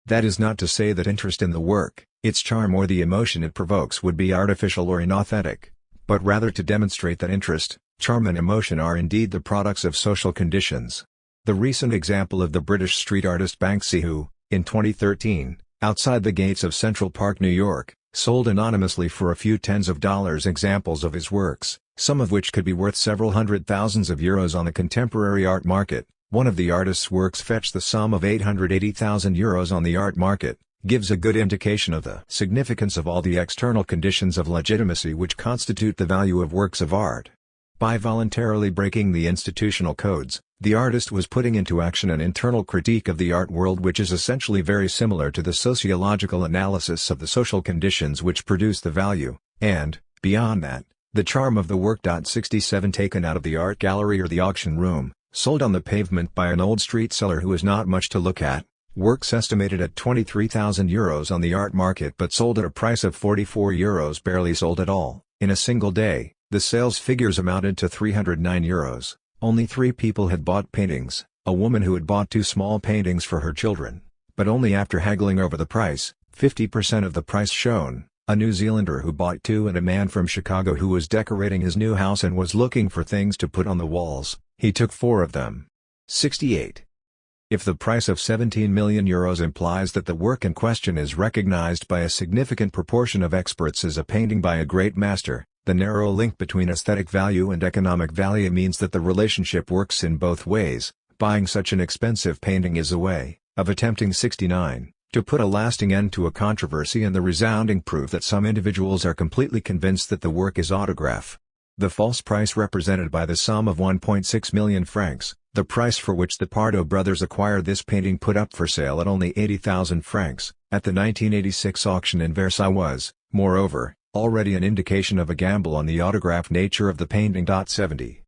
That is not to say that interest in the work, its charm or the emotion it provokes would be artificial or inauthentic, but rather to demonstrate that interest, charm and emotion are indeed the products of social conditions. The recent example of the British street artist Banksy, who, in 2013, outside the gates of Central Park, New York, sold anonymously for a few tens of dollars examples of his works, some of which could be worth several hundred thousands of euros on the contemporary art market. One of the artist's works fetched the sum of 880,000 euros on the art market, gives a good indication of the significance of all the external conditions of legitimacy which constitute the value of works of art. By voluntarily breaking the institutional codes, the artist was putting into action an internal critique of the art world which is essentially very similar to the sociological analysis of the social conditions which produce the value, and, beyond that, the charm of the work. 67 Taken out of the art gallery or the auction room, sold on the pavement by an old street seller who is not much to look at, works estimated at 23,000 euros on the art market but sold at a price of 44 euros, barely sold at all. In a single day, the sales figures amounted to 309 euros. Only 3 people had bought paintings, a woman who had bought 2 small paintings for her children, but only after haggling over the price, 50% of the price shown, a New Zealander who bought 2 and a man from Chicago who was decorating his new house and was looking for things to put on the walls. He took 4 of them. 68. If the price of 17 million euros implies that the work in question is recognized by a significant proportion of experts as a painting by a great master, the narrow link between aesthetic value and economic value means that the relationship works in both ways. Buying such an expensive painting is a way of attempting 69, to put a lasting end to a controversy and the resounding proof that some individuals are completely convinced that the work is autograph. The false price represented by the sum of 1.6 million francs, the price for which the Pardo brothers acquired this painting put up for sale at only 80,000 francs, at the 1986 auction in Versailles was, moreover, already an indication of a gamble on the autograph nature of the painting. 70.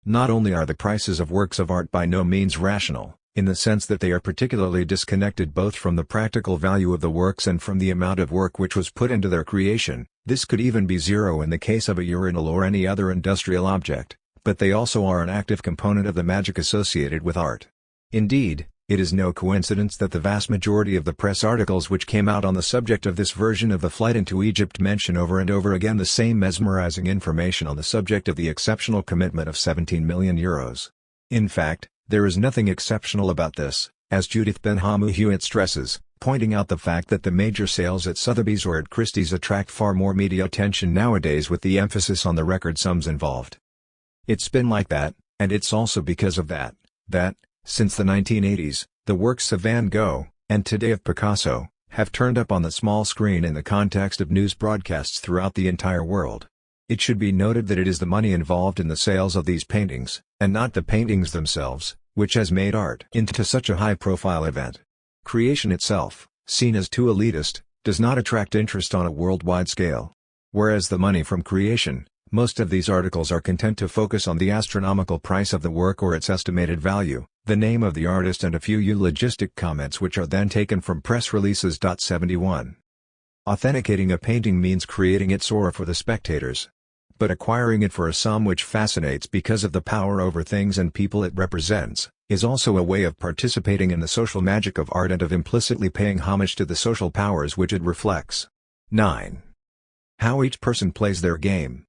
Not only are the prices of works of art by no means rational, in the sense that they are particularly disconnected both from the practical value of the works and from the amount of work which was put into their creation, this could even be zero in the case of a urinal or any other industrial object, but they also are an active component of the magic associated with art. Indeed, it is no coincidence that the vast majority of the press articles which came out on the subject of this version of the flight into Egypt mention over and over again the same mesmerizing information on the subject of the exceptional commitment of 17 million euros. In fact, there is nothing exceptional about this, as Judith Benhamou Hewitt stresses, pointing out the fact that the major sales at Sotheby's or at Christie's attract far more media attention nowadays with the emphasis on the record sums involved. It's been like that, and it's also because of that, since the 1980s, the works of Van Gogh, and today of Picasso, have turned up on the small screen in the context of news broadcasts throughout the entire world. It should be noted that it is the money involved in the sales of these paintings, and not the paintings themselves, which has made art into such a high-profile event. Creation itself, seen as too elitist, does not attract interest on a worldwide scale. Whereas the money from creation, most of these articles are content to focus on the astronomical price of the work or its estimated value, the name of the artist and a few eulogistic comments which are then taken from press releases. 71. Authenticating a painting means creating its aura for the spectators. But acquiring it for a sum which fascinates because of the power over things and people it represents, is also a way of participating in the social magic of art and of implicitly paying homage to the social powers which it reflects. 9. How each person plays their game.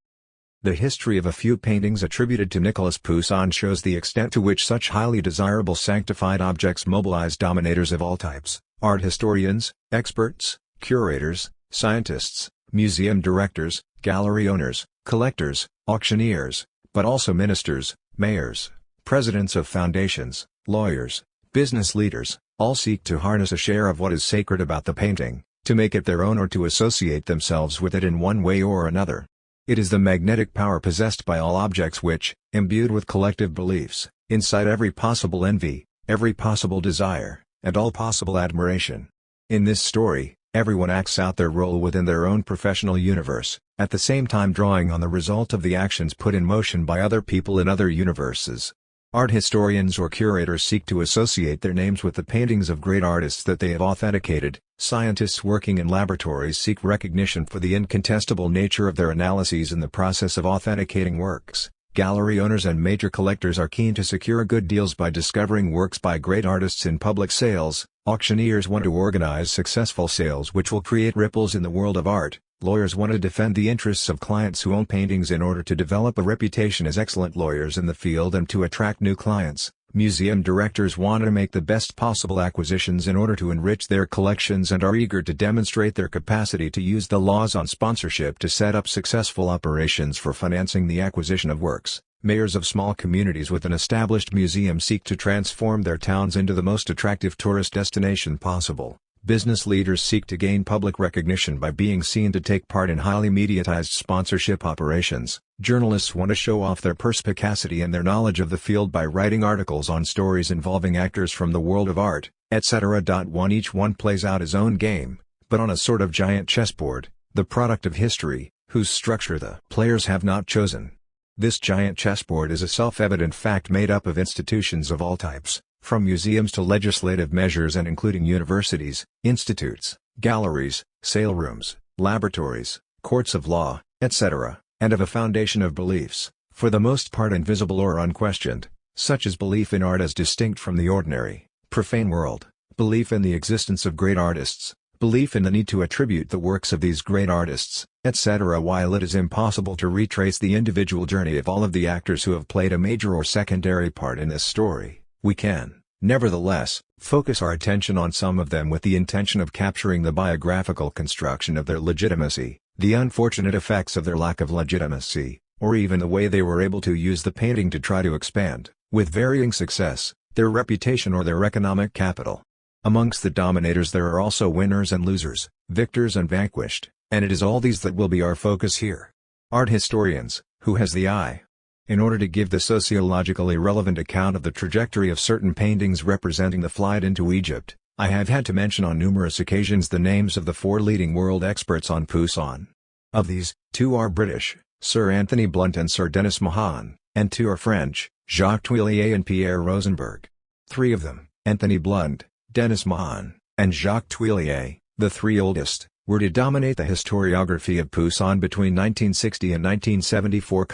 The history of a few paintings attributed to Nicolas Poussin shows the extent to which such highly desirable sanctified objects mobilize dominators of all types: art historians, experts, curators, scientists, museum directors, gallery owners, collectors, auctioneers, but also ministers, mayors, presidents of foundations, lawyers, business leaders. All seek to harness a share of what is sacred about the painting, to make it their own or to associate themselves with it in one way or another. It is the magnetic power possessed by all objects which, imbued with collective beliefs, incite every possible envy, every possible desire, and all possible admiration. In this story, everyone acts out their role within their own professional universe, at the same time drawing on the result of the actions put in motion by other people in other universes. Art historians or curators seek to associate their names with the paintings of great artists that they have authenticated. Scientists working in laboratories seek recognition for the incontestable nature of their analyses in the process of authenticating works. Gallery owners and major collectors are keen to secure good deals by discovering works by great artists in public sales. Auctioneers want to organize successful sales which will create ripples in the world of art. Lawyers want to defend the interests of clients who own paintings in order to develop a reputation as excellent lawyers in the field and to attract new clients. Museum directors want to make the best possible acquisitions in order to enrich their collections and are eager to demonstrate their capacity to use the laws on sponsorship to set up successful operations for financing the acquisition of works. Mayors of small communities with an established museum seek to transform their towns into the most attractive tourist destination possible. Business leaders seek to gain public recognition by being seen to take part in highly mediatized sponsorship operations. Journalists want to show off their perspicacity and their knowledge of the field by writing articles on stories involving actors from the world of art, etc. Each one plays out his own game, but on a sort of giant chessboard, the product of history, whose structure the players have not chosen. This giant chessboard is a self-evident fact made up of institutions of all types, from museums to legislative measures and including universities, institutes, galleries, sale rooms, laboratories, courts of law, etc., and of a foundation of beliefs, for the most part invisible or unquestioned, such as belief in art as distinct from the ordinary, profane world, belief in the existence of great artists, belief in the need to attribute the works of these great artists, etc. While it is impossible to retrace the individual journey of all of the actors who have played a major or secondary part in this story, we can, nevertheless, focus our attention on some of them with the intention of capturing the biographical construction of their legitimacy, the unfortunate effects of their lack of legitimacy, or even the way they were able to use the painting to try to expand, with varying success, their reputation or their economic capital. Amongst the dominators there are also winners and losers, victors and vanquished, and it is all these that will be our focus here. Art historians, who has the eye? In order to give the sociologically relevant account of the trajectory of certain paintings representing the flight into Egypt, I have had to mention on numerous occasions the names of the 4 leading world experts on Poussin. Of these, 2 are British, Sir Anthony Blunt and Sir Denis Mahan, and 2 are French, Jacques Tuillier and Pierre Rosenberg. 3 of them, Anthony Blunt, Denis Mahan, and Jacques Tuillier, the 3 oldest, were to dominate the historiography of Poussin between 1960 and 1974,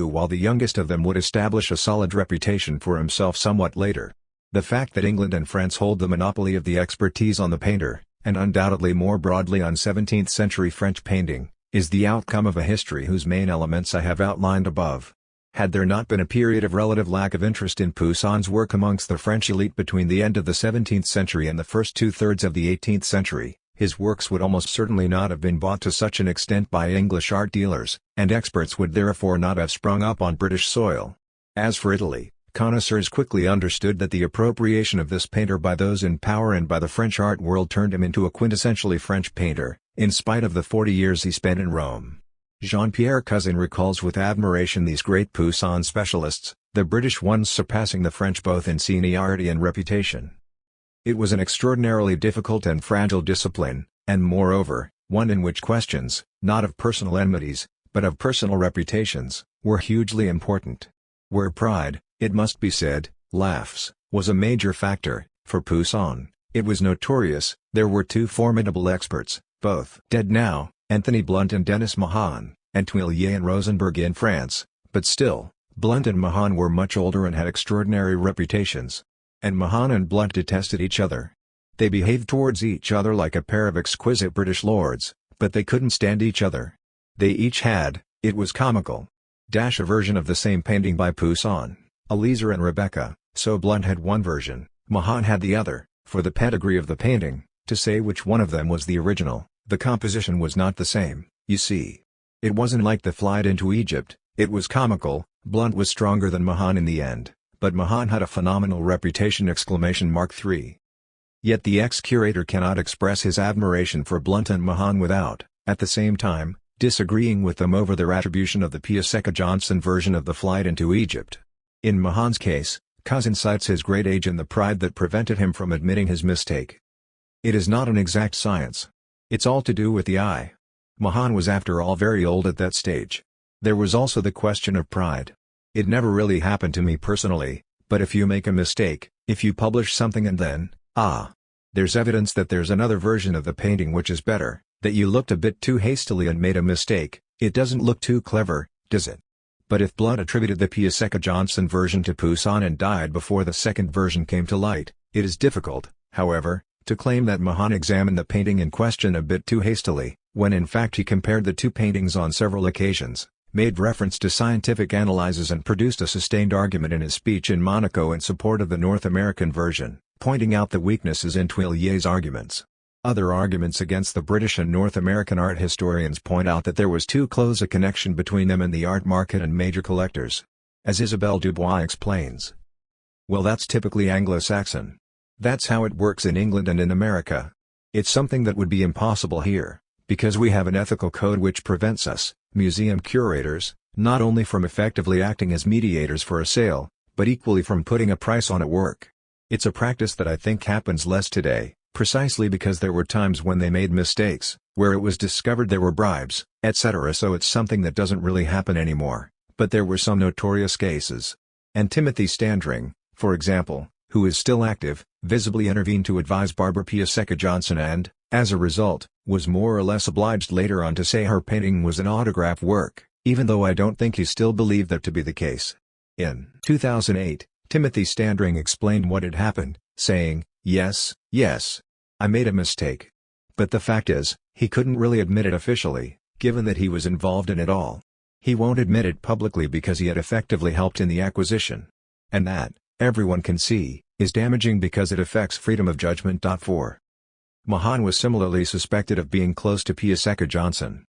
while the youngest of them would establish a solid reputation for himself somewhat later. The fact that England and France hold the monopoly of the expertise on the painter, and undoubtedly more broadly on 17th-century French painting, is the outcome of a history whose main elements I have outlined above. Had there not been a period of relative lack of interest in Poussin's work amongst the French elite between the end of the 17th century and the first 2/3 of the 18th century, his works would almost certainly not have been bought to such an extent by English art dealers, and experts would therefore not have sprung up on British soil. As for Italy, connoisseurs quickly understood that the appropriation of this painter by those in power and by the French art world turned him into a quintessentially French painter, in spite of the 40 years he spent in Rome. Jean-Pierre Cousin recalls with admiration these great Poussin specialists, the British ones surpassing the French both in seniority and reputation. It was an extraordinarily difficult and fragile discipline, and moreover, one in which questions, not of personal enmities, but of personal reputations, were hugely important. Where pride, it must be said, laughs, was a major factor, for Poussin, it was notorious, there were 2 formidable experts, both dead now, Anthony Blunt and Denis Mahan, and Tuillier and Rosenberg in France, but still, Blunt and Mahan were much older and had extraordinary reputations. And Mahan and Blunt detested each other. They behaved towards each other like a pair of exquisite British lords, but they couldn't stand each other. They each had, it was comical, a version of the same painting by Poussin, Eliezer and Rebecca, so Blunt had one version, Mahan had the other. For the pedigree of the painting, to say which one of them was the original, the composition was not the same, you see. It wasn't like the flight into Egypt, it was comical. Blunt was stronger than Mahan in the end, but Mahan had a phenomenal reputation! 3. Yet the ex-curator cannot express his admiration for Blunt and Mahan without, at the same time, disagreeing with them over their attribution of the Piasecka-Johnson version of the flight into Egypt. In Mahan's case, Cousin cites his great age and the pride that prevented him from admitting his mistake. It is not an exact science. It's all to do with the eye. Mahan was after all very old at that stage. There was also the question of pride. It never really happened to me personally, but if you make a mistake, if you publish something and then, there's evidence that there's another version of the painting which is better, that you looked a bit too hastily and made a mistake, it doesn't look too clever, does it? But if Blunt attributed the Piasecka-Johnson version to Poussin and died before the second version came to light, it is difficult, however, to claim that Mahan examined the painting in question a bit too hastily, when in fact he compared the two paintings on several occasions, made reference to scientific analyses and produced a sustained argument in his speech in Monaco in support of the North American version, pointing out the weaknesses in Tuillier's arguments. Other arguments against the British and North American art historians point out that there was too close a connection between them and the art market and major collectors. As Isabelle Dubois explains. Well, that's typically Anglo-Saxon. That's how it works in England and in America. It's something that would be impossible here, because we have an ethical code which prevents us, museum curators, not only from effectively acting as mediators for a sale, but equally from putting a price on a work. It's a practice that I think happens less today. Precisely because there were times when they made mistakes, where it was discovered there were bribes, etc. So it's something that doesn't really happen anymore, but there were some notorious cases. And Timothy Standring, for example, who is still active, visibly intervened to advise Barbara Piasecka-Johnson and, as a result, was more or less obliged later on to say her painting was an autograph work, even though I don't think he still believed that to be the case. In 2008, Timothy Standring explained what had happened, saying, Yes, I made a mistake. But the fact is, he couldn't really admit it officially, given that he was involved in it all. He won't admit it publicly because he had effectively helped in the acquisition. And that, everyone can see, is damaging because it affects freedom of judgment. 4. Mahan was similarly suspected of being close to Piasecka-Johnson.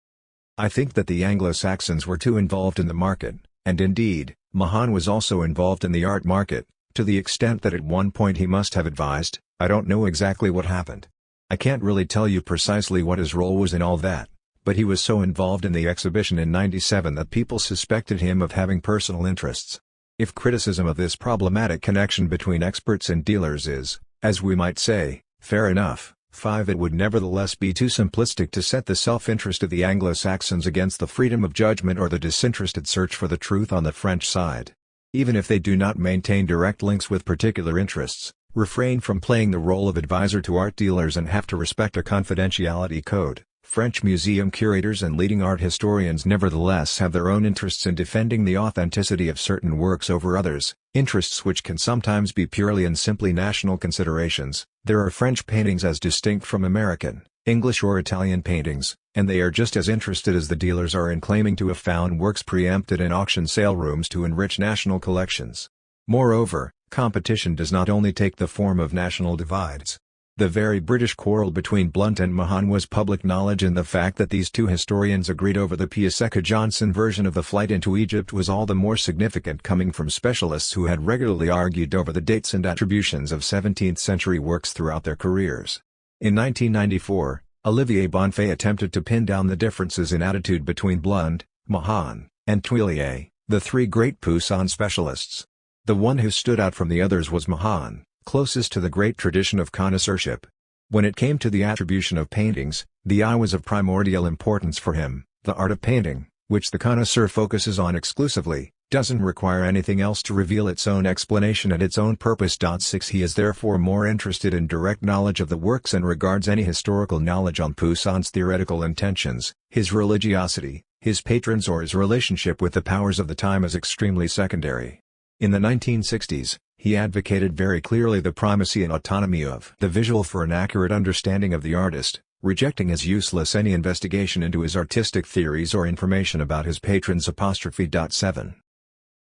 I think that the Anglo-Saxons were too involved in the market, and indeed, Mahan was also involved in the art market, to the extent that at one point he must have advised. I don't know exactly what happened. I can't really tell you precisely what his role was in all that, but he was so involved in the exhibition in '97 that people suspected him of having personal interests. If criticism of this problematic connection between experts and dealers is, as we might say, fair enough, 5. It would nevertheless be too simplistic to set the self-interest of the Anglo-Saxons against the freedom of judgment or the disinterested search for the truth on the French side. Even if they do not maintain direct links with particular interests, refrain from playing the role of advisor to art dealers and have to respect a confidentiality code, French museum curators and leading art historians nevertheless have their own interests in defending the authenticity of certain works over others, interests which can sometimes be purely and simply national considerations. There are French paintings as distinct from American, English or Italian paintings, and they are just as interested as the dealers are in claiming to have found works preempted in auction sale rooms to enrich national collections. Moreover, competition does not only take the form of national divides. The very British quarrel between Blunt and Mahan was public knowledge, and the fact that these two historians agreed over the Piasecka-Johnson version of the flight into Egypt was all the more significant coming from specialists who had regularly argued over the dates and attributions of 17th-century works throughout their careers. In 1994, Olivier Bonfay attempted to pin down the differences in attitude between Blunt, Mahan, and Tuillier, the three great Poussin specialists. The one who stood out from the others was Mahan, closest to the great tradition of connoisseurship. When it came to the attribution of paintings, the eye was of primordial importance for him. The art of painting, which the connoisseur focuses on exclusively, doesn't require anything else to reveal its own explanation and its own purpose. 6 He is therefore more interested in direct knowledge of the works and regards any historical knowledge on Poussin's theoretical intentions, his religiosity, his patrons or his relationship with the powers of the time as extremely secondary. In the 1960s, he advocated very clearly the primacy and autonomy of the visual for an accurate understanding of the artist, rejecting as useless any investigation into his artistic theories or information about his patrons. 7.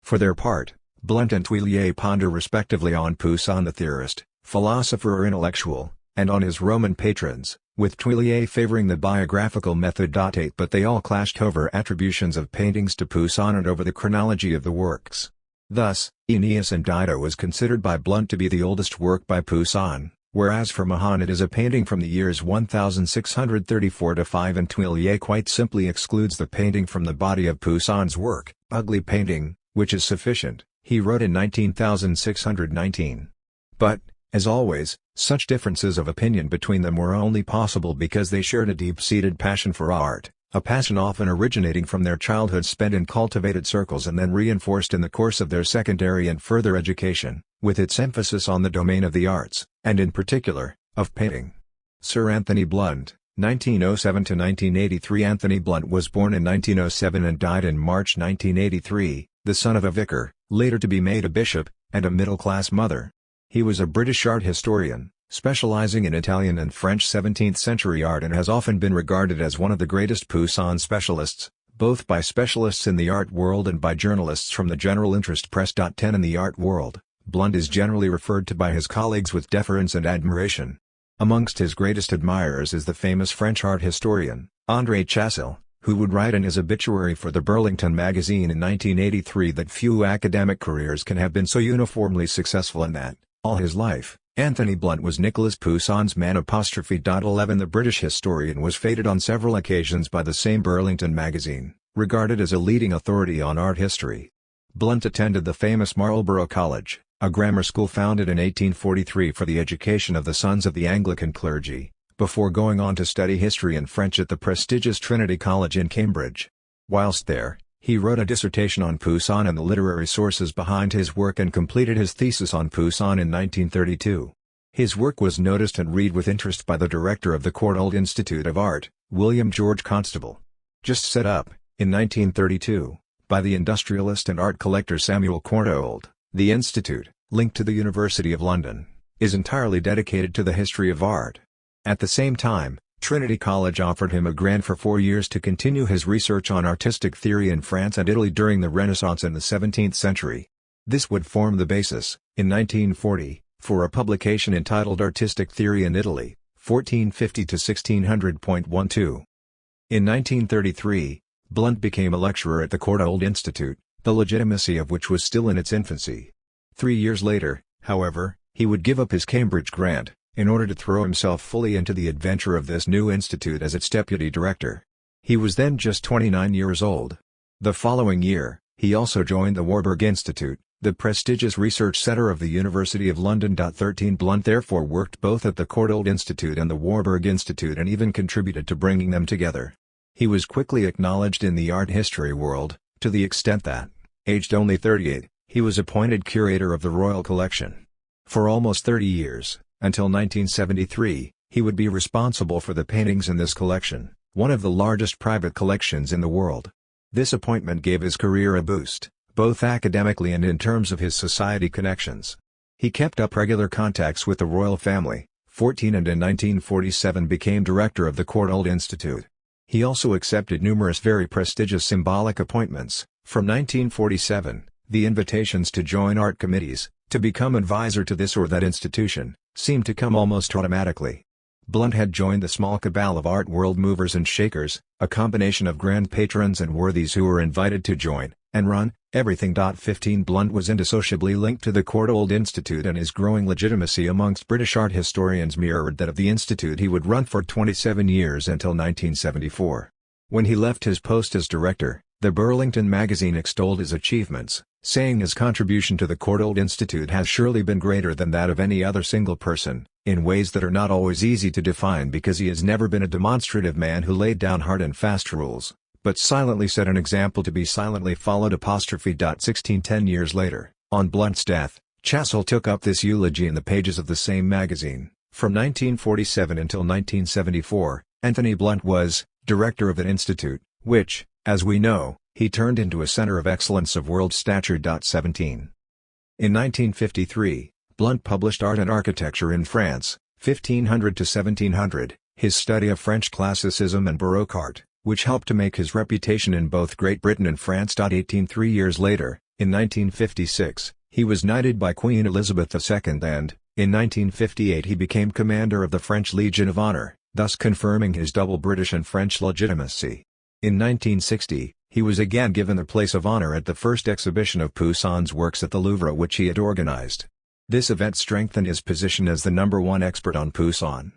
For their part, Blunt and Thuillier ponder respectively on Poussin the theorist, philosopher or intellectual, and on his Roman patrons, with Thuillier favoring the biographical method. 8 But they all clashed over attributions of paintings to Poussin and over the chronology of the works. Thus, Aeneas and Dido was considered by Blunt to be the oldest work by Poussin, whereas for Mahan it is a painting from the years 1634–5 and Thuillier quite simply excludes the painting from the body of Poussin's work, ugly painting, which is sufficient, he wrote in 19619. But, as always, such differences of opinion between them were only possible because they shared a deep-seated passion for art, a passion often originating from their childhood spent in cultivated circles and then reinforced in the course of their secondary and further education, with its emphasis on the domain of the arts, and in particular, of painting. Sir Anthony Blunt, 1907–1983 Anthony Blunt was born in 1907 and died in March 1983, the son of a vicar, later to be made a bishop, and a middle-class mother. He was a British art historian, specializing in Italian and French 17th-century art and has often been regarded as one of the greatest Poussin specialists, both by specialists in the art world and by journalists from the general interest press. 10 In the art world, Blunt is generally referred to by his colleagues with deference and admiration. Amongst his greatest admirers is the famous French art historian, André Chassel, who would write in his obituary for the Burlington magazine in 1983 that few academic careers can have been so uniformly successful and that, all his life, Anthony Blunt was Nicolas Poussin's man. 11 The British historian was feted on several occasions by the same Burlington magazine, regarded as a leading authority on art history. Blunt attended the famous Marlborough College, a grammar school founded in 1843 for the education of the sons of the Anglican clergy, before going on to study history and French at the prestigious Trinity College in Cambridge. Whilst there, he wrote a dissertation on Poussin and the literary sources behind his work and completed his thesis on Poussin in 1932. His work was noticed and read with interest by the director of the Courtauld Institute of Art, William George Constable. Just set up, in 1932, by the industrialist and art collector Samuel Courtauld, the institute, linked to the University of London, is entirely dedicated to the history of art. At the same time, Trinity College offered him a grant for 4 years to continue his research on artistic theory in France and Italy during the Renaissance in the 17th century. This would form the basis, in 1940, for a publication entitled Artistic Theory in Italy, 1450–1600.12. In 1933, Blunt became a lecturer at the Courtauld Institute, the legitimacy of which was still in its infancy. 3 years later, however, he would give up his Cambridge grant, in order to throw himself fully into the adventure of this new institute as its deputy director. He was then just 29 years old. The following year, he also joined the Warburg Institute, the prestigious research center of the University of London. 13 Blunt therefore worked both at the Courtauld Institute and the Warburg Institute and even contributed to bringing them together. He was quickly acknowledged in the art history world, to the extent that, aged only 38, he was appointed curator of the Royal Collection. For almost 30 years, until 1973, he would be responsible for the paintings in this collection, one of the largest private collections in the world. This appointment gave his career a boost, both academically and in terms of his society connections. He kept up regular contacts with the royal family, 14 and in 1947 became director of the Courtauld Institute. He also accepted numerous very prestigious symbolic appointments. From 1947, the invitations to join art committees, to become advisor to this or that institution, seemed to come almost automatically. Blunt had joined the small cabal of art world movers and shakers, a combination of grand patrons and worthies who were invited to join, and run, everything. 15 Blunt was indissociably linked to the Courtauld Institute and his growing legitimacy amongst British art historians mirrored that of the institute he would run for 27 years until 1974. When he left his post as director, the Burlington magazine extolled his achievements, saying his contribution to the Courtauld Institute has surely been greater than that of any other single person, in ways that are not always easy to define because he has never been a demonstrative man who laid down hard and fast rules, but silently set an example to be silently followed. 10 years later, on Blunt's death, Chassell took up this eulogy in the pages of the same magazine. From 1947 until 1974, Anthony Blunt was director of that institute, which, as we know, he turned into a center of excellence of world stature. 17. In 1953, Blunt published Art and Architecture in France, 1500 to 1700, his study of French classicism and Baroque art, which helped to make his reputation in both Great Britain and France. 3 years later, in 1956, he was knighted by Queen Elizabeth II and, in 1958 he became commander of the French Legion of Honor, thus confirming his double British and French legitimacy. In 1960, he was again given the place of honor at the first exhibition of Poussin's works at the Louvre, which he had organized. This event strengthened his position as the #1 expert on Poussin.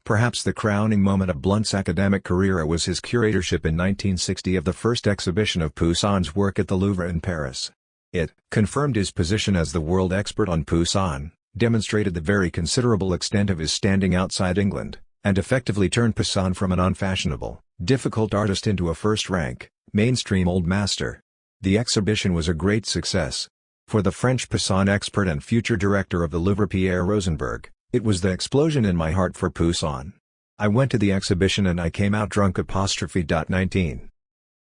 Perhaps the crowning moment of Blunt's academic career was his curatorship in 1960 of the first exhibition of Poussin's work at the Louvre in Paris. It confirmed his position as the world expert on Poussin, demonstrated the very considerable extent of his standing outside England, and effectively turned Poussin from an unfashionable, difficult artist into a first-rank, mainstream old master. The exhibition was a great success. For the French Poussin expert and future director of the Louvre Pierre Rosenberg, it was the explosion in my heart for Poussin. I went to the exhibition and I came out drunk. 19.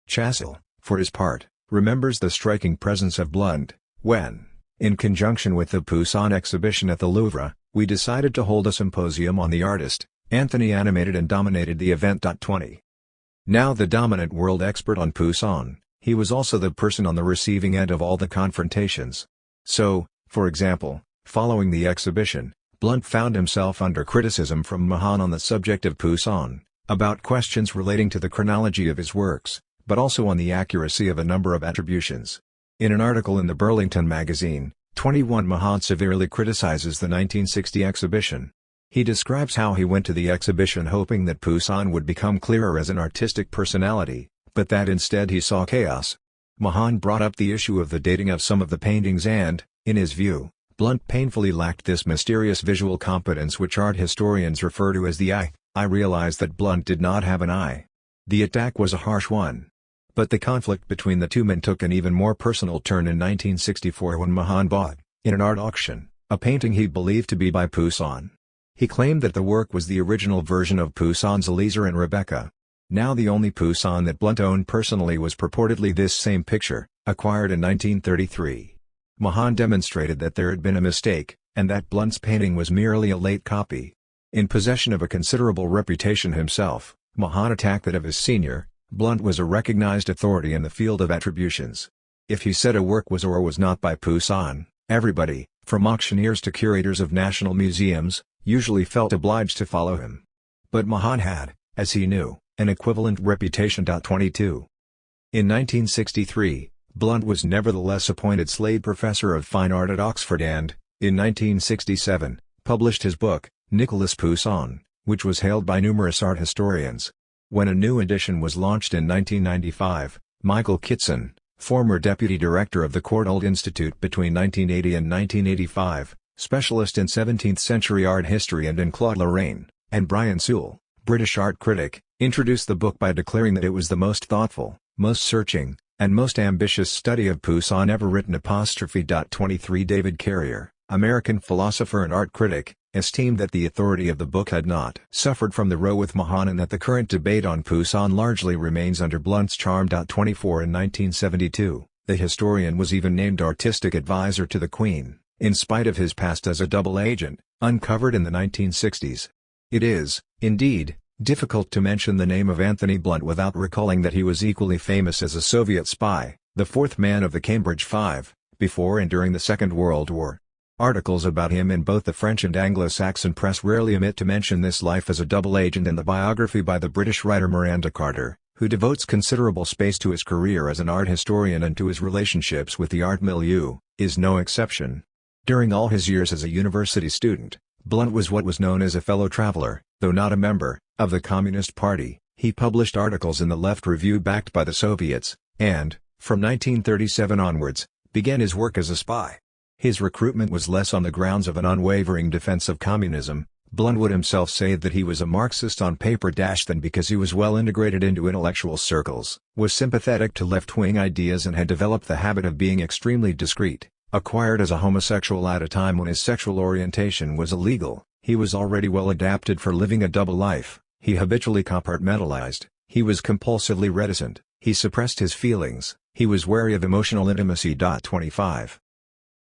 Chassell, for his part, remembers the striking presence of Blunt, when, in conjunction with the Poussin exhibition at the Louvre, we decided to hold a symposium on the artist. Anthony animated and dominated the event. 20. Now the dominant world expert on Poussin, he was also the person on the receiving end of all the confrontations. So, for example, following the exhibition, Blunt found himself under criticism from Mahan on the subject of Poussin, about questions relating to the chronology of his works, but also on the accuracy of a number of attributions. In an article in the Burlington magazine, 21, Mahan severely criticizes the 1960 exhibition. He describes how he went to the exhibition hoping that Poussin would become clearer as an artistic personality, but that instead he saw chaos. Mahan brought up the issue of the dating of some of the paintings and, in his view, Blunt painfully lacked this mysterious visual competence which art historians refer to as the eye. I realized that Blunt did not have an eye. The attack was a harsh one. But the conflict between the two men took an even more personal turn in 1964 when Mahan bought, in an art auction, a painting he believed to be by Poussin. He claimed that the work was the original version of Poussin's Eliezer and Rebecca. Now the only Poussin that Blunt owned personally was purportedly this same picture, acquired in 1933. Mahan demonstrated that there had been a mistake, and that Blunt's painting was merely a late copy. In possession of a considerable reputation himself, Mahan attacked that of his senior. Blunt was a recognized authority in the field of attributions. If he said a work was or was not by Poussin, everybody, from auctioneers to curators of national museums, usually felt obliged to follow him. But Mahan had, as he knew, an equivalent reputation. 22. In 1963, Blunt was nevertheless appointed Slade Professor of Fine Art at Oxford and, in 1967, published his book, Nicolas Poussin, which was hailed by numerous art historians. When a new edition was launched in 1995, Michael Kitson, former deputy director of the Courtauld Institute between 1980 and 1985, specialist in 17th-century art history and in Claude Lorraine, and Brian Sewell, British art critic, introduced the book by declaring that it was the most thoughtful, most searching, and most ambitious study of Poussin ever written. 23 David Carrier, American philosopher and art critic, esteemed that the authority of the book had not suffered from the row with Mahan and that the current debate on Poussin largely remains under Blunt's charm. 24 In 1972, the historian was even named artistic advisor to the Queen, in spite of his past as a double agent, uncovered in the 1960s. It is, indeed, difficult to mention the name of Anthony Blunt without recalling that he was equally famous as a Soviet spy, the fourth man of the Cambridge Five, before and during the Second World War. Articles about him in both the French and Anglo-Saxon press rarely omit to mention this life as a double agent, and the biography by the British writer Miranda Carter, who devotes considerable space to his career as an art historian and to his relationships with the art milieu, is no exception. During all his years as a university student, Blunt was what was known as a fellow traveler, though not a member, of the Communist Party. He published articles in the Left Review backed by the Soviets, and, from 1937 onwards, began his work as a spy. His recruitment was less on the grounds of an unwavering defense of communism, Blunt would himself say that he was a Marxist on paper then because he was well integrated into intellectual circles, was sympathetic to left-wing ideas and had developed the habit of being extremely discreet. Acquired as a homosexual at a time when his sexual orientation was illegal, he was already well adapted for living a double life. He habitually compartmentalized, he was compulsively reticent, he suppressed his feelings, he was wary of emotional intimacy. 25.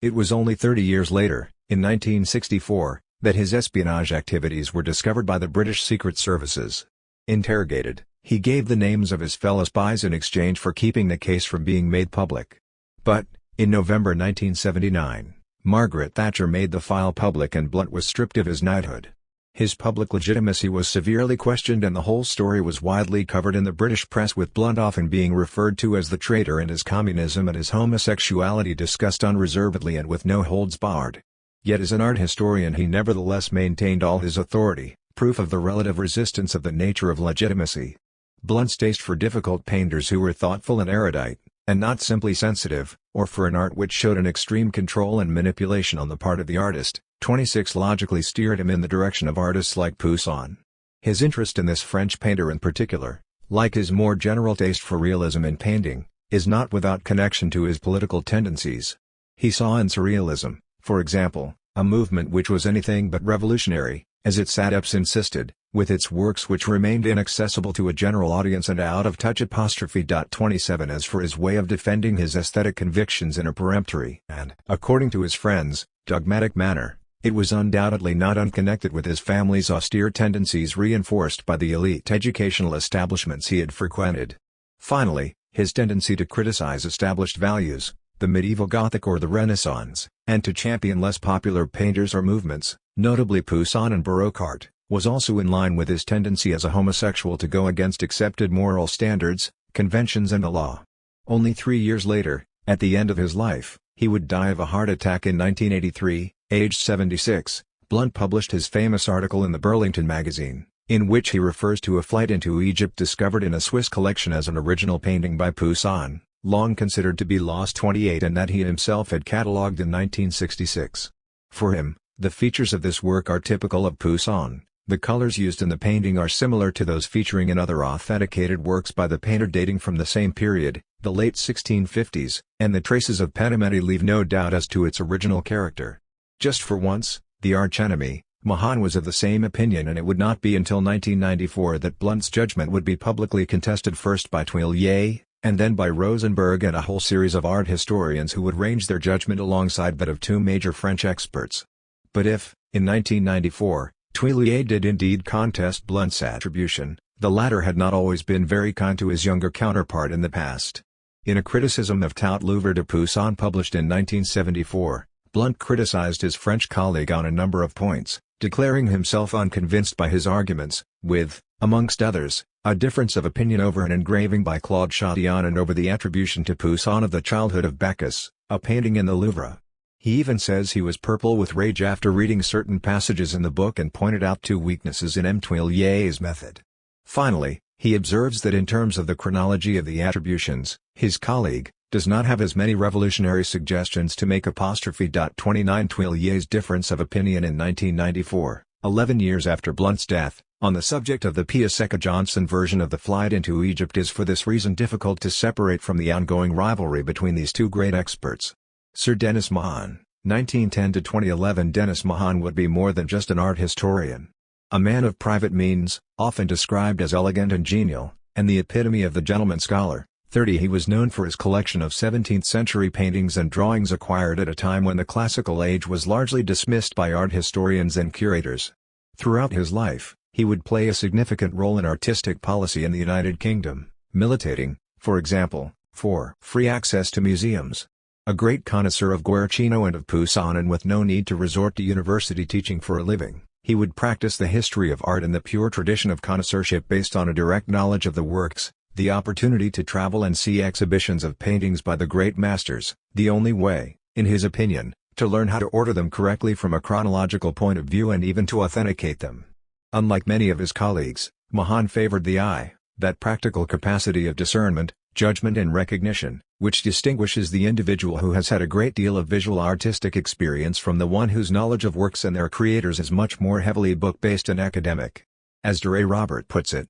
It was only 30 years later, in 1964, that his espionage activities were discovered by the British Secret Services. Interrogated, he gave the names of his fellow spies in exchange for keeping the case from being made public. But, in November 1979, Margaret Thatcher made the file public and Blunt was stripped of his knighthood. His public legitimacy was severely questioned and the whole story was widely covered in the British press, with Blunt often being referred to as the traitor and his communism and his homosexuality discussed unreservedly and with no holds barred. Yet as an art historian he nevertheless maintained all his authority, proof of the relative resistance of the nature of legitimacy. Blunt's taste for difficult painters who were thoughtful and erudite, and not simply sensitive, or for an art which showed an extreme control and manipulation on the part of the artist, 26 logically steered him in the direction of artists like Poussin. His interest in this French painter in particular, like his more general taste for realism in painting, is not without connection to his political tendencies. He saw in surrealism, for example, a movement which was anything but revolutionary, as its adepts insisted, with its works which remained inaccessible to a general audience and out of touch. 27 As for his way of defending his aesthetic convictions in a peremptory and, according to his friends, dogmatic manner, it was undoubtedly not unconnected with his family's austere tendencies reinforced by the elite educational establishments he had frequented. Finally, his tendency to criticize established values, the medieval Gothic or the Renaissance, and to champion less popular painters or movements, notably Poussin and Baroque art, was also in line with his tendency as a homosexual to go against accepted moral standards, conventions and the law. Only 3 years later, at the end of his life, he would die of a heart attack in 1983, aged 76. Blunt published his famous article in the Burlington magazine, in which he refers to a flight into Egypt discovered in a Swiss collection as an original painting by Poussin, long considered to be lost 28, and that he himself had catalogued in 1966. For him, the features of this work are typical of Poussin. The colors used in the painting are similar to those featuring in other authenticated works by the painter dating from the same period, the late 1650s, and the traces of pentimenti leave no doubt as to its original character. Just for once, the archenemy, Mahan, was of the same opinion, and it would not be until 1994 that Blunt's judgment would be publicly contested, first by Tuillier, and then by Rosenberg and a whole series of art historians who would range their judgment alongside that of two major French experts. But if, in 1994, Tuillier did indeed contest Blunt's attribution, the latter had not always been very kind to his younger counterpart in the past. In a criticism of Tout l'œuvre de Poussin published in 1974, Blunt criticized his French colleague on a number of points, declaring himself unconvinced by his arguments, with, amongst others, a difference of opinion over an engraving by Claude Chatillon and over the attribution to Poussin of the Childhood of Bacchus, a painting in the Louvre. He even says he was purple with rage after reading certain passages in the book and pointed out two weaknesses in M. Tuillier's method. Finally, he observes that in terms of the chronology of the attributions, his colleague does not have as many revolutionary suggestions to make. 29 Tuillier's difference of opinion in 1994, 11 years after Blunt's death, on the subject of the Piasecka Johnson version of the flight into Egypt is for this reason difficult to separate from the ongoing rivalry between these two great experts. Sir Denis Mahan, 1910–2011. Denis Mahan would be more than just an art historian. A man of private means, often described as elegant and genial, and the epitome of the gentleman scholar. 30 He was known for his collection of 17th-century paintings and drawings acquired at a time when the classical age was largely dismissed by art historians and curators. Throughout his life, he would play a significant role in artistic policy in the United Kingdom, militating, for example, for free access to museums. A great connoisseur of Guercino and of Poussin, and with no need to resort to university teaching for a living, he would practice the history of art in the pure tradition of connoisseurship based on a direct knowledge of the works, the opportunity to travel and see exhibitions of paintings by the great masters, the only way, in his opinion, to learn how to order them correctly from a chronological point of view and even to authenticate them. Unlike many of his colleagues, Mahan favored the eye, that practical capacity of discernment, judgment and recognition, which distinguishes the individual who has had a great deal of visual artistic experience from the one whose knowledge of works and their creators is much more heavily book-based and academic. As DeRay Robert puts it,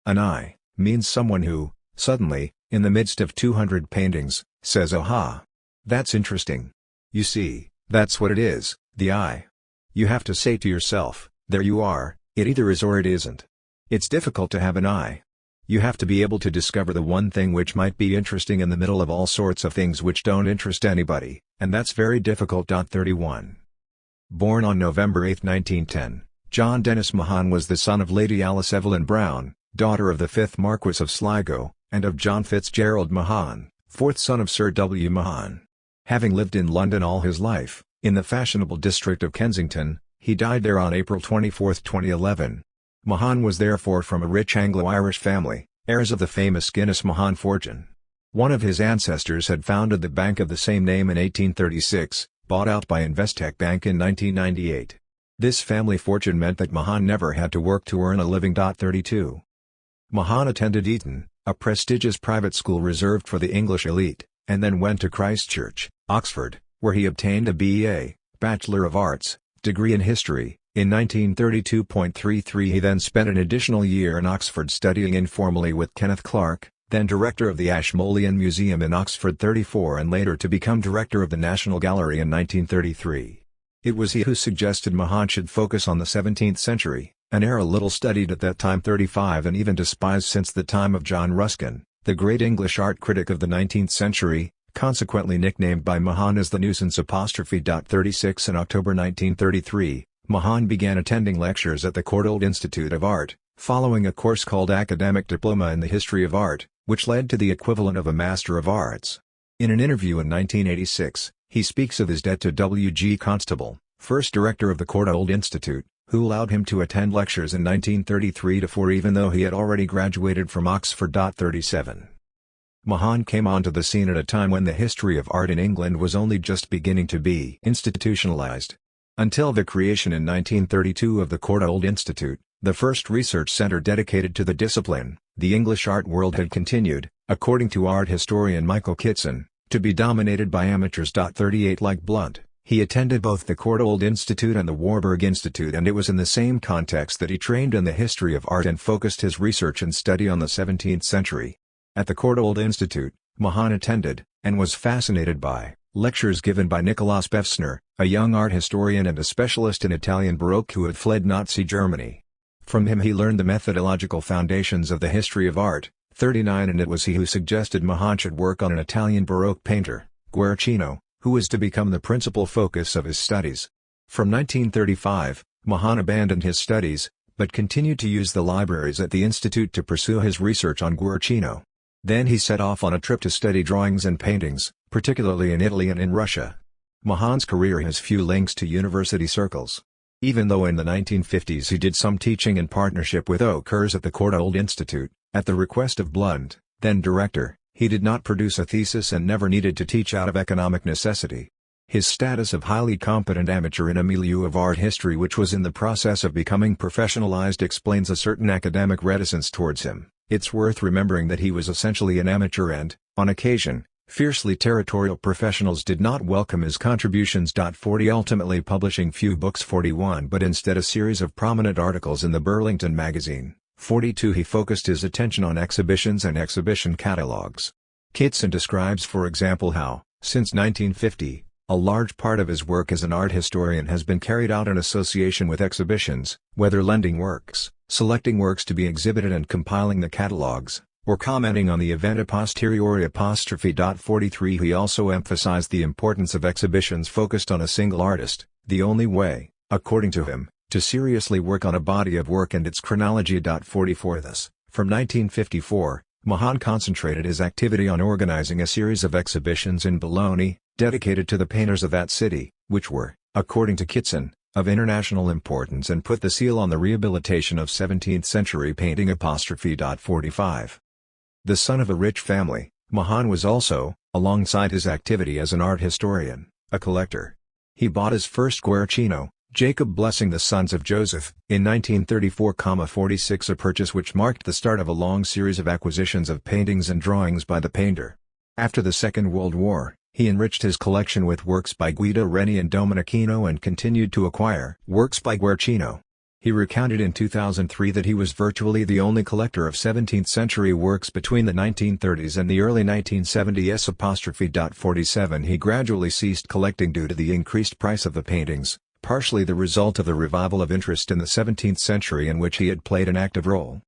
an eye means someone who, suddenly, in the midst of 200 paintings, says "Aha! That's interesting. You see, that's what it is, the eye." You have to say to yourself, there you are, it either is or it isn't. It's difficult to have an eye. You have to be able to discover the one thing which might be interesting in the middle of all sorts of things which don't interest anybody, and that's very difficult. 31. Born on November 8, 1910, John Dennis Mahan was the son of Lady Alice Evelyn Brown, daughter of the 5th Marquess of Sligo, and of John Fitzgerald Mahan, 4th son of Sir W. Mahan. Having lived in London all his life, in the fashionable district of Kensington, he died there on April 24, 2011. Mahan was therefore from a rich Anglo-Irish family, heirs of the famous Guinness-Mahan fortune. One of his ancestors had founded the bank of the same name in 1836, bought out by Investec Bank in 1998. This family fortune meant that Mahan never had to work to earn a living. 32. Mahan attended Eton, a prestigious private school reserved for the English elite, and then went to Christ Church, Oxford, where he obtained a B.A., Bachelor of Arts, degree in history. In 1932.33 he then spent an additional year in Oxford studying informally with Kenneth Clarke, then director of the Ashmolean Museum in Oxford. 34 and later to become director of the National Gallery in 1933. It was he who suggested Mahan should focus on the 17th century, an era little studied at that time. 35 and even despised since the time of John Ruskin, the great English art critic of the 19th century, consequently nicknamed by Mahan as the nuisance. 36 In October 1933, Mahan began attending lectures at the Courtauld Institute of Art, following a course called Academic Diploma in the History of Art, which led to the equivalent of a Master of Arts. In an interview in 1986, he speaks of his debt to W. G. Constable, first director of the Courtauld Institute, who allowed him to attend lectures in 1933-4 even though he had already graduated from Oxford. 37. Mahan came onto the scene at a time when the history of art in England was only just beginning to be institutionalized. Until the creation in 1932 of the Courtauld Institute, the first research center dedicated to the discipline, the English art world had continued, according to art historian Michael Kitson, to be dominated by amateurs. 38 Like Blunt, he attended both the Courtauld Institute and the Warburg Institute, and it was in the same context that he trained in the history of art and focused his research and study on the 17th century. At the Courtauld Institute, Mahan attended, and was fascinated by, lectures given by Nicolaus Pevsner, a young art historian and a specialist in Italian Baroque who had fled Nazi Germany. From him he learned the methodological foundations of the history of art. 39 And it was he who suggested Mahan should work on an Italian Baroque painter, Guercino, who was to become the principal focus of his studies. From 1935, Mahan abandoned his studies, but continued to use the libraries at the institute to pursue his research on Guercino. Then he set off on a trip to study drawings and paintings, particularly in Italy and in Russia. Mahan's career has few links to university circles. Even though in the 1950s he did some teaching in partnership with O'Kers at the Courtauld Institute, at the request of Blunt, then director, he did not produce a thesis and never needed to teach out of economic necessity. His status of highly competent amateur in a milieu of art history which was in the process of becoming professionalized explains a certain academic reticence towards him. It's worth remembering that he was essentially an amateur and, on occasion, fiercely territorial professionals did not welcome his contributions. 40 Ultimately publishing few books. 41 But instead a series of prominent articles in the Burlington magazine. 42 He focused his attention on exhibitions and exhibition catalogs. Kitson describes for example how, since 1950, a large part of his work as an art historian has been carried out in association with exhibitions, whether lending works, selecting works to be exhibited and compiling the catalogs, or commenting on the event a posteriori. 43 He also emphasized the importance of exhibitions focused on a single artist, the only way, according to him, to seriously work on a body of work and its chronology. 44 Thus, from 1954, Mahan concentrated his activity on organizing a series of exhibitions in Bologna, dedicated to the painters of that city, which were, according to Kitson, of international importance and put the seal on the rehabilitation of 17th-century painting. 45 The son of a rich family, Mahan was also, alongside his activity as an art historian, a collector. He bought his first Guercino, Jacob blessing the sons of Joseph. In 1934-46, a purchase which marked the start of a long series of acquisitions of paintings and drawings by the painter. After the Second World War, he enriched his collection with works by Guido Reni and Domenichino and continued to acquire works by Guercino. He recounted in 2003 that he was virtually the only collector of 17th-century works between the 1930s and the early 1970s. 47 He gradually ceased collecting due to the increased price of the paintings, partially the result of the revival of interest in the 17th century in which he had played an active role.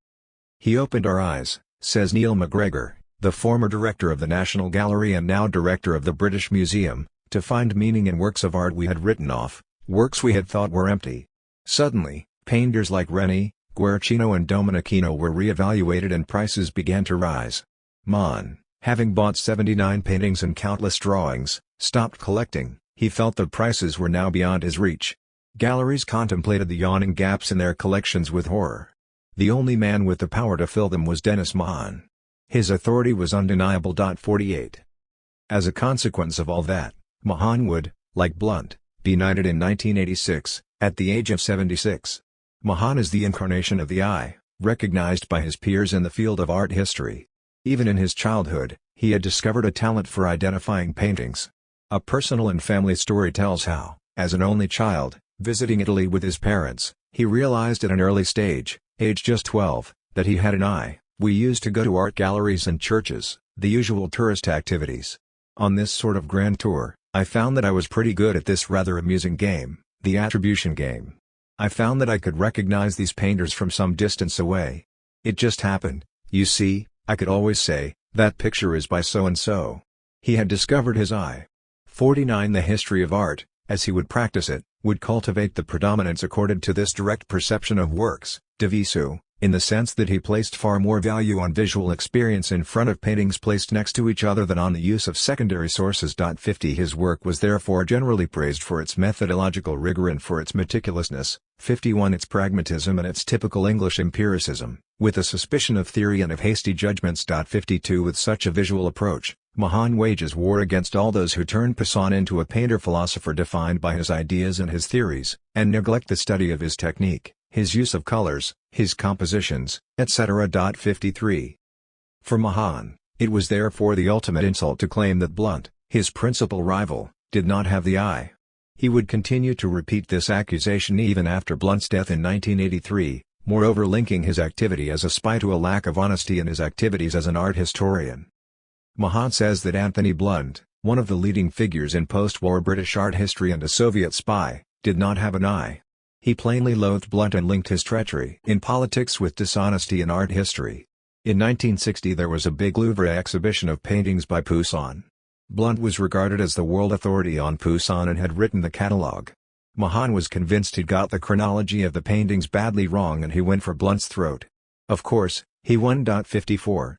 He opened our eyes, says Neil MacGregor, the former director of the National Gallery and now director of the British Museum, to find meaning in works of art we had written off, works we had thought were empty. Suddenly, painters like Reni, Guercino and Domenichino were re-evaluated and prices began to rise. Mon, having bought 79 paintings and countless drawings, stopped collecting. He felt the prices were now beyond his reach. Galleries contemplated the yawning gaps in their collections with horror. The only man with the power to fill them was Denis Mon. His authority was undeniable. 48. As a consequence of all that, Mahan would, like Blunt, be knighted in 1986, at the age of 76. Mahan is the incarnation of the eye, recognized by his peers in the field of art history. Even in his childhood, he had discovered a talent for identifying paintings. A personal and family story tells how, as an only child, visiting Italy with his parents, he realized at an early stage, age just 12, that he had an eye. We used to go to art galleries and churches, the usual tourist activities. On this sort of grand tour, I found that I was pretty good at this rather amusing game, the attribution game. I found that I could recognize these painters from some distance away. It just happened, you see, I could always say, that picture is by so-and-so. He had discovered his eye. 49 The history of art, as he would practice it, would cultivate the predominance accorded to this direct perception of works, de visu, in the sense that he placed far more value on visual experience in front of paintings placed next to each other than on the use of secondary sources. 50 His work was therefore generally praised for its methodological rigor and for its meticulousness. 51 Its pragmatism and its typical English empiricism, with a suspicion of theory and of hasty judgments. 52 With such a visual approach, Mahan wages war against all those who turn Poussin into a painter-philosopher defined by his ideas and his theories, and neglect the study of his technique, his use of colors, his compositions, etc. 53 For Mahan, it was therefore the ultimate insult to claim that Blunt, his principal rival, did not have the eye. He would continue to repeat this accusation even after Blunt's death in 1983, moreover linking his activity as a spy to a lack of honesty in his activities as an art historian. Mahan says that Anthony Blunt, one of the leading figures in post-war British art history and a Soviet spy, did not have an eye. He plainly loathed Blunt and linked his treachery in politics with dishonesty in art history. In 1960 there was a big Louvre exhibition of paintings by Poussin. Blunt was regarded as the world authority on Poussin and had written the catalogue. Mahan was convinced he'd got the chronology of the paintings badly wrong and he went for Blunt's throat. Of course, he won. 54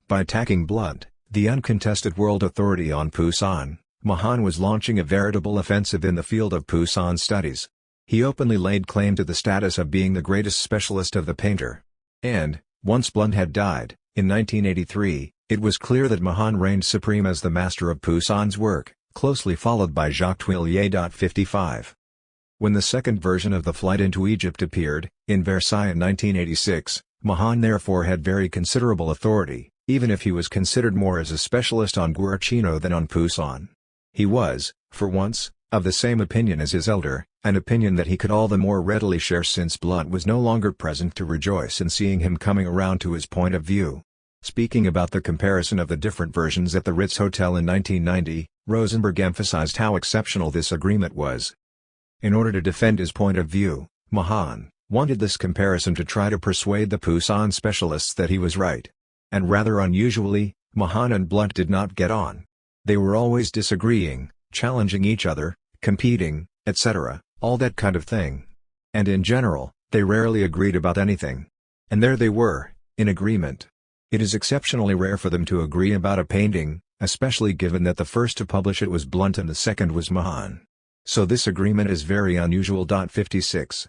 By attacking Blunt, the uncontested world authority on Poussin, Mahan was launching a veritable offensive in the field of Poussin studies. He openly laid claim to the status of being the greatest specialist of the painter. And, once Blunt had died, in 1983, it was clear that Mahan reigned supreme as the master of Poussin's work, closely followed by Jacques Tuillier. 55 When the second version of The Flight into Egypt appeared, in Versailles in 1986, Mahan therefore had very considerable authority, even if he was considered more as a specialist on Guercino than on Poussin. He was, for once, of the same opinion as his elder, an opinion that he could all the more readily share since Blunt was no longer present to rejoice in seeing him coming around to his point of view. Speaking about the comparison of the different versions at the Ritz Hotel in 1990, Rosenberg emphasized how exceptional this agreement was. In order to defend his point of view, Mahan wanted this comparison to try to persuade the Poussin specialists that he was right. And rather unusually, Mahan and Blunt did not get on. They were always disagreeing, challenging each other, competing, etc., all that kind of thing. And in general, they rarely agreed about anything. And there they were, in agreement. It is exceptionally rare for them to agree about a painting, especially given that the first to publish it was Blunt and the second was Mahan. So this agreement is very unusual. 56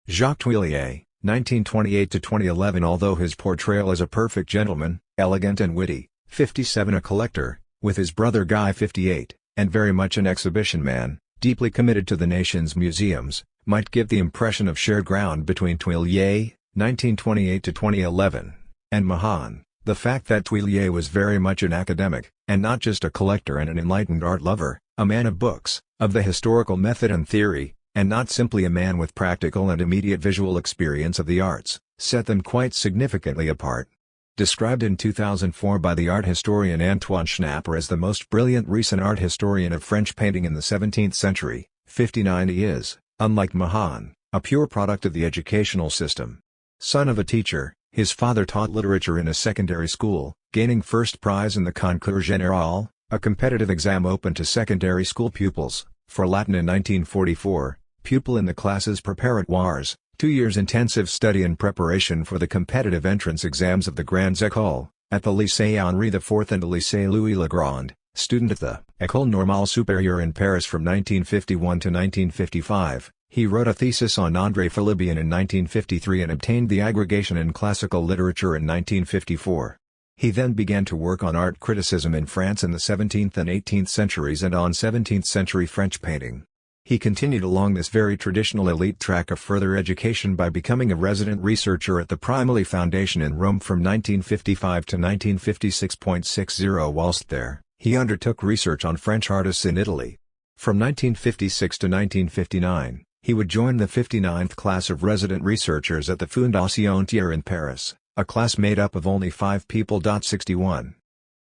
Jacques Tuillier, 1928-2011. Although his portrayal as a perfect gentleman, elegant and witty, 57 a collector, with his brother Guy 58, and very much an exhibition man, deeply committed to the nation's museums, might give the impression of shared ground between Thuillier, 1928-2011, and Mahan. The fact that Thuillier was very much an academic, and not just a collector and an enlightened art lover, a man of books, of the historical method and theory, and not simply a man with practical and immediate visual experience of the arts, set them quite significantly apart. Described in 2004 by the art historian Antoine Schnapper as the most brilliant recent art historian of French painting in the 17th century, 59 he is, unlike Mahan, a pure product of the educational system. Son of a teacher, his father taught literature in a secondary school, gaining first prize in the Concours Général, a competitive exam open to secondary school pupils, for Latin in 1944, pupil in the classes préparatoires, 2 years intensive study and preparation for the competitive entrance exams of the Grandes Écoles, at the Lycée Henri IV and the Lycée Louis le Grand, student at the École Normale Supérieure in Paris from 1951 to 1955, he wrote a thesis on André Philibien in 1953 and obtained the agrégation in classical literature in 1954. He then began to work on art criticism in France in the 17th and 18th centuries and on 17th-century French painting. He continued along this very traditional elite track of further education by becoming a resident researcher at the Primoli Foundation in Rome from 1955 to 1956.60. Whilst there, he undertook research on French artists in Italy. From 1956 to 1959, he would join the 59th class of resident researchers at the Fondation Thiers in Paris, a class made up of only 5 people. 61.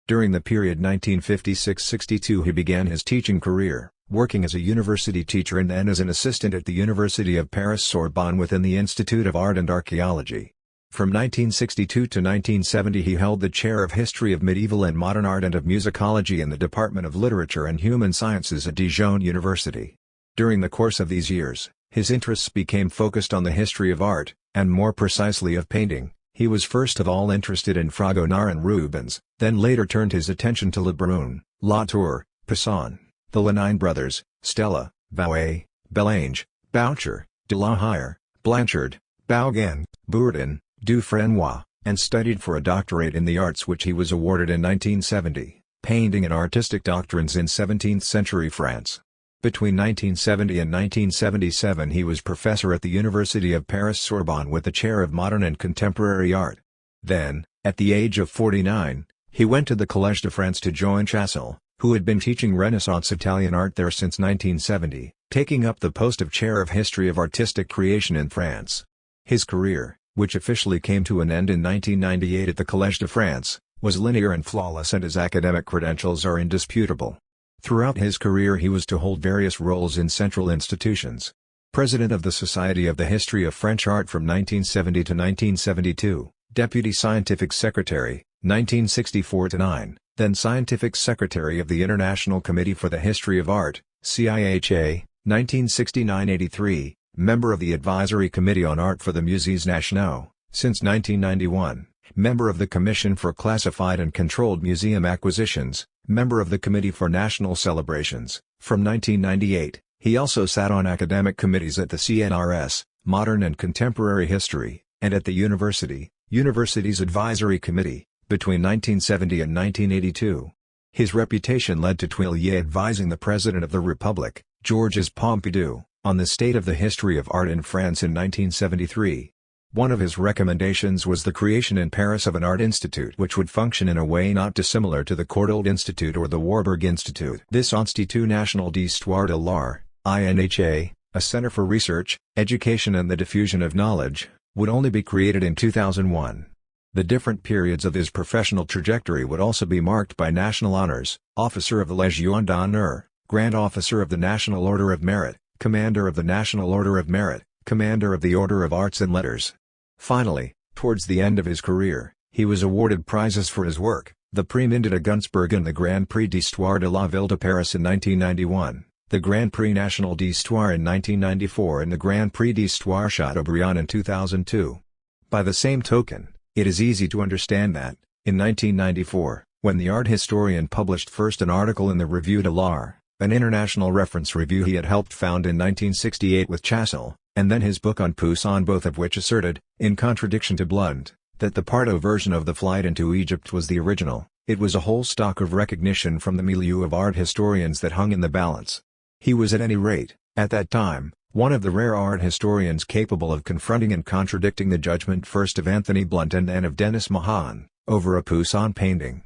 During the period 1956-62 he began his teaching career, working as a university teacher and then as an assistant at the University of Paris-Sorbonne within the Institute of Art and Archaeology. From 1962 to 1970 he held the chair of History of Medieval and Modern Art and of Musicology in the Department of Literature and Human Sciences at Dijon University. During the course of these years, his interests became focused on the history of art, and more precisely of painting. He was first of all interested in Fragonard and Rubens, then later turned his attention to Le Brun, Latour, Poussin, the Lenain brothers, Stella, Vauet, Bellange, Boucher, de Lahire, Blanchard, Bauguin, Bourdin, Dufresnoy, and studied for a doctorate in the arts which he was awarded in 1970, painting and artistic doctrines in 17th-century France. Between 1970 and 1977 he was professor at the University of Paris-Sorbonne with the chair of Modern and Contemporary Art. Then, at the age of 49, he went to the Collège de France to join Chassel, who had been teaching Renaissance Italian art there since 1970, taking up the post of Chair of History of Artistic Creation in France. His career, which officially came to an end in 1998 at the Collège de France, was linear and flawless and his academic credentials are indisputable. Throughout his career he was to hold various roles in central institutions. President of the Society of the History of French Art from 1970 to 1972, Deputy Scientific Secretary, 1964-9, then Scientific Secretary of the International Committee for the History of Art, CIHA, 1969-83, member of the Advisory Committee on Art for the Musées Nationaux, since 1991, member of the Commission for Classified and Controlled Museum Acquisitions, member of the Committee for National Celebrations. From 1998, he also sat on academic committees at the CNRS, Modern and Contemporary History, and at the Universities Advisory Committee, between 1970 and 1982. His reputation led to Thuillier advising the President of the Republic, Georges Pompidou, on the state of the history of art in France in 1973. One of his recommendations was the creation in Paris of an art institute which would function in a way not dissimilar to the Courtauld Institute or the Warburg Institute. This Institut National d'Histoire de l'Art, INHA, a center for research, education and the diffusion of knowledge, would only be created in 2001. The different periods of his professional trajectory would also be marked by national honors: Officer of the Légion d'honneur, Grand Officer of the National Order of Merit, Commander of the National Order of Merit, Commander of the Order of Arts and Letters. Finally, towards the end of his career, he was awarded prizes for his work, the Prix Minda de Gunzburg and the Grand Prix d'Histoire de la Ville de Paris in 1991, the Grand Prix National d'Histoire in 1994 and the Grand Prix d'Histoire Chateaubriand in 2002. By the same token, it is easy to understand that, in 1994, when the art historian published first an article in the Revue de l'Art, an international reference review he had helped found in 1968 with Chassel, and then his book on Poussin, both of which asserted, in contradiction to Blunt, that the Pardo version of the Flight into Egypt was the original, it was a whole stock of recognition from the milieu of art historians that hung in the balance. He was at any rate, at that time, one of the rare art historians capable of confronting and contradicting the judgment first of Anthony Blunt and then of Denis Mahan, over a Poussin painting.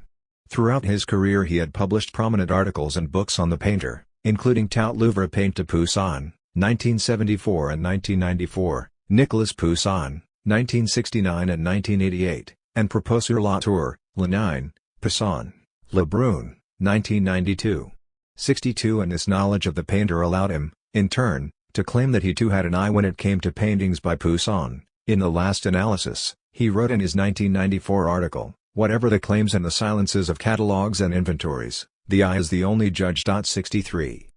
Throughout his career he had published prominent articles and books on the painter, including Tout Louvre peint de Poussin, 1974 and 1994, Nicolas Poussin, 1969 and 1988, and Propos sur la Tour, Lénine, Poussin, Le Brun, 1992. 62 and this knowledge of the painter allowed him, in turn, to claim that he too had an eye when it came to paintings by Poussin. In the last analysis, he wrote in his 1994 article, "Whatever the claims and the silences of catalogues and inventories, the eye is the only judge." 63.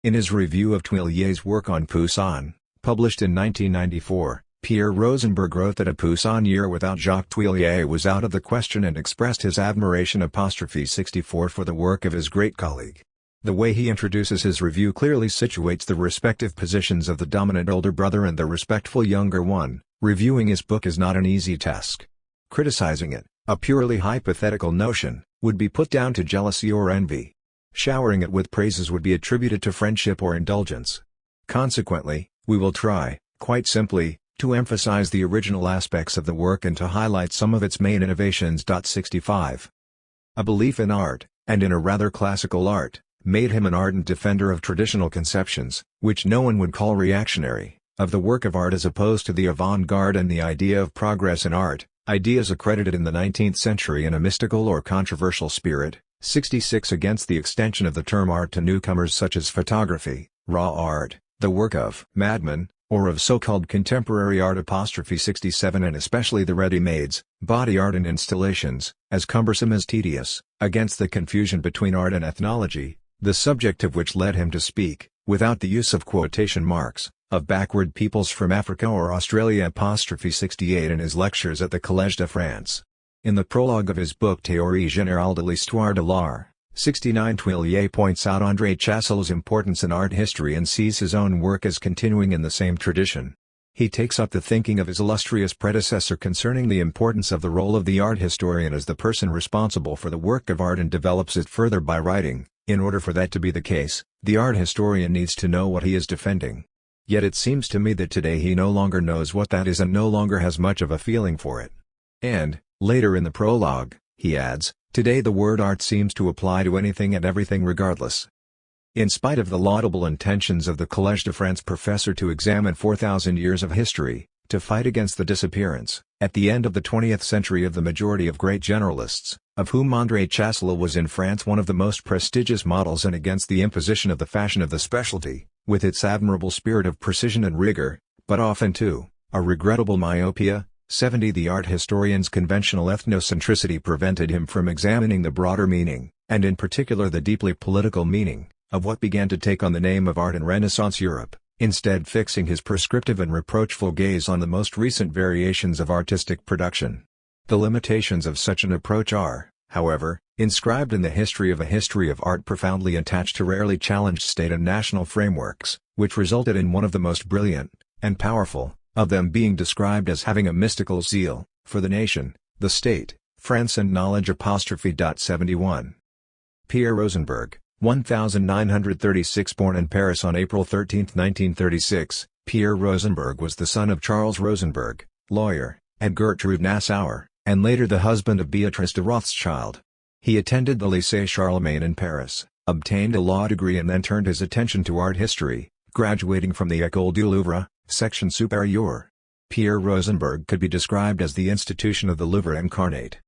In his review of Tuilier's work on Poussin, published in 1994, Pierre Rosenberg wrote that a Poussin year without Jacques Tuillier was out of the question and expressed his admiration '64 for the work of his great colleague. The way he introduces his review clearly situates the respective positions of the dominant older brother and the respectful younger one. Reviewing his book is not an easy task. Criticizing it, a purely hypothetical notion, would be put down to jealousy or envy. Showering it with praises would be attributed to friendship or indulgence. Consequently, we will try, quite simply, to emphasize the original aspects of the work and to highlight some of its main innovations. 65. A belief in art, and in a rather classical art, made him an ardent defender of traditional conceptions, which no one would call reactionary, of the work of art as opposed to the avant-garde and the idea of progress in art, ideas accredited in the 19th century in a mystical or controversial spirit. 66 Against the extension of the term art to newcomers such as photography, raw art, the work of madmen, or of so-called contemporary art. 67 And especially the ready-mades, body art and installations, as cumbersome as tedious, against the confusion between art and ethnology, the subject of which led him to speak, without the use of quotation marks, of backward peoples from Africa or Australia. 68 In his lectures at the Collège de France. In the prologue of his book Théorie générale de l'histoire de l'art, 69 Tuillier points out André Chassel's importance in art history and sees his own work as continuing in the same tradition. He takes up the thinking of his illustrious predecessor concerning the importance of the role of the art historian as the person responsible for the work of art and develops it further by writing, in order for that to be the case, the art historian needs to know what he is defending. Yet it seems to me that today he no longer knows what that is and no longer has much of a feeling for it. And, later in the prologue, he adds, today the word art seems to apply to anything and everything regardless. In spite of the laudable intentions of the Collège de France professor to examine 4,000 years of history, to fight against the disappearance, at the end of the 20th century of the majority of great generalists, of whom André Chassel was in France one of the most prestigious models, and against the imposition of the fashion of the specialty, with its admirable spirit of precision and rigor, but often too, a regrettable myopia. 70 The art historian's conventional ethnocentricity prevented him from examining the broader meaning, and in particular the deeply political meaning, of what began to take on the name of art in Renaissance Europe, instead fixing his prescriptive and reproachful gaze on the most recent variations of artistic production. The limitations of such an approach are, however, inscribed in the history of art profoundly attached to rarely challenged state and national frameworks, which resulted in one of the most brilliant, and powerful, of them being described as having a mystical zeal, for the nation, the state, France and knowledge. 71. Pierre Rosenberg, 1936. Born in Paris on April 13, 1936, Pierre Rosenberg was the son of Charles Rosenberg, lawyer, and Gertrude Nassauer, and later the husband of Beatrice de Rothschild. He attended the Lycée Charlemagne in Paris, obtained a law degree and then turned his attention to art history, graduating from the École du Louvre, Section Supérieure. Pierre Rosenberg could be described as the institution of the Louvre incarnate.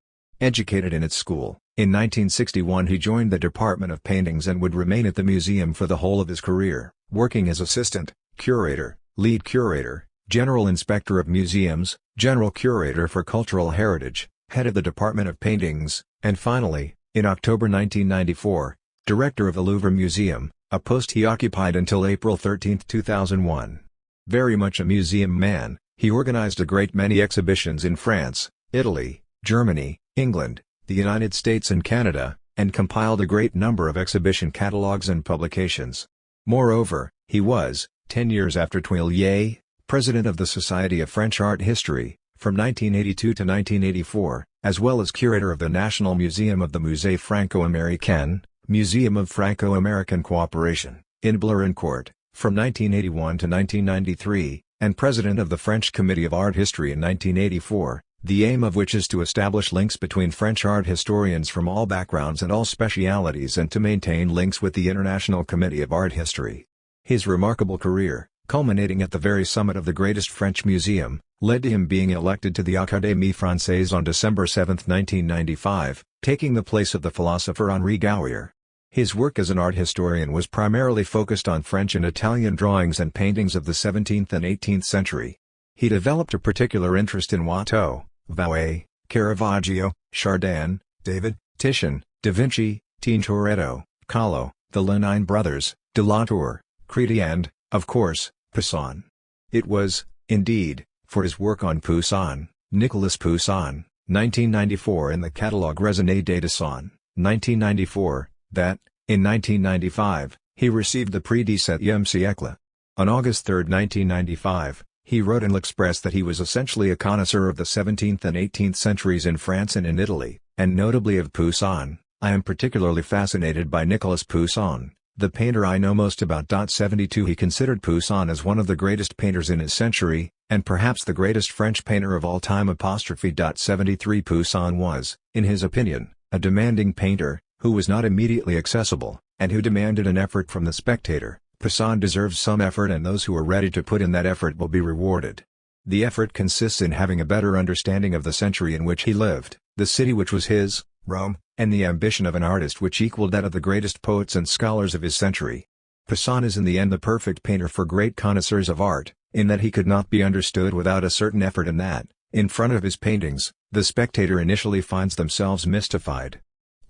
Educated in its school, in 1961 he joined the Department of Paintings and would remain at the museum for the whole of his career, working as assistant, curator, lead curator, general inspector of museums, general curator for cultural heritage, head of the Department of Paintings, and finally, in October 1994, director of the Louvre Museum, a post he occupied until April 13, 2001. Very much a museum man, he organized a great many exhibitions in France, Italy, Germany, England, the United States and Canada, and compiled a great number of exhibition catalogues and publications. Moreover, he was, 10 years after Tuillier, president of the Society of French Art History, from 1982 to 1984, as well as curator of the National Museum of the Musée Franco-Américain, Museum of Franco-American Cooperation, in Blérancourt, from 1981 to 1993, and president of the French Committee of Art History in 1984, the aim of which is to establish links between French art historians from all backgrounds and all specialities and to maintain links with the International Committee of Art History. His remarkable career, culminating at the very summit of the greatest French museum, led to him being elected to the Académie Française on December 7, 1995, taking the place of the philosopher Henri Gouhier. His work as an art historian was primarily focused on French and Italian drawings and paintings of the 17th and 18th century. He developed a particular interest in Watteau, Vauet, Caravaggio, Chardin, David, Titian, Da Vinci, Tintoretto, Kahlo, the Lenin brothers, de la Tour, Credi and, of course, Poussin. It was, indeed, for his work on Poussin, Nicolas Poussin, 1994 in the Catalogue raisonné des dessins, 1994, that, in 1995, he received the Prix du XVIIe siècle. On August 3, 1995, he wrote in L'Express that he was essentially a connoisseur of the 17th and 18th centuries in France and in Italy, and notably of Poussin. I am particularly fascinated by Nicolas Poussin, the painter I know most about. 72 He considered Poussin as one of the greatest painters in his century, and perhaps the greatest French painter of all time. 73 Poussin was, in his opinion, a demanding painter, who was not immediately accessible, and who demanded an effort from the spectator. Poussin deserves some effort, and those who are ready to put in that effort will be rewarded. The effort consists in having a better understanding of the century in which he lived, the city which was his, Rome, and the ambition of an artist which equaled that of the greatest poets and scholars of his century. Poussin is in the end the perfect painter for great connoisseurs of art, in that he could not be understood without a certain effort, and that, in front of his paintings, the spectator initially finds themselves mystified.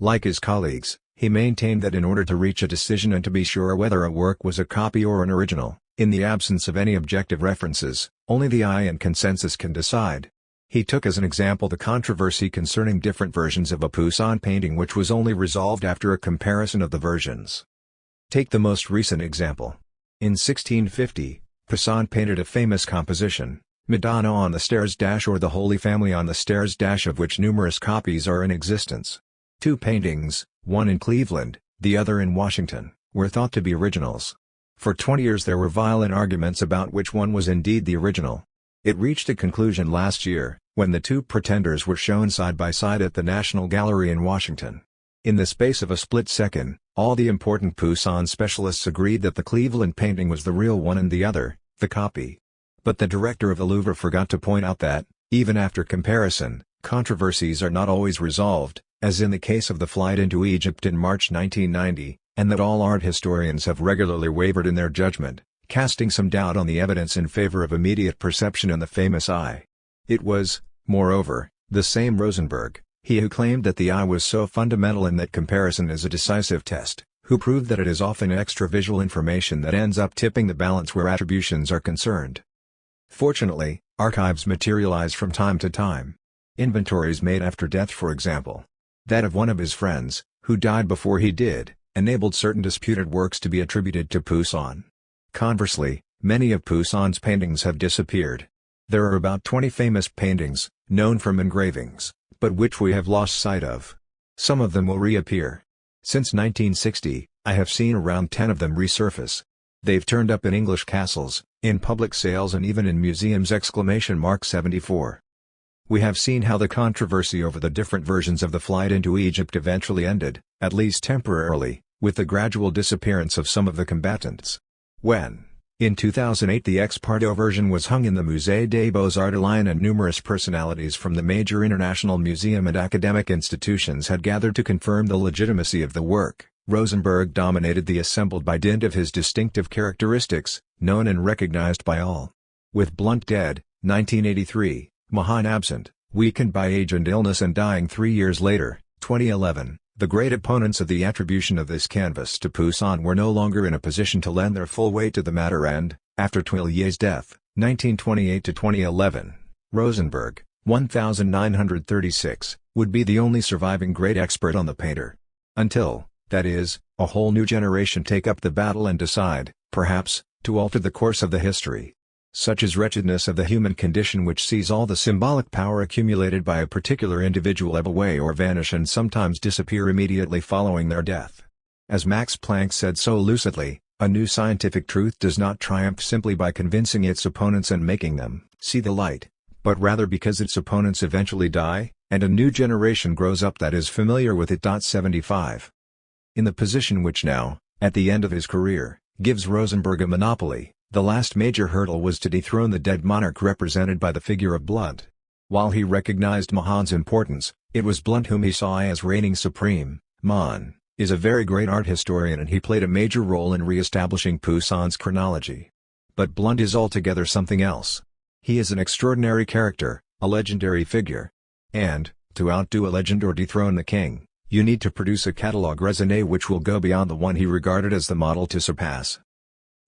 Like his colleagues, he maintained that in order to reach a decision and to be sure whether a work was a copy or an original, in the absence of any objective references, only the eye and consensus can decide. He took as an example the controversy concerning different versions of a Poussin painting, which was only resolved after a comparison of the versions. Take the most recent example. In 1650, Poussin painted a famous composition, Madonna on the Stairs or the Holy Family on the Stairs, of which numerous copies are in existence. Two paintings, one in Cleveland, the other in Washington, were thought to be originals. For 20 years there were violent arguments about which one was indeed the original. It reached a conclusion last year, when the two pretenders were shown side by side at the National Gallery in Washington. In the space of a split second, all the important Poussin specialists agreed that the Cleveland painting was the real one and the other, the copy. But the director of the Louvre forgot to point out that, even after comparison, controversies are not always resolved, as in the case of the flight into Egypt in March 1990, and that all art historians have regularly wavered in their judgment, casting some doubt on the evidence in favor of immediate perception and the famous eye. It was, moreover, the same Rosenberg, he who claimed that the eye was so fundamental and that comparison is a decisive test, who proved that it is often extra-visual information that ends up tipping the balance where attributions are concerned. Fortunately, archives materialize from time to time. Inventories made after death, for example, that of one of his friends, who died before he did, enabled certain disputed works to be attributed to Poussin. Conversely, many of Poussin's paintings have disappeared. There are about 20 famous paintings, known from engravings, but which we have lost sight of. Some of them will reappear. Since 1960, I have seen around 10 of them resurface. They've turned up in English castles, in public sales and even in museums! 74. We have seen how the controversy over the different versions of the flight into Egypt eventually ended, at least temporarily, with the gradual disappearance of some of the combatants. When, in 2008, the ex Pardo version was hung in the Musée des Beaux-Arts de Lyon and numerous personalities from the major international museum and academic institutions had gathered to confirm the legitimacy of the work, Rosenberg dominated the assembled by dint of his distinctive characteristics, known and recognized by all. With Blunt dead, 1983, Mahan absent, weakened by age and illness and dying 3 years later, 2011, the great opponents of the attribution of this canvas to Poussin were no longer in a position to lend their full weight to the matter and, after Tuilier's death, 1928–2011, Rosenberg, 1936, would be the only surviving great expert on the painter. Until, that is, a whole new generation take up the battle and decide, perhaps, to alter the course of the history. Such is wretchedness of the human condition, which sees all the symbolic power accumulated by a particular individual ebb away or vanish and sometimes disappear immediately following their death. As Max Planck said so lucidly, A new scientific truth does not triumph simply by convincing its opponents and making them see the light, but rather because its opponents eventually die, and a new generation grows up that is familiar with it. 75. In the position which now, at the end of his career, gives Rosenberg a monopoly, the last major hurdle was to dethrone the dead monarch represented by the figure of Blunt. While he recognized Mahan's importance, it was Blunt whom he saw as reigning supreme. Mahan is a very great art historian and he played a major role in re-establishing Poussin's chronology. But Blunt is altogether something else. He is an extraordinary character, a legendary figure. And, to outdo a legend or dethrone the king, you need to produce a catalogue raisonné which will go beyond the one he regarded as the model to surpass.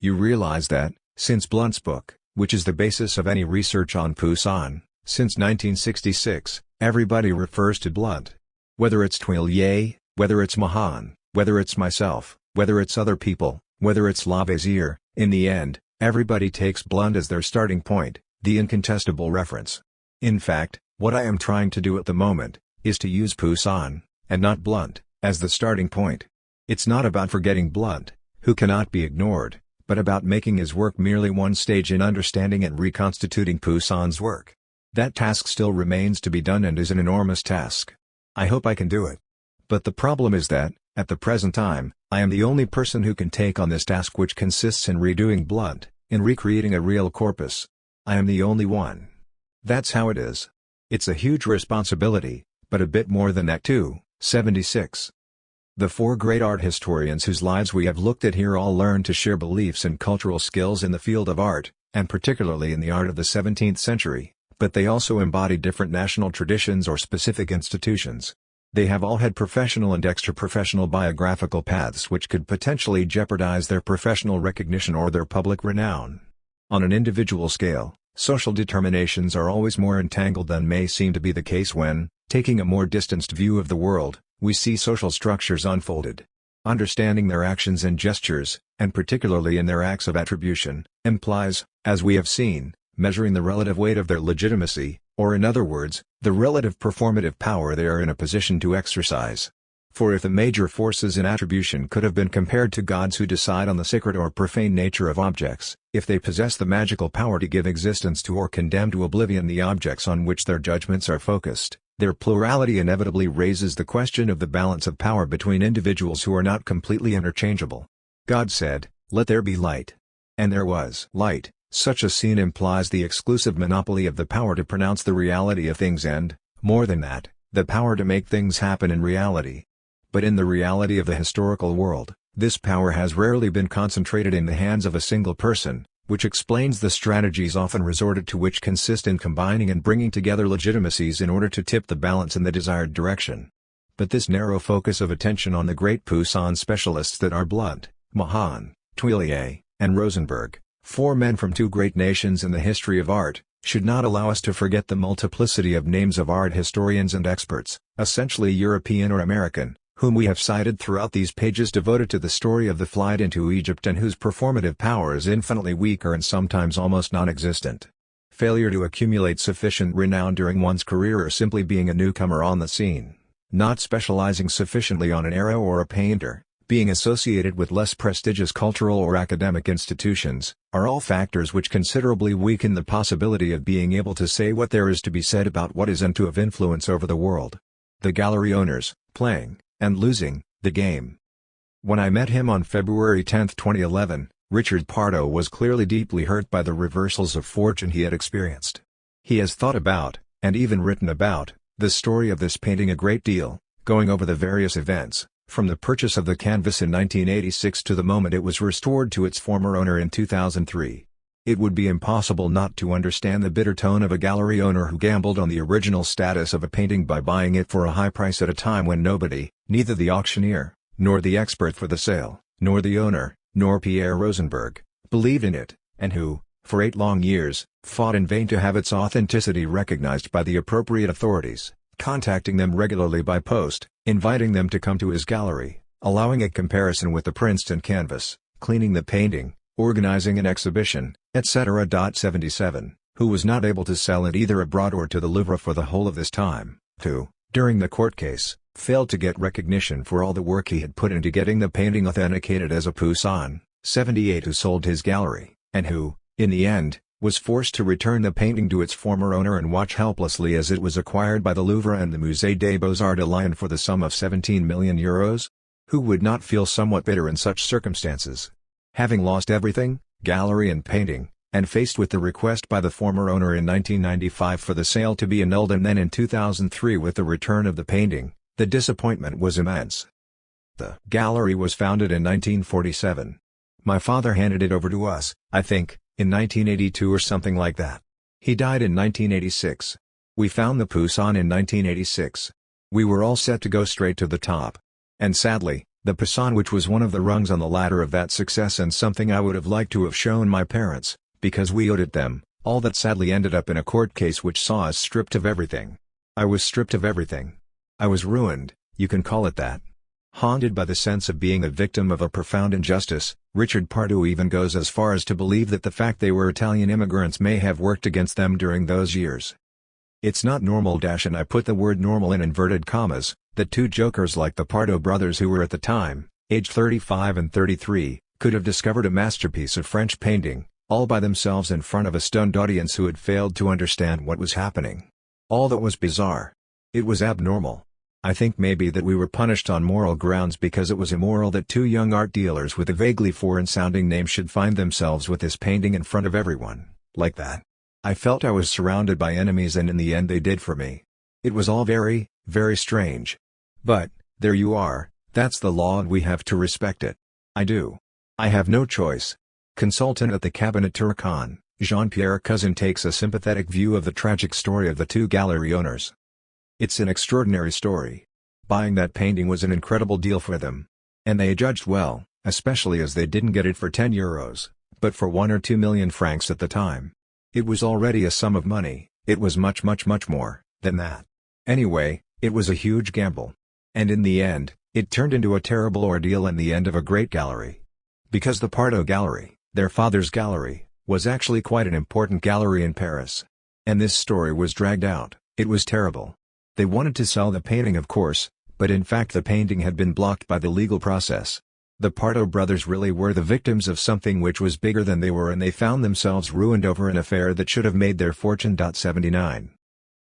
You realize that, since Blunt's book, which is the basis of any research on Poussin, since 1966, everybody refers to Blunt. Whether it's Tuillier, whether it's Mahan, whether it's myself, whether it's other people, whether it's Lavoisier, in the end, everybody takes Blunt as their starting point, the incontestable reference. In fact, what I am trying to do at the moment, is to use Poussin, and not Blunt, as the starting point. It's not about forgetting Blunt, who cannot be ignored, but about making his work merely one stage in understanding and reconstituting Poussin's work. That task still remains to be done and is an enormous task. I hope I can do it. But the problem is that, at the present time, I am the only person who can take on this task which consists in redoing Blunt, in recreating a real corpus. I am the only one. That's how it is. It's a huge responsibility, but a bit more than that too. 76. The four great art historians whose lives we have looked at here all learned to share beliefs and cultural skills in the field of art, and particularly in the art of the 17th century, but they also embody different national traditions or specific institutions. They have all had professional and extra-professional biographical paths which could potentially jeopardize their professional recognition or their public renown. On an individual scale, social determinations are always more entangled than may seem to be the case when, taking a more distanced view of the world, we see social structures unfolded. Understanding their actions and gestures, and particularly in their acts of attribution, implies, as we have seen, measuring the relative weight of their legitimacy, or in other words, the relative performative power they are in a position to exercise. For if the major forces in attribution could have been compared to gods who decide on the sacred or profane nature of objects, if they possess the magical power to give existence to or condemn to oblivion the objects on which their judgments are focused, their plurality inevitably raises the question of the balance of power between individuals who are not completely interchangeable. God said, "Let there be light." And there was light. Such a scene implies the exclusive monopoly of the power to pronounce the reality of things and, more than that, the power to make things happen in reality. But in the reality of the historical world, this power has rarely been concentrated in the hands of a single person, which explains the strategies often resorted to which consist in combining and bringing together legitimacies in order to tip the balance in the desired direction. But this narrow focus of attention on the great Poussin specialists that are Blunt, Mahan, Tuillier, and Rosenberg, four men from two great nations in the history of art, should not allow us to forget the multiplicity of names of art historians and experts, essentially European or American, whom we have cited throughout these pages devoted to the story of the flight into Egypt and whose performative power is infinitely weaker and sometimes almost non-existent. Failure to accumulate sufficient renown during one's career or simply being a newcomer on the scene, not specializing sufficiently on an era or a painter, being associated with less prestigious cultural or academic institutions, are all factors which considerably weaken the possibility of being able to say what there is to be said about what is and to have influence over the world. The gallery owners, playing, and losing, the game. When I met him on February 10, 2011, Richard Pardo was clearly deeply hurt by the reversals of fortune he had experienced. He has thought about, and even written about, the story of this painting a great deal, going over the various events, from the purchase of the canvas in 1986 to the moment it was restored to its former owner in 2003. It would be impossible not to understand the bitter tone of a gallery owner who gambled on the original status of a painting by buying it for a high price at a time when nobody, neither the auctioneer, nor the expert for the sale, nor the owner, nor Pierre Rosenberg, believed in it, and who, for 8 long years, fought in vain to have its authenticity recognized by the appropriate authorities, contacting them regularly by post, inviting them to come to his gallery, allowing a comparison with the Princeton canvas, cleaning the painting, organizing an exhibition, etc. 77, who was not able to sell it either abroad or to the Louvre for the whole of this time, who, during the court case, failed to get recognition for all the work he had put into getting the painting authenticated as a Poussin, 78, who sold his gallery, and who, in the end, was forced to return the painting to its former owner and watch helplessly as it was acquired by the Louvre and the Musée des Beaux-Arts de Lyon for the sum of 17 million euros? Who would not feel somewhat bitter in such circumstances? Having lost everything, gallery and painting, and faced with the request by the former owner in 1995 for the sale to be annulled and then in 2003 with the return of the painting, the disappointment was immense. The gallery was founded in 1947. My father handed it over to us, I think, in 1982 or something like that. He died in 1986. We found the Poussin in 1986. We were all set to go straight to the top. And sadly, the Poussin, which was one of the rungs on the ladder of that success and something I would have liked to have shown my parents, because we owed it them, all that sadly ended up in a court case which saw us stripped of everything. I was stripped of everything. I was ruined, you can call it that. Haunted by the sense of being a victim of a profound injustice, Richard Pardo even goes as far as to believe that the fact they were Italian immigrants may have worked against them during those years. It's not normal and I put the word normal in inverted commas, that two jokers like the Pardo brothers, who were at the time, aged 35 and 33, could have discovered a masterpiece of French painting, all by themselves in front of a stunned audience who had failed to understand what was happening. All that was bizarre. It was abnormal. I think maybe that we were punished on moral grounds because it was immoral that two young art dealers with a vaguely foreign-sounding name should find themselves with this painting in front of everyone, like that. I felt I was surrounded by enemies and in the end they did for me. It was all very, very strange. But, there you are, that's the law and we have to respect it. I do. I have no choice. Consultant at the Cabinet Turcan, Jean-Pierre Cousin takes a sympathetic view of the tragic story of the two gallery owners. It's an extraordinary story. Buying that painting was an incredible deal for them. And they judged well, especially as they didn't get it for 10 euros, but for 1 or 2 million francs at the time. It was already a sum of money, it was much more than that. Anyway, it was a huge gamble. And in the end, it turned into a terrible ordeal and the end of a great gallery. Because the Pardo Gallery, their father's gallery, was actually quite an important gallery in Paris. And this story was dragged out, it was terrible. They wanted to sell the painting, of course, but in fact the painting had been blocked by the legal process. The Pardo brothers really were the victims of something which was bigger than they were and they found themselves ruined over an affair that should have made their fortune. 79.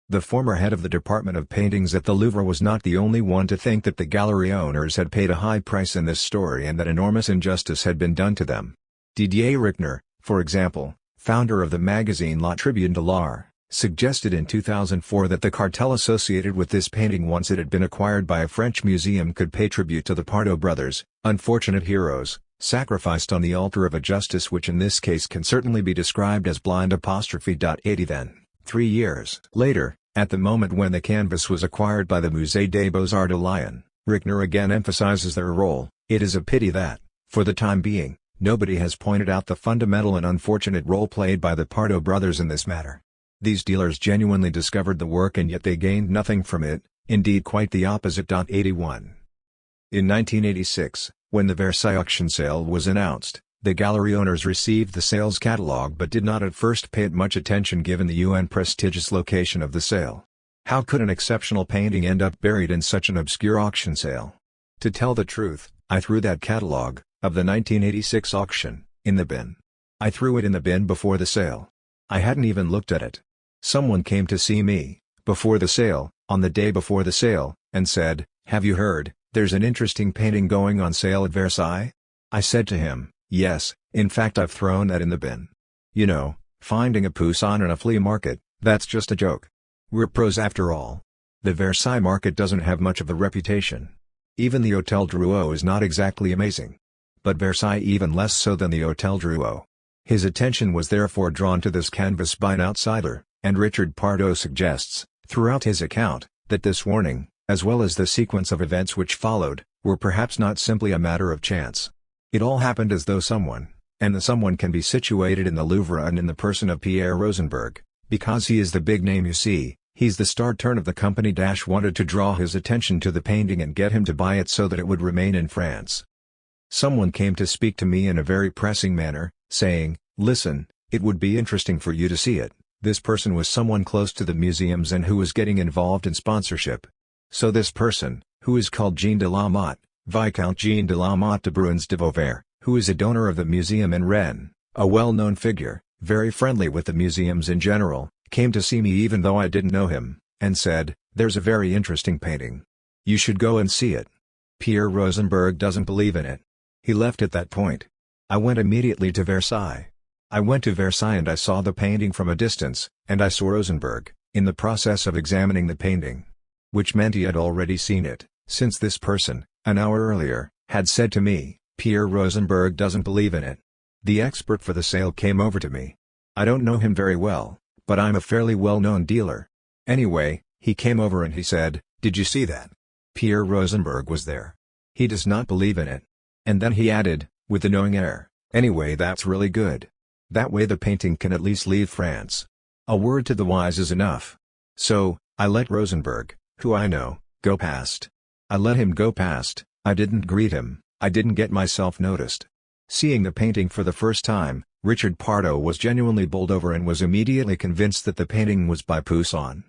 The former head of the Department of Paintings at the Louvre was not the only one to think that the gallery owners had paid a high price in this story and that enormous injustice had been done to them. Didier Richner, for example, founder of the magazine La Tribune de l'Art, suggested in 2004 that the cartel associated with this painting once it had been acquired by a French museum could pay tribute to the Pardo brothers, unfortunate heroes, sacrificed on the altar of a justice which in this case can certainly be described as blind. 80 then, 3 years later, at the moment when the canvas was acquired by the Musée des Beaux-Arts de Lyon, Richner again emphasizes their role. It is a pity that, for the time being, nobody has pointed out the fundamental and unfortunate role played by the Pardo brothers in this matter. These dealers genuinely discovered the work and yet they gained nothing from it, indeed quite the opposite. 81. In 1986, when the Versailles auction sale was announced, the gallery owners received the sales catalogue but did not at first pay it much attention given the prestigious location of the sale. How could an exceptional painting end up buried in such an obscure auction sale? To tell the truth, I threw that catalogue, of the 1986 auction, in the bin. I threw it in the bin before the sale. I hadn't even looked at it. Someone came to see me, before the sale, on the day before the sale, and said, "Have you heard, there's an interesting painting going on sale at Versailles?" I said to him, "Yes, in fact I've thrown that in the bin. You know, finding a Poussin in a flea market, that's just a joke. We're pros after all. The Versailles market doesn't have much of a reputation. Even the Hôtel Drouot is not exactly amazing. But Versailles even less so than the Hôtel Drouot." His attention was therefore drawn to this canvas by an outsider, and Richard Pardo suggests, throughout his account, that this warning, as well as the sequence of events which followed, were perhaps not simply a matter of chance. It all happened as though someone, and the someone can be situated in the Louvre and in the person of Pierre Rosenberg, because he is the big name you see, he's the star turn of the company. Wanted to draw his attention to the painting and get him to buy it so that it would remain in France. Someone came to speak to me in a very pressing manner, saying, "Listen, it would be interesting for you to see it." This person was someone close to the museums and who was getting involved in sponsorship. So this person, who is called Jean de la Motte, Viscount Jean de la Motte de Bruins de Vauvert, who is a donor of the museum in Rennes, a well-known figure, very friendly with the museums in general, came to see me even though I didn't know him, and said, "There's a very interesting painting. You should go and see it. Pierre Rosenberg doesn't believe in it." He left at that point. I went immediately to Versailles. I went to Versailles and I saw the painting from a distance, and I saw Rosenberg, in the process of examining the painting. Which meant he had already seen it, since this person, an hour earlier, had said to me, "Pierre Rosenberg doesn't believe in it." The expert for the sale came over to me. I don't know him very well, but I'm a fairly well-known dealer. Anyway, he came over and he said, "Did you see that? Pierre Rosenberg was there. He does not believe in it." And then he added, with a knowing air, "Anyway, that's really good. That way the painting can at least leave France. A word to the wise is enough." So, I let Rosenberg, who I know, go past. I let him go past. I didn't greet him, I didn't get myself noticed. Seeing the painting for the first time, Richard Pardo was genuinely bowled over and was immediately convinced that the painting was by Poussin.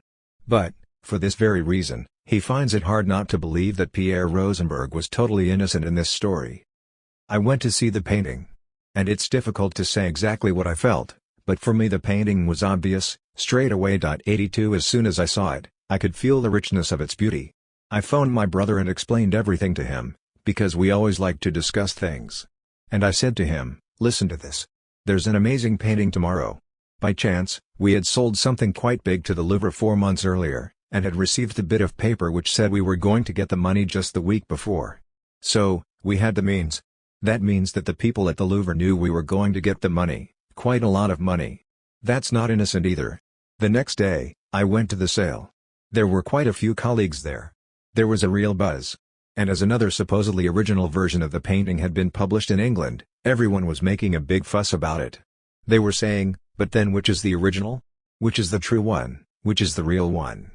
But, for this very reason, he finds it hard not to believe that Pierre Rosenberg was totally innocent in this story. I went to see the painting. And it's difficult to say exactly what I felt, but for me the painting was obvious, straight away. 82 As soon as I saw it, I could feel the richness of its beauty. I phoned my brother and explained everything to him, because we always like to discuss things. And I said to him, "Listen to this. There's an amazing painting tomorrow." By chance, we had sold something quite big to the Louvre 4 months earlier, and had received a bit of paper which said we were going to get the money just the week before. So, we had the means. That means that the people at the Louvre knew we were going to get the money, quite a lot of money. That's not innocent either. The next day, I went to the sale. There were quite a few colleagues there. There was a real buzz. And as another supposedly original version of the painting had been published in England, everyone was making a big fuss about it. They were saying, "But then which is the original? Which is the true one? Which is the real one?"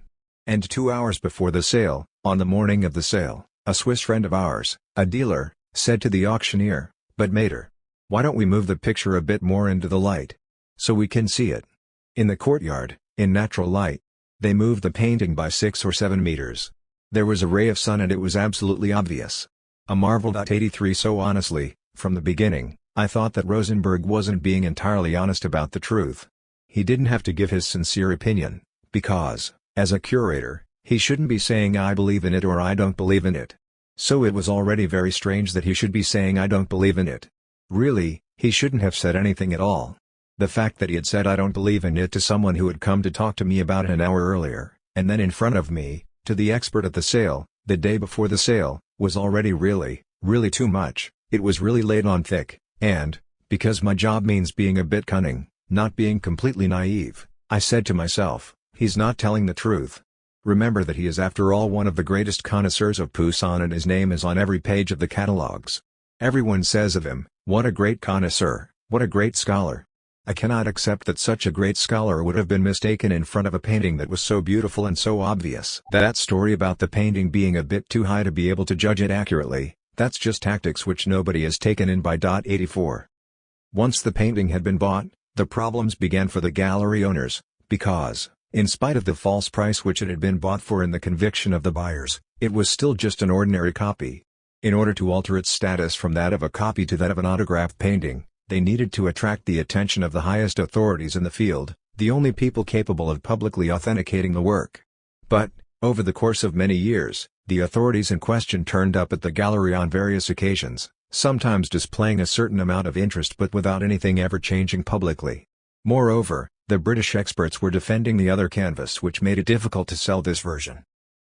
And 2 hours before the sale, on the morning of the sale, a Swiss friend of ours, a dealer, said to the auctioneer, "But mater, why don't we move the picture a bit more into the light? So we can see it. In the courtyard, in natural light." They moved the painting by 6 or 7 meters. There was a ray of sun and it was absolutely obvious. A marvel. 83 So honestly, from the beginning, I thought that Rosenberg wasn't being entirely honest about the truth. He didn't have to give his sincere opinion, because, as a curator, he shouldn't be saying "I believe in it" or "I don't believe in it." So it was already very strange that he should be saying "I don't believe in it." Really, he shouldn't have said anything at all. The fact that he had said "I don't believe in it" to someone who had come to talk to me about it an hour earlier, and then in front of me, to the expert at the sale, the day before the sale, was already really too much. It was really laid on thick, and, because my job means being a bit cunning, not being completely naive, I said to myself, "He's not telling the truth." Remember that he is after all one of the greatest connoisseurs of Poussin and his name is on every page of the catalogues. Everyone says of him, "What a great connoisseur, what a great scholar." I cannot accept that such a great scholar would have been mistaken in front of a painting that was so beautiful and so obvious. That story about the painting being a bit too high to be able to judge it accurately, that's just tactics which nobody has taken in by. 84. Once the painting had been bought, the problems began for the gallery owners, because, in spite of the false price which it had been bought for and the conviction of the buyers, it was still just an ordinary copy. In order to alter its status from that of a copy to that of an autographed painting, they needed to attract the attention of the highest authorities in the field, the only people capable of publicly authenticating the work. But, over the course of many years, the authorities in question turned up at the gallery on various occasions, sometimes displaying a certain amount of interest but without anything ever changing publicly. Moreover, the British experts were defending the other canvas, which made it difficult to sell this version.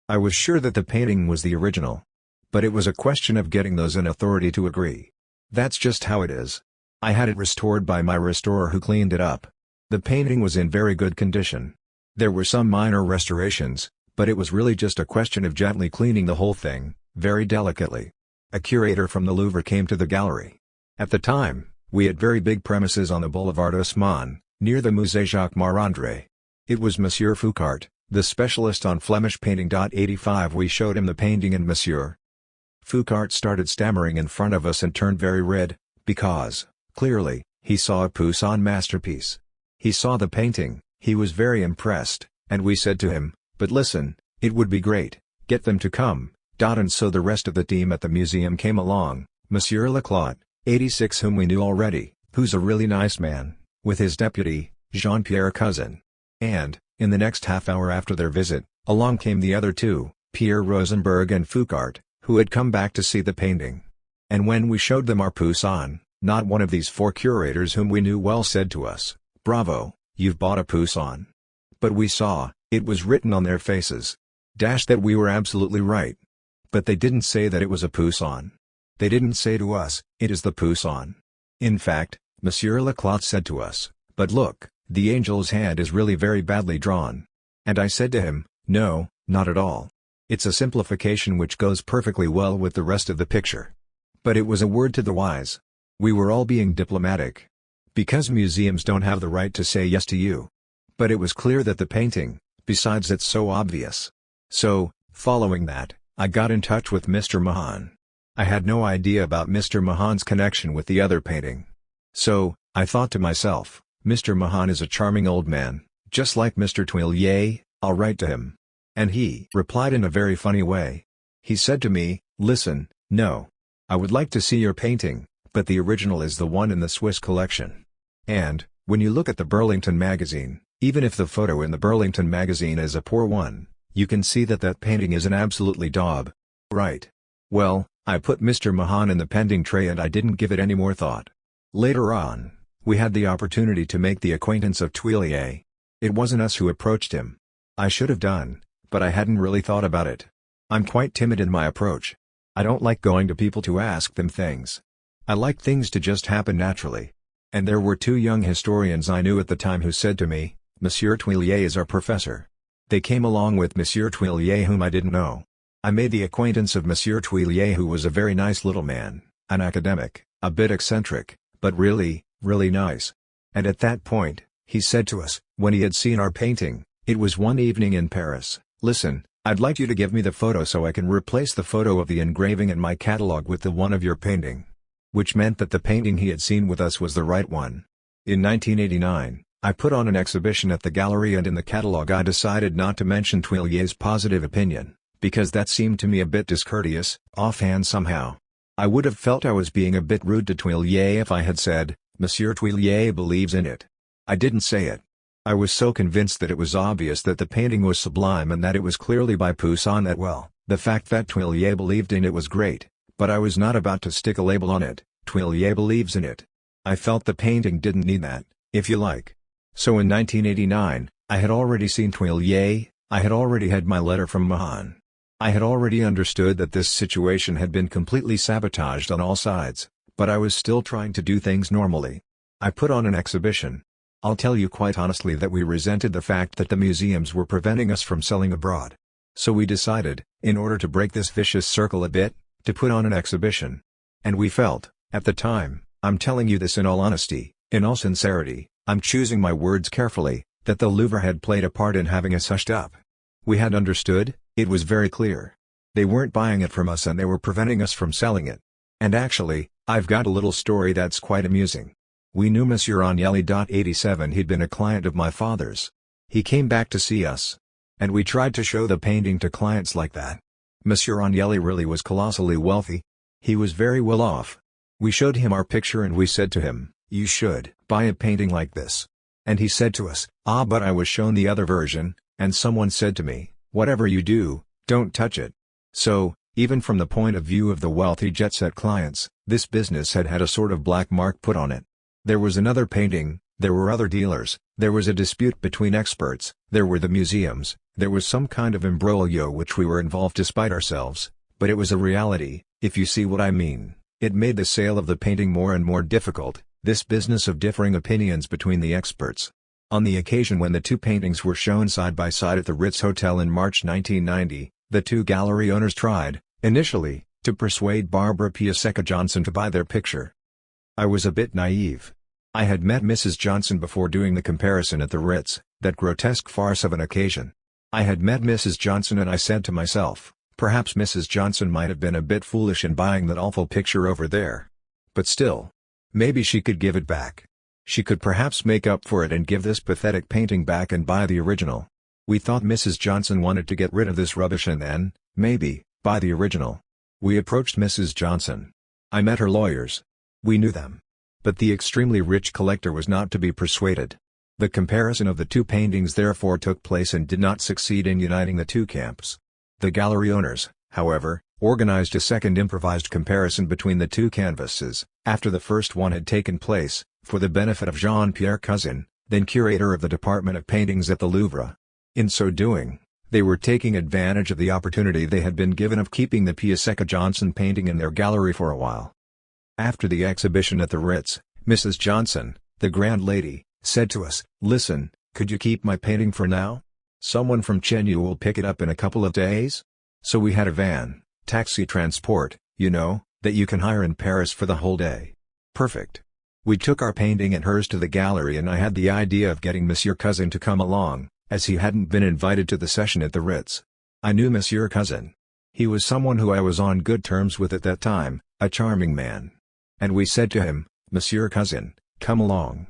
I was sure that the painting was the original. But it was a question of getting those in authority to agree. That's just how it is. I had it restored by my restorer who cleaned it up. The painting was in very good condition. There were some minor restorations, but it was really just a question of gently cleaning the whole thing, very delicately. A curator from the Louvre came to the gallery. At the time, we had very big premises on the Boulevard Haussmann, near the Musée Jacques Marandré. It was Monsieur Foucart, the specialist on Flemish painting. 85 We showed him the painting and Monsieur Foucart started stammering in front of us and turned very red, because, clearly, he saw a Poussin masterpiece. He saw the painting, he was very impressed, and we said to him, "But listen, it would be great, get them to come." And so the rest of the team at the museum came along, Monsieur Leclotte, 86, whom we knew already, who's a really nice man, with his deputy, Jean-Pierre Cousin. And, in the next half hour after their visit, along came the other two, Pierre Rosenberg and Foucault, who had come back to see the painting. And when we showed them our Poussin, not one of these four curators whom we knew well said to us, "Bravo, you've bought a Poussin." But we saw, it was written on their faces, that we were absolutely right. But they didn't say that it was a Poussin. They didn't say to us, "It is the Poussin." In fact, Monsieur Leclotte said to us, "But look, the angel's hand is really very badly drawn." And I said to him, "No, not at all. It's a simplification which goes perfectly well with the rest of the picture." But it was a word to the wise. We were all being diplomatic. Because museums don't have the right to say yes to you. But it was clear that the painting, besides it's so obvious. So, following that, I got in touch with Mr. Mahan. I had no idea about Mr. Mahan's connection with the other painting. So, I thought to myself, Mr. Mahan is a charming old man, just like Mr. Tuillier, I'll write to him. And he replied in a very funny way. He said to me, "Listen, no. I would like to see your painting, but the original is the one in the Swiss collection. And, when you look at the Burlington magazine, even if the photo in the Burlington magazine is a poor one, you can see that that painting is an absolutely daub. Right." Well, I put Mr. Mahan in the pending tray and I didn't give it any more thought. Later on, we had the opportunity to make the acquaintance of Tuillier. It wasn't us who approached him. I should have done, but I hadn't really thought about it. I'm quite timid in my approach. I don't like going to people to ask them things. I like things to just happen naturally. And there were two young historians I knew at the time who said to me, "Monsieur Tuillier is our professor." They came along with Monsieur Tuillier whom I didn't know. I made the acquaintance of Monsieur Tuillier, who was a very nice little man, an academic, a bit eccentric, but really, really nice. And at that point, he said to us, when he had seen our painting, it was one evening in Paris, "Listen, I'd like you to give me the photo so I can replace the photo of the engraving in my catalogue with the one of your painting." Which meant that the painting he had seen with us was the right one. In 1989, I put on an exhibition at the gallery, and in the catalogue I decided not to mention Tuillier's positive opinion, because that seemed to me a bit discourteous, offhand somehow. I would have felt I was being a bit rude to Tuillier if I had said, "Monsieur Tuillier believes in it." I didn't say it. I was so convinced that it was obvious that the painting was sublime and that it was clearly by Poussin that, well, the fact that Tuillier believed in it was great, but I was not about to stick a label on it, "Tuillier believes in it." I felt the painting didn't need that, if you like. So in 1989, I had already seen Tuillier, I had already had my letter from Mahan. I had already understood that this situation had been completely sabotaged on all sides, but I was still trying to do things normally. I put on an exhibition. I'll tell you quite honestly that we resented the fact that the museums were preventing us from selling abroad. So we decided, in order to break this vicious circle a bit, to put on an exhibition. And we felt, at the time, I'm telling you this in all honesty, in all sincerity, I'm choosing my words carefully, that the Louvre had played a part in having us hushed up. We had understood, it was very clear. They weren't buying it from us and they were preventing us from selling it. And actually, I've got a little story that's quite amusing. We knew Monsieur Agnelli. 87, he'd been a client of my father's. He came back to see us. And we tried to show the painting to clients like that. Monsieur Agnelli really was colossally wealthy. He was very well off. We showed him our picture and we said to him, "You should buy a painting like this." And he said to us, "Ah, but I was shown the other version, and someone said to me, 'Whatever you do, don't touch it.'" So, even from the point of view of the wealthy jet-set clients, this business had had a sort of black mark put on it. There was another painting, there were other dealers, there was a dispute between experts, there were the museums, there was some kind of imbroglio which we were involved despite ourselves, but it was a reality, if you see what I mean. It made the sale of the painting more and more difficult, this business of differing opinions between the experts. On the occasion when the two paintings were shown side by side at the Ritz Hotel in March 1990, the two gallery owners tried, initially, to persuade Barbara Piasecka Johnson to buy their picture. I was a bit naive. I had met Mrs. Johnson before doing the comparison at the Ritz, that grotesque farce of an occasion. I had met Mrs. Johnson and I said to myself, perhaps Mrs. Johnson might have been a bit foolish in buying that awful picture over there. But still. Maybe she could give it back. She could perhaps make up for it and give this pathetic painting back and buy the original. We thought Mrs. Johnson wanted to get rid of this rubbish and then, maybe, buy the original. We approached Mrs. Johnson. I met her lawyers. We knew them. But the extremely rich collector was not to be persuaded. The comparison of the two paintings therefore took place and did not succeed in uniting the two camps. The gallery owners, however, organized a second improvised comparison between the two canvases, after the first one had taken place, for the benefit of Jean-Pierre Cousin, then curator of the Department of Paintings at the Louvre. In so doing, they were taking advantage of the opportunity they had been given of keeping the Piasecka Johnson painting in their gallery for a while. After the exhibition at the Ritz, Mrs. Johnson, the grand lady, said to us, "Listen, could you keep my painting for now? Someone from Chenu will pick it up in a couple of days?" So we had a van, taxi transport, you know, that you can hire in Paris for the whole day. Perfect. We took our painting and hers to the gallery, and I had the idea of getting Monsieur Cousin to come along, as he hadn't been invited to the session at the Ritz. I knew Monsieur Cousin. He was someone who I was on good terms with at that time, a charming man. And we said to him, "Monsieur Cousin, come along.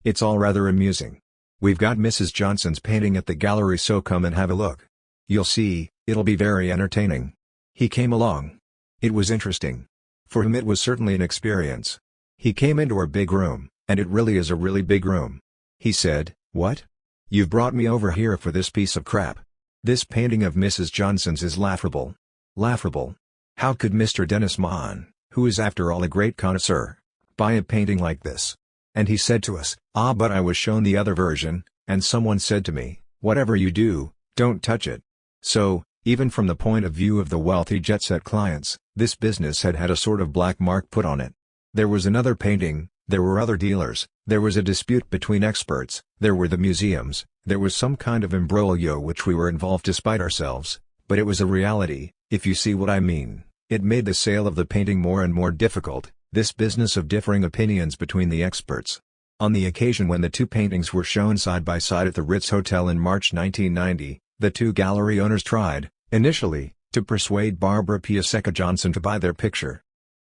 It's all rather amusing. We've got Mrs. Johnson's painting at the gallery, so come and have a look. You'll see, it'll be very entertaining." He came along. It was interesting. For him it was certainly an experience. He came into our big room, and it really is a really big room. He said, "What? You've brought me over here for this piece of crap. This painting of Mrs. Johnson's is laughable. Laughable. How could Mr. Denis Mahon, who is after all a great connoisseur, buy a painting like this?" And he said to us, but I was shown the other version, and someone said to me, "Whatever you do, don't touch it." So, even from the point of view of the wealthy jet-set clients, this business had had a sort of black mark put on it. There was another painting, there were other dealers, there was a dispute between experts, there were the museums, there was some kind of imbroglio which we were involved despite ourselves, but it was a reality, if you see what I mean. It made the sale of the painting more and more difficult, this business of differing opinions between the experts. On the occasion when the two paintings were shown side by side at the Ritz Hotel in March 1990, the two gallery owners tried, initially, to persuade Barbara Piasecka Johnson to buy their picture.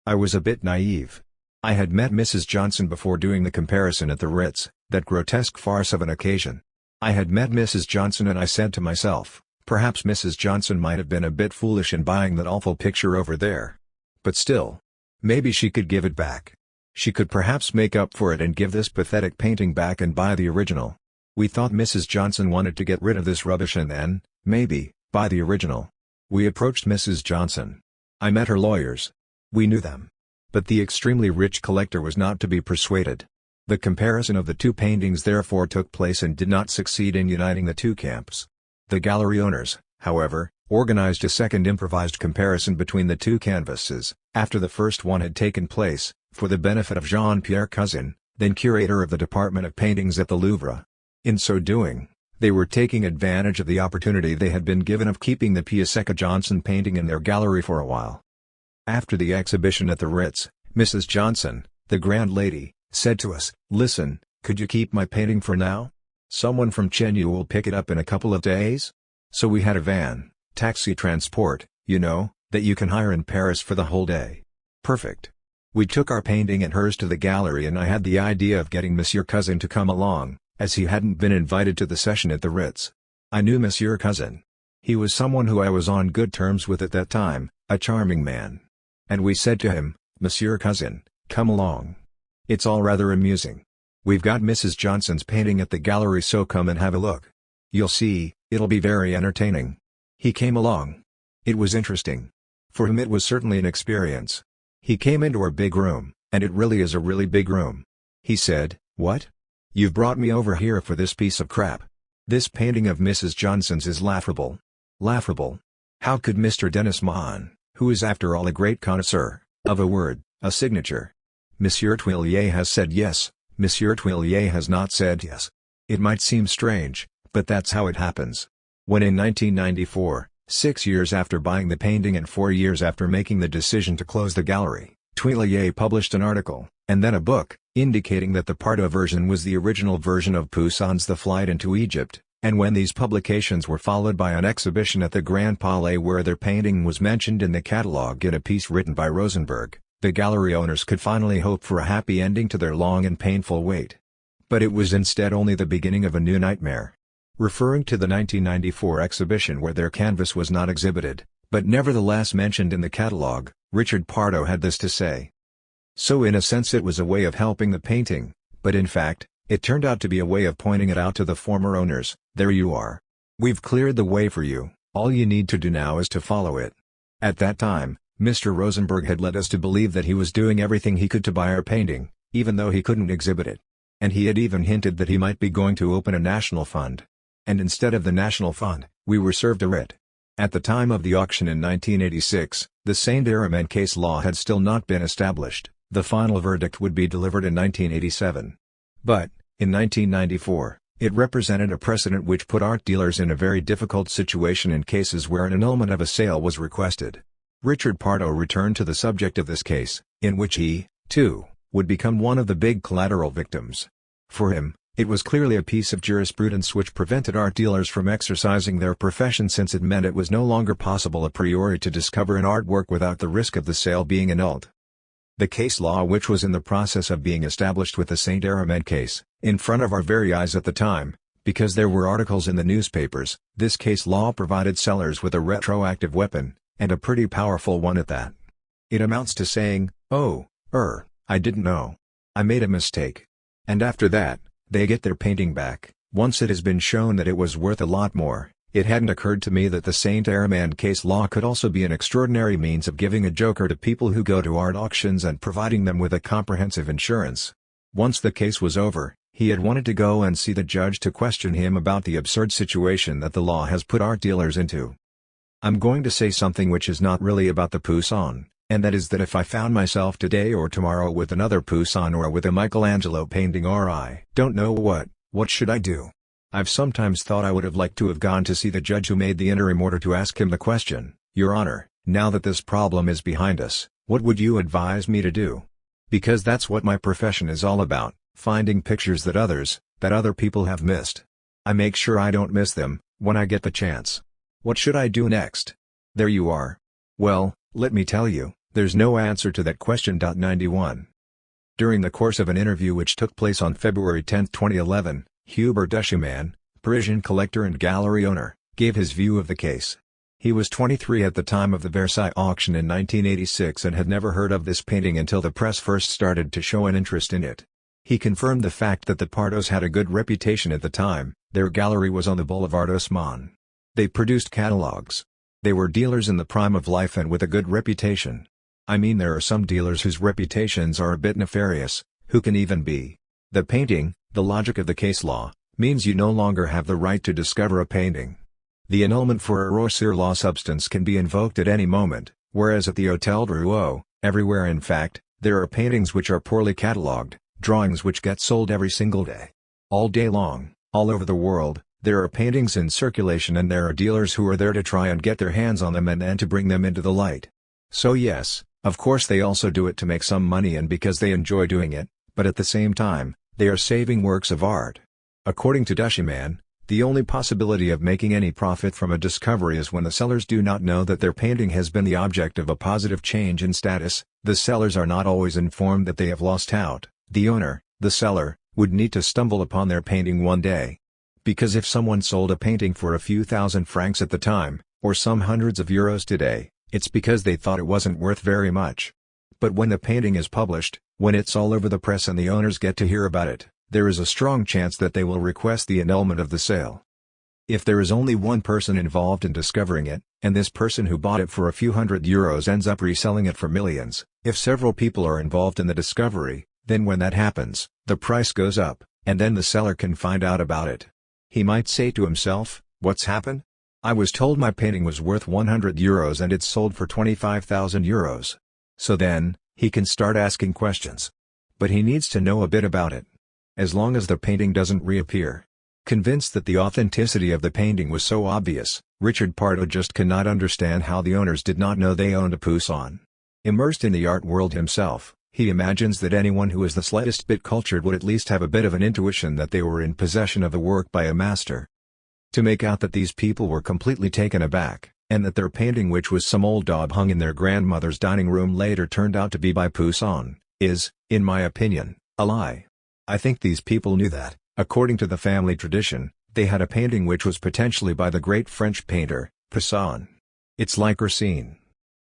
I was a bit naive. I had met Mrs. Johnson before doing the comparison at the Ritz, that grotesque farce of an occasion. I had met Mrs. Johnson, and I said to myself, perhaps Mrs. Johnson might have been a bit foolish in buying that awful picture over there. But still, maybe she could give it back. She could perhaps make up for it and give this pathetic painting back and buy the original. We thought Mrs. Johnson wanted to get rid of this rubbish and then, maybe, buy the original. We approached Mrs. Johnson. I met her lawyers. We knew them. But the extremely rich collector was not to be persuaded. The comparison of the two paintings therefore took place and did not succeed in uniting the two camps. The gallery owners, however, organized a second improvised comparison between the two canvases, after the first one had taken place, for the benefit of Jean-Pierre Cousin, then curator of the Department of Paintings at the Louvre. In so doing, they were taking advantage of the opportunity they had been given of keeping the Piasecka Johnson painting in their gallery for a while. After the exhibition at the Ritz, Mrs. Johnson, the grand lady, said to us, "Listen, could you keep my painting for now? Someone from Chenu will pick it up in a couple of days?" So we had a van, taxi transport, you know, that you can hire in Paris for the whole day. Perfect. We took our painting and hers to the gallery, and I had the idea of getting Monsieur Cousin to come along, as he hadn't been invited to the session at the Ritz. I knew Monsieur Cousin. He was someone who I was on good terms with at that time, a charming man. And we said to him, "Monsieur Cousin, come along. It's all rather amusing. We've got Mrs. Johnson's painting at the gallery, so come and have a look. You'll see, it'll be very entertaining." He came along. It was interesting. For him it was certainly an experience. He came into our big room, and it really is a really big room. He said, "What? You've brought me over here for this piece of crap. This painting of Mrs. Johnson's is laughable. Laughable. How could Mr. Denis Mahon, who is after all a great connoisseur, of a word, a signature? Monsieur Tuillier has said yes, Monsieur Tuillier has not said yes. It might seem strange, but that's how it happens. When in 1994, 6 years after buying the painting and 4 years after making the decision to close the gallery, Tuillier published an article, and then a book, indicating that the Pardo version was the original version of Poussin's The Flight into Egypt, and when these publications were followed by an exhibition at the Grand Palais where their painting was mentioned in the catalogue in a piece written by Rosenberg, the gallery owners could finally hope for a happy ending to their long and painful wait. But it was instead only the beginning of a new nightmare. Referring to the 1994 exhibition where their canvas was not exhibited, but nevertheless mentioned in the catalogue, Richard Pardo had this to say. So in a sense it was a way of helping the painting, but in fact, it turned out to be a way of pointing it out to the former owners. There you are. We've cleared the way for you, all you need to do now is to follow it. At that time, Mr. Rosenberg had led us to believe that he was doing everything he could to buy our painting, even though he couldn't exhibit it. And he had even hinted that he might be going to open a national fund. And instead of the national fund, we were served a writ. At the time of the auction in 1986, the Saint-Germain case law had still not been established. The final verdict would be delivered in 1987. But, in 1994, it represented a precedent which put art dealers in a very difficult situation in cases where an annulment of a sale was requested. Richard Pardo returned to the subject of this case, in which he, too, would become one of the big collateral victims. For him, it was clearly a piece of jurisprudence which prevented art dealers from exercising their profession, since it meant it was no longer possible a priori to discover an artwork without the risk of the sale being annulled. The case law, which was in the process of being established with the Saint-Germain case, in front of our very eyes at the time, because there were articles in the newspapers, this case law provided sellers with a retroactive weapon, and a pretty powerful one at that. It amounts to saying, "Oh, I didn't know. I made a mistake." And after that, they get their painting back. Once it has been shown that it was worth a lot more, it hadn't occurred to me that the Saint-Germain case law could also be an extraordinary means of giving a joker to people who go to art auctions and providing them with a comprehensive insurance. Once the case was over, he had wanted to go and see the judge to question him about the absurd situation that the law has put art dealers into. I'm going to say something which is not really about the Poussin, and that is that if I found myself today or tomorrow with another Poussin or with a Michelangelo painting, or I don't know what should I do? I've sometimes thought I would have liked to have gone to see the judge who made the interim order to ask him the question, "Your Honor, now that this problem is behind us, what would you advise me to do?" Because that's what my profession is all about, finding pictures that other people have missed. I make sure I don't miss them, when I get the chance. What should I do next? There you are. Well, let me tell you, there's no answer to that question. 91. During the course of an interview which took place on February 10, 2011, Hubert Deschamps, Parisian collector and gallery owner, gave his view of the case. He was 23 at the time of the Versailles auction in 1986 and had never heard of this painting until the press first started to show an interest in it. He confirmed the fact that the Pardos had a good reputation at the time. Their gallery was on the Boulevard Haussmann. They produced catalogs. They were dealers in the prime of life and with a good reputation. I mean, there are some dealers whose reputations are a bit nefarious, who can even be. The painting, the logic of the case law, means you no longer have the right to discover a painting. The annulment for error sur la substance can be invoked at any moment, whereas at the Hôtel Drouot, everywhere in fact, there are paintings which are poorly catalogued, drawings which get sold every single day. All day long, all over the world, there are paintings in circulation, and there are dealers who are there to try and get their hands on them and then to bring them into the light. So yes, of course they also do it to make some money and because they enjoy doing it, but at the same time, they are saving works of art. According to Deschamps, the only possibility of making any profit from a discovery is when the sellers do not know that their painting has been the object of a positive change in status. The sellers are not always informed that they have lost out. The owner, the seller, would need to stumble upon their painting one day. Because if someone sold a painting for a few thousand francs at the time, or some hundreds of euros today, it's because they thought it wasn't worth very much. But when the painting is published, when it's all over the press and the owners get to hear about it, there is a strong chance that they will request the annulment of the sale. If there is only one person involved in discovering it, and this person who bought it for a few hundred euros ends up reselling it for millions, if several people are involved in the discovery, then when that happens, the price goes up, and then the seller can find out about it. He might say to himself, "What's happened? I was told my painting was worth 100 euros and it's sold for 25,000 euros. So then, he can start asking questions. But he needs to know a bit about it. As long as the painting doesn't reappear. Convinced that the authenticity of the painting was so obvious, Richard Pardo just cannot understand how the owners did not know they owned a Poussin. Immersed in the art world himself, he imagines that anyone who is the slightest bit cultured would at least have a bit of an intuition that they were in possession of a work by a master. To make out that these people were completely taken aback, and that their painting, which was some old daub hung in their grandmother's dining room, later turned out to be by Poussin, is, in my opinion, a lie. I think these people knew that, according to the family tradition, they had a painting which was potentially by the great French painter, Poussin. It's like Racine.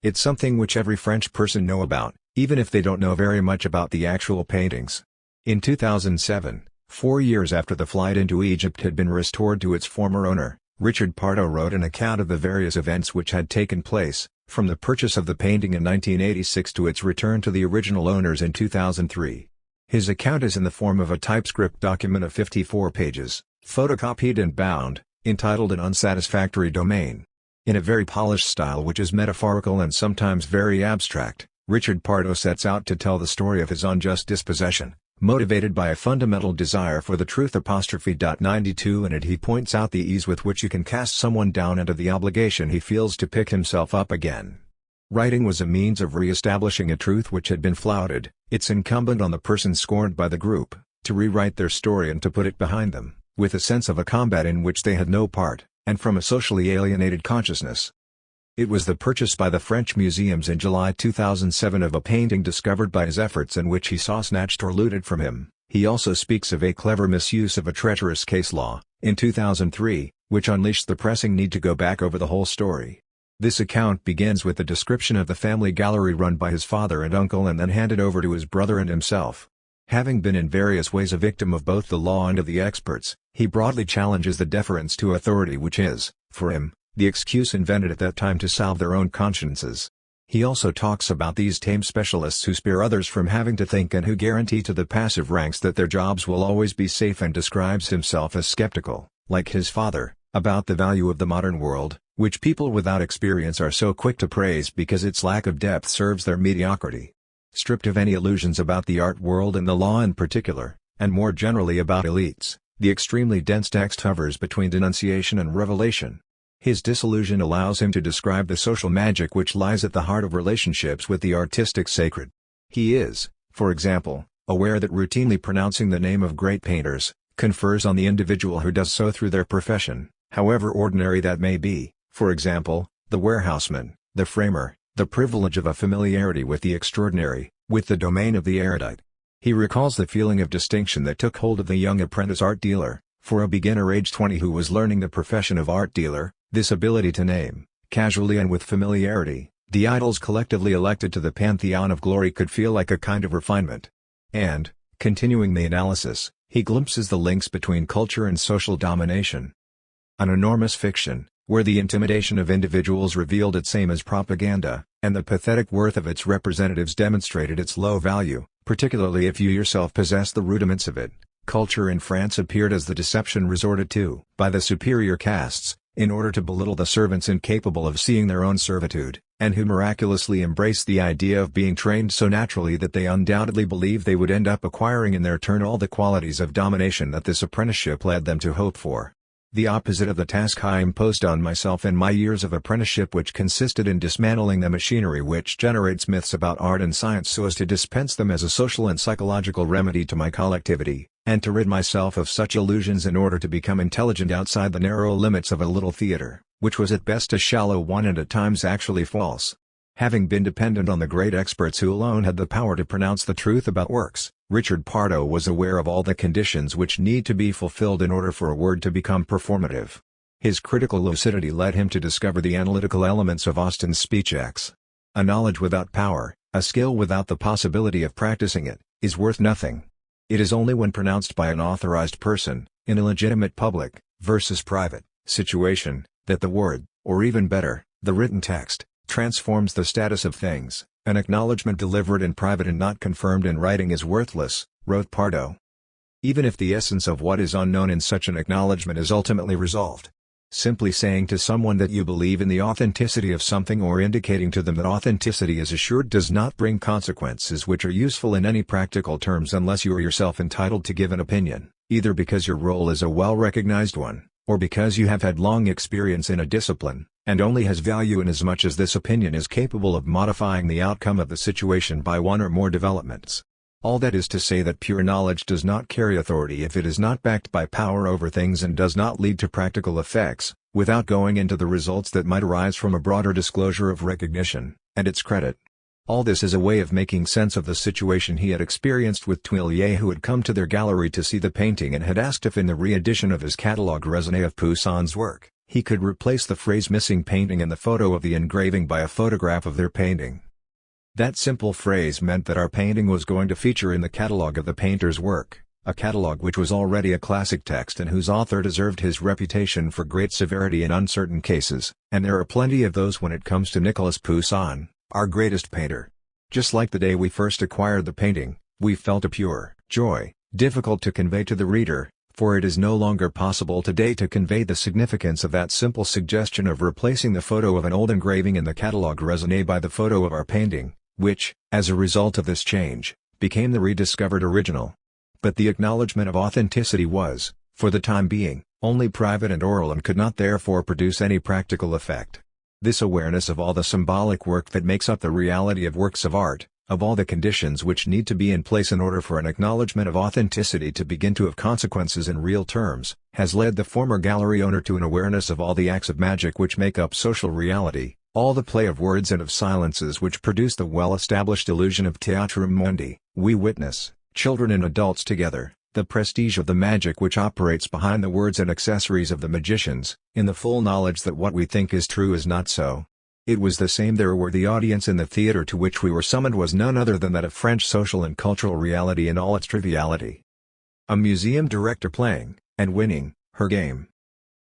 It's something which every French person know about, even if they don't know very much about the actual paintings. In 2007, 4 years after the flight into Egypt had been restored to its former owner, Richard Pardo wrote an account of the various events which had taken place, from the purchase of the painting in 1986 to its return to the original owners in 2003. His account is in the form of a typescript document of 54 pages, photocopied and bound, entitled An Unsatisfactory Domain. In a very polished style which is metaphorical and sometimes very abstract, Richard Pardo sets out to tell the story of his unjust dispossession, motivated by a fundamental desire for the truth. 92 In it he points out the ease with which you can cast someone down and the obligation he feels to pick himself up again. Writing was a means of re-establishing a truth which had been flouted. It's incumbent on the person scorned by the group, to rewrite their story and to put it behind them, with a sense of a combat in which they had no part, and from a socially alienated consciousness. It was the purchase by the French museums in July 2007 of a painting discovered by his efforts in which he saw snatched or looted from him. He also speaks of a clever misuse of a treacherous case law, in 2003, which unleashed the pressing need to go back over the whole story. This account begins with the description of the family gallery run by his father and uncle and then handed over to his brother and himself. Having been in various ways a victim of both the law and of the experts, he broadly challenges the deference to authority which is, for him, the excuse invented at that time to salve their own consciences. He also talks about these tame specialists who spare others from having to think and who guarantee to the passive ranks that their jobs will always be safe, and describes himself as skeptical, like his father, about the value of the modern world, which people without experience are so quick to praise because its lack of depth serves their mediocrity. Stripped of any illusions about the art world and the law in particular, and more generally about elites, the extremely dense text hovers between denunciation and revelation. His disillusion allows him to describe the social magic which lies at the heart of relationships with the artistic sacred. He is, for example, aware that routinely pronouncing the name of great painters confers on the individual who does so through their profession, however ordinary that may be, for example, the warehouseman, the framer, the privilege of a familiarity with the extraordinary, with the domain of the erudite. He recalls the feeling of distinction that took hold of the young apprentice art dealer, for a beginner aged 20 who was learning the profession of art dealer, this ability to name, casually and with familiarity, the idols collectively elected to the pantheon of glory could feel like a kind of refinement. And, continuing the analysis, he glimpses the links between culture and social domination. An enormous fiction, where the intimidation of individuals revealed its aim as propaganda, and the pathetic worth of its representatives demonstrated its low value, particularly if you yourself possess the rudiments of it. Culture in France appeared as the deception resorted to by the superior castes, in order to belittle the servants incapable of seeing their own servitude, and who miraculously embraced the idea of being trained so naturally that they undoubtedly believed they would end up acquiring in their turn all the qualities of domination that this apprenticeship led them to hope for. The opposite of the task I imposed on myself in my years of apprenticeship, which consisted in dismantling the machinery which generates myths about art and science so as to dispense them as a social and psychological remedy to my collectivity, and to rid myself of such illusions in order to become intelligent outside the narrow limits of a little theater, which was at best a shallow one and at times actually false. Having been dependent on the great experts who alone had the power to pronounce the truth about works, Richard Pardo was aware of all the conditions which need to be fulfilled in order for a word to become performative. His critical lucidity led him to discover the analytical elements of Austin's speech X. A knowledge without power, a skill without the possibility of practicing it, is worth nothing. It is only when pronounced by an authorized person, in a legitimate public, versus private, situation, that the word, or even better, the written text, transforms the status of things. An acknowledgement delivered in private and not confirmed in writing is worthless, wrote Pardo. Even if the essence of what is unknown in such an acknowledgement is ultimately resolved. Simply saying to someone that you believe in the authenticity of something or indicating to them that authenticity is assured does not bring consequences which are useful in any practical terms unless you are yourself entitled to give an opinion, either because your role is a well-recognized one, or because you have had long experience in a discipline, and only has value inasmuch as this opinion is capable of modifying the outcome of the situation by one or more developments. All that is to say that pure knowledge does not carry authority if it is not backed by power over things and does not lead to practical effects, without going into the results that might arise from a broader disclosure of recognition, and its credit. All this is a way of making sense of the situation he had experienced with Tuileries, who had come to their gallery to see the painting and had asked if in the re-edition of his catalogue raisonné of Poussin's work, he could replace the phrase missing painting and the photo of the engraving by a photograph of their painting. That simple phrase meant that our painting was going to feature in the catalogue of the painter's work, a catalogue which was already a classic text and whose author deserved his reputation for great severity in uncertain cases, and there are plenty of those when it comes to Nicolas Poussin, our greatest painter. Just like the day we first acquired the painting, we felt a pure joy, difficult to convey to the reader, for it is no longer possible today to convey the significance of that simple suggestion of replacing the photo of an old engraving in the catalogue raisonné by the photo of our painting, which, as a result of this change, became the rediscovered original. But the acknowledgement of authenticity was, for the time being, only private and oral and could not therefore produce any practical effect. This awareness of all the symbolic work that makes up the reality of works of art, of all the conditions which need to be in place in order for an acknowledgement of authenticity to begin to have consequences in real terms, has led the former gallery owner to an awareness of all the acts of magic which make up social reality, all the play of words and of silences which produce the well-established illusion of Theatrum Mundi. We witness, children and adults together, the prestige of the magic which operates behind the words and accessories of the magicians, in the full knowledge that what we think is true is not so. It was the same there where the audience in the theatre to which we were summoned was none other than that of French social and cultural reality in all its triviality. A museum director playing, and winning, her game.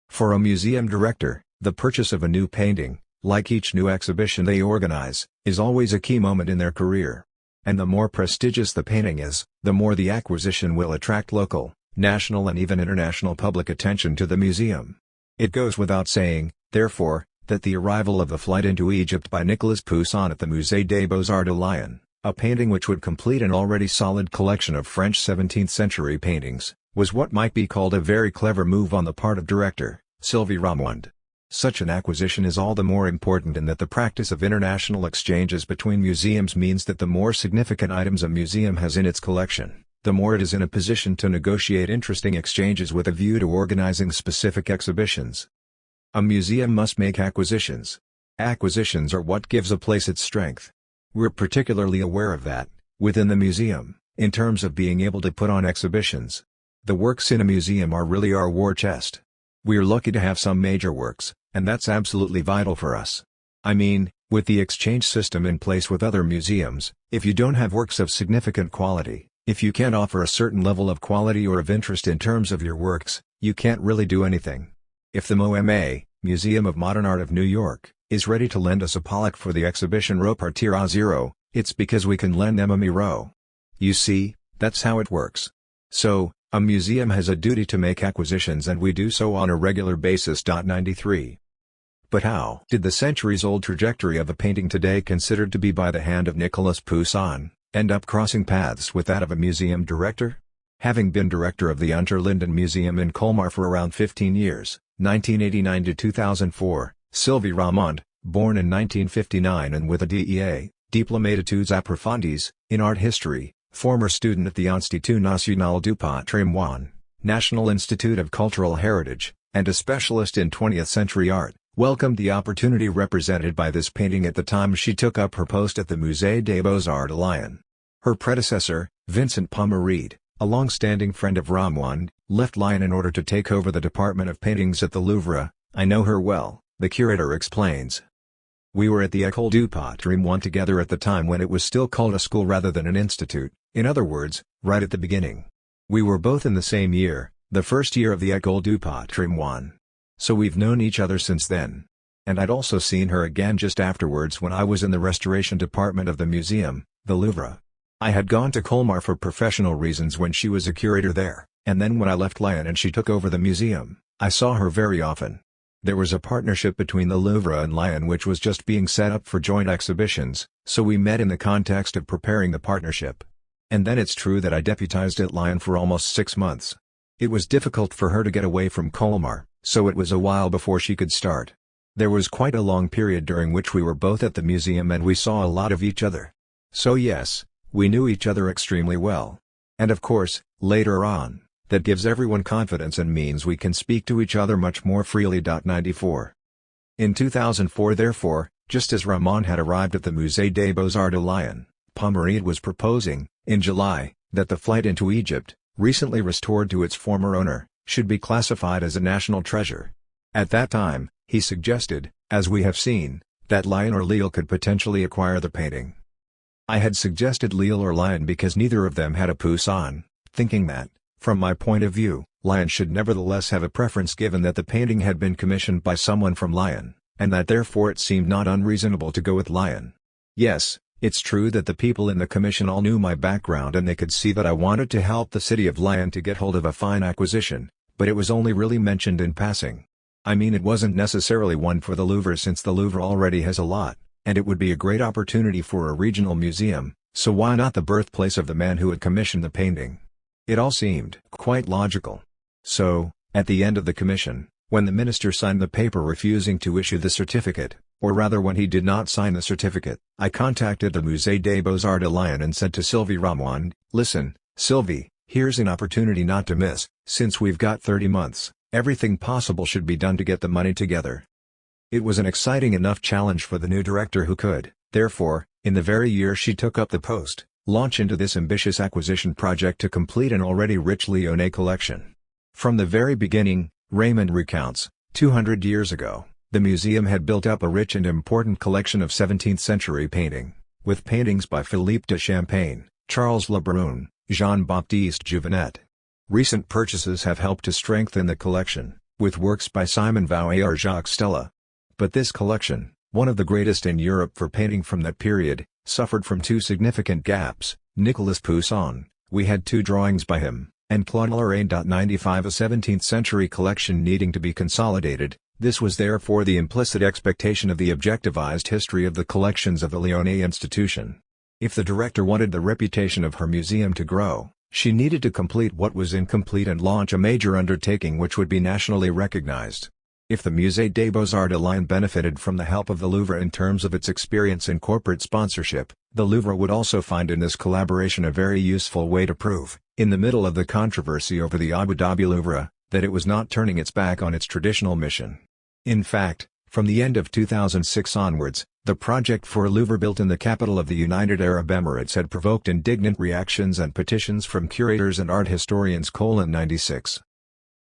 For a museum director, the purchase of a new painting, like each new exhibition they organize, is always a key moment in their career. And the more prestigious the painting is, the more the acquisition will attract local, national and even international public attention to the museum. It goes without saying, therefore, that the arrival of The Flight into Egypt by Nicolas Poussin at the Musée des Beaux-Arts de Lyon, a painting which would complete an already solid collection of French 17th-century paintings, was what might be called a very clever move on the part of director, Sylvie Ramond. Such an acquisition is all the more important in that the practice of international exchanges between museums means that the more significant items a museum has in its collection, the more it is in a position to negotiate interesting exchanges with a view to organizing specific exhibitions. A museum must make acquisitions. Acquisitions are what gives a place its strength. We're particularly aware of that, within the museum, in terms of being able to put on exhibitions. The works in a museum are really our war chest. We're lucky to have some major works, and that's absolutely vital for us. I mean, with the exchange system in place with other museums, if you don't have works of significant quality, if you can't offer a certain level of quality or of interest in terms of your works, you can't really do anything. If the MoMA, Museum of Modern Art of New York, is ready to lend us a Pollock for the exhibition Repartir à Zero, it's because we can lend them a Miro. You see, that's how it works. So, a museum has a duty to make acquisitions and we do so on a regular basis. 93. But how did the centuries-old trajectory of a painting today considered to be by the hand of Nicolas Poussin, end up crossing paths with that of a museum director? Having been director of the Unterlinden Museum in Colmar for around 15 years, 1989 to 2004, Sylvie Ramond, born in 1959 and with a DEA, Diplôme d'études approfondies, in art history, former student at the Institut National du Patrimoine, National Institute of Cultural Heritage, and a specialist in 20th century art, welcomed the opportunity represented by this painting at the time she took up her post at the Musée des Beaux-Arts de Lyon. Her predecessor, Vincent Pommereid, a long-standing friend of Ramond, left Lyon in order to take over the Department of Paintings at the Louvre. I know her well, the curator explains. We were at the École du Patrimoine together at the time when it was still called a school rather than an institute, in other words, right at the beginning. We were both in the same year, the first year of the École du Patrimoine. So we've known each other since then. And I'd also seen her again just afterwards when I was in the restoration department of the museum, the Louvre. I had gone to Colmar for professional reasons when she was a curator there, and then when I left Lyon and she took over the museum, I saw her very often. There was a partnership between the Louvre and Lyon which was just being set up for joint exhibitions, so we met in the context of preparing the partnership. And then it's true that I deputized at Lyon for almost 6 months. It was difficult for her to get away from Colmar, so it was a while before she could start. There was quite a long period during which we were both at the museum and we saw a lot of each other. So yes, we knew each other extremely well. And of course, later on, that gives everyone confidence and means we can speak to each other much more freely. 94. In 2004 therefore, just as Ramond had arrived at the Musée des Beaux-Arts de Lyon, Pommereid was proposing, in July, that The Flight into Egypt, recently restored to its former owner, should be classified as a national treasure. At that time, he suggested, as we have seen, that Lyon or Lille could potentially acquire the painting. I had suggested Lille or Lyon because neither of them had a Poussin, thinking that, from my point of view, Lyon should nevertheless have a preference given that the painting had been commissioned by someone from Lyon, and that therefore it seemed not unreasonable to go with Lyon. Yes, it's true that the people in the commission all knew my background and they could see that I wanted to help the city of Lyon to get hold of a fine acquisition, but it was only really mentioned in passing. I mean, it wasn't necessarily one for the Louvre since the Louvre already has a lot, and it would be a great opportunity for a regional museum, so why not the birthplace of the man who had commissioned the painting? It all seemed quite logical. So, at the end of the commission, when the minister signed the paper refusing to issue the certificate, or rather when he did not sign the certificate, I contacted the Musée des Beaux-Arts de Lyon and said to Sylvie Ramond, "Listen, Sylvie, here's an opportunity not to miss, since we've got 30 months, everything possible should be done to get the money together." It was an exciting enough challenge for the new director who could, therefore, in the very year she took up the post, launch into this ambitious acquisition project to complete an already rich Lyonnais collection. From the very beginning, Raymond recounts, 200 years ago, the museum had built up a rich and important collection of 17th-century painting, with paintings by Philippe de Champagne, Charles Le Brun, Jean-Baptiste Jouvenet. Recent purchases have helped to strengthen the collection, with works by Simon Vauer or Jacques Stella. But this collection, one of the greatest in Europe for painting from that period, suffered from two significant gaps. Nicolas Poussin, we had 2 drawings by him, and Claude Lorraine. 95 A 17th-century collection needing to be consolidated. This was therefore the implicit expectation of the objectivized history of the collections of the Lyonnais institution. If the director wanted the reputation of her museum to grow, she needed to complete what was incomplete and launch a major undertaking which would be nationally recognized. If the Musée des Beaux-Arts de Lyon benefited from the help of the Louvre in terms of its experience in corporate sponsorship, the Louvre would also find in this collaboration a very useful way to prove, in the middle of the controversy over the Abu Dhabi Louvre, that it was not turning its back on its traditional mission. In fact, from the end of 2006 onwards, the project for a Louvre built in the capital of the United Arab Emirates had provoked indignant reactions and petitions from curators and art historians. 96.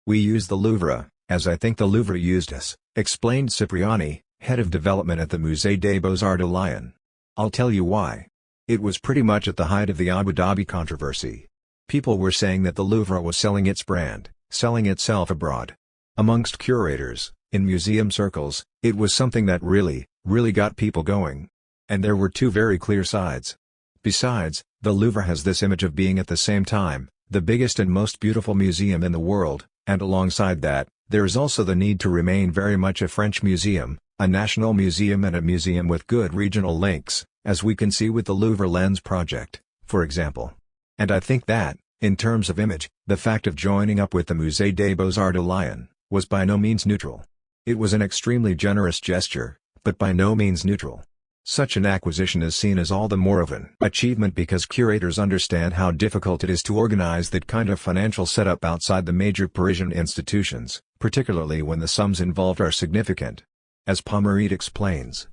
We use the Louvre, as I think the Louvre used us, explained Cipriani, head of development at the Musée des Beaux-Arts de Lyon. I'll tell you why. It was pretty much at the height of the Abu Dhabi controversy. People were saying that the Louvre was selling its brand, selling itself abroad. Amongst curators, in museum circles, it was something that really got people going. And there were 2 very clear sides. Besides, the Louvre has this image of being at the same time, the biggest and most beautiful museum in the world, and alongside that, there is also the need to remain very much a French museum, a national museum and a museum with good regional links, as we can see with the Louvre Lens project, for example. And I think that, in terms of image, the fact of joining up with the Musée des Beaux-Arts de Lyon, was by no means neutral. It was an extremely generous gesture, but by no means neutral. Such an acquisition is seen as all the more of an achievement because curators understand how difficult it is to organize that kind of financial setup outside the major Parisian institutions, particularly when the sums involved are significant. As Pomerit explains.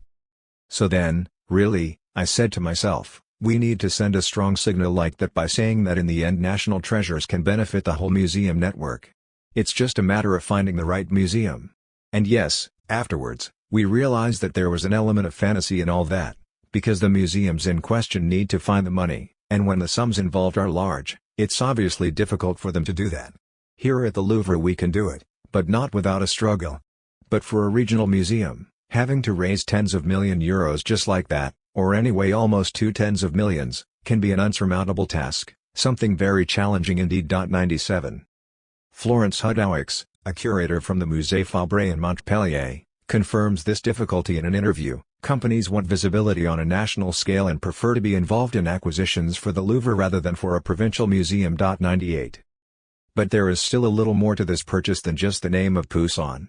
So then, really, I said to myself, we need to send a strong signal like that by saying that in the end national treasures can benefit the whole museum network. It's just a matter of finding the right museum. And yes, afterwards, we realized that there was an element of fantasy in all that, because the museums in question need to find the money, and when the sums involved are large, it's obviously difficult for them to do that. Here at the Louvre we can do it, but not without a struggle. But for a regional museum, having to raise tens of million euros just like that, or anyway almost 2 tens of millions, can be an unsurmountable task, something very challenging indeed. 97. Florence Hudowicz, a curator from the Musée Fabre in Montpellier, confirms this difficulty in an interview. Companies want visibility on a national scale and prefer to be involved in acquisitions for the Louvre rather than for a provincial museum. 98. But there is still a little more to this purchase than just the name of Poussin.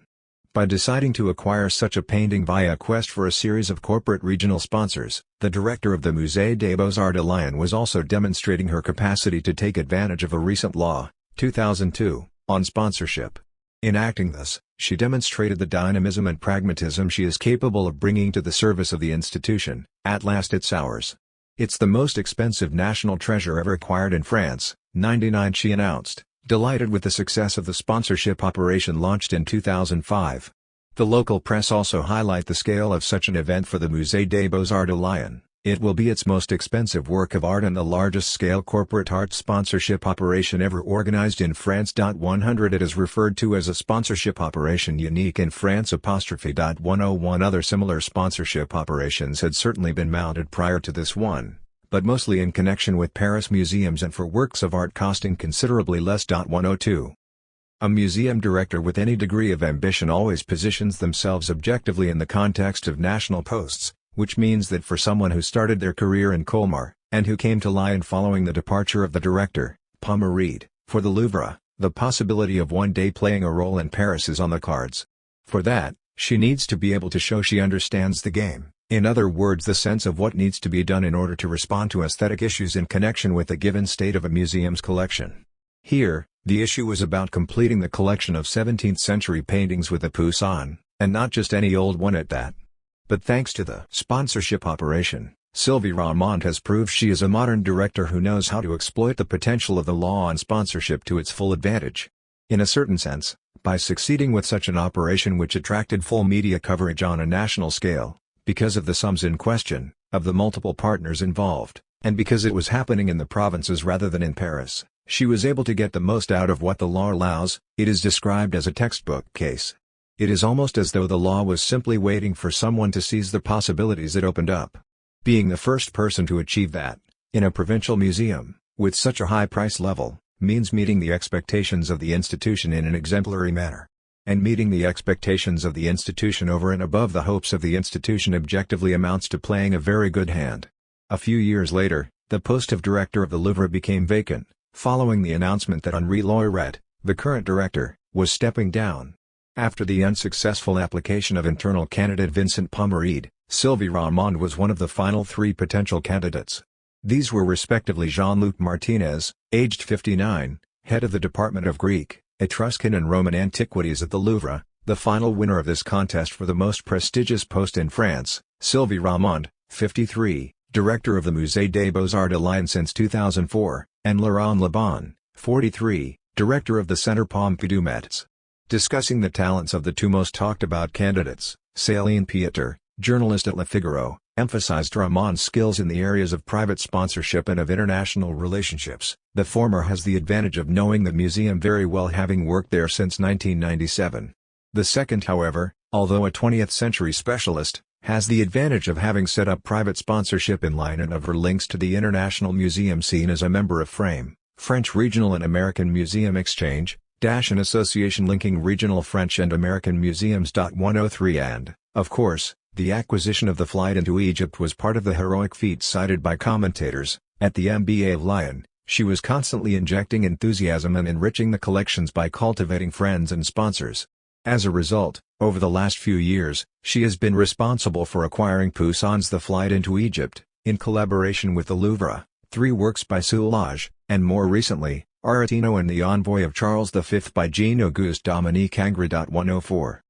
By deciding to acquire such a painting via a quest for a series of corporate regional sponsors, the director of the Musée des Beaux-Arts de Lyon was also demonstrating her capacity to take advantage of a recent law, 2002, on sponsorship. In acting thus, she demonstrated the dynamism and pragmatism she is capable of bringing to the service of the institution. At last it's ours. It's the most expensive national treasure ever acquired in France. 99 she announced, delighted with the success of the sponsorship operation launched in 2005. The local press also highlight the scale of such an event for the Musée des Beaux-Arts de Lyon. It will be its most expensive work of art and the largest-scale corporate art sponsorship operation ever organized in France. 100 It is referred to as a sponsorship operation unique in France. 101 Other similar sponsorship operations had certainly been mounted prior to this one, but mostly in connection with Paris museums and for works of art costing considerably less. 102 A museum director with any degree of ambition always positions themselves objectively in the context of national posts, which means that for someone who started their career in Colmar, and who came to Lyon following the departure of the director, Pommereid, for the Louvre, the possibility of one day playing a role in Paris is on the cards. For that, she needs to be able to show she understands the game, in other words the sense of what needs to be done in order to respond to aesthetic issues in connection with a given state of a museum's collection. Here, the issue was about completing the collection of 17th-century paintings with a Poussin, and not just any old one at that. But thanks to the sponsorship operation, Sylvie Ramond has proved she is a modern director who knows how to exploit the potential of the law on sponsorship to its full advantage. In a certain sense, by succeeding with such an operation which attracted full media coverage on a national scale, because of the sums in question, of the multiple partners involved, and because it was happening in the provinces rather than in Paris, she was able to get the most out of what the law allows. It is described as a textbook case. It is almost as though the law was simply waiting for someone to seize the possibilities it opened up. Being the first person to achieve that, in a provincial museum, with such a high price level, means meeting the expectations of the institution in an exemplary manner. And meeting the expectations of the institution over and above the hopes of the institution objectively amounts to playing a very good hand. A few years later, the post of director of the Louvre became vacant, following the announcement that Henri Loiret, the current director, was stepping down. After the unsuccessful application of internal candidate Vincent Pommereid, Sylvie Ramond was one of the final three potential candidates. These were respectively Jean-Luc Martinez, aged 59, head of the Department of Greek, Etruscan and Roman Antiquities at the Louvre, the final winner of this contest for the most prestigious post in France, Sylvie Ramond, 53, director of the Musée des Beaux-Arts de Lyon since 2004, and Laurent Laban, 43, director of the Centre Pompidou Metz. Discussing the talents of the two most talked-about candidates, Céline Pieter, journalist at Le Figaro, emphasized Ramond's skills in the areas of private sponsorship and of international relationships. The former has the advantage of knowing the museum very well, having worked there since 1997. The second, however, although a 20th-century specialist, has the advantage of having set up private sponsorship in Lyon and of her links to the international museum scene as a member of FRAME, French Regional and American Museum Exchange, an association linking regional French and American museums. 103 And, of course, the acquisition of the flight into Egypt was part of the heroic feat cited by commentators. At the MBA of Lyon, she was constantly injecting enthusiasm and enriching the collections by cultivating friends and sponsors. As a result, over the last few years, she has been responsible for acquiring Poussin's The Flight into Egypt, in collaboration with the Louvre, 3 works by Soulages, and more recently, Aretino and the Envoy of Charles V by Jean-Auguste Dominique Ingres. 104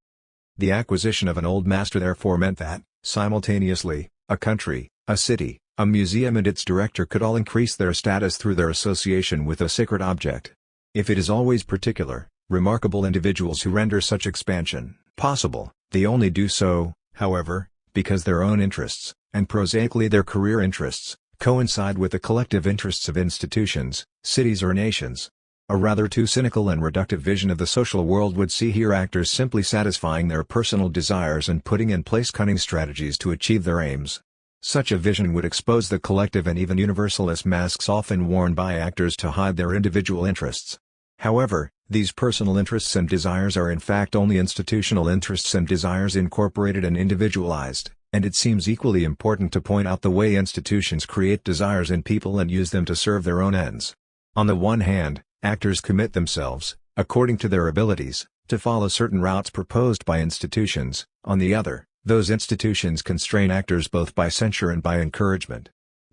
The acquisition of an old master therefore meant that, simultaneously, a country, a city, a museum and its director could all increase their status through their association with a sacred object. If it is always particular, remarkable individuals who render such expansion possible, they only do so, however, because their own interests, and prosaically their career interests, coincide with the collective interests of institutions, cities or nations. A rather too cynical and reductive vision of the social world would see here actors simply satisfying their personal desires and putting in place cunning strategies to achieve their aims. Such a vision would expose the collective and even universalist masks often worn by actors to hide their individual interests. However, these personal interests and desires are in fact only institutional interests and desires incorporated and individualized, and it seems equally important to point out the way institutions create desires in people and use them to serve their own ends. On the one hand, actors commit themselves, according to their abilities, to follow certain routes proposed by institutions. On the other, those institutions constrain actors both by censure and by encouragement.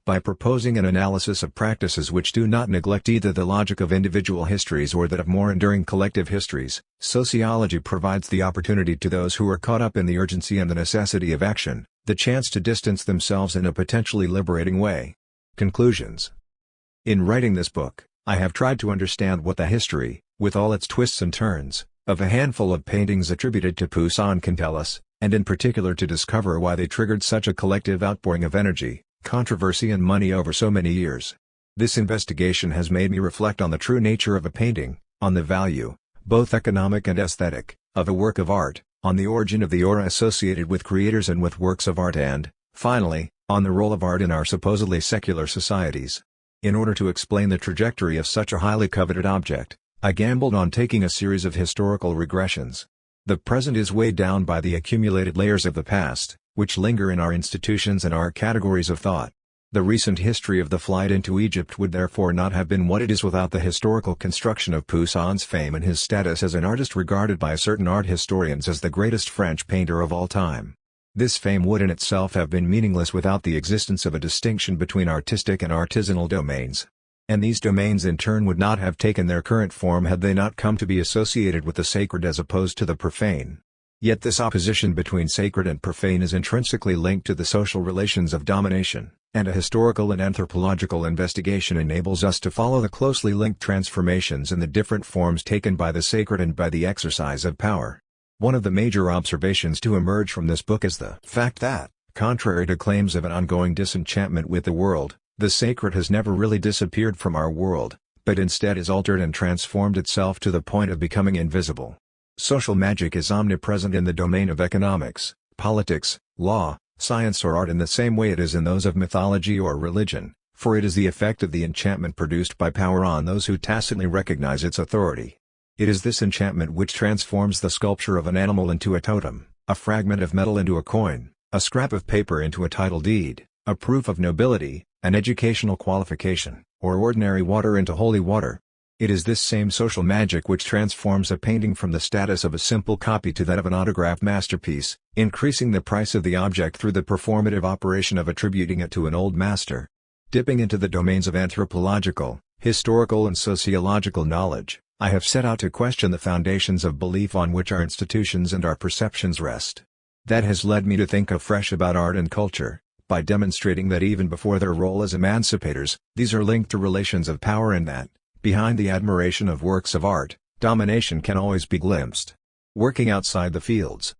By proposing an analysis of practices which do not neglect either the logic of individual histories or that of more enduring collective histories, sociology provides the opportunity to those who are caught up in the urgency and the necessity of action, the chance to distance themselves in a potentially liberating way. Conclusions. In writing this book, I have tried to understand what the history, with all its twists and turns, of a handful of paintings attributed to Poussin can tell us, and in particular to discover why they triggered such a collective outpouring of energy, controversy and money over so many years. This investigation has made me reflect on the true nature of a painting, on the value, both economic and aesthetic, of a work of art, on the origin of the aura associated with creators and with works of art and, finally, on the role of art in our supposedly secular societies. In order to explain the trajectory of such a highly coveted object, I gambled on taking a series of historical regressions. The present is weighed down by the accumulated layers of the past, which linger in our institutions and our categories of thought. The recent history of the flight into Egypt would therefore not have been what it is without the historical construction of Poussin's fame and his status as an artist regarded by certain art historians as the greatest French painter of all time. This fame would in itself have been meaningless without the existence of a distinction between artistic and artisanal domains. And these domains in turn would not have taken their current form had they not come to be associated with the sacred as opposed to the profane. Yet this opposition between sacred and profane is intrinsically linked to the social relations of domination, and a historical and anthropological investigation enables us to follow the closely linked transformations in the different forms taken by the sacred and by the exercise of power. One of the major observations to emerge from this book is the fact that, contrary to claims of an ongoing disenchantment with the world, the sacred has never really disappeared from our world, but instead has altered and transformed itself to the point of becoming invisible. Social magic is omnipresent in the domain of economics, politics, law, science or art in the same way it is in those of mythology or religion, for it is the effect of the enchantment produced by power on those who tacitly recognize its authority. It is this enchantment which transforms the sculpture of an animal into a totem, a fragment of metal into a coin, a scrap of paper into a title deed, a proof of nobility, an educational qualification, or ordinary water into holy water. It is this same social magic which transforms a painting from the status of a simple copy to that of an autographed masterpiece, increasing the price of the object through the performative operation of attributing it to an old master. Dipping into the domains of anthropological, historical and sociological knowledge, I have set out to question the foundations of belief on which our institutions and our perceptions rest. That has led me to think afresh about art and culture, by demonstrating that even before their role as emancipators, these are linked to relations of power and that, behind the admiration of works of art, domination can always be glimpsed. Working outside the fields.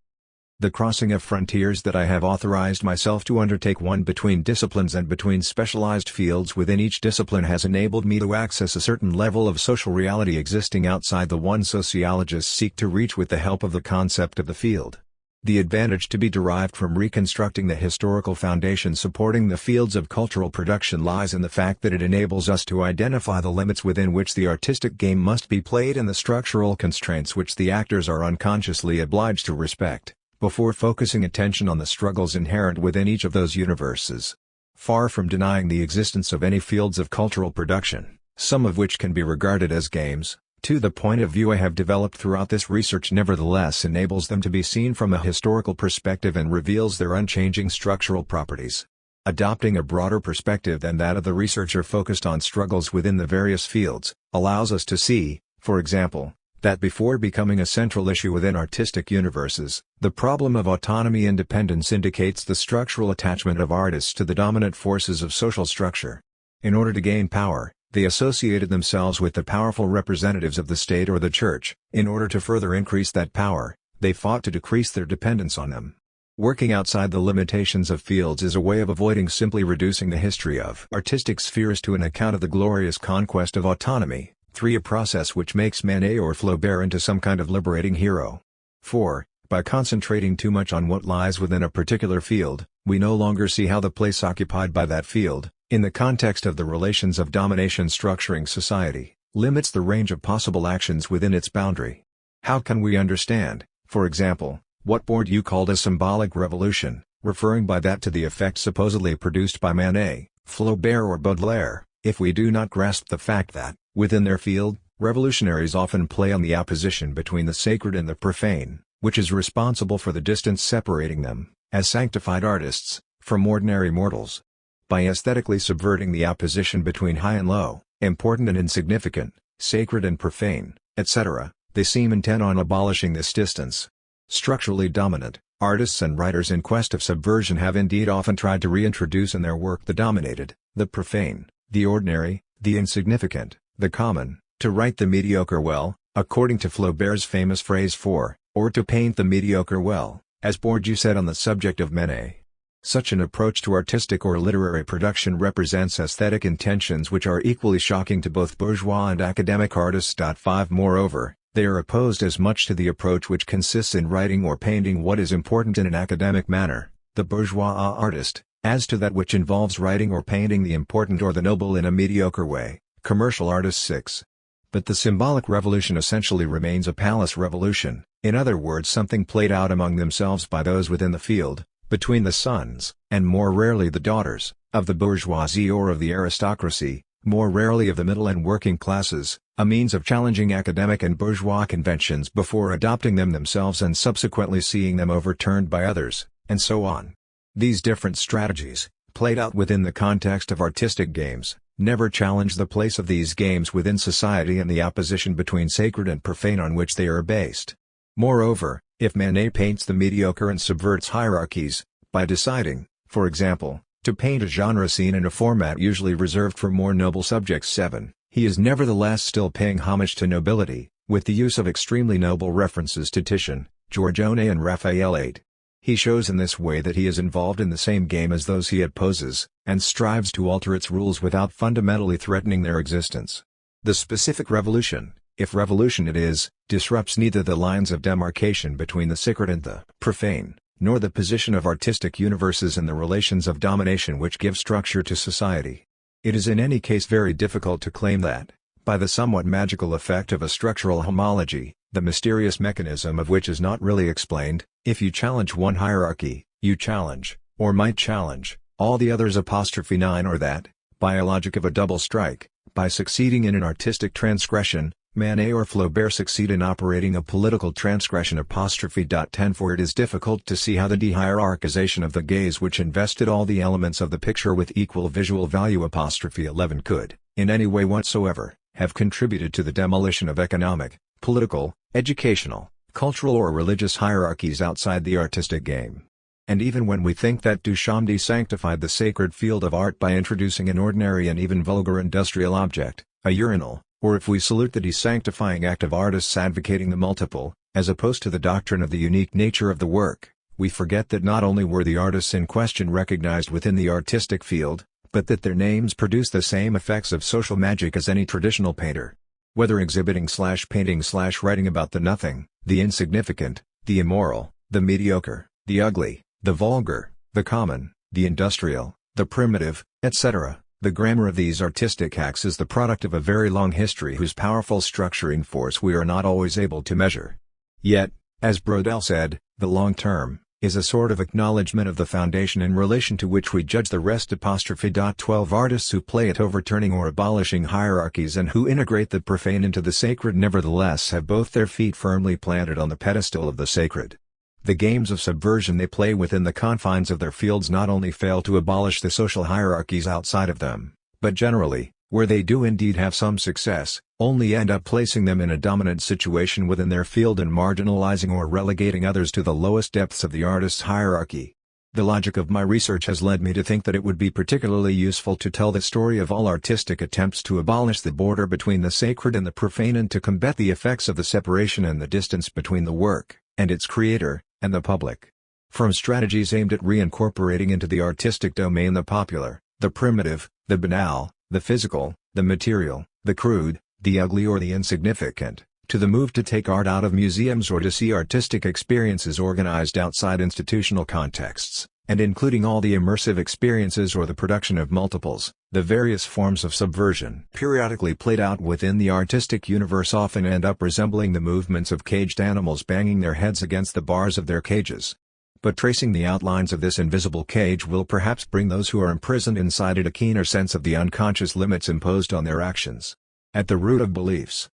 The crossing of frontiers that I have authorized myself to undertake one between disciplines and between specialized fields within each discipline has enabled me to access a certain level of social reality existing outside the one sociologists seek to reach with the help of the concept of the field. The advantage to be derived from reconstructing the historical foundation supporting the fields of cultural production lies in the fact that it enables us to identify the limits within which the artistic game must be played and the structural constraints which the actors are unconsciously obliged to respect, before focusing attention on the struggles inherent within each of those universes. Far from denying the existence of any fields of cultural production, some of which can be regarded as games, the point of view I have developed throughout this research nevertheless enables them to be seen from a historical perspective and reveals their unchanging structural properties. Adopting a broader perspective than that of the researcher focused on struggles within the various fields, allows us to see, for example, that before becoming a central issue within artistic universes, the problem of autonomy independence indicates the structural attachment of artists to the dominant forces of social structure. In order to gain power, they associated themselves with the powerful representatives of the state or the church. In order to further increase that power, they fought to decrease their dependence on them. Working outside the limitations of fields is a way of avoiding simply reducing the history of artistic spheres to an account of the glorious conquest of autonomy. 3. A process which makes Manet or Flaubert into some kind of liberating hero. 4. By concentrating too much on what lies within a particular field, we no longer see how the place occupied by that field, in the context of the relations of domination structuring society, limits the range of possible actions within its boundary. How can we understand, for example, what Bourdieu called a symbolic revolution, referring by that to the effect supposedly produced by Manet, Flaubert or Baudelaire, if we do not grasp the fact that, within their field, revolutionaries often play on the opposition between the sacred and the profane, which is responsible for the distance separating them, as sanctified artists, from ordinary mortals. By aesthetically subverting the opposition between high and low, important and insignificant, sacred and profane, etc., they seem intent on abolishing this distance. Structurally dominant, artists and writers in quest of subversion have indeed often tried to reintroduce in their work the dominated, the profane, the ordinary, the insignificant, the common, to write the mediocre well, according to Flaubert's famous phrase or to paint the mediocre well, as Bourdieu said on the subject of Manet. Such an approach to artistic or literary production represents aesthetic intentions which are equally shocking to both bourgeois and academic artists. 5 Moreover, they are opposed as much to the approach which consists in writing or painting what is important in an academic manner, the bourgeois artist, as to that which involves writing or painting the important or the noble in a mediocre way, commercial artists. 6. But the symbolic revolution essentially remains a palace revolution, in other words something played out among themselves by those within the field, between the sons, and more rarely the daughters, of the bourgeoisie or of the aristocracy, more rarely of the middle and working classes, a means of challenging academic and bourgeois conventions before adopting them themselves and subsequently seeing them overturned by others, and so on. These different strategies, played out within the context of artistic games, never challenge the place of these games within society and the opposition between sacred and profane on which they are based. Moreover, if Manet paints the mediocre and subverts hierarchies, by deciding, for example, to paint a genre scene in a format usually reserved for more noble subjects. 7, he is nevertheless still paying homage to nobility, with the use of extremely noble references to Titian, Giorgione and Raphael. 8. He shows in this way that he is involved in the same game as those he opposes, and strives to alter its rules without fundamentally threatening their existence. The specific revolution, if revolution it is, disrupts neither the lines of demarcation between the sacred and the profane, nor the position of artistic universes and the relations of domination which give structure to society. It is in any case very difficult to claim that, by the somewhat magical effect of a structural homology, the mysterious mechanism of which is not really explained, if you challenge one hierarchy, you challenge, or might challenge, all the others. 9 Or that, by a logic of a double strike, by succeeding in an artistic transgression, Manet or Flaubert succeed in operating a political transgression. 10 For it is difficult to see how the de-hierarchization of the gaze which invested all the elements of the picture with equal visual value 11 could, in any way whatsoever, have contributed to the demolition of economic, political, educational, cultural or religious hierarchies outside the artistic game. And even when we think that Duchamp de-sanctified the sacred field of art by introducing an ordinary and even vulgar industrial object, a urinal, or if we salute the de-sanctifying act of artists advocating the multiple, as opposed to the doctrine of the unique nature of the work, we forget that not only were the artists in question recognized within the artistic field, but that their names produce the same effects of social magic as any traditional painter. Whether exhibiting/painting/writing about the nothing, the insignificant, the immoral, the mediocre, the ugly, the vulgar, the common, the industrial, the primitive, etc., the grammar of these artistic acts is the product of a very long history whose powerful structuring force we are not always able to measure. Yet, as Brodel said, the long term is a sort of acknowledgement of the foundation in relation to which we judge the rest. 12 Artists who play at overturning or abolishing hierarchies and who integrate the profane into the sacred nevertheless have both their feet firmly planted on the pedestal of the sacred. The games of subversion they play within the confines of their fields not only fail to abolish the social hierarchies outside of them, but generally, where they do indeed have some success, only end up placing them in a dominant situation within their field and marginalizing or relegating others to the lowest depths of the artist's hierarchy. The logic of my research has led me to think that it would be particularly useful to tell the story of all artistic attempts to abolish the border between the sacred and the profane and to combat the effects of the separation and the distance between the work, and its creator, and the public. From strategies aimed at reincorporating into the artistic domain the popular, the primitive, the banal, the physical, the material, the crude, the ugly or the insignificant, to the move to take art out of museums or to see artistic experiences organized outside institutional contexts, and including all the immersive experiences or the production of multiples, the various forms of subversion periodically played out within the artistic universe often end up resembling the movements of caged animals banging their heads against the bars of their cages. But tracing the outlines of this invisible cage will perhaps bring those who are imprisoned inside it a keener sense of the unconscious limits imposed on their actions. At the root of beliefs.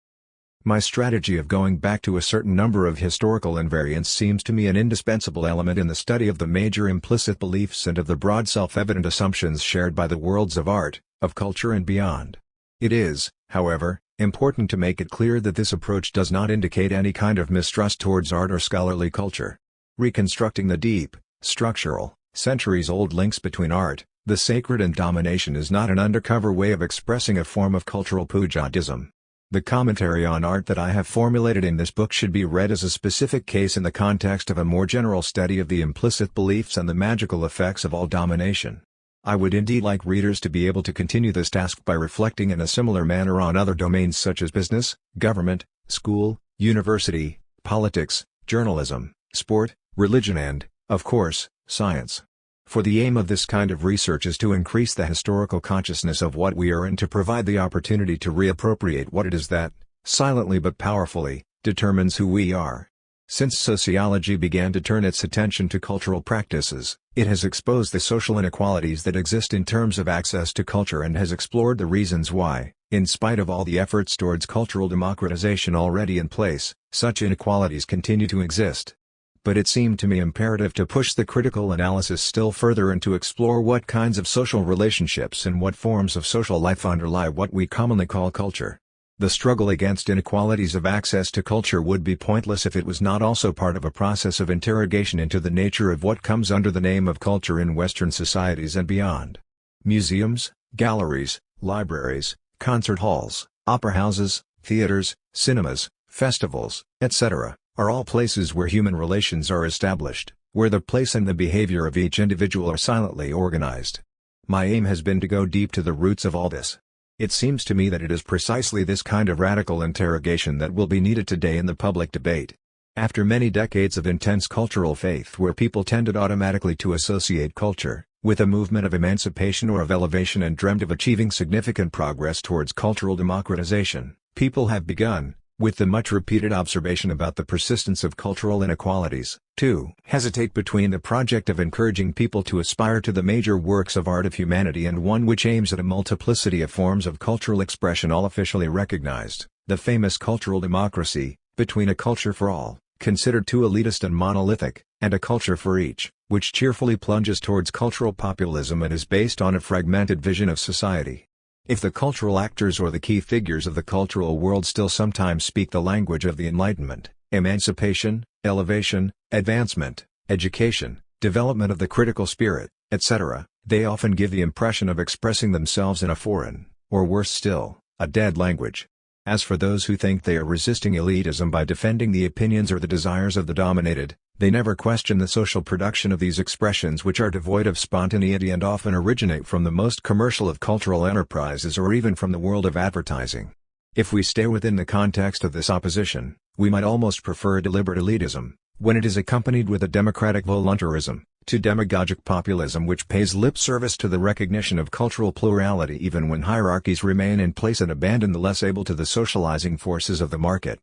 My strategy of going back to a certain number of historical invariants seems to me an indispensable element in the study of the major implicit beliefs and of the broad self-evident assumptions shared by the worlds of art, of culture and beyond. It is, however, important to make it clear that this approach does not indicate any kind of mistrust towards art or scholarly culture. Reconstructing the deep, structural, centuries-old links between art, the sacred and domination is not an undercover way of expressing a form of cultural pujadism. The commentary on art that I have formulated in this book should be read as a specific case in the context of a more general study of the implicit beliefs and the magical effects of all domination. I would indeed like readers to be able to continue this task by reflecting in a similar manner on other domains such as business, government, school, university, politics, journalism, sport, religion and, of course, science. For the aim of this kind of research is to increase the historical consciousness of what we are and to provide the opportunity to reappropriate what it is that, silently but powerfully, determines who we are. Since sociology began to turn its attention to cultural practices, it has exposed the social inequalities that exist in terms of access to culture and has explored the reasons why, in spite of all the efforts towards cultural democratization already in place, such inequalities continue to exist. But it seemed to me imperative to push the critical analysis still further and to explore what kinds of social relationships and what forms of social life underlie what we commonly call culture. The struggle against inequalities of access to culture would be pointless if it was not also part of a process of interrogation into the nature of what comes under the name of culture in Western societies and beyond. Museums, galleries, libraries, concert halls, opera houses, theaters, cinemas, festivals, etc. are all places where human relations are established, where the place and the behavior of each individual are silently organized. My aim has been to go deep to the roots of all this. It seems to me that it is precisely this kind of radical interrogation that will be needed today in the public debate. After many decades of intense cultural faith where people tended automatically to associate culture with a movement of emancipation or of elevation and dreamed of achieving significant progress towards cultural democratization, people have begun, with the much-repeated observation about the persistence of cultural inequalities, to hesitate between the project of encouraging people to aspire to the major works of art of humanity and one which aims at a multiplicity of forms of cultural expression all officially recognized, the famous cultural democracy, between a culture for all, considered too elitist and monolithic, and a culture for each, which cheerfully plunges towards cultural populism and is based on a fragmented vision of society. If the cultural actors or the key figures of the cultural world still sometimes speak the language of the Enlightenment, emancipation, elevation, advancement, education, development of the critical spirit, etc., they often give the impression of expressing themselves in a foreign, or worse still, a dead language. As for those who think they are resisting elitism by defending the opinions or the desires of the dominated, they never question the social production of these expressions which are devoid of spontaneity and often originate from the most commercial of cultural enterprises or even from the world of advertising. If we stay within the context of this opposition, we might almost prefer deliberate elitism, when it is accompanied with a democratic voluntarism, to demagogic populism which pays lip service to the recognition of cultural plurality even when hierarchies remain in place and abandon the less able to the socializing forces of the market.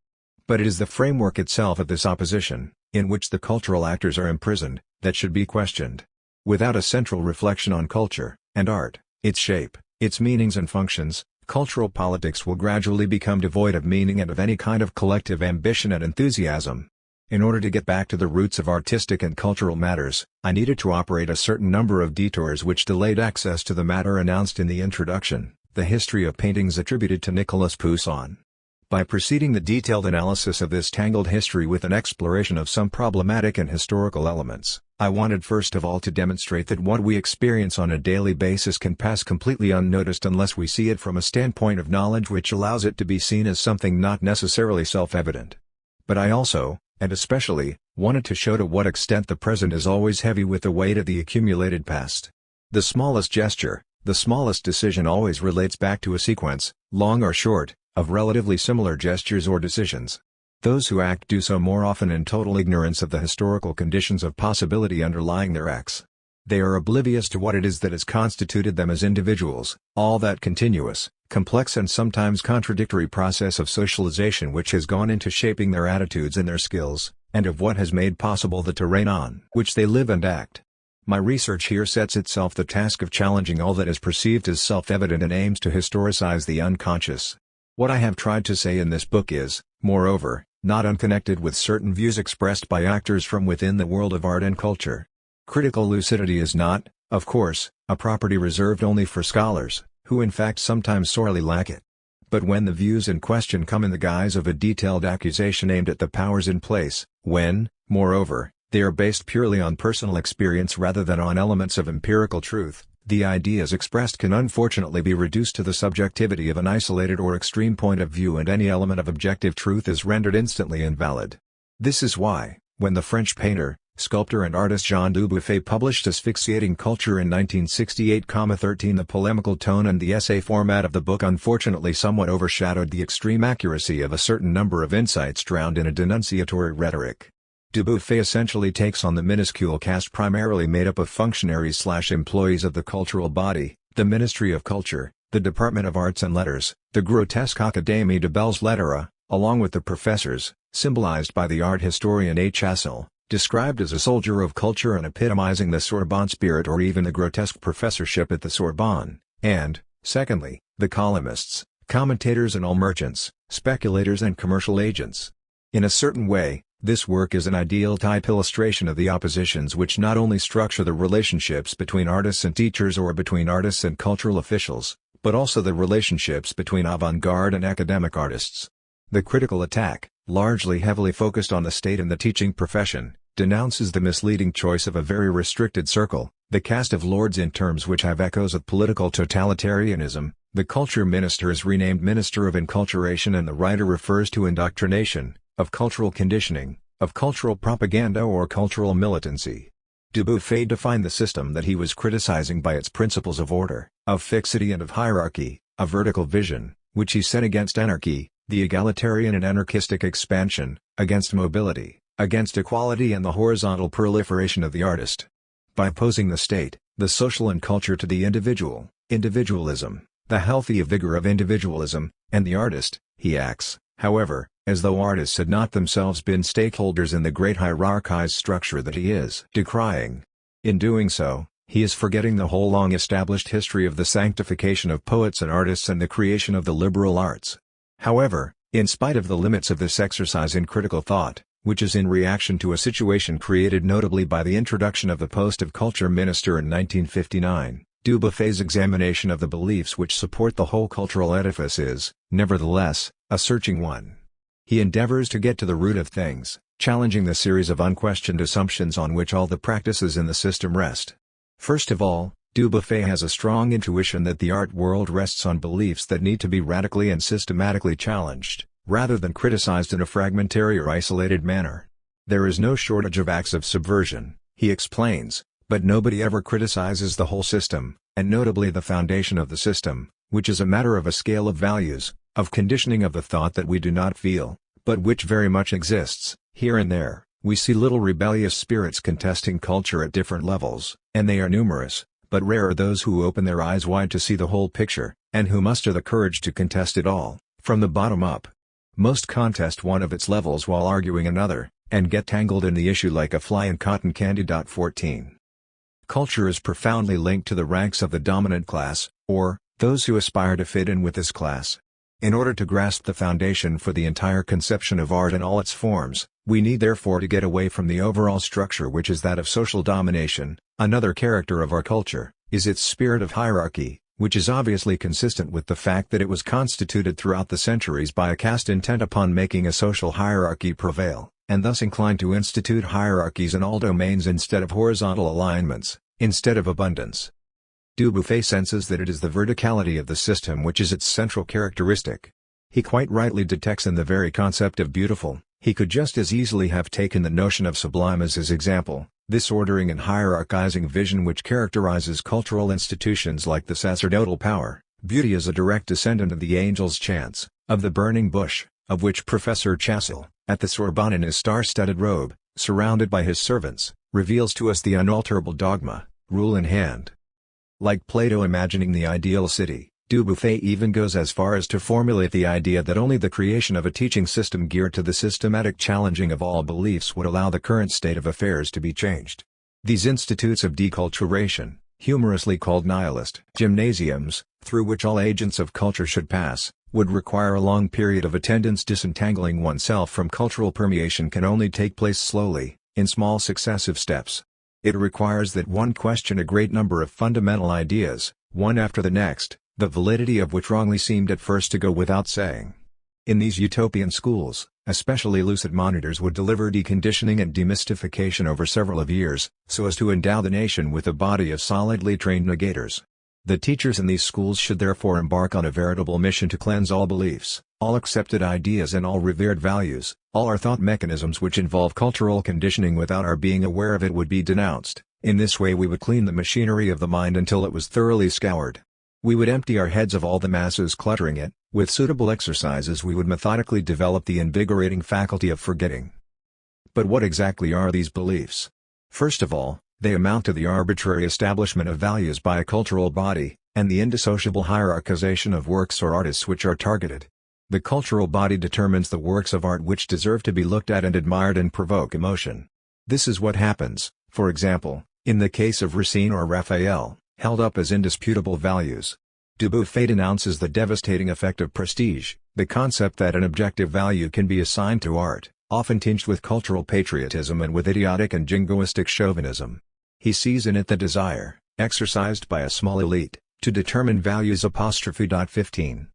But it is the framework itself of this opposition, in which the cultural actors are imprisoned, that should be questioned. Without a central reflection on culture, and art, its shape, its meanings and functions, cultural politics will gradually become devoid of meaning and of any kind of collective ambition and enthusiasm. In order to get back to the roots of artistic and cultural matters, I needed to operate a certain number of detours which delayed access to the matter announced in the introduction, the history of paintings attributed to Nicolas Poussin. By preceding the detailed analysis of this tangled history with an exploration of some problematic and historical elements, I wanted first of all to demonstrate that what we experience on a daily basis can pass completely unnoticed unless we see it from a standpoint of knowledge which allows it to be seen as something not necessarily self-evident. But I also, and especially, wanted to show to what extent the present is always heavy with the weight of the accumulated past. The smallest gesture, the smallest decision always relates back to a sequence, long or short, of relatively similar gestures or decisions. Those who act do so more often in total ignorance of the historical conditions of possibility underlying their acts. They are oblivious to what it is that has constituted them as individuals, all that continuous, complex and sometimes contradictory process of socialization which has gone into shaping their attitudes and their skills, and of what has made possible the terrain on which they live and act. My research here sets itself the task of challenging all that is perceived as self-evident and aims to historicize the unconscious. What I have tried to say in this book is, moreover, not unconnected with certain views expressed by actors from within the world of art and culture. Critical lucidity is not, of course, a property reserved only for scholars, who in fact sometimes sorely lack it. But when the views in question come in the guise of a detailed accusation aimed at the powers in place, when, moreover, they are based purely on personal experience rather than on elements of empirical truth, The ideas expressed can unfortunately be reduced to the subjectivity of an isolated or extreme point of view, and any element of objective truth is rendered instantly invalid. This is why, when the French painter, sculptor and artist Jean Dubuffet published Asphyxiating Culture in 1968-13, the polemical tone and the essay format of the book unfortunately somewhat overshadowed the extreme accuracy of a certain number of insights drowned in a denunciatory rhetoric. Dubuffet essentially takes on the minuscule caste primarily made up of functionaries/employees of the cultural body, the Ministry of Culture, the Department of Arts and Letters, the grotesque Académie des Belles Lettres, along with the professors, symbolized by the art historian H. Hassel, described as a soldier of culture and epitomizing the Sorbonne spirit, or even the grotesque professorship at the Sorbonne, and, secondly, the columnists, commentators and all merchants, speculators and commercial agents. In a certain way, this work is an ideal type illustration of the oppositions which not only structure the relationships between artists and teachers or between artists and cultural officials, but also the relationships between avant-garde and academic artists. The critical attack, largely heavily focused on the state and the teaching profession, denounces the misleading choice of a very restricted circle, the caste of lords, in terms which have echoes of political totalitarianism. The culture minister is renamed Minister of Enculturation, and the writer refers to indoctrination, of cultural conditioning, of cultural propaganda or cultural militancy. Dubuffet defined the system that he was criticizing by its principles of order, of fixity and of hierarchy, a vertical vision, which he set against anarchy, the egalitarian and anarchistic expansion, against mobility, against equality and the horizontal proliferation of the artist. By opposing the state, the social and culture to the individual, individualism, the healthy vigor of individualism, and the artist, he acts, however, as though artists had not themselves been stakeholders in the great hierarchized structure that he is decrying. In doing so, he is forgetting the whole long-established history of the sanctification of poets and artists and the creation of the liberal arts. However, in spite of the limits of this exercise in critical thought, which is in reaction to a situation created notably by the introduction of the post of culture minister in 1959, Dubuffet's examination of the beliefs which support the whole cultural edifice is, nevertheless, a searching one. He endeavors to get to the root of things, challenging the series of unquestioned assumptions on which all the practices in the system rest. First of all, Dubuffet has a strong intuition that the art world rests on beliefs that need to be radically and systematically challenged, rather than criticized in a fragmentary or isolated manner. There is no shortage of acts of subversion, he explains, but nobody ever criticizes the whole system, and notably the foundation of the system, which is a matter of a scale of values, of conditioning of the thought that we do not feel, but which very much exists. Here and there, we see little rebellious spirits contesting culture at different levels, and they are numerous, but rare are those who open their eyes wide to see the whole picture, and who muster the courage to contest it all, from the bottom up. Most contest one of its levels while arguing another, and get tangled in the issue like a fly in cotton candy. 14. Culture is profoundly linked to the ranks of the dominant class, or, those who aspire to fit in with this class. In order to grasp the foundation for the entire conception of art in all its forms, we need therefore to get away from the overall structure which is that of social domination. Another character of our culture is its spirit of hierarchy, which is obviously consistent with the fact that it was constituted throughout the centuries by a caste intent upon making a social hierarchy prevail, and thus inclined to institute hierarchies in all domains instead of horizontal alignments, instead of abundance. Dubuffet senses that it is the verticality of the system which is its central characteristic. He quite rightly detects in the very concept of beautiful, he could just as easily have taken the notion of sublime as his example, this ordering and hierarchizing vision which characterizes cultural institutions like the sacerdotal power. Beauty is a direct descendant of the angel's chants, of the burning bush, of which Professor Chassel, at the Sorbonne in his star-studded robe, surrounded by his servants, reveals to us the unalterable dogma, rule in hand. Like Plato imagining the ideal city, Dubuffet even goes as far as to formulate the idea that only the creation of a teaching system geared to the systematic challenging of all beliefs would allow the current state of affairs to be changed. These institutes of deculturation, humorously called nihilist gymnasiums, through which all agents of culture should pass, would require a long period of attendance. Disentangling oneself from cultural permeation can only take place slowly, in small successive steps. It requires that one question a great number of fundamental ideas, one after the next, the validity of which wrongly seemed at first to go without saying. In these utopian schools, especially lucid monitors would deliver deconditioning and demystification over several of years, so as to endow the nation with a body of solidly trained negators. The teachers in these schools should therefore embark on a veritable mission to cleanse all beliefs, all accepted ideas and all revered values. All our thought mechanisms which involve cultural conditioning without our being aware of it would be denounced. In this way we would clean the machinery of the mind until it was thoroughly scoured. We would empty our heads of all the masses cluttering it. With suitable exercises we would methodically develop the invigorating faculty of forgetting. But what exactly are these beliefs? First of all, they amount to the arbitrary establishment of values by a cultural body, and the indissociable hierarchization of works or artists which are targeted. The cultural body determines the works of art which deserve to be looked at and admired and provoke emotion. This is what happens, for example, in the case of Racine or Raphael, held up as indisputable values. Dubuffet denounces the devastating effect of prestige, the concept that an objective value can be assigned to art, often tinged with cultural patriotism and with idiotic and jingoistic chauvinism. He sees in it the desire, exercised by a small elite, to determine values. 15.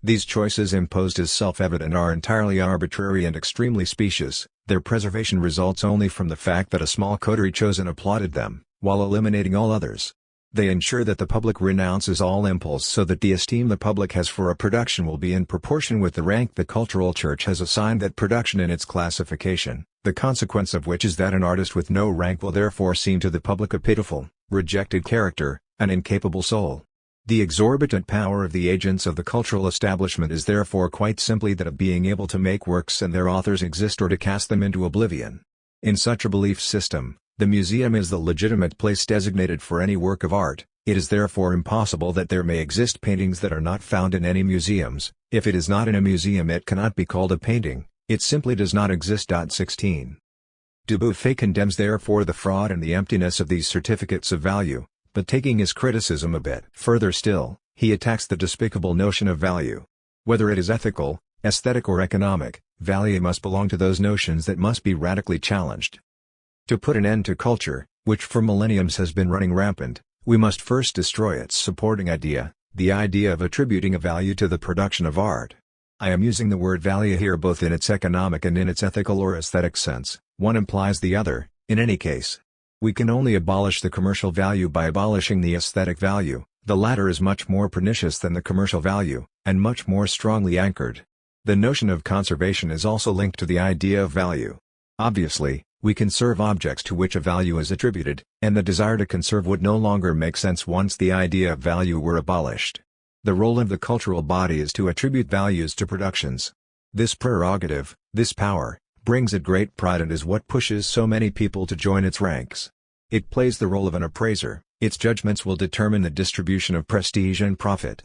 These choices imposed as self-evident are entirely arbitrary and extremely specious. Their preservation results only from the fact that a small coterie chose and applauded them, while eliminating all others. They ensure that the public renounces all impulse so that the esteem the public has for a production will be in proportion with the rank the cultural church has assigned that production in its classification, the consequence of which is that an artist with no rank will therefore seem to the public a pitiful, rejected character, an incapable soul. The exorbitant power of the agents of the cultural establishment is therefore quite simply that of being able to make works and their authors exist or to cast them into oblivion. In such a belief system, the museum is the legitimate place designated for any work of art. It is therefore impossible that there may exist paintings that are not found in any museums. If it is not in a museum it cannot be called a painting, it simply does not exist. 16. Dubuffet condemns therefore the fraud and the emptiness of these certificates of value, but taking his criticism a bit further still, he attacks the despicable notion of value. Whether it is ethical, aesthetic or economic, value must belong to those notions that must be radically challenged. To put an end to culture, which for millenniums has been running rampant, we must first destroy its supporting idea, the idea of attributing a value to the production of art. I am using the word value here both in its economic and in its ethical or aesthetic sense. One implies the other, in any case. We can only abolish the commercial value by abolishing the aesthetic value. The latter is much more pernicious than the commercial value, and much more strongly anchored. The notion of conservation is also linked to the idea of value. Obviously, we conserve objects to which a value is attributed, and the desire to conserve would no longer make sense once the idea of value were abolished. The role of the cultural body is to attribute values to productions. This prerogative, this power, brings it great pride and is what pushes so many people to join its ranks. It plays the role of an appraiser, its judgments will determine the distribution of prestige and profit.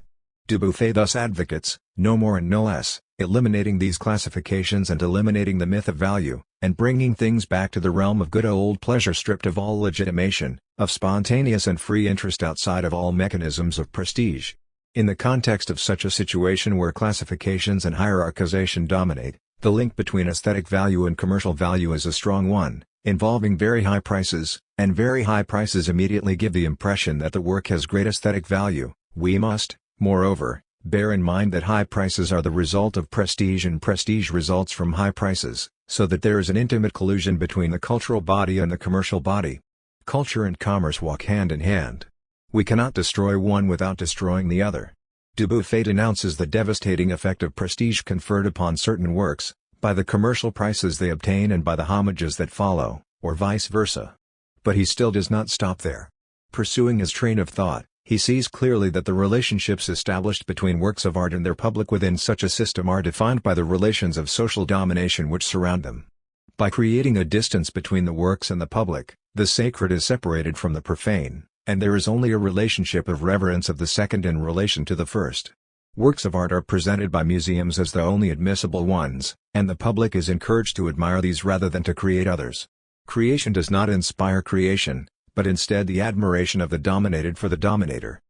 Dubuffet thus advocates, no more and no less, eliminating these classifications and eliminating the myth of value, and bringing things back to the realm of good old pleasure stripped of all legitimation, of spontaneous and free interest outside of all mechanisms of prestige. In the context of such a situation where classifications and hierarchization dominate, the link between aesthetic value and commercial value is a strong one, involving very high prices, and very high prices immediately give the impression that the work has great aesthetic value. We must, moreover, bear in mind that high prices are the result of prestige and prestige results from high prices, so that there is an intimate collusion between the cultural body and the commercial body. Culture and commerce walk hand in hand. We cannot destroy one without destroying the other. Dubuffet denounces the devastating effect of prestige conferred upon certain works, by the commercial prices they obtain and by the homages that follow, or vice versa. But he still does not stop there. Pursuing his train of thought, he sees clearly that the relationships established between works of art and their public within such a system are defined by the relations of social domination which surround them. By creating a distance between the works and the public, the sacred is separated from the profane, and there is only a relationship of reverence of the second in relation to the first. Works of art are presented by museums as the only admissible ones, and the public is encouraged to admire these rather than to create others. Creation does not inspire creation, but instead the admiration of the dominated for the dominator.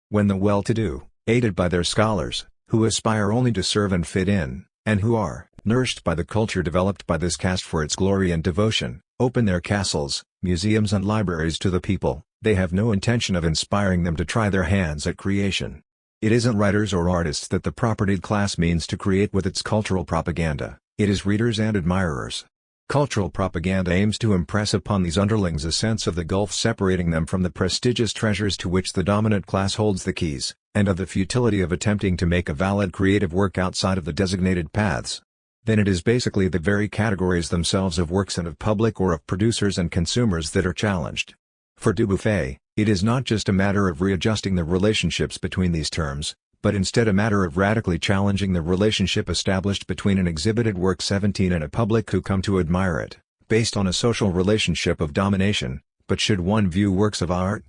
When the well-to-do, aided by their scholars, who aspire only to serve and fit in, and who are nourished by the culture developed by this caste for its glory and devotion, open their castles, museums and libraries to the people, they have no intention of inspiring them to try their hands at creation. It isn't writers or artists that the propertied class means to create with its cultural propaganda, it is readers and admirers. Cultural propaganda aims to impress upon these underlings a sense of the gulf separating them from the prestigious treasures to which the dominant class holds the keys, and of the futility of attempting to make a valid creative work outside of the designated paths. Then it is basically the very categories themselves of works and of public or of producers and consumers that are challenged. For Dubuffet, it is not just a matter of readjusting the relationships between these terms, but instead a matter of radically challenging the relationship established between an exhibited work 17 and a public who come to admire it, based on a social relationship of domination. But should one view works of art?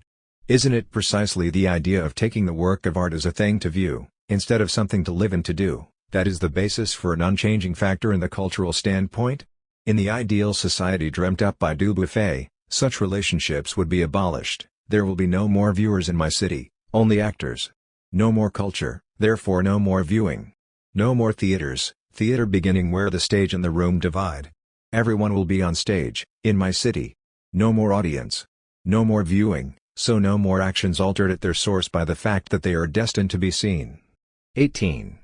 Isn't it precisely the idea of taking the work of art as a thing to view, instead of something to live and to do, that is the basis for an unchanging factor in the cultural standpoint? In the ideal society dreamt up by Dubuffet, such relationships would be abolished. There will be no more viewers in my city, only actors. No more culture, therefore no more viewing. No more theaters, theater beginning where the stage and the room divide. Everyone will be on stage, in my city. No more audience. No more viewing, so no more actions altered at their source by the fact that they are destined to be seen. 18.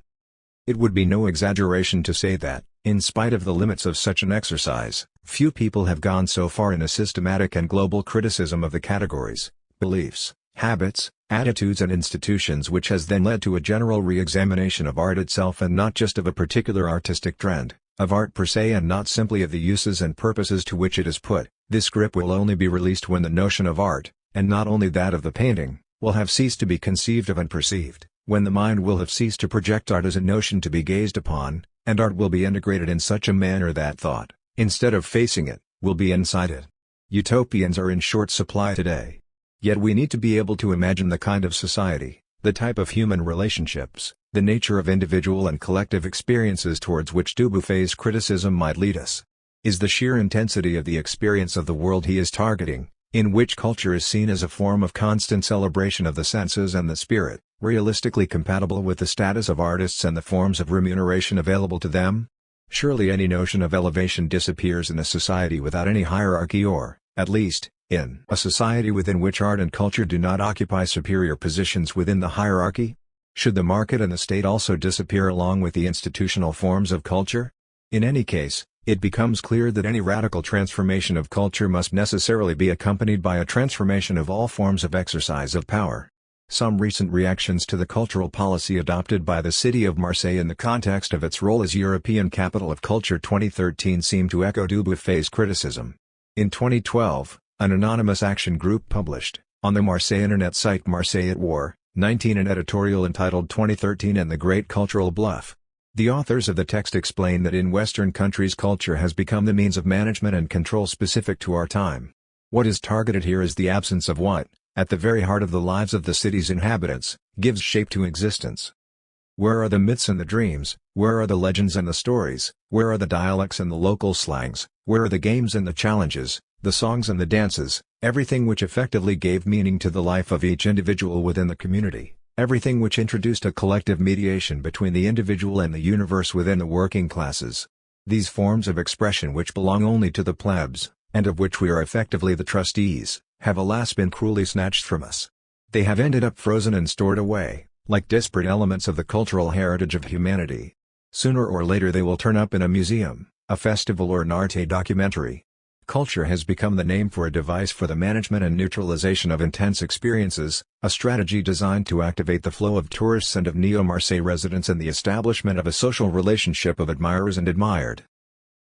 It would be no exaggeration to say that, in spite of the limits of such an exercise, few people have gone so far in a systematic and global criticism of the categories, beliefs, habits, attitudes and institutions which has then led to a general re-examination of art itself and not just of a particular artistic trend, of art per se and not simply of the uses and purposes to which it is put. This grip will only be released when the notion of art, and not only that of the painting, will have ceased to be conceived of and perceived, when the mind will have ceased to project art as a notion to be gazed upon, and art will be integrated in such a manner that thought, instead of facing it, will be inside it. Utopians are in short supply today. Yet we need to be able to imagine the kind of society, the type of human relationships, the nature of individual and collective experiences towards which Dubuffet's criticism might lead us. Is the sheer intensity of the experience of the world he is targeting, in which culture is seen as a form of constant celebration of the senses and the spirit, realistically compatible with the status of artists and the forms of remuneration available to them? Surely any notion of elevation disappears in a society without any hierarchy or, at least, in a society within which art and culture do not occupy superior positions within the hierarchy? Should the market and the state also disappear along with the institutional forms of culture? In any case, it becomes clear that any radical transformation of culture must necessarily be accompanied by a transformation of all forms of exercise of power. Some recent reactions to the cultural policy adopted by the city of Marseille in the context of its role as European Capital of Culture 2013 seem to echo Dubuffet's criticism. In 2012, an anonymous action group published, on the Marseille internet site Marseille at War, 19 an editorial entitled 2013 and the Great Cultural Bluff. The authors of the text explain that in Western countries culture has become the means of management and control specific to our time. What is targeted here is the absence of what, at the very heart of the lives of the city's inhabitants, gives shape to existence. Where are the myths and the dreams, where are the legends and the stories, where are the dialects and the local slangs, where are the games and the challenges, the songs and the dances, everything which effectively gave meaning to the life of each individual within the community, everything which introduced a collective mediation between the individual and the universe within the working classes? These forms of expression which belong only to the plebs, and of which we are effectively the trustees, have alas been cruelly snatched from us. They have ended up frozen and stored away, like disparate elements of the cultural heritage of humanity. Sooner or later they will turn up in a museum, a festival or an arte documentary. Culture has become the name for a device for the management and neutralization of intense experiences, a strategy designed to activate the flow of tourists and of Neo-Marseille residents and the establishment of a social relationship of admirers and admired.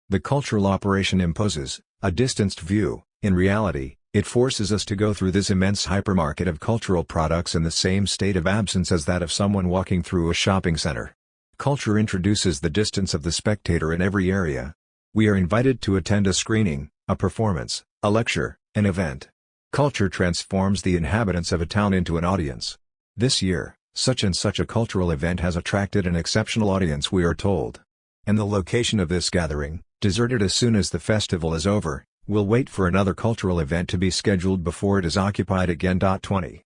The cultural operation imposes a distanced view. In reality, it forces us to go through this immense hypermarket of cultural products in the same state of absence as that of someone walking through a shopping center. Culture introduces the distance of the spectator in every area. We are invited to attend a screening, a performance, a lecture, an event. Culture transforms the inhabitants of a town into an audience. This year, such and such a cultural event has attracted an exceptional audience, we are told. And the location of this gathering, deserted as soon as the festival is over, will wait for another cultural event to be scheduled before it is occupied again. 20.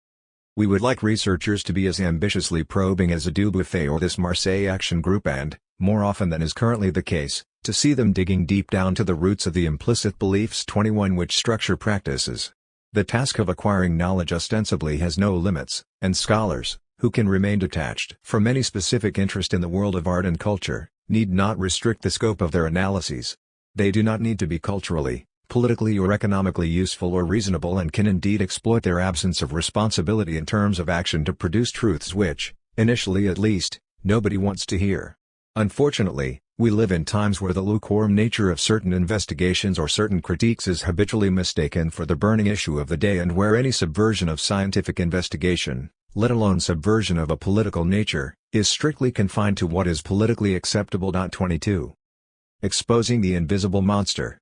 We would like researchers to be as ambitiously probing as a Dubuffet or this Marseille Action Group and, more often than is currently the case, to see them digging deep down to the roots of the implicit beliefs 21 which structure practices. The task of acquiring knowledge ostensibly has no limits, and scholars, who can remain detached from any specific interest in the world of art and culture, need not restrict the scope of their analyses. They do not need to be culturally, politically or economically useful or reasonable, and can indeed exploit their absence of responsibility in terms of action to produce truths which, initially at least, nobody wants to hear. Unfortunately, we live in times where the lukewarm nature of certain investigations or certain critiques is habitually mistaken for the burning issue of the day, and where any subversion of scientific investigation, let alone subversion of a political nature, is strictly confined to what is politically acceptable. 22. Exposing the invisible monster.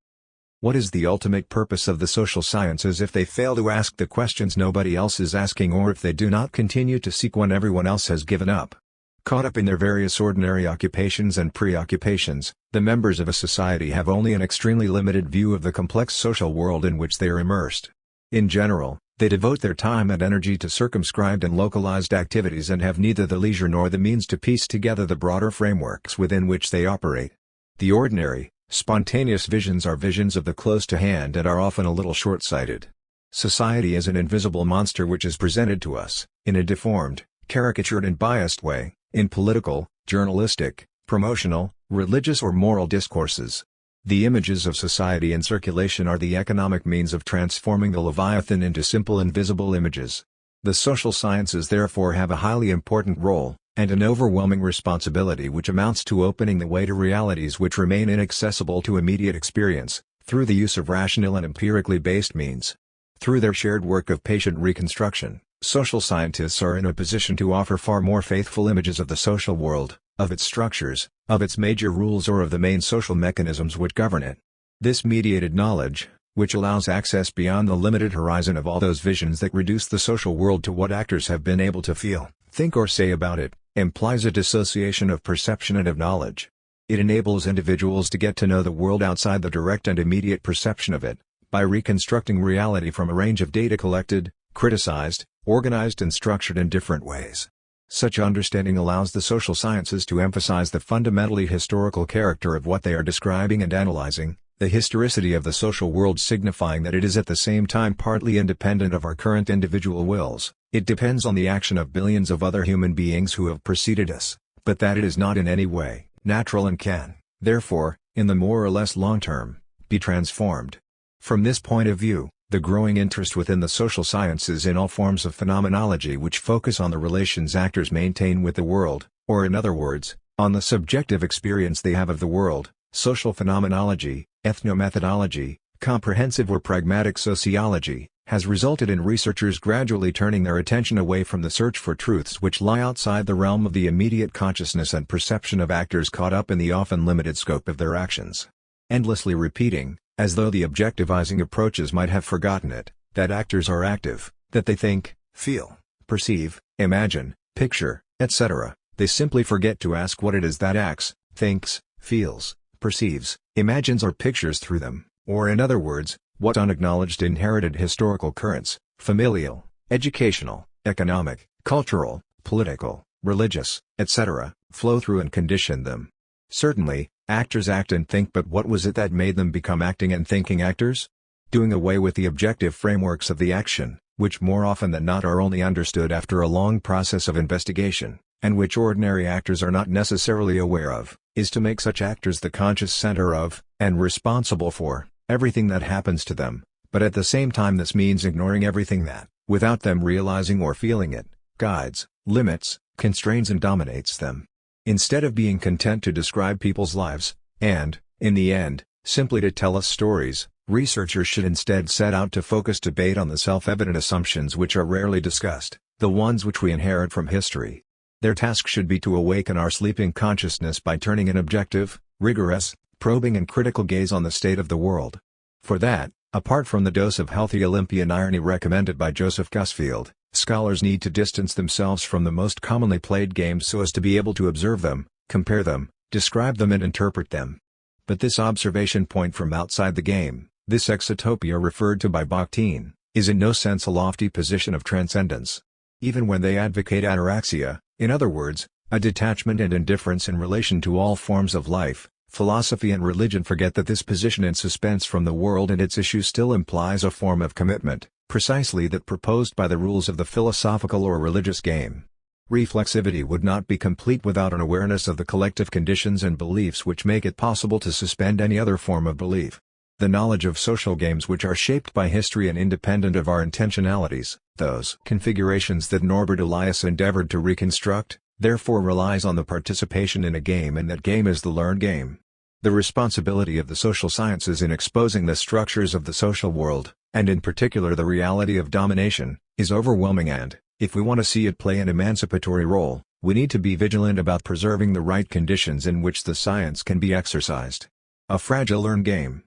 What is the ultimate purpose of the social sciences if they fail to ask the questions nobody else is asking, or if they do not continue to seek when everyone else has given up? Caught up in their various ordinary occupations and preoccupations, the members of a society have only an extremely limited view of the complex social world in which they are immersed. In general, they devote their time and energy to circumscribed and localized activities and have neither the leisure nor the means to piece together the broader frameworks within which they operate. The ordinary, spontaneous visions are visions of the close to hand and are often a little short-sighted. Society is an invisible monster which is presented to us, in a deformed, caricatured and biased way, in political, journalistic, promotional, religious or moral discourses. The images of society in circulation are the economic means of transforming the Leviathan into simple invisible images. The social sciences therefore have a highly important role, and an overwhelming responsibility which amounts to opening the way to realities which remain inaccessible to immediate experience, through the use of rational and empirically based means. Through their shared work of patient reconstruction, social scientists are in a position to offer far more faithful images of the social world, of its structures, of its major rules, or of the main social mechanisms which govern it. This mediated knowledge, which allows access beyond the limited horizon of all those visions that reduce the social world to what actors have been able to feel, think or say about it, implies a dissociation of perception and of knowledge. It enables individuals to get to know the world outside the direct and immediate perception of it, by reconstructing reality from a range of data collected, criticized, organized and structured in different ways. Such understanding allows the social sciences to emphasize the fundamentally historical character of what they are describing and analyzing, the historicity of the social world signifying that it is at the same time partly independent of our current individual wills. It depends on the action of billions of other human beings who have preceded us, but that it is not in any way natural and can, therefore, in the more or less long term, be transformed. From this point of view, the growing interest within the social sciences in all forms of phenomenology which focus on the relations actors maintain with the world, or in other words, on the subjective experience they have of the world, social phenomenology, ethnomethodology, comprehensive or pragmatic sociology, has resulted in researchers gradually turning their attention away from the search for truths which lie outside the realm of the immediate consciousness and perception of actors caught up in the often limited scope of their actions. Endlessly repeating, as though the objectivizing approaches might have forgotten it, that actors are active, that they think, feel, perceive, imagine, picture, etc., they simply forget to ask what it is that acts, thinks, feels, perceives, imagines or pictures through them, or in other words, what unacknowledged inherited historical currents, familial, educational, economic, cultural, political, religious, etc., flow through and condition them. Certainly, actors act and think, but what was it that made them become acting and thinking actors? Doing away with the objective frameworks of the action, which more often than not are only understood after a long process of investigation, and which ordinary actors are not necessarily aware of, is to make such actors the conscious center of, and responsible for, everything that happens to them, but at the same time this means ignoring everything that, without them realizing or feeling it, guides, limits, constrains and dominates them. Instead of being content to describe people's lives, and, in the end, simply to tell us stories, researchers should instead set out to focus debate on the self-evident assumptions which are rarely discussed, the ones which we inherit from history. Their task should be to awaken our sleeping consciousness by turning an objective, rigorous, probing and critical gaze on the state of the world. For that, apart from the dose of healthy Olympian irony recommended by Joseph Gusfield, scholars need to distance themselves from the most commonly played games so as to be able to observe them, compare them, describe them and interpret them. But this observation point from outside the game, this exotopia referred to by Bakhtin, is in no sense a lofty position of transcendence. Even when they advocate ataraxia, in other words, a detachment and indifference in relation to all forms of life, philosophy and religion forget that this position in suspense from the world and its issues still implies a form of commitment, precisely that proposed by the rules of the philosophical or religious game. Reflexivity would not be complete without an awareness of the collective conditions and beliefs which make it possible to suspend any other form of belief. The knowledge of social games which are shaped by history and independent of our intentionalities, those configurations that Norbert Elias endeavored to reconstruct, therefore relies on the participation in a game, and that game is the learned game. The responsibility of the social sciences in exposing the structures of the social world, and in particular the reality of domination, is overwhelming, and, if we want to see it play an emancipatory role, we need to be vigilant about preserving the right conditions in which the science can be exercised. A fragile learned game.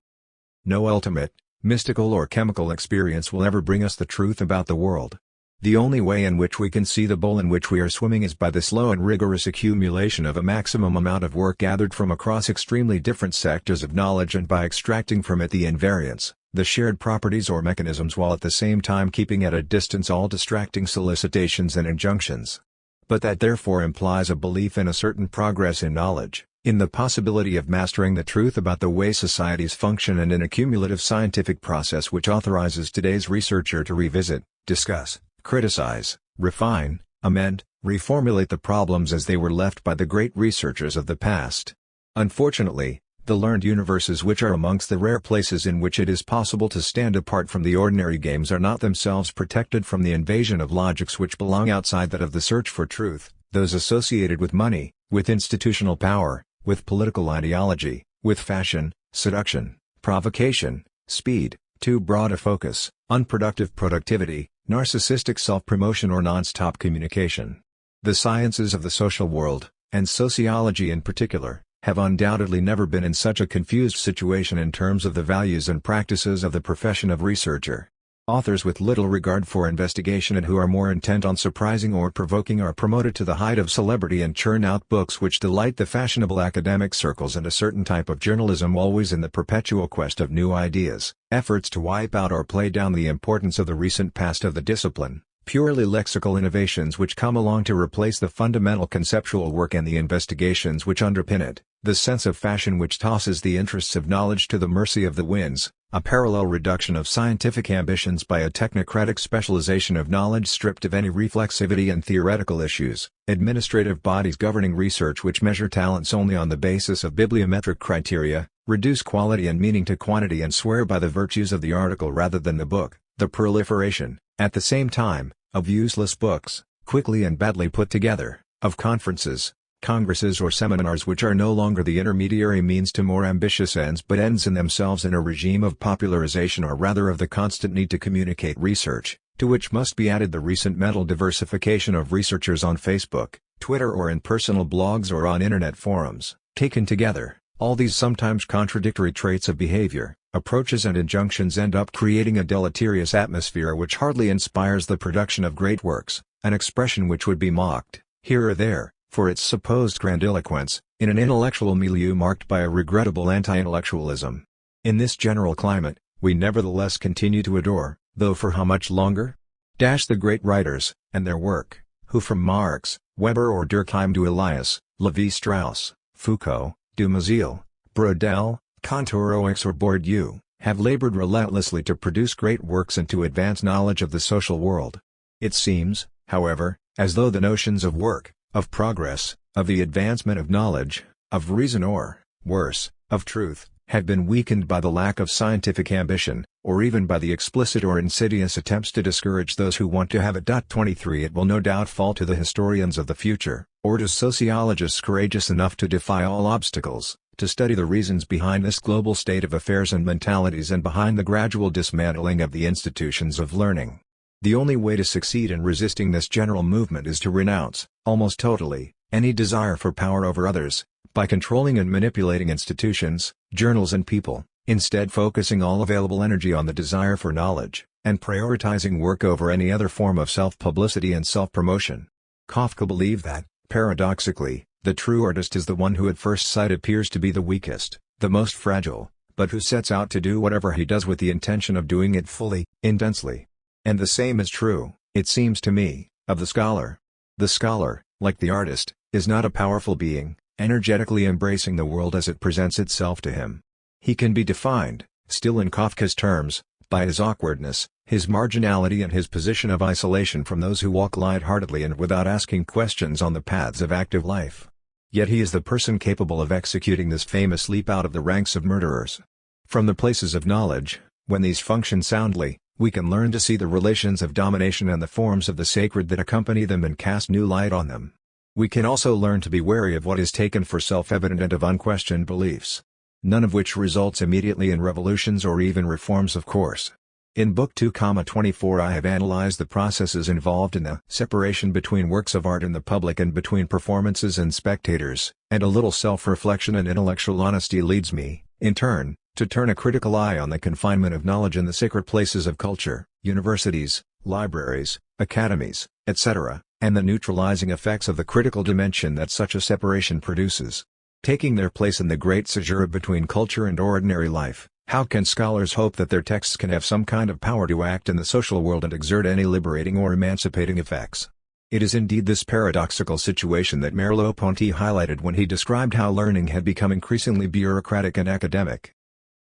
No ultimate, mystical or chemical experience will ever bring us the truth about the world. The only way in which we can see the bowl in which we are swimming is by the slow and rigorous accumulation of a maximum amount of work gathered from across extremely different sectors of knowledge, and by extracting from it the invariants, the shared properties or mechanisms, while at the same time keeping at a distance all distracting solicitations and injunctions. But that therefore implies a belief in a certain progress in knowledge, in the possibility of mastering the truth about the way societies function, and in a cumulative scientific process which authorizes today's researcher to revisit, discuss, criticize, refine, amend, reformulate the problems as they were left by the great researchers of the past. Unfortunately, the learned universes, which are amongst the rare places in which it is possible to stand apart from the ordinary games, are not themselves protected from the invasion of logics which belong outside that of the search for truth, those associated with money, with institutional power, with political ideology, with fashion, seduction, provocation, speed, too broad a focus, unproductive productivity, narcissistic self-promotion, or non-stop communication. The sciences of the social world, and sociology in particular, have undoubtedly never been in such a confused situation in terms of the values and practices of the profession of researcher. Authors with little regard for investigation and who are more intent on surprising or provoking are promoted to the height of celebrity and churn out books which delight the fashionable academic circles and a certain type of journalism, always in the perpetual quest of new ideas, efforts to wipe out or play down the importance of the recent past of the discipline, purely lexical innovations which come along to replace the fundamental conceptual work and the investigations which underpin it, the sense of fashion which tosses the interests of knowledge to the mercy of the winds, a parallel reduction of scientific ambitions by a technocratic specialization of knowledge stripped of any reflexivity and theoretical issues, administrative bodies governing research which measure talents only on the basis of bibliometric criteria, reduce quality and meaning to quantity, and swear by the virtues of the article rather than the book, the proliferation, at the same time, of useless books, quickly and badly put together, of conferences, congresses or seminars which are no longer the intermediary means to more ambitious ends but ends in themselves, in a regime of popularization, or rather of the constant need to communicate research, to which must be added the recent mental diversification of researchers on Facebook, Twitter, or in personal blogs or on internet forums. Taken together, all these sometimes contradictory traits of behavior, approaches and injunctions end up creating a deleterious atmosphere which hardly inspires the production of great works, an expression which would be mocked, here or there, for its supposed grandiloquence, in an intellectual milieu marked by a regrettable anti-intellectualism. In this general climate, we nevertheless continue to adore, though for how much longer? The great writers, and their work, who from Marx, Weber or Durkheim to Elias, Lévi-Strauss, Foucault, Dumézil, Brodel, Kantorowicz or Bourdieu, have labored relentlessly to produce great works and to advance knowledge of the social world. It seems, however, as though the notions of work, of progress, of the advancement of knowledge, of reason, or, worse, of truth, have been weakened by the lack of scientific ambition, or even by the explicit or insidious attempts to discourage those who want to have it. 23 It will no doubt fall to the historians of the future, or to sociologists courageous enough to defy all obstacles, to study the reasons behind this global state of affairs and mentalities, and behind the gradual dismantling of the institutions of learning. The only way to succeed in resisting this general movement is to renounce, almost totally, any desire for power over others, by controlling and manipulating institutions, journals and people, instead focusing all available energy on the desire for knowledge, and prioritizing work over any other form of self-publicity and self-promotion. Kafka believed that, paradoxically, the true artist is the one who at first sight appears to be the weakest, the most fragile, but who sets out to do whatever he does with the intention of doing it fully, intensely. And the same is true, it seems to me, of the scholar. The scholar, like the artist, is not a powerful being, energetically embracing the world as it presents itself to him. He can be defined, still in Kafka's terms, by his awkwardness, his marginality and his position of isolation from those who walk lightheartedly and without asking questions on the paths of active life. Yet he is the person capable of executing this famous leap out of the ranks of murderers. From the places of knowledge, when these function soundly, we can learn to see the relations of domination and the forms of the sacred that accompany them and cast new light on them. We can also learn to be wary of what is taken for self-evident and of unquestioned beliefs. None of which results immediately in revolutions or even reforms, of course. In Book 2:24 I have analyzed the processes involved in the separation between works of art and the public and between performances and spectators, and a little self-reflection and intellectual honesty leads me, in turn, to turn a critical eye on the confinement of knowledge in the sacred places of culture, universities, libraries, academies, etc., and the neutralizing effects of the critical dimension that such a separation produces. Taking their place in the great caesura between culture and ordinary life, how can scholars hope that their texts can have some kind of power to act in the social world and exert any liberating or emancipating effects? It is indeed this paradoxical situation that Merleau-Ponty highlighted when he described how learning had become increasingly bureaucratic and academic.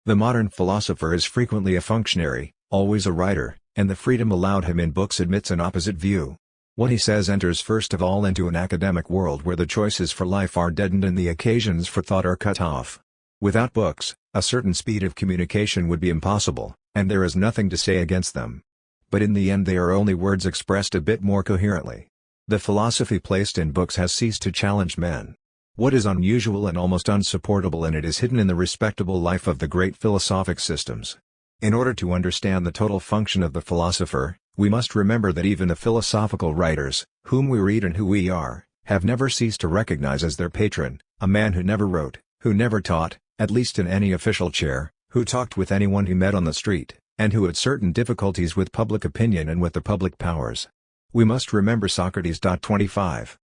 The modern philosopher is frequently a functionary, always a writer, and the freedom allowed him in books admits an opposite view. What he says enters first of all into an academic world where the choices for life are deadened and the occasions for thought are cut off. Without books, a certain speed of communication would be impossible, and there is nothing to say against them. But in the end they are only words expressed a bit more coherently. The philosophy placed in books has ceased to challenge men. What is unusual and almost unsupportable in it is hidden in the respectable life of the great philosophic systems. In order to understand the total function of the philosopher, we must remember that even the philosophical writers, whom we read and who we are, have never ceased to recognize as their patron, a man who never wrote, who never taught, at least in any official chair, who talked with anyone he met on the street, and who had certain difficulties with public opinion and with the public powers. We must remember Socrates. 25.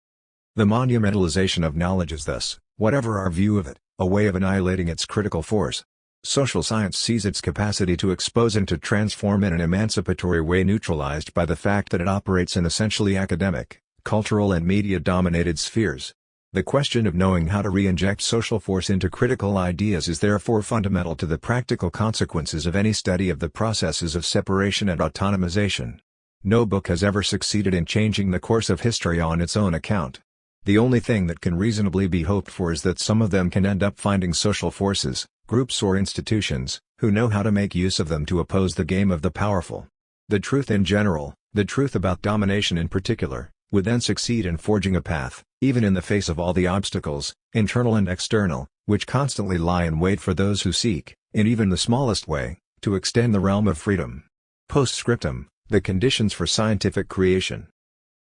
The monumentalization of knowledge is thus, whatever our view of it, a way of annihilating its critical force. Social science sees its capacity to expose and to transform in an emancipatory way neutralized by the fact that it operates in essentially academic, cultural and media-dominated spheres. The question of knowing how to re-inject social force into critical ideas is therefore fundamental to the practical consequences of any study of the processes of separation and autonomization. No book has ever succeeded in changing the course of history on its own account. The only thing that can reasonably be hoped for is that some of them can end up finding social forces, groups or institutions, who know how to make use of them to oppose the game of the powerful. The truth in general, the truth about domination in particular, would then succeed in forging a path, even in the face of all the obstacles, internal and external, which constantly lie in wait for those who seek, in even the smallest way, to extend the realm of freedom. Postscriptum, the conditions for scientific creation.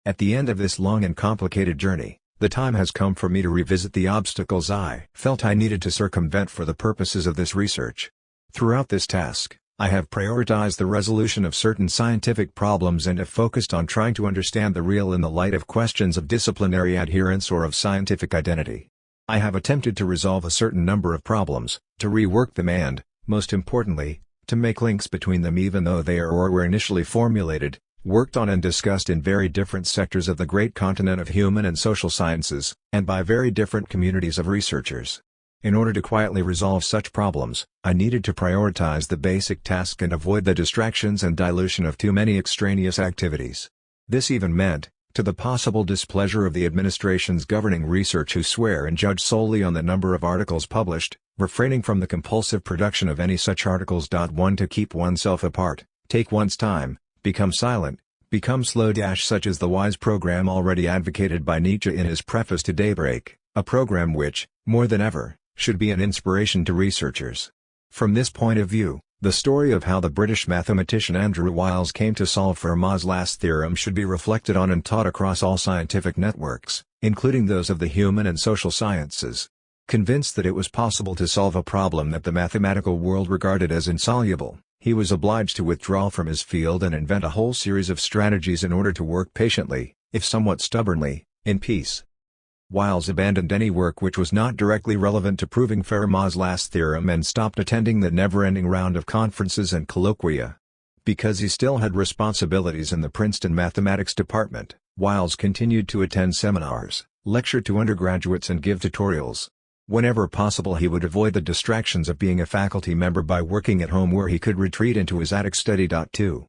At the end of this long and complicated journey, the time has come for me to revisit the obstacles I felt I needed to circumvent for the purposes of this research. Throughout this task, I have prioritized the resolution of certain scientific problems and have focused on trying to understand the real in the light of questions of disciplinary adherence or of scientific identity. I have attempted to resolve a certain number of problems, to rework them and, most importantly, to make links between them even though they are or were initially formulated, worked on and discussed in very different sectors of the great continent of human and social sciences, and by very different communities of researchers. In order to quietly resolve such problems, I needed to prioritize the basic task and avoid the distractions and dilution of too many extraneous activities. This even meant, to the possible displeasure of the administrations governing research who swear and judge solely on the number of articles published, refraining from the compulsive production of any such articles. 1 To keep oneself apart, take one's time, become silent, become slow. Such is the wise program already advocated by Nietzsche in his preface to Daybreak, a program which, more than ever, should be an inspiration to researchers. From this point of view, the story of how the British mathematician Andrew Wiles came to solve Fermat's last theorem should be reflected on and taught across all scientific networks, including those of the human and social sciences. Convinced that it was possible to solve a problem that the mathematical world regarded as insoluble, he was obliged to withdraw from his field and invent a whole series of strategies in order to work patiently, if somewhat stubbornly, in peace. Wiles abandoned any work which was not directly relevant to proving Fermat's last theorem and stopped attending the never-ending round of conferences and colloquia. Because he still had responsibilities in the Princeton mathematics department, Wiles continued to attend seminars, lecture to undergraduates and give tutorials. Whenever possible he would avoid the distractions of being a faculty member by working at home where he could retreat into his attic study. 2.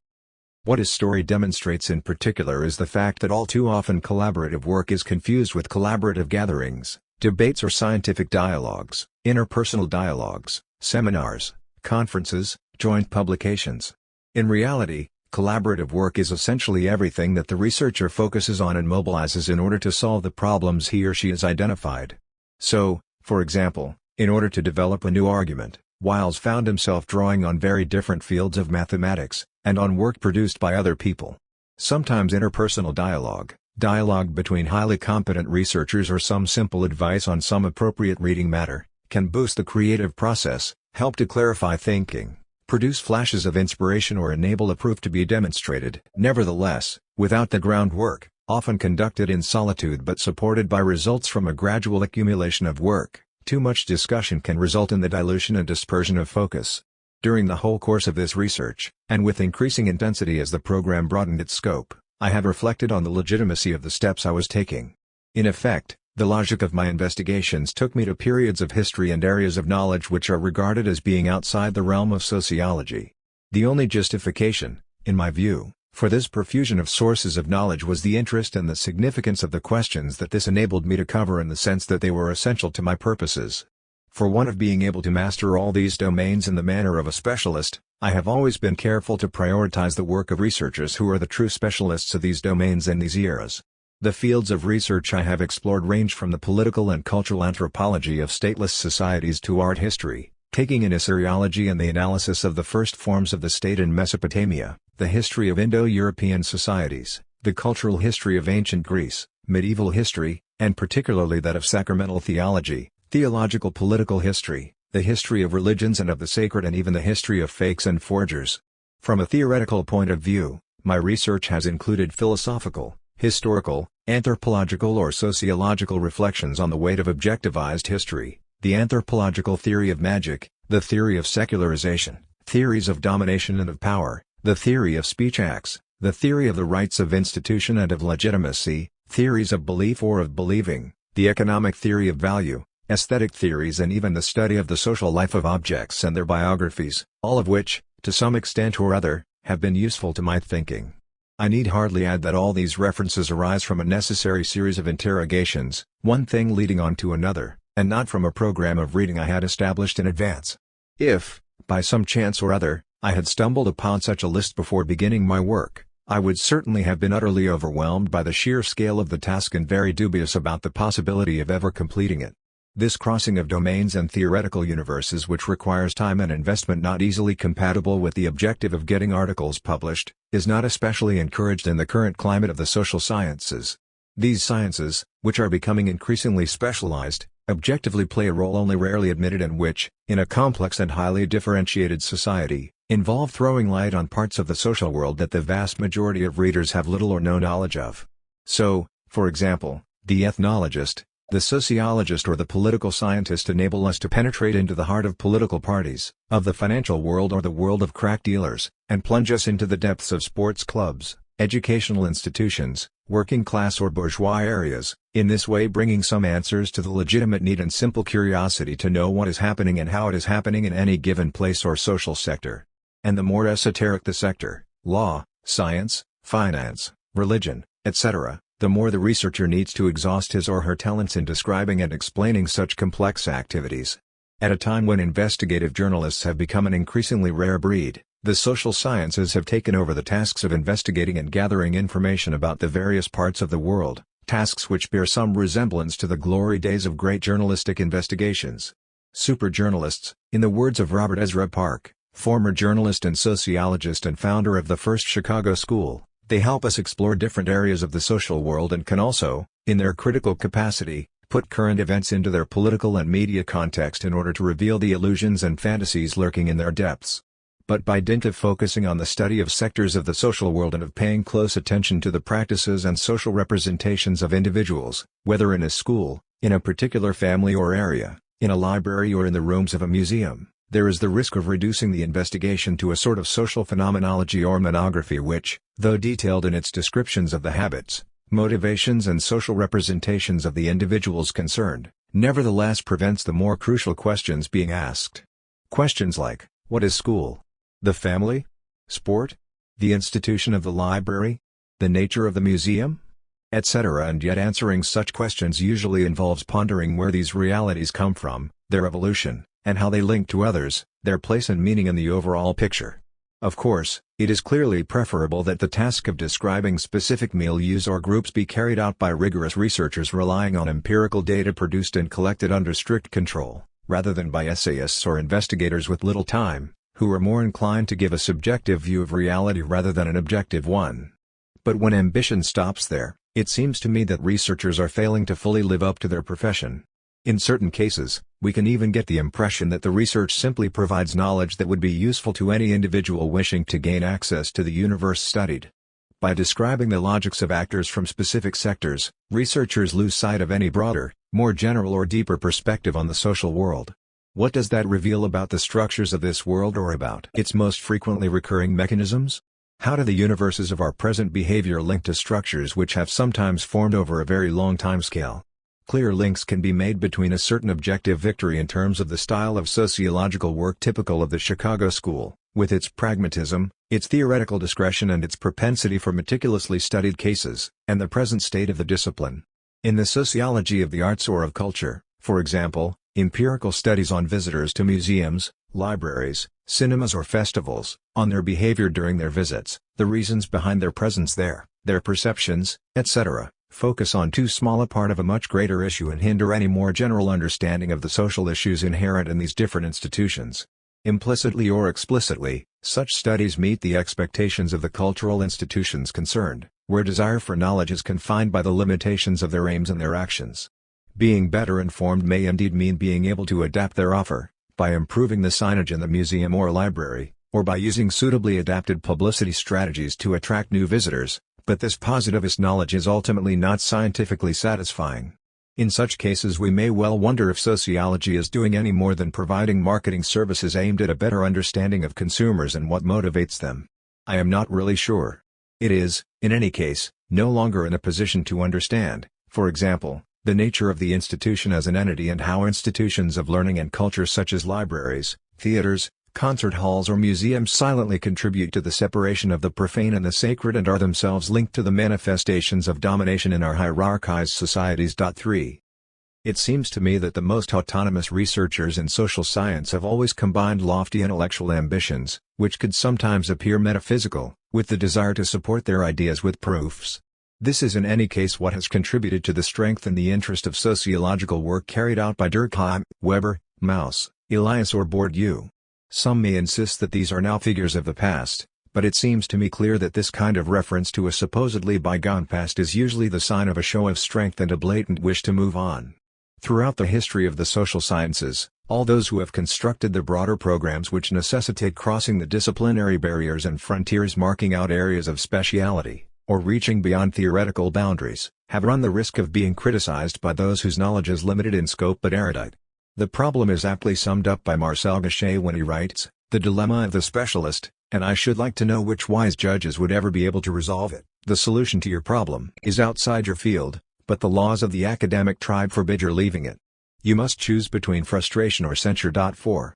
What his story demonstrates in particular is the fact that all too often collaborative work is confused with collaborative gatherings, debates or scientific dialogues, interpersonal dialogues, seminars, conferences, joint publications. In reality, collaborative work is essentially everything that the researcher focuses on and mobilizes in order to solve the problems he or she has identified. So, for example, in order to develop a new argument, Wiles found himself drawing on very different fields of mathematics, and on work produced by other people. Sometimes interpersonal dialogue between highly competent researchers or some simple advice on some appropriate reading matter, can boost the creative process, help to clarify thinking, produce flashes of inspiration or enable a proof to be demonstrated. Nevertheless, without the groundwork, often conducted in solitude but supported by results from a gradual accumulation of work, too much discussion can result in the dilution and dispersion of focus. During the whole course of this research, and with increasing intensity as the program broadened its scope, I have reflected on the legitimacy of the steps I was taking. In effect, the logic of my investigations took me to periods of history and areas of knowledge which are regarded as being outside the realm of sociology. The only justification, in my view, for this profusion of sources of knowledge was the interest and the significance of the questions that this enabled me to cover in the sense that they were essential to my purposes. For one of being able to master all these domains in the manner of a specialist, I have always been careful to prioritize the work of researchers who are the true specialists of these domains in these eras. The fields of research I have explored range from the political and cultural anthropology of stateless societies to art history, taking in Assyriology and the analysis of the first forms of the state in Mesopotamia, the history of Indo-European societies, the cultural history of ancient Greece, medieval history, and particularly that of sacramental theology, theological political history, the history of religions and of the sacred, and even the history of fakes and forgers. From a theoretical point of view, my research has included philosophical, historical, anthropological or sociological reflections on the weight of objectivized history, the anthropological theory of magic, the theory of secularization, theories of domination and of power, the theory of speech acts, the theory of the rights of institution and of legitimacy, theories of belief or of believing, the economic theory of value, aesthetic theories, and even the study of the social life of objects and their biographies, all of which, to some extent or other, have been useful to my thinking. I need hardly add that all these references arise from a necessary series of interrogations, one thing leading on to another, and not from a program of reading I had established in advance. If, by some chance or other, I had stumbled upon such a list before beginning my work, I would certainly have been utterly overwhelmed by the sheer scale of the task and very dubious about the possibility of ever completing it. This crossing of domains and theoretical universes, which requires time and investment not easily compatible with the objective of getting articles published, is not especially encouraged in the current climate of the social sciences. These sciences, which are becoming increasingly specialized, objectively play a role only rarely admitted and which, in a complex and highly differentiated society, involve throwing light on parts of the social world that the vast majority of readers have little or no knowledge of. So, for example, the ethnologist, the sociologist or the political scientist enable us to penetrate into the heart of political parties, of the financial world or the world of crack dealers, and plunge us into the depths of sports clubs, educational institutions, working class or bourgeois areas, in this way bringing some answers to the legitimate need and simple curiosity to know what is happening and how it is happening in any given place or social sector. And the more esoteric the sector, law, science, finance, religion, etc., the more the researcher needs to exhaust his or her talents in describing and explaining such complex activities. At a time when investigative journalists have become an increasingly rare breed, the social sciences have taken over the tasks of investigating and gathering information about the various parts of the world, tasks which bear some resemblance to the glory days of great journalistic investigations. Superjournalists, in the words of Robert Ezra Park, former journalist and sociologist and founder of the first Chicago School, they help us explore different areas of the social world and can also, in their critical capacity, put current events into their political and media context in order to reveal the illusions and fantasies lurking in their depths. But by dint of focusing on the study of sectors of the social world and of paying close attention to the practices and social representations of individuals, whether in a school, in a particular family or area, in a library or in the rooms of a museum, there is the risk of reducing the investigation to a sort of social phenomenology or monography which, though detailed in its descriptions of the habits, motivations and social representations of the individuals concerned, nevertheless prevents the more crucial questions being asked. Questions like, what is school? The family? Sport? The institution of the library? The nature of the museum? Etc. And yet answering such questions usually involves pondering where these realities come from, their evolution, and how they link to others, their place and meaning in the overall picture. Of course, it is clearly preferable that the task of describing specific milieux or groups be carried out by rigorous researchers relying on empirical data produced and collected under strict control, rather than by essayists or investigators with little time, who are more inclined to give a subjective view of reality rather than an objective one. But when ambition stops there, it seems to me that researchers are failing to fully live up to their profession. In certain cases, we can even get the impression that the research simply provides knowledge that would be useful to any individual wishing to gain access to the universe studied. By describing the logics of actors from specific sectors, researchers lose sight of any broader, more general or deeper perspective on the social world. What does that reveal about the structures of this world or about its most frequently recurring mechanisms? How do the universes of our present behavior link to structures which have sometimes formed over a very long timescale? Clear links can be made between a certain objective victory in terms of the style of sociological work typical of the Chicago School, with its pragmatism, its theoretical discretion and its propensity for meticulously studied cases, and the present state of the discipline. In the sociology of the arts or of culture, for example, empirical studies on visitors to museums, libraries, cinemas or festivals, on their behavior during their visits, the reasons behind their presence there, their perceptions, etc., focus on too small a part of a much greater issue and hinder any more general understanding of the social issues inherent in these different institutions. Implicitly or explicitly, such studies meet the expectations of the cultural institutions concerned, where desire for knowledge is confined by the limitations of their aims and their actions. Being better informed may indeed mean being able to adapt their offer, by improving the signage in the museum or library, or by using suitably adapted publicity strategies to attract new visitors, but this positivist knowledge is ultimately not scientifically satisfying. In such cases we may well wonder if sociology is doing any more than providing marketing services aimed at a better understanding of consumers and what motivates them. I am not really sure. It is, in any case, no longer in a position to understand, for example, the nature of the institution as an entity and how institutions of learning and culture such as libraries, theaters, concert halls or museums silently contribute to the separation of the profane and the sacred and are themselves linked to the manifestations of domination in our hierarchized societies. 3. It seems to me that the most autonomous researchers in social science have always combined lofty intellectual ambitions, which could sometimes appear metaphysical, with the desire to support their ideas with proofs. This is in any case what has contributed to the strength and the interest of sociological work carried out by Durkheim, Weber, Mauss, Elias or Bourdieu. Some may insist that these are now figures of the past, but it seems to me clear that this kind of reference to a supposedly bygone past is usually the sign of a show of strength and a blatant wish to move on. Throughout the history of the social sciences, all those who have constructed the broader programs which necessitate crossing the disciplinary barriers and frontiers marking out areas of speciality, or reaching beyond theoretical boundaries, have run the risk of being criticized by those whose knowledge is limited in scope but erudite. The problem is aptly summed up by Marcel Gauchet when he writes, "The dilemma of the specialist, and I should like to know which wise judges would ever be able to resolve it. The solution to your problem is outside your field, but the laws of the academic tribe forbid your leaving it. You must choose between frustration or censure." 4.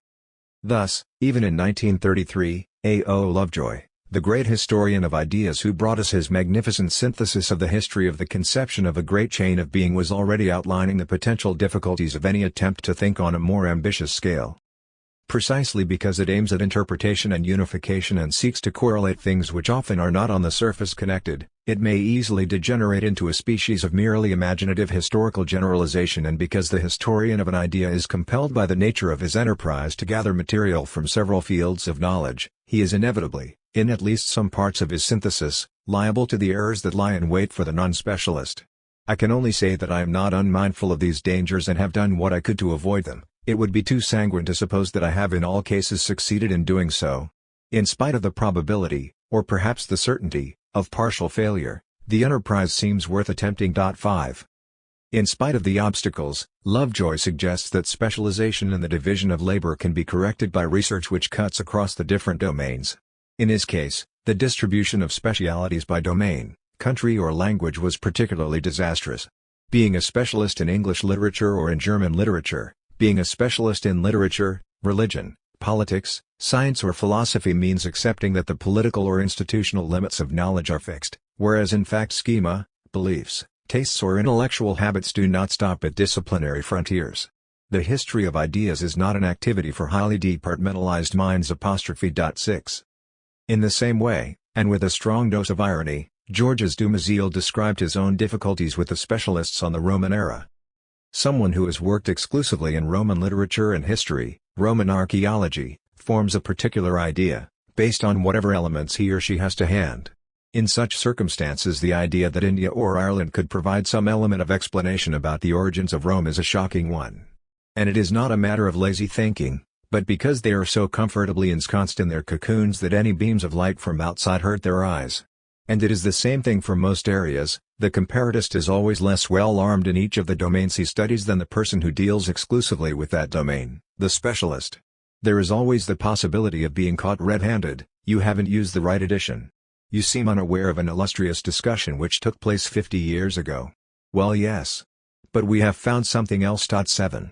Thus, even in 1933, A.O. Lovejoy, the great historian of ideas who brought us his magnificent synthesis of the history of the conception of a great chain of being, was already outlining the potential difficulties of any attempt to think on a more ambitious scale. Precisely because it aims at interpretation and unification and seeks to correlate things which often are not on the surface connected, it may easily degenerate into a species of merely imaginative historical generalization, and because the historian of an idea is compelled by the nature of his enterprise to gather material from several fields of knowledge, he is inevitably, in at least some parts of his synthesis, liable to the errors that lie in wait for the non-specialist. I can only say that I am not unmindful of these dangers and have done what I could to avoid them. It would be too sanguine to suppose that I have in all cases succeeded in doing so. In spite of the probability, or perhaps the certainty, of partial failure, the enterprise seems worth attempting. 5. In spite of the obstacles, Lovejoy suggests that specialization in the division of labor can be corrected by research which cuts across the different domains. In his case, the distribution of specialities by domain, country or language was particularly disastrous. Being a specialist in English literature or in German literature, being a specialist in literature, religion, Politics, science or philosophy means accepting that the political or institutional limits of knowledge are fixed, whereas in fact schema, beliefs, tastes or intellectual habits do not stop at disciplinary frontiers. The history of ideas is not an activity for highly departmentalized minds. 6. In the same way, and with a strong dose of irony, Georges Dumézil described his own difficulties with the specialists on the Roman era. Someone who has worked exclusively in Roman literature and history, Roman archaeology, forms a particular idea, based on whatever elements he or she has to hand. In such circumstances, the idea that India or Ireland could provide some element of explanation about the origins of Rome is a shocking one. And it is not a matter of lazy thinking, but because they are so comfortably ensconced in their cocoons that any beams of light from outside hurt their eyes. And it is the same thing for most areas. The comparatist is always less well armed in each of the domains he studies than the person who deals exclusively with that domain, the specialist. There is always the possibility of being caught red-handed. You haven't used the right edition. You seem unaware of an illustrious discussion which took place 50 years ago. Well, yes. But we have found something else. 7.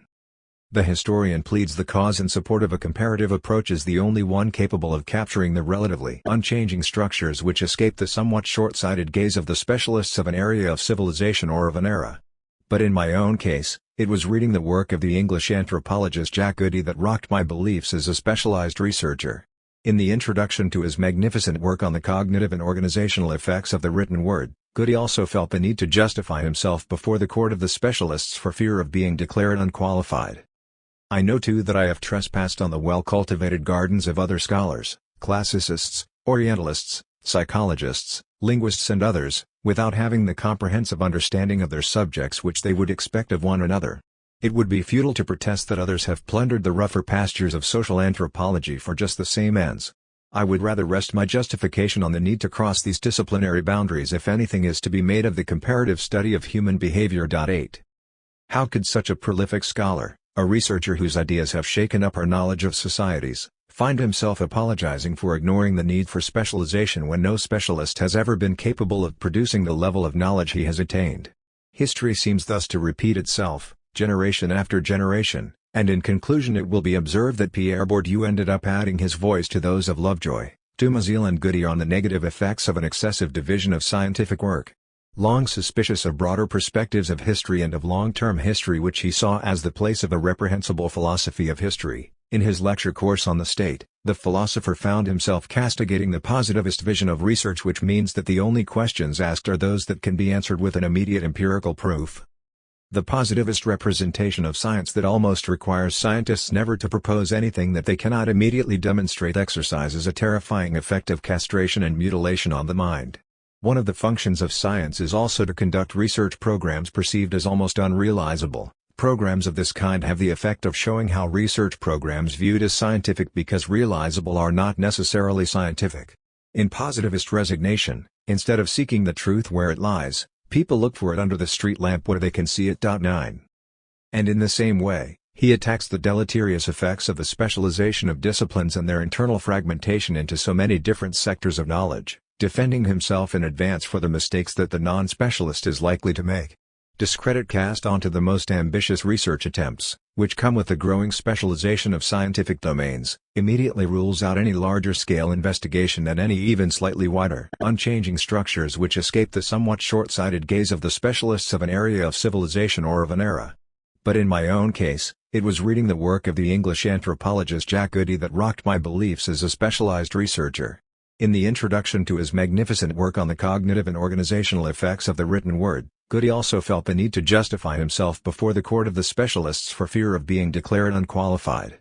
The historian pleads the cause in support of a comparative approach as the only one capable of capturing the relatively unchanging structures which escape the somewhat short-sighted gaze of the specialists of an area of civilization or of an era. But in my own case, it was reading the work of the English anthropologist Jack Goody that rocked my beliefs as a specialized researcher. In the introduction to his magnificent work on the cognitive and organizational effects of the written word, Goody also felt the need to justify himself before the court of the specialists for fear of being declared unqualified. I know too that I have trespassed on the well-cultivated gardens of other scholars, classicists, orientalists, psychologists, linguists and others, without having the comprehensive understanding of their subjects which they would expect of one another. It would be futile to protest that others have plundered the rougher pastures of social anthropology for just the same ends. I would rather rest my justification on the need to cross these disciplinary boundaries if anything is to be made of the comparative study of human behavior. 8. How could such a prolific scholar, a researcher whose ideas have shaken up our knowledge of societies, find himself apologizing for ignoring the need for specialization when no specialist has ever been capable of producing the level of knowledge he has attained? History seems thus to repeat itself, generation after generation, and in conclusion it will be observed that Pierre Bourdieu ended up adding his voice to those of Lovejoy, Dumézil and Goody on the negative effects of an excessive division of scientific work. Long suspicious of broader perspectives of history and of long-term history which he saw as the place of a reprehensible philosophy of history, in his lecture course on the state, the philosopher found himself castigating the positivist vision of research, which means that the only questions asked are those that can be answered with an immediate empirical proof. The positivist representation of science that almost requires scientists never to propose anything that they cannot immediately demonstrate exercises a terrifying effect of castration and mutilation on the mind. One of the functions of science is also to conduct research programs perceived as almost unrealizable. Programs of this kind have the effect of showing how research programs viewed as scientific because realizable are not necessarily scientific. In positivist resignation, instead of seeking the truth where it lies, people look for it under the street lamp where they can see it. 9. And in the same way, he attacks the deleterious effects of the specialization of disciplines and their internal fragmentation into so many different sectors of knowledge, defending himself in advance for the mistakes that the non-specialist is likely to make. Discredit cast onto the most ambitious research attempts, which come with the growing specialization of scientific domains, immediately rules out any larger-scale investigation and any even slightly wider, unchanging structures which escape the somewhat short-sighted gaze of the specialists of an area of civilization or of an era. But in my own case, it was reading the work of the English anthropologist Jack Goody that rocked my beliefs as a specialized researcher. In the introduction to his magnificent work on the cognitive and organizational effects of the written word, Goody also felt the need to justify himself before the court of the specialists for fear of being declared unqualified.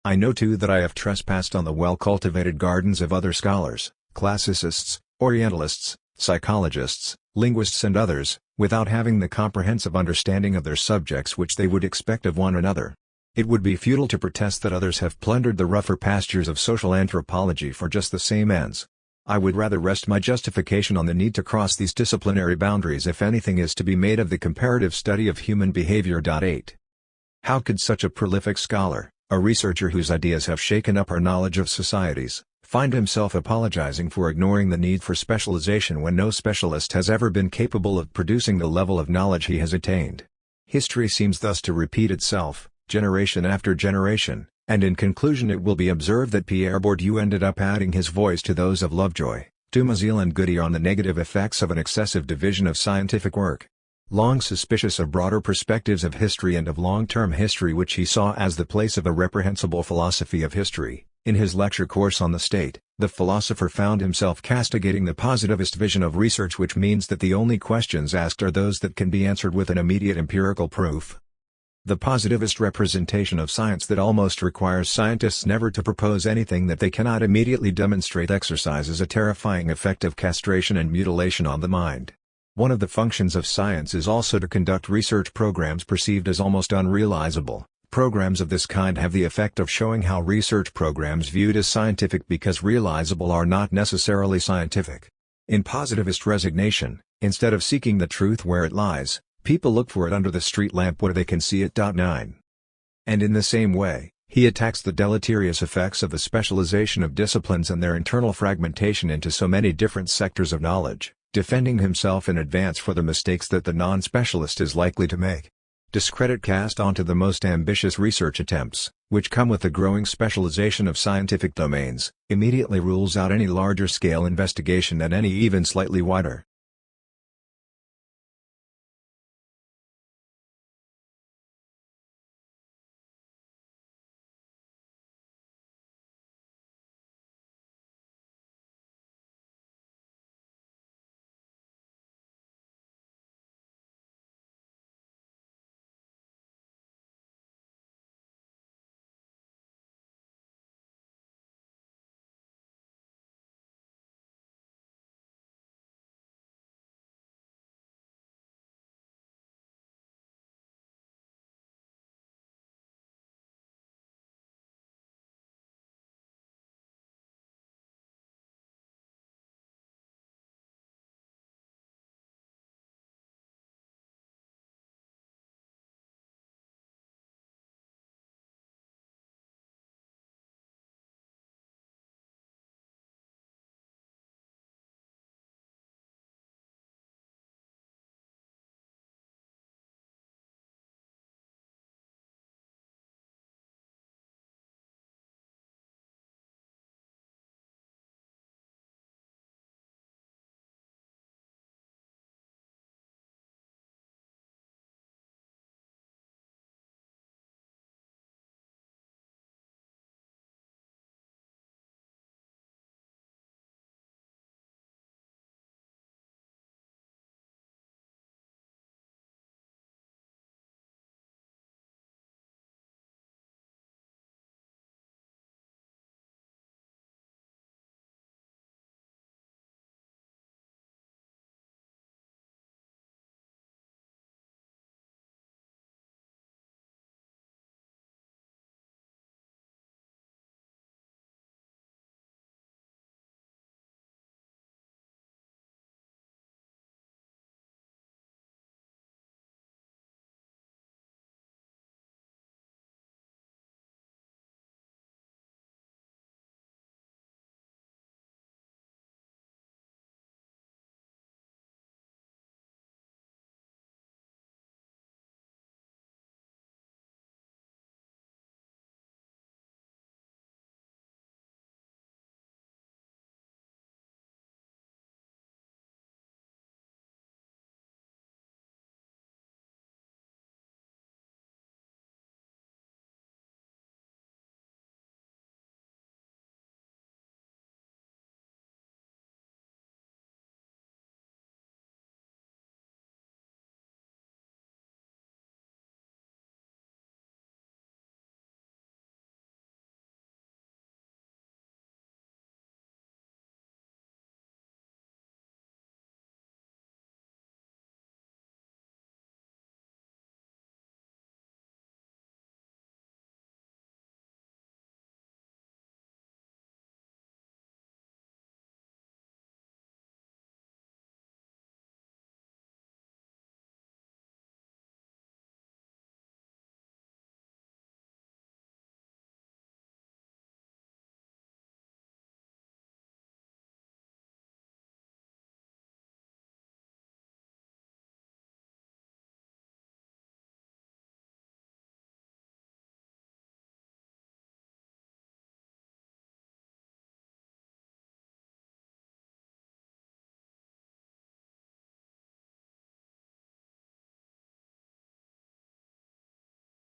I know too that I have trespassed on the well-cultivated gardens of other scholars, classicists, orientalists, psychologists, linguists and others, without having the comprehensive understanding of their subjects which they would expect of one another. It would be futile to protest that others have plundered the rougher pastures of social anthropology for just the same ends. I would rather rest my justification on the need to cross these disciplinary boundaries if anything is to be made of the comparative study of human behavior. 8. How could such a prolific scholar, a researcher whose ideas have shaken up our knowledge of societies, find himself apologizing for ignoring the need for specialization when no specialist has ever been capable of producing the level of knowledge he has attained? History seems thus to repeat itself, generation after generation, And in conclusion it will be observed that Pierre Bourdieu ended up adding his voice to those of Lovejoy, Dumézil and Goody on the negative effects of an excessive division of scientific work. Long suspicious of broader perspectives of history and of long-term history which he saw as the place of a reprehensible philosophy of history, in his lecture course on the state, the philosopher found himself castigating the positivist vision of research, which means that the only questions asked are those that can be answered with an immediate empirical proof. The positivist representation of science that almost requires scientists never to propose anything that they cannot immediately demonstrate exercises a terrifying effect of castration and mutilation on the mind. One of the functions of science is also to conduct research programs perceived as almost unrealizable. Programs of this kind have the effect of showing how research programs viewed as scientific because realizable are not necessarily scientific. In positivist resignation, instead of seeking the truth where it lies, people look for it under the street lamp where they can see it. 9. And in the same way, he attacks the deleterious effects of the specialization of disciplines and their internal fragmentation into so many different sectors of knowledge, defending himself in advance for the mistakes that the non-specialist is likely to make. Discredit cast onto the most ambitious research attempts, which come with the growing specialization of scientific domains, immediately rules out any larger-scale investigation and any even slightly wider,